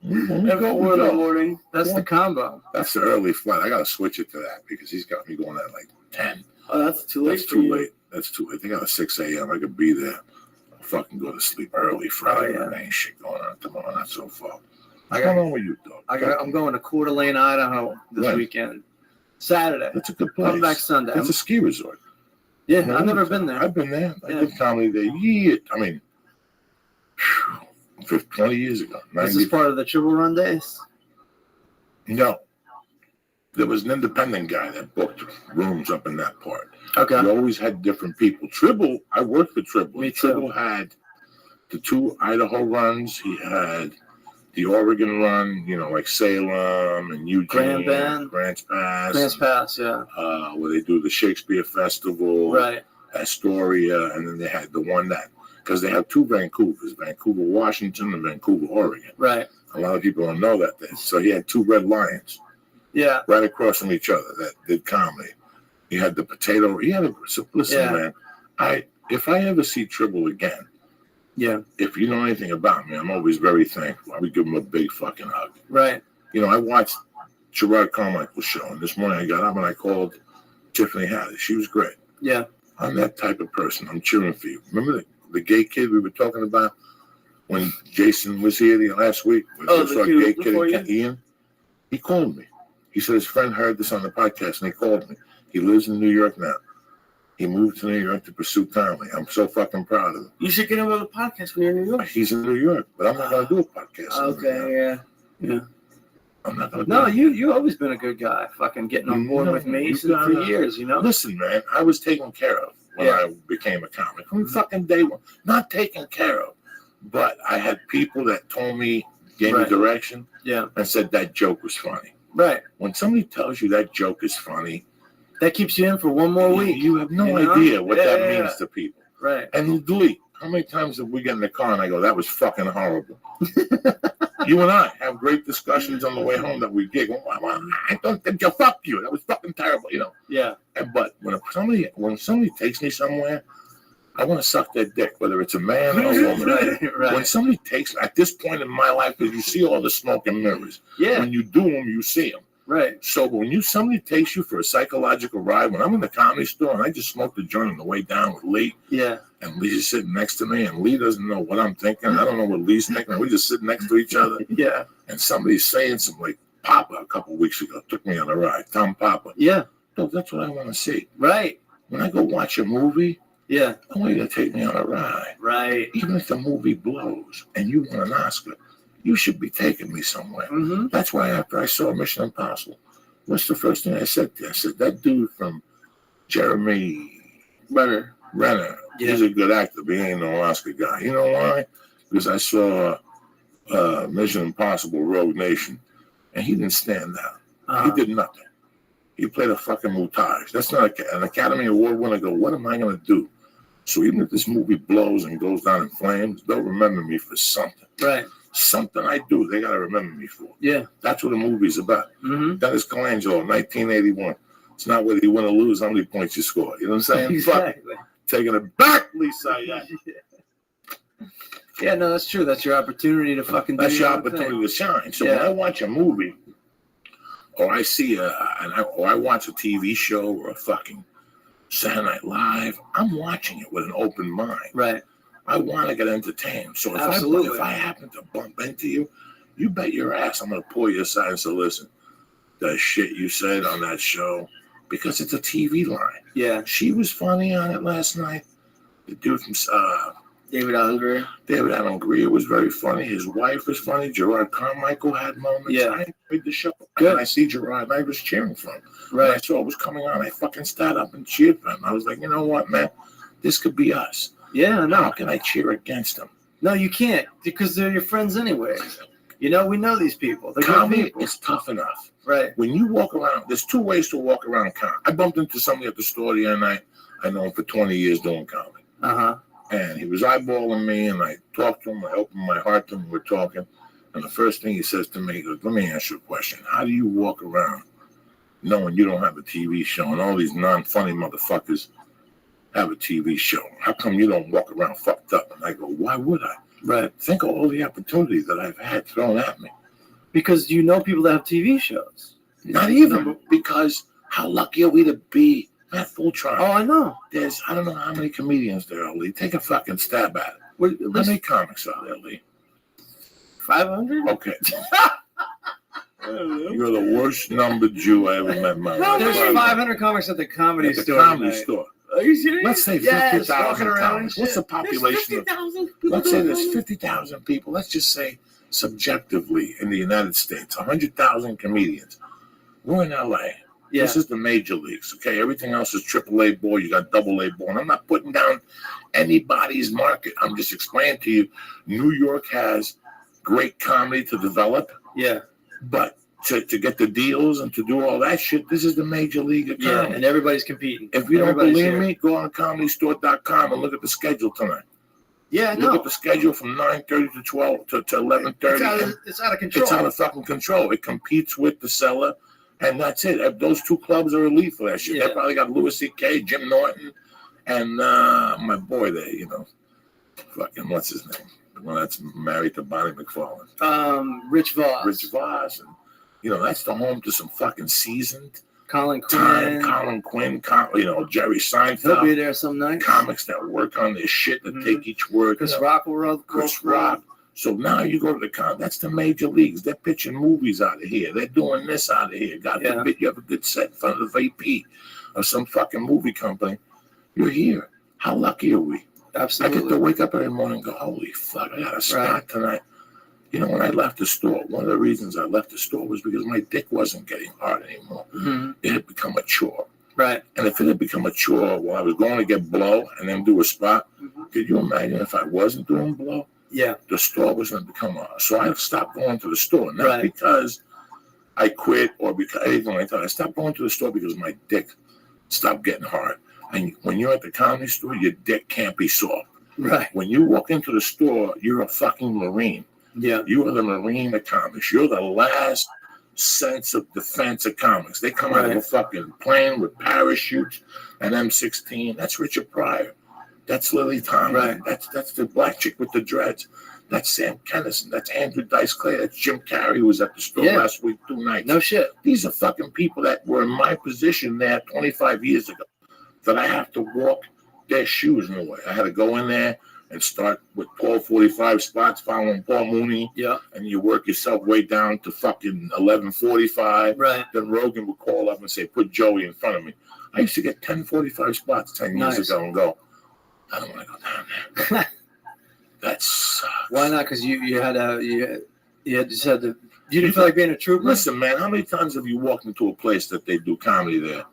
S1: When we
S3: At
S1: go,
S3: 4
S1: we
S3: in the
S1: go.
S3: morning.
S11: That's the combo.
S1: That's the early flight. I gotta switch it to that because he's got me going at like 10.
S3: Oh, that's too late
S1: That's
S3: for
S1: too
S3: you.
S1: late. That's too late. They got a 6 a.m. I could be there. I'll fucking go to sleep early Friday.
S11: Oh, yeah.
S1: There ain't shit going on tomorrow. Not so far.
S11: I
S1: What's
S11: got-
S1: going on with you, dog?
S11: I'm going to Coeur d'Alene, Idaho this
S1: When?
S11: weekend. Saturday.
S1: That's a good place.
S11: Come back Sunday.
S1: It's a ski resort.
S11: Yeah, I've never been there.
S1: I've been there. I
S11: Yeah.
S1: did comedy there. Yeah. I mean, 20 years ago.
S11: This is part of the Triple Run days.
S1: No. There was an independent guy that booked rooms up in that part.
S11: Okay.
S1: We always had different people. Tribble, I worked for Tribble.
S11: Me too.
S1: Tribble had the 2 Idaho runs. He had the Oregon run, like Salem and Eugene.
S11: Grand Bend.
S1: Grants Pass.
S11: Grants Pass, yeah.
S1: Where they do the Shakespeare Festival.
S11: Right.
S1: Astoria. And then they had the one because they have 2 Vancouvers, Vancouver, Washington, and Vancouver, Oregon.
S11: Right.
S1: A lot of people don't know that. So he had 2 Red Lions
S11: Yeah.
S1: right across from each other that did comedy. He had the potato. So listen,
S11: Yeah.
S1: man. If I ever see Tribble again,
S11: Yeah.
S1: if you know anything about me, I'm always very thankful. I would give him a big fucking hug.
S11: Right.
S1: I watched Gerard Carmichael's show, and this morning I got up and I called Tiffany Haddish. She was great.
S11: Yeah.
S1: I'm that type of person. I'm cheering for you. Remember the gay kid we were talking about? when Jason was here last week, Ian, he called me. He said his friend heard this on the podcast, and he called me. He lives in New York now. He moved to New York to pursue comedy. I'm so fucking proud of him.
S3: You should get him on a podcast when you're in New York.
S1: He's in New York, but I'm not going to do a podcast.
S3: Okay, yeah.
S1: I'm not going to
S11: No, you've always been a good guy. Fucking getting on board with me for years, you know?
S1: Listen, man, I was taken care of when I became a comic. From fucking day one. Not taken care of. But I had people that told me, gave me direction, and said that joke was funny.
S11: Right.
S1: When somebody tells you that joke is funny,
S11: that keeps you in for one more week.
S1: You have no idea what that means to people.
S11: Right.
S1: And Lee, how many times have we get in the car and I go, that was fucking horrible? You and I have great discussions on the way home that we giggle. I don't think you fuck you. That was fucking terrible, you know.
S11: Yeah.
S1: But when somebody takes me somewhere, I want to suck their dick, whether it's a man or a woman.
S11: Right.
S1: When somebody takes, at this point in my life, because you see all the smoke and mirrors.
S11: Yeah.
S1: When you do them, you see them.
S11: Right.
S1: So when somebody takes you for a psychological ride, when I'm in the comedy store and I just smoked a joint on the way down with Lee, and Lee's sitting next to me, and Lee doesn't know what I'm thinking. I don't know what Lee's thinking. We just sitting next to each other.
S11: Yeah.
S1: And somebody's saying something like Papa a couple of weeks ago took me on a ride. Tom Papa.
S11: Yeah.
S1: No, that's what I want to see.
S11: Right.
S1: When I go watch a movie,
S11: I
S1: want you to take me on a ride.
S11: Right.
S1: Even if the movie blows and you win an Oscar, you should be taking me somewhere.
S11: Mm-hmm.
S1: That's why after I saw Mission Impossible, what's the first thing I said to you? I said, that dude from Jeremy Renner, he's a good actor, but he ain't no Oscar guy. You know why? Because I saw Mission Impossible Rogue Nation, and he didn't stand out. He did nothing. He played a fucking montage. That's not an Academy Award winner. Go, what am I going to do? So even if this movie blows and goes down in flames, they'll remember me for something.
S11: Right.
S1: Something I do, they got to remember me for.
S11: Yeah.
S1: That's what a movie's about.
S11: Mm-hmm.
S1: Dennis Colangelo, 1981. It's not whether you win or lose, how many points you score. You know what I'm saying?
S11: Exactly.
S1: Taking it back, Lisa.
S11: Yeah, no, that's true. That's your opportunity to fucking do
S1: That's your
S11: own
S1: opportunity
S11: thing.
S1: to shine. So when I watch a movie, or I see or I watch a TV show or a fucking Saturday Night Live, I'm watching it with an open mind.
S11: Right.
S1: I want to get entertained. So if I happen to bump into you, you bet your ass I'm going to pull you aside and say, listen, the shit you said on that show, because it's a TV line.
S11: Yeah.
S1: She was funny on it last night. The dude from
S3: David Allen
S1: Greer was very funny. His wife was funny. Gerard Carmichael had moments.
S11: Yeah.
S1: I enjoyed the show.
S11: Good.
S1: And I see Gerard, and I was cheering for him.
S11: Right.
S1: When I saw it was coming on, I fucking stood up and cheered for him. I was like, you know what, man? This could be us.
S11: Yeah, no.
S1: How can I cheer against them?
S11: No, you can't, because they're your friends anyway. You know, we know these people. They're
S1: comedy
S11: good people.
S1: is tough enough.
S11: Right.
S1: When you walk around, there's two ways to walk around comedy. I bumped into somebody at the store the other night. I know him for 20 years doing comedy.
S11: Uh-huh.
S1: And he was eyeballing me, and I talked to him. I opened my heart to him. We're talking. And the first thing he says to me, he goes, let me ask you a question. How do you walk around knowing you don't have a TV show and all these non-funny motherfuckers have a TV show? How come you don't walk around fucked up? And I go, why would I?
S11: Right.
S1: Think of all the opportunities that I've had thrown at me.
S11: Because you know people that have TV shows.
S1: Not even, because how lucky are we to be at full trial?
S11: Oh, I know.
S1: There's, I don't know how many comedians there are, Lee. Take a fucking stab at it.
S11: Well,
S1: How many comics are there, Lee?
S11: 500?
S1: Okay. You're the worst numbered Jew I ever met in my life.
S11: There's 500 comics at the comedy
S1: At the
S11: store.
S1: comedy
S11: tonight.
S1: store.
S11: Are you serious?
S1: Let's say
S11: Yes,
S1: 50,000
S11: walking around and
S1: comics. What's
S11: shit.
S1: the population of?
S11: 50,000
S1: Let's say there's 50,000 people. Let's just say subjectively in the United States, 100,000 comedians. We're in LA.
S11: Yeah.
S1: This is the major leagues, okay? Everything else is AAA ball. You got AA ball. And I'm not putting down anybody's market. I'm just explaining to you, New York has great comedy to develop.
S11: Yeah.
S1: But to get the deals and to do all that shit, this is the major league of comedy.
S11: Yeah, and everybody's competing.
S1: If you don't
S11: Everybody's
S1: believe
S11: here.
S1: me, go on comedystore.com and look at the schedule tonight.
S11: Yeah,
S1: Look
S11: no.
S1: at the schedule from 9:30 to 12 to 11:30.
S11: It's out of control.
S1: It's out of fucking control. It competes with the Cellar, and that's it. Those two clubs are elite for that shit.
S11: Yeah.
S1: They probably got Louis C.K., Jim Norton, and my boy there, you know, fucking what's his name? The one that's married to Bonnie McFarlane.
S11: Rich Voss.
S1: Rich Voss, and you know that's the home to some fucking seasoned
S11: Colin
S1: time.
S11: Quinn.
S1: Colin Quinn, you know, Jerry Seinfeld.
S11: He'll be there some night.
S1: Comics that work on their shit, that take each word.
S11: Chris
S1: you know.
S11: Rock will
S1: Chris Rock. So now you go to the con. That's the major leagues. They're pitching movies out of here. They're doing this out of here. God forbid you have a good set in front of the VP of some fucking movie company. You're here. How lucky are we?
S11: Absolutely.
S1: I get to wake up every morning and go, holy fuck, I got a spot tonight. You know, when I left the store, one of the reasons I left the store was because my dick wasn't getting hard anymore.
S11: Mm-hmm.
S1: It had become a chore.
S11: Right.
S1: And if it had become a chore while I was going to get blow and then do a spot, could you imagine if I wasn't doing blow?
S11: Yeah.
S1: The store was going to become so I stopped going to the store, not because I quit or because anything like that. I stopped going to the store because my dick stopped getting hard. And when you're at the comedy store, your dick can't be soft.
S11: Right.
S1: When you walk into the store, you're a fucking Marine.
S11: Yeah.
S1: You are the Marine of comics. You're the last sense of defense of comics. They come out of a fucking plane with parachutes and M16. That's Richard Pryor. That's Lily Tomlin.
S11: Right.
S1: That's the black chick with the dreads. That's Sam Kinison. That's Andrew Dice Clay. That's Jim Carrey, who was at the store last week, 2 nights.
S11: No shit.
S1: These are fucking people that were in my position there 25 years ago that I have to walk their shoes in a way. I had to go in there and start with 12:45 spots following Paul Mooney.
S11: Yeah.
S1: And you work yourself way down to fucking 11:45.
S11: Right.
S1: Then Rogan would call up and say, put Joey in front of me. I used to get 10:45 spots 10 years ago and go, I don't want to go down there. That sucks.
S11: Why not? Because you just had to. You didn't feel like being a trooper.
S1: Listen, man, how many times have you walked into a place that they do comedy there,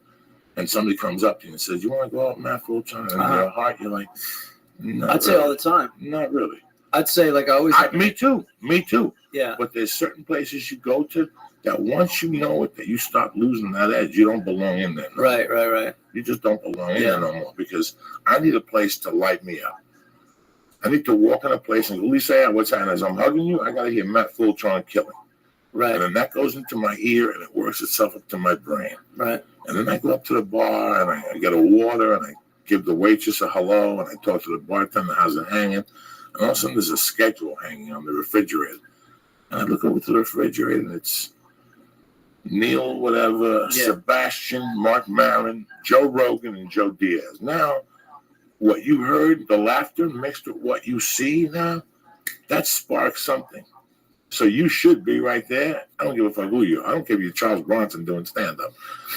S1: and somebody comes up to you and says, "You want to go out, Matt Fulton?" And in your heart, you're like,
S11: I'd say all the time.
S1: Not really.
S11: I'd say like I always.
S1: Me too.
S11: Yeah.
S1: But there's certain places you go to that once you know it, that you start losing that edge. You don't belong in there. No
S11: right.
S1: You just don't belong in there no more because I need a place to light me up. I need to walk in a place and at least say, what's happening? As I'm hugging you, I got to hear Matt Fulton killing.
S11: Right.
S1: And then that goes into my ear and it works itself up to my brain.
S11: Right.
S1: And then I go up to the bar and I get a water and I give the waitress a hello and I talk to the bartender, how's it hanging? And all of a sudden there's a schedule hanging on the refrigerator. And I look over to the refrigerator and it's Neil, whatever, Sebastian, Mark Maron, Joe Rogan, and Joe Diaz. Now, what you heard, the laughter mixed with what you see now, that sparks something. So you should be right there. I don't give a fuck who you are. I don't care if you're Charles Bronson doing stand-up.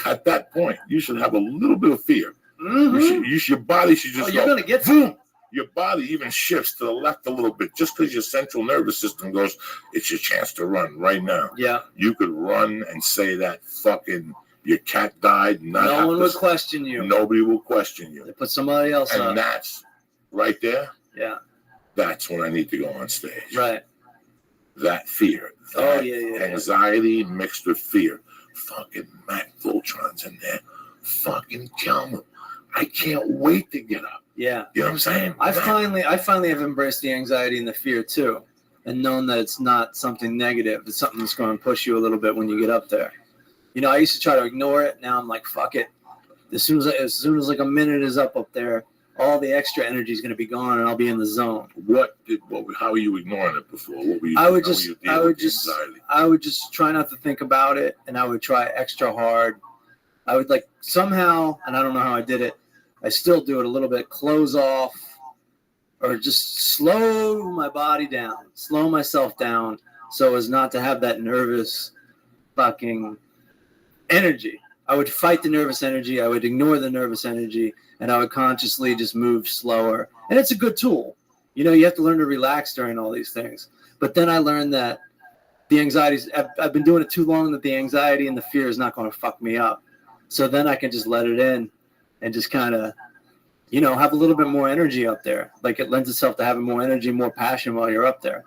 S1: At that point, you should have a little bit of fear.
S11: Mm-hmm.
S1: Your body should just
S11: you're
S1: go,
S11: gonna get
S1: boom. Your body even shifts to the left a little bit just because your central nervous system goes, it's your chance to run right now.
S11: Yeah.
S1: You could run and say that fucking your cat died.
S11: No one would question you.
S1: Nobody will question you.
S11: They put somebody else
S1: and
S11: up.
S1: And that's right there.
S11: Yeah.
S1: That's when I need to go on stage.
S11: Right.
S1: That fear. That anxiety mixed with fear. Fucking Matt Fulton's in there. Fucking kill him. I can't wait to get up.
S11: Yeah.
S1: You know what I'm saying?
S11: I finally have embraced the anxiety and the fear too, and known that it's not something negative. It's something that's going to push you a little bit when you get up there. You know, I used to try to ignore it. Now I'm like, fuck it. As soon as like a minute is up there, all the extra energy is going to be gone, and I'll be in the zone.
S1: How were you ignoring it before? What were you?
S11: I would just try not to think about it, and I would try extra hard. I would like somehow, and I don't know how I did it. I still do it a little bit. Close off, or just slow my body down, slow myself down, so as not to have that nervous, fucking energy. I would fight the nervous energy. I would ignore the nervous energy, and I would consciously just move slower. And it's a good tool. You know, you have to learn to relax during all these things. But then I learned that the anxieties, I've been doing it too long that the anxiety and the fear is not going to fuck me up. So then I can just let it in and just kind of, you know, have a little bit more energy up there. Like it lends itself to having more energy, more passion while you're up there.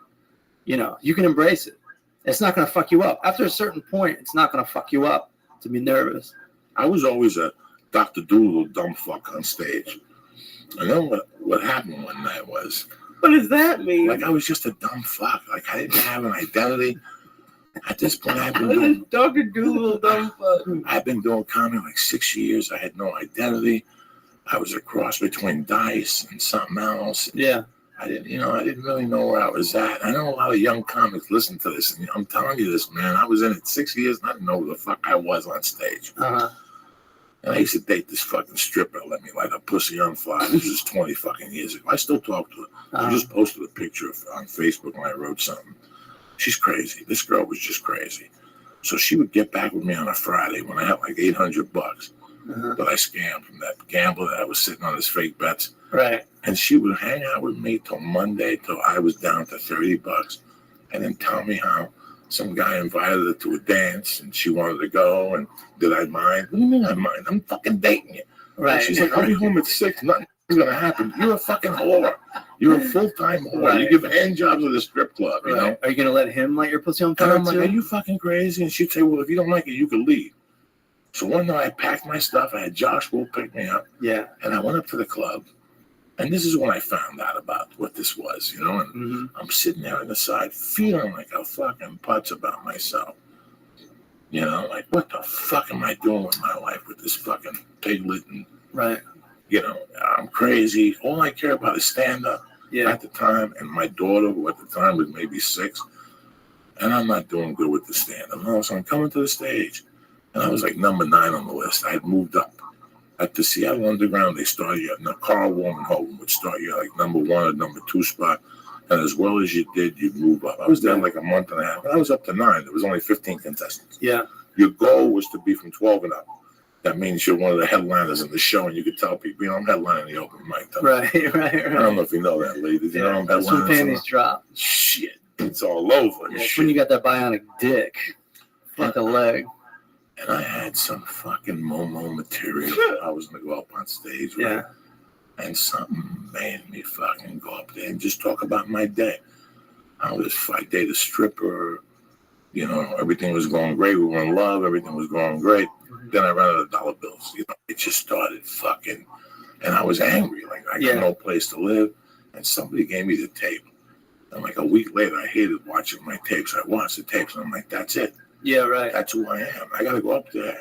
S11: You know, you can embrace it. It's not going to fuck you up. After a certain point, it's not going to fuck you up to be nervous.
S1: I was always a Dr. Doolittle dumb fuck on stage. And then what happened one night was...
S3: What does that mean?
S1: Like I was just a dumb fuck. Like I didn't have an identity. At this point, I've been doing
S3: Dr. Doolittle dumb fuck.
S1: I've been doing comedy like 6 years. I had no identity. I was a cross between Dice and something else.
S11: Yeah.
S1: I didn't really know where I was at. I know a lot of young comics listen to this, and I'm telling you this, man. I was in it 6 years, and I didn't know who the fuck I was on stage.
S11: Uh-huh.
S1: And I used to date this fucking stripper, let me light a pussy on fire. This is 20 fucking years ago. I still talk to her. I just posted a picture on Facebook when I wrote something. She's crazy. This girl was just crazy. So she would get back with me on a Friday when I had like $800 that I scammed from that gambler that I was sitting on his fake bets.
S3: Right.
S1: And she would hang out with me till Monday, till I was down to $30, and then tell me how some guy invited her to a dance and she wanted to go. And did I mind? What do you mean I mind? I'm fucking dating you.
S3: Right.
S1: And she's like, I'll be home at 6. Nothing's gonna happen. You're a fucking whore. You're a full-time whore.
S3: Right.
S1: You give hand jobs at a strip club, you know?
S3: Are you gonna let him light your pussy on
S1: And
S3: fire
S1: I'm like,
S3: too?
S1: are you fucking crazy? And she'd say, well, if you don't like it, you can leave. So one night I packed my stuff. I had Josh Will pick me up.
S3: Yeah.
S1: And I went up to the club. And this is when I found out about what this was, you know? And I'm sitting there on the side feeling like a fucking putz about myself. You know, like, what the fuck am I doing with my life with this fucking piglet? And,
S3: Right.
S1: you know, I'm crazy. All I care about is stand-up at the time. And my daughter, who at the time was maybe 6. And I'm not doing good with the stand-up. So I'm coming to the stage. And I was like number 9 on the list. I had moved up. At the Seattle Underground, they started you at Carl Warmenhoven would start you at like number 1 or number 2 spot. And as well as you did, you'd move up. I was there like a month and a half. And I was up to 9. There was only 15 contestants.
S3: Yeah.
S1: Your goal was to be from 12 and up. That means you're one of the headliners in the show, and you could tell people, you know, I'm headlining the open mic.
S3: Right.
S1: I don't know if you know that, ladies. You know, I'm
S3: That's when
S1: headlining.
S3: panties drop.
S1: Shit. It's all over.
S3: That's when you got that bionic dick. Fuck a leg.
S1: And I had some fucking Momo material. I was going to go up on stage. Right?
S3: Yeah.
S1: And something made me fucking go up there and just talk about my day. I dated a stripper. You know, everything was going great. We were in love. Everything was going great. Then I ran out of dollar bills. You know, it just started fucking. And I was angry. Like, I got no place to live. And somebody gave me the tape. And like a week later, I hated watching my tapes. I watched the tapes, and I'm like, that's it.
S3: Yeah, right.
S1: That's who I am. I got to go up there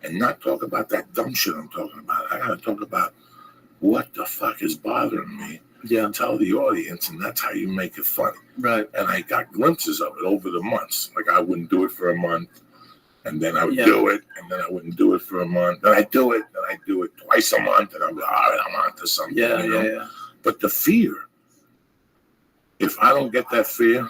S1: and not talk about that dumb shit I'm talking about. I got to talk about what the fuck is bothering me.
S3: Yeah.
S1: Tell the audience, and that's how you make it funny.
S3: Right.
S1: And I got glimpses of it over the months. Like, I wouldn't do it for a month, and then I would do it, and then I wouldn't do it for a month. Then I'd do it, then I'd do it twice a month, and I'm like, all right, I'm on to something.
S3: Yeah,
S1: you know?
S3: yeah.
S1: But the fear, if I don't get that fear,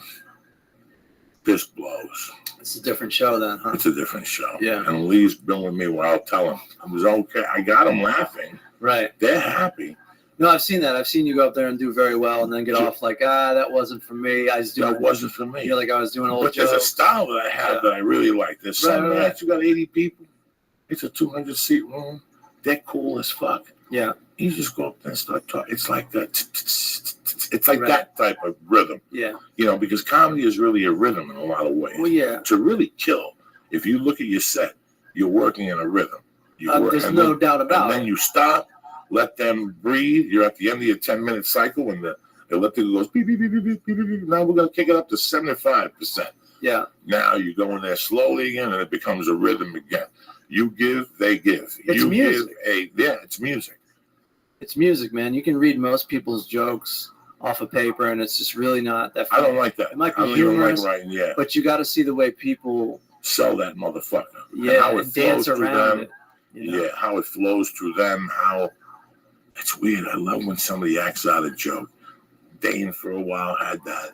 S1: this blows.
S3: It's a different show then, huh?
S1: It's a different show.
S3: Yeah.
S1: And Lee's been with me where I'll tell him it was okay. I got them laughing.
S3: Right.
S1: They're happy.
S3: No, I've seen that. I've seen you go up there and do very well and then get off like, that wasn't for me. I was doing.
S1: That wasn't for me.
S3: You're like, I was doing old
S1: But there's a
S3: jokes.
S1: style that I have that I really like. There's some
S3: Right.
S1: nights you got 80 people. It's a 200-seat room. They're cool as fuck.
S3: Yeah.
S1: You just go up there and start talking. It's like that. It's like that type of rhythm.
S3: Yeah.
S1: You know, because comedy is really a rhythm in a lot of ways.
S3: Well, yeah.
S1: To really kill, if you look at your set, you're working in a rhythm.
S3: There's no doubt about
S1: it. And then you stop, let them breathe. You're at the end of your 10-minute cycle, and the elliptical goes beep, beep, beep, beep, beep, beep, beep. Now we're going to kick it up to 75%.
S3: Yeah.
S1: Now you go in there slowly again, and it becomes a rhythm again. You give, they give.
S3: It's music.
S1: It's music.
S3: It's music, man. You can read most people's jokes off of paper, and it's just really not that funny.
S1: I don't like that.
S3: It might be
S1: I don't even
S3: humorous,
S1: like writing,
S3: but you got to see the way people
S1: sell that motherfucker.
S3: Yeah,
S1: and how it
S3: and dance
S1: flows through
S3: around
S1: them.
S3: it. You know?
S1: Yeah, how it flows through them. How it's weird. I love when somebody acts out a joke. Dane for a while had that,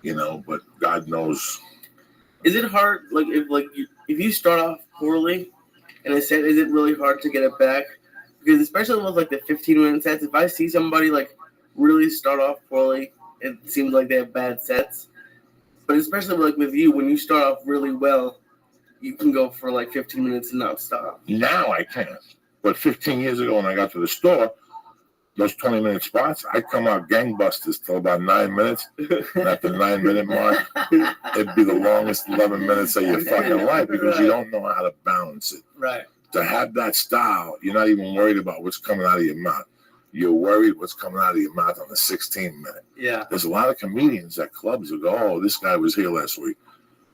S1: you know, but God knows.
S3: Is it hard, if you start off poorly, and is it really hard to get it back? Because especially with the 15-minute sets, if I see somebody really start off poorly, it seems like they have bad sets. But especially with you, when you start off really well, you can go for 15 minutes and not stop.
S1: Now I can't. But 15 years ago when I got to the store, those 20-minute spots, I'd come out gangbusters till about 9 minutes. And at the 9-minute mark, it'd be the longest 11 minutes of your fucking life because you don't know how to balance it.
S3: Right.
S1: To have that style, you're not even worried about what's coming out of your mouth. You're worried what's coming out of your mouth on the 16-minute.
S3: Yeah.
S1: There's a lot of comedians at clubs who go, oh, this guy was here last week.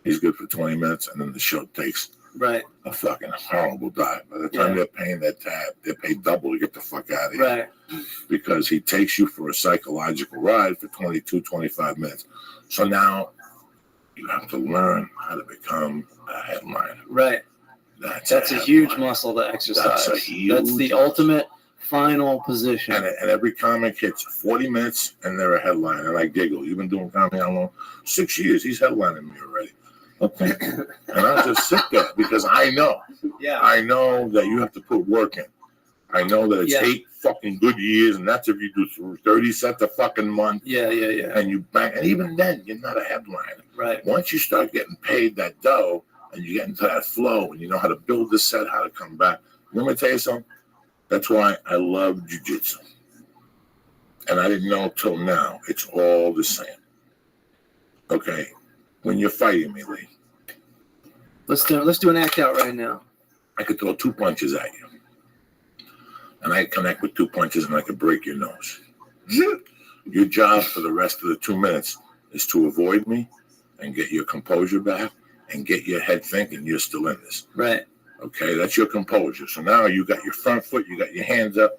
S1: He's good for 20 minutes, and then the show takes a fucking horrible dive. By the time they're paying their tab, they pay double to get the fuck out of here.
S3: Right.
S1: Because he takes you for a psychological ride for 22, 25 minutes. So now you have to learn how to become a headliner.
S3: Right.
S11: That's a huge muscle to exercise. That's the ultimate final position.
S1: And every comic hits 40 minutes and they're a headliner. And I giggle. You've been doing comedy how long? 6 years. He's headlining me already. Okay. And I'll just sit there because I know.
S11: Yeah.
S1: I know that you have to put work in. I know that it's 8 fucking good years, and that's if you do 30 sets a fucking month.
S11: Yeah.
S1: And you bang, and even then, you're not a headliner.
S11: Right.
S1: Once you start getting paid that dough, and you get into that flow, and you know how to build the set, how to come back. Let me tell you something. That's why I love jiu-jitsu. And I didn't know till now. It's all the same. Okay. When you're fighting me, Lee.
S11: Let's do an act out right now.
S1: I could throw 2 punches at you. And I connect with 2 punches and I could break your nose. Your job for the rest of the 2 minutes is to avoid me and get your composure back and get your head thinking you're still in this.
S11: Right.
S1: Okay, that's your composure. So now you got your front foot, you got your hands up,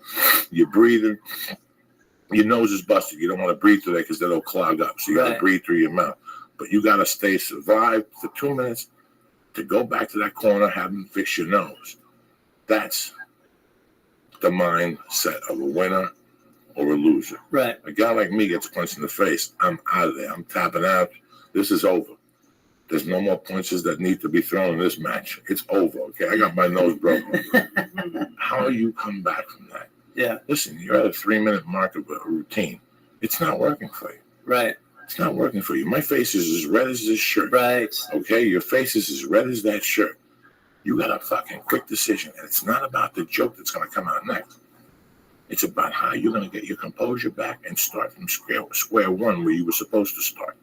S1: you're breathing. Your nose is busted. You don't want to breathe through there because that'll clog up. So you got to breathe through your mouth. But you got to survive for 2 minutes to go back to that corner, have them fix your nose. That's the mindset of a winner or a loser.
S11: Right.
S1: A guy like me gets punched in the face. I'm out of there. I'm tapping out. This is over. There's no more punches that need to be thrown in this match. It's over. Okay, I got my nose broken. How do you come back from that?
S11: Yeah.
S1: Listen, you're at a 3-minute mark of a routine. It's not working for you.
S11: Right.
S1: It's not working for you. My face is as red as this shirt.
S11: Right.
S1: Okay, your face is as red as that shirt. You got a fucking quick decision, and it's not about the joke that's going to come out next. It's about how you're going to get your composure back and start from square one where you were supposed to start.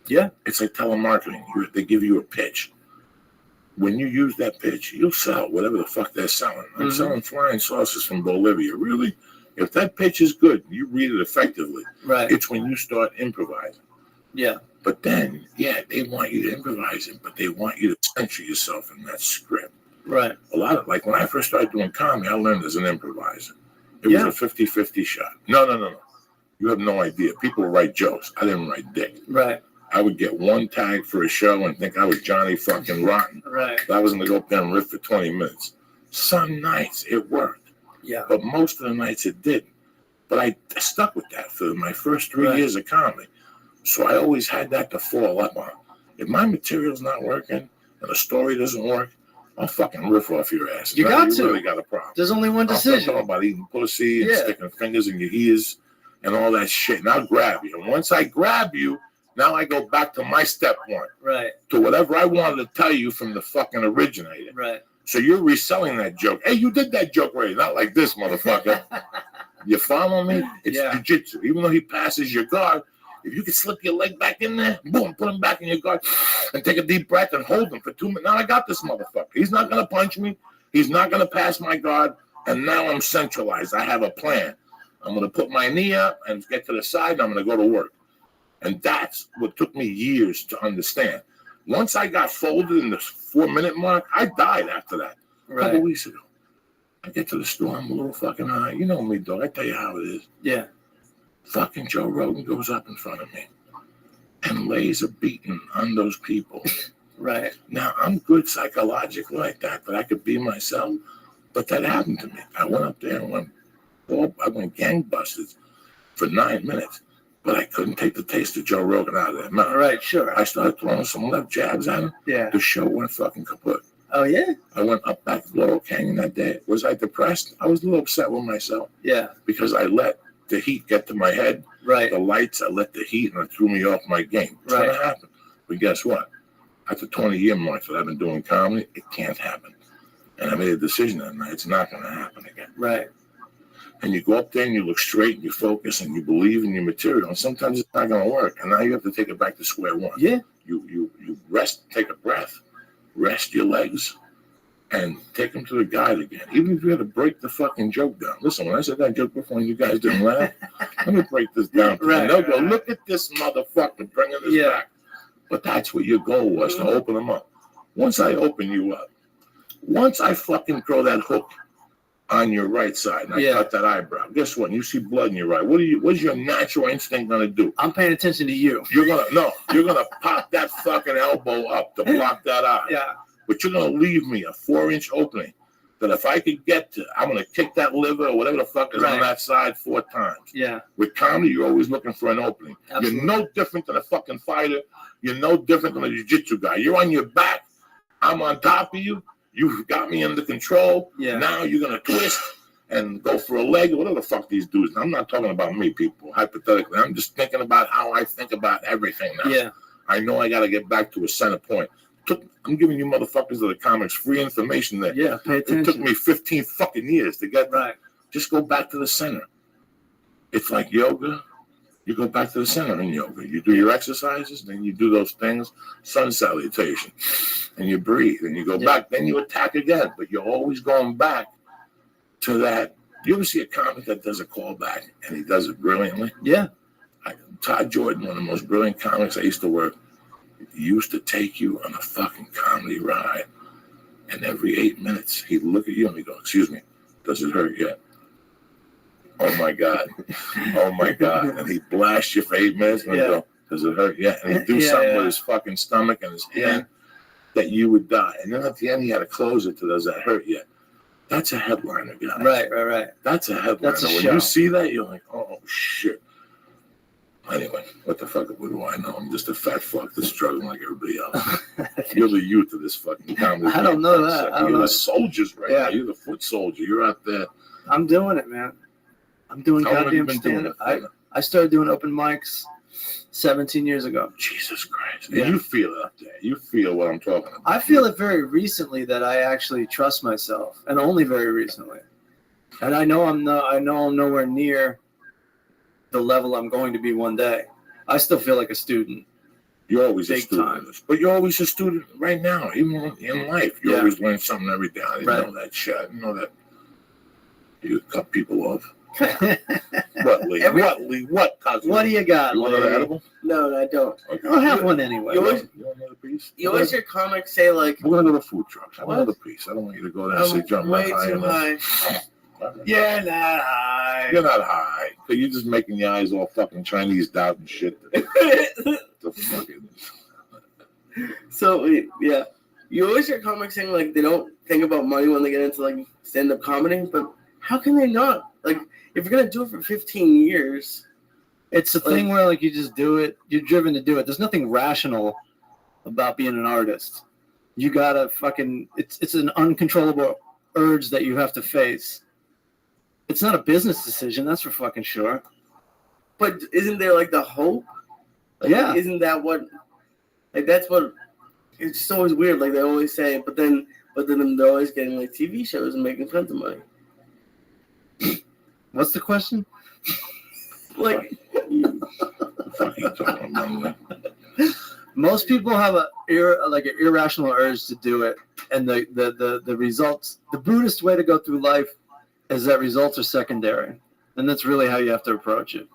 S11: Yeah.
S1: It's like telemarketing. They give you a pitch. When you use that pitch, you'll sell whatever the fuck they're selling. I'm selling flying saucers from Bolivia. Really? If that pitch is good, you read it effectively.
S11: Right.
S1: It's when you start improvising.
S11: Yeah.
S1: But then, they want you to improvise it, but they want you to censor yourself in that script.
S11: Right.
S1: A lot of, like when I first started doing comedy, I learned as an improviser. It was a 50-50 shot. No. You have no idea. People write jokes. I didn't write dick.
S11: Right.
S1: I would get one tag for a show and think I was Johnny fucking Rotten.
S11: Right.
S1: I was going to go up there and riff for 20 minutes. Some nights it worked.
S11: Yeah.
S1: But most of the nights it didn't. But I stuck with that for my first 3 years of comedy. So I always had that to fall up on. If my material's not working and the story doesn't work, I'll fucking riff off your ass.
S11: You got to.
S1: You really got a problem.
S11: There's only one decision.
S1: I'm talking about eating pussy and sticking fingers in your ears and all that shit. And I'll grab you. And once I grab you, now I go back to my step one.
S11: Right.
S1: To whatever I wanted to tell you from the fucking originator.
S11: Right.
S1: So you're reselling that joke. Hey, you did that joke right. Not like this, motherfucker. You follow me? It's jiu-jitsu. Even though he passes your guard, if you can slip your leg back in there, boom, put him back in your guard, and take a deep breath and hold him for 2 minutes. Now I got this motherfucker. He's not going to punch me. He's not going to pass my guard. And now I'm centralized. I have a plan. I'm going to put my knee up and get to the side, and I'm going to go to work. And that's what took me years to understand. Once I got folded in the 4-minute mark, I died after that. A couple weeks ago. I get to the store, I'm a little fucking high. You know me, dog. I tell you how it is.
S11: Yeah.
S1: Fucking Joe Rogan goes up in front of me and lays a beating on those people.
S11: Right.
S1: Now, I'm good psychologically like that I could be myself. But that happened to me. I went up there and went gangbusters for 9 minutes. But I couldn't take the taste of Joe Rogan out of their mouth.
S11: Right, sure.
S1: I started throwing some left jabs at him.
S11: Yeah.
S1: The show went fucking kaput.
S11: Oh, yeah?
S1: I went up back to Laurel Canyon that day. Was I depressed? I was a little upset with myself.
S11: Yeah.
S1: Because I let the heat get to my head.
S11: Right.
S1: The lights, I let the heat, and it threw me off my game. It's going to happen. But guess what? At the 20-year mark that I've been doing comedy, it can't happen. And I made a decision that night. It's not going to happen again.
S11: Right.
S1: And you go up there and you look straight and you focus and you believe in your material. And sometimes it's not going to work. And now you have to take it back to square one.
S11: Yeah.
S1: You rest, take a breath, rest your legs, and take them to the guide again. Even if you had to break the fucking joke down. Listen, when I said that joke before and you guys didn't laugh, let me break this down. And they'll go, look at this motherfucker bringing this back. But that's what your goal was, to open them up. Once I open you up, once I fucking throw that hook on your right side, and I cut that eyebrow. Guess what? You see blood in your eye. What's your natural instinct gonna do?
S11: I'm paying attention to you.
S1: You're gonna pop that fucking elbow up to block that eye.
S11: Yeah.
S1: but you're going to leave me a 4-inch opening that if I could get to, I'm going to kick that liver or whatever the fuck is on that side 4 times.
S11: Yeah.
S1: With comedy, you're always looking for an opening.
S11: Absolutely.
S1: You're no different than a fucking fighter. You're no different than a jiu-jitsu guy. You're on your back. I'm on top of you. You've got me under control.
S11: Yeah.
S1: Now you're going to twist and go for a leg or whatever the fuck these dudes. I'm not talking about me, people, hypothetically. I'm just thinking about how I think about everything now.
S11: Yeah.
S1: I know I got to get back to a center point. I'm giving you motherfuckers that are comics free information that
S11: Pay attention.
S1: it took me 15 fucking years to get
S11: right.
S1: Just go back to the center. It's like yoga. You go back to the center in yoga. You do your exercises, then you do those things, sun salutation, and you breathe, and you go back, then you attack again. But you're always going back to that. You ever see a comic that does a callback, and he does it brilliantly?
S11: Yeah.
S1: Todd Jordan, one of the most brilliant comics I used to work, he used to take you on a fucking comedy ride, and every 8 minutes, he'd look at you and he'd go, "Excuse me, does it hurt yet? Oh my God. Oh my God." And he'd blast you for 8 minutes and he'd go, "Does it hurt yet?" And he'd do something with his fucking stomach and his hand that you would die. And then at the end, he had to close it to "Does that hurt yet?" That's a headliner, guys.
S11: Right.
S1: That's a headliner.
S11: That's a
S1: when
S11: show.
S1: you see that, you're like, "Oh shit." Anyway, what the fuck do I know? I'm just a fat fuck that's struggling like everybody else. You're the youth of this fucking comedy.
S11: I don't know that.
S1: You're the soldiers right now. You're the foot soldier. You're out there.
S11: I'm doing it, man. I'm doing
S1: How long have you
S11: goddamn
S1: been doing
S11: stand-up.
S1: it?
S11: I started doing open mics 17 years ago.
S1: Jesus Christ.
S11: Yeah.
S1: You feel it up there. You feel what I'm talking about.
S11: I feel it very recently that I actually trust myself, and only very recently. And I know I'm nowhere near the level I'm going to be one day. I still feel like a student.
S1: You're always a
S11: Big
S1: student.
S11: time.
S1: But you're always a student right now, even in life. You always learn something every day. I didn't know that shit. I didn't know that you cut people off. What, Lee? What, cousin?
S11: What do you got,
S1: You want another
S11: Lee?
S1: edible?
S3: No, I don't.
S1: Okay.
S11: I'll have one anyway.
S3: You always,
S1: You want another piece?
S3: you always hear comics say like,
S1: We're going to go to food trucks. Have
S3: What?
S1: another piece. I don't want you to go there and say jump
S3: way
S1: high
S3: too
S1: enough.
S3: high.
S11: You're not high.
S1: You're not high. So you're just making your eyes all fucking Chinese out and shit. The fucking...
S3: So yeah, you always hear comics saying like they don't think about money when they get into like stand-up comedy, but how can they not? Like if you're gonna do it for 15 years,
S11: It's a thing where like you just do it. You're driven to do it. There's nothing rational about being an artist. You gotta fucking. It's an uncontrollable urge that you have to face. It's not a business decision. That's for fucking sure.
S3: but isn't there like the hope? Like,
S11: Yeah.
S3: Isn't that what? Like that's what. It's just always weird. Like they always say, but then they're always getting like TV shows and making tons of money.
S11: What's the question?
S3: Like.
S11: Most people have an irrational urge to do it, and the results. The Buddhist way to go through life is that results are secondary, and that's really how you have to approach it.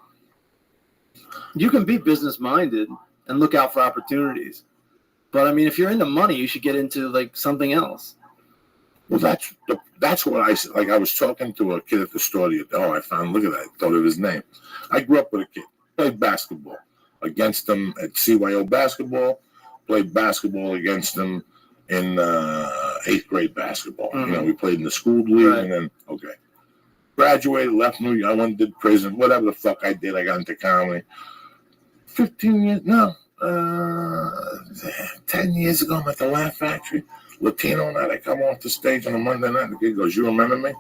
S11: You can be business minded and look out for opportunities, but I mean, if you're into money, you should get into like something else.
S1: Well, that's what I said. Like I was talking to a kid at the store the other day. Oh, I found. Look at that. I thought of his name. I grew up with a kid. Played basketball against them at CYO basketball. Played basketball against them in 8th grade basketball.
S11: Mm-hmm.
S1: You know, we played in the school league,
S11: Right.
S1: and then graduated, left New York. I went and did prison. Whatever the fuck I did, I got into comedy. 15 years, no, 10 years ago, I'm at the Laugh Factory. Latino night, I come off the stage on a Monday night. The kid goes, "You remember me?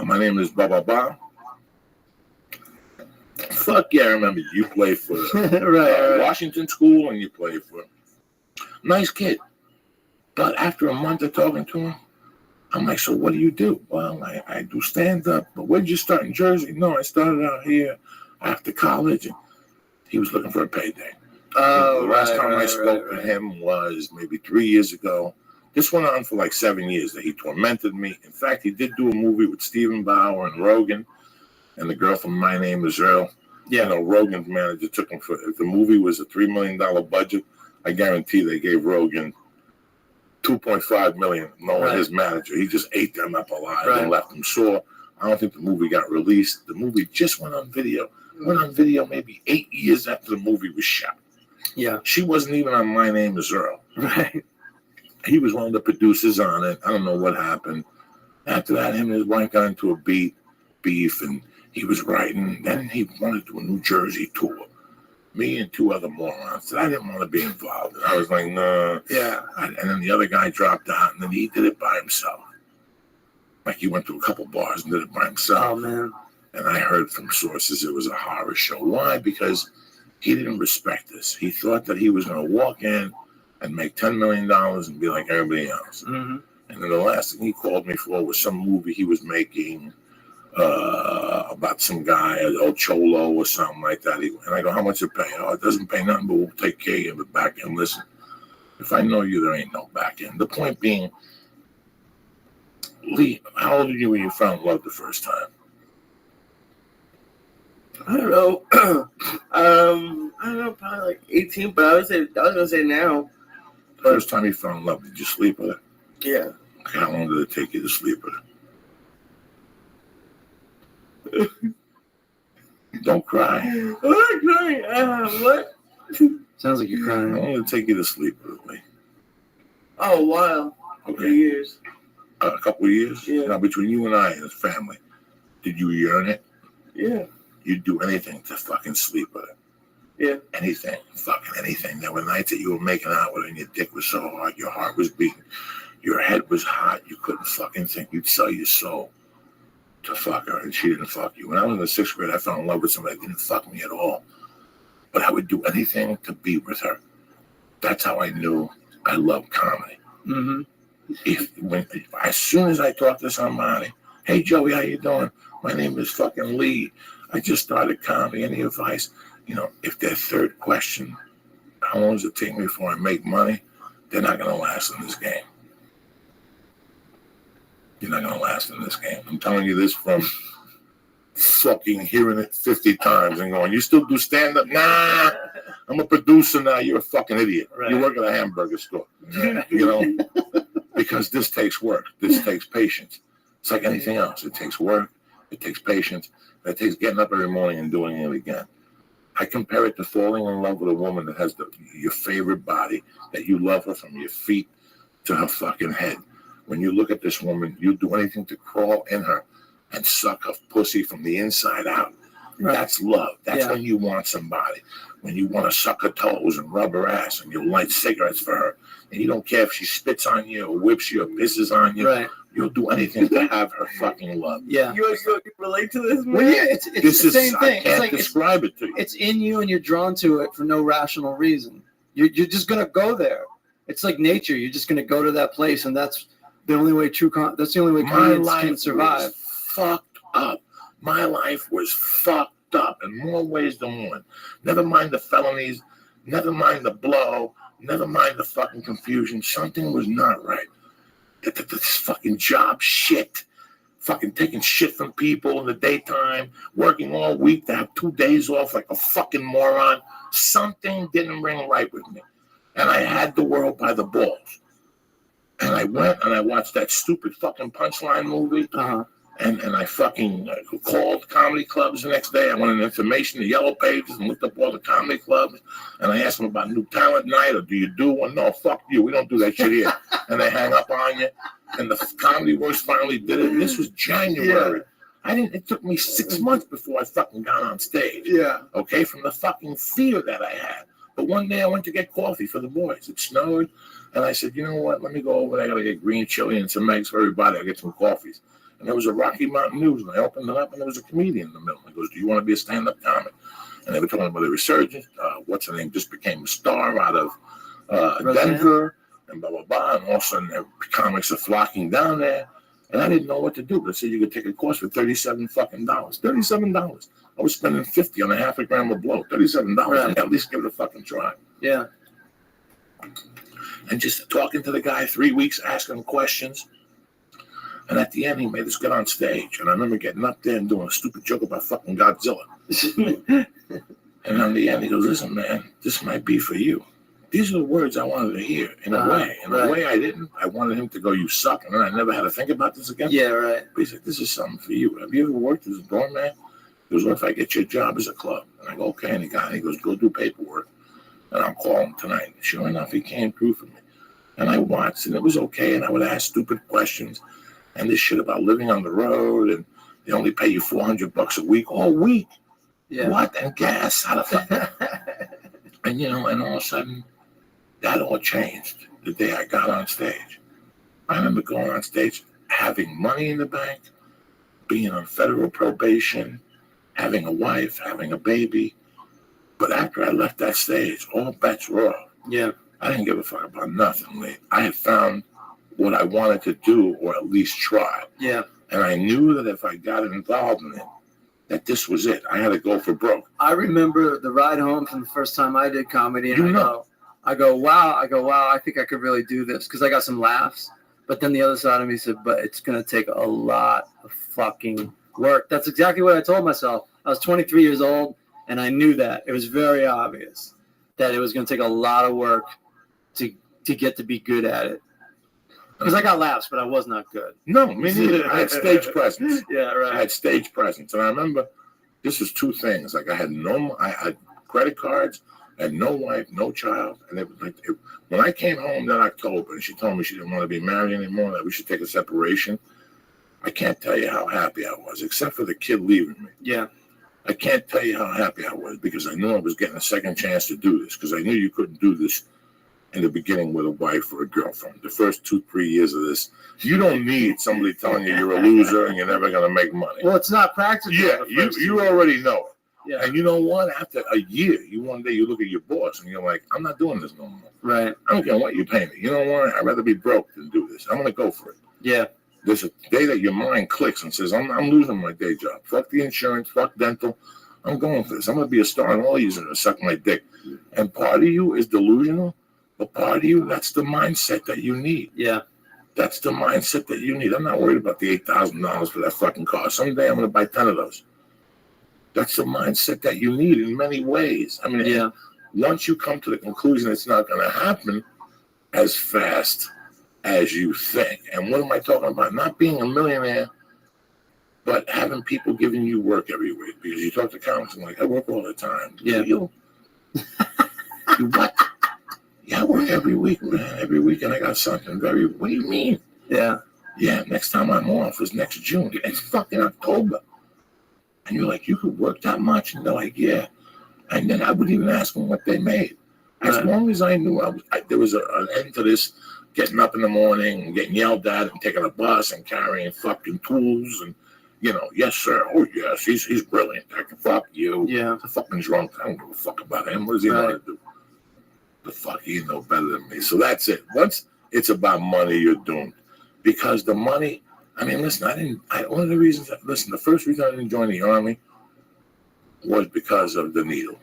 S1: My name is Ba Ba Ba." Fuck yeah, I remember you. You played for
S11: right.
S1: Washington School, and you played for nice kid. But after a month of talking to him, I'm like, "So what do you do?" "Well, I do stand up." "But where did you start in Jersey?" "No, I started out here after college." And he was looking for a payday.
S11: Oh,
S1: the last time I spoke to him was maybe 3 years ago. This went on for like 7 years that he tormented me. In fact, he did do a movie with Stephen Bauer and Rogan and the girl from My Name is Earl.
S11: Yeah.
S1: You know, Rogan's manager took him for, if the movie was a $3 million budget, I guarantee they gave Rogan $2.5 million, knowing his manager. He just ate them up alive and left them sore. I don't think the movie got released. The movie just went on video. Went on video maybe 8 years after the movie was shot.
S11: Yeah.
S1: She wasn't even on My Name is Earl.
S11: Right.
S1: He was one of the producers on it. I don't know what happened. After that, him and his wife got into a beef, and he was writing. Then he wanted to do a New Jersey tour. Me and 2 other morons. I didn't want to be involved. I was like, nah.
S3: Yeah.
S1: And then the other guy dropped out, and then he did it by himself. Like he went to a couple bars and did it by himself.
S3: Oh man.
S1: And I heard from sources it was a horror show. Why? Because he didn't respect us. He thought that he was going to walk in and make $10 million and be like everybody else.
S3: Mm-hmm.
S1: And then the last thing he called me for was some movie he was making about some guy, El Cholo or something like that. And I go, how much it pay? Oh, it doesn't pay nothing, but we'll take care of you. But back end, listen, if I know you, there ain't no back end. The point being, Lee, how old are you when you found love the first time?
S3: I don't know. I don't know, probably like 18, but I was gonna say now.
S1: The first time you found love, did you sleep with her?
S3: Yeah.
S1: How long did it take you to sleep with her? Don't cry.
S3: I'm not crying. What?
S11: Sounds like you're
S1: How
S11: crying.
S1: long did it take you to sleep with her, Lee?
S3: Oh, a while.
S1: Okay.
S3: Years.
S1: A couple of years?
S3: Yeah.
S1: Now, between you and I and his family, did you yearn it?
S3: Yeah.
S1: You'd do anything to fucking sleep with her.
S3: Yeah.
S1: Anything. Fucking anything. There were nights that you were making out with her and your dick was so hard, your heart was beating, your head was hot, you couldn't fucking think. You'd sell your soul to fuck her, and she didn't fuck you. When I was in the 6th grade, I fell in love with somebody that didn't fuck me at all. But I would do anything to be with her. That's how I knew I loved comedy.
S3: Mm-hmm.
S1: As soon as I talked to somebody, hey Joey, how you doing? My name is fucking Lee. I just started comedy. Any advice? You know, if their third question, how long does it take me before I make money? They're not gonna last in this game. You're not gonna last in this game. I'm telling you this from fucking hearing it 50 times and going, you still do stand-up? Nah, I'm a producer now. You're a fucking idiot.
S3: Right.
S1: You work at a hamburger store. You know? Because this takes work. This takes patience. It's like anything else. It takes work. It takes patience. It takes getting up every morning and doing it again. I compare it to falling in love with a woman that has your favorite body, that you love her from your feet to her fucking head. When you look at this woman, you do anything to crawl in her and suck her pussy from the inside out. Right. That's love. That's when you want somebody. When you want to suck her toes and rub her ass and you light cigarettes for her. And you don't care if she spits on you or whips you or pisses on you. Right. You'll do anything to have her fucking love.
S3: Yeah. You relate to this, man?
S11: Well, yeah, it's the same thing.
S1: I can't describe it to you.
S11: It's in you and you're drawn to it for no rational reason. You're just going to go there. It's like nature. You're just going to go to that place, and that's the only way that's the only way comedians can survive.
S1: Fucked up. My life was fucked up in more ways than one. Never mind the felonies, never mind the blow, never mind the fucking confusion. Something was not right. This fucking job shit. Fucking taking shit from people in the daytime, working all week to have 2 days off like a fucking moron. Something didn't ring right with me. And I had the world by the balls. And I went and I watched that stupid fucking Punchline movie.
S11: Uh-huh.
S1: And I fucking called comedy clubs the next day. I wanted information, the yellow pages, and looked up all the comedy clubs. And I asked them about new talent night, or do you do one? No, fuck you. We don't do that shit here. And they hang up on you. And the Comedy Works finally did it. And this was January. Yeah. It took me 6 months before I fucking got on stage.
S3: Yeah.
S1: Okay, from the fucking fear that I had. But one day I went to get coffee for the boys. It snowed. And I said, you know what? Let me go over there. I got to get green chili and some eggs for everybody. I'll get some coffees. And there was a Rocky Mountain News, and I opened it up, and there was a comedian in the middle. He goes, do you want to be a stand-up comic? And they were talking about the resurgence. What's her name? Just became a star out of Denver, and blah, blah, blah. And all of a sudden, comics are flocking down there. And I didn't know what to do. They said you could take a course for $37 fucking dollars. $37. I was spending $50 on a half a gram of blow. $37. Right. At least give it a fucking try.
S3: Yeah.
S1: And just talking to the guy 3 weeks, asking him questions. And at the end, he made us get on stage. And I remember getting up there and doing a stupid joke about fucking Godzilla. And on the end, he goes, listen, man, this might be for you. These are the words I wanted to hear in a way. In a way I didn't. I wanted him to go, you suck. And then I never had to think about this again.
S3: Yeah, right.
S1: But he's like, this is something for you. Have you ever worked as a doorman? He goes, what if I get you a job as a club? And I go, okay. And he goes, go do paperwork. And I'll call him tonight. Sure enough, he came through for me. And I watched, and it was okay. And I would ask stupid questions, and this shit about living on the road, and they only pay you $400 a week all week.
S11: Yeah.
S1: What? And gas? How the fuck? And and all of a sudden, that all changed the day I got on stage. I remember going on stage, having money in the bank, being on federal probation, having a wife, having a baby. But after I left that stage, all bets were off.
S11: Yeah.
S1: I didn't give a fuck about nothing, Lee. I had found what I wanted to do, or at least try.
S11: Yeah.
S1: And I knew that if I got involved in it, that this was it. I had to go for broke.
S11: I remember the ride home from the first time I did comedy, and I go, wow, I think I could really do this, because I got some laughs. But then the other side of me said, but it's going to take a lot of fucking work. That's exactly what I told myself. I was 23 years old, and I knew that. It was very obvious that it was going to take a lot of work to get to be good at it. Because I got laughs, but I was not good.
S1: No, me neither. I had stage presence.
S11: Yeah, right.
S1: I had stage presence. And I remember this was two things. Like I had credit cards, I had no wife, no child. And it was like, when I came home that October and she told me she didn't want to be married anymore, that we should take a separation, I can't tell you how happy I was, except for the kid leaving me.
S11: Yeah.
S1: I can't tell you how happy I was, because I knew I was getting a second chance to do this, because I knew you couldn't do this in the beginning with a wife or a girlfriend. The first 2-3 years of this, you don't need somebody telling you you're a loser and you're never going to make money.
S11: Well, it's not practical.
S1: Yeah, you already know it.
S11: Yeah.
S1: And you know what? After a year, one day you look at your boss and you're like, I'm not doing this no more.
S11: Right.
S1: I don't care what you pay me. You know what? I'd rather be broke than do this. I'm going to go for it.
S11: Yeah.
S1: There's a day that your mind clicks and says, I'm losing my day job. Fuck the insurance, fuck dental. I'm going for this. I'm going to be a star, and all you're going to suck my dick. And part of you is delusional, but part of you, that's the mindset that you need.
S11: Yeah.
S1: That's the mindset that you need. I'm not worried about the $8,000 for that fucking car. Someday I'm going to buy 10 of those. That's the mindset that you need in many ways. I mean,
S11: yeah.
S1: Once you come to the conclusion it's not going to happen as fast as you think. And what am I talking about? Not being a millionaire, but having people giving you work every week. Because you talk to comics and like, I work all the time.
S11: Yeah.
S1: You what? Yeah, I work every week, man. Every weekend I got something what do you mean?
S11: Yeah.
S1: Yeah, next time I'm off is next June. It's fucking October. And you're like, you could work that much? And they're like, yeah. And then I would even ask them what they made. As long as I knew there was an end to this getting up in the morning and getting yelled at and taking a bus and carrying fucking tools and, yes, sir. Oh, yes, he's brilliant. I can fuck you.
S11: Yeah.
S1: The fucking drunk. I don't give a fuck about him. What does he know to do? The fuck, he know better than me. So that's it. Once it's about money, you're doomed. Because the money, I mean, listen, one of the reasons, the first reason I didn't join the Army was because of the needle.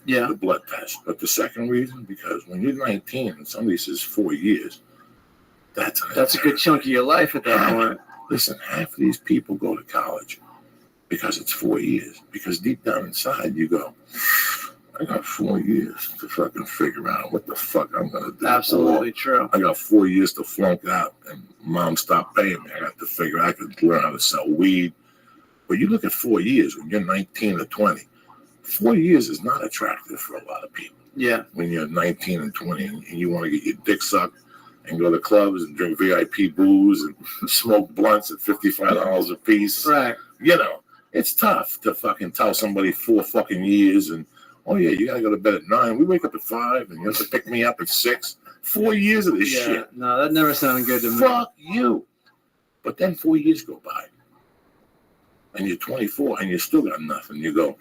S11: Yeah.
S1: The blood test. But the second reason, because when you're 19 and somebody says 4 years, that's
S11: a good chunk of your life at that point.
S1: Listen, half of these people go to college because it's 4 years. Because deep down inside, you go, I got 4 years to fucking figure out what the fuck I'm going to do.
S11: Absolutely true.
S1: I got 4 years to flunk out, and mom stopped paying me. I got to figure I could learn how to sell weed. But you look at 4 years when you're 19 or 20. 4 years is not attractive for a lot of people.
S11: Yeah.
S1: When you're 19 and 20 and you want to get your dick sucked and go to clubs and drink VIP booze and smoke blunts at $55 a piece.
S11: Right.
S1: It's tough to fucking tell somebody 4 fucking years and, oh yeah, you got to go to bed at 9. We wake up at 5 and you have to pick me up at 6. 4 years of this shit.
S11: No, that never sounded good to me.
S1: Fuck you. But then 4 years go by. And you're 24 and you still got nothing. You go,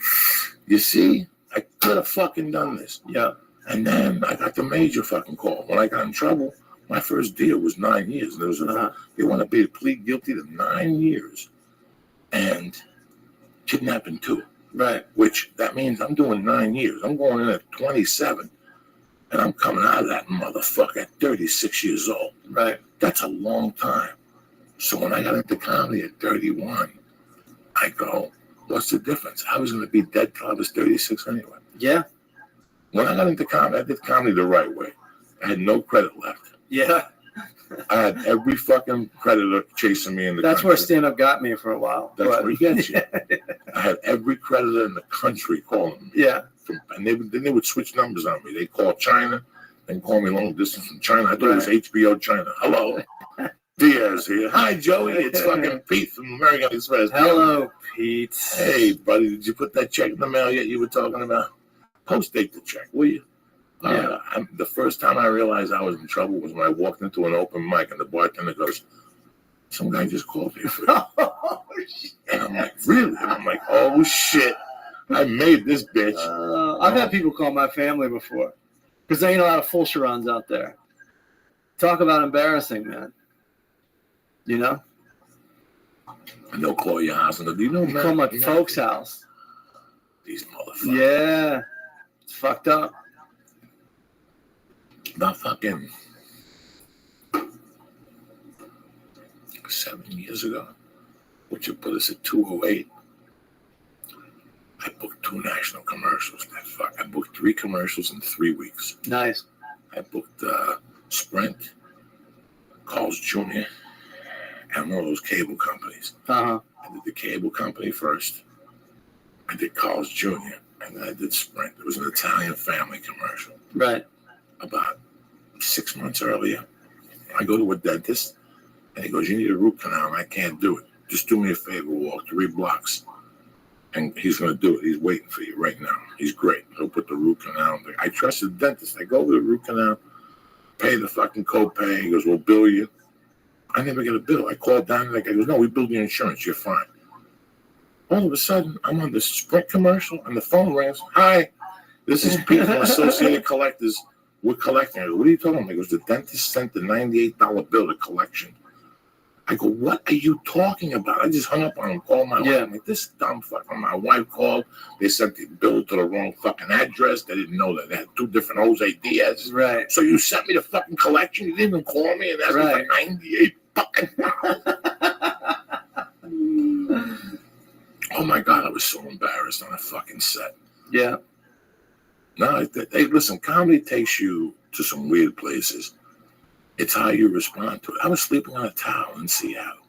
S1: you see, I could have fucking done this.
S11: Yeah.
S1: And then I got the major fucking call. When I got in trouble, my first deal was 9 years. And there was they want to plead guilty to 9 years and kidnapping 2.
S11: Right.
S1: Which that means I'm doing 9 years. I'm going in at 27 and I'm coming out of that motherfucker at 36 years old.
S11: Right.
S1: That's a long time. So when I got into comedy at 31, I go, what's the difference? I was going to be dead till I was 36 anyway.
S11: Yeah.
S1: When I got into comedy, I did comedy the right way. I had no credit left.
S11: Yeah.
S1: I had every fucking creditor chasing me in the country.
S11: That's where stand-up got me for a while.
S1: That's where he gets you. I had every creditor in the country calling me.
S11: Yeah.
S1: And then they would switch numbers on me. They call China. and call me long distance from China. I thought it was HBO China. Hello. Diaz here. Hi, Joey. It's fucking Pete from American Express.
S11: Hello, Pete.
S1: Hey, buddy. Did you put that check in the mail yet you were talking about? Post-date the check, will you?
S11: Yeah.
S1: The first time I realized I was in trouble was when I walked into an open mic and the bartender goes, some guy just called me for you. And I'm like, really? And I'm like, oh, shit. I made this bitch.
S11: I've had people call my family before because there ain't a lot of Fulcherons out there. Talk about embarrassing, man. You know?
S1: And they'll call your house and go, do you know, man?
S11: Call my folks' house.
S1: These motherfuckers.
S11: Yeah. It's fucked up.
S1: About fucking 7 years ago, which would put us at 208. I booked 2 national commercials. I booked 3 commercials in 3 weeks.
S11: Nice.
S1: I booked Sprint, Carl's Jr., and one of those cable companies.
S11: Uh-huh.
S1: I did the cable company first. I did Carl's Jr., and then I did Sprint. It was an Italian family commercial.
S11: Right.
S1: About 6 months earlier, I go to a dentist, and he goes, you need a root canal, and I can't do it. Just do me a favor, walk 3 blocks. And he's going to do it. He's waiting for you right now. He's great. He'll put the root canal there. I trust the dentist. I go to the root canal, pay the fucking copay. He goes, we'll bill you. I never get a bill. I called down, the guy goes, no, we billed your insurance. You're fine. All of a sudden, I'm on this Sprint commercial, and the phone rings. Hi, this is Pete from Associated Collectors. We're collecting. I go, what are you talking about? He goes, the dentist sent the $98 bill to collection. I go, what are you talking about? I just hung up on him, called my wife. I'm like, this dumb fucking, my wife called. They sent the bill to the wrong fucking address. They didn't know that. They had 2 different Jose Diaz.
S11: Right.
S1: So you sent me the fucking collection? You didn't even call me and ask me for 98 fucking Oh my God, I was so embarrassed on a fucking set.
S11: Yeah.
S1: No, hey, listen, comedy takes you to some weird places. It's how you respond to it. I was sleeping on a towel in Seattle.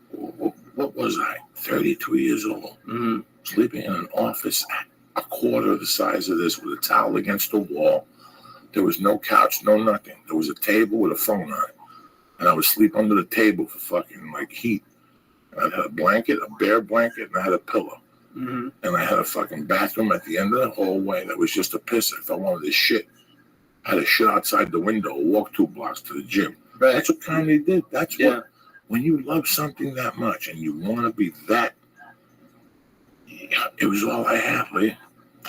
S1: What was I? 32 years old.
S11: Mm-hmm.
S1: Sleeping in an office a quarter of the size of this with a towel against the wall. There was no couch, no nothing. There was a table with a phone on it. And I would sleep under the table for fucking like heat. And I had a blanket, a bare blanket, and I had a pillow.
S11: Mm-hmm.
S1: And I had a fucking bathroom at the end of the hallway that was just a piss. If I wanted to shit, I had to shit outside the window, walk 2 blocks to the gym.
S11: Right.
S1: That's what comedy did. That's what, when you love something that much and you want to be that, it was all I had, Lee.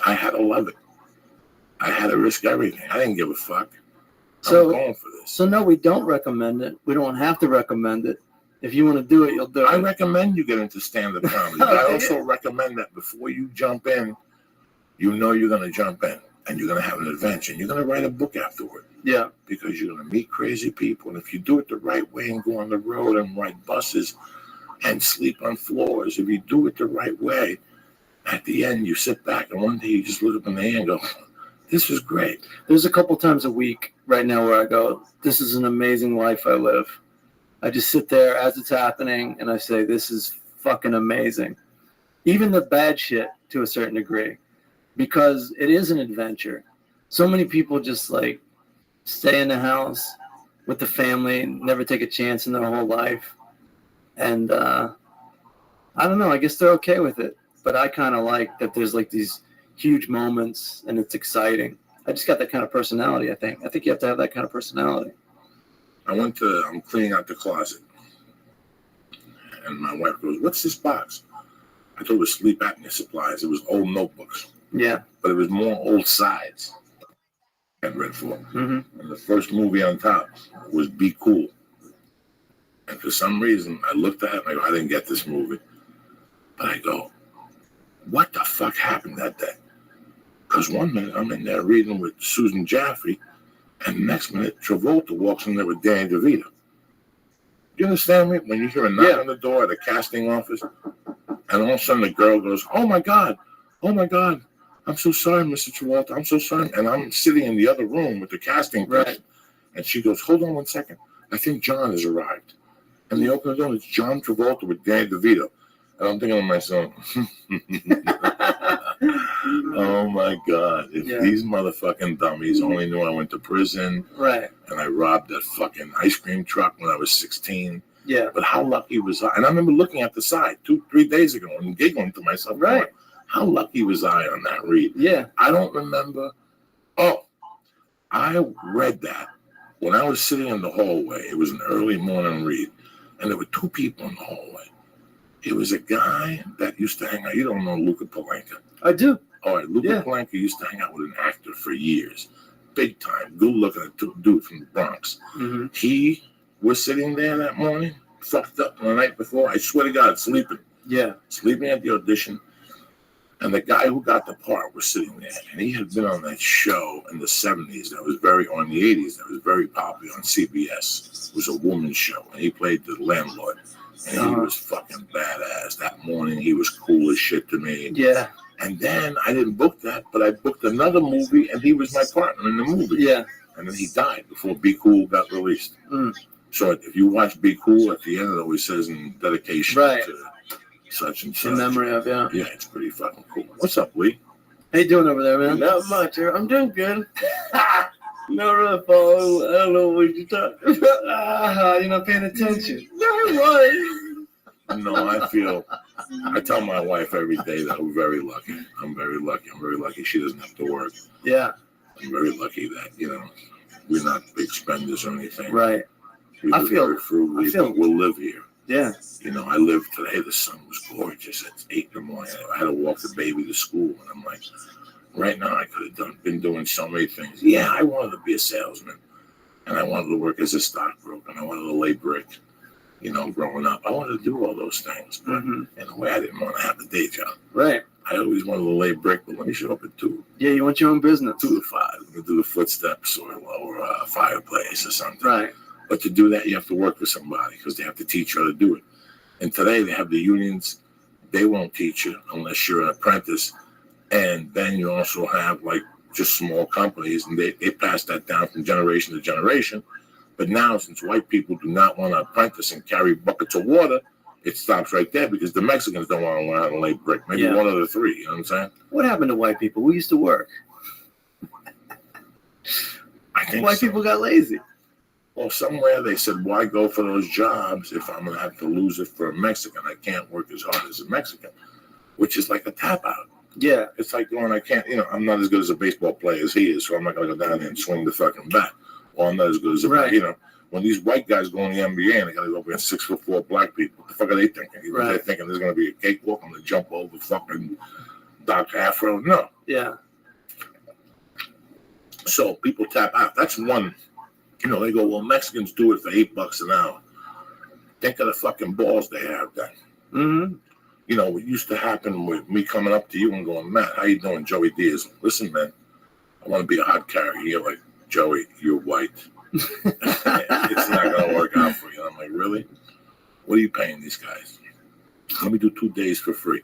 S1: I had to love it. I had to risk everything. I didn't give a fuck.
S11: So,
S1: I'm going for this.
S11: So no, we don't recommend it. We don't have to recommend it. If you want to do it, you'll do it.
S1: I recommend you get into stand-up comedy. But I also recommend that before you jump in, you know you're going to jump in. And you're going to have an adventure. And you're going to write a book afterward.
S11: Yeah.
S1: Because you're going to meet crazy people. And if you do it the right way and go on the road and ride buses and sleep on floors, if you do it the right way, at the end you sit back and one day you just look up in the air and go, this was great.
S11: There's a couple times a week right now where I go, this is an amazing life I live. I just sit there as it's happening and I say, this is fucking amazing. Even the bad shit to a certain degree. Because it is an adventure. So many people just like stay in the house with the family and never take a chance in their whole life. And I don't know, I guess they're okay with it. But I kind of like that there's like these huge moments and it's exciting. I just got that kind of personality, I think. I think you have to have that kind of personality.
S1: I'm cleaning out the closet. And my wife goes, what's this box? I told her sleep apnea supplies. It was old notebooks.
S11: Yeah.
S1: But it was more old sides I read for.
S11: Mm-hmm.
S1: And the first movie on top was Be Cool. And for some reason, I looked at it and I go, I didn't get this movie. But I go, what the fuck happened that day? Because one minute I'm in there reading with Susan Jaffe, and the next minute Travolta walks in there with Danny DeVito. You understand me? When you hear a knock on the door at a casting office, and all of a sudden the girl goes, oh my God, I'm so sorry, Mr. Travolta, I'm so sorry. And I'm sitting in the other room with the casting person, and she goes, hold on 1 second, I think John has arrived. And they open the door, and it's John Travolta with Danny DeVito. And I'm thinking to myself, Oh my God! If
S3: Yeah.
S1: these motherfucking dummies only knew I went to prison
S3: Right.
S1: and I robbed that fucking ice cream truck when I was 16.
S3: Yeah.
S1: But how lucky was I? And I remember looking at the side 2-3 days ago and giggling to myself.
S3: Right.
S1: Going, how lucky was I on that read?
S3: Yeah.
S1: I don't remember. Oh, I read that when I was sitting in the hallway. It was an early morning read, and there were two people in the hallway. It was a guy that used to hang out. You don't know Luca Palenka.
S3: I do.
S1: All right, Luca Palenka used to hang out with an actor for years. Big time, good looking dude from the Bronx.
S3: Mm-hmm.
S1: He was sitting there that morning, fucked up the night before. I swear to God, sleeping.
S3: Yeah.
S1: Sleeping at the audition. And the guy who got the part was sitting there. And he had been on that show in the 70s that was or in the 80s that was very popular on CBS. It was a woman's show. And he played the landlord. And he was fucking badass. That morning, he was cool as shit to me.
S3: Yeah.
S1: And then I didn't book that, but I booked another movie, and he was my partner in the movie.
S3: Yeah.
S1: And then he died before Be Cool got released.
S3: Mm.
S1: So if you watch Be Cool, at the end it always says in dedication to such and such.
S3: In memory of, yeah.
S1: Yeah, it's pretty fucking cool. What's up, Lee?
S3: How you doing over there, man? Not much. I'm doing good. No, really, Paul. I don't know what you're talking about. You're not paying attention. No, I was.
S1: No, I tell my wife every day that we're very lucky. I'm very lucky she doesn't have to work.
S3: Yeah.
S1: I'm very lucky that, we're not big spenders or anything.
S3: Right.
S1: We live very frugally, but we'll live here.
S3: Yeah.
S1: I live today. The sun was gorgeous at 8 in the morning. I had to walk the baby to school, and I'm like, right now I could have been doing so many things. Yeah, I wanted to be a salesman, and I wanted to work as a stockbroker, and I wanted to lay brick. Growing up, I wanted to do all those things, but in a way, I didn't want to have the day job.
S3: Right.
S1: I always wanted to lay brick, but let me show up at 2.
S3: Yeah, you want your own business.
S1: 2 to 5. I'm gonna do the footsteps or a fireplace or something.
S3: Right.
S1: But to do that, you have to work with somebody because they have to teach you how to do it. And today they have the unions. They won't teach you unless you're an apprentice. And then you also have just small companies, and they pass that down from generation to generation. But now, since white people do not want to apprentice and carry buckets of water, it stops right there because the Mexicans don't want to learn how to lay brick. Maybe one of the 3, you know what I'm saying?
S3: What happened to white people? We used to work.
S1: I think
S3: white people got lazy.
S1: Well, somewhere they said, why go for those jobs if I'm going to have to lose it for a Mexican? I can't work as hard as a Mexican, which is like a tap out.
S3: Yeah.
S1: It's like going, I can't, I'm not as good as a baseball player as he is, so I'm not going to go down there and swing the fucking bat. Well, I'm not as good as when these white guys go in the NBA and they got to go up against 6'4" black people, what the fuck are they thinking?
S3: Right.
S1: They're thinking there's going to be a cakewalk. I'm going to jump over fucking Doc Afro. No.
S3: Yeah.
S1: So people tap out. That's one. They go, well, Mexicans do it for $8 an hour. Think of the fucking balls they have then.
S3: Mm-hmm.
S1: What used to happen with me coming up to you and going, Matt, how you doing, Joey Diaz? Listen, man, I want to be a hot carrier. You're like, Joey, you're white. It's not going to work out for you. I'm like, really? What are you paying these guys? Let me do 2 days for free.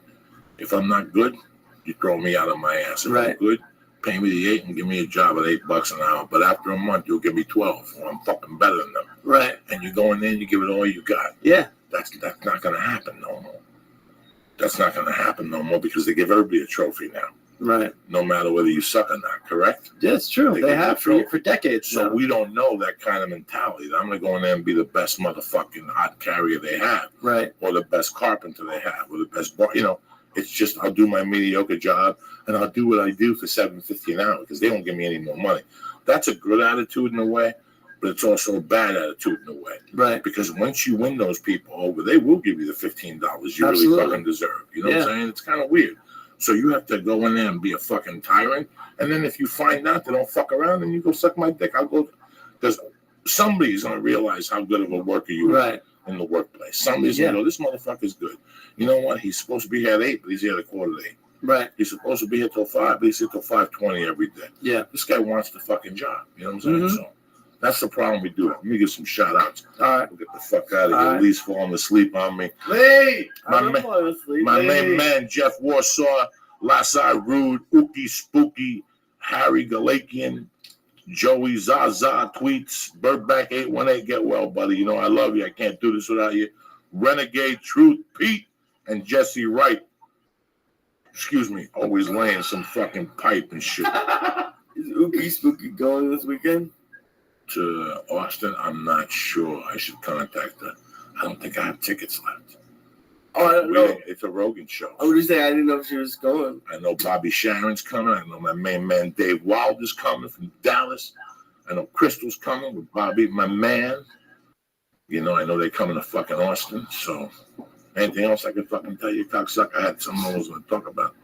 S1: If I'm not good, you throw me out of my ass. If I'm good, pay me the 8 and give me a job at $8 an hour. But after a month, you'll give me 12. Or I'm fucking better than them.
S3: Right.
S1: And you go in there and you give it all you got.
S3: Yeah.
S1: That's not going to happen no more. That's not going to happen no more because they give everybody a trophy now.
S3: Right.
S1: No matter whether you suck or not, correct?
S3: Yeah, it's true. They have for decades.
S1: So we don't know that kind of mentality. I'm going to go in there and be the best motherfucking hot carrier they have.
S3: Right.
S1: Or the best carpenter they have. Or the best bar. It's just I'll do my mediocre job and I'll do what I do for $7.50 an hour because they don't give me any more money. That's a good attitude in a way, but it's also a bad attitude in a way.
S3: Right.
S1: Because once you win those people over, they will give you the $15 you really fucking deserve. You know what I'm saying? It's kind of weird. So you have to go in there and be a fucking tyrant. And then if you find out they don't fuck around, then you go suck my dick. I'll go, because somebody's going to realize how good of a worker you are in the workplace. Somebody's going to go, this motherfucker's good. You know what? He's supposed to be here at 8, but he's here at 8:45.
S3: Right.
S1: He's supposed to be here till 5, but he's here till 5:20 every day.
S3: Yeah.
S1: This guy wants the fucking job. You know what I'm saying?
S3: Mm-hmm.
S1: So that's the problem we do. Let me give some shout outs.
S3: All right.
S1: We'll get the fuck out of here. Lee's falling asleep on me.
S3: Hey!
S1: My main man, Jeff Warsaw, Lasai Rude, Ookie Spooky, Harry Galakian, Joey Zaza tweets, Birdback 818, get well, buddy. I love you. I can't do this without you. Renegade Truth, Pete, and Jesse Wright. excuse me, always laying some fucking pipe and shit.
S3: Is Ookie Spooky going this weekend?
S1: To Austin, I'm not sure. I should contact her. I don't think I have tickets left.
S3: Oh, I don't know.
S1: It's a Rogan show.
S3: I would just say I didn't know if she was going.
S1: I know Bobby Sharon's coming. I know my main man Dave Wilder's coming from Dallas. I know Crystal's coming with Bobby, my man. You know, I know they're coming to fucking Austin. So, anything else I can fucking tell you, cocksucker? I had something I was going to talk about.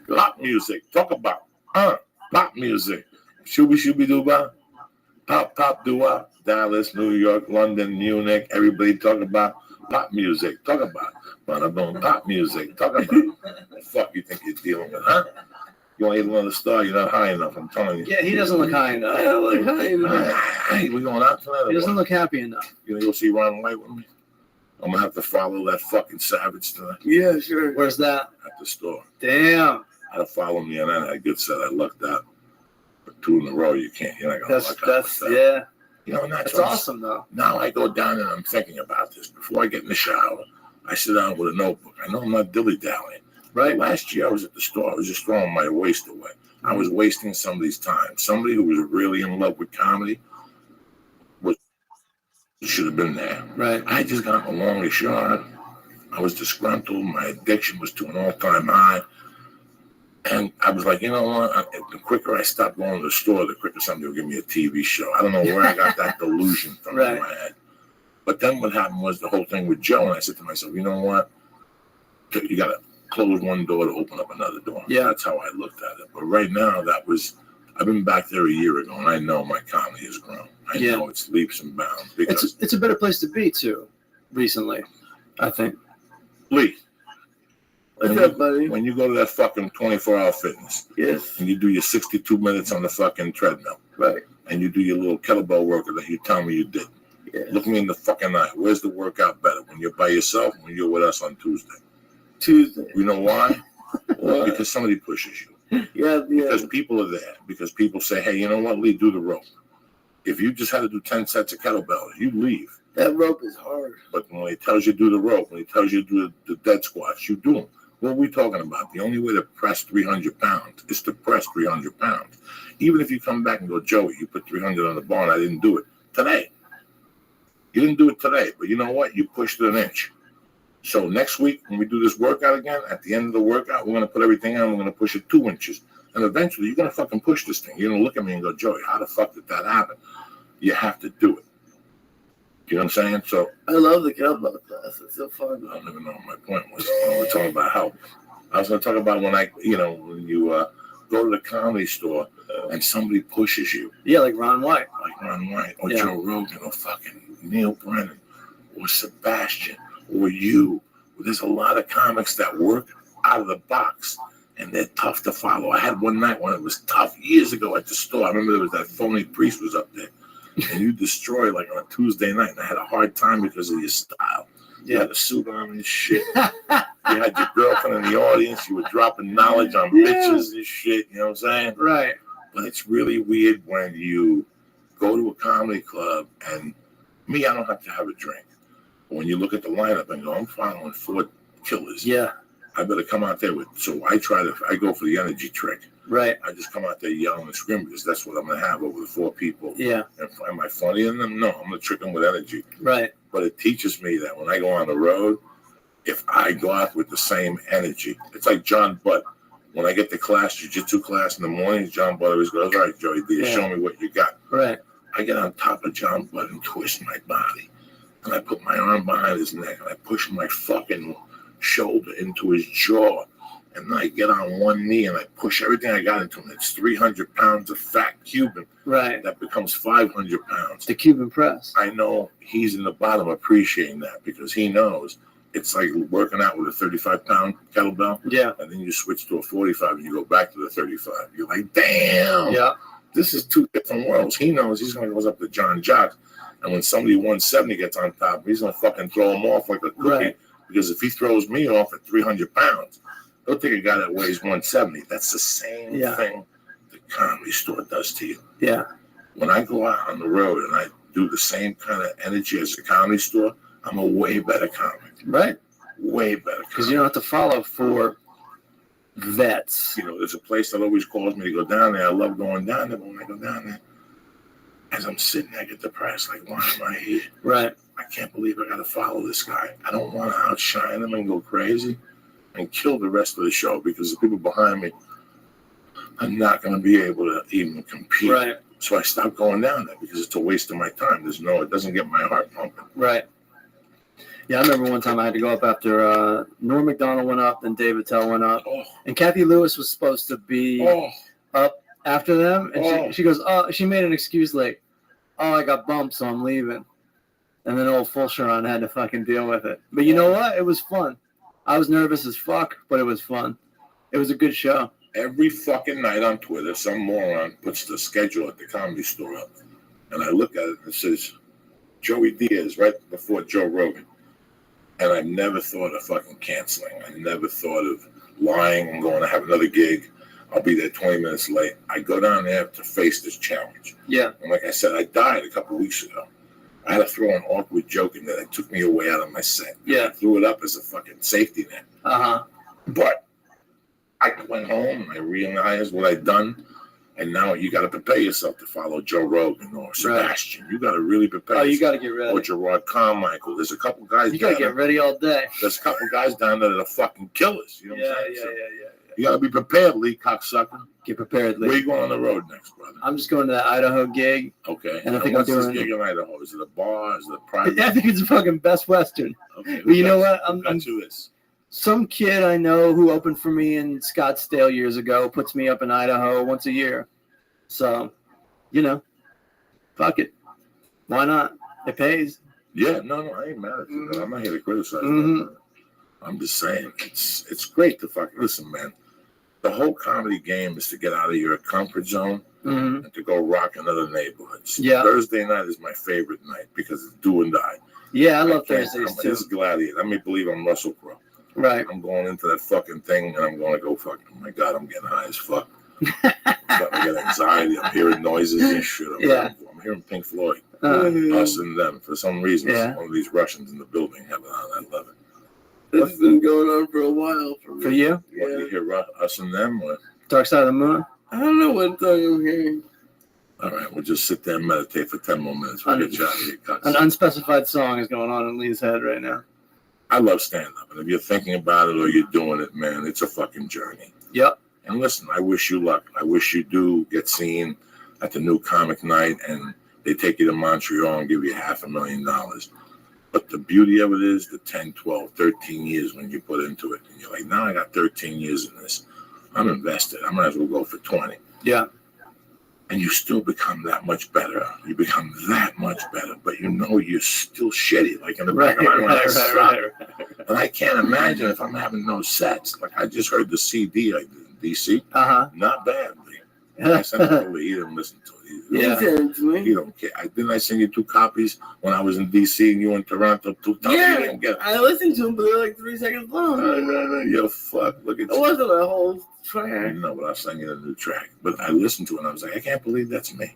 S1: Pop music. Talk about. Pop music. Shooby-dooba. Pop doo-wop. Dallas, New York, London, Munich. Everybody talk about pop music. Talk about. Pop music. Talk about. What the fuck you think you're dealing with, huh? You want to eat another star? You're not high enough, I'm telling you.
S11: Yeah, he doesn't look high enough.
S3: I don't look high enough.
S1: Hey, we going out tonight?
S11: He doesn't look happy enough.
S1: You gonna go see Ron White with me? I'm gonna have to follow that fucking savage tonight
S3: Yeah, sure.
S11: Where's that?
S1: at the store.
S11: Damn.
S1: I had to follow me on that. I had a good set. I lucked out. But 2 in a row, you can't. You're not gonna luck out
S11: That's
S1: like that.
S11: yeah.
S1: You know,
S11: That's awesome though.
S1: Now I go down and I'm thinking about this. Before I get in the shower, I sit down with a notebook. I know I'm not dilly-dallying.
S11: Right.
S1: Last year I was at the store. I was just throwing my waste away. I was wasting somebody's time. Somebody who was really in love with comedy should have been there.
S11: Right.
S1: I just got along the short. I was disgruntled. My addiction was to an all-time high. And I was like, you know what? The quicker I stop going to the store, the quicker somebody will give me a TV show. I don't know where I got that delusion from in my head. But then what happened was the whole thing with Joe, and I said to myself, you know what? You got to close one door to open up another door.
S11: Yeah.
S1: That's how I looked at it. But right now, I've been back there a year ago, and I know my comedy has grown. I know it's leaps and bounds. Because
S11: It's a better place to be too. Recently, I think.
S1: Lee,
S3: What's up, buddy?
S1: when you go to that fucking 24-hour fitness,
S3: Yes.
S1: and you do your 62 minutes on the fucking treadmill,
S3: Right.
S1: and you do your little kettlebell workout that you tell me you did,
S3: Yeah.
S1: look me in the fucking eye. Where's the workout better? When you're by yourself or when you're with us on Tuesday?
S3: Tuesday.
S1: You know why?
S3: What?
S1: Because somebody pushes you.
S3: Yeah.
S1: Because people are there. Because people say, hey, you know what, Lee, do the rope. If you just had to do 10 sets of kettlebells, you leave.
S3: That rope is hard.
S1: But when he tells you to do the rope, when he tells you to do the dead squats, you do them. What are we talking about? The only way to press 300 pounds is to press 300 pounds. Even if you come back and go, Joey, you put 300 on the bar and I didn't do it today. You didn't do it today, but you know what? You pushed it an inch. So next week, when we do this workout again, at the end of the workout, we're going to put everything on. We're going to push it 2 inches. And eventually, you're going to fucking push this thing. You're going to look at me and go, Joey, how the fuck did that happen? You have to do it. You know what I'm saying? So
S3: I love the kettlebell class. It's so fun.
S1: I don't even know what my point was. We're talking about health. I was going to talk about when you go to the comedy store and somebody pushes you.
S11: Yeah, like Ron White.
S1: Like Ron White or Joe Rogan or fucking Neil Brennan or Sebastian or you. There's a lot of comics that work out of the box and they're tough to follow. I had one night when it was tough years ago at the store. I remember there was that phony priest was up there. And you destroyed like on a Tuesday night, and I had a hard time because of your style. You had a suit on and shit. You had your girlfriend in the audience. You were dropping knowledge on bitches and shit. You know what I'm saying?
S11: Right.
S1: But it's really weird when you go to a comedy club, and me, I don't have to have a drink. But when you look at the lineup and go, I'm following 4 killers.
S11: Yeah.
S1: I better come out there with. So I go for the energy trick.
S11: Right.
S1: I just come out there yelling and screaming because that's what I'm going to have over the 4 people.
S11: Yeah.
S1: And am I funny in them? No, I'm going to trick them with energy.
S11: Right.
S1: But it teaches me that when I go on the road, if I go out with the same energy, it's like John Butt. When I get to class, jiu-jitsu class in the mornings, John Butt always goes, all right, Joey, show me what you got.
S11: Right.
S1: I get on top of John Butt and twist my body. And I put my arm behind his neck and I push my fucking shoulder into his jaw. And I get on one knee and I push everything I got into him. It's 300 pounds of fat Cuban.
S11: Right.
S1: That becomes 500 pounds.
S11: The Cuban press.
S1: I know he's in the bottom appreciating that because he knows it's like working out with a 35-pound kettlebell.
S11: Yeah.
S1: And then you switch to a 45 and you go back to the 35. You're like, damn.
S11: Yeah.
S1: This is 2 different worlds. He knows he's going to go up to John Jocks. And when somebody 170 gets on top, he's going to fucking throw him off like a cookie.
S11: Right.
S1: Because if he throws me off at 300 pounds, don't take a guy that weighs 170. That's the same thing the comedy store does to you.
S11: Yeah.
S1: When I go out on the road and I do the same kind of energy as the comedy store, I'm a way better comic.
S11: Right.
S1: Way better.
S11: Because you don't have to follow 4 Vets.
S1: You know, there's a place that always calls me to go down there. I love going down there, but when I go down there, as I'm sitting there, I get depressed. Like, why am I here?
S11: Right.
S1: I can't believe I got to follow this guy. I don't want to outshine him and go crazy and kill the rest of the show because the people behind me are not going to be able to even compete.
S11: Right.
S1: So I stopped going down there because it's a waste of my time. It doesn't get my heart pumping.
S11: Right. Yeah, I remember one time I had to go up after Norm Macdonald went up, then David Tell went up, and Kathy Lewis was supposed to be up after them, and she goes, she made an excuse like, I got bumped, so I'm leaving. And then old Fulcheron had to fucking deal with it. But you know what? It was fun. I was nervous as fuck, but it was fun. It was a good show.
S1: Every fucking night on Twitter, some moron puts the schedule at the Comedy Store up. And I look at it and it says, Joey Diaz right before Joe Rogan. And I never thought of fucking canceling. I never thought of lying and going to have another gig. I'll be there 20 minutes late. I go down there to face this challenge.
S11: Yeah.
S1: And like I said, I died a couple of weeks ago. I had to throw an awkward joke in there that took me away out of my set.
S11: Yeah.
S1: I threw it up as a fucking safety net.
S11: Uh-huh.
S1: But I went home and I realized what I'd done. And now you got to prepare yourself to follow Joe Rogan or Sebastian. Right. You got to really prepare.
S11: Oh, you got to get ready.
S1: Or Gerard Carmichael. There's a couple guys.
S11: You got to get ready all day.
S1: There's a couple guys down there that are fucking killers. You know what I'm saying?
S11: Yeah.
S1: You got to be prepared, Lee, cocksucker.
S11: Get prepared, Lee.
S1: Where you going on the road next, brother?
S11: I'm just going to that Idaho gig.
S1: Okay.
S11: And I think I'm doing
S1: this gig in Idaho. Is it a bar? Is it a private?
S11: I think it's a fucking Best Western.
S1: Okay.
S11: But you know what? I'm
S1: this.
S11: Some kid I know who opened for me in Scottsdale years ago puts me up in Idaho once a year. So, fuck it. Why not? It pays.
S1: Yeah, no, I ain't mad at you. I'm not here to criticize you. I'm just saying, it's great to fucking listen, man. The whole comedy game is to get out of your comfort zone and to go rock in other neighborhoods.
S11: Yeah.
S1: Thursday night is my favorite night because it's do and die.
S11: Yeah, I love Thursdays too.
S1: This is Gladiator. Let me believe I'm Russell Crowe.
S11: Right.
S1: I'm going into that fucking thing and I'm going to go fucking, oh my God, I'm getting high as fuck. I'm starting to get anxiety. I'm hearing noises and shit. I'm hearing Pink Floyd. Us and them. For some reason, one of these Russians in the building have it on. I love it.
S3: It's been going on for a while for me.
S11: For you?
S1: Yeah. What, you hear Us and Them? Or?
S11: Dark Side of the Moon?
S3: I don't know what song I'm hearing.
S1: All right, we'll just sit there and meditate for 10 more minutes. We'll get you out of here.
S11: An unspecified song is going on in Lee's head right now.
S1: I love stand-up. And if you're thinking about it or you're doing it, man, it's a fucking journey.
S11: Yep.
S1: And listen, I wish you luck. I wish you do get seen at the new comic night and they take you to Montreal and give you $500,000. But the beauty of it is the 10, 12, 13 years when you put into it. And you're like, now I got 13 years in this. I'm invested. I might as well go for 20.
S11: Yeah.
S1: And you still become that much better. You become that much better. But you're still shitty. Like in the back of my mind, right. And I can't imagine if I'm having no sets. Like I just heard the CD I did in D.C. Not badly. I sent it to Lee. He didn't listen to it. He don't care. Didn't I send you 2 copies when I was in D.C. and you in Toronto? 2 times?
S3: Yeah, I listened to them, but they're like 3 seconds long.
S1: Yo, fuck. Look at
S3: you. It wasn't a whole track.
S1: No, but I'll send you a new track. But I listened to it and I was like, I can't believe that's me.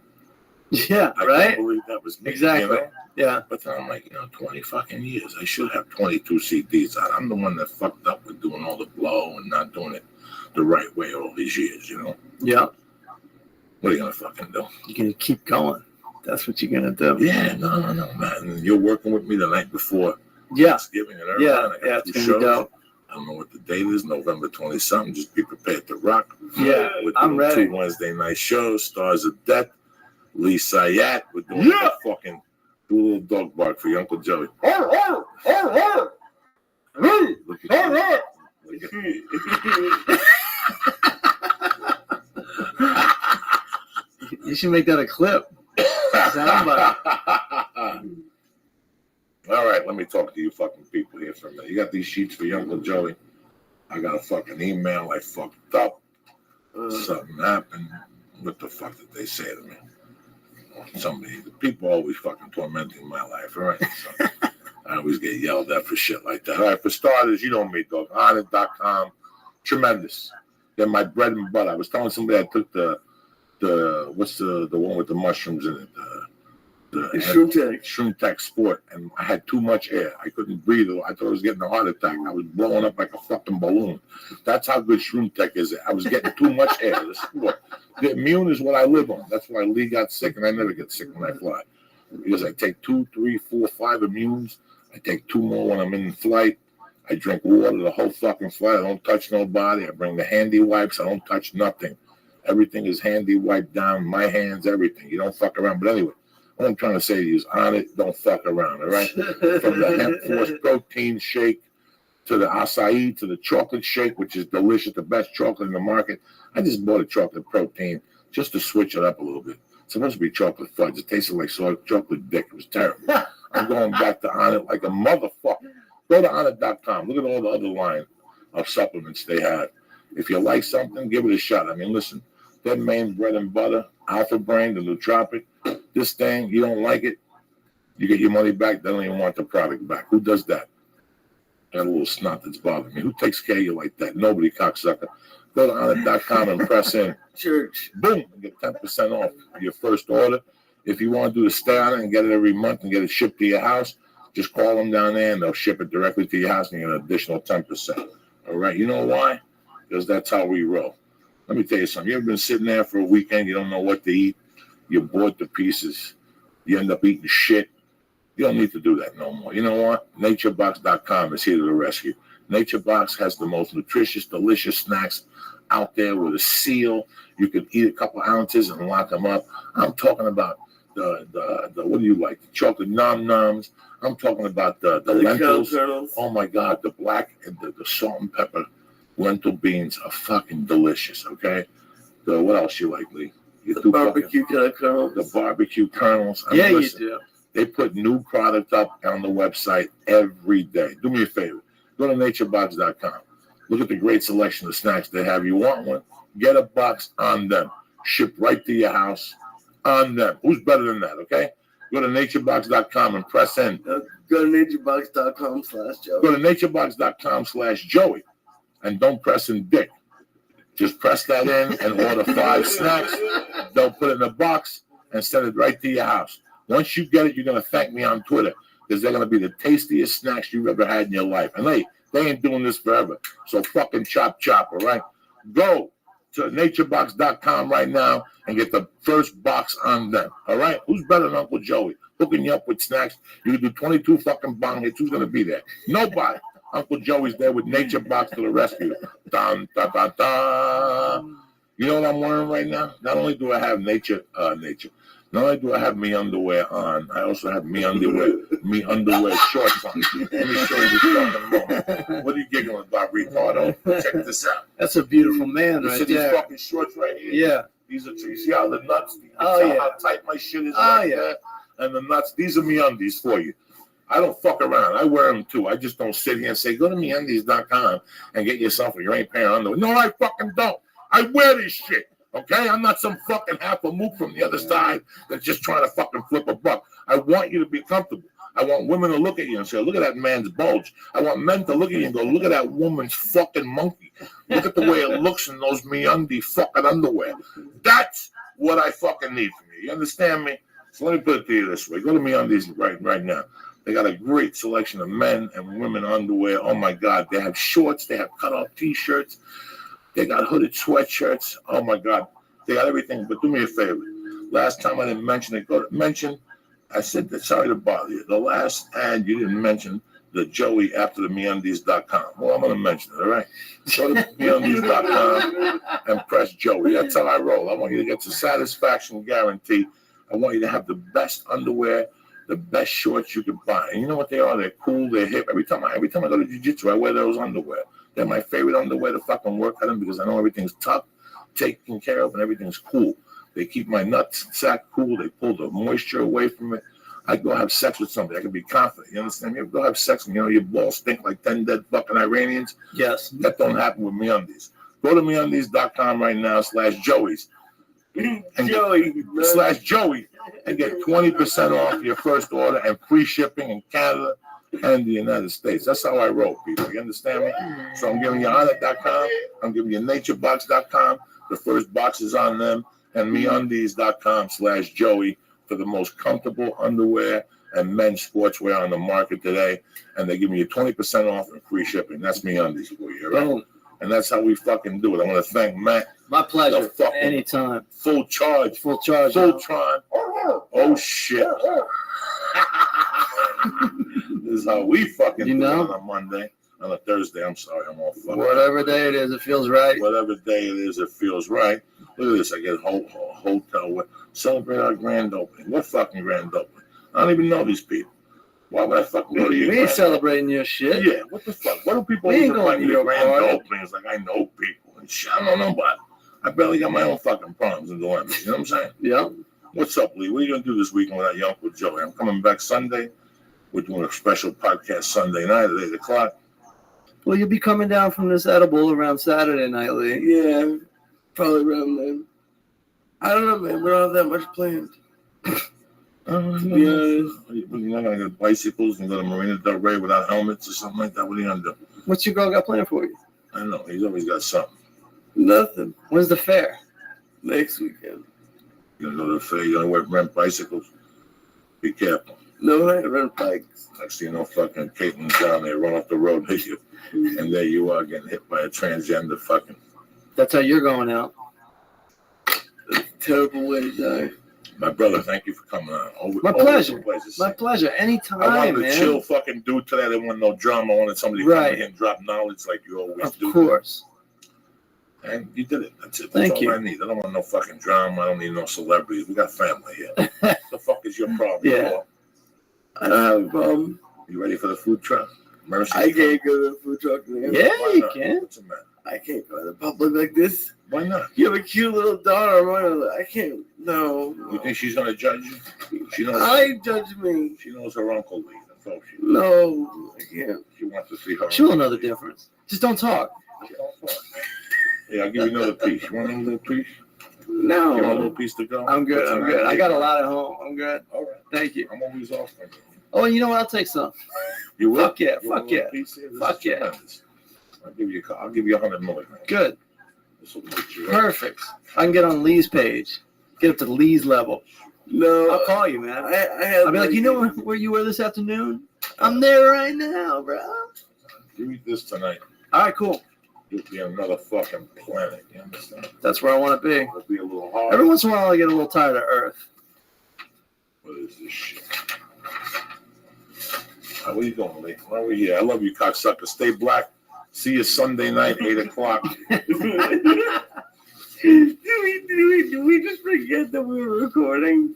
S11: Yeah,
S1: I
S11: right?
S1: can't believe that was me.
S11: Exactly. Yeah.
S1: But then I'm like, 20 fucking years. I should have 22 CDs out. I'm the one that fucked up with doing all the blow and not doing it the right way all these years,
S11: Yeah.
S1: What are you going to fucking do?
S11: You're going to keep going. That's what you're going to do.
S1: Yeah, no, man. You're working with me the night before Thanksgiving and everything.
S11: Yeah,
S1: it's going to be dope. I don't know what the date is, November 20-something. Just be prepared to rock.
S11: Yeah,
S1: I'm
S11: ready.
S1: 2 Wednesday night shows, Stars of Death, Lee Sayat. We're doing do a little dog bark for your Uncle Joey. Look at
S11: You should make that a clip.
S1: All right, let me talk to you fucking people here for a minute. You got these sheets for your Uncle Joey. I got a fucking email. I fucked up. Something happened. What the fuck did they say to me? The people always fucking tormenting my life, all right? So I always get yelled at for shit like that. All right, for starters, you know me, dog. Honest.com. Tremendous. They're my bread and butter. I was telling somebody I took the what's the one with the mushrooms in it? Shroom Tech Sport, and I had too much air. I couldn't breathe. I thought I was getting a heart attack. I was blowing up like a fucking balloon. That's how good Shroom Tech is. I was getting too much air. The sport. The immune is what I live on. That's why Lee got sick, and I never get sick when I fly. Because I take 2, 3, 4, 5 immunes. I take 2 more when I'm in flight. I drink water the whole fucking flight. I don't touch nobody. I bring the handy wipes. I don't touch nothing. Everything is handy wiped down. My hands, everything. You don't fuck around. But anyway, what I'm trying to say to you is on it, don't fuck around, all right? From the hemp force protein shake to the acai to the chocolate shake, which is delicious, the best chocolate in the market. I just bought a chocolate protein just to switch it up a little bit. It's supposed to be chocolate fudge. It tasted like chocolate dick. It was terrible. I'm going back to On It like a motherfucker. Go to onit.com. Look at all the other line of supplements they have. If you like something, give it a shot. I mean, listen, their main bread and butter, Alpha Brain, the nootropic, this thing, you don't like it, you get your money back, they don't even want the product back. Who does that? Got a little snot that's bothering me. Who takes care of you like that? Nobody, cocksucker. Go to onit.com and press in.
S3: Church.
S1: Boom, and get 10% off your first order. If you want to do the stay on it and get it every month and get it shipped to your house, just call them down there and they'll ship it directly to your house and you get an additional 10%. All right, you know why? Because that's how we roll. Let me tell you something. You ever been sitting there for a weekend, you don't know what to eat, you're bored to pieces, you end up eating shit? You don't need to do that no more. You know what? NatureBox.com is here to the rescue. NatureBox has the most nutritious, delicious snacks out there with a seal. You could eat a couple ounces and lock them up. I'm talking about the what do you like? The chocolate nom-noms. I'm talking about the lentils. Oh my God, the black and the salt and pepper lentil beans are fucking delicious, okay? What else you like, Lee?
S3: The barbecue kernels.
S1: The barbecue kernels.
S3: I mean, listen, you do.
S1: They put new product up on the website every day. Do me a favor. Go to naturebox.com. Look at the great selection of snacks they have. You want one? Get a box on them. Shipped right to your house on them. Who's better than that, okay? Go to naturebox.com and press in.
S3: Go to naturebox.com/Joey.
S1: Go to naturebox.com/Joey. And don't press in dick. Just press that in and order 5 snacks. They'll put it in a box and send it right to your house. Once you get it, you're going to thank me on Twitter because they're going to be the tastiest snacks you've ever had in your life. And they ain't doing this forever. So fucking chop, all right? Go to naturebox.com right now and get the first box on them, all right? Who's better than Uncle Joey? Hooking you up with snacks. You can do 22 fucking bong hits. Who's going to be there? Nobody. Uncle Joey's there with Nature Box to the rescue. Dun, da, da, da. You know what I'm wearing right now? Not only do I have nature. Not only do I have me underwear on, I also have me underwear shorts on. Let me show you this fucking moment. What are you giggling about, Ricardo? Check this out.
S11: That's a beautiful man right
S1: these
S11: there.
S1: fucking shorts right here?
S11: Yeah.
S1: These are, you see how the nuts, you
S11: Oh,
S1: tell
S11: yeah.
S1: how tight my shit is
S11: Oh,
S1: right
S11: yeah.
S1: there? And the nuts, these are me undies for you. I don't fuck around. I wear them too. I just don't sit here and say, go to meundies.com and get yourself a great pair of underwear. No, I fucking don't. I wear this shit. Okay? I'm not some fucking half a mook from the other side that's just trying to fucking flip a buck. I want you to be comfortable. I want women to look at you and say, look at that man's bulge. I want men to look at you and go, look at that woman's fucking monkey. Look at the way it looks in those MeUndies fucking underwear. That's what I fucking need from you. You understand me? So let me put it to you this way. Go to MeUndies right now. They got a great selection of men and women underwear. Oh, my God. They have shorts. They have cut-off T-shirts. They got hooded sweatshirts. Oh, my God. They got everything. But do me a favor. Last time I didn't mention it. Go to mention. I said that. Sorry to bother you. The last ad you didn't mention the Joey after the MeUndies.com. Well, I'm going to mention it, all right? Go to MeUndies.com and press Joey. That's how I roll. I want you to get the satisfaction guarantee. I want you to have the best underwear, the best shorts you can buy. And you know what they are? They're cool, they're hip. Every time I go to jiu-jitsu, I wear those underwear. They're my favorite underwear to fucking work at them because I know everything's tough, taken care of, and everything's cool. They keep my nuts sack cool. They pull the moisture away from it. I go have sex with somebody. I can be confident. You understand me? You go have sex and your balls stink like 10 dead fucking Iranians.
S11: Yes.
S1: That don't happen with MeUndies. Go to MeUndies.com right now /Joey's. /Joey and get 20% off your first order and free shipping in Canada and the United States. That's how I roll, people. You understand me? So I'm giving you onit.com. I'm giving you naturebox.com. The first box is on them. And MeUndies.com /Joey to the most comfortable underwear and men's sportswear on the market today, and they give me 20% off and free shipping. That's me undies for you, right?
S11: Boom.
S1: And that's how we fucking do it. I want to thank Matt.
S11: My pleasure.
S1: The fucking
S11: Anytime.
S1: Full charge.
S11: Full charge.
S1: Fultron. Oh shit. This is how we fucking do it on a Monday. On a Thursday, I'm sorry, I'm all fucked.
S11: Whatever day it is, it feels right.
S1: Whatever day it is, it feels right. Look at this. I get a hotel. Celebrate our grand opening. What fucking grand opening? I don't even know these people. Why would I fucking go to your
S11: We ain't celebrating your shit.
S1: Yeah, what the fuck? What do people
S11: We ain't going to your
S1: grand
S11: party.
S1: openings like I know people and shit? I don't know about it. I barely got my own fucking problems and dilemmas. You know what I'm saying?
S11: Yeah.
S1: What's up, Lee? What are you going to do this weekend without your Uncle Joey? I'm coming back Sunday. We're doing a special podcast Sunday night at 8 o'clock.
S11: Well, you'll be coming down from this edible around Saturday night, Lee.
S3: Yeah, probably around then. I don't know, man. We don't have that much planned.
S1: To be honest. You're not going to get bicycles and go to Marina Del Rey without helmets or something like that? What are you going to do?
S11: What's your girl got planned for you?
S1: I don't know. He's always got something.
S3: Nothing.
S11: When's the fair?
S3: Next weekend.
S1: You're going to go to the fair. You're going to rent bicycles. Be careful.
S3: No, I rent bikes.
S1: Next thing you know, fucking Caitlin's down there, run off the road with you. And there you are getting hit by a transgender fucking.
S11: That's how you're going out.
S3: Terrible way to die.
S1: My brother, thank you for coming on.
S11: My pleasure. My pleasure. Anytime,
S1: I wanted
S11: man.
S1: to chill fucking dude today. I didn't want no drama. I wanted somebody to come in here and drop knowledge like you always do.
S11: Of course.
S1: And you did it. That's it. That's
S11: Thank
S1: all
S11: you.
S1: I need. I don't want no fucking drama. I don't need no celebrities. We got family here. What the fuck is your problem?
S11: Yeah.
S1: Paul?
S3: I don't have a problem.
S1: You ready for the food truck? Mercy.
S3: I can't go to the food truck, man.
S11: Yeah,
S1: Why
S11: you
S1: not?
S11: can.
S1: What's the matter?
S3: I can't go to the public like this.
S1: Why not?
S3: You have a cute little daughter. I can't. No.
S1: You think she's gonna judge you? She knows.
S3: I judge me.
S1: She knows her uncle Lee. That's all she.
S3: No, I can't.
S1: She wants to see her.
S11: She'll know the difference. Just don't talk.
S1: Yeah, I'll give you another piece. You want another little piece?
S3: No.
S1: You want a little piece to go?
S11: I'm good. I'm good. I got a lot at home. I'm good.
S1: All right.
S11: Thank you.
S1: I'm always off.
S11: Oh, you know what? I'll take some.
S1: You will?
S11: Fuck yeah.
S1: You want
S11: Fuck
S1: a little
S11: yeah.
S1: piece here? This
S11: Fuck
S1: is
S11: yeah.
S1: tremendous. I'll give you 100 milligrams.
S11: Good.
S1: This will put you right.
S11: Perfect. I can get on Lee's page. Get up to Lee's level.
S3: No.
S11: I'll call you, man.
S3: I'll
S11: be like, you know where you were this afternoon? I'm there right now, bro.
S1: You eat this tonight.
S11: All right, cool.
S1: You'll be on another fucking planet. You understand?
S11: That's where I want to be.
S1: It'll be a little hard.
S11: Every once in a while, I get a little tired of Earth.
S1: What is this shit? What are you doing, Lee? Why are we here? I love you, cocksucker. Stay black. See you Sunday night, 8 o'clock.
S3: Did we just forget that we were recording?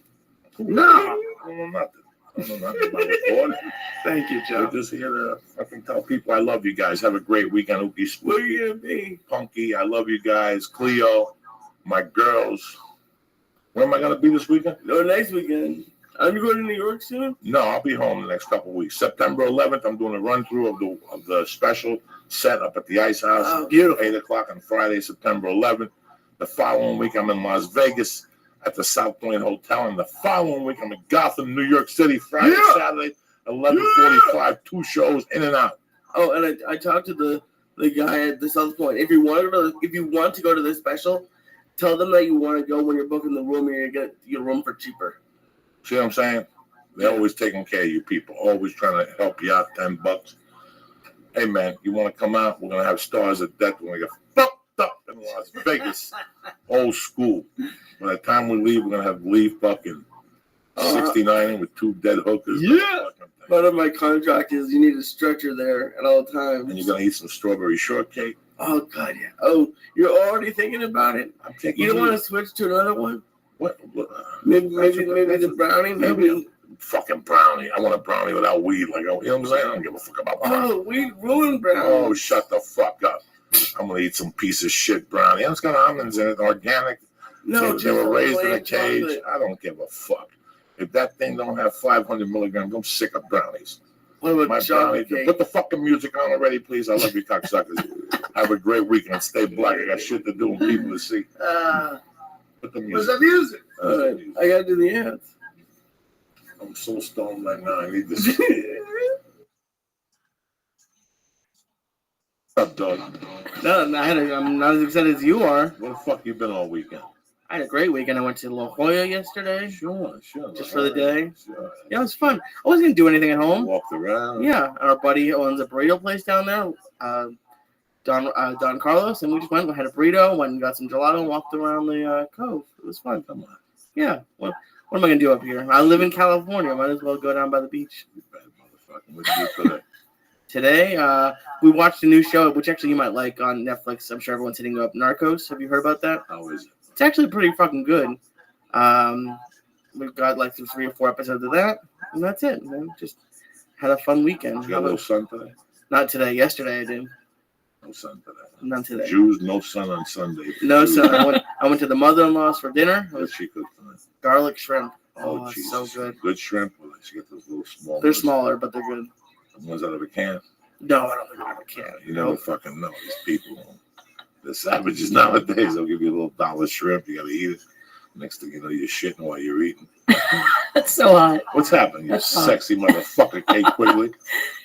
S11: No.
S1: No, nothing. No, nothing about recording.
S11: Thank you, Joe.
S1: We're just here to fucking tell people I love you guys. Have a great weekend, Ookie
S3: Where are
S1: Spooky.
S3: you going to be?
S1: Punky, I love you guys. Cleo, my girls. Where am I going to be this weekend?
S3: No, next weekend. Are you going to New York soon?
S1: No, I'll be home the next couple of weeks. September 11th, I'm doing a run-through of the special set up at the Ice House.
S3: Oh,
S11: beautiful.
S1: 8 o'clock on Friday, September 11th. The following week, I'm in Las Vegas at the South Point Hotel. And the following week, I'm in Gotham, New York City, Friday, Saturday, 11:45, 2 shows in and out.
S3: Oh, and I talked to the guy at the South Point. If you want to go to this special, tell them that you want to go when you're booking the room. You're gonna get your room for cheaper.
S1: See what I'm saying? They're always taking care of you people, always trying to help you out, $10. Hey, man, you want to come out? We're going to have stars at death. We're going to get fucked up in Las Vegas. Old school. By the time we leave, we're going to have Lee fucking 69 with 2 dead hookers.
S11: Yeah.
S3: Part of my contract is you need a stretcher there at all times.
S1: And you're going to eat some strawberry shortcake.
S3: Oh, God, yeah. Oh, you're already thinking about it?
S1: I'm taking
S3: You don't want to switch to another one?
S1: What?
S3: Maybe the brownie?
S1: Maybe fucking brownie. I want a brownie without weed. Like, you know what I'm saying? I don't give a fuck about brownie.
S3: Oh, we ruined brownie.
S1: Oh, shut the fuck up. I'm going to eat some piece of shit brownie. It's got almonds in it, organic.
S3: No,
S1: they were raised in a
S3: plain
S1: cage.
S3: chocolate.
S1: I don't give a fuck. If that thing don't have 500 milligrams, I'm sick of brownies.
S3: What about
S1: My
S3: chocolate
S1: brownie.
S3: cake?
S1: Put the fucking music on already, please. I love you, cocksuckers. Have a great weekend. Stay black. I got shit to do and people to see. Put the
S3: Where's
S1: music.
S3: the music? I got to do the ads.
S1: I'm so stoned right now. I need this. What's up, dog?
S3: No, I'm not as excited as you are.
S1: Where the fuck you been all weekend?
S3: I had a great weekend. I went to La Jolla yesterday.
S1: Sure.
S3: Just for the day.
S1: Sure.
S3: Yeah, it was fun. I wasn't gonna do anything at home.
S1: Walked around.
S3: Yeah, our buddy owns a burrito place down there, Don Carlos, and we just went. We had a burrito, went and got some gelato, and walked around the cove. It was fun.
S1: Come on.
S3: Yeah. What am I gonna do up here? I live in California. Might as well go down by the beach.
S1: You bad motherfucker. What did you do today?
S3: Today, we watched a new show, which actually you might like on Netflix. I'm sure everyone's hitting up. Narcos. Have you heard about that?
S1: How is it?
S3: It's actually pretty fucking good. We've got like 3 or 4 episodes of that, and that's it. Man. Just had a fun weekend.
S1: You got a little sun today?
S3: Not today. Yesterday I did.
S1: No sun today.
S3: Not today.
S1: Jews, no sun on Sunday.
S3: No sun. I went to the mother-in-law's for dinner. It
S1: What
S3: was
S1: she cooked tonight?
S3: garlic shrimp.
S1: Oh,
S3: it's
S1: Jesus.
S3: so good.
S1: Good shrimp. Well, she get those little small.
S3: They're
S1: ones.
S3: smaller, but they're good.
S1: The ones out of a can.
S3: No, I don't think I have a can.
S1: You never fucking know. These people, they're savages nowadays. They'll give you a little dollar shrimp. You gotta eat it. Next thing you know, you're shitting while you're eating.
S12: That's so hot.
S1: What's happening? You
S12: That's hot.
S1: sexy motherfucker, Kate Quigley.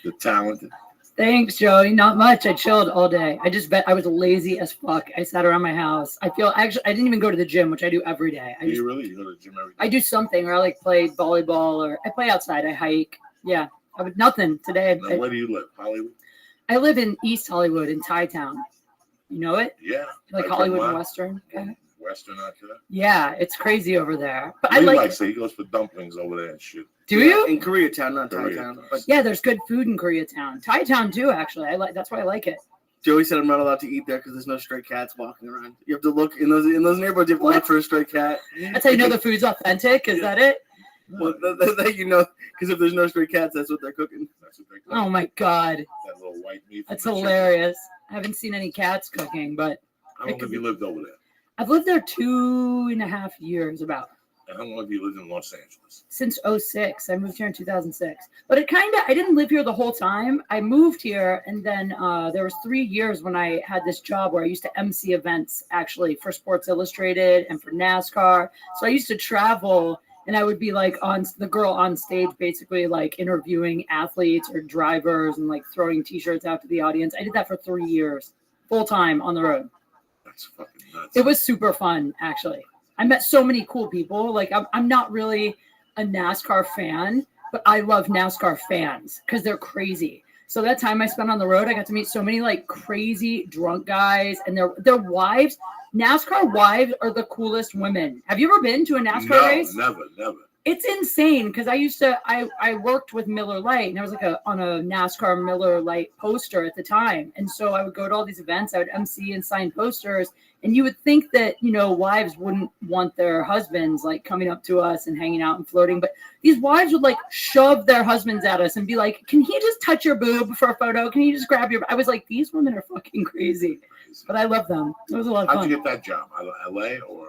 S1: The talented.
S12: Thanks, Joey. Not much. I chilled all day. I was lazy as fuck. I sat around my house. I didn't even go to the gym, which I do every day.
S1: Do you really? You go to the gym every day?
S12: I do something, or I like play volleyball, or I play outside. I hike. Yeah, I would nothing today.
S1: Now, where do you live? Hollywood?
S12: I live in East Hollywood in Thai Town. You know it?
S1: Yeah.
S12: Like
S1: Right
S12: Hollywood
S1: from
S12: and
S1: what?
S12: Western. Okay.
S1: Western out there?
S12: Yeah, it's crazy over there. But I
S1: Levi
S12: like.
S1: say he goes for dumplings over there and shit.
S12: Do you?
S3: In Koreatown, not Thai Town. But
S12: Yeah, there's good food in Koreatown. Thai Town too, actually. That's why I like it.
S3: Joey said I'm not allowed to eat there because there's no stray cats walking around. You have to look in those neighborhoods. You have to look for a stray cat.
S12: That's how you know the food's authentic. Is that it?
S3: Well, that you know, because if there's no stray cats, that's what they're cooking.
S1: That's what they
S12: Oh my god,
S1: That little white meat.
S12: that's
S1: from the
S12: hilarious. I haven't seen any cats cooking, but
S1: chicken. How long have you lived over there?
S12: I've lived there 2.5 years about.
S1: And how long have you lived in Los Angeles?
S12: Since 2006. I moved here in 2006. But I didn't live here the whole time. I moved here, and then there was 3 years when I had this job where I used to MC events, actually, for Sports Illustrated and for NASCAR. So I used to travel, and I would be like the girl on stage, basically like interviewing athletes or drivers and like throwing T-shirts out to the audience. I did that for 3 years, full time on the road.
S1: That's fucking nuts.
S12: It was super fun, actually. I met so many cool people. Like I'm not really a NASCAR fan, but I love NASCAR fans because they're crazy. So that time I spent on the road, I got to meet so many like crazy drunk guys and their wives. NASCAR wives are the coolest women. Have you ever been to a NASCAR race?
S1: Never.
S12: It's insane because I worked with Miller Lite and I was like on a NASCAR Miller Lite poster at the time. And so I would go to all these events, I would MC and sign posters. And you would think that, wives wouldn't want their husbands like coming up to us and hanging out and flirting. But these wives would like shove their husbands at us and be like, can he just touch your boob for a photo? Can you just grab your, I was like, these women are fucking crazy, but I love them. It was a lot of fun.
S1: How'd you get that job? LA or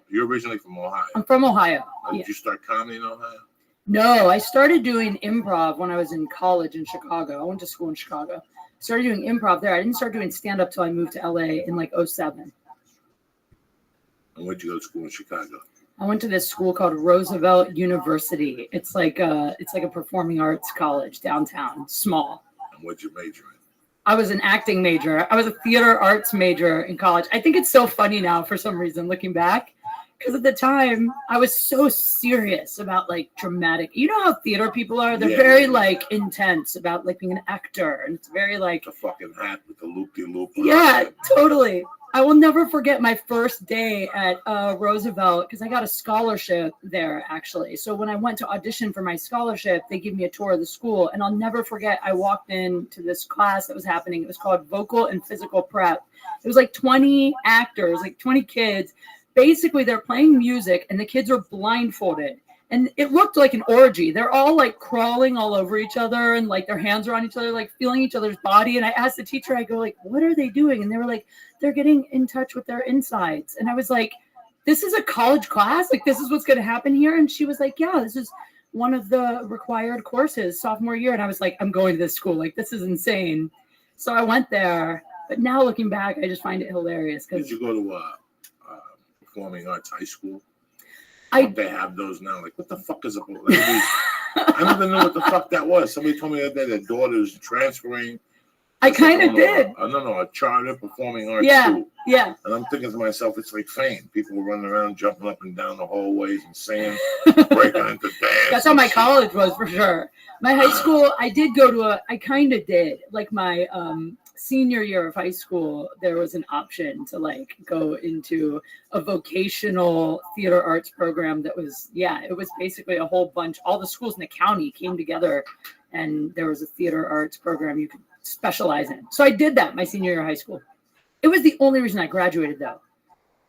S1: you're originally from Ohio?
S12: I'm from Ohio.
S1: Did you start comedy in Ohio?
S12: No, I started doing improv when I was in college in Chicago. I went to school in Chicago. Started doing improv there. I didn't start doing stand-up till I moved to LA in like 2007.
S1: And where'd you go to school in Chicago?
S12: I went to this school called Roosevelt University. It's like a performing arts college downtown, small.
S1: And what'd you major in?
S12: I was an acting major. I was a theater arts major in college. I think it's so funny now for some reason looking back. Because at the time, I was so serious about like dramatic. You know how theater people are? They're very like intense about like being an actor. And it's very like.
S1: The fucking hat with the loop-de-loop.
S12: Yeah, totally. I will never forget my first day at Roosevelt because I got a scholarship there, actually. So when I went to audition for my scholarship, they gave me a tour of the school. And I'll never forget, I walked into this class that was happening. It was called Vocal and Physical Prep. It was like 20 actors, like 20 kids. Basically, they're playing music and the kids are blindfolded. And it looked like an orgy. They're all like crawling all over each other and like their hands are on each other, like feeling each other's body. And I asked the teacher, I go like, what are they doing? And they were like, they're getting in touch with their insides. And I was like, this is a college class? Like, this is what's going to happen here? And she was like, yeah, this is one of the required courses sophomore year. And I was like, I'm going to this school. Like, this is insane. So I went there. But now looking back, I just find it hilarious.
S1: Did you go to performing arts high school?
S12: Don't
S1: they have those now? Like, what the fuck is it? I never knew what the fuck that was. Somebody told me that their daughter's transferring.
S12: I kind of did.
S1: No, a charter performing arts
S12: Yeah,
S1: school.
S12: yeah.
S1: And I'm thinking to myself, it's like fame. People were running around, jumping up and down the hallways and singing, breaking into dance.
S12: That's how my college was for sure. My high school, I did go to I kind of did. Like my senior year of high school, there was an option to like go into a vocational theater arts program that was, it was basically a whole bunch. All the schools in the county came together and there was a theater arts program you could specialize in. So I did that my senior year of high school. It was the only reason I graduated though.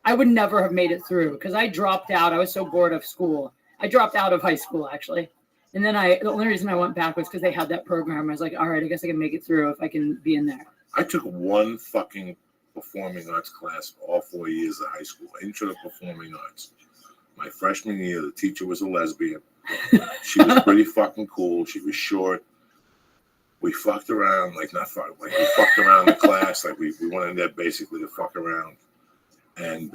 S12: I would never have made it through because I dropped out. I was so bored of school. I dropped out of high school actually. And then the only reason I went back was because they had that program. I was like, all right, I guess I can make it through if I can be in there.
S1: I took one fucking performing arts class all 4 years of high school. Intro to performing arts. My freshman year, the teacher was a lesbian. She was pretty fucking cool. She was short. We fucked around, like we fucked around the class. Like we went in there basically to fuck around. And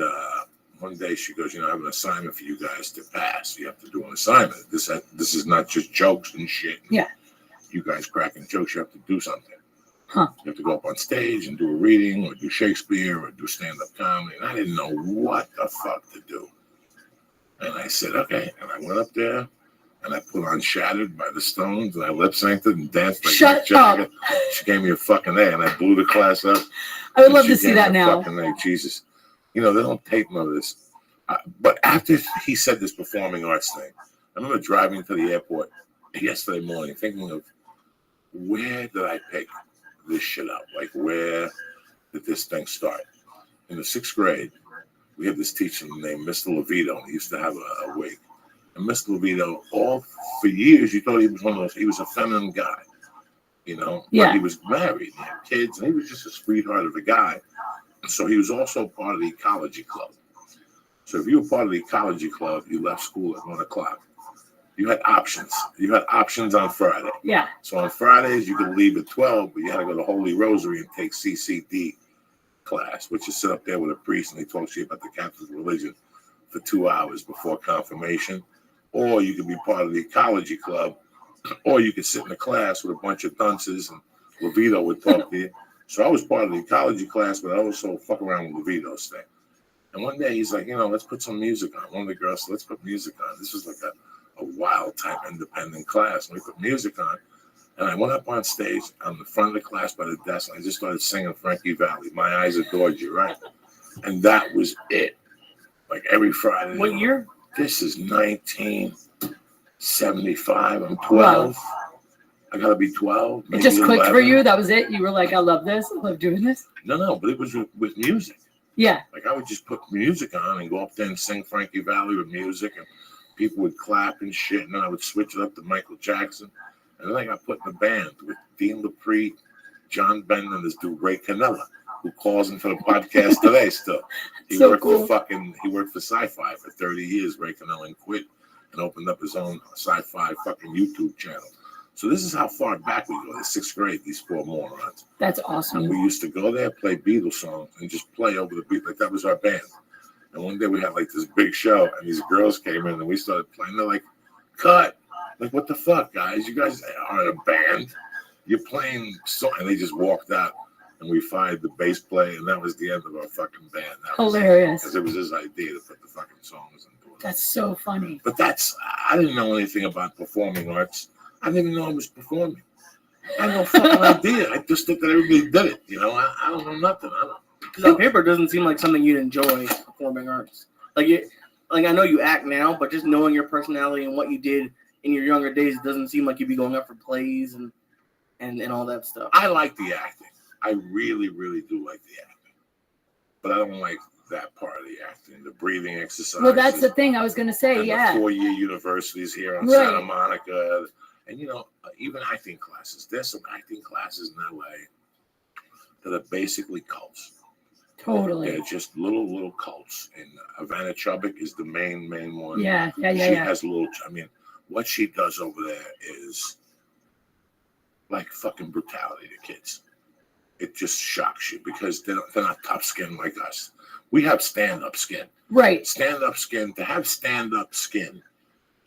S1: one day she goes, I have an assignment for you guys to pass. You have to do an assignment. This is not just jokes and shit.
S12: Yeah.
S1: You guys cracking jokes, you have to do something.
S12: Huh.
S1: You have to go up on stage and do a reading or do Shakespeare or do stand-up comedy. And I didn't know what the fuck to do. And I said, okay. And I went up there and I put on Shattered by the Stones and I lip-synced it and danced like
S12: Shut
S1: Jagger.
S12: up.
S1: She gave me a fucking A and I blew the class up.
S12: I would love to see that now.
S1: Fucking A. Jesus. They don't tape none of this. But after he said this performing arts thing, I remember driving to the airport yesterday morning thinking of where did I pick this shit up? Like, where did this thing start? In the 6th grade, we had this teacher named Mr. Levito. He used to have a wig. And Mr. Levito, for years, you thought he was one of those, he was a feminine guy, But he was married, he had kids, and he was just a sweetheart of a guy. So he was also part of the ecology club. So if you were part of the ecology club, you left school at 1 o'clock. You had options. You had options on Friday.
S12: Yeah.
S1: So on Fridays, you could leave at 12, but you had to go to Holy Rosary and take CCD class, which is sit up there with a priest and they talk to you about the Catholic religion for 2 hours before confirmation. Or you could be part of the ecology club, or you could sit in a class with a bunch of dunces and Levito would talk to you. So I was part of the ecology class, but I also fuck around with Levito's thing. And one day he's like, let's put some music on. One of the girls said, let's put music on. This was like a wild type independent class. And we put music on. And I went up on stage on the front of the class by the desk. And I just started singing Frankie Valli. My eyes adored you, right? And that was it. Like every Friday.
S3: What year?
S1: This is 1975. I'm 12. Wow. I got to be 12.
S12: It just clicked 11. For you? That was it? You were like, I love this. I love doing this?
S1: No, but it was with music.
S12: Yeah.
S1: Like I would just put music on and go up there and sing Frankie Valli with music and people would clap and shit. And then I would switch it up to Michael Jackson. And then I got put in a band with Dean Dupree, John Benton, and this dude Ray Canella, who calls into the podcast today still. He worked for Sci-Fi for 30 years, Ray Canella, and quit and opened up his own Sci-Fi fucking YouTube channel. So this is how far back we go, the 6th grade, these 4 morons.
S12: That's awesome.
S1: And we used to go there, play Beatles songs, and just play over the beat. Like that was our band. And one day we had like this big show, and these girls came in, and we started playing. They're like, cut. Like, what the fuck, guys? You guys aren't a band. You're playing song. And they just walked out, and we fired the bass player, and that was the end of our fucking band.
S12: Hilarious.
S1: Because it was his idea to put the fucking songs and do it.
S12: That's so funny.
S1: But I didn't know anything about performing arts. I didn't even know I was performing. I had no fucking idea. I just thought that everybody did it. I don't know nothing.
S3: Because on paper, it doesn't seem like something you'd enjoy, performing arts. Like I know you act now, but just knowing your personality and what you did in your younger days, it doesn't seem like you'd be going up for plays and all that stuff.
S1: I like the acting. I really, really do like the acting. But I don't like that part of the acting, the breathing exercises.
S12: Well, that's the thing I was going to say,
S1: and
S12: yeah.
S1: The 4-year universities here on Santa Monica. And, even acting classes. There's some acting classes in LA that are basically cults.
S12: Totally.
S1: They're just little cults. And Ivana Chubbuck is the main one.
S12: Yeah.
S1: She has what she does over there is like fucking brutality to kids. It just shocks you because they're not tough skin like us. We have stand-up skin.
S12: Right.
S1: Stand-up skin. To have stand-up skin,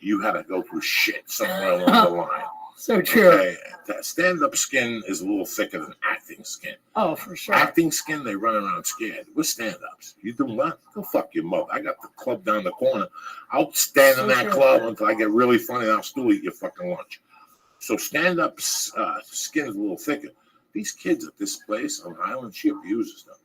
S1: you had to go through shit somewhere along the line.
S12: So true.
S1: Okay, that stand-up skin is a little thicker than acting skin.
S12: Oh, for sure.
S1: Acting skin, they run around scared. We're stand-ups. You do what? Go fuck your mother. I got the club down the corner. I'll stand in that club until I get really funny, and I'll still eat your fucking lunch. So stand-up skin is a little thicker. These kids at this place on Island, she abuses them.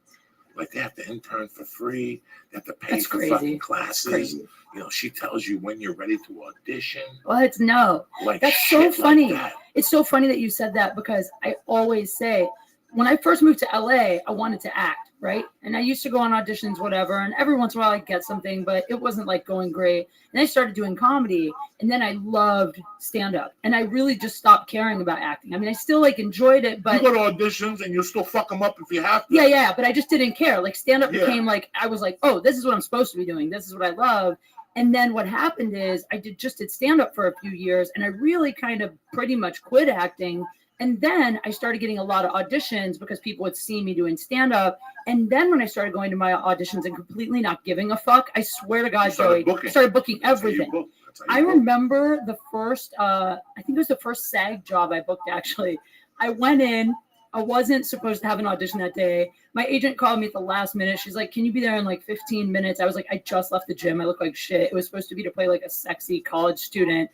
S1: Like they have to intern for free. They have to pay for fucking classes. You know, she tells you when you're ready to audition.
S12: What? No.
S1: Like
S12: that's so funny.
S1: Like that.
S12: It's so funny that you said that because I always say, when I first moved to LA, I wanted to act, right? And I used to go on auditions, whatever. And every once in a while I'd get something, but it wasn't like going great. And I started doing comedy, and then I loved stand-up. And I really just stopped caring about acting. I mean, I still like enjoyed it, but
S1: you go to auditions and you'll still fuck them up if you have to.
S12: Yeah. But I just didn't care. Like stand-up became like, I was like, oh, this is what I'm supposed to be doing. This is what I love. And then what happened is I did stand-up for a few years, and I really kind of pretty much quit acting. And then I started getting a lot of auditions because people would see me doing stand-up. And then when I started going to my auditions and completely not giving a fuck, I swear to God, Joey, started booking everything. I remember the first, I think it was the first SAG job I booked, actually. I went in. I wasn't supposed to have an audition that day. My agent called me at the last minute. She's like, can you be there in like 15 minutes? I was like, I just left the gym. I look like shit. It was supposed to be to play like a sexy college student.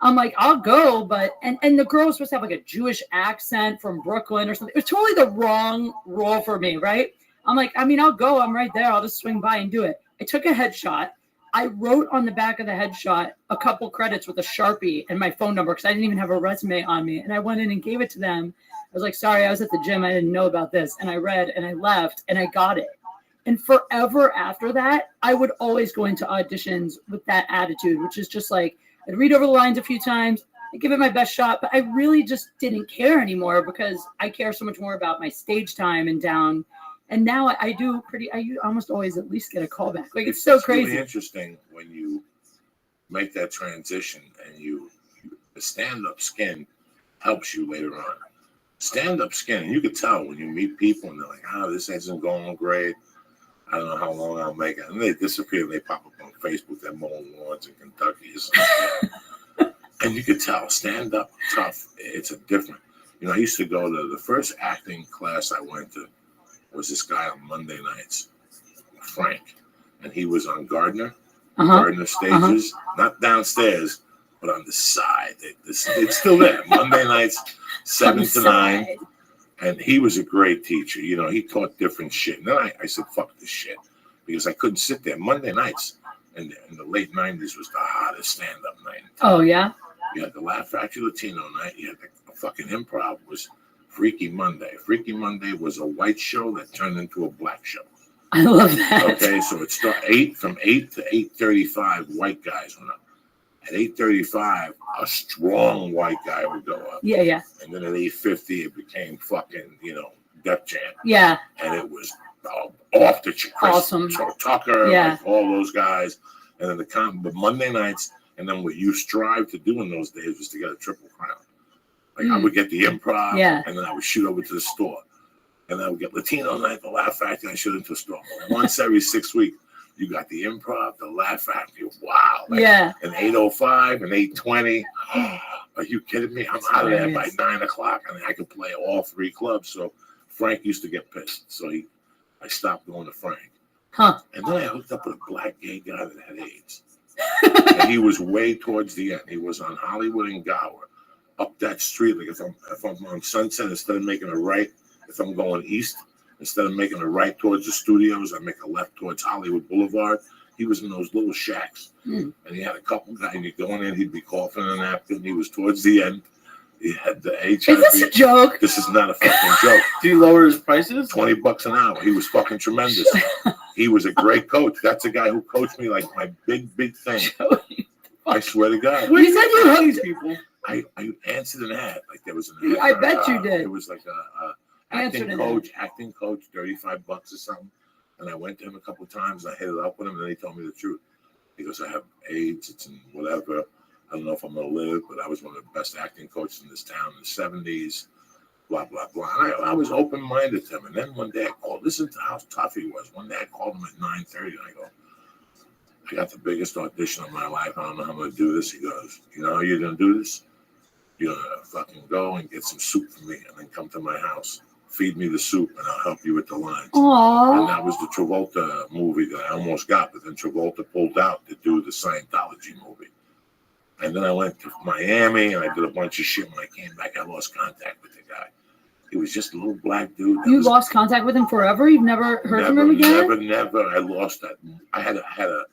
S12: I'm like, I'll go, but and the girl was supposed to have like a Jewish accent from Brooklyn or something. It was totally the wrong role for me, right? I'm like, I mean, I'll go. I'm right there. I'll just swing by and do it. I took a headshot. I wrote on the back of the headshot a couple credits with a Sharpie and my phone number because I didn't even have a resume on me. And I went in and gave it to them. I was like, sorry, I was at the gym. I didn't know about this. And I read and I left and I got it. And forever after that, I would always go into auditions with that attitude, which is just like, I'd read over the lines a few times, I'd give it my best shot, but I really just didn't care anymore because I care so much more about my stage time and down. And now I almost always at least get a callback. Like it's so crazy.
S1: It's really interesting when you make that transition and the stand-up skin helps you later on. Stand-up skin, you could tell when you meet people and they're like, this isn't going great. I don't know how long I'll make it. And they disappear and they pop up on Facebook. They're mowing lawns in Kentucky or something. And you could tell, stand up, tough. It's a different. You know, I used to go to the first acting class I went to was this guy on Monday nights, Frank. And he was on Gardner stages, not downstairs, but on the side. It's still there. Monday nights, 7 to 9. And he was a great teacher. You know, he taught different shit. And then I said, fuck this shit. Because I couldn't sit there. Monday nights in the late 90s was the hottest stand-up night.
S12: Oh, yeah?
S1: You had the Laugh Factory Latino night. You had the fucking improv was Freaky Monday. Freaky Monday was a white show that turned into a black show.
S12: I love that.
S1: Okay, so it started from 8 to 8:35, white guys went up. At 8:35, a strong white guy would go up.
S12: Yeah.
S1: And then at 8:50, it became fucking, Def Jam.
S12: Yeah.
S1: And it was off the chain.
S12: Awesome.
S1: So Tucker, like all those guys. And then the Monday nights, and then what you strive to do in those days was to get a triple crown. Like I would get the improv, and then I would shoot over to the store. And I would get Latino night, the Laugh Factory, and I shoot into the store. Once every 6 weeks. You got the improv, the Laugh Factory. Wow. And 8:05 and 8:20. Are you kidding me? I'm out of there by 9 o'clock. I mean, I could play all 3 clubs. So Frank used to get pissed. So I stopped going to Frank.
S12: Huh.
S1: And then I hooked up with a black gay guy that had AIDS. And he was way towards the end. He was on Hollywood and Gower. Up that street. Like if I'm on Sunset, instead of making a right, if I'm going east, instead of making a right towards the studios, I make a left towards Hollywood Boulevard. He was in those little shacks. And he had a couple guys, and he'd go in, he'd be coughing in a napkin. He was towards the end. He had the HIV.
S12: Is this a joke?
S1: This is not a fucking joke.
S3: Do you lower his prices?
S1: $20 an hour. He was fucking tremendous. He was a great coach. That's a guy who coached me like my big thing. I swear to God.
S12: You said you hooked these people.
S1: I answered an ad. Like there was an ad.
S12: I bet you did.
S1: It was like a acting coach, $35 or something. And I went to him a couple of times. And I hit it up with him, and then he told me the truth. He goes, I have AIDS, it's in whatever. I don't know if I'm going to live, but I was one of the best acting coaches in this town in the 70s, blah, blah, blah. And I was open-minded to him. And then one day I called, listen to how tough he was. One day I called him at 9:30, and I go, I got the biggest audition of my life. I don't know how I'm going to do this. He goes, you know how you're going to do this? Fucking go and get some soup for me, and then come to my house. Feed me the soup, and I'll help you with the lines.
S12: Aww.
S1: And that was the Travolta movie that I almost got, but then Travolta pulled out to do the Scientology movie. And then I went to Miami, and I did a bunch of shit. When I came back, I lost contact with the guy. He was just a little black dude.
S12: You lost contact with him forever? You've never heard from him again?
S1: Never. I lost that. I had a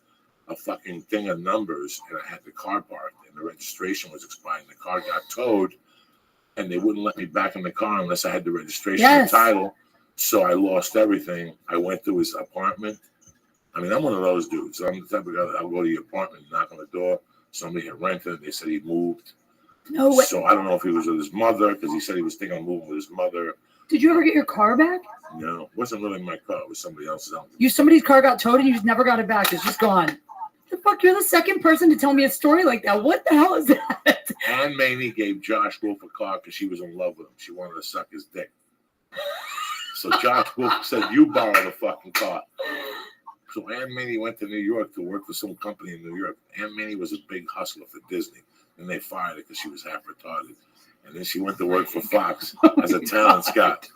S1: fucking thing of numbers, and I had the car parked, and the registration was expired. The car got towed, and they wouldn't let me back in the car unless I had the registration and title. So I lost everything. I went to his apartment. I mean, I'm one of those dudes. I'm the type of guy that I'll go to your apartment, knock on the door. Somebody had rented it. They said he moved.
S12: No way.
S1: So I don't know if he was with his mother, because he said he was thinking of moving with his mother.
S12: Did you ever get your car back?
S1: No, it wasn't really my car. It was somebody else's.
S12: Somebody's car got towed and you just never got it back. It's just gone. The fuck? You're the second person to tell me a story like that. What the hell is that?
S1: Ann Maney gave Josh Wolf a car because she was in love with him. She wanted to suck his dick. So Josh Wolf said, "You borrow the fucking car." So Ann Maney went to New York to work for some company in New York. Ann Maney was a big hustler for Disney. And they fired her because she was half retarded. And then she went to work for Fox as a talent scout.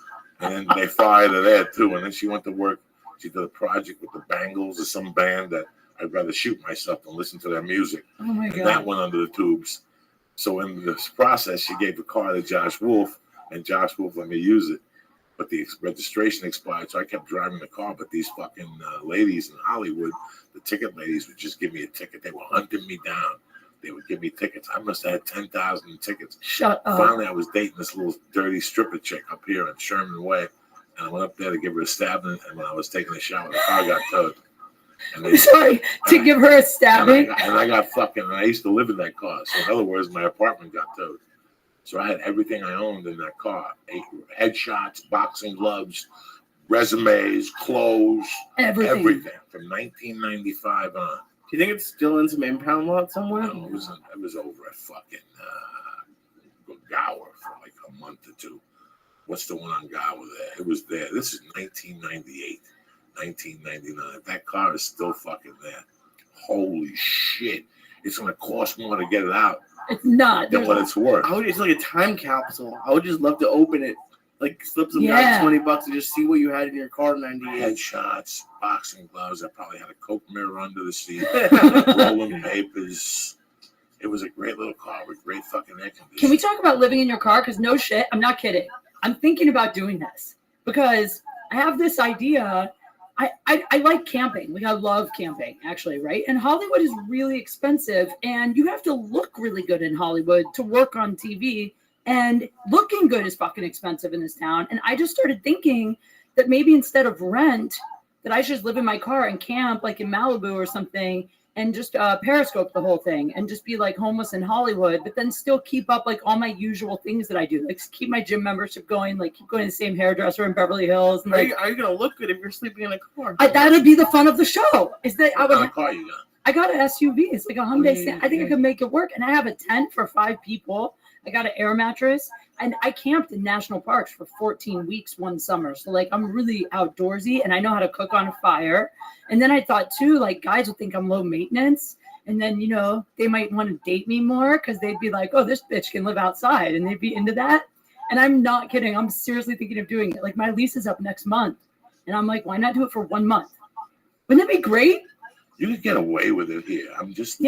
S1: And then they fired her there too. And then she went to work. She did a project with the Bangles or some band that I'd rather shoot myself than listen to their music.
S12: Oh my God.
S1: And that went under the tubes. So in this process, she gave the car to Josh Wolf, and Josh Wolf let me use it. But the registration expired, so I kept driving the car. But these fucking ladies in Hollywood, the ticket ladies, would just give me a ticket. They were hunting me down. They would give me tickets. I must have had 10,000 tickets.
S12: Shut up.
S1: Finally, I was dating this little dirty stripper chick up here in Sherman Way. And I went up there to give her a stabbing. And when I was taking a shower, the car got towed.
S12: To give her a stabbing?
S1: And I got fucking, and I used to live in that car. So in other words, my apartment got towed. So I had everything I owned in that car. Headshots, boxing gloves, resumes, clothes. Everything. From 1995 on.
S3: Do you think it's still in some impound lot somewhere?
S1: No, it was over at fucking Gower for like a month or two. What's the one on Gower there? It was there. This is 1998, 1999. That car is still fucking there. Holy shit. It's going to cost more to get it out.
S12: It's not.
S1: Than what it's worth.
S3: It's like a time capsule. I would just love to open it. Like slip some guy $20 and just see what you had in your car in 98.
S1: Headshots, boxing gloves. I probably had a Coke mirror under the seat, rolling papers. It was a great little car with great fucking air conditioning.
S12: Can we talk about living in your car? Because no shit, I'm not kidding. I'm thinking about doing this because I have this idea. I like camping. Like I love camping, actually, right? And Hollywood is really expensive, and you have to look really good in Hollywood to work on TV. And looking good is fucking expensive in this town. And I just started thinking that maybe instead of rent, that I should just live in my car and camp like in Malibu or something and just periscope the whole thing and just be like homeless in Hollywood, but then still keep up like all my usual things that I do. Like keep my gym membership going, like keep going to the same hairdresser in Beverly Hills. And,
S3: are you going to look good if you're sleeping in a car?
S12: That'd be the fun of the show. Is that
S1: what kind of car you got?
S12: I got an SUV. It's like a Hyundai. I think I could make it work. And I have a tent for 5 people. I got an air mattress, and I camped in national parks for 14 weeks one summer. So like I'm really outdoorsy, and I know how to cook on a fire. And then I thought too, like guys would think I'm low maintenance, and then they might want to date me more because they'd be like, oh, this bitch can live outside, and they'd be into that. And I'm not kidding. I'm seriously thinking of doing it. Like my lease is up next month, and I'm like, why not do it for 1 month? Wouldn't that be great?
S1: You could get away with it here. I'm just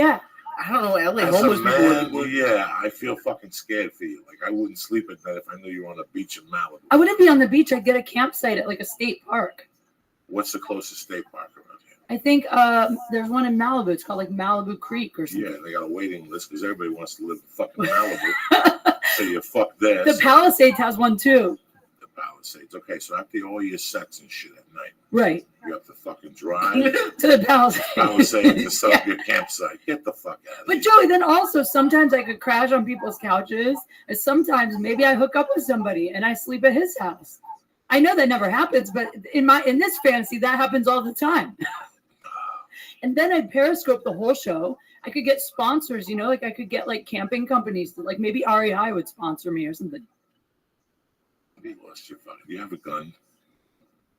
S3: I don't know. LA
S1: as
S3: homeless
S1: people. I feel fucking scared for you. Like I wouldn't sleep at night if I knew you were on a beach in Malibu.
S12: I wouldn't be on the beach. I'd get a campsite at like a state park.
S1: What's the closest state park around here?
S12: I think there's one in Malibu. It's called like Malibu Creek or something.
S1: Yeah, they got a waiting list because everybody wants to live in fucking Malibu. So you fuck there.
S12: The Palisades has one too.
S1: The Palisades. Okay, so after all your sex and shit at night,
S12: right?
S1: You have to fucking drive
S12: to the Palisades
S1: to set up your campsite. Get the fuck out of here.
S12: But Joey, then also sometimes I could crash on people's couches, and sometimes maybe I hook up with somebody and I sleep at his house. I know that never happens, but in this fantasy, that happens all the time. And then I'd periscope the whole show. I could get sponsors, like I could get like camping companies that like maybe REI would sponsor me or something.
S1: You lost your fucking. Do you have a gun?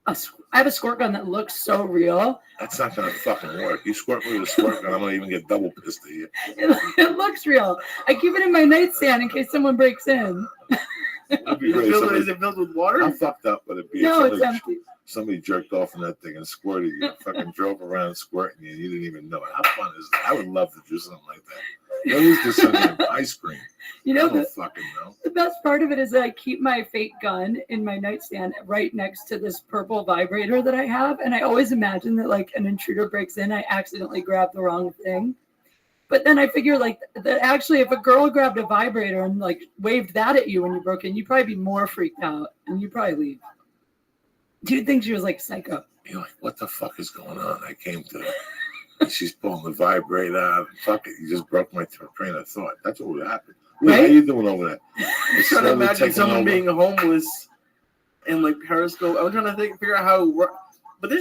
S12: I have a squirt gun that looks so real.
S1: That's not gonna fucking work. You squirt me with a squirt gun, I'm gonna even get double pissed at you.
S12: It looks real. I keep it in my nightstand in case someone breaks in.
S1: It'd be great.
S3: Is it filled with water?
S1: How fucked up would it be?
S12: No,
S1: if
S12: it's empty.
S1: Somebody jerked off in that thing and squirted you. Fucking drove around squirting you. You didn't even know it. How fun is that? I would love to do something like that. What is this ice cream?
S12: You know,
S1: I don't fucking know.
S12: The best part of it is that I keep my fake gun in my nightstand right next to this purple vibrator that I have. And I always imagine that like an intruder breaks in, I accidentally grab the wrong thing. But then I figure like that actually if a girl grabbed a vibrator and like waved that at you when you broke in, you'd probably be more freaked out and you'd probably leave. Do you think she was like psycho?
S1: You're like, what the fuck is going on? I came to and she's pulling the vibrator out. Fuck it. You just broke my train of thought. That's what would happen. Right? How you doing over there?
S3: I'm trying to imagine someone being homeless and like Periscope. I'm trying to figure out how it works. But there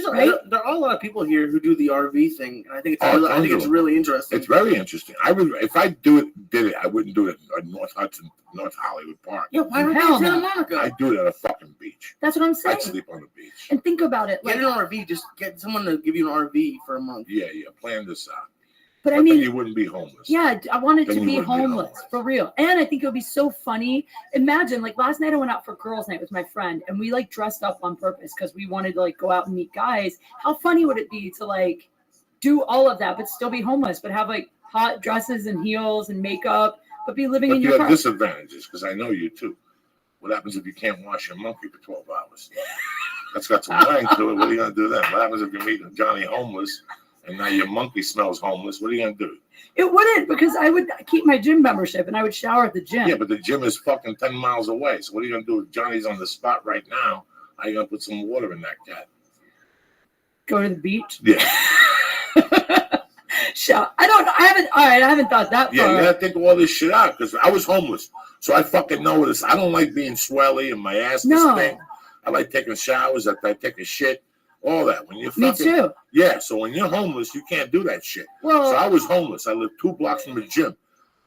S3: are a lot of people here who do the RV thing, and I think it's really interesting.
S1: It's very interesting. I would, if I did it, I wouldn't do it at North Hollywood Park.
S3: Yeah, why would you in Santa Monica?
S1: I'd do it at a fucking beach.
S12: That's what I'm saying.
S1: I'd sleep on the beach.
S12: And think about it.
S3: Get an RV. Just get someone to give you an RV for a month.
S1: Yeah. Plan this out.
S12: But I mean,
S1: then you wouldn't be homeless.
S12: Yeah, I wanted to be homeless for real. And I think it would be so funny. Imagine, like last night I went out for girls' night with my friend and we like dressed up on purpose because we wanted to like go out and meet guys. How funny would it be to like do all of that but still be homeless, but have like hot dresses and heels and makeup, but be living in your car?
S1: You have disadvantages because I know you too. What happens if you can't wash your monkey for 12 hours? That's got some wang to it. What are you going to do then? What happens if you meet Johnny homeless? And now your monkey smells homeless. What are you going to do?
S12: It wouldn't, because I would keep my gym membership and I would shower at the gym.
S1: Yeah, but the gym is fucking 10 miles away. So what are you going to do if Johnny's on the spot right now? How are you going to put some water in that cat?
S12: Go to the beach?
S1: Yeah.
S12: Shower. I haven't thought that far.
S1: Yeah, you got to think of all this shit out because I was homeless. So I fucking know this. I don't like being swelly and my ass to stink. I like taking showers. I take a shit. All that. When you're fucking,
S12: me too.
S1: Yeah, so when you're homeless, you can't do that shit.
S12: Well,
S1: so I was homeless. I lived 2 blocks from the gym.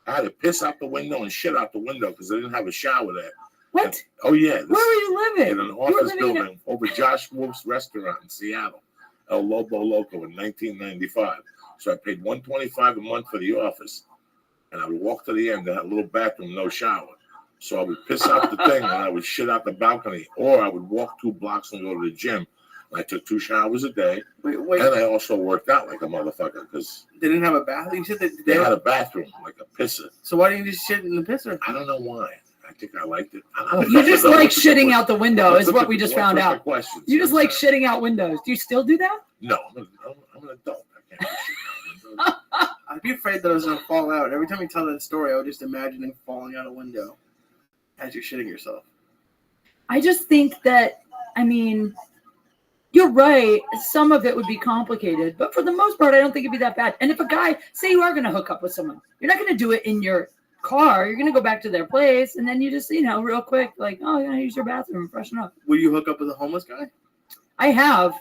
S1: I had to piss out the window and shit out the window because I didn't have a shower there.
S12: What?
S1: And, oh, yeah.
S12: Where were you living?
S1: In an office building over Josh Wolf's restaurant in Seattle, El Lobo Loco in 1995. So I paid $125 a month for the office. And I would walk to the end. They had a little bathroom, no shower. So I would piss out the thing and I would shit out the balcony. Or I would walk 2 blocks and go to the gym. I took 2 showers a day, and I also worked out like a motherfucker because
S3: they didn't have a bathroom. You said
S1: they had a bathroom, like a pisser.
S3: So why didn't you just shit in the pisser?
S1: I don't know why. I think I liked it.
S12: You just like shitting out the window, is what we just found out. You just like shitting out windows. Do you still do that?
S1: No, I'm an adult. I can't shit out windows.
S3: I'd be afraid that I was gonna fall out. Every time you tell that story, I would just imagine him falling out a window as you're shitting yourself.
S12: I just think that, I mean, you're right. Some of it would be complicated, but for the most part, I don't think it'd be that bad. And if a guy, say you are going to hook up with someone, you're not going to do it in your car. You're going to go back to their place, and then you just, real quick, like, oh, yeah, use your bathroom, freshen up.
S3: Will you hook up with a homeless guy?
S12: I have.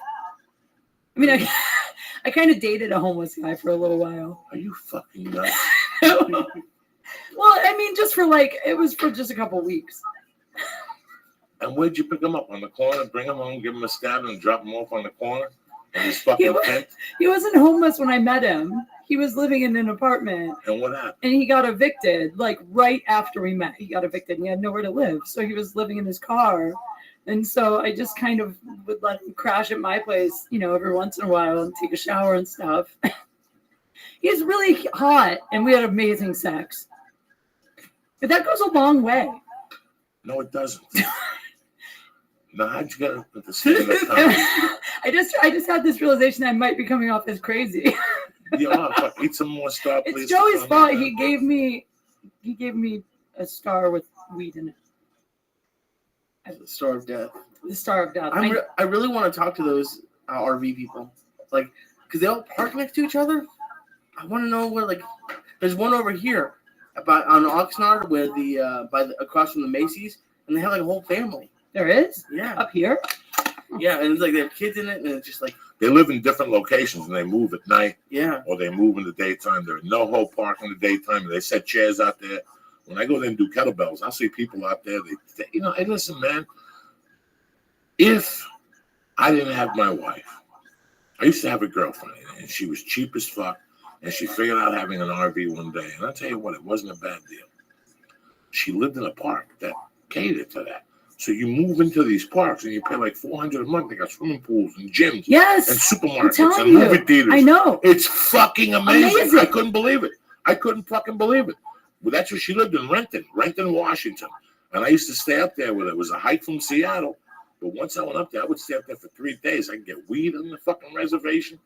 S12: I mean, I kind of dated a homeless guy for a little while.
S1: Are you fucking nuts?
S12: Well, I mean, it was for just a couple weeks.
S1: And where'd you pick him up? On the corner? Bring him home, give him a stab, and drop him off on the corner? In his fucking tent?
S12: He wasn't homeless when I met him. He was living in an apartment.
S1: And what happened?
S12: And he got evicted, like right after we met. He got evicted and he had nowhere to live. So he was living in his car. And so I just kind of would let him crash at my place, every once in a while and take a shower and stuff. He's really hot and we had amazing sex. But that goes a long way.
S1: No, it doesn't. No, how'd you get up at the same time?
S12: I just had this realization I might be coming off as crazy.
S1: Yeah, eat some more Star, please.
S12: It's Joey's fault. He gave me a star with weed in it.
S3: The Star of Death.
S12: The Star of Death.
S3: I really want to talk to those RV people, like, because they all park next to each other. I want to know where, like, there's one over here on Oxnard where across from the Macy's, and they have like a whole family.
S12: There is?
S3: Yeah.
S12: Up here?
S3: Yeah, and it's like they have kids in it, and it's just like
S1: they live in different locations and they move at night.
S3: Yeah.
S1: Or they move in the daytime. There's no whole park in the daytime. And they set chairs out there. When I go there and do kettlebells, I see people out there. Hey, listen, man. If I didn't have my wife. I used to have a girlfriend, and she was cheap as fuck, and she figured out having an RV one day. And I'll tell you what, it wasn't a bad deal. She lived in a park that catered to that. So you move into these parks and you pay like $400 a month. They got swimming pools and gyms
S12: Yes,
S1: and
S12: I'm
S1: supermarkets
S12: telling
S1: and
S12: you.
S1: movie theaters.
S12: I know.
S1: It's fucking amazing.
S12: Amazing.
S1: I couldn't believe it. I couldn't fucking believe it. Well, that's where she lived in Renton, Washington. And I used to stay up there with it. It was a hike from Seattle. But once I went up there, I would stay up there for 3 days. I could get weed on the fucking reservation.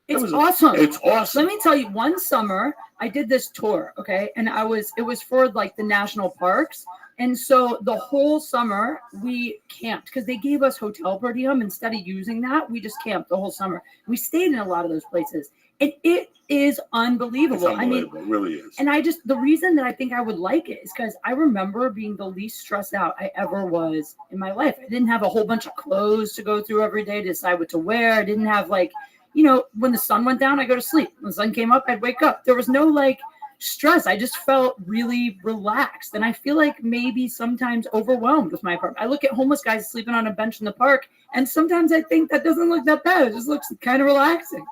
S12: It's awesome.
S1: It's awesome.
S12: Let me tell you, one summer I did this tour, okay, and it was for like the national parks, and so the whole summer we camped because they gave us hotel per diem. Instead of using that, we just camped the whole summer. We stayed in a lot of those places, and it is unbelievable.
S1: It's unbelievable. It really is.
S12: And the reason that I think I would like it is because I remember being the least stressed out I ever was in my life. I didn't have a whole bunch of clothes to go through every day to decide what to wear. I didn't have like, when the sun went down, I go to sleep. When the sun came up, I'd wake up. There was no like stress. I just felt really relaxed. And I feel like maybe sometimes overwhelmed with my apartment. I look at homeless guys sleeping on a bench in the park, and sometimes I think that doesn't look that bad. It just looks kind of relaxing.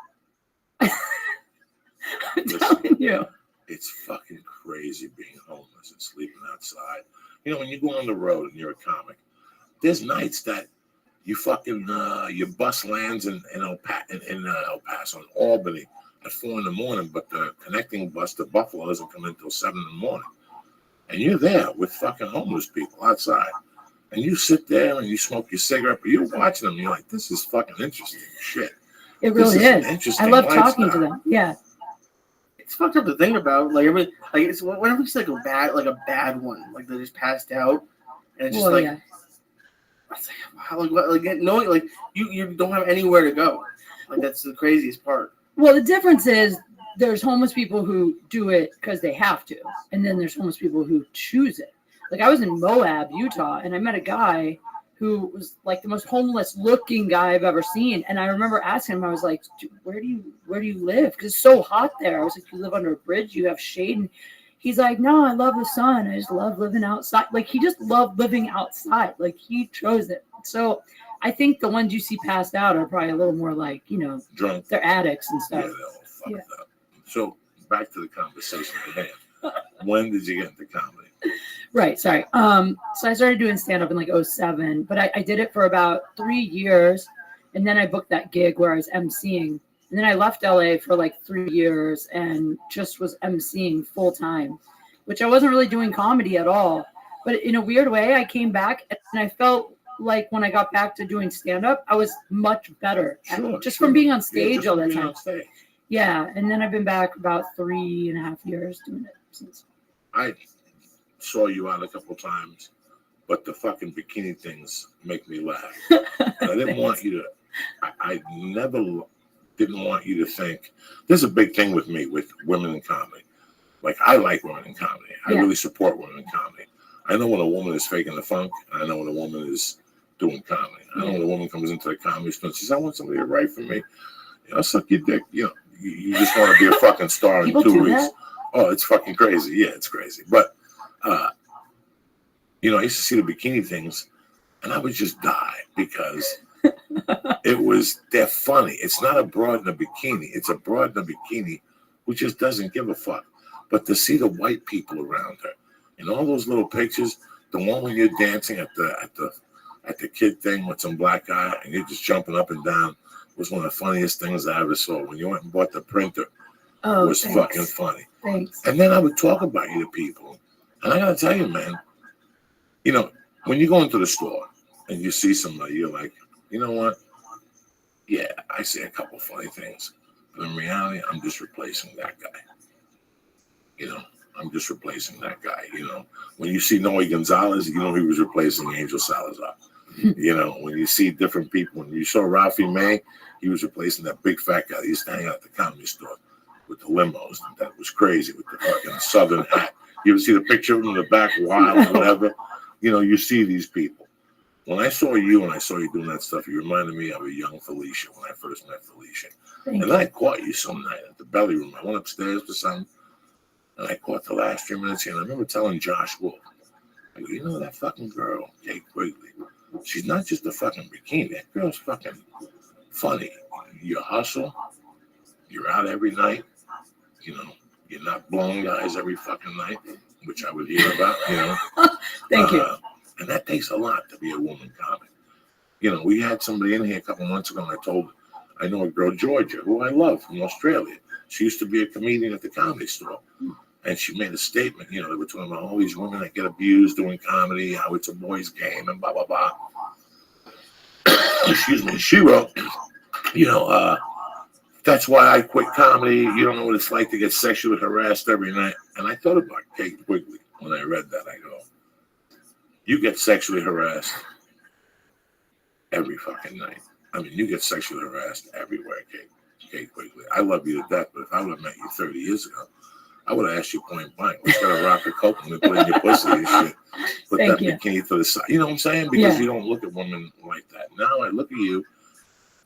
S12: I'm telling you.
S1: It's fucking crazy being homeless and sleeping outside. When you go on the road and you're a comic, there's nights that you fucking your bus lands in El Paso, in Albany at 4 a.m, but the connecting bus to Buffalo doesn't come in until 7 a.m. And you're there with fucking homeless people outside. And you sit there and you smoke your cigarette, but you're watching them and you're like, this is fucking interesting shit.
S12: It really is.
S1: Interesting
S12: I love
S1: lifestyle.
S12: talking to them. Yeah.
S3: It's fucked up to think about. Like it's whenever it's like a bad one, like they just passed out, and it's just
S12: yeah.
S3: It's like, wow, knowing like you don't have anywhere to go. Like that's the craziest part.
S12: Well, the difference is there's homeless people who do it because they have to, and then there's homeless people who choose it. Like I was in Moab, Utah, and I met a guy who was like the most homeless looking guy I've ever seen. And I remember asking him, I was like, where do you live? Because it's so hot there. I was like, you live under a bridge, you have shade. And he's like, no, I love the sun. I just love living outside. Like he just loved living outside. Like he chose it. So I think the ones you see passed out are probably a little more like,
S1: drunk.
S12: They're addicts and stuff.
S1: Yeah, they're all fucked up. So back to the conversation at hand. When did you get into comedy?
S12: Right. Sorry. So I started doing stand up in like 2007, but I did it for about 3 years. And then I booked that gig where I was emceeing. And then I left LA for like 3 years and just was emceeing full time, which I wasn't really doing comedy at all. But in a weird way, I came back and I felt like when I got back to doing stand up, I was much better from being on stage all the time. Yeah. And then I've been back about 3.5 years doing it since.
S1: I saw you out a couple times, but the fucking bikini things make me laugh. And I didn't want you to, I never didn't want you to think, there's a big thing with me with women in comedy. Like, I like women in comedy. I really support women in comedy. I know when a woman is faking the funk, and I know when a woman is doing comedy. I know when a woman comes into the comedy store and says, I want somebody to write for me. Suck your dick. You just want to be a fucking star in 2 weeks. Oh, it's fucking crazy. Yeah, it's crazy. But, I used to see the bikini things, and I would just die because they're funny. It's not a broad in a bikini. It's a broad in a bikini who just doesn't give a fuck. But to see the white people around her and all those little pictures, the one when you're dancing at the kid thing with some black guy and you're just jumping up and down was one of the funniest things I ever saw. When you went and bought the printer, it was fucking funny.
S12: Thanks.
S1: And then I would talk about you to people. And I got to tell you, man, when you go into the store and you see somebody, you're like, you know what? Yeah, I say a couple funny things. But in reality, I'm just replacing that guy. I'm just replacing that guy. When you see Noe Gonzalez, he was replacing Angel Salazar. When you see different people, when you saw Ralphie May, he was replacing that big fat guy that used to hang out at the comedy store with the limos. That was crazy with the fucking southern hat. You ever see the picture of him in the back, wild, whatever? You see these people. When I saw you and I saw you doing that stuff, you reminded me of a young Felicia when I first met Felicia. And then I caught you some night at the belly room. I went upstairs for something, and I caught the last 3 minutes here. And I remember telling Josh Wolf, I go, that fucking girl, Kate Quigley, she's not just a fucking bikini. That girl's fucking funny. You hustle. You're out every night. You know, you're not blowing guys every fucking night, which I would hear about, you know.
S12: Thank you.
S1: And that takes a lot to be a woman comic. You know, we had somebody in here a couple months ago, and I know a girl, Georgia, who I love from Australia. She used to be a comedian at the Comedy Store. And she made a statement, you know, they were talking about all these women that get abused doing comedy, how it's a boys' game, and blah, blah, blah. Excuse me. She wrote, you know, that's why I quit comedy. You don't know what it's like to get sexually harassed every night. And I thought about Kate Quigley when I read that. I go, you get sexually harassed every fucking night. I mean, you get sexually harassed everywhere, Kate Quigley. I love you to death, but if I would have met you 30 years ago, I would have asked you point blank, let's get a rock of coke and put in your pussy and shit. Put
S12: Thank
S1: that
S12: you.
S1: bikini to the side. You know what I'm saying? Because
S12: Yeah.
S1: you don't look at women like that. Now I look at you,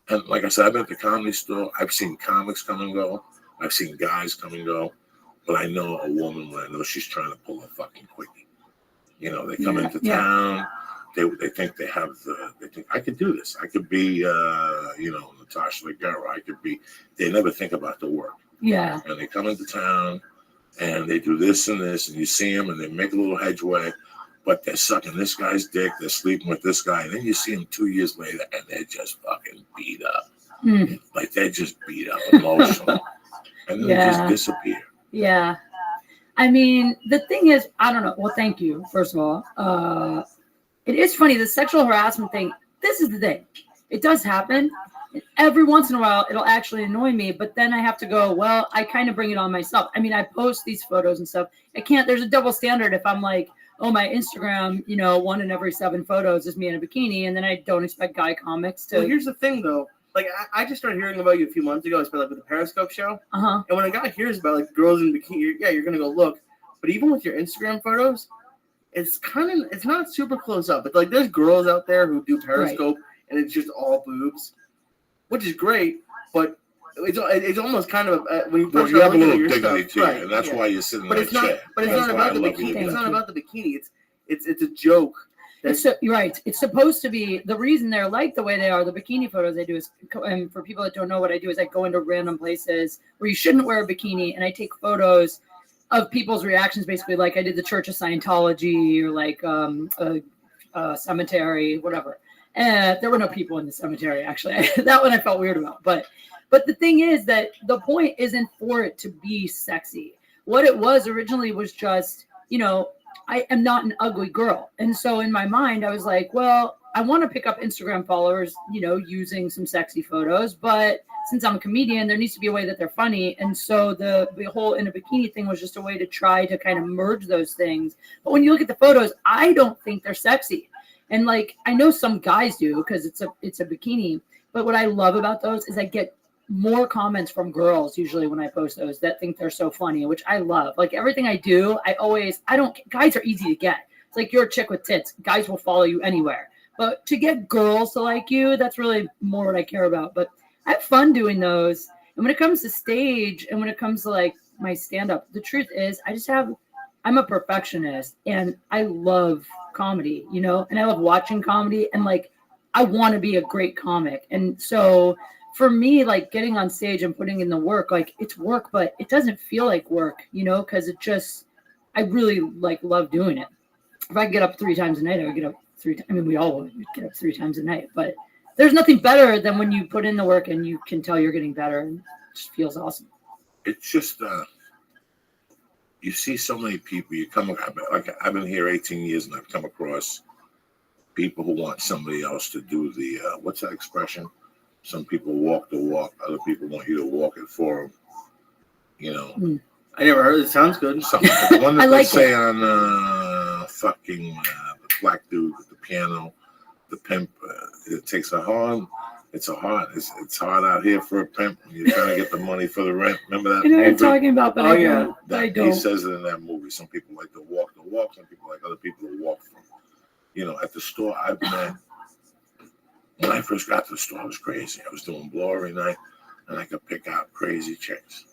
S1: and like I said, I've been at the Comedy Store. I've seen comics come and go. I've seen guys come and go. But I know a woman when I know she's trying to pull a fucking quickie. You know, they come into town. They think they have they think I could do this. I could be, you know, Natasha Leggero. I could be. They never think about the work.
S12: Yeah.
S1: And they come into town, and they do this and this, and you see them, and they make a little hedgeway, but they're sucking this guy's dick. They're sleeping with this guy, and then you see them 2 years later, and they're just fucking beat up. Like they're just beat up emotionally, and then they just disappear.
S12: Yeah. I mean, the thing is, I don't know. Well, thank you, first of all. It is funny, the sexual harassment thing. This is the thing. It does happen. Every once in a while, it'll actually annoy me, but then I have to go, well, I kind of bring it on myself. I mean, I post these photos and stuff. There's a double standard if I'm like, oh, my Instagram, you know, 1 in every 7 photos is me in a bikini, and then I don't expect guy comics to.
S3: Well, here's the thing, though. Like, I just started hearing about you a few months ago. I spent like with the Periscope show.
S12: Uh-huh.
S3: And when a guy hears about like girls in bikini, you're gonna go look. But even with your Instagram photos, it's not super close up. But like, there's girls out there who do Periscope, and it's just all boobs, which is great. But it's almost kind of when you
S1: Well,
S3: first
S1: you have a
S3: start looking
S1: little
S3: at your
S1: dignity
S3: stuff,
S1: to you, and that's why you're sitting
S3: But
S1: in
S3: it's
S1: that
S3: not.
S1: chair.
S3: But it's
S1: That's
S3: not
S1: why I
S3: about the
S1: love you
S3: bikini.
S1: to
S3: It's
S1: death.
S3: not about the bikini. It's a joke.
S12: You're right. It's supposed to be the reason they're like the way they are. The bikini photos I do is, and for people that don't know what I do, is I go into random places where you shouldn't wear a bikini, and I take photos of people's reactions. Basically, like I did the Church of Scientology or like a cemetery, whatever. And there were no people in the cemetery actually. That one I felt weird about. But the thing is that the point isn't for it to be sexy. What it was originally was just, you know, I am not an ugly girl. And so in my mind, I was like, well, I want to pick up Instagram followers, you know, using some sexy photos. But since I'm a comedian, there needs to be a way that they're funny. And so the whole in a bikini thing was just a way to try to kind of merge those things. But when you look at the photos, I don't think they're sexy. And like, I know some guys do because it's a bikini. But what I love about those is I get more comments from girls usually when I post those that think they're so funny, which I love. Like everything I do, guys are easy to get. It's like you're a chick with tits. Guys will follow you anywhere. But to get girls to like you, that's really more what I care about. But I have fun doing those. And when it comes to stage and when it comes to like my stand-up, the truth is I'm a perfectionist and I love comedy, you know, and I love watching comedy and like I want to be a great comic. And so for me, like getting on stage and putting in the work, like it's work, but it doesn't feel like work, you know, because I really like love doing it. If I get up 3 times a night, I would get up 3 times. I mean, we all would get up 3 times a night, but there's nothing better than when you put in the work and you can tell you're getting better and it just feels awesome.
S1: It's just, you see so many people, like I've been here 18 years and I've come across people who want somebody else to do the, what's that expression? Some people walk the walk, other people want you to walk it for them. You know,
S3: I never heard it. Sounds good.
S1: The one that
S12: I like
S1: they say
S12: it.
S1: on the black dude with the piano, the pimp. It takes a hard. It's hard out here for a pimp when you're trying to get the money for the rent. Remember that?
S12: You know what I'm
S1: movie?
S12: talking about, but I don't.
S1: He says it in that movie. Some people like to walk the walk. Some people like other people to walk from. You know, at the store I've been at. When I first got to the store, I was crazy. I was doing blow every night, and I could pick out crazy chicks.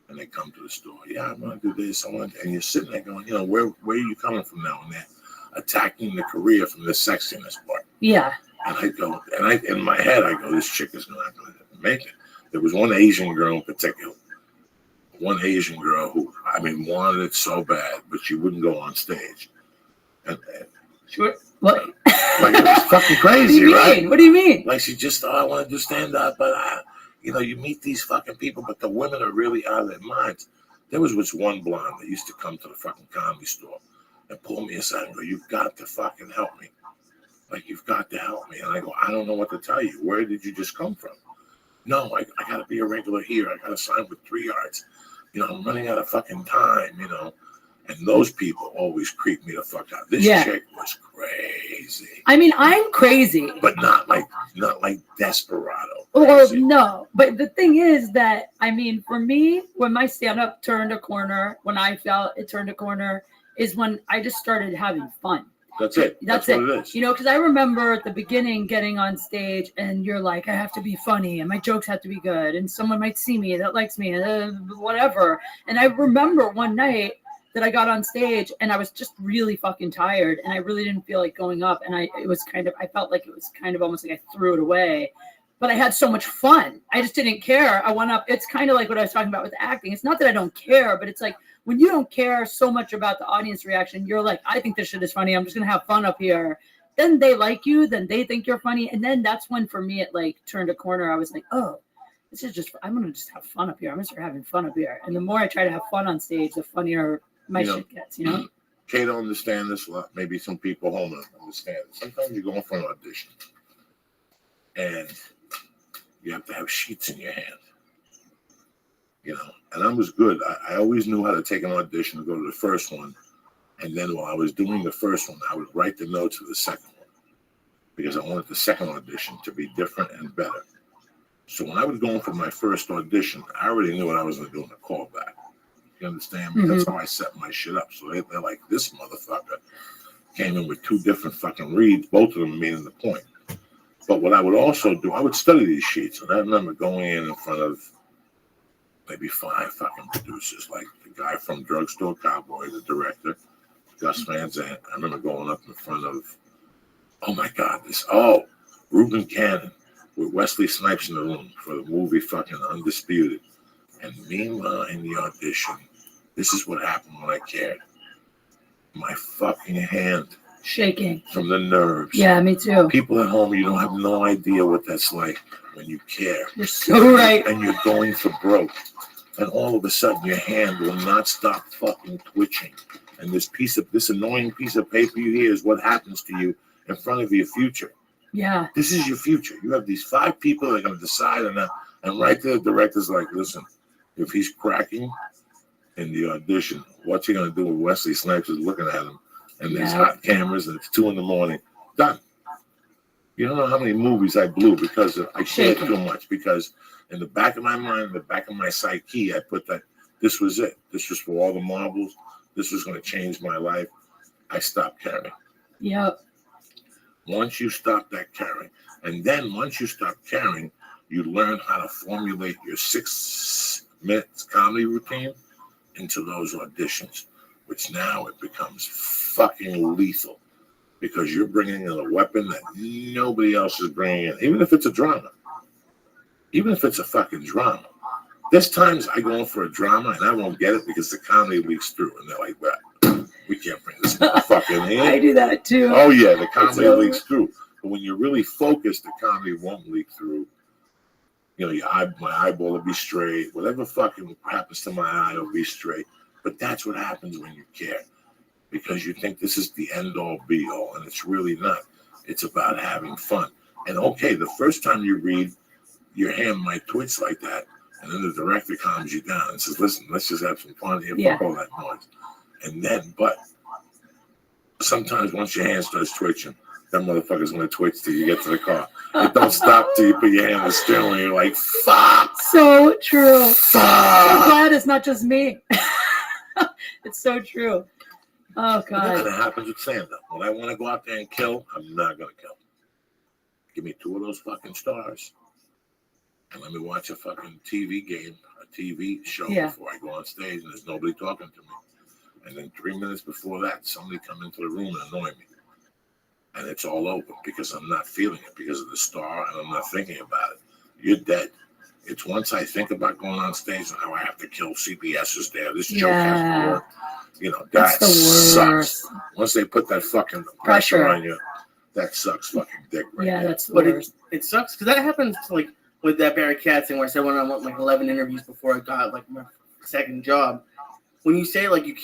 S1: And they come to the store. Yeah, I want to do this. And you're sitting there going, you know, where are you coming from now? And they're attacking the career from the sexiness part.
S12: Yeah.
S1: And I go, and in my head, I go, this chick is not going to make it. There was one Asian girl in particular. One Asian girl who, I mean, wanted it so bad, but she wouldn't go on stage. And
S12: Sure. What?
S1: like, it was fucking crazy,
S12: What do you mean?
S1: right?
S12: What do you mean?
S1: Like, she just, I want to do stand up, but you know, you meet these fucking people, but the women are really out of their minds. There was this one blonde that used to come to the fucking comedy store and pull me aside and go, you've got to fucking help me. Like, you've got to help me. And I go, I don't know what to tell you. Where did you just come from? No, I got to be a regular here. I got to sign with 3 yards. You know, I'm running out of fucking time, you know. And those people always creep me the fuck out. This chick was crazy.
S12: I mean, I'm crazy.
S1: But not like desperado.
S12: Or no. But the thing is that, I mean, for me, when my stand-up turned a corner, when I felt it turned a corner, is when I just started having fun.
S1: That's it.
S12: That's
S1: what
S12: it.
S1: it is.
S12: You know, because I remember at the beginning getting on stage and you're like, I have to be funny and my jokes have to be good and someone might see me that likes me and whatever. And I remember one night that I got on stage and I was just really fucking tired and I really didn't feel like going up. And I felt like it was kind of almost like I threw it away. But I had so much fun. I just didn't care. I went up. It's kind of like what I was talking about with acting. It's not that I don't care, but it's like when you don't care so much about the audience reaction, you're like, I think this shit is funny. I'm just going to have fun up here. Then they like you. Then they think you're funny. And then that's when, for me, it like turned a corner. I was like, oh, this is just, I'm going to just have fun up here. I'm going to start having fun up here. And the more I try to have fun on stage, the funnier my shit gets, you know?
S1: Kay don't understand this a lot. Maybe some people home don't understand it. Sometimes you go in for an audition and you have to have sheets in your hand, you know. And I was good. I always knew how to take an audition and go to the first one. And then while I was doing the first one, I would write the notes for the second one because I wanted the second audition to be different and better. So when I was going for my first audition, I already knew what I was going to do in the callback. You understand me? That's how I set my shit up. So they're like, this motherfucker came in with 2 different fucking reads, both of them meaning the point. But what I would also do, I would study these sheets. And I remember going in front of maybe 5 fucking producers, like the guy from Drugstore Cowboy, the director, Gus Van Zandt. I remember going up in front of, Reuben Cannon with Wesley Snipes in the room for the movie fucking Undisputed. And meanwhile, in the audition, this is what happened when I cared. My fucking hand
S12: shaking
S1: from the nerves.
S12: Yeah, me too.
S1: People at home, you don't have no idea what that's like when you care.
S12: You're so right.
S1: And you're going for broke. And all of a sudden, your hand will not stop fucking twitching. And this annoying piece of paper you hear is what happens to you in front of your future.
S12: Yeah.
S1: This is your future. You have these 5 people that are going to decide on that. And right there, the director's like, listen, if he's cracking in the audition, what's he going to do with Wesley Snipes is looking at him? And there's hot cameras and it's 2 a.m. Done. You don't know how many movies I blew because I cared too much. Because in the back of my mind, in the back of my psyche, I put that this was it. This was for all the marbles. This was going to change my life. I stopped caring.
S12: Yep.
S1: Once you stop that caring, and then once you stop caring, you learn how to formulate your 6-minute comedy routine into those auditions, which now it becomes fucking lethal because you're bringing in a weapon that nobody else is bringing in, even if it's a drama, even if it's a fucking drama. There's times I go in for a drama and I won't get it because the comedy leaks through, and they're like, well, we can't bring this motherfucker in here.
S12: I do that too.
S1: Oh yeah, the comedy leaks through. But when you're really focused, the comedy won't leak through. You know, my eyeball will be straight. Whatever fucking happens to my eye will be straight. But that's what happens when you care. Because you think this is the end-all, be-all. And it's really not. It's about having fun. And okay, the first time you read, your hand might twitch like that. And then the director calms you down and says, listen, let's just have some fun here. Fuck all that noise. And then, but sometimes once your hand starts twitching, that motherfucker's going to twitch till you get to the car. It don't stop till you put your hand on the steering wheel. You're like, fuck.
S12: So true.
S1: Fuck.
S12: I'm glad it's not just me. It's so true. Oh, God.
S1: And it happens with stand-up. When I want to go out there and kill, I'm not going to kill. Give me 2 of those fucking stars. And let me watch a fucking TV game, a TV show before I go on stage and there's nobody talking to me. And then 3 minutes before that, somebody come into the room and annoy me. and it's all over because I'm not feeling it because of the star and I'm not thinking about it. You're dead. It's once I think about going on stage and how I have to kill CBS's there. This joke has to work. You know, that sucks. Once they put that fucking pressure on you, that sucks fucking dick right there.
S3: That's the worst. It sucks because that happens like with that Barry Katz thing where I said when I went like 11 interviews before I got like my second job. When you say like you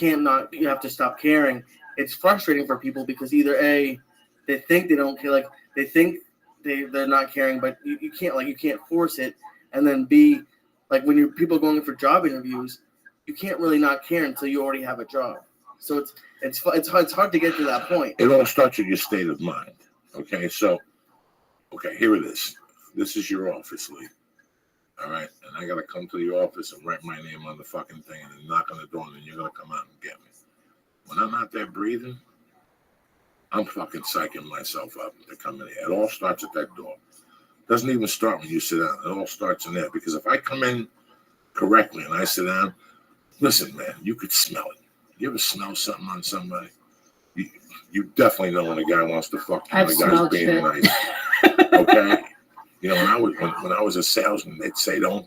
S3: have to stop caring, it's frustrating for people because either A, they think they don't care, like they think they're not caring, but you can't force it, and then B, like when people going for job interviews, you can't really not care until you already have a job. So it's hard to get to that point.
S1: It all starts with your state of mind. Okay, so here it is. This is your office, Lee. All right, and I gotta come to the office and write my name on the fucking thing and then knock on the door and then you're gonna come out and get me. When I'm out there breathing, I'm fucking psyching myself up to come in here. It all starts at that door. It doesn't even start when you sit down. It all starts in there because if I come in correctly and I sit down, listen, man, you could smell it. You ever smell something on somebody? You definitely know when a guy wants to fuck you.
S12: I've
S1: The guy's
S12: smelled
S1: being
S12: shit.
S1: nice. Okay. You know, when I was a salesman, they'd say, don't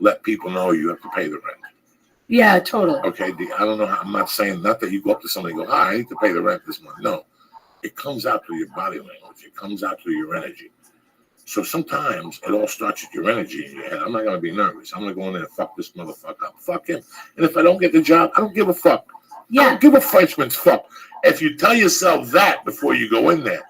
S1: let people know you have to pay the rent.
S12: Yeah, totally.
S1: Okay, I don't know. I'm not saying not that you go up to somebody and go, I need to pay the rent this month. No, it comes out through your body language. It comes out through your energy. So sometimes it all starts with your energy in your head. I'm not going to be nervous. I'm going to go in there and fuck this motherfucker up. Fuck him. And if I don't get the job, I don't give a fuck.
S12: Yeah.
S1: I don't give a Frenchman's fuck. If you tell yourself that before you go in there,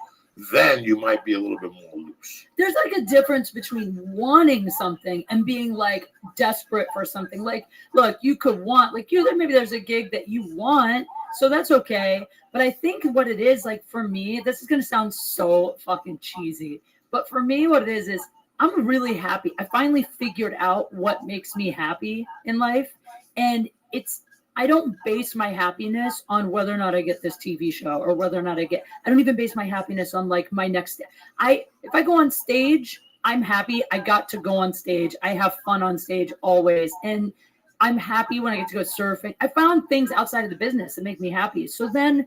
S1: then you might be a little bit more loose.
S12: There's like a difference between wanting something and being like desperate for something. Like, look, you could want, like maybe there's a gig that you want, so that's okay. But I think what it is, like for me, this is gonna sound so fucking cheesy, but for me, what it is I'm really happy. I finally figured out what makes me happy in life, and I don't base my happiness on whether or not I get this TV show or whether or not I don't even base my happiness on like my next, if I go on stage, I'm happy. I got to go on stage. I have fun on stage always. And I'm happy when I get to go surfing. I found things outside of the business that make me happy. So then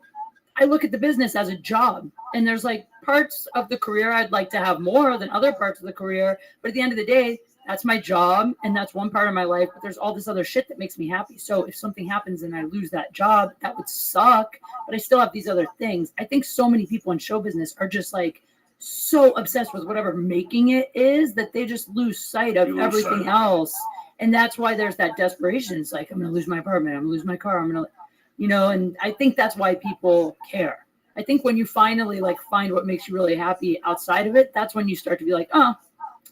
S12: I look at the business as a job, and there's like parts of the career I'd like to have more than other parts of the career. But at the end of the day, that's my job, and that's one part of my life, but there's all this other shit that makes me happy. So if something happens and I lose that job, that would suck, but I still have these other things. I think so many people in show business are just like so obsessed with whatever making it is that they just lose sight of everything else. And that's why there's that desperation. It's like, I'm going to lose my apartment. I'm going to lose my car. I'm going to, and I think that's why people care. I think when you finally like find what makes you really happy outside of it, that's when you start to be like, oh,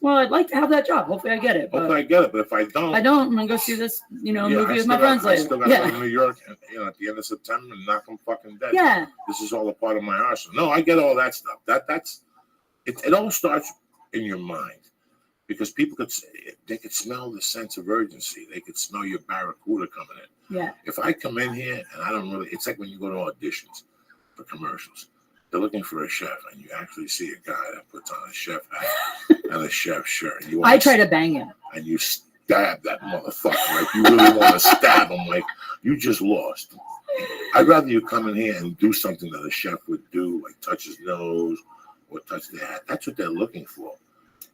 S12: well, I'd like to have that job. Hopefully I get it.
S1: Hopefully I get it, but if I don't,
S12: I'm going to go see this, movie with my friends later.
S1: I still got to go to New York, at the end of September and knock them fucking dead.
S12: Yeah.
S1: This is all a part of my arsenal. No, I get all that stuff. It all starts in your mind because people could smell the sense of urgency. They could smell your barracuda coming in.
S12: Yeah.
S1: If I come in here and I don't really, it's like when you go to auditions for commercials. They're looking for a chef, and you actually see a guy that puts on a chef hat and a chef shirt.
S12: I try to bang him.
S1: And you stab that motherfucker. Like you really want to stab him. Like you just lost. I'd rather you come in here and do something that a chef would do, like touch his nose or touch the hat. That's what they're looking for.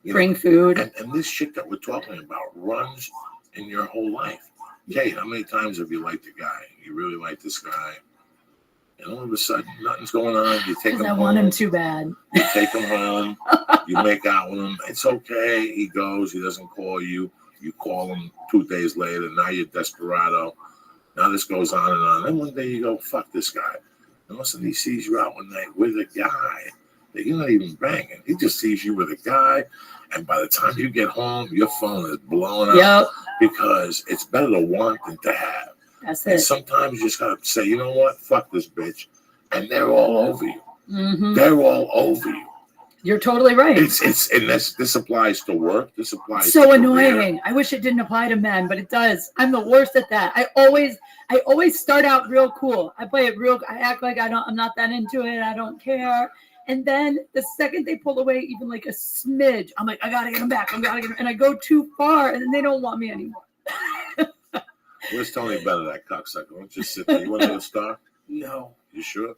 S12: Bring food.
S1: And this shit that we're talking about runs in your whole life. Kate, how many times have you liked a guy? You really like this guy. And all of a sudden, nothing's going on. You take him home.
S12: I want him too bad.
S1: You take him home. You make out with him. It's okay. He goes. He doesn't call you. You call him 2 days later. Now you're desperado. Now this goes on and on. And one day you go, fuck this guy. And all of a sudden he sees you out one night with a guy that you're not even banging. He just sees you with a guy. And by the time you get home, your phone is blowing up.
S12: Yep.
S1: Because it's better to want than to have.
S12: That's
S1: and
S12: it.
S1: sometimes you just gotta say, you know what? Fuck this bitch. And they're all over you.
S12: Mm-hmm.
S1: They're all over you.
S12: You're totally right.
S1: And this applies to work. This applies
S12: so
S1: to
S12: annoying. I wish it didn't apply to men, but it does. I'm the worst at that. I always start out real cool. I play it real. I act like I'm not that into it. I don't care. And then the second they pull away even like a smidge, I'm like, I gotta get them back. And I go too far, and then they don't want me anymore.
S1: Where's Tony Bennett, that cocksucker? Don't just sit there. You want to go to Star?
S3: No.
S1: You sure?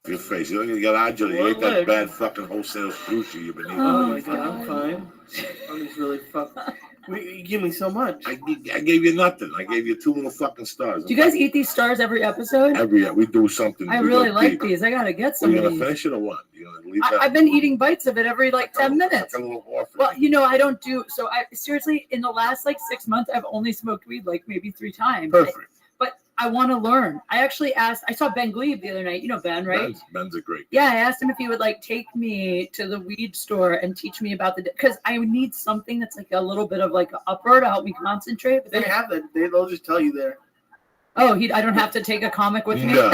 S1: Your face. You got agile. You ate that bad fucking wholesale sushi you've been eating.
S3: Oh my god, I'm fine. I'm just really fucked. You give me so much.
S1: I gave you nothing. I gave you 2 little fucking stars.
S12: Do you guys eat these stars every episode?
S1: We do something.
S12: I really like these. I gotta get some
S1: Are you
S12: of
S1: gonna
S12: these.
S1: finish it or what? You gonna leave that?
S12: I've been eating bites of it every like 10 minutes.
S1: Like a little orphan.
S12: Well, I don't do so. I seriously, in the last like 6 months, I've only smoked weed like maybe 3 times.
S1: Perfect.
S12: But I want to learn. I actually asked. I saw Ben Glebe the other night. You know Ben, right?
S1: Ben's a great.
S12: Yeah, I asked him if he would like take me to the weed store and teach me about because I need something that's like a little bit of like an upper to help me concentrate. But
S3: They have that. They'll just tell you there.
S12: Oh, I don't have to take a comic with me.
S1: No.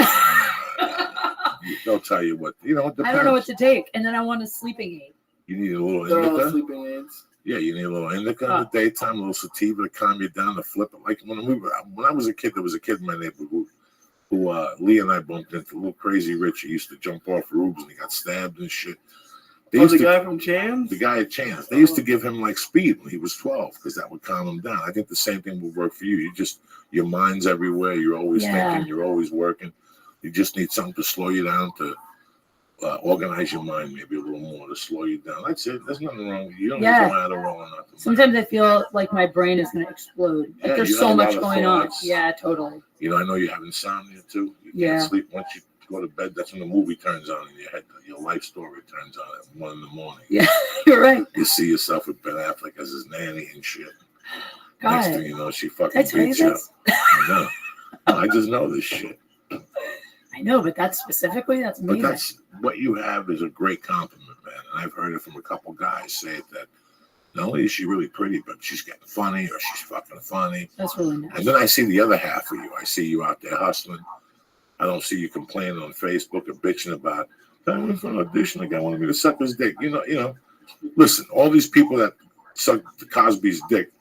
S1: They'll tell you what. It depends.
S12: I don't know what to take, and then I want a sleeping aid.
S1: You need a little
S3: They're all
S1: indica.
S3: sleeping aids.
S1: Yeah, you need a little indica in the daytime, a little sativa to calm you down, to flip it. Like when I was a kid, there was a kid in my neighborhood who Lee and I bumped into, a little crazy rich. He used to jump off roofs and he got stabbed and shit.
S3: Guy from Chan's?
S1: The guy at Chan's. They used to give him like speed when he was 12 because that would calm him down. I think the same thing will work for you. Your mind's everywhere. You're always thinking. You're always working. You just need something to slow you down, to organize your mind maybe a little more, to slow you down. That's it. There's nothing wrong with you. You don't need to matter or nothing.
S12: Sometimes I feel like my brain is going to explode. Like there's so much going on.
S1: Thoughts.
S12: Yeah, totally.
S1: I know you have insomnia too. You can't sleep. Once you go to bed, that's when the movie turns on in your head. Your life story turns on at 1 a.m.
S12: Yeah, you're right.
S1: You see yourself with Ben Affleck as his nanny and shit.
S12: God.
S1: Next thing you know, she fucking
S12: Did I tell you
S1: beats you up.
S12: this?
S1: I know. I just know this shit.
S12: I know, but that's me.
S1: But that's what you have is a great compliment, man. And I've heard it from a couple guys say that not only is she really pretty, but she's getting funny or she's fucking funny.
S12: That's really nice.
S1: And then I see the other half of you. I see you out there hustling. I don't see you complaining on Facebook or bitching about, I went for an audition. The guy wanted me to suck his dick. Listen, all these people that suck Cosby's dick,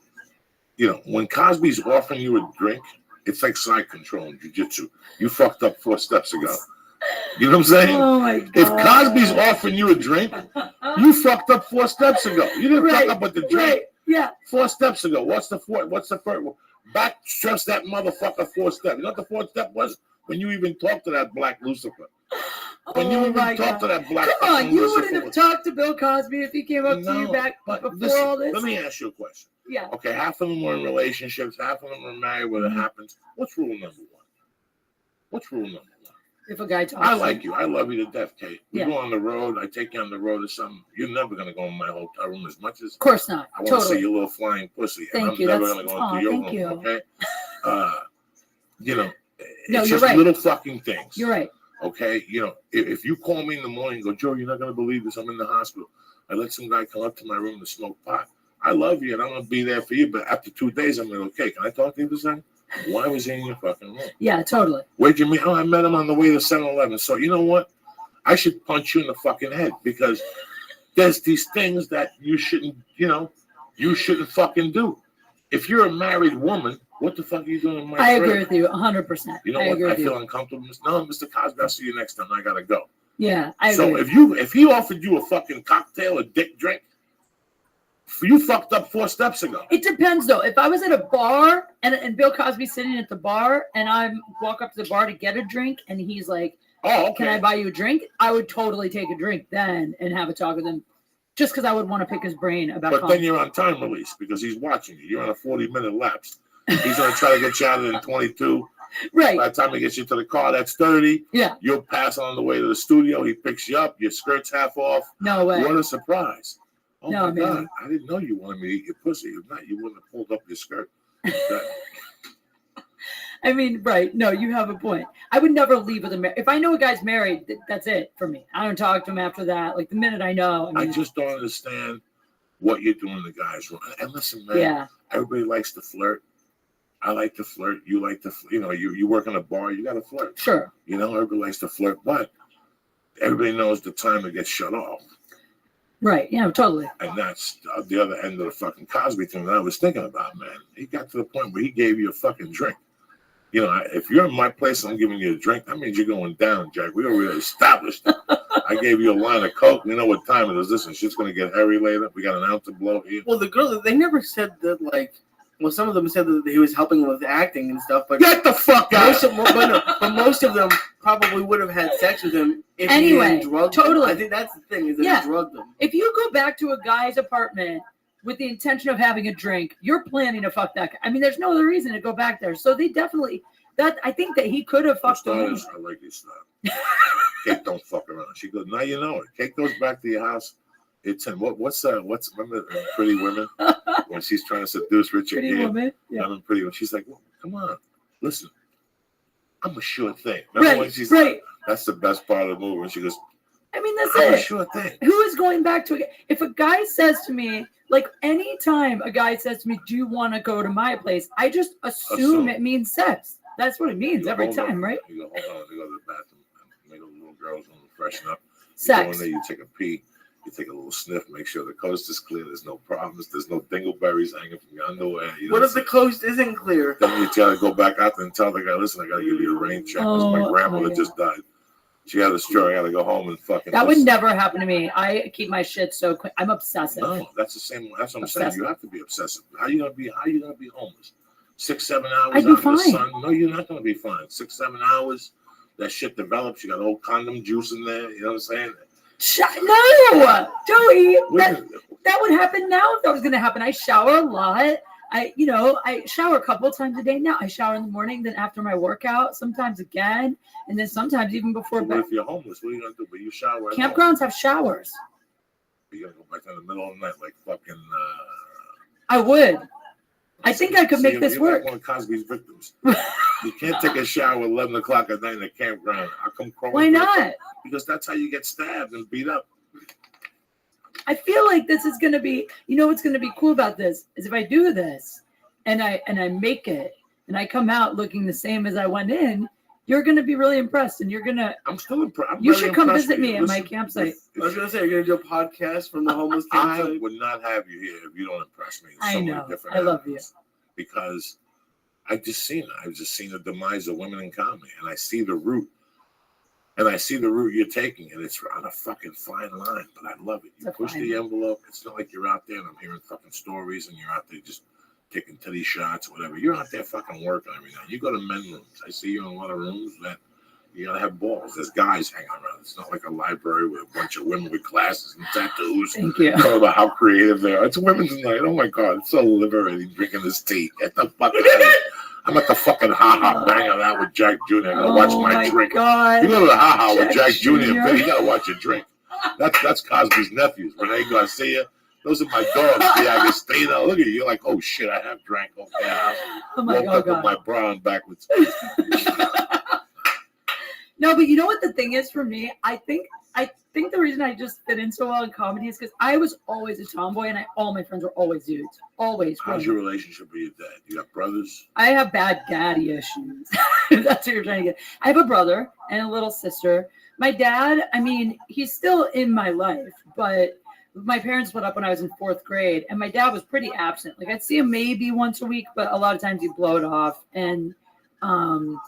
S1: when Cosby's offering you a drink, it's like side control in jiu-jitsu. You fucked up 4 steps ago. You know what I'm saying?
S12: Oh my God.
S1: If Cosby's offering you a drink, you fucked up 4 steps ago. You didn't fuck up with the drink.
S12: Right. Yeah.
S1: 4 steps ago. What's the first? Back stress that motherfucker 4 steps. You know what the 4th step was? When you even talked to that black Lucifer. When you even talked to that black.
S12: Come on, you
S1: Lucifer.
S12: wouldn't have talked to Bill Cosby if he came up to you back before
S1: listen,
S12: all this.
S1: Let me ask you a question.
S12: Yeah.
S1: Okay, half of them were in relationships, half of them are married when it happens. What's rule number 1?
S12: If a guy talks,
S1: I like you. I love you to death, Kate. We
S12: Yeah.
S1: go on the road. I take you on the road or something. You're never gonna go in my hotel room as much as.
S12: Of course not.
S1: I want to
S12: Totally.
S1: see your little flying pussy.
S12: Thank
S1: I'm
S12: you.
S1: never
S12: That's-
S1: gonna go into your
S12: thank
S1: room.
S12: you.
S1: Okay. It's
S12: you're
S1: just
S12: right.
S1: little fucking things.
S12: You're right.
S1: Okay. If you call me in the morning and go, Joe, you're not gonna believe this. I'm in the hospital. I let some guy come up to my room to smoke pot. I love you and I'm gonna be there for you. But after 2 days, I'm like, okay, can I talk to you for a second? Why was he in your fucking room?
S12: Yeah, totally.
S1: Where'd you meet? Oh, I met him on the way to 7-Eleven. So you know what? I should punch you in the fucking head because there's these things that you shouldn't fucking do. If you're a married woman, what the fuck are you doing in my
S12: I
S1: crib?
S12: agree with you 100%.
S1: You know
S12: I
S1: what?
S12: agree
S1: I
S12: with
S1: feel
S12: you.
S1: uncomfortable. No, Mr. Cosby, I'll see you next time. I gotta go.
S12: Yeah, I agree.
S1: So if he offered you a fucking cocktail, a dick drink, you fucked up 4 steps ago.
S12: It depends though. If I was at a bar and Bill Cosby's sitting at the bar and I walk up to the bar to get a drink and he's like,
S1: "Oh, okay.
S12: Can I buy you a drink?" I would totally take a drink then and have a talk with him, just because I would want to pick his brain about.
S1: But then you're on time release because he's watching you. You're on a 40-minute lapse. He's gonna try to get you out of it in 22.
S12: Right.
S1: By the time he gets you to the car, that's 30.
S12: Yeah.
S1: You'll pass on the way to the studio. He picks you up. Your skirt's half off.
S12: No way.
S1: What a surprise. Oh
S12: No,
S1: my
S12: man.
S1: God. I didn't know you wanted me to eat your pussy. If not, you wouldn't have pulled up your skirt.
S12: I mean, right. No, you have a point. I would never leave with a if I know a guy's married, that's it for me. I don't talk to him after that. Like the minute I know.
S1: I just don't understand what you're doing to guys. And listen, man, everybody likes to flirt. I like to flirt. You like to, you work in a bar, you got to flirt.
S12: Sure.
S1: Everybody likes to flirt, but everybody knows the time it gets shut off.
S12: Right. Yeah, totally.
S1: And that's the other end of the fucking Cosby thing that I was thinking about, man. He got to the point where he gave you a fucking drink. If you're in my place and I'm giving you a drink, that means you're going down, Jack. We already established it. I gave you a line of Coke. We know what time it is. Listen, shit's going to get hairy later. We got an ounce of blow here.
S3: Well, the girl, they never said that, like, Well, some of them said that he was helping with acting and stuff, but
S1: Get the fuck out!
S3: most of them probably would have had sex with him if
S12: Anyway,
S3: he didn't drug
S12: totally.
S3: them. I think that's the thing, is that
S12: Yeah.
S3: he drugged them.
S12: If you go back to a guy's apartment with the intention of having a drink, you're planning to fuck that guy. I mean, there's no other reason to go back there. So they definitely I think that he could have fucked him.
S1: I like this stuff. Kate don't fuck around. She goes, now you know it. Kate goes back to your house. It's in what's remember Pretty Women when she's trying to seduce Richard
S12: Pretty
S1: Gere?
S12: Woman. Yeah.
S1: I'm Pretty Woman. She's like, well, come on, listen, I'm a sure thing. Remember when she's
S12: Right.
S1: like, that's the best part of the movie. When she goes,
S12: I mean, that's
S1: I'm a
S12: it.
S1: sure thing.
S12: Who is going back to it? If a guy says to me, like anytime a guy says to me, do you want to go to my place? I just assume it means sex. That's what it means every time, right?
S1: You go, hold on, you go to the bathroom. Make a little girls want to freshen up. You
S12: Sex.
S1: go in there, you take a pee. You take a little sniff, make sure the coast is clear. There's no problems. There's no dingleberries hanging from your underwear. You know
S3: What if the coast isn't clear?
S1: Then you gotta go back out there and tell the guy, listen, I gotta give you a rain check because my grandmother
S12: yeah.
S1: just died. She had a stroke. I gotta go home and fucking.
S12: That would never happen to me. I keep my shit so quick. I'm obsessive.
S1: No, that's the same. That's what I'm
S12: Obsessive.
S1: saying. You have to be obsessive. How you gonna be homeless? 6-7 hours
S12: I'd be
S1: out in the
S12: fine.
S1: sun? No, you're not gonna be fine. 6-7 hours. That shit develops. You got old condom juice in there. You know what I'm saying?
S12: No, Joey. That would happen now if that was going to happen. I shower a lot. I shower a couple of times a day now. I shower in the morning, then after my workout, sometimes again, and then sometimes even before
S1: But
S12: bed.
S1: what if you're homeless? What are you gonna do? But you shower. at home.
S12: Campgrounds have showers.
S1: You gotta go back in the middle of the night, like fucking.
S12: I would. I think I could make this
S1: you're
S12: work.
S1: like one of Cosby's victims. You can't take a shower at 11 o'clock at night in a campground. I'll come crawling.
S12: Why not?
S1: Because that's how you get stabbed and beat up.
S12: I feel like this is going to be, what's going to be cool about this is if I do this and I make it and I come out looking the same as I went in, you're going to be really impressed and you're going to.
S1: I'm still impressed.
S12: You should come visit me at my campsite.
S3: I was going to say, you're going to do a podcast from the homeless campsite.
S1: I would not have you here if you don't impress me.
S12: I know. I love you.
S1: Because I've just seen it. I've just seen the demise of women in comedy, and I see the route. And I see the route you're taking, and it's on a fucking fine line, but I love it. You push the envelope. It's not like you're out there and I'm hearing fucking stories and you're out there just taking titty shots or whatever. You're out there fucking working every night. You go to men's rooms. I see you in a lot of rooms that you gotta have balls. There's guys hanging around. It's not like a library with a bunch of women with glasses and tattoos.
S12: Thank you.
S1: Talking about how creative they are. It's women's night. Oh my God, it's so liberating drinking this tea. Get the fuck out of here. I'm at the fucking Ha-Ha banging out with Jack Jr. I gotta watch my drink.
S12: God.
S1: You go to the Ha-Ha with Jack Jr.
S12: Jr.
S1: You gotta watch your drink. That's Cosby's nephews. Renee Garcia. Those are my dogs. The Agostino. Look at you. You're like, oh shit, I have drank. Okay, I woke up with my bra on backwards.
S12: No, but you know what the thing is for me? I think the reason I just fit in so well in comedy is because I was always a tomboy and all my friends were always dudes. Always.
S1: How's your relationship with your dad? You got brothers?
S12: I have bad daddy issues. If that's what you're trying to get. I have a brother and a little sister. My dad, I mean, he's still in my life, but my parents split up when I was in 4th grade, and my dad was pretty absent. Like, I'd see him maybe once a week, but a lot of times he'd blow it off. And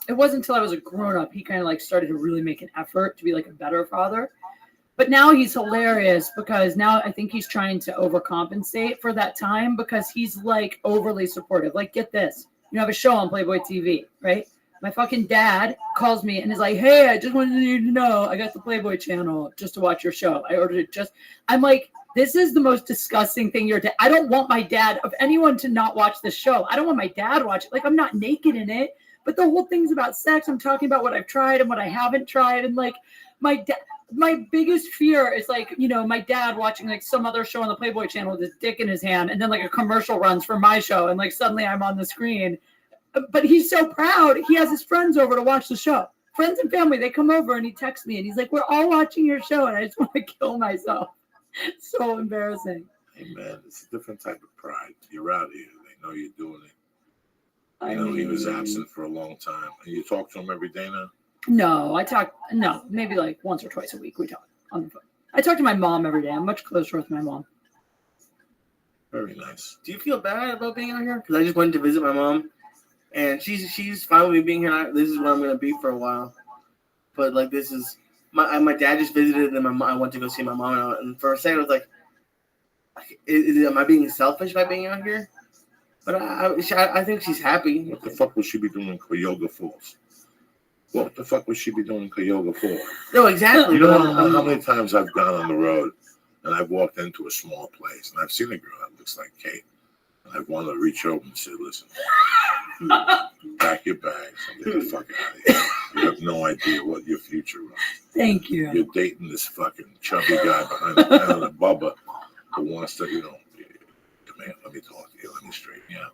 S12: it wasn't until I was a grown-up he kind of like started to really make an effort to be like a better father. But now he's hilarious because now I think he's trying to overcompensate for that time because he's like overly supportive. Like, get this, you have a show on Playboy TV, right? My fucking dad calls me and is like, hey, I just wanted you to know I got the Playboy channel just to watch your show. I ordered it I'm like, this is the most disgusting thing I don't want my dad, of anyone, to not watch this show. I don't want my dad to watch it. Like, I'm not naked in it, but the whole thing's about sex. I'm talking about what I've tried and what I haven't tried. And like my biggest fear is like, my dad watching like some other show on the Playboy channel with his dick in his hand. And then like a commercial runs for my show. And like suddenly I'm on the screen. But he's so proud. He has his friends over to watch the show. Friends and family, they come over and he texts me and he's like, we're all watching your show. And I just want to kill myself. It's so embarrassing.
S1: Hey, man, it's a different type of pride. You're out here. They know you're doing it. He was absent for a long time. And you talk to him every day now?
S12: No, maybe like once or twice a week we talk on the phone. I talk to my mom every day. I'm much closer with my mom.
S1: Very nice.
S3: Do you feel bad about being out here? Because I just went to visit my mom. And she's fine with me being here. This is where I'm gonna be for a while. But like, this is my dad just visited, and then I went to go see my mom. And for a second, I was like, am I being selfish by being out here? But I think she's happy.
S1: What the fuck would she be doing in Cuyahoga Falls? What the fuck would she be doing in Cuyahoga Falls?
S3: No, exactly.
S1: You know how many times I've gone on the road and I've walked into a small place and I've seen a girl that looks like Kate. And I've wanted to reach over and say, listen, pack your bags and get the fuck out of here. You have no idea what your future was.
S12: Thank you.
S1: You're dating this fucking chubby guy behind the counter, Bubba, who wants to, come here, let me talk to you, let me straighten you out.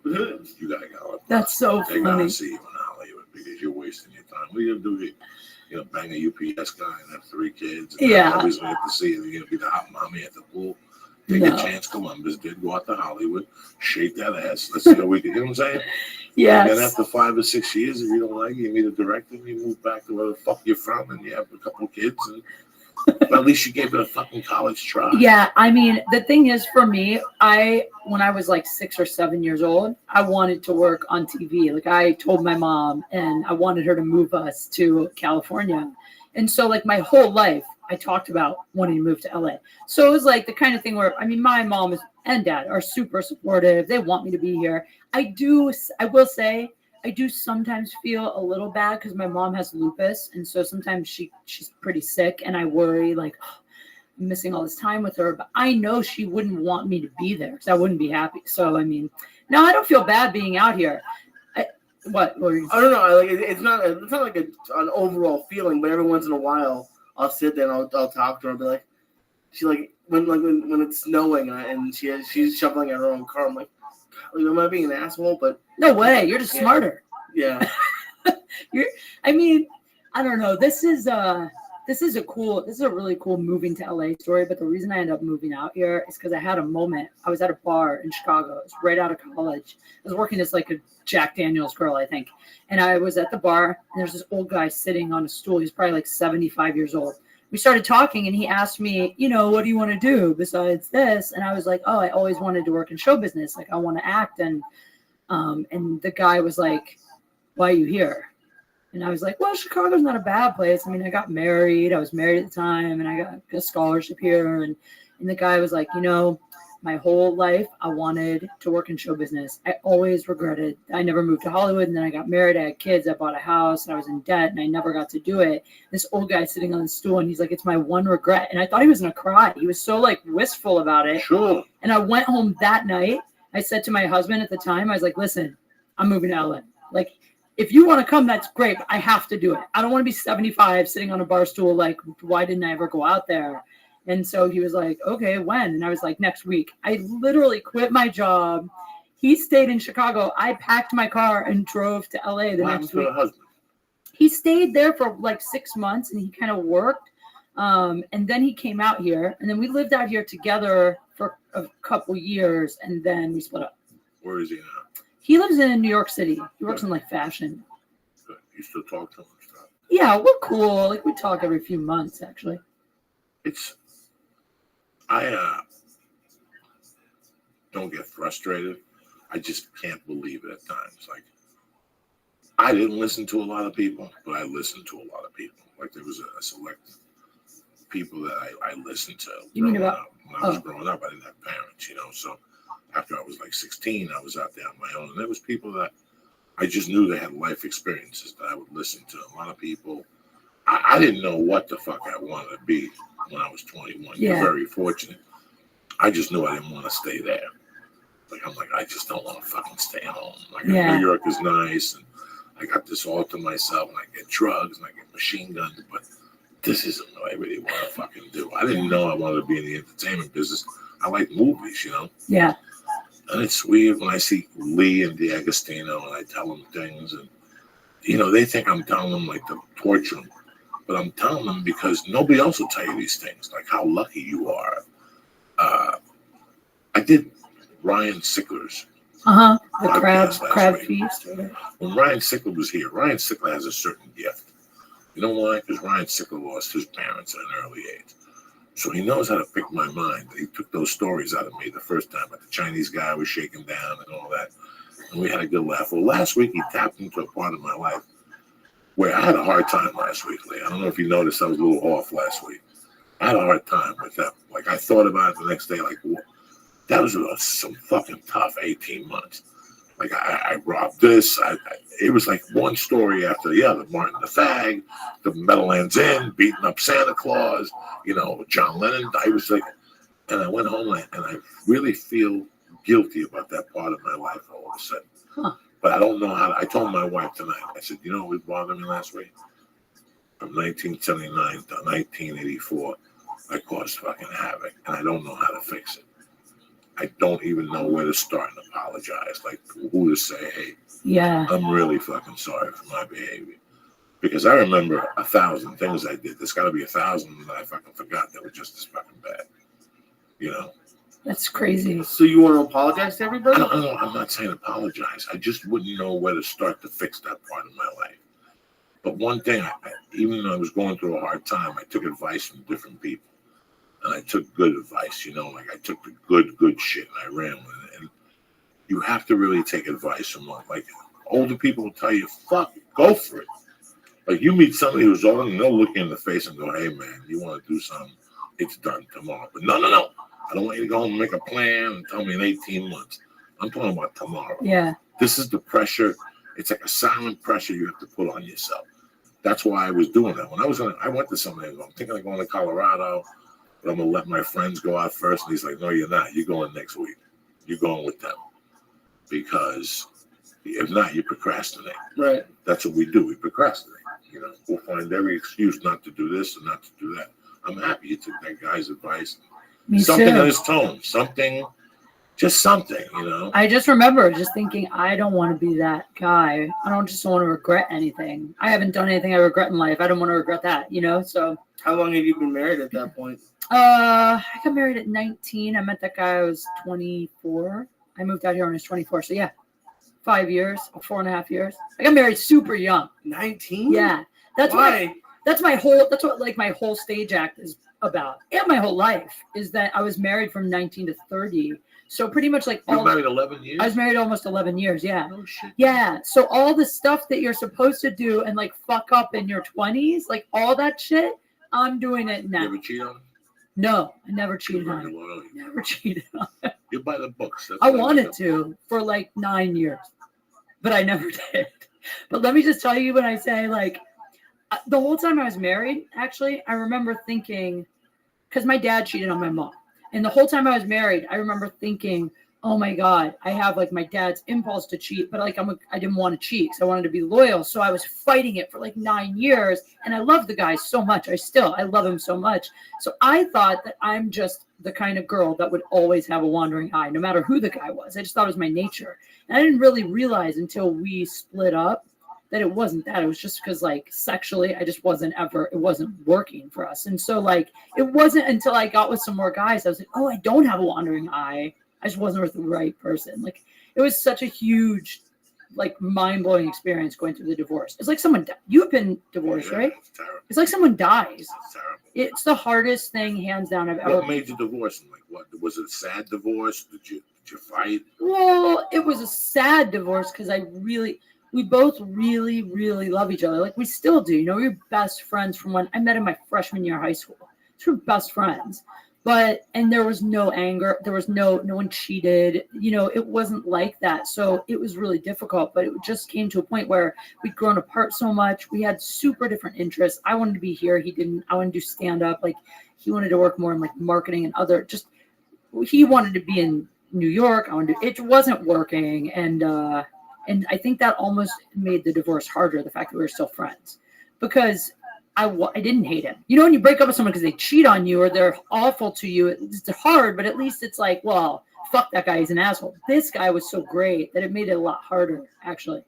S1: You gotta go.
S12: That's so
S1: They
S12: funny.
S1: gotta see you in Hollywood because you're wasting your time. What are you gonna do? Bang a UPS guy and have 3 kids. And
S12: Yeah.
S1: nobody's gonna get to see you. You're gonna be the hot mommy at the pool. Take a chance. Columbus did go out to Hollywood, shake that ass. Let's see how we can. You know what I'm saying?
S12: Yes.
S1: And then after 5 or 6 years, if you don't like it, you meet a director and you move back to where the fuck you're from and you have a couple of kids. And at least you gave it a fucking college try.
S12: Yeah, I mean, the thing is, for me, when I was like 6 or 7 years old, I wanted to work on TV. Like, I told my mom, and I wanted her to move us to California. And so, like, my whole life, I talked about wanting to move to LA. So it was like the kind of thing where, I mean, my mom and dad are super supportive. They want me to be here. I will say, I do sometimes feel a little bad because my mom has lupus. And so sometimes she's pretty sick and I worry like, oh, I'm missing all this time with her. But I know she wouldn't want me to be there because I wouldn't be happy. So, I mean, no, I don't feel bad being out here. What?
S3: I don't know. It's not like an overall feeling, but every once in a while I'll sit there and I'll talk to her and be like, when it's snowing and she's shoveling at her own car, I'm like, am I being an asshole? But
S12: no way, you're just smarter.
S3: Yeah.
S12: I mean, I don't know. This is a really cool moving to LA story. But the reason I ended up moving out here is because I had a moment. I was at a bar in Chicago. It was right out of college. I was working as like a Jack Daniels girl, I think. And I was at the bar and there's this old guy sitting on a stool. He's probably like 75 years old. We started talking and he asked me, what do you want to do besides this? And I was like, oh, I always wanted to work in show business. Like I want to act. And the guy was like, why are you here? And I was like, well, Chicago's not a bad place. I mean, I got married. I was married at the time and I got a scholarship here. And the guy was like, my whole life, I wanted to work in show business. I always regretted. I never moved to Hollywood. And then I got married. I had kids. I bought a house. And I was in debt. And I never got to do it. This old guy sitting on the stool. And he's like, it's my one regret. And I thought he was going to cry. He was so like wistful about it.
S1: Sure.
S12: And I went home that night. I said to my husband at the time, I was like, listen, I'm moving to LA. Like, if you want to come, that's great. But I have to do it. I don't want to be 75 sitting on a bar stool. Like, why didn't I ever go out there? And so he was like, okay, when? And I was like, next week. I literally quit my job. He stayed in Chicago. I packed my car and drove to LA the next week. He stayed there for like 6 months and he kind of worked. And then he came out here. And then we lived out here together for a couple years. And then we split up.
S1: Where is he now?
S12: He lives in New York City. He works in like fashion.
S1: Good. You still talk to him and stuff?
S12: Yeah, we're cool. Like we talk every few months, actually.
S1: I don't get frustrated. I just can't believe it at times. Like, I didn't listen to a lot of people, but I listened to a lot of people. Like, there was a select people that I listened to.
S12: You mean about?
S1: When I was growing up, I didn't have parents, so after I was like 16, I was out there on my own. And there was people that I just knew they had life experiences that I would listen to. A lot of people, I didn't know what the fuck I wanted to be when I was 21.
S12: Yeah.
S1: You're very fortunate. I just knew I didn't want to stay there. Like, I'm like, I just don't want to fucking stay home. Like,
S12: Yeah.
S1: New York is nice, and I got this all to myself, and I get drugs, and I get machine guns, but this isn't what I really want to fucking do. I didn't know I wanted to be in the entertainment business. I like movies,
S12: Yeah.
S1: And it's weird when I see Lee and D'Agostino and I tell them things, and they think I'm telling them like to torture them, but I'm telling them because nobody else will tell you these things, like how lucky you are. I did Ryan Sickler's
S12: The
S1: podcast
S12: crab
S1: last week.
S12: feast.
S1: When Ryan Sickler was here, Ryan Sickler has a certain gift. You know why? Because Ryan Sickler lost his parents at an early age. So he knows how to pick my mind. He took those stories out of me the first time, but the Chinese guy was shaken down and all that. And we had a good laugh. Well, last week he tapped into a part of my life where I had a hard time last week, Lee. I don't know if you noticed I was a little off last week. I had a hard time with that. Like, I thought about it the next day, like, that was some fucking tough 18 months. Like I robbed this. It was like one story after the other. Martin the Fag, the Meadowlands Inn, beating up Santa Claus. You know, John Lennon. I was like, and I went home and I really feel guilty about that part of my life all of a sudden.
S12: Huh.
S1: But I don't know how. I told my wife tonight. I said, you know what was bothering me last week? From 1979 to 1984, I caused fucking havoc, and I don't know how to fix it. I don't even know where to start and apologize. Like, who to say, hey,
S12: Yeah.
S1: I'm really fucking sorry for my behavior. Because I remember 1,000 things I did. There's got to be 1,000 that I fucking forgot that were just as fucking bad. You know?
S12: That's crazy.
S3: So you want to apologize to everybody?
S1: I'm not saying apologize. I just wouldn't know where to start to fix that part of my life. But one thing, even though I was going through a hard time, I took advice from different people. And I took good advice, you know, like I took the good shit and I ran with it. And you have to really take advice from like older people will tell you, fuck it, go for it. Like you meet somebody who's old and they'll look you in the face and go, hey man, you want to do something, it's done tomorrow. But no. I don't want you to go home and make a plan and tell me in 18 months. I'm talking about tomorrow.
S12: Yeah.
S1: This is the pressure. It's like a silent pressure you have to put on yourself. That's why I was doing that. When I went to somebody, I'm thinking of going to Colorado, but I'm going to let my friends go out first. And he's like, no, you're not. You're going next week. You're going with them. Because if not, you procrastinate.
S3: Right.
S1: That's what we do. We procrastinate. You know, we'll find every excuse not to do this and not to do that. I'm happy you took that guy's advice.
S12: Me
S1: something
S12: too.
S1: in his tone. Just something, you know.
S12: I just remember just thinking, I don't want to be that guy. I don't want to regret anything. I haven't done anything I regret in life. I don't want to regret that, you know? So
S3: how long have you been married at that point?
S12: I got married at 19. I met that guy I was 24. I moved out here when I was 24. So yeah, 5 years, 4.5 years. I got married super young.
S3: 19?
S12: Yeah. That's
S3: why.
S12: That's what like my whole stage act is about. And my whole life is that I was married from 19 to 30. So pretty much like
S1: you were married 11 years?
S12: I was married almost 11 years, yeah.
S1: Oh, shit.
S12: Yeah. So all the stuff that you're supposed to do and like fuck up in your 20s, like all that shit, I'm doing it now.
S1: You ever cheat on him?
S12: No, I never cheated on him. Never cheated on him.
S1: You're by the books. That's
S12: I wanted to for like 9 years, but I never did. But let me just tell you when I say like the whole time I was married, actually, I remember thinking, because my dad cheated on my mom. And the whole time I was married, I remember thinking, oh my God, I have like my dad's impulse to cheat, but like I didn't want to cheat because I wanted to be loyal. So I was fighting it for like 9 years. And I love the guy so much. I love him so much. So I thought that I'm just the kind of girl that would always have a wandering eye, no matter who the guy was. I just thought it was my nature. And I didn't really realize until we split up that it wasn't that. It was just because like sexually, it wasn't working for us. And so like, it wasn't until I got with some more guys, I was like, oh, I don't have a wandering eye. I just wasn't with the right person. Like it was such a huge, like mind-blowing experience going through the divorce. It's like someone, you've been divorced, right? It's like someone dies.
S1: It's terrible.
S12: It's the hardest thing, hands down, I've ever.
S1: What made you divorce? Like what? Was it a sad divorce? Did you fight?
S12: Well, it was a sad divorce because we both really, really love each other. Like we still do. You know, we were best friends from when I met him my freshman year of high school. We were best friends. And there was no anger. There was no one cheated. You know, it wasn't like that. So it was really difficult. But it just came to a point where we'd grown apart so much. We had super different interests. I wanted to be here. He didn't. I wanted to do stand up. Like he wanted to work more in like marketing and he wanted to be in New York. It wasn't working. And I think that almost made the divorce harder, the fact that we were still friends. Because I didn't hate him. You know, when you break up with someone because they cheat on you or they're awful to you, it's hard, but at least it's like, well, fuck that guy, he's an asshole. This guy was so great that it made it a lot harder, actually.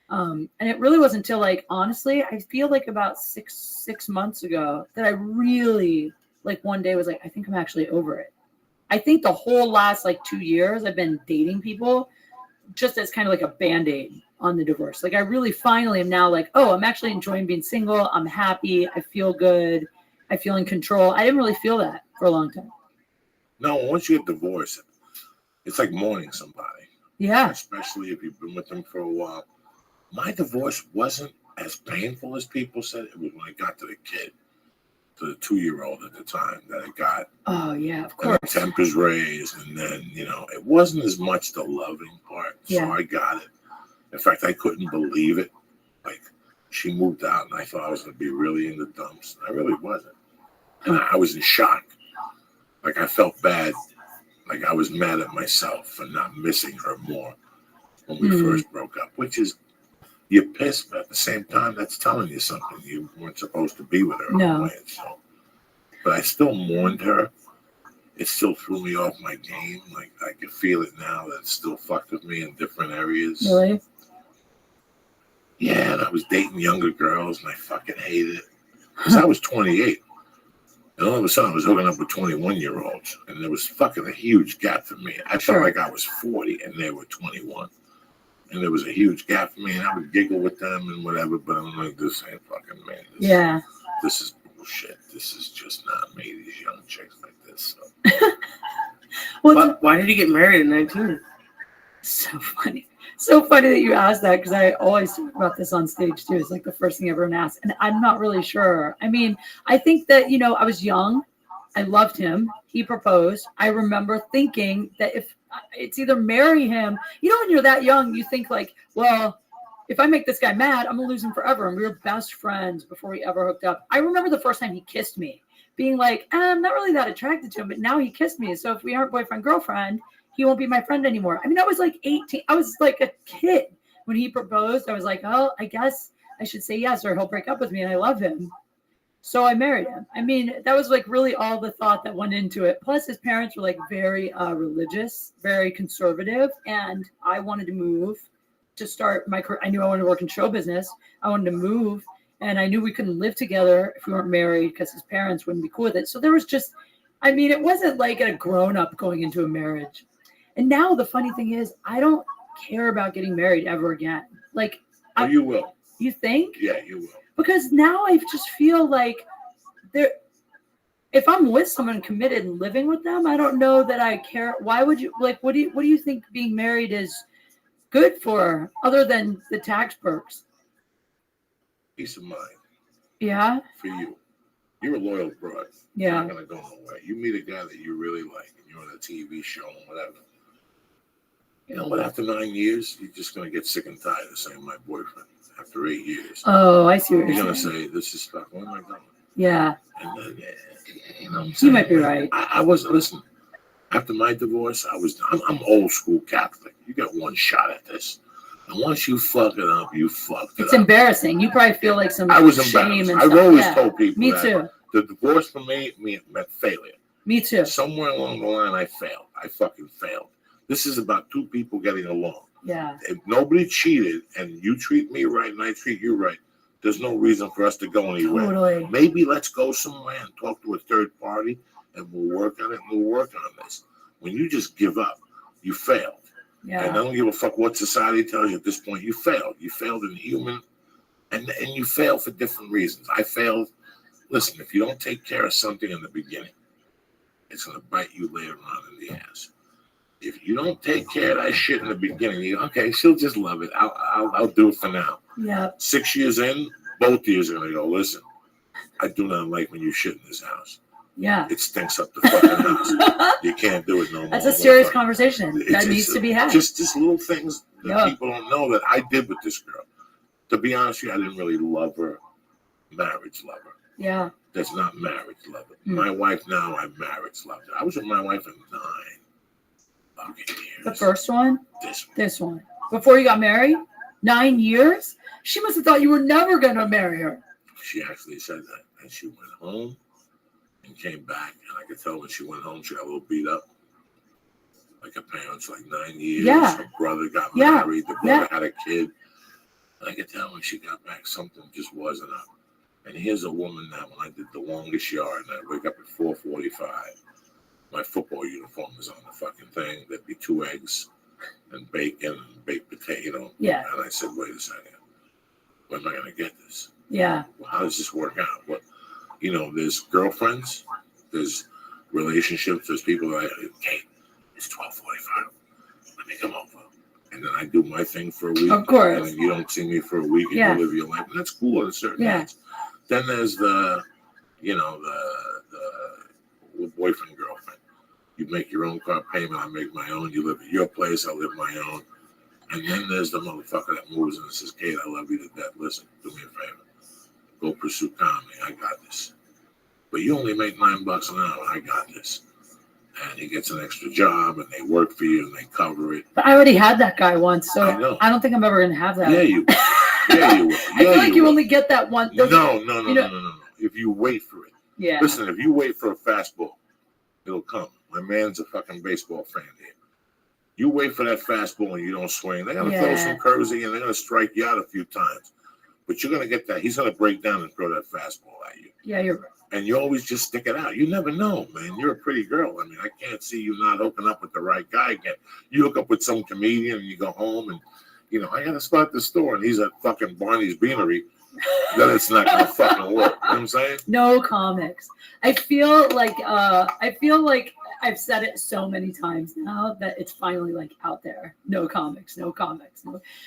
S12: And it really wasn't until, like, honestly, I feel like about six months ago that I really, like, one day was like, I think I'm actually over it. I think the whole last, like, 2 years I've been dating people just as kind of like a Band-Aid on the divorce. Like I really finally am now like, oh, I'm actually enjoying being single. I'm happy. I feel good. I feel in control. I didn't really feel that for a long time.
S1: No, once you get divorced, it's like mourning somebody.
S12: Yeah.
S1: Especially if you've been with them for a while. My divorce wasn't as painful as people said it was when I got to the kid. the 2-year-old at the time that it got.
S12: Oh yeah, of
S1: And the
S12: course.
S1: tempers raised, and then it wasn't as much the loving part. So
S12: Yeah.
S1: I got it. In fact, I couldn't believe it. Like, she moved out, and I thought I was going to be really in the dumps. I really wasn't, and I was in shock. Like, I felt bad. Like, I was mad at myself for not missing her more when we first broke up. Which is, you're pissed, but at the same time, that's telling you something. You weren't supposed to be with her.
S12: No.
S1: So, but I still mourned her. It still threw me off my game. Like, I can feel it now that it still fucked with me in different areas.
S12: Really?
S1: Yeah, and I was dating younger girls, and I fucking hated it. Because I was 28. And all of a sudden, I was hooking up with 21-year-olds. And there was fucking a huge gap for me. I felt like I was 40, and they were 21. And there was a huge gap for me, and I would giggle with them and whatever, but I'm like, this ain't fucking me. This is bullshit. This is just not me, these young chicks like this. So.
S3: Why did you get married at 19?
S12: So funny. So funny that you asked that, because I always talk about this on stage too. It's like the first thing everyone asks. And I'm not really sure. I mean, I think that, I was young. I loved him. He proposed. I remember thinking that if it's either marry him, when you're that young, you think like, well, if I make this guy mad, I'm going to lose him forever. And we were best friends before we ever hooked up. I remember the first time he kissed me being like, I'm not really that attracted to him, but now he kissed me. So if we aren't boyfriend, girlfriend, he won't be my friend anymore. I mean, I was like 18. I was like a kid when he proposed. I was like, oh, I guess I should say yes, or he'll break up with me, and I love him. So I married him. I mean, that was like really all the thought that went into it. Plus, his parents were like very religious, very conservative, and I wanted to move to start my career. I knew I wanted to work in show business. I wanted to move, and I knew we couldn't live together if we weren't married because his parents wouldn't be cool with it. So there was just, I mean, it wasn't like a grown-up going into a marriage. And now the funny thing is, I don't care about getting married ever again. Like,
S1: You will.
S12: You think?
S1: Yeah, you will.
S12: Because now I just feel like if I'm with someone committed and living with them, I don't know that I care. Why would you what do you think being married is good for, other than the tax perks?
S1: Peace of mind.
S12: Yeah.
S1: For you. You're a loyal broad.
S12: Yeah.
S1: You're not gonna go nowhere. You meet a guy that you really like, and you're on a TV show and whatever. But after 9 years, you're just gonna get sick and tired of saying my boyfriend. After 8 years.
S12: Oh, I see what
S1: you're
S12: you're
S1: gonna
S12: saying.
S1: say, this is stuff. Where am I going?
S12: Yeah.
S1: And then,
S12: You might be right.
S1: I was, listen, after my divorce, I'm old school Catholic. You got one shot at this. And once you fuck it up, you fucked it up.
S12: It's embarrassing. You probably feel like some
S1: I was
S12: shame
S1: embarrassed.
S12: and
S1: I've
S12: stuff.
S1: always
S12: Yeah.
S1: told people
S12: Me
S1: that
S12: too.
S1: the divorce for me meant failure.
S12: Me too.
S1: Somewhere along the line, I failed. I fucking failed. This is about two people getting along.
S12: Yeah.
S1: If nobody cheated and you treat me right and I treat you right, there's no reason for us to go anywhere.
S12: Totally.
S1: Maybe let's go somewhere and talk to a third party, and we'll work on it, and we'll work on this. When you just give up, you failed.
S12: Yeah.
S1: And I don't give a fuck what society tells you at this point. You failed. You failed in human, and you failed for different reasons. I failed. Listen, if you don't take care of something in the beginning, it's going to bite you later on in the ass. If you don't take care of that shit in the beginning, okay, she'll just love it. I'll do it for now.
S12: Yeah.
S1: 6 years in, both years are gonna go, listen, I do not like when you shit in this house.
S12: Yeah.
S1: It stinks up the fucking house. You can't do it no more.
S12: That's a serious conversation that needs to be had.
S1: Just little things that people don't know that I did with this girl. To be honest with you, I didn't really love her, marriage lover.
S12: Yeah.
S1: That's not marriage lover. My wife now, I marriage loved her. I was with my wife in 9 fucking years.
S12: The first one?
S1: This one.
S12: This one. Before you got married? 9 years? She must have thought you were never going to marry her.
S1: She actually said that. And she went home and came back. And I could tell when she went home, she got a little beat up. Like her parents, like 9 years.
S12: Yeah.
S1: Her brother got married. The brother
S12: Yeah.
S1: had a kid. And I could tell when she got back, something just wasn't up. And here's a woman that when I did the longest yard, and I wake up at 4:45, my football uniform is on the fucking thing. There'd be 2 eggs and bacon and baked potato.
S12: Yeah.
S1: And I said, wait a second. Where am I going to get this?
S12: Yeah.
S1: Well, how does this work out? What, there's girlfriends, there's relationships, there's people that okay, it's 12:45. Let me come over. And then I do my thing for a week.
S12: Of course.
S1: And then you don't see me for a week and
S12: Yeah.
S1: you live your life. And that's cool at a certain
S12: Yeah.
S1: age. Then there's the, you know, the boyfriend, girlfriend. You make your own car payment, I make my own. You live at your place, I live my own. And then there's the motherfucker that moves in and says, Kate, I love you to death. Listen, do me a favor. Go pursue comedy. I got this. But you only make $9 an hour. I got this. And he gets an extra job, and they work for you, and they cover it.
S12: But I already had that guy once, so
S1: I know.
S12: I don't think I'm ever going to have that.
S1: Yeah, you will. Yeah, you will.
S12: I feel like you only get that one.
S1: No. If you wait for it.
S12: Yeah.
S1: Listen, if you wait for a fastball, it'll come. My man's a fucking baseball fan here. You wait for that fastball and you don't swing. They're going to throw some curves in, and they're going to strike you out a few times. But you're going to get that. He's going to break down and throw that fastball at you.
S12: Yeah, you're right.
S1: And you always just stick it out. You never know, man. You're a pretty girl. I mean, I can't see you not hooking up with the right guy again. You hook up with some comedian and you go home and, you know, I got to spot at the store and he's at fucking Barney's Beanery. Then it's not going to fucking work. You know what I'm saying?
S12: No comics. I feel like I've said it so many times now that it's finally like out there. No comics.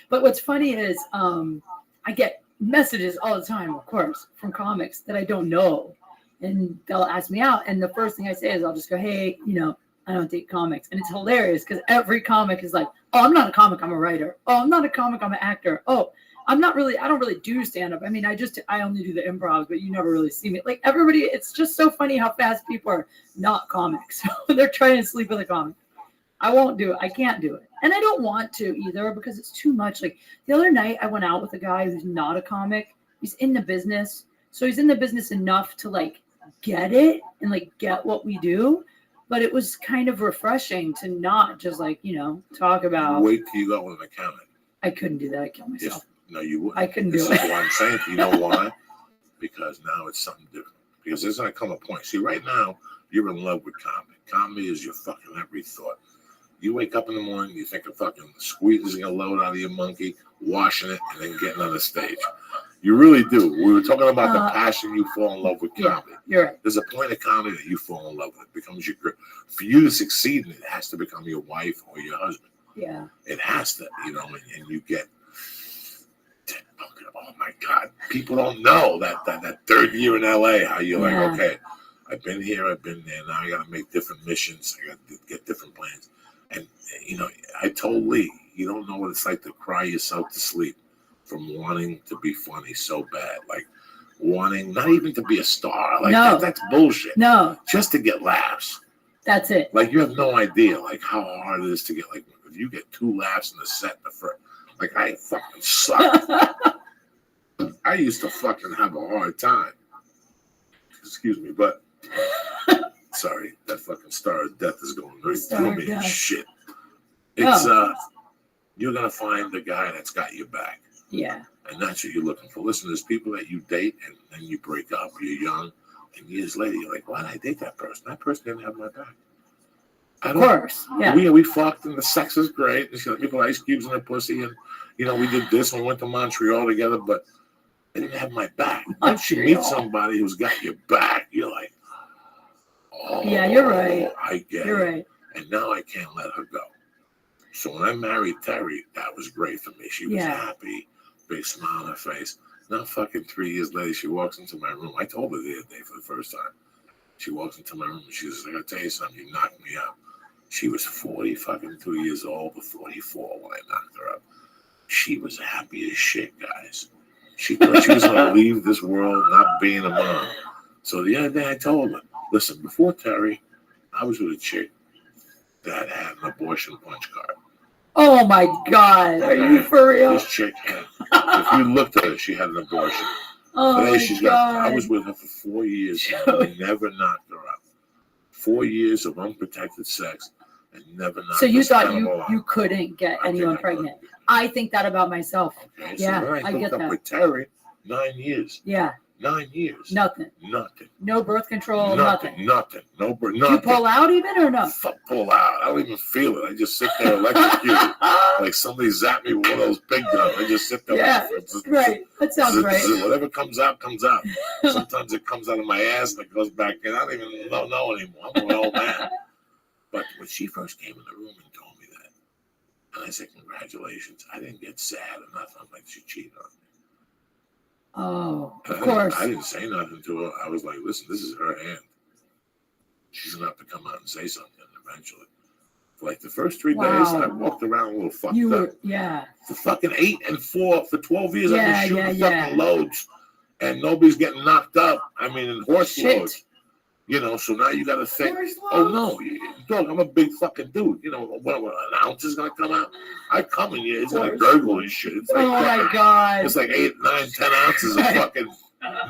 S12: But what's funny is I get messages all the time, of course, from comics that I don't know. And they'll ask me out. And the first thing I say is I'll just go, hey, you know, I don't date comics. And it's hilarious because every comic is like, oh, I'm not a comic, I'm a writer. Oh, I'm not a comic, I'm an actor. Oh, I don't really do stand-up. I mean, I only do the improv, but you never really see me. Like everybody, it's just so funny how fast people are not comics. They're trying to sleep with a comic. I won't do it. I can't do it. And I don't want to either because it's too much. Like the other night I went out with a guy who's not a comic. He's in the business. So he's in the business enough to like get it and like get what we do. But it was kind of refreshing to not just like, you know, talk about.
S1: Wait till you go with an accountant.
S12: I couldn't do that. I killed myself.
S1: No, you wouldn't.
S12: I couldn't do it.
S1: This is what I'm saying. You know why? Because now it's something different. Because there's going to come a point. See, right now, you're in love with comedy. Comedy is your fucking every thought. You wake up in the morning, you think of fucking squeezing a load out of your monkey, washing it, and then getting on the stage. You really do. We were talking about the passion you fall in love with comedy.
S12: Yeah, you're right.
S1: There's a point of comedy that you fall in love with. It becomes your grip. For you to succeed in it, it has to become your wife or your husband.
S12: Yeah.
S1: It has to, you know, and you get, oh my God, people don't know that third year in LA, how you're like, okay, I've been here, I've been there, now I got to make different missions, I got to get different plans. And, you know, I told Lee, you don't know what it's like to cry yourself to sleep from wanting to be funny so bad, like wanting not even to be a star, like that's bullshit.
S12: No.
S1: Just to get laughs.
S12: That's it.
S1: Like you have no idea, like how hard it is to get, like if you get 2 laughs in the set, like I fucking suck. I used to fucking have a hard time. Excuse me, but sorry, that fucking Star of Death is going right through me and shit. It's you're gonna find the guy that's got your back.
S12: Yeah.
S1: And that's what you're looking for. Listen, there's people that you date and then you break up, you're young, and years later you're like, why did I date that person? That person didn't have my back.
S12: Of course. Yeah.
S1: We fucked and the sex is great. And she let me put ice cubes in her pussy and you know, we did this and we went to Montreal together, but they didn't have my back. Once you meet somebody who's got your back, you're like, oh,
S12: yeah, you're right.
S1: I get
S12: you're
S1: it.
S12: Right.
S1: And now I can't let her go. So when I married Terry, that was great for me. She was happy, big smile on her face. Now fucking 3 years later, she walks into my room. I told her the other day for the first time. She walks into my room and she says, I gotta tell you something, you knocked me out. She was 40 fucking 2 years old, or 44 when I knocked her up. She was happy as shit, guys. She thought she was going to leave this world not being a mom. So the other day I told her, listen, before Terry, I was with a chick that had an abortion punch card.
S12: Oh my God. Are you for real?
S1: This chick had, if you looked at her, she had an abortion.
S12: Oh
S1: Today
S12: my God.
S1: I was with her for 4 years and never knocked her up. 4 years of unprotected sex and never knocked her up.
S12: So you thought you couldn't get anyone pregnant. I think that about myself.
S1: Okay,
S12: yeah,
S1: so
S12: I get
S1: up
S12: that.
S1: With Terry, 9 years.
S12: Yeah.
S1: 9 years.
S12: Nothing. No birth control. Nothing.
S1: No birth.
S12: Did you pull out even or no?
S1: Fuck pull out. I don't even feel it. I just sit there electrocuted. Like somebody zapped me with one of those big guns. I just sit there.
S12: Yeah, right. That sounds right.
S1: Whatever comes out, comes out. Sometimes it comes out of my ass and it goes back in. I don't even know anymore. I'm an old man. But when she first came in the room and told me that, and I said, congratulations. I didn't get sad or nothing. I'm like, she cheated on me.
S12: Oh, of
S1: And
S12: course.
S1: I didn't say nothing to her. I was like, listen, this is her hand. She's gonna have to come out and say something eventually. For like the first 3 days, I walked around a little fucked up.
S12: Yeah.
S1: For fucking 8 and 4 for 12 years, I've been shooting
S12: yeah.
S1: fucking loads, and nobody's getting knocked up. I mean, in horse loads. You know, so now you got to think, oh no, dog, I'm a big fucking dude. You know, what an ounce is going to come out? I come in here, it's going to gurgle and shit. It's like
S12: my God.
S1: It's like 8, 9, 10 ounces of fucking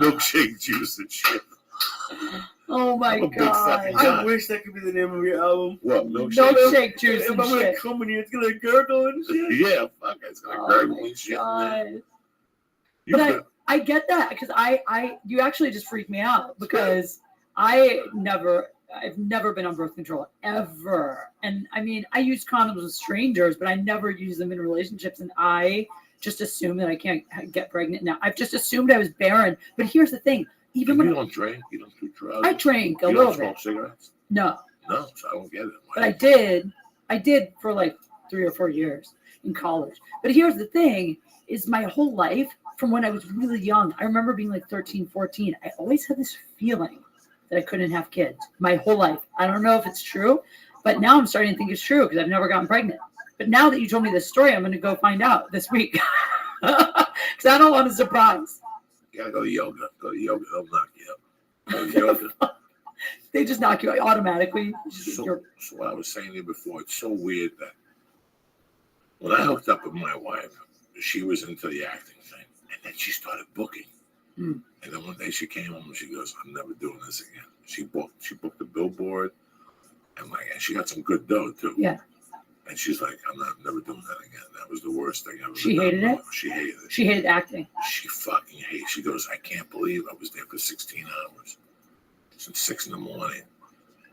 S1: milkshake juice and shit.
S12: Oh my
S1: I'm a big
S12: God.
S1: fucking guy.
S3: I wish that could be the name of your album.
S1: What, milkshake?
S12: Milkshake juice
S3: If
S12: and
S3: I'm gonna
S12: shit.
S3: come in here, it's gonna gurgle and shit.
S1: Yeah, fuck it. It's going to gurgle and shit.
S12: God.
S1: You
S12: But
S1: could-
S12: I get that because you actually just freaked me out because I've never been on birth control ever. And I mean, I use condoms with strangers, but I never use them in relationships. And I just assume that I can't get pregnant now. I've just assumed I was barren. But here's the thing. Even when
S1: you don't drink, you don't do drugs.
S12: I drink a
S1: you
S12: little
S1: don't smoke
S12: bit.
S1: cigarettes?
S12: No,
S1: No, so I don't get it.
S12: but I did for like 3 or 4 years in college. But here's the thing is my whole life from when I was really young, I remember being like 13, 14, I always had this feeling that I couldn't have kids my whole life. I don't know if it's true, but now I'm starting to think it's true because I've never gotten pregnant. But now that you told me this story, I'm going to go find out this week because I don't want a surprise.
S1: You gotta go to yoga. Go to yoga. They'll knock you up. Go to yoga.
S12: They just knock you out automatically.
S1: So what I was saying to you before, it's so weird that when I hooked up with my wife, she was into the acting thing, and then she started booking. And then one day she came home and she goes, "I'm never doing this again." She booked the billboard, and she got some good dough too.
S12: Yeah.
S1: And she's like, I'm never doing that again. That was the worst thing ever.
S12: She hated it?
S1: She hated it.
S12: She hated acting.
S1: She fucking hated it. She goes, I can't believe I was there for 16 hours. Since 6 in the morning.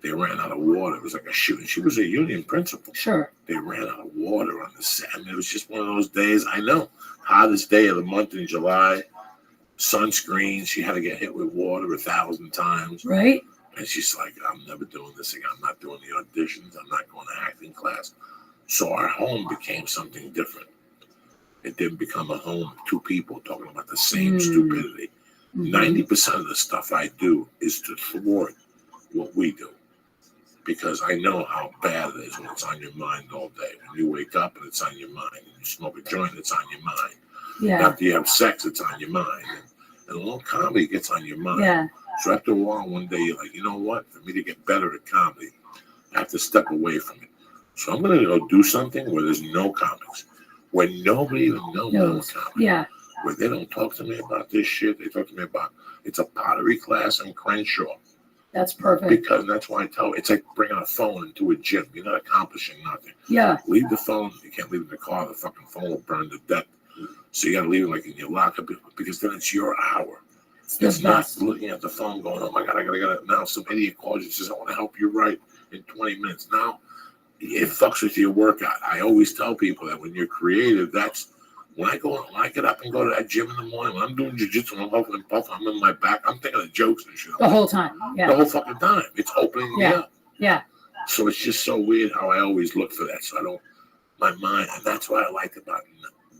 S1: They ran out of water. It was like a shoot. And she was a union principal.
S12: Sure.
S1: They ran out of water on the set. I mean, it was just one of those days. I know. Hottest day of the month in July. Sunscreen. She had to get hit with water 1,000 times.
S12: Right.
S1: And she's like, I'm never doing this again. I'm not doing the auditions. I'm not going to acting class. So our home became something different. It didn't become a home of two people talking about the same stupidity. 90% of the stuff I do is to thwart what we do. Because I know how bad it is when it's on your mind all day. When you wake up and it's on your mind. And you smoke a joint, it's on your mind.
S12: Yeah.
S1: After you have sex, it's on your mind. And a little comedy gets on your mind.
S12: Yeah.
S1: So after a while, one day you're like, you know what? For me to get better at comedy, I have to step away from it. So I'm going to go do something where there's no comics, where nobody even knows I'm a comic.
S12: Yeah.
S1: Where they don't talk to me about this shit. They talk to me about, it's a pottery class in Crenshaw.
S12: That's perfect.
S1: Because that's why I tell, it's like bringing a phone into a gym. You're not accomplishing nothing.
S12: Yeah.
S1: Leave the phone. You can't leave it in the car. The fucking phone will burn to death. So you got to leave it like in your locker because then it's your hour. It's not looking at the phone going, oh my God, I gotta. Now some idiot calls you and says, I want to help you write in 20 minutes. Now, it fucks with your workout. I always tell people that when you're creative, that's when I get up and go to that gym in the morning, when I'm doing jiu-jitsu, I'm huffing and puffing, I'm in my back, I'm thinking of jokes and shit.
S12: The whole time. Yeah.
S1: The whole fucking time. It's opening me up.
S12: Yeah.
S1: So it's just so weird how I always look for that. So my mind, and that's what I liked about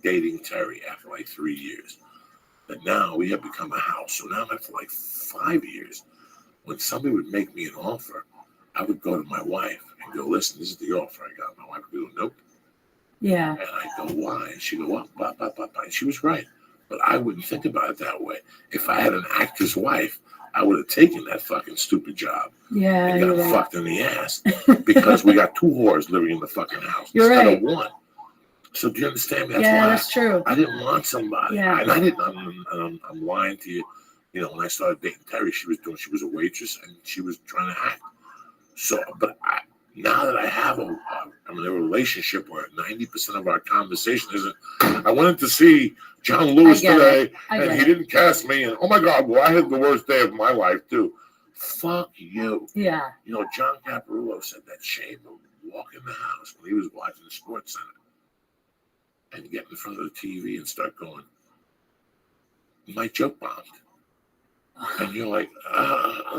S1: dating Terry after like 3 years. But now we have become a house. So now after like 5 years, when somebody would make me an offer, I would go to my wife and go, listen, this is the offer I got. My wife would go, nope.
S12: Yeah.
S1: And I go, why? And she go, well, blah, blah, blah, blah. And she was right. But I wouldn't think about it that way. If I had an actor's wife, I would have taken that fucking stupid job.
S12: Yeah.
S1: And got fucked in the ass. Because we got 2 whores living in the fucking house instead of 1. So do you understand me?
S12: That's true.
S1: I didn't want somebody.
S12: Yeah.
S1: And I didn't. I'm lying to you. You know, when I started dating Terry, she was a waitress and she was trying to act. So, but now that I have I'm in a relationship where 90% of our conversation isn't. I wanted to see John Lewis today, and he didn't cast me. And oh my God, well, I had the worst day of my life too. Fuck you.
S12: Yeah.
S1: You know, John Caparulo said that Shane would walk in the house when he was watching the Sports Center and get in front of the TV and start going, my joke bombed. And you're like,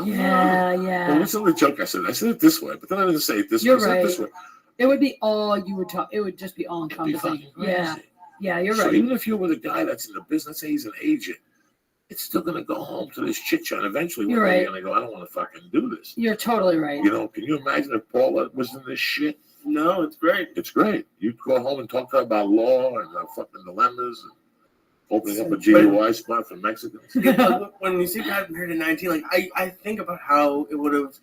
S12: yeah.
S1: Well, what's the joke I said? I said it this way, but then I didn't say it this way.
S12: You're
S1: I said
S12: right.
S1: it this way.
S12: It would be all you would talk. It would just be all encompassing. Yeah. Yeah, you're
S1: So
S12: right.
S1: even if you're with a guy that's in the business, say he's an agent, it's still gonna go home to this chit chat. Eventually,
S12: You're
S1: one day
S12: right.
S1: you're gonna go, I don't want to fucking do this.
S12: You're totally right.
S1: You know, can you imagine if Paula was in this shit?
S3: No, it's great.
S1: It's great. You go home and talk to her about law and fucking dilemmas and opening up a GUI spot for Mexicans.
S3: When you see guys married at 19, like I think about how it would have.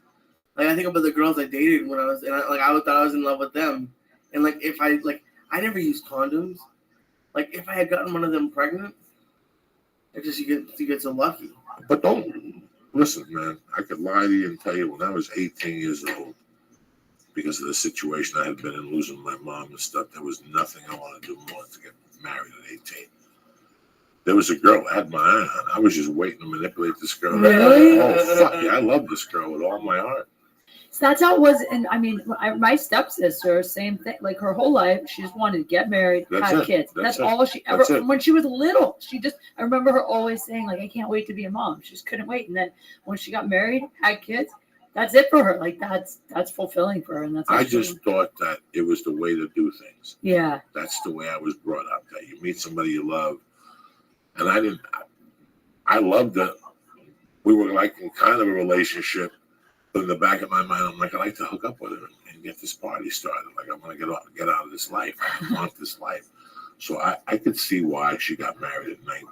S3: Like I think about the girls I dated when I was, and I thought I was in love with them, and like if I never used condoms. Like if I had gotten one of them pregnant, it's just you get so lucky.
S1: But don't listen, man. I could lie to you and tell you when I was 18 years old, because of the situation I had been in, losing my mom and stuff, there was nothing I wanted to do more than to get married at 18. There was a girl I had my eye on. I was just waiting to manipulate this girl.
S12: Really?
S1: Oh, fuck yeah. I love this girl with all my heart.
S12: So that's how it was. And I mean, my stepsister, same thing. Like her whole life, she just wanted to get married, have kids. That's all she ever. From when she was little, I remember her always saying, like, I can't wait to be a mom. She just couldn't wait. And then when she got married, had kids, that's it for her. Like that's fulfilling for her. And that's.
S1: I just thought that it was the way to do things.
S12: Yeah.
S1: That's the way I was brought up. That you meet somebody you love, and I loved it. We were like in kind of a relationship. But in the back of my mind, I'm like, I like to hook up with her and get this party started. Like, I want to get out of this life. I want this life. So I could see why she got married at 19.